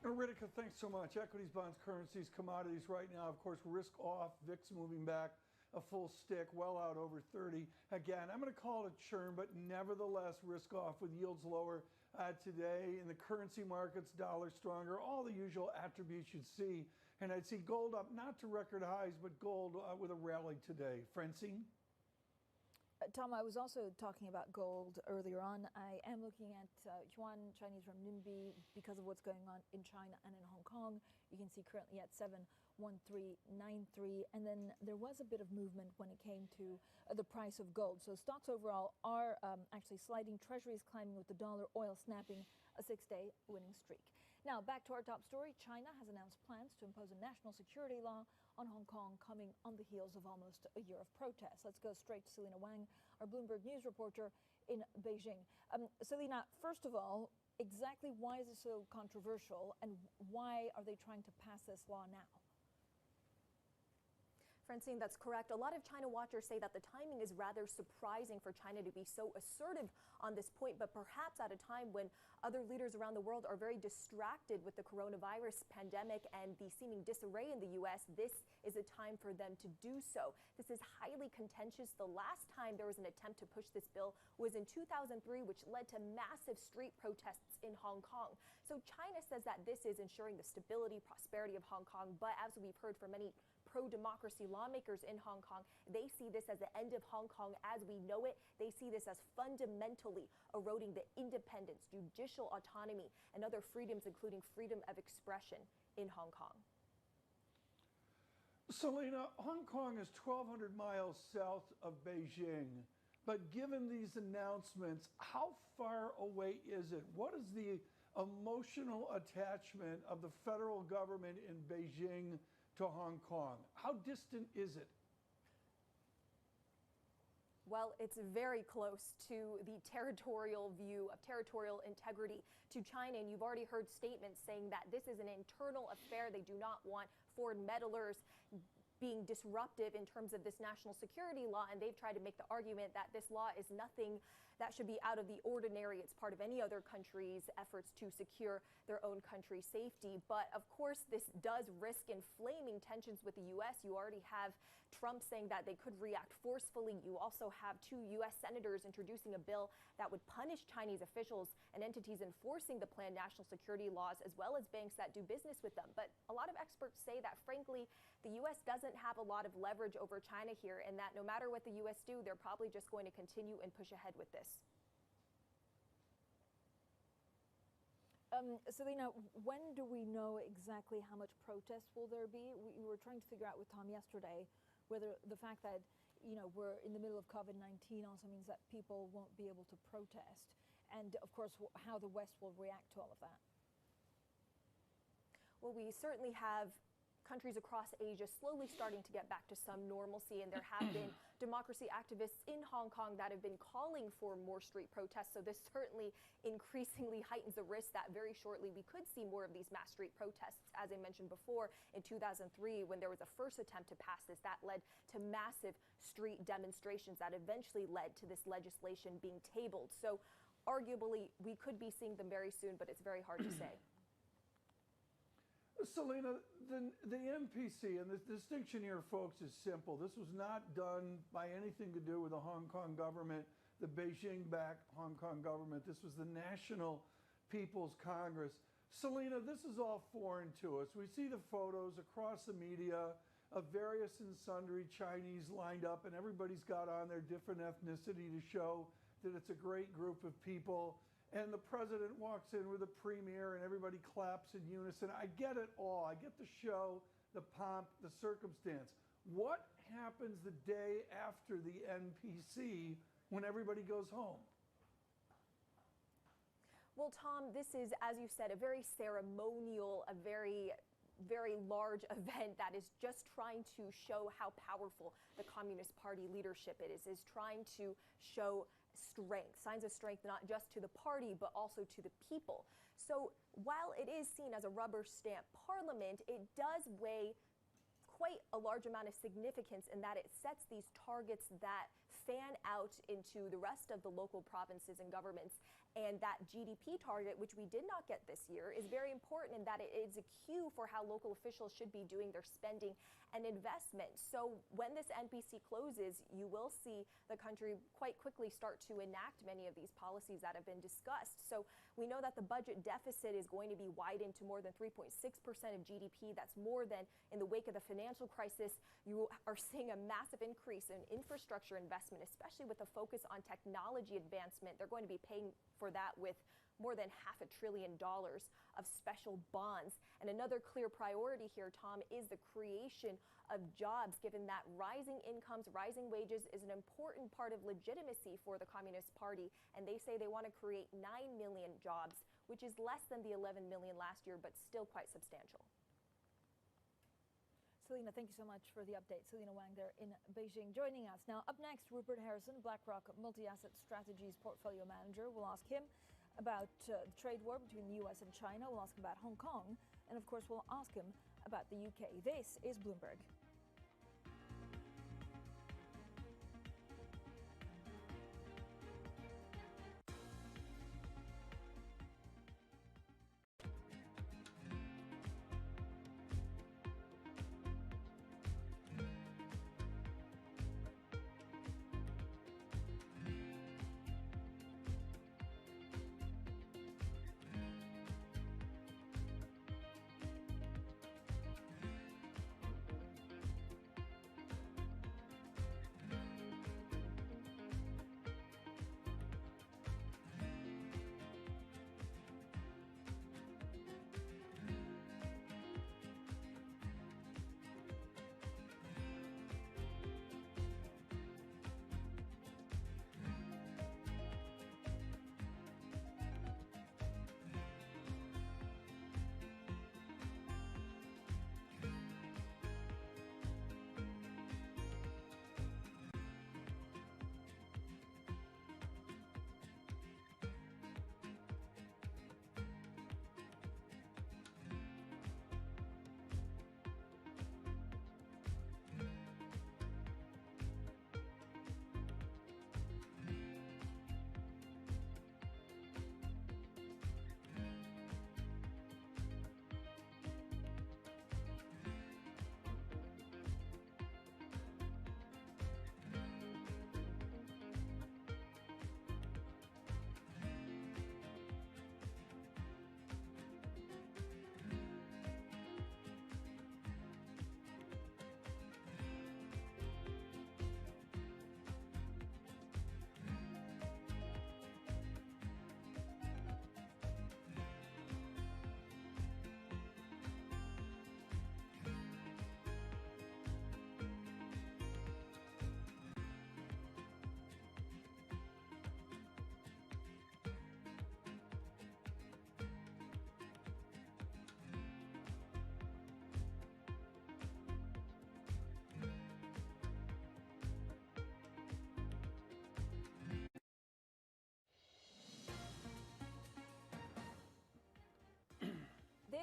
Ritika, thanks so much. Equities, bonds, currencies, commodities right now, of course, risk off. VIX moving back a full stick, well out over 30. Again, I'm going to call it a churn, but nevertheless risk off with yields lower today. In the currency markets, dollar stronger, all the usual attributes you'd see. And I'd see gold up, not to record highs, but gold with a rally today. Francine? Tom, I was also talking about gold earlier on. I am looking at yuan, Chinese renminbi, because of what's going on in China and in Hong Kong. You can see currently at 71393. And then there was a bit of movement when it came to the price of gold. So stocks overall are actually sliding. Treasuries climbing with the dollar, oil snapping a 6-day winning streak. Now, back to our top story. China has announced plans to impose a national security law on Hong Kong, coming on the heels of almost a year of protests. Let's go straight to Selena Wang, our Bloomberg News reporter in Beijing. Selena, first of all, exactly why is this so controversial, and why are they trying to pass this law now? Francine, that's correct. A lot of China watchers say that the timing is rather surprising for China to be so assertive on this point, but perhaps at a time when other leaders around the world are very distracted with the coronavirus pandemic and the seeming disarray in the U.S., this is a time for them to do so. This is highly contentious. The last time there was an attempt to push this bill was in 2003, which led to massive street protests in Hong Kong. So China says that this is ensuring the stability, prosperity of Hong Kong, but as we've heard from many pro-democracy lawmakers in Hong Kong, they see this as the end of Hong Kong as we know it. They see this as fundamentally eroding the independence, judicial autonomy, and other freedoms, including freedom of expression in Hong Kong. Selena, Hong Kong is 1,200 miles south of Beijing, but given these announcements, how far away is it? What is the emotional attachment of the federal government in Beijing to Hong Kong? How distant is it? Well, it's very close to the territorial view of territorial integrity to China, and you've already heard statements saying that this is an internal affair. They do not want foreign meddlers being disruptive in terms of this national security law, and they've tried to make the argument that this law is nothing that should be out of the ordinary. It's part of any other country's efforts to secure their own country's safety. But of course, this does risk inflaming tensions with the U.S. You already have Trump saying that they could react forcefully. You also have 2 U.S. senators introducing a bill that would punish Chinese officials and entities enforcing the planned national security laws, as well as banks that do business with them. But a lot of experts say that, frankly, the U.S. doesn't have a lot of leverage over China here, and that no matter what the U.S. do, they're probably just going to continue and push ahead with this. Selena, when do we know exactly how much protest will there be? We were trying to figure out with Tom yesterday whether the fact that, we're in the middle of COVID-19 also means that people won't be able to protest. And of course, how the West will react to all of that. Well, we certainly have countries across Asia slowly starting to get back to some normalcy, and there have been democracy activists in Hong Kong that have been calling for more street protests. So this certainly increasingly heightens the risk that very shortly we could see more of these mass street protests. As I mentioned before, in 2003, when there was a first attempt to pass this, that led to massive street demonstrations that eventually led to this legislation being tabled. So arguably, we could be seeing them very soon, but it's very hard to say. Selena, the MPC, and the distinction here, folks, is simple. This was not done by anything to do with the Hong Kong government, the Beijing-backed Hong Kong government. This was the National People's Congress. Selena, this is all foreign to us. We see the photos across the media of various and sundry Chinese lined up, and everybody's got on their different ethnicity to show that it's a great group of people. And the president walks in with a premier and everybody claps in unison. I get it all. I get the show, the pomp, the circumstance. What happens the day after the NPC when everybody goes home? Well, Tom, this is, as you said, a very ceremonial, a very large event that is just trying to show how powerful the Communist Party leadership is trying to show strength, signs of strength, not just to the party, but also to the people. So while it is seen as a rubber stamp parliament, it does weigh quite a large amount of significance in that it sets these targets that fan out into the rest of the local provinces and governments. And that GDP target, which we did not get this year, is very important in that it is a cue for how local officials should be doing their spending and investment. So when this NPC closes, you will see the country quite quickly start to enact many of these policies that have been discussed. So we know that the budget deficit is going to be widened to more than 3.6% of GDP. That's more than in the wake of the financial crisis. You are seeing a massive increase in infrastructure investment, especially with a focus on technology advancement. They're going to be paying for that with more than $500 billion of special bonds. And another clear priority here, Tom, is the creation of jobs, given that rising incomes, rising wages is an important part of legitimacy for the Communist Party. And they say they want to create 9 million jobs, which is less than the 11 million last year, but still quite substantial. Selena, thank you so much for the update. Selena Wang there in Beijing joining us. Now, up next, Rupert Harrison, BlackRock Multi-Asset Strategies Portfolio Manager. We'll ask him about the trade war between the U.S. and China. We'll ask him about Hong Kong. And, of course, we'll ask him about the UK. This is Bloomberg.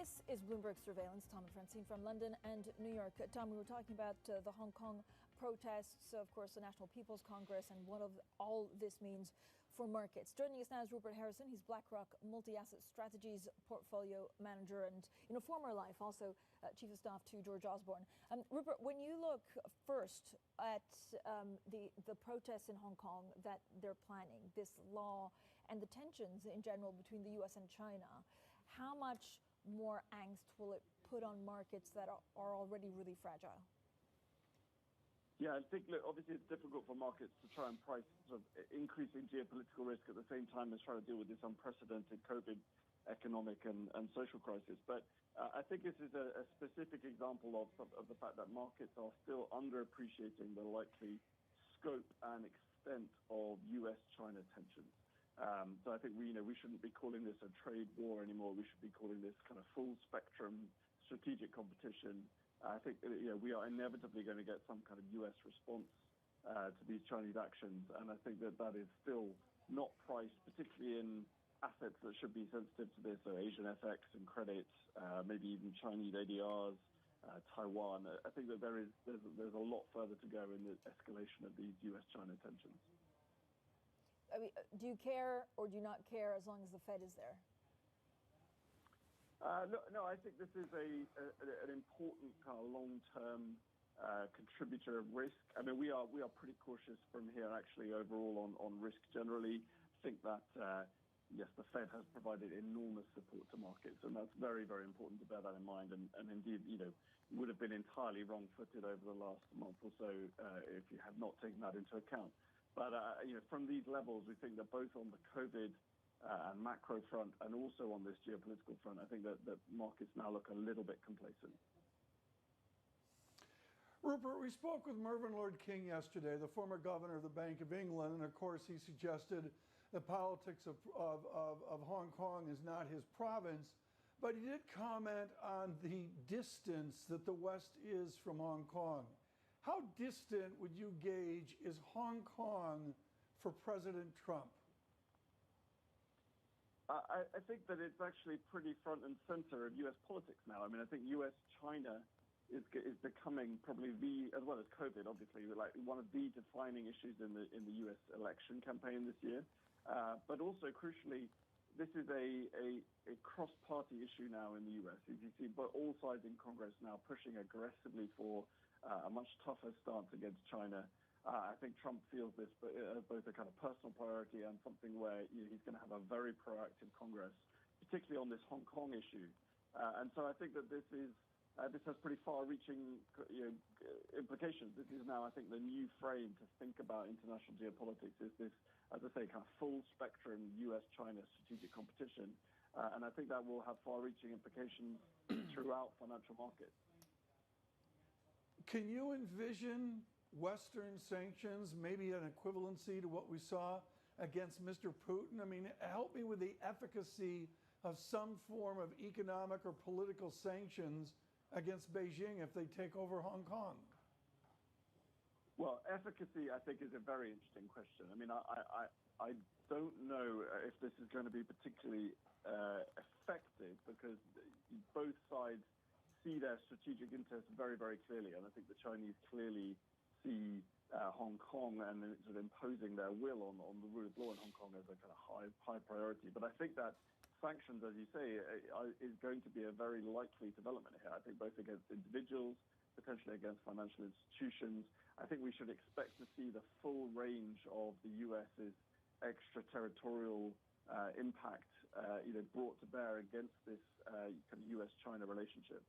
This is Bloomberg Surveillance. Tom and Francine from London and New York. Tom, we were talking about the Hong Kong protests, of course, the National People's Congress, and what of all this means for markets. Joining us now is Rupert Harrison. He's BlackRock Multi-Asset Strategies Portfolio Manager and, in a former life, also Chief of Staff to George Osborne. Rupert, when you look first at the protests in Hong Kong that they're planning, this law and the tensions in general between the U.S. and China, how much more angst will it put on markets that are already really fragile? Yeah, I think, look, obviously it's difficult for markets to try and price sort of increasing geopolitical risk at the same time as trying to deal with this unprecedented COVID economic and social crisis. But I think this is a specific example of the fact that markets are still underappreciating the likely scope and extent of U.S.-China tensions. So I think we shouldn't be calling this a trade war anymore. We should be calling this kind of full spectrum strategic competition. I think we are inevitably going to get some kind of U.S. response to these Chinese actions, and I think that is still not priced, particularly in assets that should be sensitive to this, so Asian FX and credit, maybe even Chinese ADRs, Taiwan. I think that there's a lot further to go in the escalation of these U.S.-China tensions. I mean, do you care or do you not care as long as the Fed is there? No, I think this is an important kind of long-term contributor of risk. I mean, we are pretty cautious from here actually overall on risk generally. I think that yes, the Fed has provided enormous support to markets, and that's very, very important to bear that in mind. And indeed, would have been entirely wrong-footed over the last month or so if you had not taken that into account. But from these levels, we think that both on the COVID and macro front and also on this geopolitical front, I think that markets now look a little bit complacent. Rupert, we spoke with Mervyn Lord King yesterday, the former governor of the Bank of England, and of course he suggested the politics of Hong Kong is not his province, but he did comment on the distance that the West is from Hong Kong. How distant would you gauge is Hong Kong for President Trump? I think that it's actually pretty front and center of U.S. politics now. I mean, I think U.S.-China is becoming probably as well as COVID, obviously, like one of the defining issues in the U.S. election campaign this year. But also, crucially, this is a cross-party issue now in the U.S. As you see, but all sides in Congress now pushing aggressively for a much tougher stance against China. I think Trump feels this as both a kind of personal priority and something where he's going to have a very proactive Congress, particularly on this Hong Kong issue. And so I think that this has pretty far-reaching implications. This is now, I think, the new frame to think about international geopolitics. Is this, as I say, kind of full-spectrum U.S.-China strategic competition, and I think that will have far-reaching implications throughout financial markets. Can you envision Western sanctions, maybe an equivalency to what we saw against Mr. Putin? I mean, help me with the efficacy of some form of economic or political sanctions against Beijing if they take over Hong Kong. Well, efficacy, I think, is a very interesting question. I mean, I don't know if this is going to be particularly effective because both sides see their strategic interests very, very clearly. And I think the Chinese clearly see Hong Kong and sort of imposing their will on the rule of law in Hong Kong as a kind of high priority. But I think that sanctions, as you say, is going to be a very likely development here. I think both against individuals, potentially against financial institutions. I think we should expect to see the full range of the U.S.'s extraterritorial impact brought to bear against this kind of U.S.-China relationship.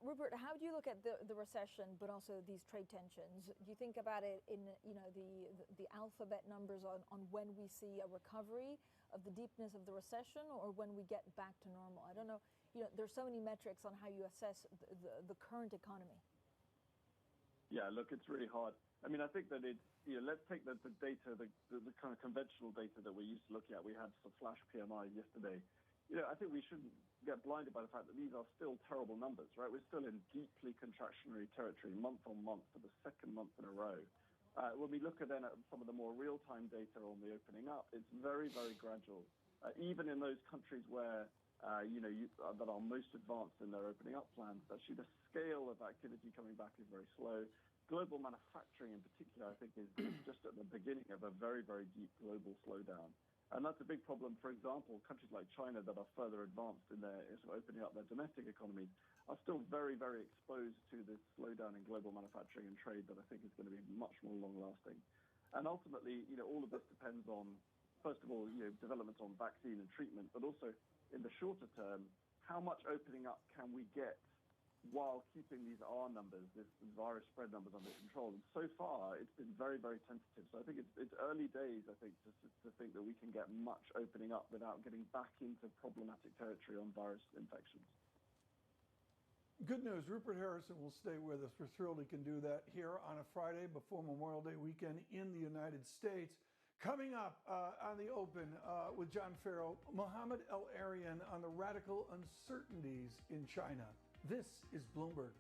Rupert, how do you look at the recession, but also these trade tensions? Do you think about it in the alphabet numbers on when we see a recovery of the deepness of the recession, or when we get back to normal? I don't know. There's so many metrics on how you assess the current economy. Yeah, look, it's really hard. I mean, I think that let's take the data, the kind of conventional data that we're used to looking at. We had some flash PMI yesterday. I think we shouldn't get blinded by the fact that these are still terrible numbers, right? We're still in deeply contractionary territory month on month for the second month in a row. When we look at some of the more real-time data on the opening up, it's very, very gradual. Even in those countries where that are most advanced in their opening up plans, actually the scale of activity coming back is very slow. Global manufacturing in particular, I think, is just at the beginning of a very, very deep global slowdown. And that's a big problem. For example, countries like China that are further advanced in their opening up their domestic economies are still very, very exposed to this slowdown in global manufacturing and trade that I think is going to be much more long-lasting. And ultimately, all of this depends on, first of all, developments on vaccine and treatment, but also in the shorter term, how much opening up can we get while keeping these R numbers, this virus spread numbers under control? And so far, it's been very, very tentative. So I think it's early days, I think, to think that we can get much opening up without getting back into problematic territory on virus infections. Good news, Rupert Harrison will stay with us. We're thrilled he can do that here on a Friday before Memorial Day weekend in the United States. Coming up on the Open with John Farrow, Mohammed El-Arian on the radical uncertainties in China. This is Bloomberg.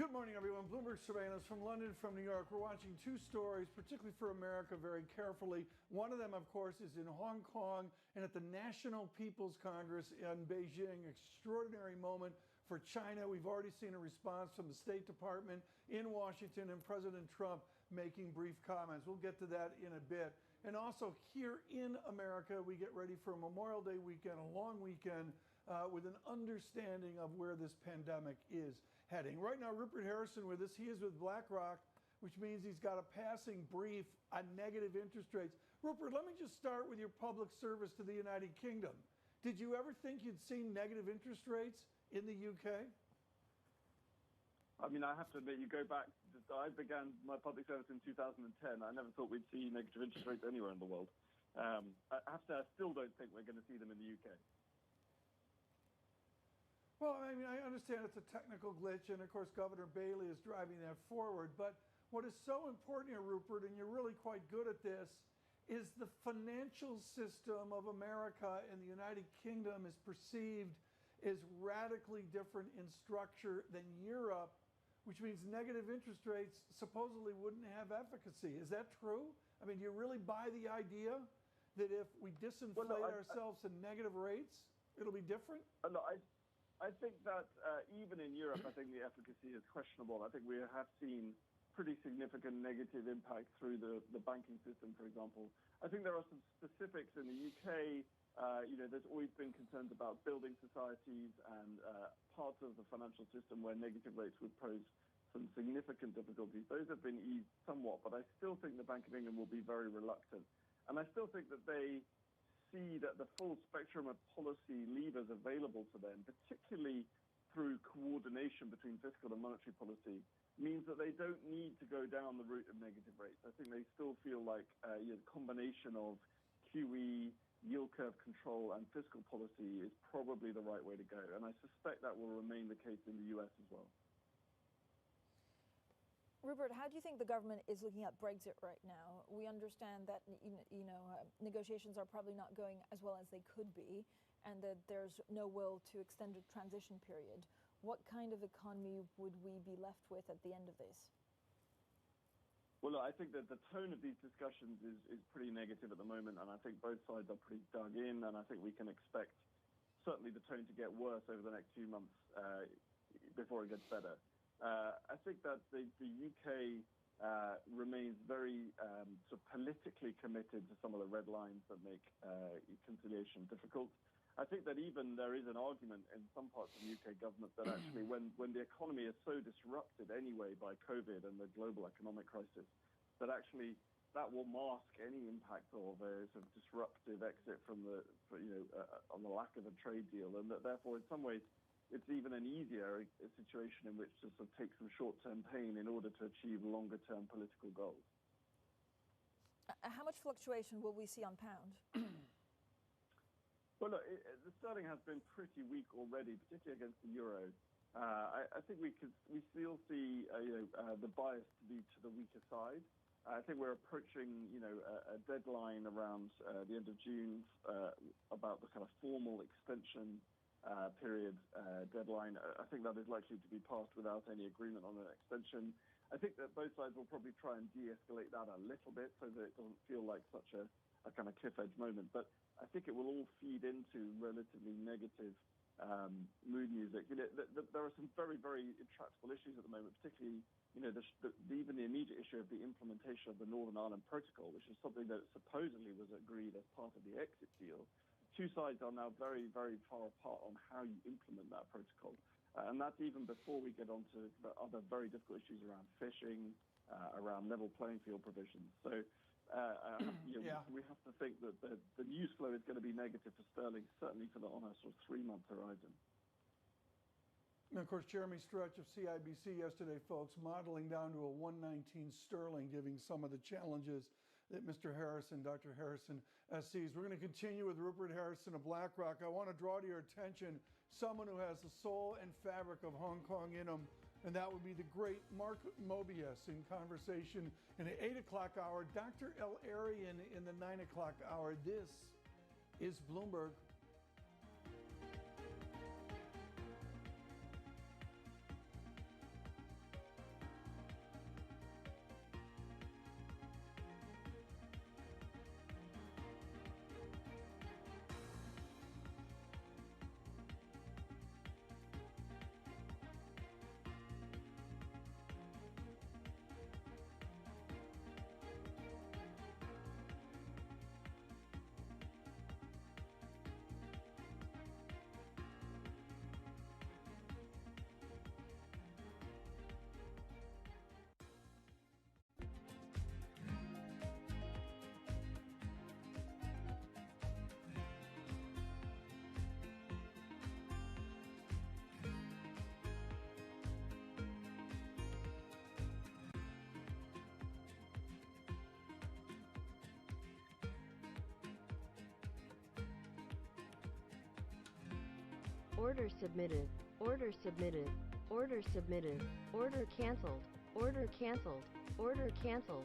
Good morning, everyone. Bloomberg surveillance from London, from New York. We're watching two stories, particularly for America, very carefully. One of them, of course, is in Hong Kong and at the National People's Congress in Beijing. Extraordinary moment for China. We've already seen a response from the State Department in Washington and President Trump making brief comments. We'll get to that in a bit. And also here in America, we get ready for Memorial Day weekend, a long weekend, with an understanding of where this pandemic is heading. Right now, Rupert Harrison with us. He is with BlackRock, which means he's got a passing brief on negative interest rates. Rupert, let me just start with your public service to the United Kingdom. Did you ever think you'd seen negative interest rates in the UK? I mean, I have to admit, you go back, I began my public service in 2010. I never thought we'd see negative interest rates anywhere in the world. I have to say, I still don't think we're going to see them in the UK. Well, I mean, I understand it's a technical glitch, and of course, Governor Bailey is driving that forward. But what is so important here, Rupert, and you're really quite good at this, is the financial system of America and the United Kingdom is perceived as radically different in structure than Europe, which means negative interest rates supposedly wouldn't have efficacy. Is that true? I mean, do you really buy the idea that if we disinflate ourselves to negative rates, it'll be different? No, I think that even in Europe, I think the efficacy is questionable. I think we have seen pretty significant negative impact through the banking system, for example. I think there are some specifics in the UK. There's always been concerns about building societies and parts of the financial system where negative rates would pose some significant difficulties. Those have been eased somewhat, but I still think the Bank of England will be very reluctant. And I still think that they see that the full spectrum of policy levers available to them, particularly through coordination between fiscal and monetary policy, means that they don't need to go down the route of negative rates. I think they still feel like a combination of QE, yield curve control, and fiscal policy is probably the right way to go. And I suspect that will remain the case in the US as well. Rupert, how do you think the government is looking at Brexit right now? We understand that negotiations are probably not going as well as they could be, and that there's no will to extend a transition period. What kind of economy would we be left with at the end of this? Well, look, I think that the tone of these discussions is pretty negative at the moment, and I think both sides are pretty dug in, and I think we can expect certainly the tone to get worse over the next few months before it gets better. I think that the UK remains very sort of politically committed to some of the red lines that make conciliation difficult. I think that even there is an argument in some parts of the UK government that actually when the economy is so disrupted anyway by COVID and the global economic crisis, that actually that will mask any impact of a sort of disruptive exit from on the lack of a trade deal, and that therefore in some ways it's even an easier situation in which to sort of take some short-term pain in order to achieve longer-term political goals. How much fluctuation will we see on pound? Well, look, the sterling has been pretty weak already, particularly against the euro. I think we still see the bias to be to the weaker side. I think we're approaching, a deadline around the end of June about the kind of formal extension period deadline. I think that is likely to be passed without any agreement on an extension. I think that both sides will probably try and de-escalate that a little bit so that it doesn't feel like such a kind of cliff edge moment. But I think it will all feed into relatively negative mood music. There are some very, very intractable issues at the moment, particularly, even the immediate issue of the implementation of the Northern Ireland Protocol, which is something that supposedly was agreed as part of the exit deal. Two sides are now very, very far apart on how you implement that protocol. And that's even before we get on to the other very difficult issues around fishing, around level playing field provisions. So we have to think that the news flow is going to be negative for sterling, certainly on a sort of 3-month horizon. And of course, Jeremy Stretch of CIBC yesterday, folks, modeling down to a 119 sterling, giving some of the challenges that Mr. Harrison, Dr. Harrison, sees. We're going to continue with Rupert Harrison of BlackRock. I want to draw to your attention someone who has the soul and fabric of Hong Kong in him, and that would be the great Mark Mobius in conversation in the 8 o'clock hour, Dr. El Arian in the 9 o'clock hour. This is Bloomberg. Order submitted. Order submitted. Order submitted. Order canceled. Order canceled. Order canceled.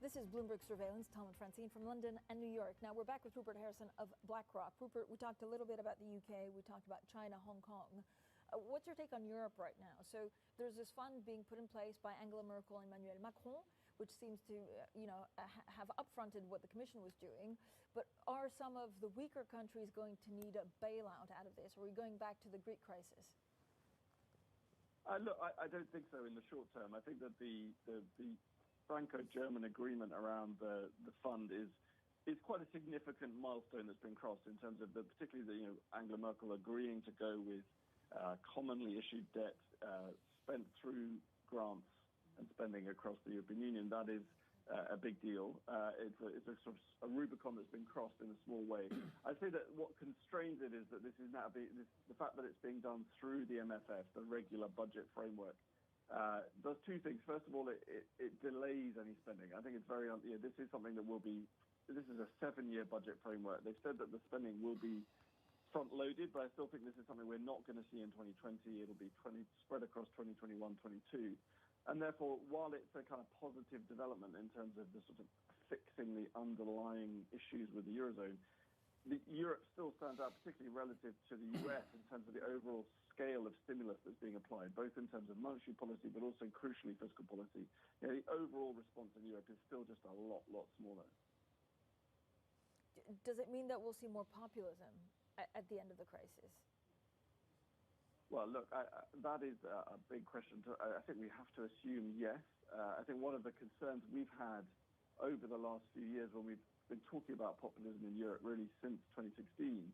This is Bloomberg Surveillance. Tom and Francine from London and New York. Now we're back with Rupert Harrison of BlackRock. Rupert, we talked a little bit about the UK. We talked about China, Hong Kong. What's your take on Europe right now? So there's this fund being put in place by Angela Merkel and Emmanuel Macron, which seems to, have upfronted what the Commission was doing. But are some of the weaker countries going to need a bailout out of this? Are we going back to the Greek crisis? Look, I don't think so in the short term. I think that the Franco-German agreement around the fund is quite a significant milestone that's been crossed in terms of particularly Angela Merkel agreeing to go with commonly issued debt spent through grants and spending across the European Union. That is a big deal. It's a sort of a Rubicon that's been crossed in a small way. I'd say that what constrains it is that this is now the fact that it's being done through the MFF, the regular budget framework. Does two things. First of all, it delays any spending. I think it's this is something that this is a 7-year budget framework. They've said that the spending will be front-loaded, but I still think this is something we're not going to see in 2020. It'll be spread across 2021, 22. And therefore, while it's a kind of positive development in terms of the sort of fixing the underlying issues with the Eurozone, Europe still stands out, particularly relative to the US, in terms of the overall scale of stimulus that's being applied, both in terms of monetary policy, but also crucially fiscal policy. The overall response in Europe is still just a lot smaller. Does it mean that we'll see more populism at the end of the crisis? Well, look, that is a big question. I think we have to assume yes. I think one of the concerns we've had over the last few years when we've been talking about populism in Europe really since 2016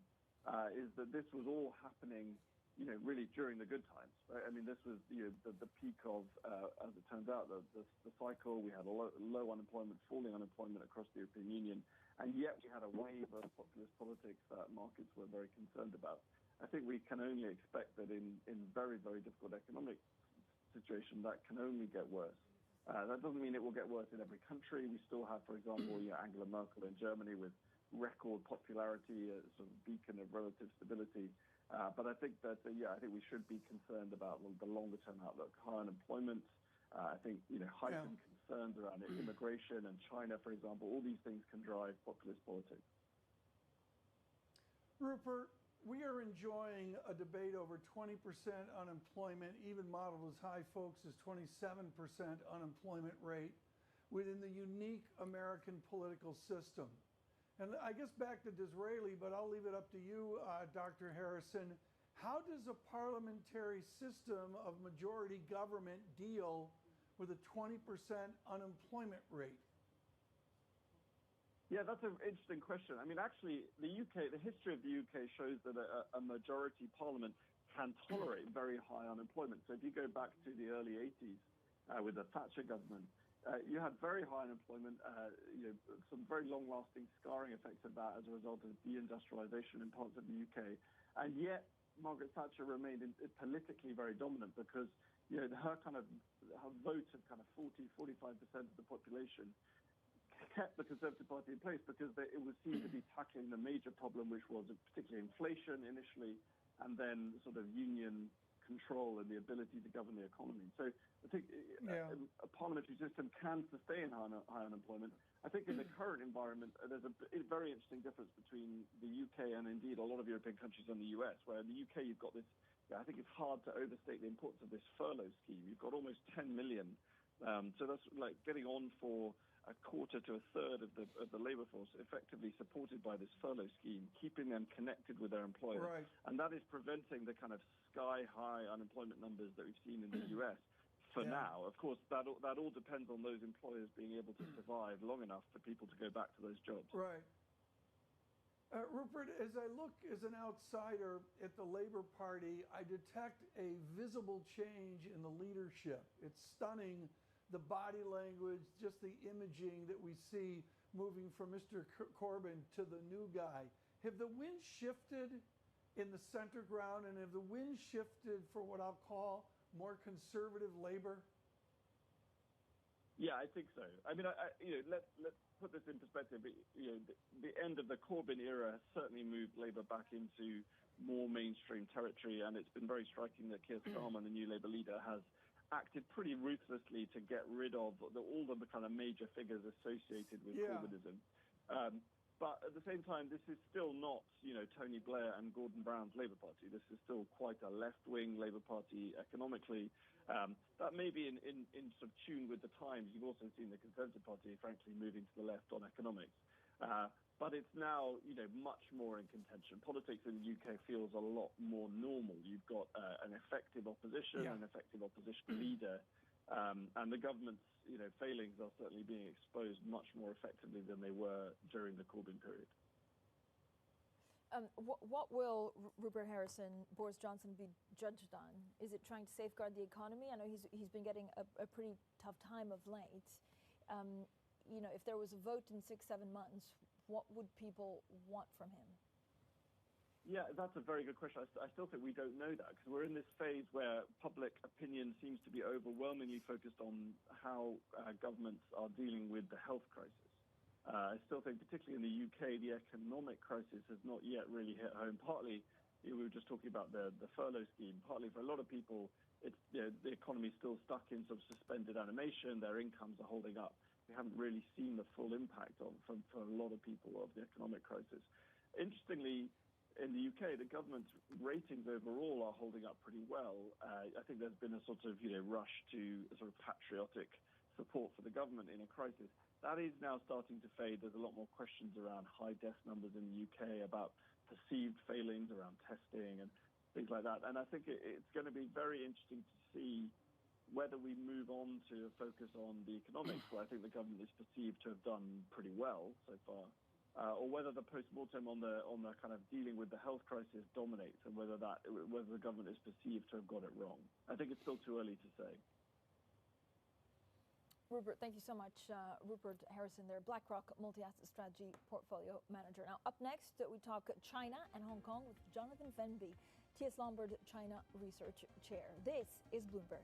is that this was all happening really during the good times. Right? I mean, this was the peak of, as it turns out, the cycle. We had a low unemployment, falling unemployment across the European Union, and yet we had a wave of populist politics that markets were very concerned about. I think we can only expect that in very, very difficult economic situation, that can only get worse. That doesn't mean it will get worse in every country. We still have, for example, Angela Merkel in Germany with record popularity, a sort of beacon of relative stability. But I think that, I think we should be concerned about the longer-term outlook. High unemployment, I think, heightened concerns around immigration and China, for example, all these things can drive populist politics. Rupert, we are enjoying a debate over 20% unemployment, even modeled as high, folks, as 27% unemployment rate within the unique American political system. And I guess back to Disraeli, but I'll leave it up to you, Dr. Harrison. How does a parliamentary system of majority government deal with a 20% unemployment rate? Yeah, that's an interesting question. I mean, actually, the history of the UK shows that a majority parliament can tolerate very high unemployment. So if you go back to the early 80s with the Thatcher government, you had very high unemployment, some very long-lasting scarring effects of that as a result of deindustrialization in parts of the UK. And yet, Margaret Thatcher remained politically very dominant because her vote of kind of 40-45% of the population kept the Conservative Party in place because it was seen to be tackling the major problem, which was particularly inflation initially, and then sort of union control and the ability to govern the economy. So I think a parliamentary system can sustain high unemployment. I think in the current environment, there's a very interesting difference between the UK and indeed a lot of European countries and the US, where in the UK you've got this, I think it's hard to overstate the importance of this furlough scheme. You've got almost 10 million. So that's like getting on for a quarter to a third of the labor force effectively supported by this furlough scheme, keeping them connected with their employer. Right. And that is preventing the kind of sky-high unemployment numbers that we've seen in the US for now. Of course, that all depends on those employers being able to survive long enough for people to go back to those jobs. Right. Rupert, as I look as an outsider at the Labor Party, I detect a visible change in the leadership. It's stunning, the body language, just the imaging that we see moving from Mr. Corbyn to the new guy. Have the winds shifted in the center ground, and have the winds shifted for what I'll call more conservative Labor? Yeah, I think so. I mean, let's put this in perspective. The end of the Corbyn era has certainly moved Labour back into more mainstream territory, and it's been very striking that Keir Starmer, the new Labour leader, has acted pretty ruthlessly to get rid of all the kind of major figures associated with Corbynism. But at the same time, this is still not, Tony Blair and Gordon Brown's Labour Party. This is still quite a left-wing Labour Party economically. That may be in sort of tune with the times. You've also seen the Conservative Party, frankly, moving to the left on economics. But it's now, much more in contention. Politics in the UK feels a lot more normal. You've got an effective opposition, an effective opposition leader, and the government's, failings are certainly being exposed much more effectively than they were during the Corbyn period. What will Rupert Harrison, Boris Johnson be judged on? Is it trying to safeguard the economy? I know he's been getting a pretty tough time of late. If there was a vote in 6-7 months, what would people want from him? Yeah, that's a very good question. I still think we don't know that because we're in this phase where public opinion seems to be overwhelmingly focused on how governments are dealing with the health crisis. I still think, particularly in the UK, the economic crisis has not yet really hit home. Partly, we were just talking about the furlough scheme. Partly, for a lot of people, it's the economy is still stuck in sort of suspended animation. Their incomes are holding up. We haven't really seen the full impact for a lot of people of the economic crisis. Interestingly, in the UK, the government's ratings overall are holding up pretty well. I think there's been a sort of rush to sort of patriotic support for the government in a crisis. That is now starting to fade. There's a lot more questions around high death numbers in the UK, about perceived failings around testing and things like that. And I think it's going to be very interesting to see whether we move on to focus on the economics, where I think the government is perceived to have done pretty well so far, or whether the post-mortem on the kind of dealing with the health crisis dominates, and whether the government is perceived to have got it wrong. I think it's still too early to say. Rupert, thank you so much. Rupert Harrison there, BlackRock Multi-Asset Strategy Portfolio Manager. Now, up next, we talk China and Hong Kong with Jonathan Fenby, T.S. Lombard China Research Chair. This is Bloomberg.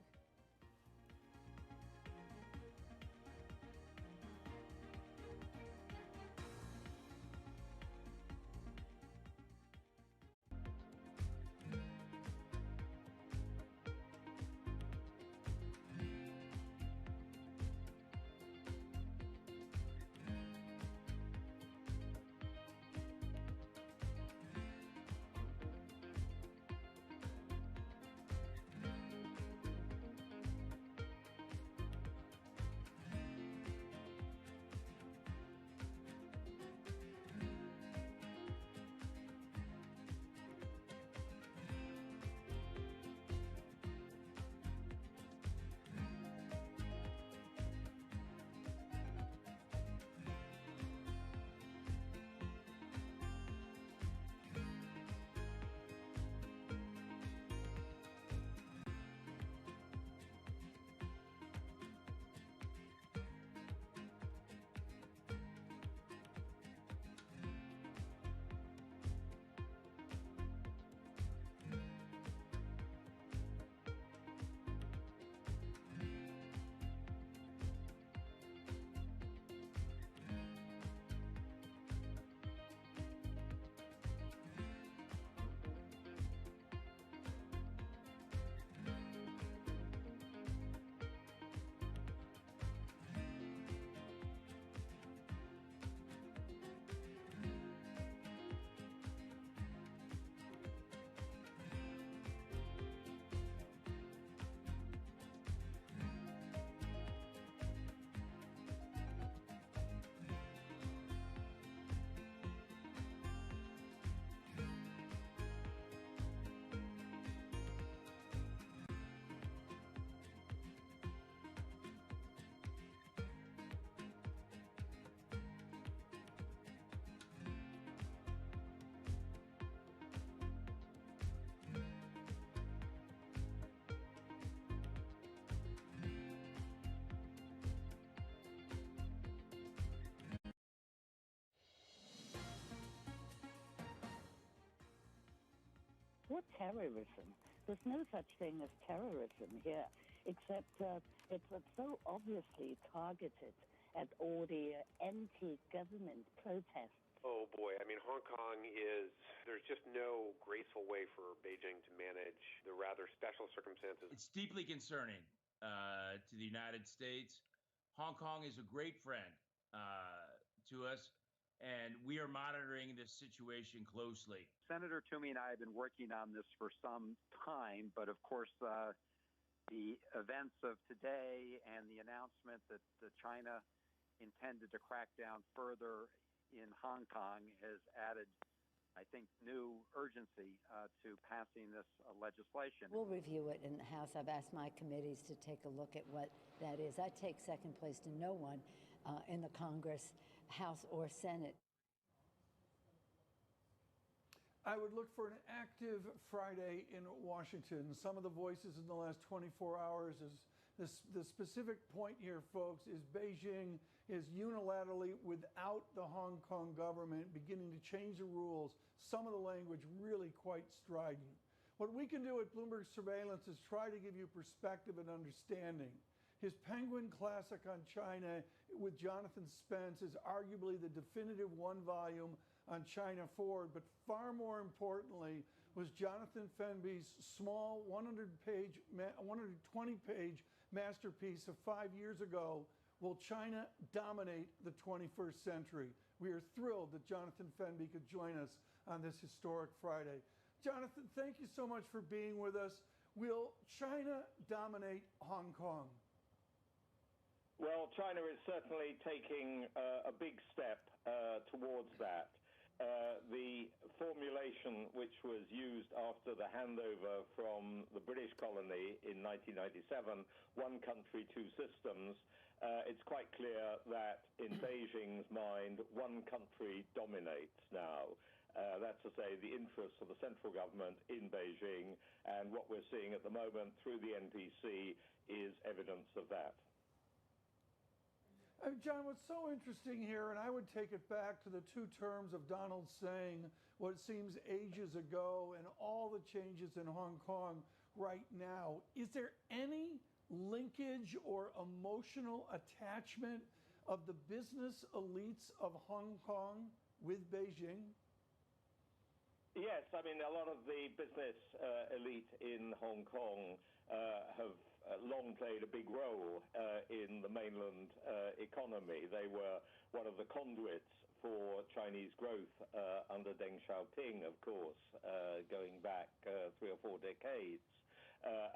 What terrorism? There's no such thing as terrorism here, except it's so obviously targeted at all the anti-government protests. Oh boy, I mean, Hong Kong there's just no graceful way for Beijing to manage the rather special circumstances. It's deeply concerning to the United States. Hong Kong is a great friend to us, and we are monitoring this situation closely. Senator Toomey and I have been working on this for some time, but of course, the events of today and the announcement that China intended to crack down further in Hong Kong has added, I think, new urgency to passing this legislation. We'll review it in the House. I've asked my committees to take a look at what that is. I take second place to no one in the Congress, House, or Senate. I would look for an active Friday in Washington. Some of the voices in the last 24 hours is the specific point here, folks, is Beijing is unilaterally, without the Hong Kong government, beginning to change the rules. Some of the language really quite strident. What we can do at Bloomberg Surveillance is try to give you perspective and understanding. His Penguin Classic on China with Jonathan Spence is arguably the definitive one-volume on China forward, but far more importantly was Jonathan Fenby's small 120-page masterpiece of 5 years ago, Will China Dominate the 21st Century? We are thrilled that Jonathan Fenby could join us on this historic Friday. Jonathan, thank you so much for being with us. Will China dominate Hong Kong? Well, China is certainly taking a big step towards that. The formulation which was used after the handover from the British colony in 1997, one country, two systems, it's quite clear that in Beijing's mind, one country dominates now. That's to say, the interests of the central government in Beijing, and what we're seeing at the moment through the NPC is evidence of that. John, what's so interesting here, and I would take it back to the two terms of Donald saying what seems ages ago and all the changes in Hong Kong right now. Is there any linkage or emotional attachment of the business elites of Hong Kong with Beijing? Yes, I mean, a lot of the business elite in Hong Kong have long played a big role in the mainland economy. They were one of the conduits for Chinese growth under Deng Xiaoping, of course, going back 3 or 4 decades.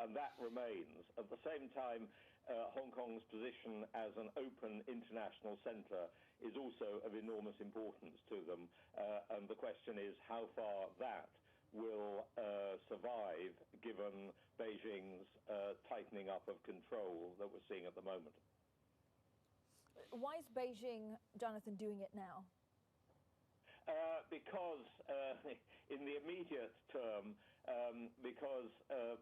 And that remains. At the same time, Hong Kong's position as an open international center is also of enormous importance to them. And the question is how far that will survive given Beijing's tightening up of control that we're seeing at the moment. Why is Beijing, Jonathan, doing it now? Because in the immediate term, because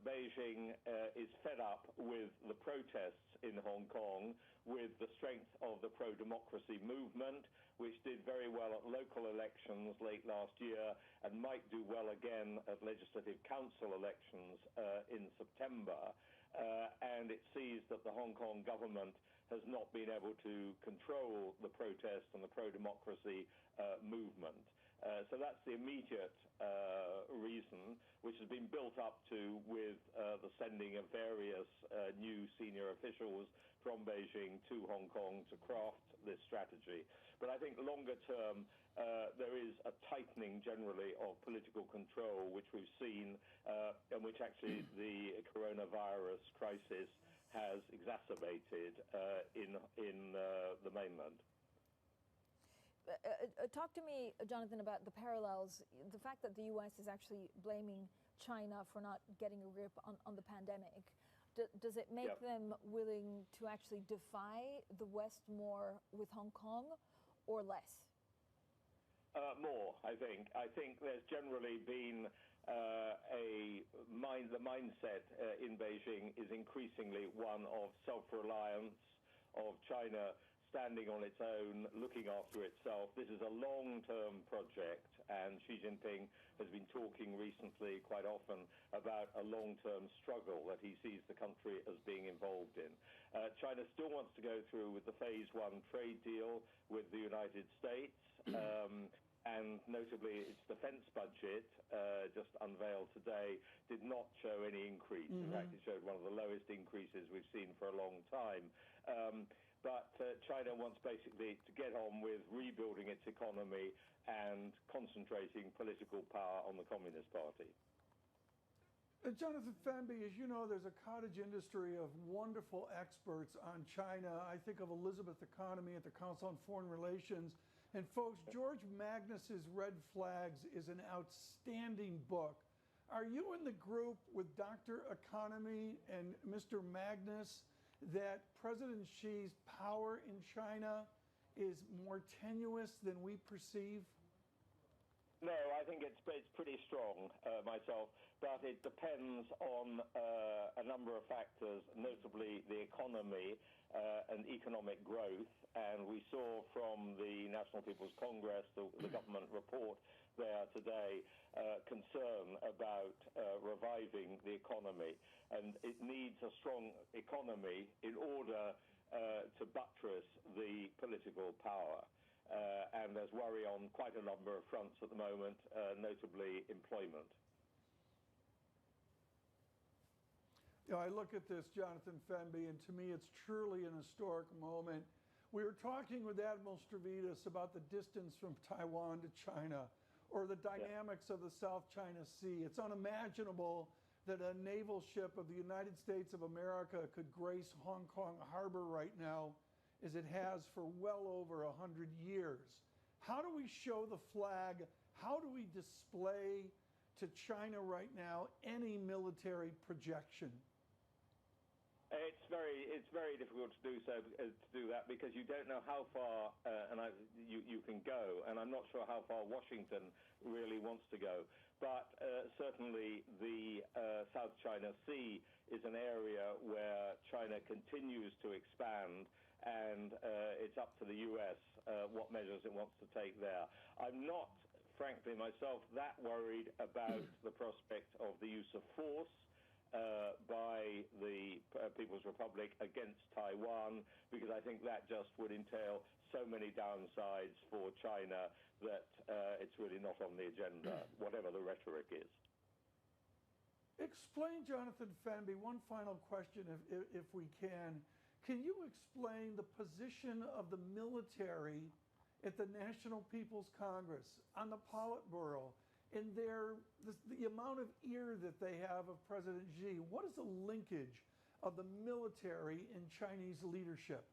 Beijing is fed up with the protests in Hong Kong, with the strength of the pro-democracy movement, which did very well at local elections late last year and might do well again at legislative council elections in September. And it sees that the Hong Kong government has not been able to control the protest and the pro-democracy movement. So that's the immediate reason, which has been built up to with the sending of various new senior officials from Beijing to Hong Kong to craft this strategy. But I think longer term, there is a tightening generally of political control, which we've seen, and which actually the coronavirus crisis has exacerbated in the mainland. Talk to me, Jonathan, about the parallels, the fact that the U.S. is actually blaming China for not getting a grip on the pandemic. Does it make them willing to actually defy the West more with Hong Kong or less? More, I think. I think there's generally been the mindset in Beijing is increasingly one of self-reliance, of China standing on its own, looking after itself. This is a long-term project, and Xi Jinping has been talking recently quite often about a long-term struggle that he sees the country as being involved in. China still wants to go through with the Phase 1 trade deal with the United States, and notably its defense budget, just unveiled today, did not show any increase. In fact, it showed one of the lowest increases we've seen for a long time. But China wants basically to get on with rebuilding its economy and concentrating political power on the Communist Party. Jonathan Fenby, as you know, there's a cottage industry of wonderful experts on China. I think of Elizabeth Economy at the Council on Foreign Relations. And folks, George Magnus's Red Flags is an outstanding book. Are you in the group with Dr. Economy and Mr. Magnus that President Xi's power in China is more tenuous than we perceive? No, I think it's pretty strong myself, but it depends on a number of factors, notably the economy and economic growth. And we saw from the National People's Congress, the government report there today, concern about reviving the economy. And it needs a strong economy in order to buttress the political power. And there's worry on quite a number of fronts at the moment, notably employment. You know, I look at this, Jonathan Fenby, and to me it's truly an historic moment. We were talking with Admiral Stavridis about the distance from Taiwan to China, or the dynamics of the South China Sea. It's unimaginable that a naval ship of the United States of America could grace Hong Kong harbor right now as it has for well over 100 years. How do we show the flag? How do we display to China right now any military projection? It's very difficult to do that because you don't know how far you can go, and I'm not sure how far Washington really wants to go. But certainly the South China Sea is an area where China continues to expand, and it's up to the U.S. What measures it wants to take there. I'm not, frankly, myself, that worried about the prospect of the use of force by the People's Republic against Taiwan, because I think that just would entail so many downsides for China that it's really not on the agenda, whatever the rhetoric is. Explain, Jonathan Fenby, one final question, if we can. Can you explain the position of the military at the National People's Congress, on the Politburo, in the amount of ear that they have of President Xi? What is the linkage of the military in Chinese leadership?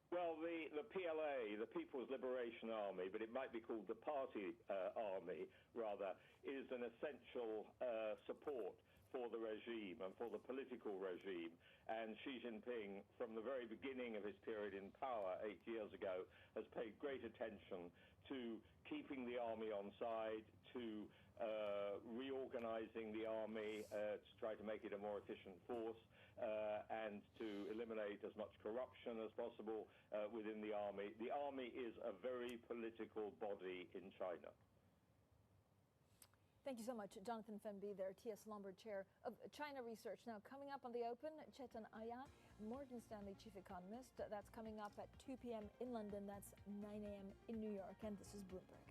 Well, the PLA, the People's Liberation Army, but it might be called the Party Army, rather, is an essential support for the regime and for the political regime. And Xi Jinping, from the very beginning of his period in power 8 years ago, has paid great attention to keeping the army on side, to reorganizing the army to try to make it a more efficient force, and to eliminate as much corruption as possible within the army. The army is a very political body in China. Thank you so much, Jonathan Fenby, there, T.S. Lombard Chair of China Research. Now, coming up on the Open, Chetan Ayya, Morgan Stanley Chief Economist. That's coming up at 2 p.m. in London. That's 9 a.m. in New York. And this is Bloomberg.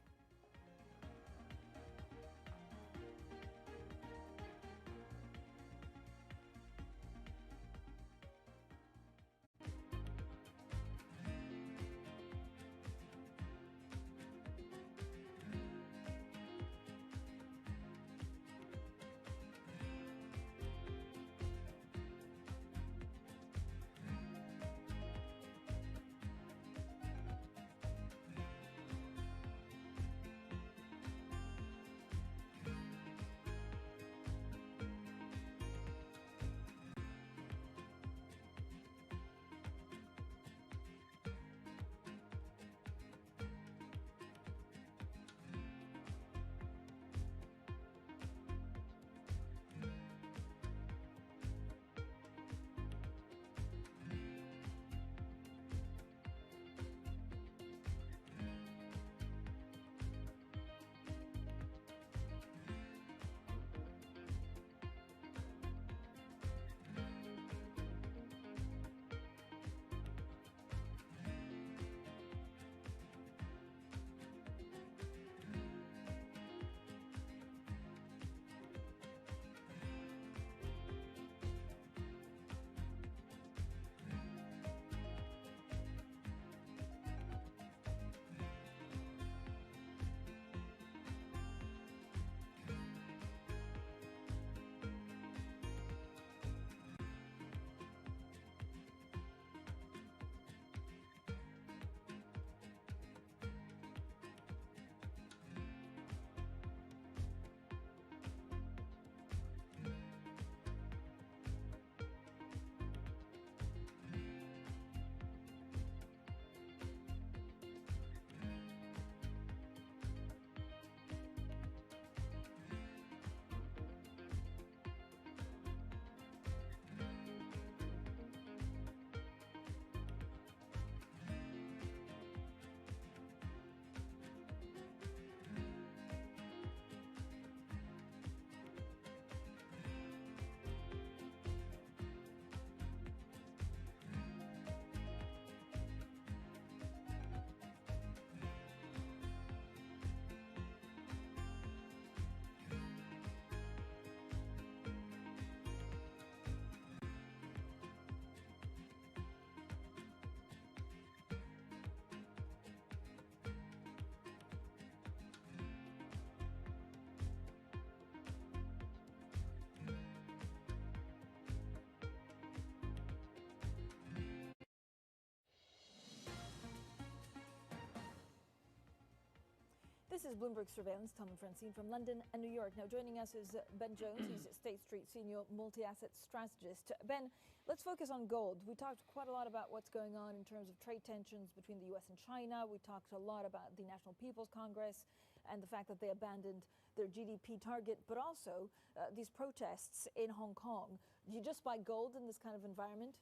This is Bloomberg Surveillance. Tom and Francine from London and New York. Now joining us is Ben Jones. He's State Street Senior Multi-Asset Strategist. Ben, let's focus on gold. We talked quite a lot about what's going on in terms of trade tensions between the U.S. and China. We talked a lot about the National People's Congress and the fact that they abandoned their GDP target, but also these protests in Hong Kong. Do you just buy gold in this kind of environment?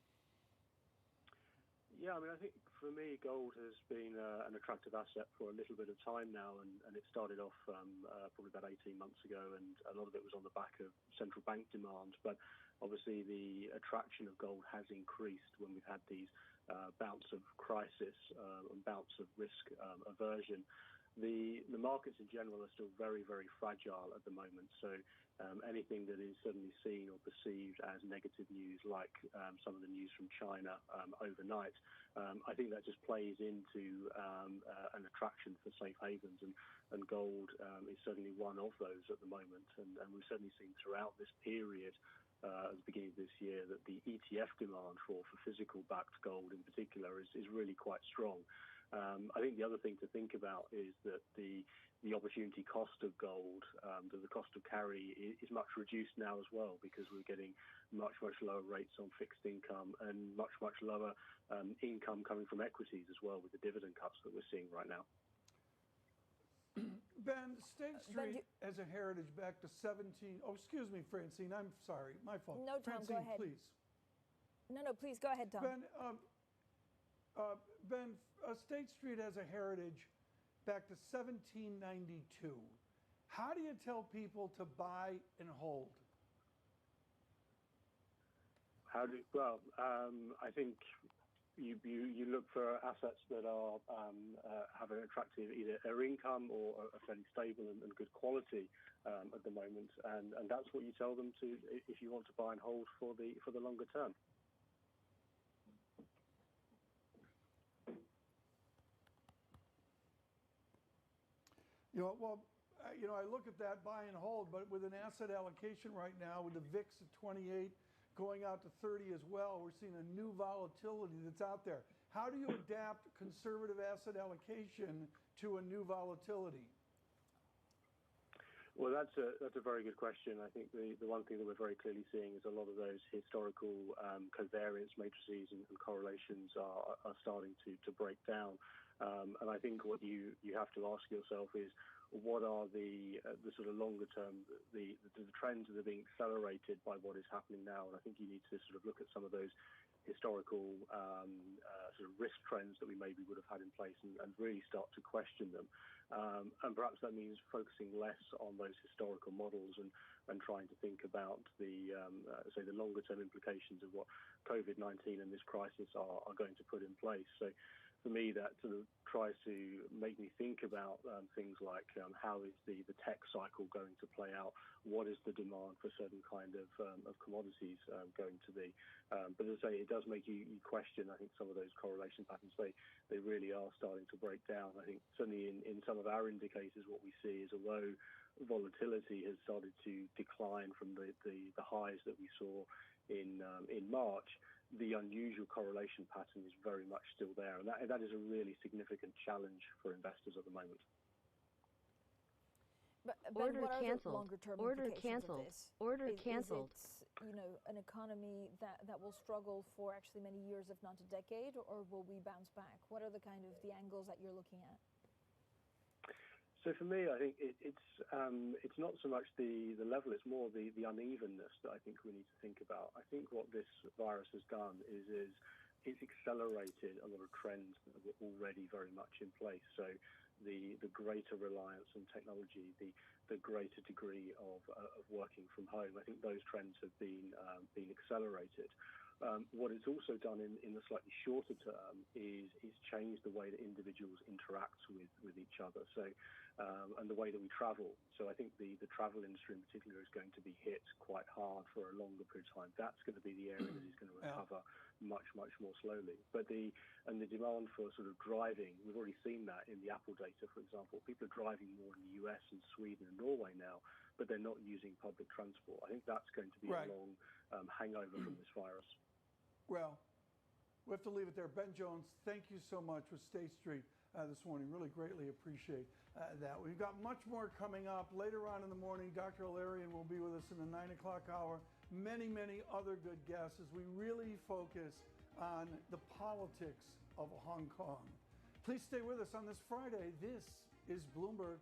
Yeah, I mean, I think for me, gold has been an attractive asset for a little bit of time now, and it started off probably about 18 months ago, and a lot of it was on the back of central bank demand. But obviously, the attraction of gold has increased when we've had these bouts of crisis and bouts of risk aversion. The markets in general are still very, very fragile at the moment. So anything that is suddenly seen or perceived as negative news, like some of the news from China overnight, I think that just plays into an attraction for safe havens. And gold is certainly one of those at the moment. And we've certainly seen throughout this period, at the beginning of this year, that the ETF demand for physical backed gold in particular is really quite strong. I think the other thing to think about is that the opportunity cost of gold, the cost of carry, is much reduced now as well, because we're getting much, much lower rates on fixed income and much, much lower income coming from equities as well, with the dividend cuts that we're seeing right now. Ben, State Street has a heritage back to 17. Oh, excuse me, Francine. I'm sorry. My fault. No, Tom, Francine, go ahead. Please. No, please go ahead, Tom. Ben, State Street has a heritage back to 1792. How do you tell people to buy and hold? I think you look for assets that are have an attractive either income or are fairly stable and good quality at the moment, and that's what you tell them to if you want to buy and hold for the longer term. I look at that buy and hold, but with an asset allocation right now, with the VIX at 28, going out to 30 as well, we're seeing a new volatility that's out there. How do you adapt conservative asset allocation to a new volatility? Well, that's a very good question. I think the one thing that we're very clearly seeing is a lot of those historical covariance matrices and correlations are starting to break down. And I think what you have to ask yourself is, what are the sort of longer term, the trends that are being accelerated by what is happening now? And I think you need to sort of look at some of those historical sort of risk trends that we maybe would have had in place and really start to question them. And perhaps that means focusing less on those historical models and trying to think about the longer term implications of what COVID-19 and this crisis are going to put in place. So for me, that sort of tries to make me think about things like how is the tech cycle going to play out? What is the demand for certain kind of commodities going to be? But as I say, it does make you question, I think, some of those correlation patterns. They really are starting to break down. I think certainly in some of our indicators, what we see is, although volatility has started to decline from the highs that we saw in March, the unusual correlation pattern is very much still there, and that is a really significant challenge for investors at the moment. But Order what are canceled. the longer-term Order implications canceled. of this? Order Is canceled. it, an economy that will struggle for actually many years, if not a decade, or will we bounce back? What are the angles that you're looking at? So for me, I think it's not so much the level; it's more the unevenness that I think we need to think about. I think what this virus has done is it's accelerated a lot of trends that were already very much in place. So the greater reliance on technology, the greater degree of working from home, I think those trends have been accelerated. What it's also done in the slightly shorter term is change the way that individuals interact with each other. So and the way that we travel. So I think the travel industry in particular is going to be hit quite hard for a longer period of time. That's going to be the area that is going to recover much, much more slowly. But the demand for sort of driving, we've already seen that in the Apple data, for example. People are driving more in the US and Sweden and Norway now, but they're not using public transport. I think that's going to be a long hangover from this virus. Well, we have to leave it there. Ben Jones, thank you so much with State Street this morning. Really greatly appreciate that. We've got much more coming up. Later on in the morning, Dr. Alarian will be with us in the 9 o'clock hour. Many, many other good guests as we really focus on the politics of Hong Kong. Please stay with us on this Friday. This is Bloomberg.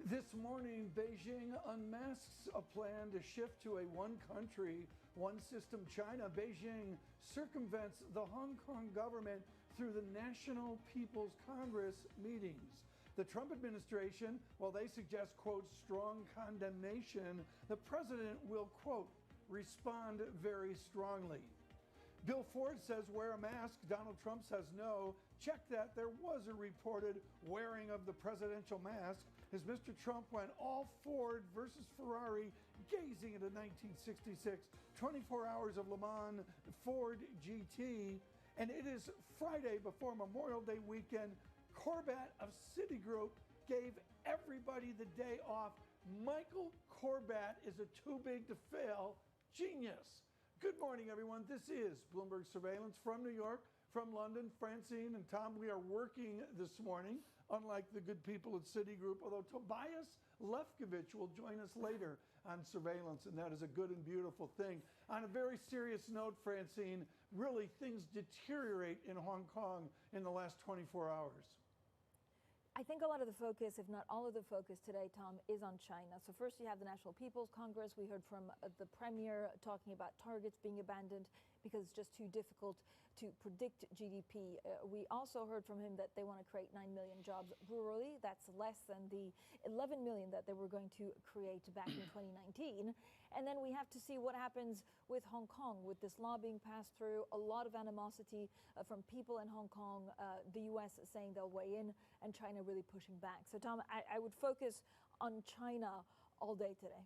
This morning, Beijing unmasks a plan to shift to a one-country, one-system China. Beijing circumvents the Hong Kong government through the National People's Congress meetings. The Trump administration, while they suggest, quote, strong condemnation, the president will, quote, respond very strongly. Bill Ford says wear a mask. Donald Trump says no. Check that. There was a reported wearing of the presidential mask as Mr. Trump went all Ford versus Ferrari, gazing at a 1966 24 Hours of Le Mans Ford GT. And it is Friday before Memorial Day weekend. Corbat of Citigroup gave everybody the day off. Michael Corbat is a too big to fail genius. Good morning, everyone. This is Bloomberg Surveillance from New York, from London. Francine and Tom, we are working this morning, unlike the good people at Citigroup, although Tobias Lefkovich will join us later on surveillance, and that is a good and beautiful thing. On a very serious note, Francine, really things deteriorate in Hong Kong in the last 24 hours. I think a lot of the focus, if not all of the focus today, Tom, is on China. So first you have the National People's Congress. We heard from the Premier talking about targets being abandoned. because it's just too difficult to predict GDP. We also heard from him that they want to create 9 million jobs rurally. That's less than the 11 million that they were going to create back in 2019. And then we have to see what happens with Hong Kong, with this law being passed through, a lot of animosity from people in Hong Kong, the U.S. saying they'll weigh in, and China really pushing back. So, Tom, I would focus on China all day today.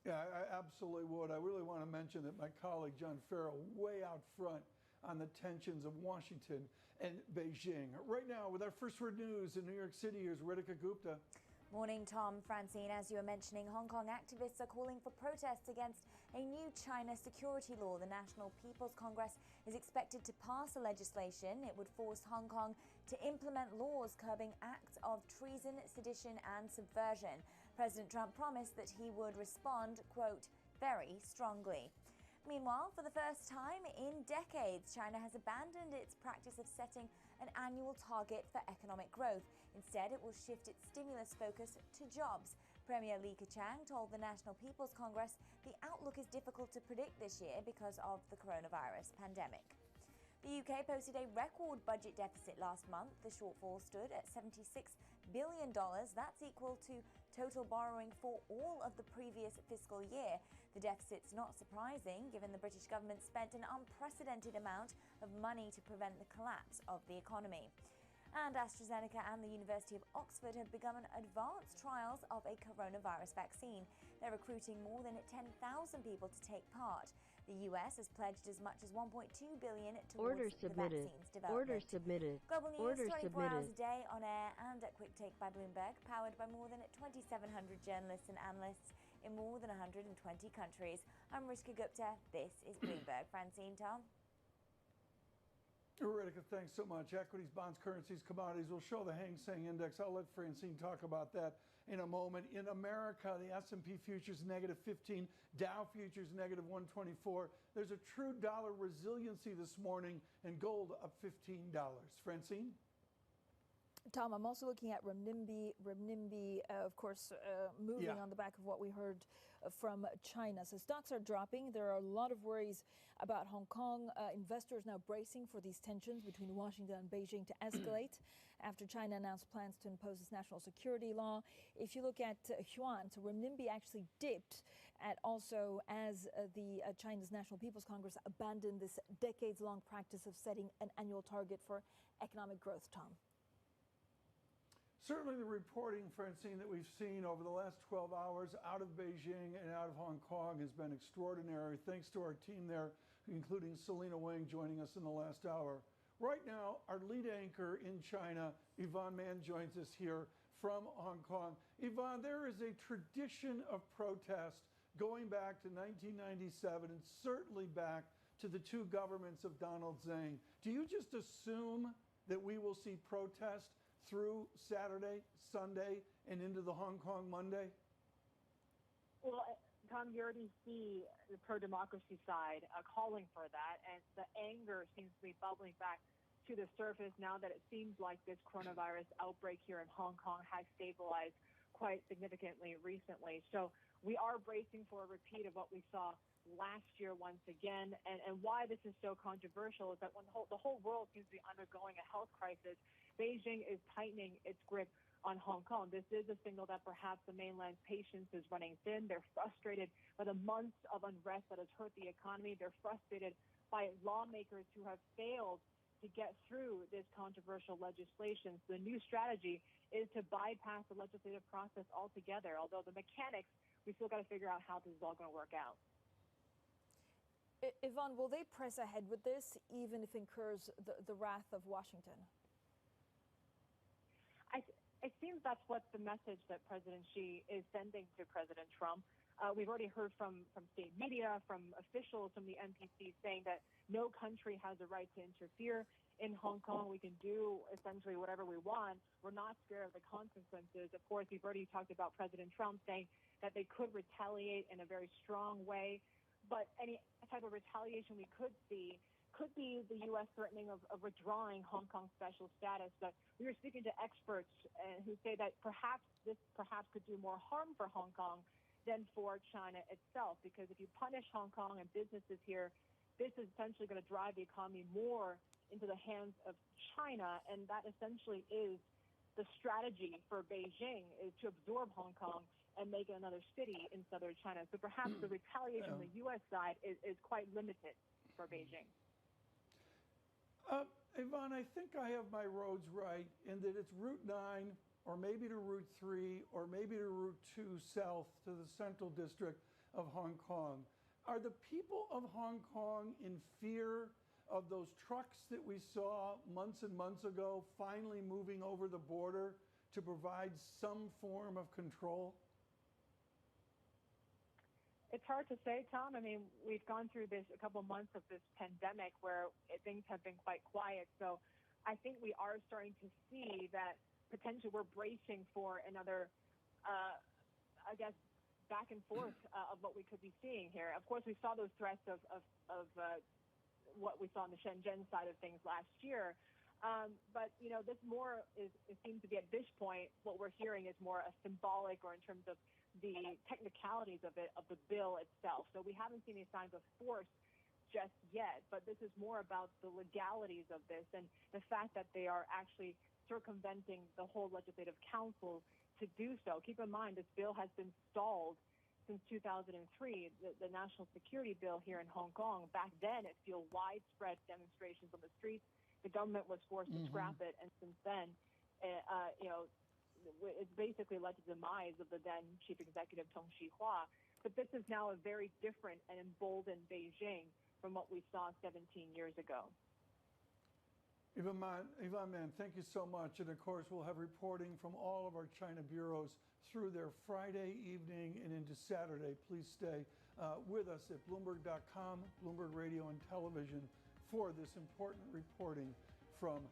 Yeah, I absolutely would. I really want to mention that my colleague John Farrell way out front on the tensions of Washington and Beijing. Right now, with our first word news in New York City, here's Ritika Gupta. Morning, Tom. Francine, as you were mentioning, Hong Kong activists are calling for protests against a new China security law. The National People's Congress is expected to pass a legislation. It would force Hong Kong to implement laws curbing acts of treason, sedition and subversion. President Trump promised that he would respond, quote, very strongly. Meanwhile, for the first time in decades, China has abandoned its practice of setting an annual target for economic growth. Instead, it will shift its stimulus focus to jobs. Premier Li Keqiang told the National People's Congress the outlook is difficult to predict this year because of the coronavirus pandemic. The UK posted a record budget deficit last month. The shortfall stood at $76 billion. That's equal to total borrowing for all of the previous fiscal year. The deficit's not surprising, given the British government spent an unprecedented amount of money to prevent the collapse of the economy. And AstraZeneca and the University of Oxford have begun advanced trials of a coronavirus vaccine. They're recruiting more than 10,000 people to take part. The US has pledged as much as $1.2 billion towards the vaccine's development. Order submitted. Global news Order 24 submitted. hours a day on air and at Quick Take by Bloomberg, powered by more than 2,700 journalists and analysts in more than 120 countries. I'm Ritika Gupta. This is Bloomberg. Francine, Tom. Ritika, thanks so much. Equities, bonds, currencies, commodities will show the Hang Seng Index. I'll let Francine talk about that in a moment. In America, the S&P futures negative 15, Dow futures negative 124. There's a true dollar resiliency this morning, and gold up $15. Francine? Tom, I'm also looking at renminbi, of course, moving on the back of what we heard from China. So stocks are dropping. There are a lot of worries about Hong Kong. Investors now bracing for these tensions between Washington and Beijing to escalate after China announced plans to impose this national security law. If you look at yuan, so renminbi actually dipped at also as the China's National People's Congress abandoned this decades-long practice of setting an annual target for economic growth, Tom. Certainly the reporting, Francine, that we've seen over the last 12 hours out of Beijing and out of Hong Kong has been extraordinary. Thanks to our team there, including Selena Wang joining us in the last hour. Right now, our lead anchor in China, Yvonne Mann, joins us here from Hong Kong. Yvonne, there is a tradition of protest going back to 1997 and certainly back to the two governments of Donald Zhang. Do you just assume that we will see protest through Saturday, Sunday, and into the Hong Kong Monday? Well, Tom, you already see the pro-democracy side calling for that, and the anger seems to be bubbling back to the surface now that it seems like this coronavirus outbreak here in Hong Kong has stabilized quite significantly recently. So we are bracing for a repeat of what we saw last year once again. And why this is so controversial is that when the whole world seems to be undergoing a health crisis, Beijing is tightening its grip on Hong Kong. This is a signal that perhaps the mainland's patience is running thin. They're frustrated by the months of unrest that has hurt the economy. They're frustrated by lawmakers who have failed to get through this controversial legislation. So the new strategy is to bypass the legislative process altogether, although the mechanics, we still got to figure out how this is all going to work out. Yvonne, will they press ahead with this, even if it incurs the wrath of Washington? It seems that's what the message that President Xi is sending to President Trump. We've already heard from state media, from officials, from the NPC saying that no country has a right to interfere in Hong Kong. We can do essentially whatever we want. We're not scared of the consequences. Of course, we've already talked about President Trump saying that they could retaliate in a very strong way. But any type of retaliation we could see could be the U.S. threatening of withdrawing Hong Kong special status. But we were speaking to experts who say that this perhaps could do more harm for Hong Kong than for China itself. Because if you punish Hong Kong and businesses here, this is essentially going to drive the economy more into the hands of China, and that essentially is the strategy for Beijing, is to absorb Hong Kong and make it another city in southern China. So perhaps the retaliation on the U.S. side is quite limited for Beijing. Yvonne, I think I have my roads right in that it's Route 9 or maybe to Route 3 or maybe to Route 2 south to the central district of Hong Kong. Are the people of Hong Kong in fear of those trucks that we saw months and months ago finally moving over the border to provide some form of control? It's hard to say, Tom. I mean, we've gone through this a couple months of this pandemic where things have been quite quiet. So I think we are starting to see that potentially we're bracing for another, I guess, back and forth of what we could be seeing here. Of course, we saw those threats of what we saw on the Shenzhen side of things last year. But, you know, this more it seems to be at this point, what we're hearing is more a symbolic, or in terms of the technicalities of it, of the bill itself. So we haven't seen any signs of force just yet, but this is more about the legalities of this and the fact that they are actually circumventing the whole legislative council to do so. Keep in mind, this bill has been stalled since 2003, the national security bill here in Hong Kong. Back then, it fueled widespread demonstrations on the streets. The government was forced to scrap it, and since then, you know, it's basically led to the demise of the then chief executive Tong Chee-hwa. But this is now a very different and emboldened Beijing from what we saw 17 years ago. Yvonne Man, thank you so much. And of course, we'll have reporting from all of our China bureaus through their Friday evening and into Saturday. Please stay with us at Bloomberg.com, Bloomberg Radio and Television for this important reporting from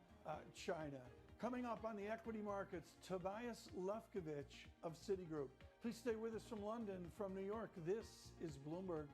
China. Coming up on the equity markets, Tobias Lefkovich of Citigroup. Please stay with us from London. From New York, this is Bloomberg.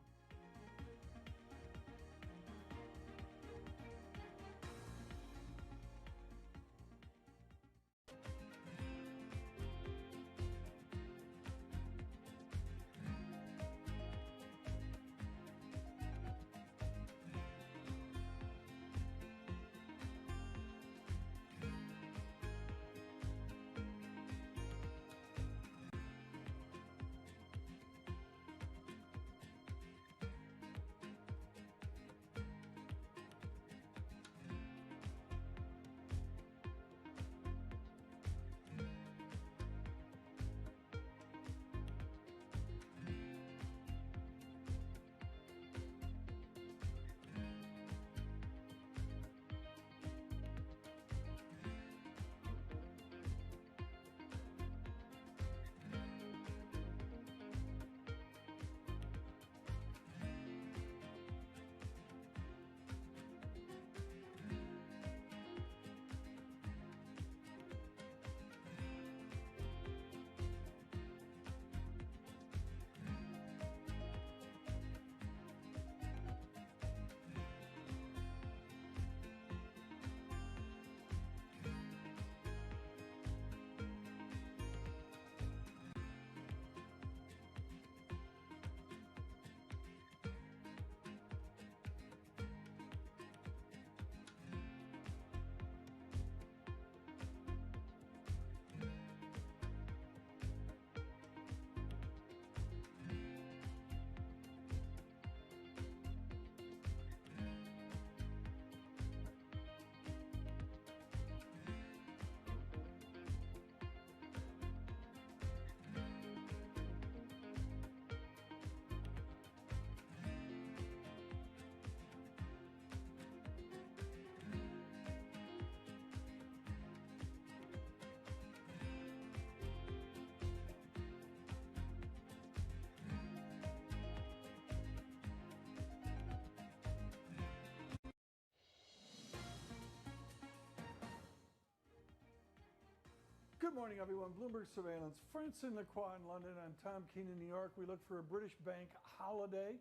Good morning, everyone. Bloomberg Surveillance. Francis Lacroix in London. I'm Tom Keene in New York. We look for a British bank holiday.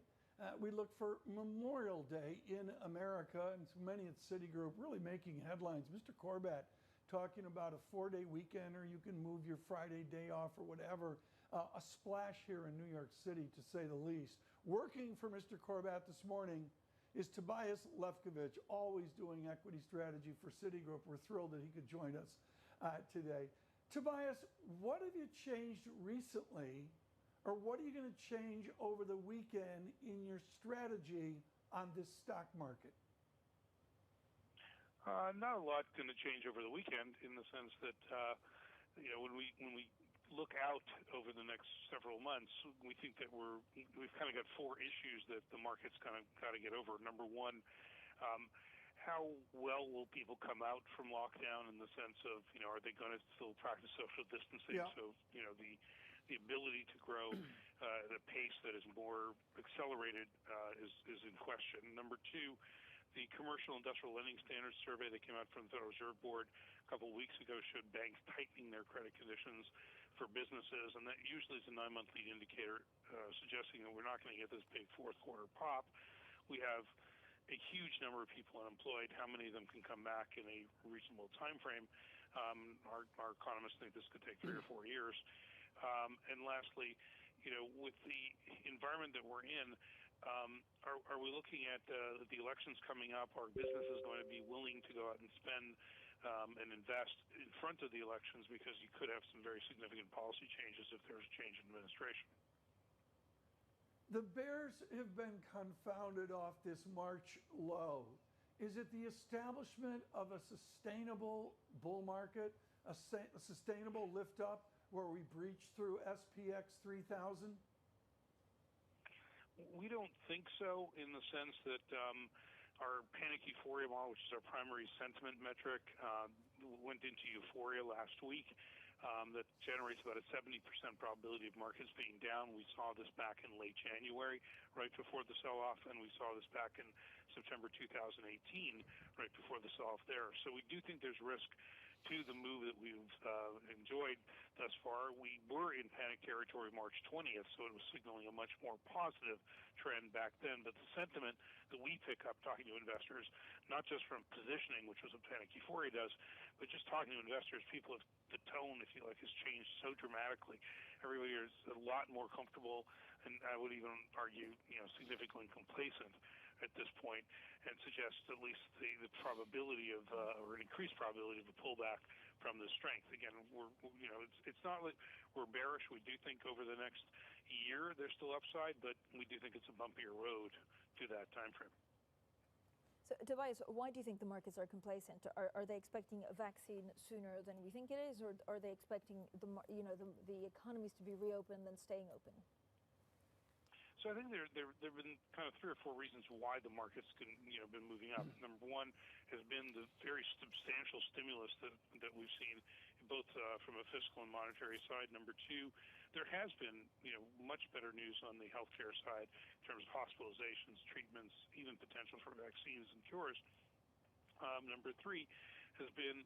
We look for Memorial Day in America, and so many at Citigroup really making headlines. Mr. Corbat talking about a 4-day weekend, or you can move your Friday day off or whatever. a splash here in New York City, to say the least. Working for Mr. Corbat this morning is Tobias Lefkovich, always doing equity strategy for Citigroup. We're thrilled that he could join us today. Tobias, what have you changed recently, or what are you going to change over the weekend in your strategy on this stock market? Not a lot going to change over the weekend, in the sense that when we look out over the next several months, we think that we've kind of got four issues that the market's kind of got to get over. Number one, how well will people come out from lockdown, in the sense of, are they going to still practice social distancing? Yeah. So, the ability to grow at a pace that is more accelerated is in question. Number two, the Commercial Industrial Lending Standards Survey that came out from the Federal Reserve Board a couple of weeks ago showed banks tightening their credit conditions for businesses, and that usually is a 9-month lead indicator suggesting that we're not going to get this big fourth quarter pop. We have a huge number of people unemployed. How many of them can come back in a reasonable time frame? Our economists think this could take 3 or 4 years. And lastly, with the environment that we're in, are we looking at the elections coming up? Are businesses going to be willing to go out and spend and invest in front of the elections? Because you could have some very significant policy changes if there's a change in administration. The bears have been confounded off this March low. Is it the establishment of a sustainable bull market, a sustainable lift up where we breach through SPX 3000? We don't think so, in the sense that our panic euphoria model, which is our primary sentiment metric, went into euphoria last week. That generates about a 70% probability of markets being down. We saw this back in late January, right before the sell-off, and we saw this back in September 2018, right before the sell-off there. So we do think there's risk to the move that we've enjoyed thus far. We were in panic territory March 20th, so it was signaling a much more positive trend back then. But the sentiment that we pick up talking to investors, not just from positioning, which was what panic euphoria does, but just talking to investors, the tone, if you like, has changed so dramatically. Everybody is a lot more comfortable, and I would even argue, significantly complacent at this point, and suggests at least the probability of, or an increased probability of a pullback from the strength. Again, it's not like we're bearish. We do think over the next year there's still upside, but we do think it's a bumpier road to that time frame. So, Tobias, why do you think the markets are complacent? Are they expecting a vaccine sooner than we think it is, or are they expecting the economies to be reopened and staying open? So I think there have been kind of 3 or 4 reasons why the markets been moving up. Number one has been the very substantial stimulus that we've seen, both from a fiscal and monetary side. Number two, there has been much better news on the healthcare side in terms of hospitalizations, treatments, even potential for vaccines and cures. Number three has been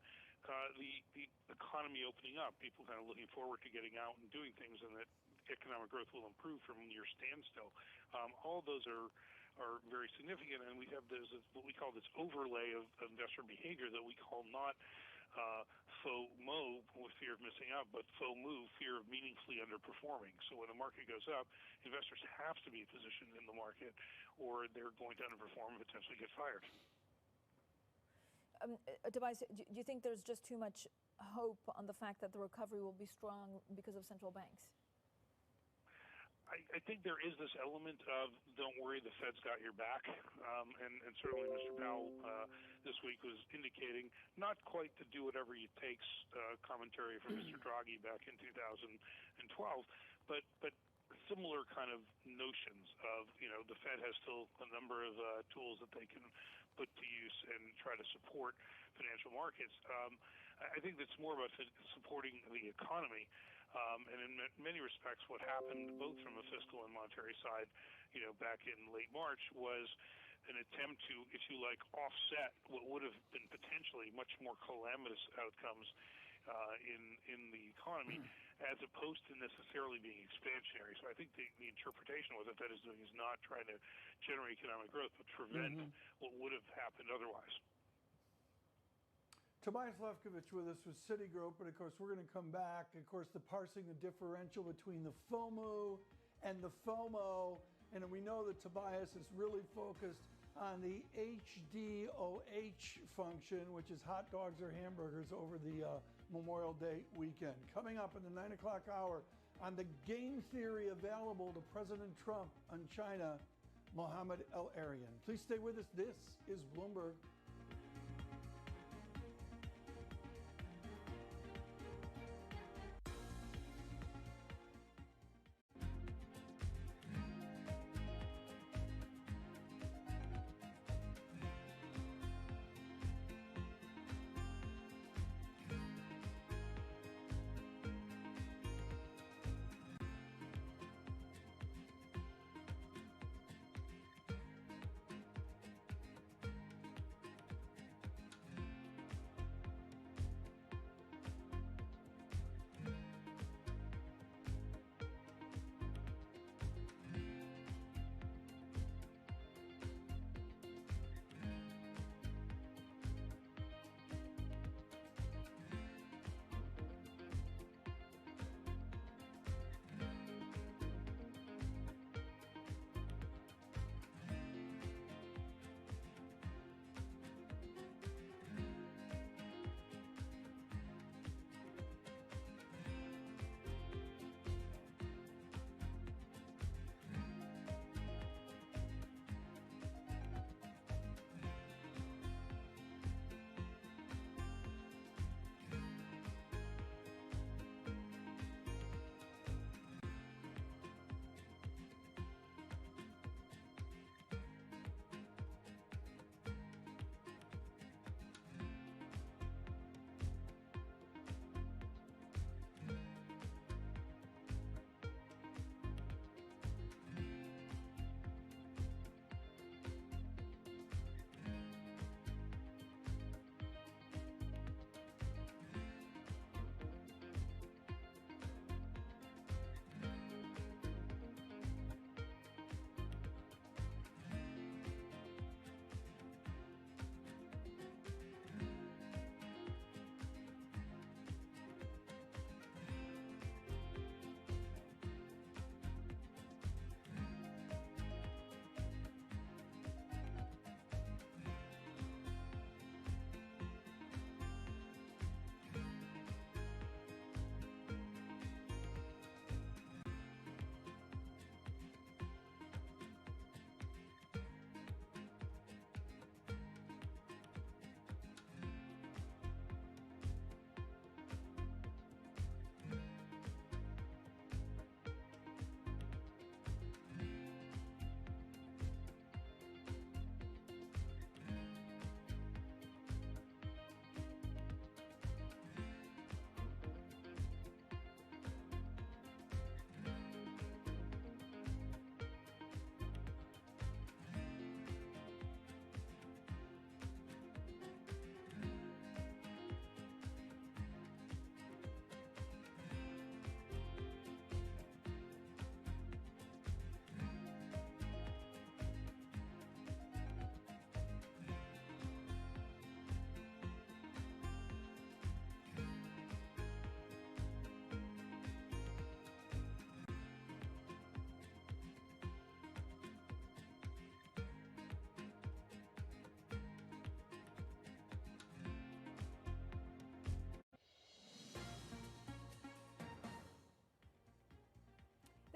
the economy opening up, people kind of looking forward to getting out and doing things, and that economic growth will improve from near standstill. All of those are very significant, and we have what we call this overlay of investor behavior that we call not FOMO, with fear of missing out, but FOMO, fear of meaningfully underperforming. So when the market goes up, investors have to be positioned in the market, or they're going to underperform and potentially get fired. Tobias, do you think there's just too much hope on the fact that the recovery will be strong because of central banks? I think there is this element of don't worry, the Fed's got your back, and certainly Mr. Powell this week was indicating not quite to do whatever it takes commentary from Mr. Draghi back in 2012, but similar kind of notions of the Fed has still a number of tools that they can put to use and try to support financial markets. I think that's more about supporting the economy. And in many respects, what happened both from a fiscal and monetary side, back in late March, was an attempt to, if you like, offset what would have been potentially much more calamitous outcomes in the economy, as opposed to necessarily being expansionary. So I think the interpretation of what the Fed is doing is not trying to generate economic growth, but prevent what would have happened otherwise. Tobias Lefkovich with us with Citigroup, and of course we're going to come back. Of course, the parsing the differential between the FOMO and the FOMO, and we know that Tobias is really focused on the HDOH function, which is hot dogs or hamburgers over the Memorial Day weekend. Coming up in the 9 o'clock hour on the game theory available to President Trump on China, Mohammed El-Arian. Please stay with us. This is Bloomberg.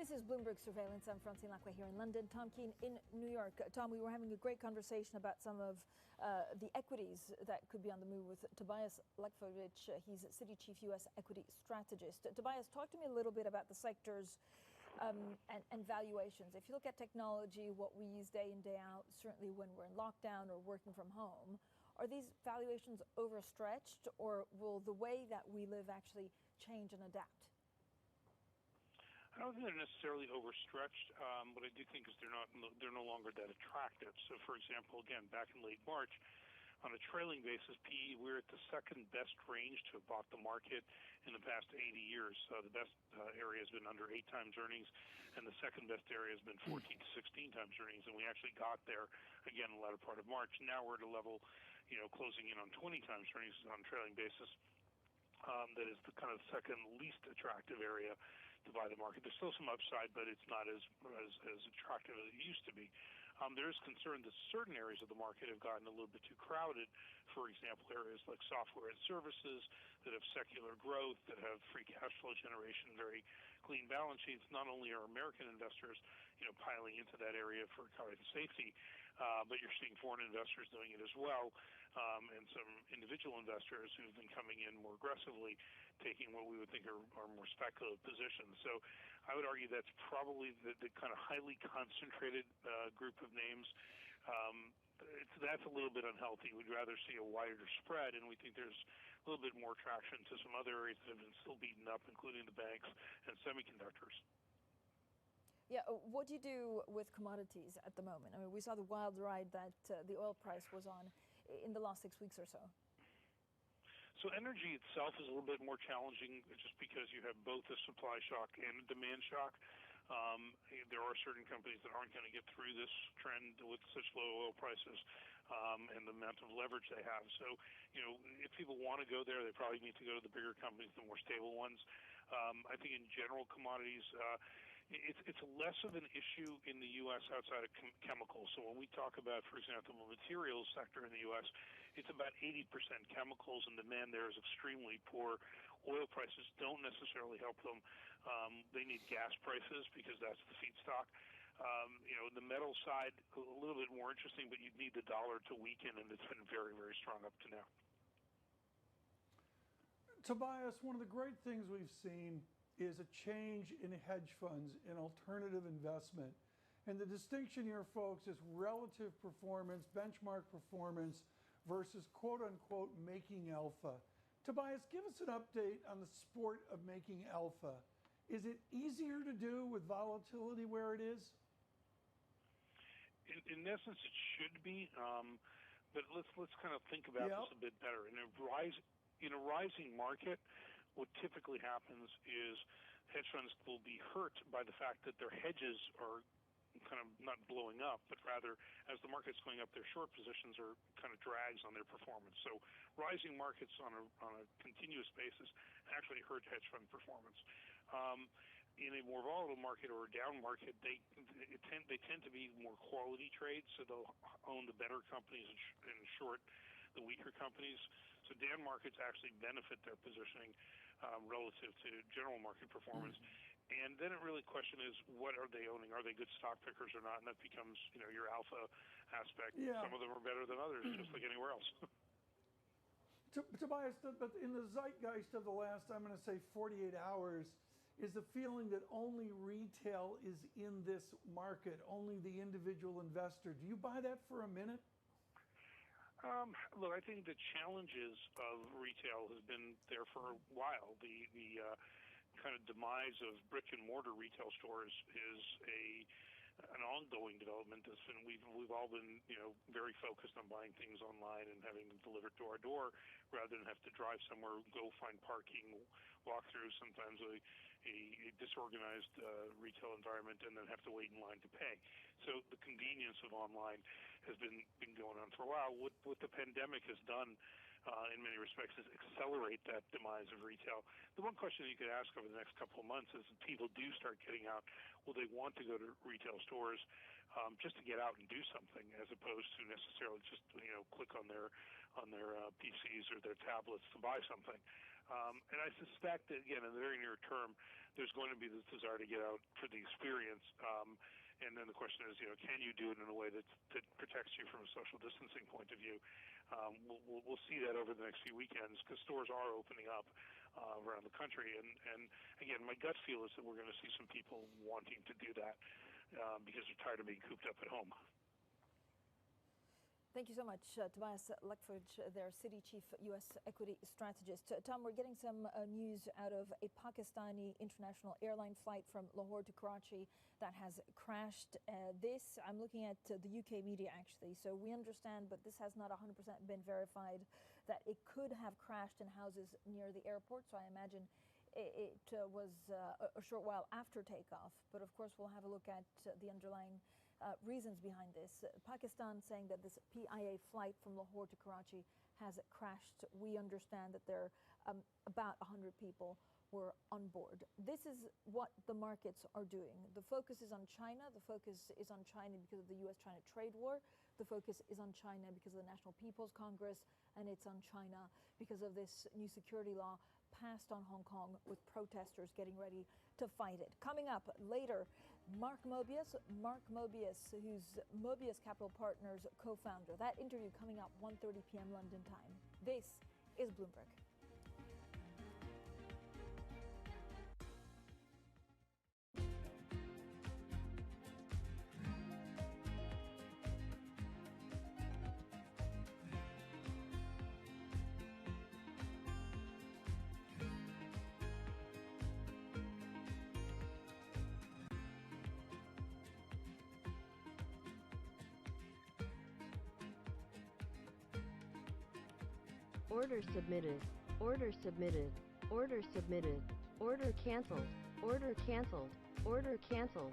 This is Bloomberg Surveillance. I'm Francine Lacqua here in London. Tom Keene in New York. Tom, we were having a great conversation about some of the equities that could be on the move with Tobias Lefkovich. He's Citi Chief U.S. Equity Strategist. Tobias, talk to me a little bit about the sectors and valuations. If you look at technology, what we use day in, day out, certainly when we're in lockdown or working from home, are these valuations overstretched, or will the way that we live actually change and adapt? I don't think they're necessarily overstretched. What I do think is they're no longer that attractive. So, for example, again, back in late March, on a trailing basis, PE, we're at the second best range to have bought the market in the past 80 years. The best area has been under 8 times earnings, and the second best area has been 14 to 16 times earnings. And we actually got there again in the latter part of March. Now we're at a level closing in on 20 times earnings on a trailing basis. That is the kind of second least attractive area to buy the market. There's still some upside, but it's not as attractive as it used to be. There is concern that certain areas of the market have gotten a little bit too crowded. For example, areas like software and services that have secular growth, that have free cash flow generation, very clean balance sheets. Not only are American investors, piling into that area for kind of safety, but you're seeing foreign investors doing it as well, and some individual investors who've been coming in more aggressively, taking what we would think are more speculative positions. So I would argue that's probably the kind of highly concentrated group of names. That's a little bit unhealthy. We'd rather see a wider spread, and we think there's a little bit more traction to some other areas that have been still beaten up, including the banks and semiconductors. Yeah, what do you do with commodities at the moment? I mean, we saw the wild ride that the oil price was on in the last 6 weeks or so. So energy itself is a little bit more challenging just because you have both a supply shock and a demand shock. There are certain companies that aren't going to get through this trend with such low oil prices and the amount of leverage they have. So, if people want to go there, they probably need to go to the bigger companies, the more stable ones. I think in general commodities, it's less of an issue in the U.S. outside of chemicals. So when we talk about, for example, the materials sector in the U.S., it's about 80% chemicals, and demand there is extremely poor. Oil prices don't necessarily help them. They need gas prices because that's the feedstock. The metal side, a little bit more interesting, but you'd need the dollar to weaken, and it's been very, very strong up to now. Tobias, one of the great things we've seen is a change in hedge funds and alternative investment. And the distinction here, folks, is relative performance, benchmark performance versus quote unquote making alpha. Tobias, give us an update on the sport of making alpha. Is it easier to do with volatility where it is? In essence, it should be, but let's kind of think about this a bit better. In a rising market, what typically happens is hedge funds will be hurt by the fact that their hedges are kind of not blowing up, but rather as the market's going up, their short positions are kind of drags on their performance. So rising markets on a continuous basis actually hurt hedge fund performance. In a more volatile market or a down market, they tend to be more quality trades, so they'll own the better companies and short the weaker companies. So down markets actually benefit their positioning relative to general market performance. And then it really question is, what are they owning? Are they good stock pickers or not? And that becomes, your alpha aspect. Some of them are better than others, just like anywhere else. Tobias, but in the zeitgeist of the last, I'm going to say 48 hours, is the feeling that only retail is in this market, only the individual investor. Do you buy that for a minute? Look, I think the challenges of retail has been there for a while. The kind of demise of brick and mortar retail stores is an ongoing development. We've all been very focused on buying things online and having them delivered to our door rather than have to drive somewhere, go find parking, walk through sometimes a disorganized retail environment, and then have to wait in line to pay. So the convenience of online has been going on for a while. What the pandemic has done in many respects is accelerate that demise of retail. The one question you could ask over the next couple of months is, if people do start getting out, will they want to go to retail stores just to get out and do something, as opposed to necessarily just click on their PCs or their tablets to buy something? And I suspect that, again, in the very near term, there's going to be this desire to get out for the experience. And then the question is, can you do it in a way that protects you from a social distancing point of view? We'll see that over the next few weekends, because stores are opening up around the country. And again, my gut feel is that we're going to see some people wanting to do that because they're tired of being cooped up at home. Thank you so much, Tobias Leckfridge, their City Chief U.S. Equity Strategist. Tom, we're getting some news out of a Pakistani international airline flight from Lahore to Karachi that has crashed. I'm looking at the UK media, actually. So we understand, but this has not 100% been verified, that it could have crashed in houses near the airport. So I imagine it was a short while after takeoff. But of course, we'll have a look at the underlying reasons behind this. Pakistan saying that this PIA flight from Lahore to Karachi has crashed. We understand that there are about 100 people were on board. This is what the markets are doing. The focus is on China. The focus is on China because of the US-China trade war. The focus is on China because of the National People's Congress, and it's on China because of this new security law passed on Hong Kong with protesters getting ready to fight it. Coming up later, Mark Mobius, who's Mobius Capital Partners co-founder. That interview coming up 1:30 p.m. London time. This is Bloomberg. Order submitted. Order submitted. Order submitted. Order canceled. Order canceled. Order canceled.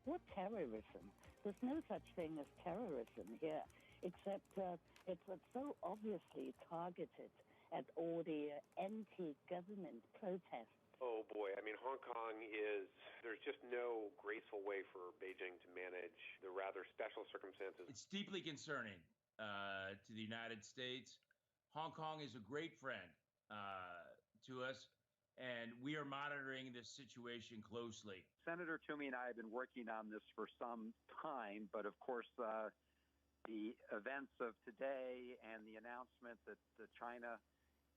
What terrorism? There's no such thing as terrorism here, except it's so obviously targeted at all the anti-government protests. Oh boy, I mean, Hong Kong there's just no graceful way for Beijing to manage the rather special circumstances. It's deeply concerning to the United States. Hong Kong is a great friend to us, and we are monitoring this situation closely. Senator Toomey and I have been working on this for some time, but of course, the events of today and the announcement that China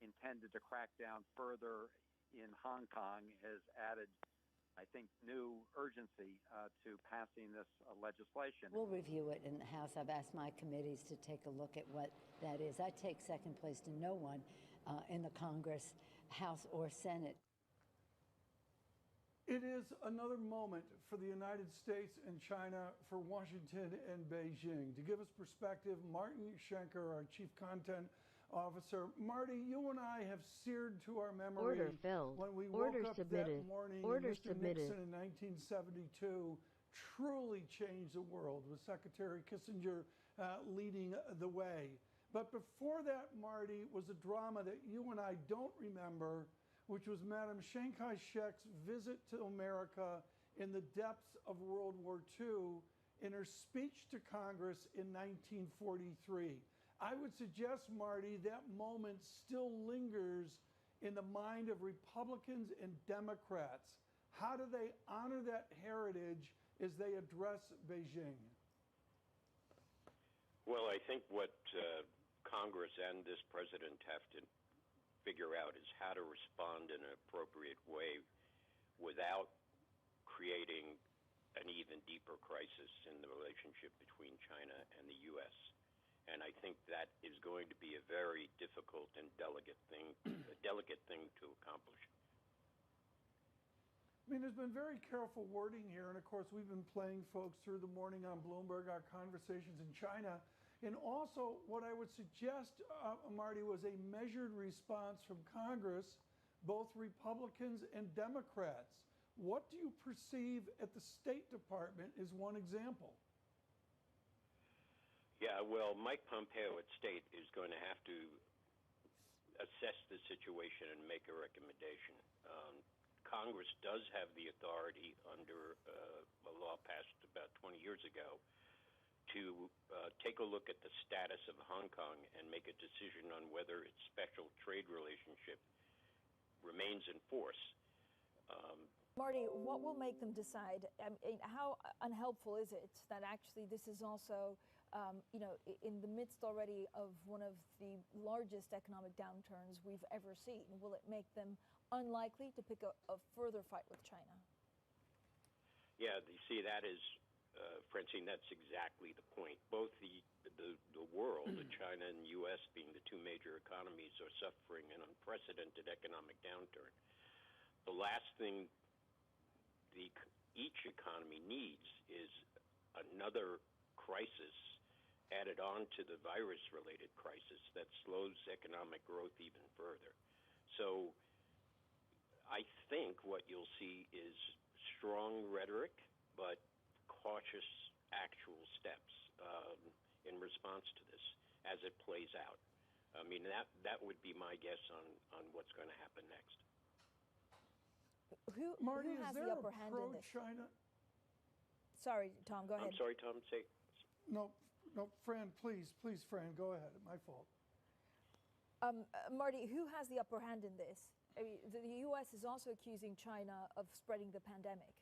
intended to crack down further in Hong Kong has added, I think, new urgency to passing this legislation. We'll review it in the House. I've asked my committees to take a look at what that is. I take second place to no one in the Congress, House, or Senate. It is another moment for the United States and China, for Washington and Beijing. To give us perspective, Martin Schenker, our chief content officer. Marty, you and I have seared to our memory Order filled. when we Order woke up submitted. that morning Order and Mr. submitted. Nixon in 1972 truly changed the world with Secretary Kissinger leading the way. But before that, Marty, was a drama that you and I don't remember, which was Madam Chiang Kai-shek's visit to America in the depths of World War II in her speech to Congress in 1943. I would suggest, Marty, that moment still lingers in the mind of Republicans and Democrats. How do they honor that heritage as they address Beijing? Well, I think what Congress and this president have to figure out is how to respond in an appropriate way without creating an even deeper crisis in the relationship between China and the U.S. And I think that is going to be a very difficult and delicate thing to accomplish. I mean, there's been very careful wording here, and of course, we've been playing folks through the morning on Bloomberg, our conversations in China. And also, what I would suggest, Marty, was a measured response from Congress, both Republicans and Democrats. What do you perceive at the State Department is one example? Yeah, well, Mike Pompeo at State is going to have to assess the situation and make a recommendation. Congress does have the authority under a law passed about 20 years ago to take a look at the status of Hong Kong and make a decision on whether its special trade relationship remains in force. Marty, what will make them decide? I mean, how unhelpful is it that actually this is also, in the midst already of one of the largest economic downturns we've ever seen? Will it make them unlikely to pick a further fight with China? Yeah, you see, that is, Francine, that's exactly the point. Both the world, China and the U.S. being the two major economies, are suffering an unprecedented economic downturn. The last thing each economy needs is another crisis added on to the virus-related crisis that slows economic growth even further. So I think what you'll see is strong rhetoric, but cautious actual steps in response to this as it plays out. I mean, that would be my guess on what's going to happen next. Marty, who has is the there upper a hand in this? pro-China? Sorry, Tom, go ahead. I'm sorry, Tom, say. No, Fran, please, Fran, go ahead. My fault. Marty, who has the upper hand in this? I mean, the U.S. is also accusing China of spreading the pandemic.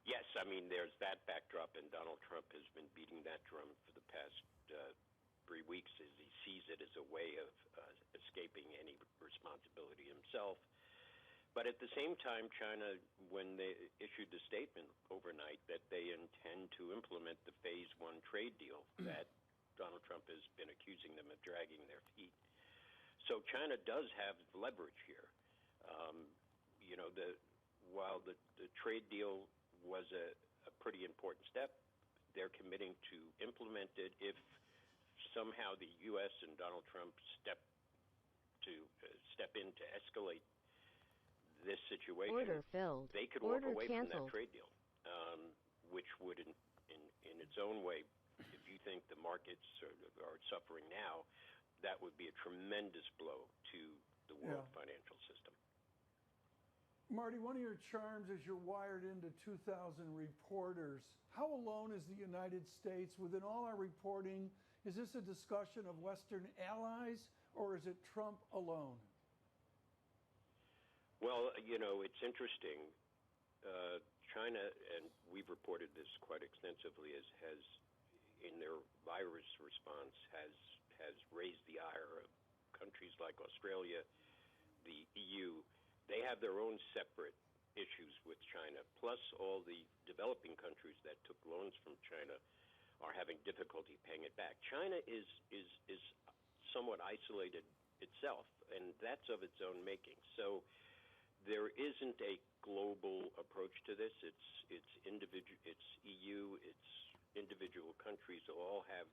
Yes, I mean, there's that backdrop, and Donald Trump has been beating that drum for the past 3 weeks as he sees it as a way of escaping any responsibility himself. But at the same time, China, when they issued the statement overnight that they intend to implement the Phase 1 trade deal that Donald Trump has been accusing them of dragging their feet. So China does have leverage here. While the trade deal was a pretty important step, they're committing to implement it if somehow the U.S. and Donald Trump step in to escalate this situation. Order filled. They could Order walk away canceled. from that trade deal, which would, in its own way, if you think the markets are suffering now, that would be a tremendous blow to the world financial system. Marty, one of your charms is you're wired into 2,000 reporters. How alone is the United States? Within all our reporting, is this a discussion of Western allies, or is it Trump alone? Well, it's interesting. China, and we've reported this quite extensively, has in their virus response has raised the ire of countries like Australia, the EU. They have their own separate issues with China, plus all the developing countries that took loans from China are having difficulty paying it back. China is somewhat isolated itself, and that's of its own making. So there isn't a global approach to this. It's individual. It's EU. It's individual countries that all have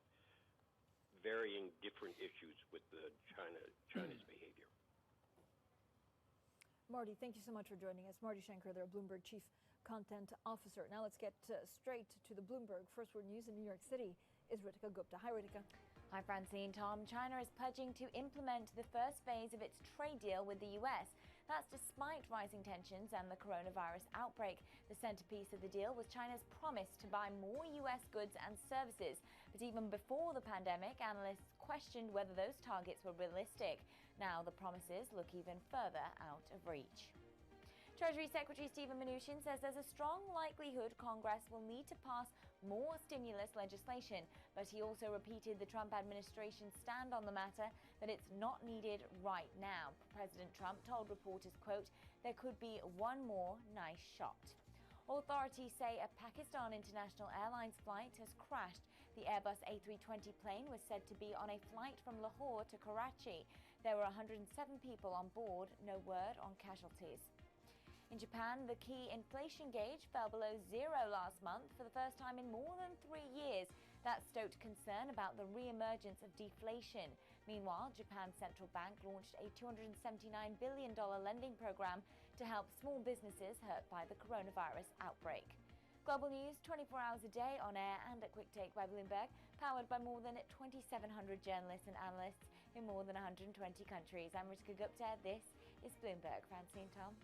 varying different issues with the China's behavior. Marty, thank you so much for joining us. Marty Schenker, their Bloomberg Chief Content Officer. Now let's get straight to the Bloomberg First Word News in New York City is Ritika Gupta. Hi, Ritika. Hi, Francine. Tom, China is pledging to implement the first phase of its trade deal with the US. That's despite rising tensions and the coronavirus outbreak. The centerpiece of the deal was China's promise to buy more US goods and services. But even before the pandemic, analysts questioned whether those targets were realistic. Now the promises look even further out of reach. Treasury Secretary Steven Mnuchin says there's a strong likelihood Congress will need to pass more stimulus legislation, but he also repeated the Trump administration's stand on the matter that it's not needed right now. President Trump told reporters, quote, there could be one more nice shot. Authorities say a Pakistan International Airlines flight has crashed. The Airbus A320 plane was said to be on a flight from Lahore to Karachi. There were 107 people on board, no word on casualties. In Japan, the key inflation gauge fell below zero last month for the first time in more than 3 years. That stoked concern about the re-emergence of deflation. Meanwhile, Japan's central bank launched a $279 billion lending program to help small businesses hurt by the coronavirus outbreak. Global news 24 hours a day on air and at Quick Take by Bloomberg, powered by more than 2,700 journalists and analysts in more than 120 countries. I'm Ritika Gupta. This is Bloomberg. Francine, Tom.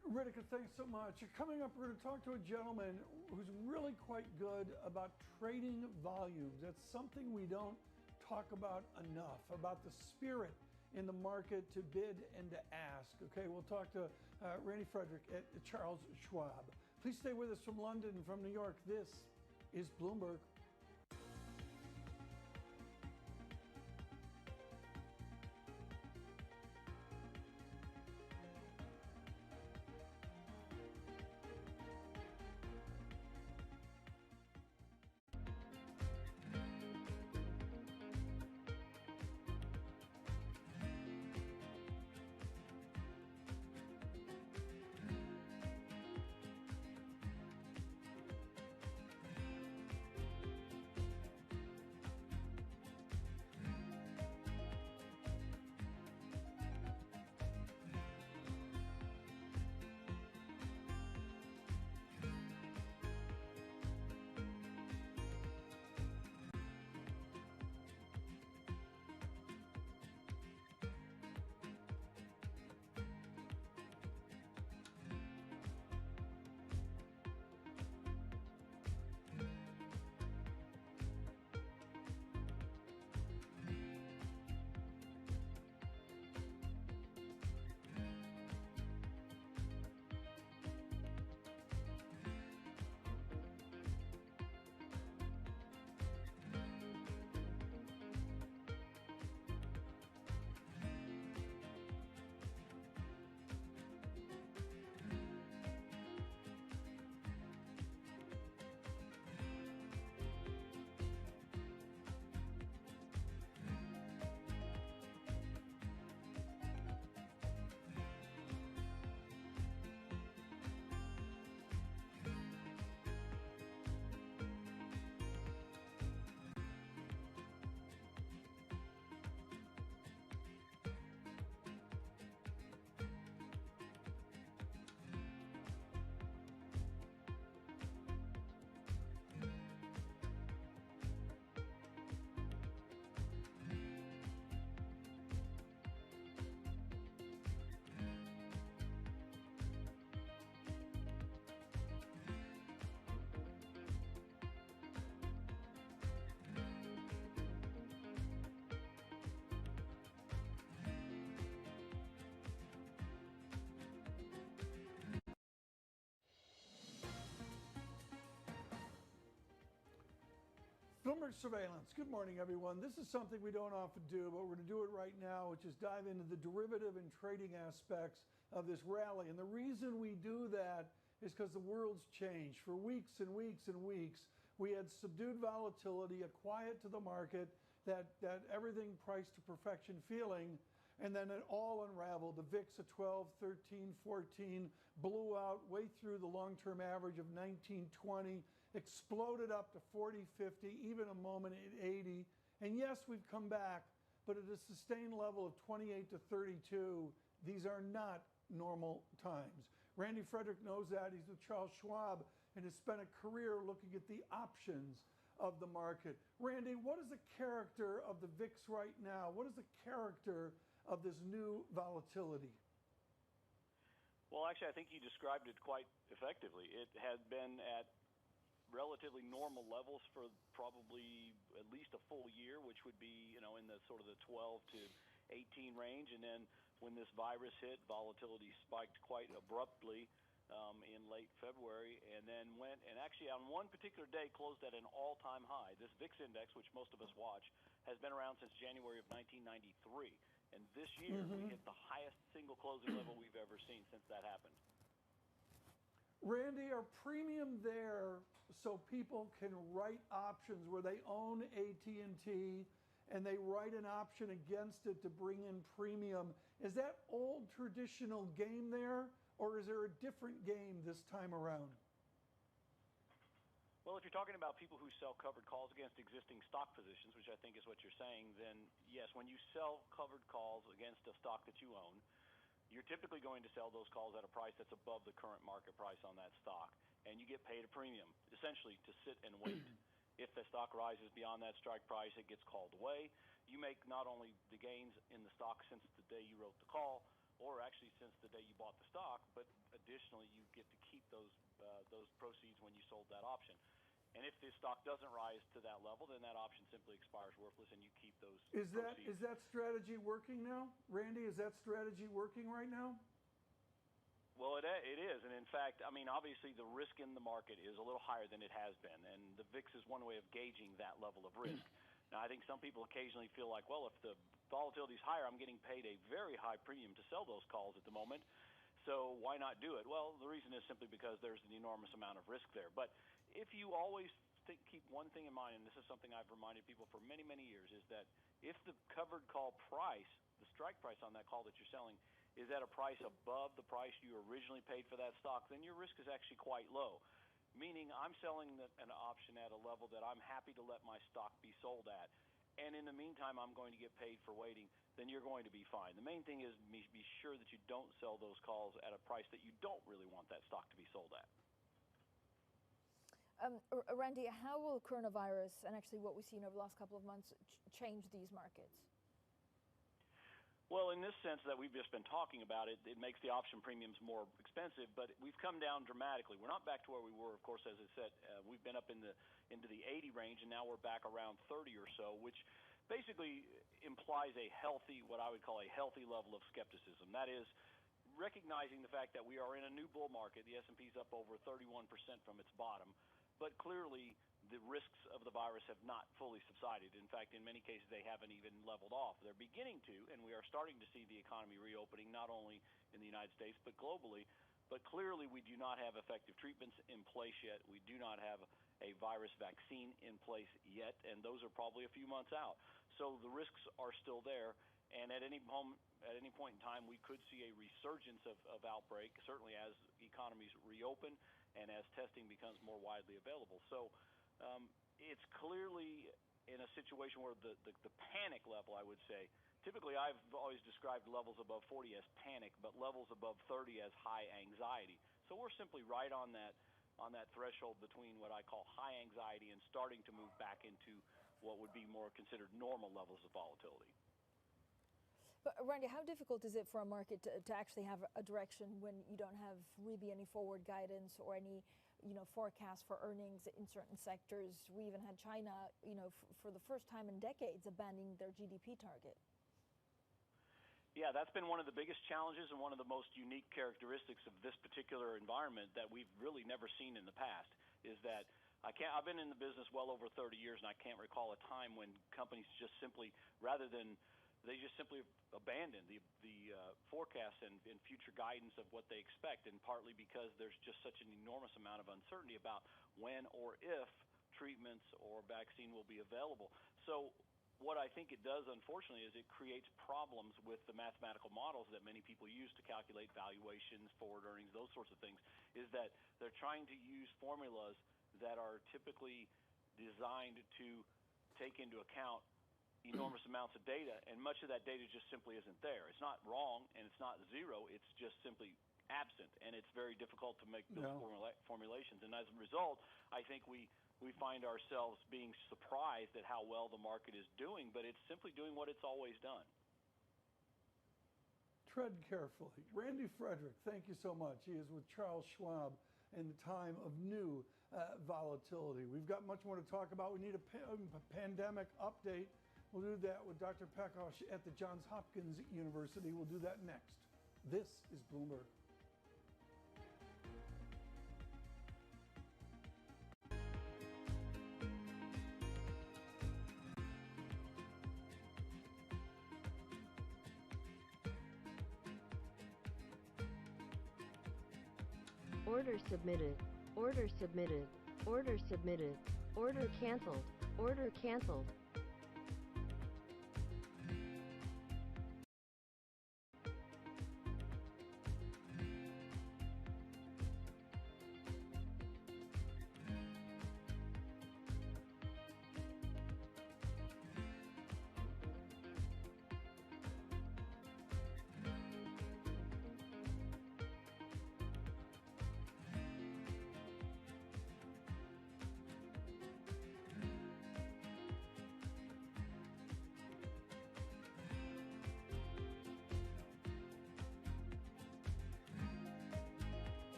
Ritika, thanks so much. Coming up, we're going to talk to a gentleman who's really quite good about trading volumes. That's something we don't talk about enough, about the spirit in the market to bid and to ask. Okay, we'll talk to Randy Frederick at Charles Schwab. Please stay with us from London and from New York. This is Bloomberg. Bloomberg Surveillance. Good morning, everyone. This is something we don't often do, but we're going to do it right now, which is dive into the derivative and trading aspects of this rally. And the reason we do that is because the world's changed. For weeks and weeks and weeks, we had subdued volatility, a quiet to the market, that everything priced to perfection feeling, and then it all unraveled. The VIX at 12, 13, 14 blew out way through the long-term average of 19, 20, exploded up to 40, 50, even a moment at 80. And yes, we've come back, but at a sustained level of 28 to 32, these are not normal times. Randy Frederick knows that. He's with Charles Schwab and has spent a career looking at the options of the market. Randy, what is the character of the VIX right now? What is the character of this new volatility? Well, actually, I think you described it quite effectively. It has been at relatively normal levels for probably at least a full year, which would be, in the sort of the 12 to 18 range. And then when this virus hit, volatility spiked quite abruptly in late February, and then went and actually on one particular day closed at an all-time high. This VIX index, which most of us watch, has been around since January of 1993. And this year, we hit the highest single closing level we've ever seen since that happened. Randy, are premium there so people can write options where they own AT&T and they write an option against it to bring in premium? Is that old traditional game there, or is there a different game this time around? Well, if you're talking about people who sell covered calls against existing stock positions, which I think is what you're saying, then yes, when you sell covered calls against a stock that you own, you're typically going to sell those calls at a price that's above the current market price on that stock, and you get paid a premium, essentially to sit and wait. If the stock rises beyond that strike price, it gets called away. You make not only the gains in the stock since the day you wrote the call, or actually since the day you bought the stock, but additionally you get to keep those proceeds when you sold that option. And if the stock doesn't rise to that level, then that option simply expires worthless, and you keep those proceeds. Is that strategy working now, Randy? Is that strategy working right now? Well, it is, and in fact, I mean, obviously the risk in the market is a little higher than it has been, and the VIX is one way of gauging that level of risk. Now, I think some people occasionally feel like, well, if the volatility is higher, I'm getting paid a very high premium to sell those calls at the moment, so why not do it? Well, the reason is simply because there's an enormous amount of risk there. But if you always keep one thing in mind, and this is something I've reminded people for many, many years, is that if the covered call price, the strike price on that call that you're selling, is at a price above the price you originally paid for that stock, then your risk is actually quite low. Meaning I'm selling an option at a level that I'm happy to let my stock be sold at. And in the meantime, I'm going to get paid for waiting, then you're going to be fine. The main thing is be sure that you don't sell those calls at a price that you don't really want that stock to be sold at. Randy, how will coronavirus and actually what we've seen over the last couple of months change these markets? Well, in this sense that we've just been talking about, it makes the option premiums more expensive, but we've come down dramatically. We're not back to where we were, of course, as I said. We've been up into the 80 range, and now we're back around 30 or so, which basically implies a healthy, what I would call a healthy level of skepticism. That is, recognizing the fact that we are in a new bull market. The S&P's up over 31% from its bottom, but clearly the risks of the virus have not fully subsided. In fact, in many cases, they haven't even leveled off. They're beginning to, and we are starting to see the economy reopening, not only in the United States, but globally. But clearly, we do not have effective treatments in place yet. We do not have a virus vaccine in place yet, and those are probably a few months out. So the risks are still there, and at any moment, at any point in time, we could see a resurgence of outbreak, certainly as economies reopen and as testing becomes more widely available. So it's clearly in a situation where the panic level, I would say, typically I've always described levels above 40 as panic, but levels above 30 as high anxiety. So we're simply right on that threshold between what I call high anxiety and starting to move back into what would be more considered normal levels of volatility. But Randy, how difficult is it for a market to actually have a direction when you don't have really any forward guidance or any forecast for earnings in certain sectors? We even had China, for the first time in decades, abandoning their GDP target. Yeah, that's been one of the biggest challenges and one of the most unique characteristics of this particular environment that we've really never seen in the past, is that I've been in the business well over 30 years, and I can't recall a time when companies just simply, they just simply abandon the forecasts and future guidance of what they expect, and partly because there's just such an enormous amount of uncertainty about when or if treatments or vaccine will be available. So what I think it does, unfortunately, is it creates problems with the mathematical models that many people use to calculate valuations, forward earnings, those sorts of things, is that they're trying to use formulas that are typically designed to take into account enormous amounts of data, and much of that data just simply isn't there. It's not wrong and it's not zero, it's just simply absent, and it's very difficult to make those formulations. And as a result, I think we find ourselves being surprised at how well the market is doing, but it's simply doing what it's always done. Tread carefully. Randy Frederick, thank you so much. He is with Charles Schwab in the time of new volatility. We've got much more to talk about. We need a pandemic update. We'll do that with Dr. Pekosh at the Johns Hopkins University. We'll do that next. This is Bloomberg. Order submitted. Order submitted. Order submitted. Order canceled. Order canceled.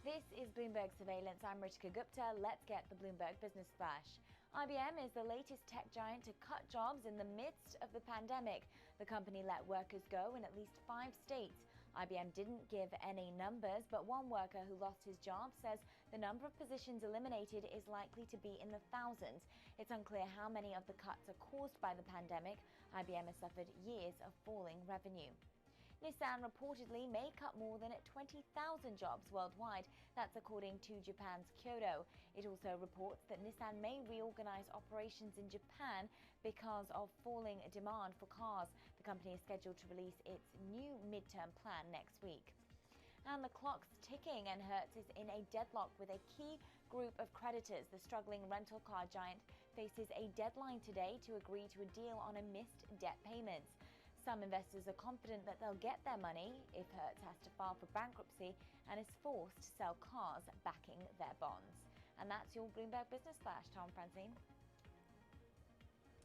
This is Bloomberg Surveillance. I'm Ritika Gupta. Let's get the Bloomberg Business Flash. IBM is the latest tech giant to cut jobs in the midst of the pandemic. The company let workers go in at least 5 states. IBM didn't give any numbers, but one worker who lost his job says the number of positions eliminated is likely to be in the thousands. It's unclear how many of the cuts are caused by the pandemic. IBM has suffered years of falling revenue. Nissan reportedly may cut more than 20,000 jobs worldwide. That's according to Japan's Kyoto. It also reports that Nissan may reorganize operations in Japan because of falling demand for cars. The company is scheduled to release its new midterm plan next week. And the clock's ticking, and Hertz is in a deadlock with a key group of creditors. The struggling rental car giant faces a deadline today to agree to a deal on missed debt payments. Some investors are confident that they'll get their money if Hertz has to file for bankruptcy and is forced to sell cars backing their bonds. And that's your Bloomberg Business Flash. Tom, Francine.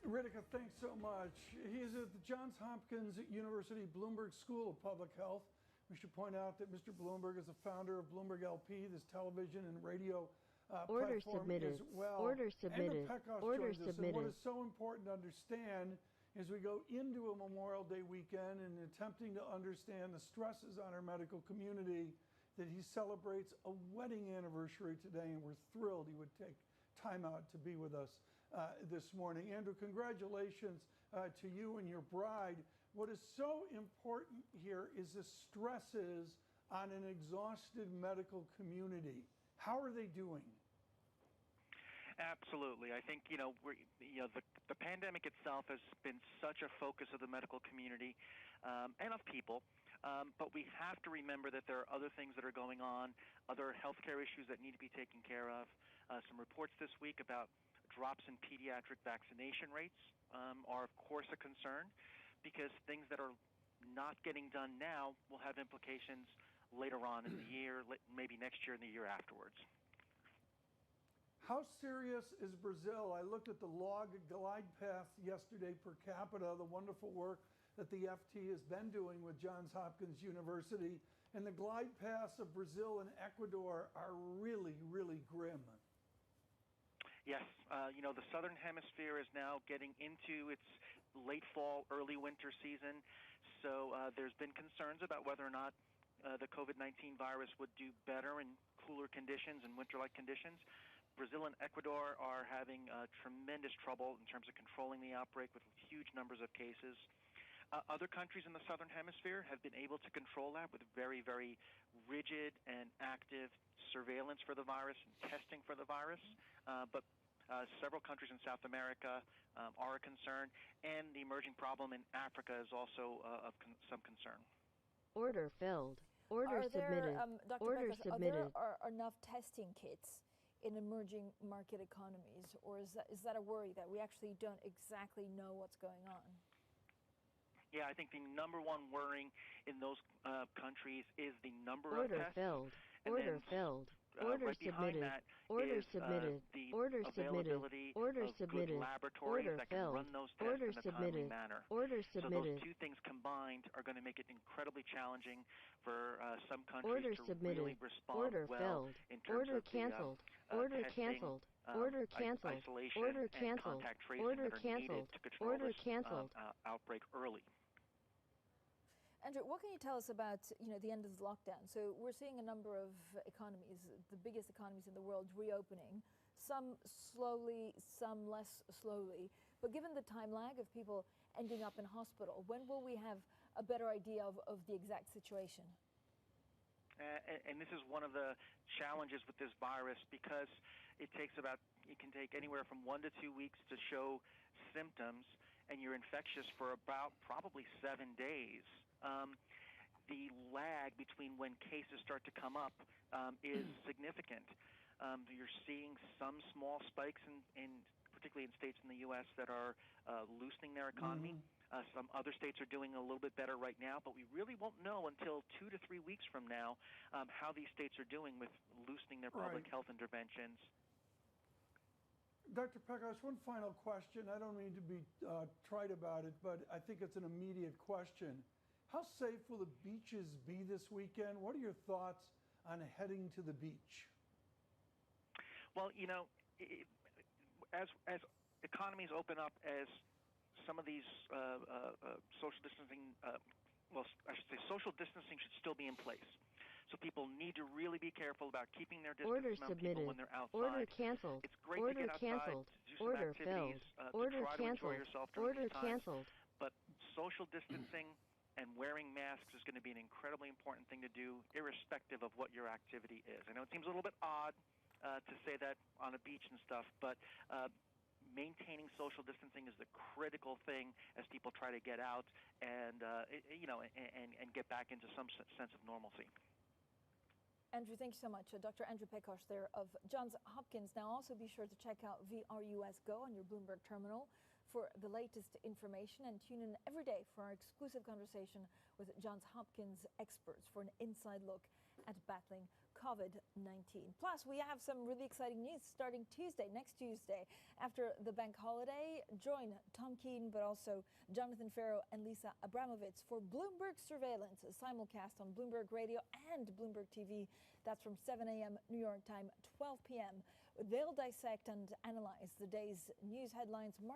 Ritika, thanks so much. He is at the Johns Hopkins University Bloomberg School of Public Health. We should point out that Mr. Bloomberg is the founder of Bloomberg LP, this television and radio Order platform submitted. as well. Order submitted. Andrew Pekos Order joins us, and submitted. what is so important to understand as we go into a Memorial Day weekend and attempting to understand the stresses on our medical community, that he celebrates a wedding anniversary today, and we're thrilled he would take time out to be with us this morning. Andrew, congratulations to you and your bride. What is so important here is the stresses on an exhausted medical community. How are they doing? Absolutely. I think, the pandemic itself has been such a focus of the medical community and of people. But we have to remember that there are other things that are going on, other healthcare issues that need to be taken care of. Some reports this week about drops in pediatric vaccination rates are, of course, a concern, because things that are not getting done now will have implications later on in the year, maybe next year and the year afterwards. How serious is Brazil? I looked at the log glide path yesterday per capita, the wonderful work that the FT has been doing with Johns Hopkins University, and the glide paths of Brazil and Ecuador are really, really grim. Yes, the Southern Hemisphere is now getting into its late fall, early winter season, so there's been concerns about whether or not the COVID-19 virus would do better in cooler conditions and winter-like conditions. Brazil and Ecuador are having tremendous trouble in terms of controlling the outbreak with huge numbers of cases. Other countries in the Southern Hemisphere have been able to control that with very, very rigid and active surveillance for the virus and testing for the virus. But several countries in South America are a concern, and the emerging problem in Africa is also of some concern. Order filled. Order submitted. Dr. Order Pekos, submitted. are there enough testing kits in emerging market economies, or is that a worry that we actually don't exactly know what's going on? Yeah, I think the number one worrying in those countries is the number Order of tests. filled. And Order then, filled. Order right behind submitted. that Order is submitted. the Order submitted. availability Order of submitted. good laboratories Order that can filled. run those tests Order in a timely submitted. manner. Order So submitted. those two things combined are going to make it incredibly challenging for some countries Order to submitted. really respond Order well filled. in terms Order of canceled. the Order testing, canceled. Order canceled. isolation, Order and canceled. contact tracing Order that are canceled. needed to control Order this canceled. Outbreak early. Andrew, what can you tell us about the end of the lockdown? So we're seeing a number of economies, the biggest economies in the world, reopening, some slowly, some less slowly. But given the time lag of people ending up in hospital, when will we have a better idea of the exact situation? And this is one of the challenges with this virus, because it can take anywhere from 1 to 2 weeks to show symptoms, and you're infectious for about probably 7 days. The lag between when cases start to come up is significant. You're seeing some small spikes particularly in states in the U.S. that are loosening their economy. Some other states are doing a little bit better right now, but we really won't know until 2 to 3 weeks from now how these states are doing with loosening their public health interventions. Dr. Pekos, one final question. I don't mean to be trite about it, but I think it's an immediate question. How safe will the beaches be this weekend? What are your thoughts on heading to the beach? Well, as economies open up, as some of these social distancing, social distancing should still be in place. So people need to really be careful about keeping their distance Order from submitted. people when they're outside. Order canceled. It's great Order to get outside, canceled. to do some Order activities, filled. Order to try to canceled. enjoy yourself during Order these times. canceled. But social distancing and wearing masks is going to be an incredibly important thing to do, irrespective of what your activity is. I know it seems a little bit odd to say that on a beach and stuff, but maintaining social distancing is the critical thing as people try to get out and get back into some sense of normalcy. Andrew, thank you so much. Dr. Andrew Pekos there of Johns Hopkins. Now also be sure to check out VRUS Go on your Bloomberg terminal for the latest information, and tune in every day for our exclusive conversation with Johns Hopkins experts for an inside look at battling COVID-19. Plus, we have some really exciting news starting next Tuesday. After the bank holiday, join Tom Keene, but also Jonathan Farrow and Lisa Abramovitz for Bloomberg Surveillance, a simulcast on Bloomberg Radio and Bloomberg TV. That's from 7 a.m. New York time, 12 p.m. They'll dissect and analyze the day's news headlines.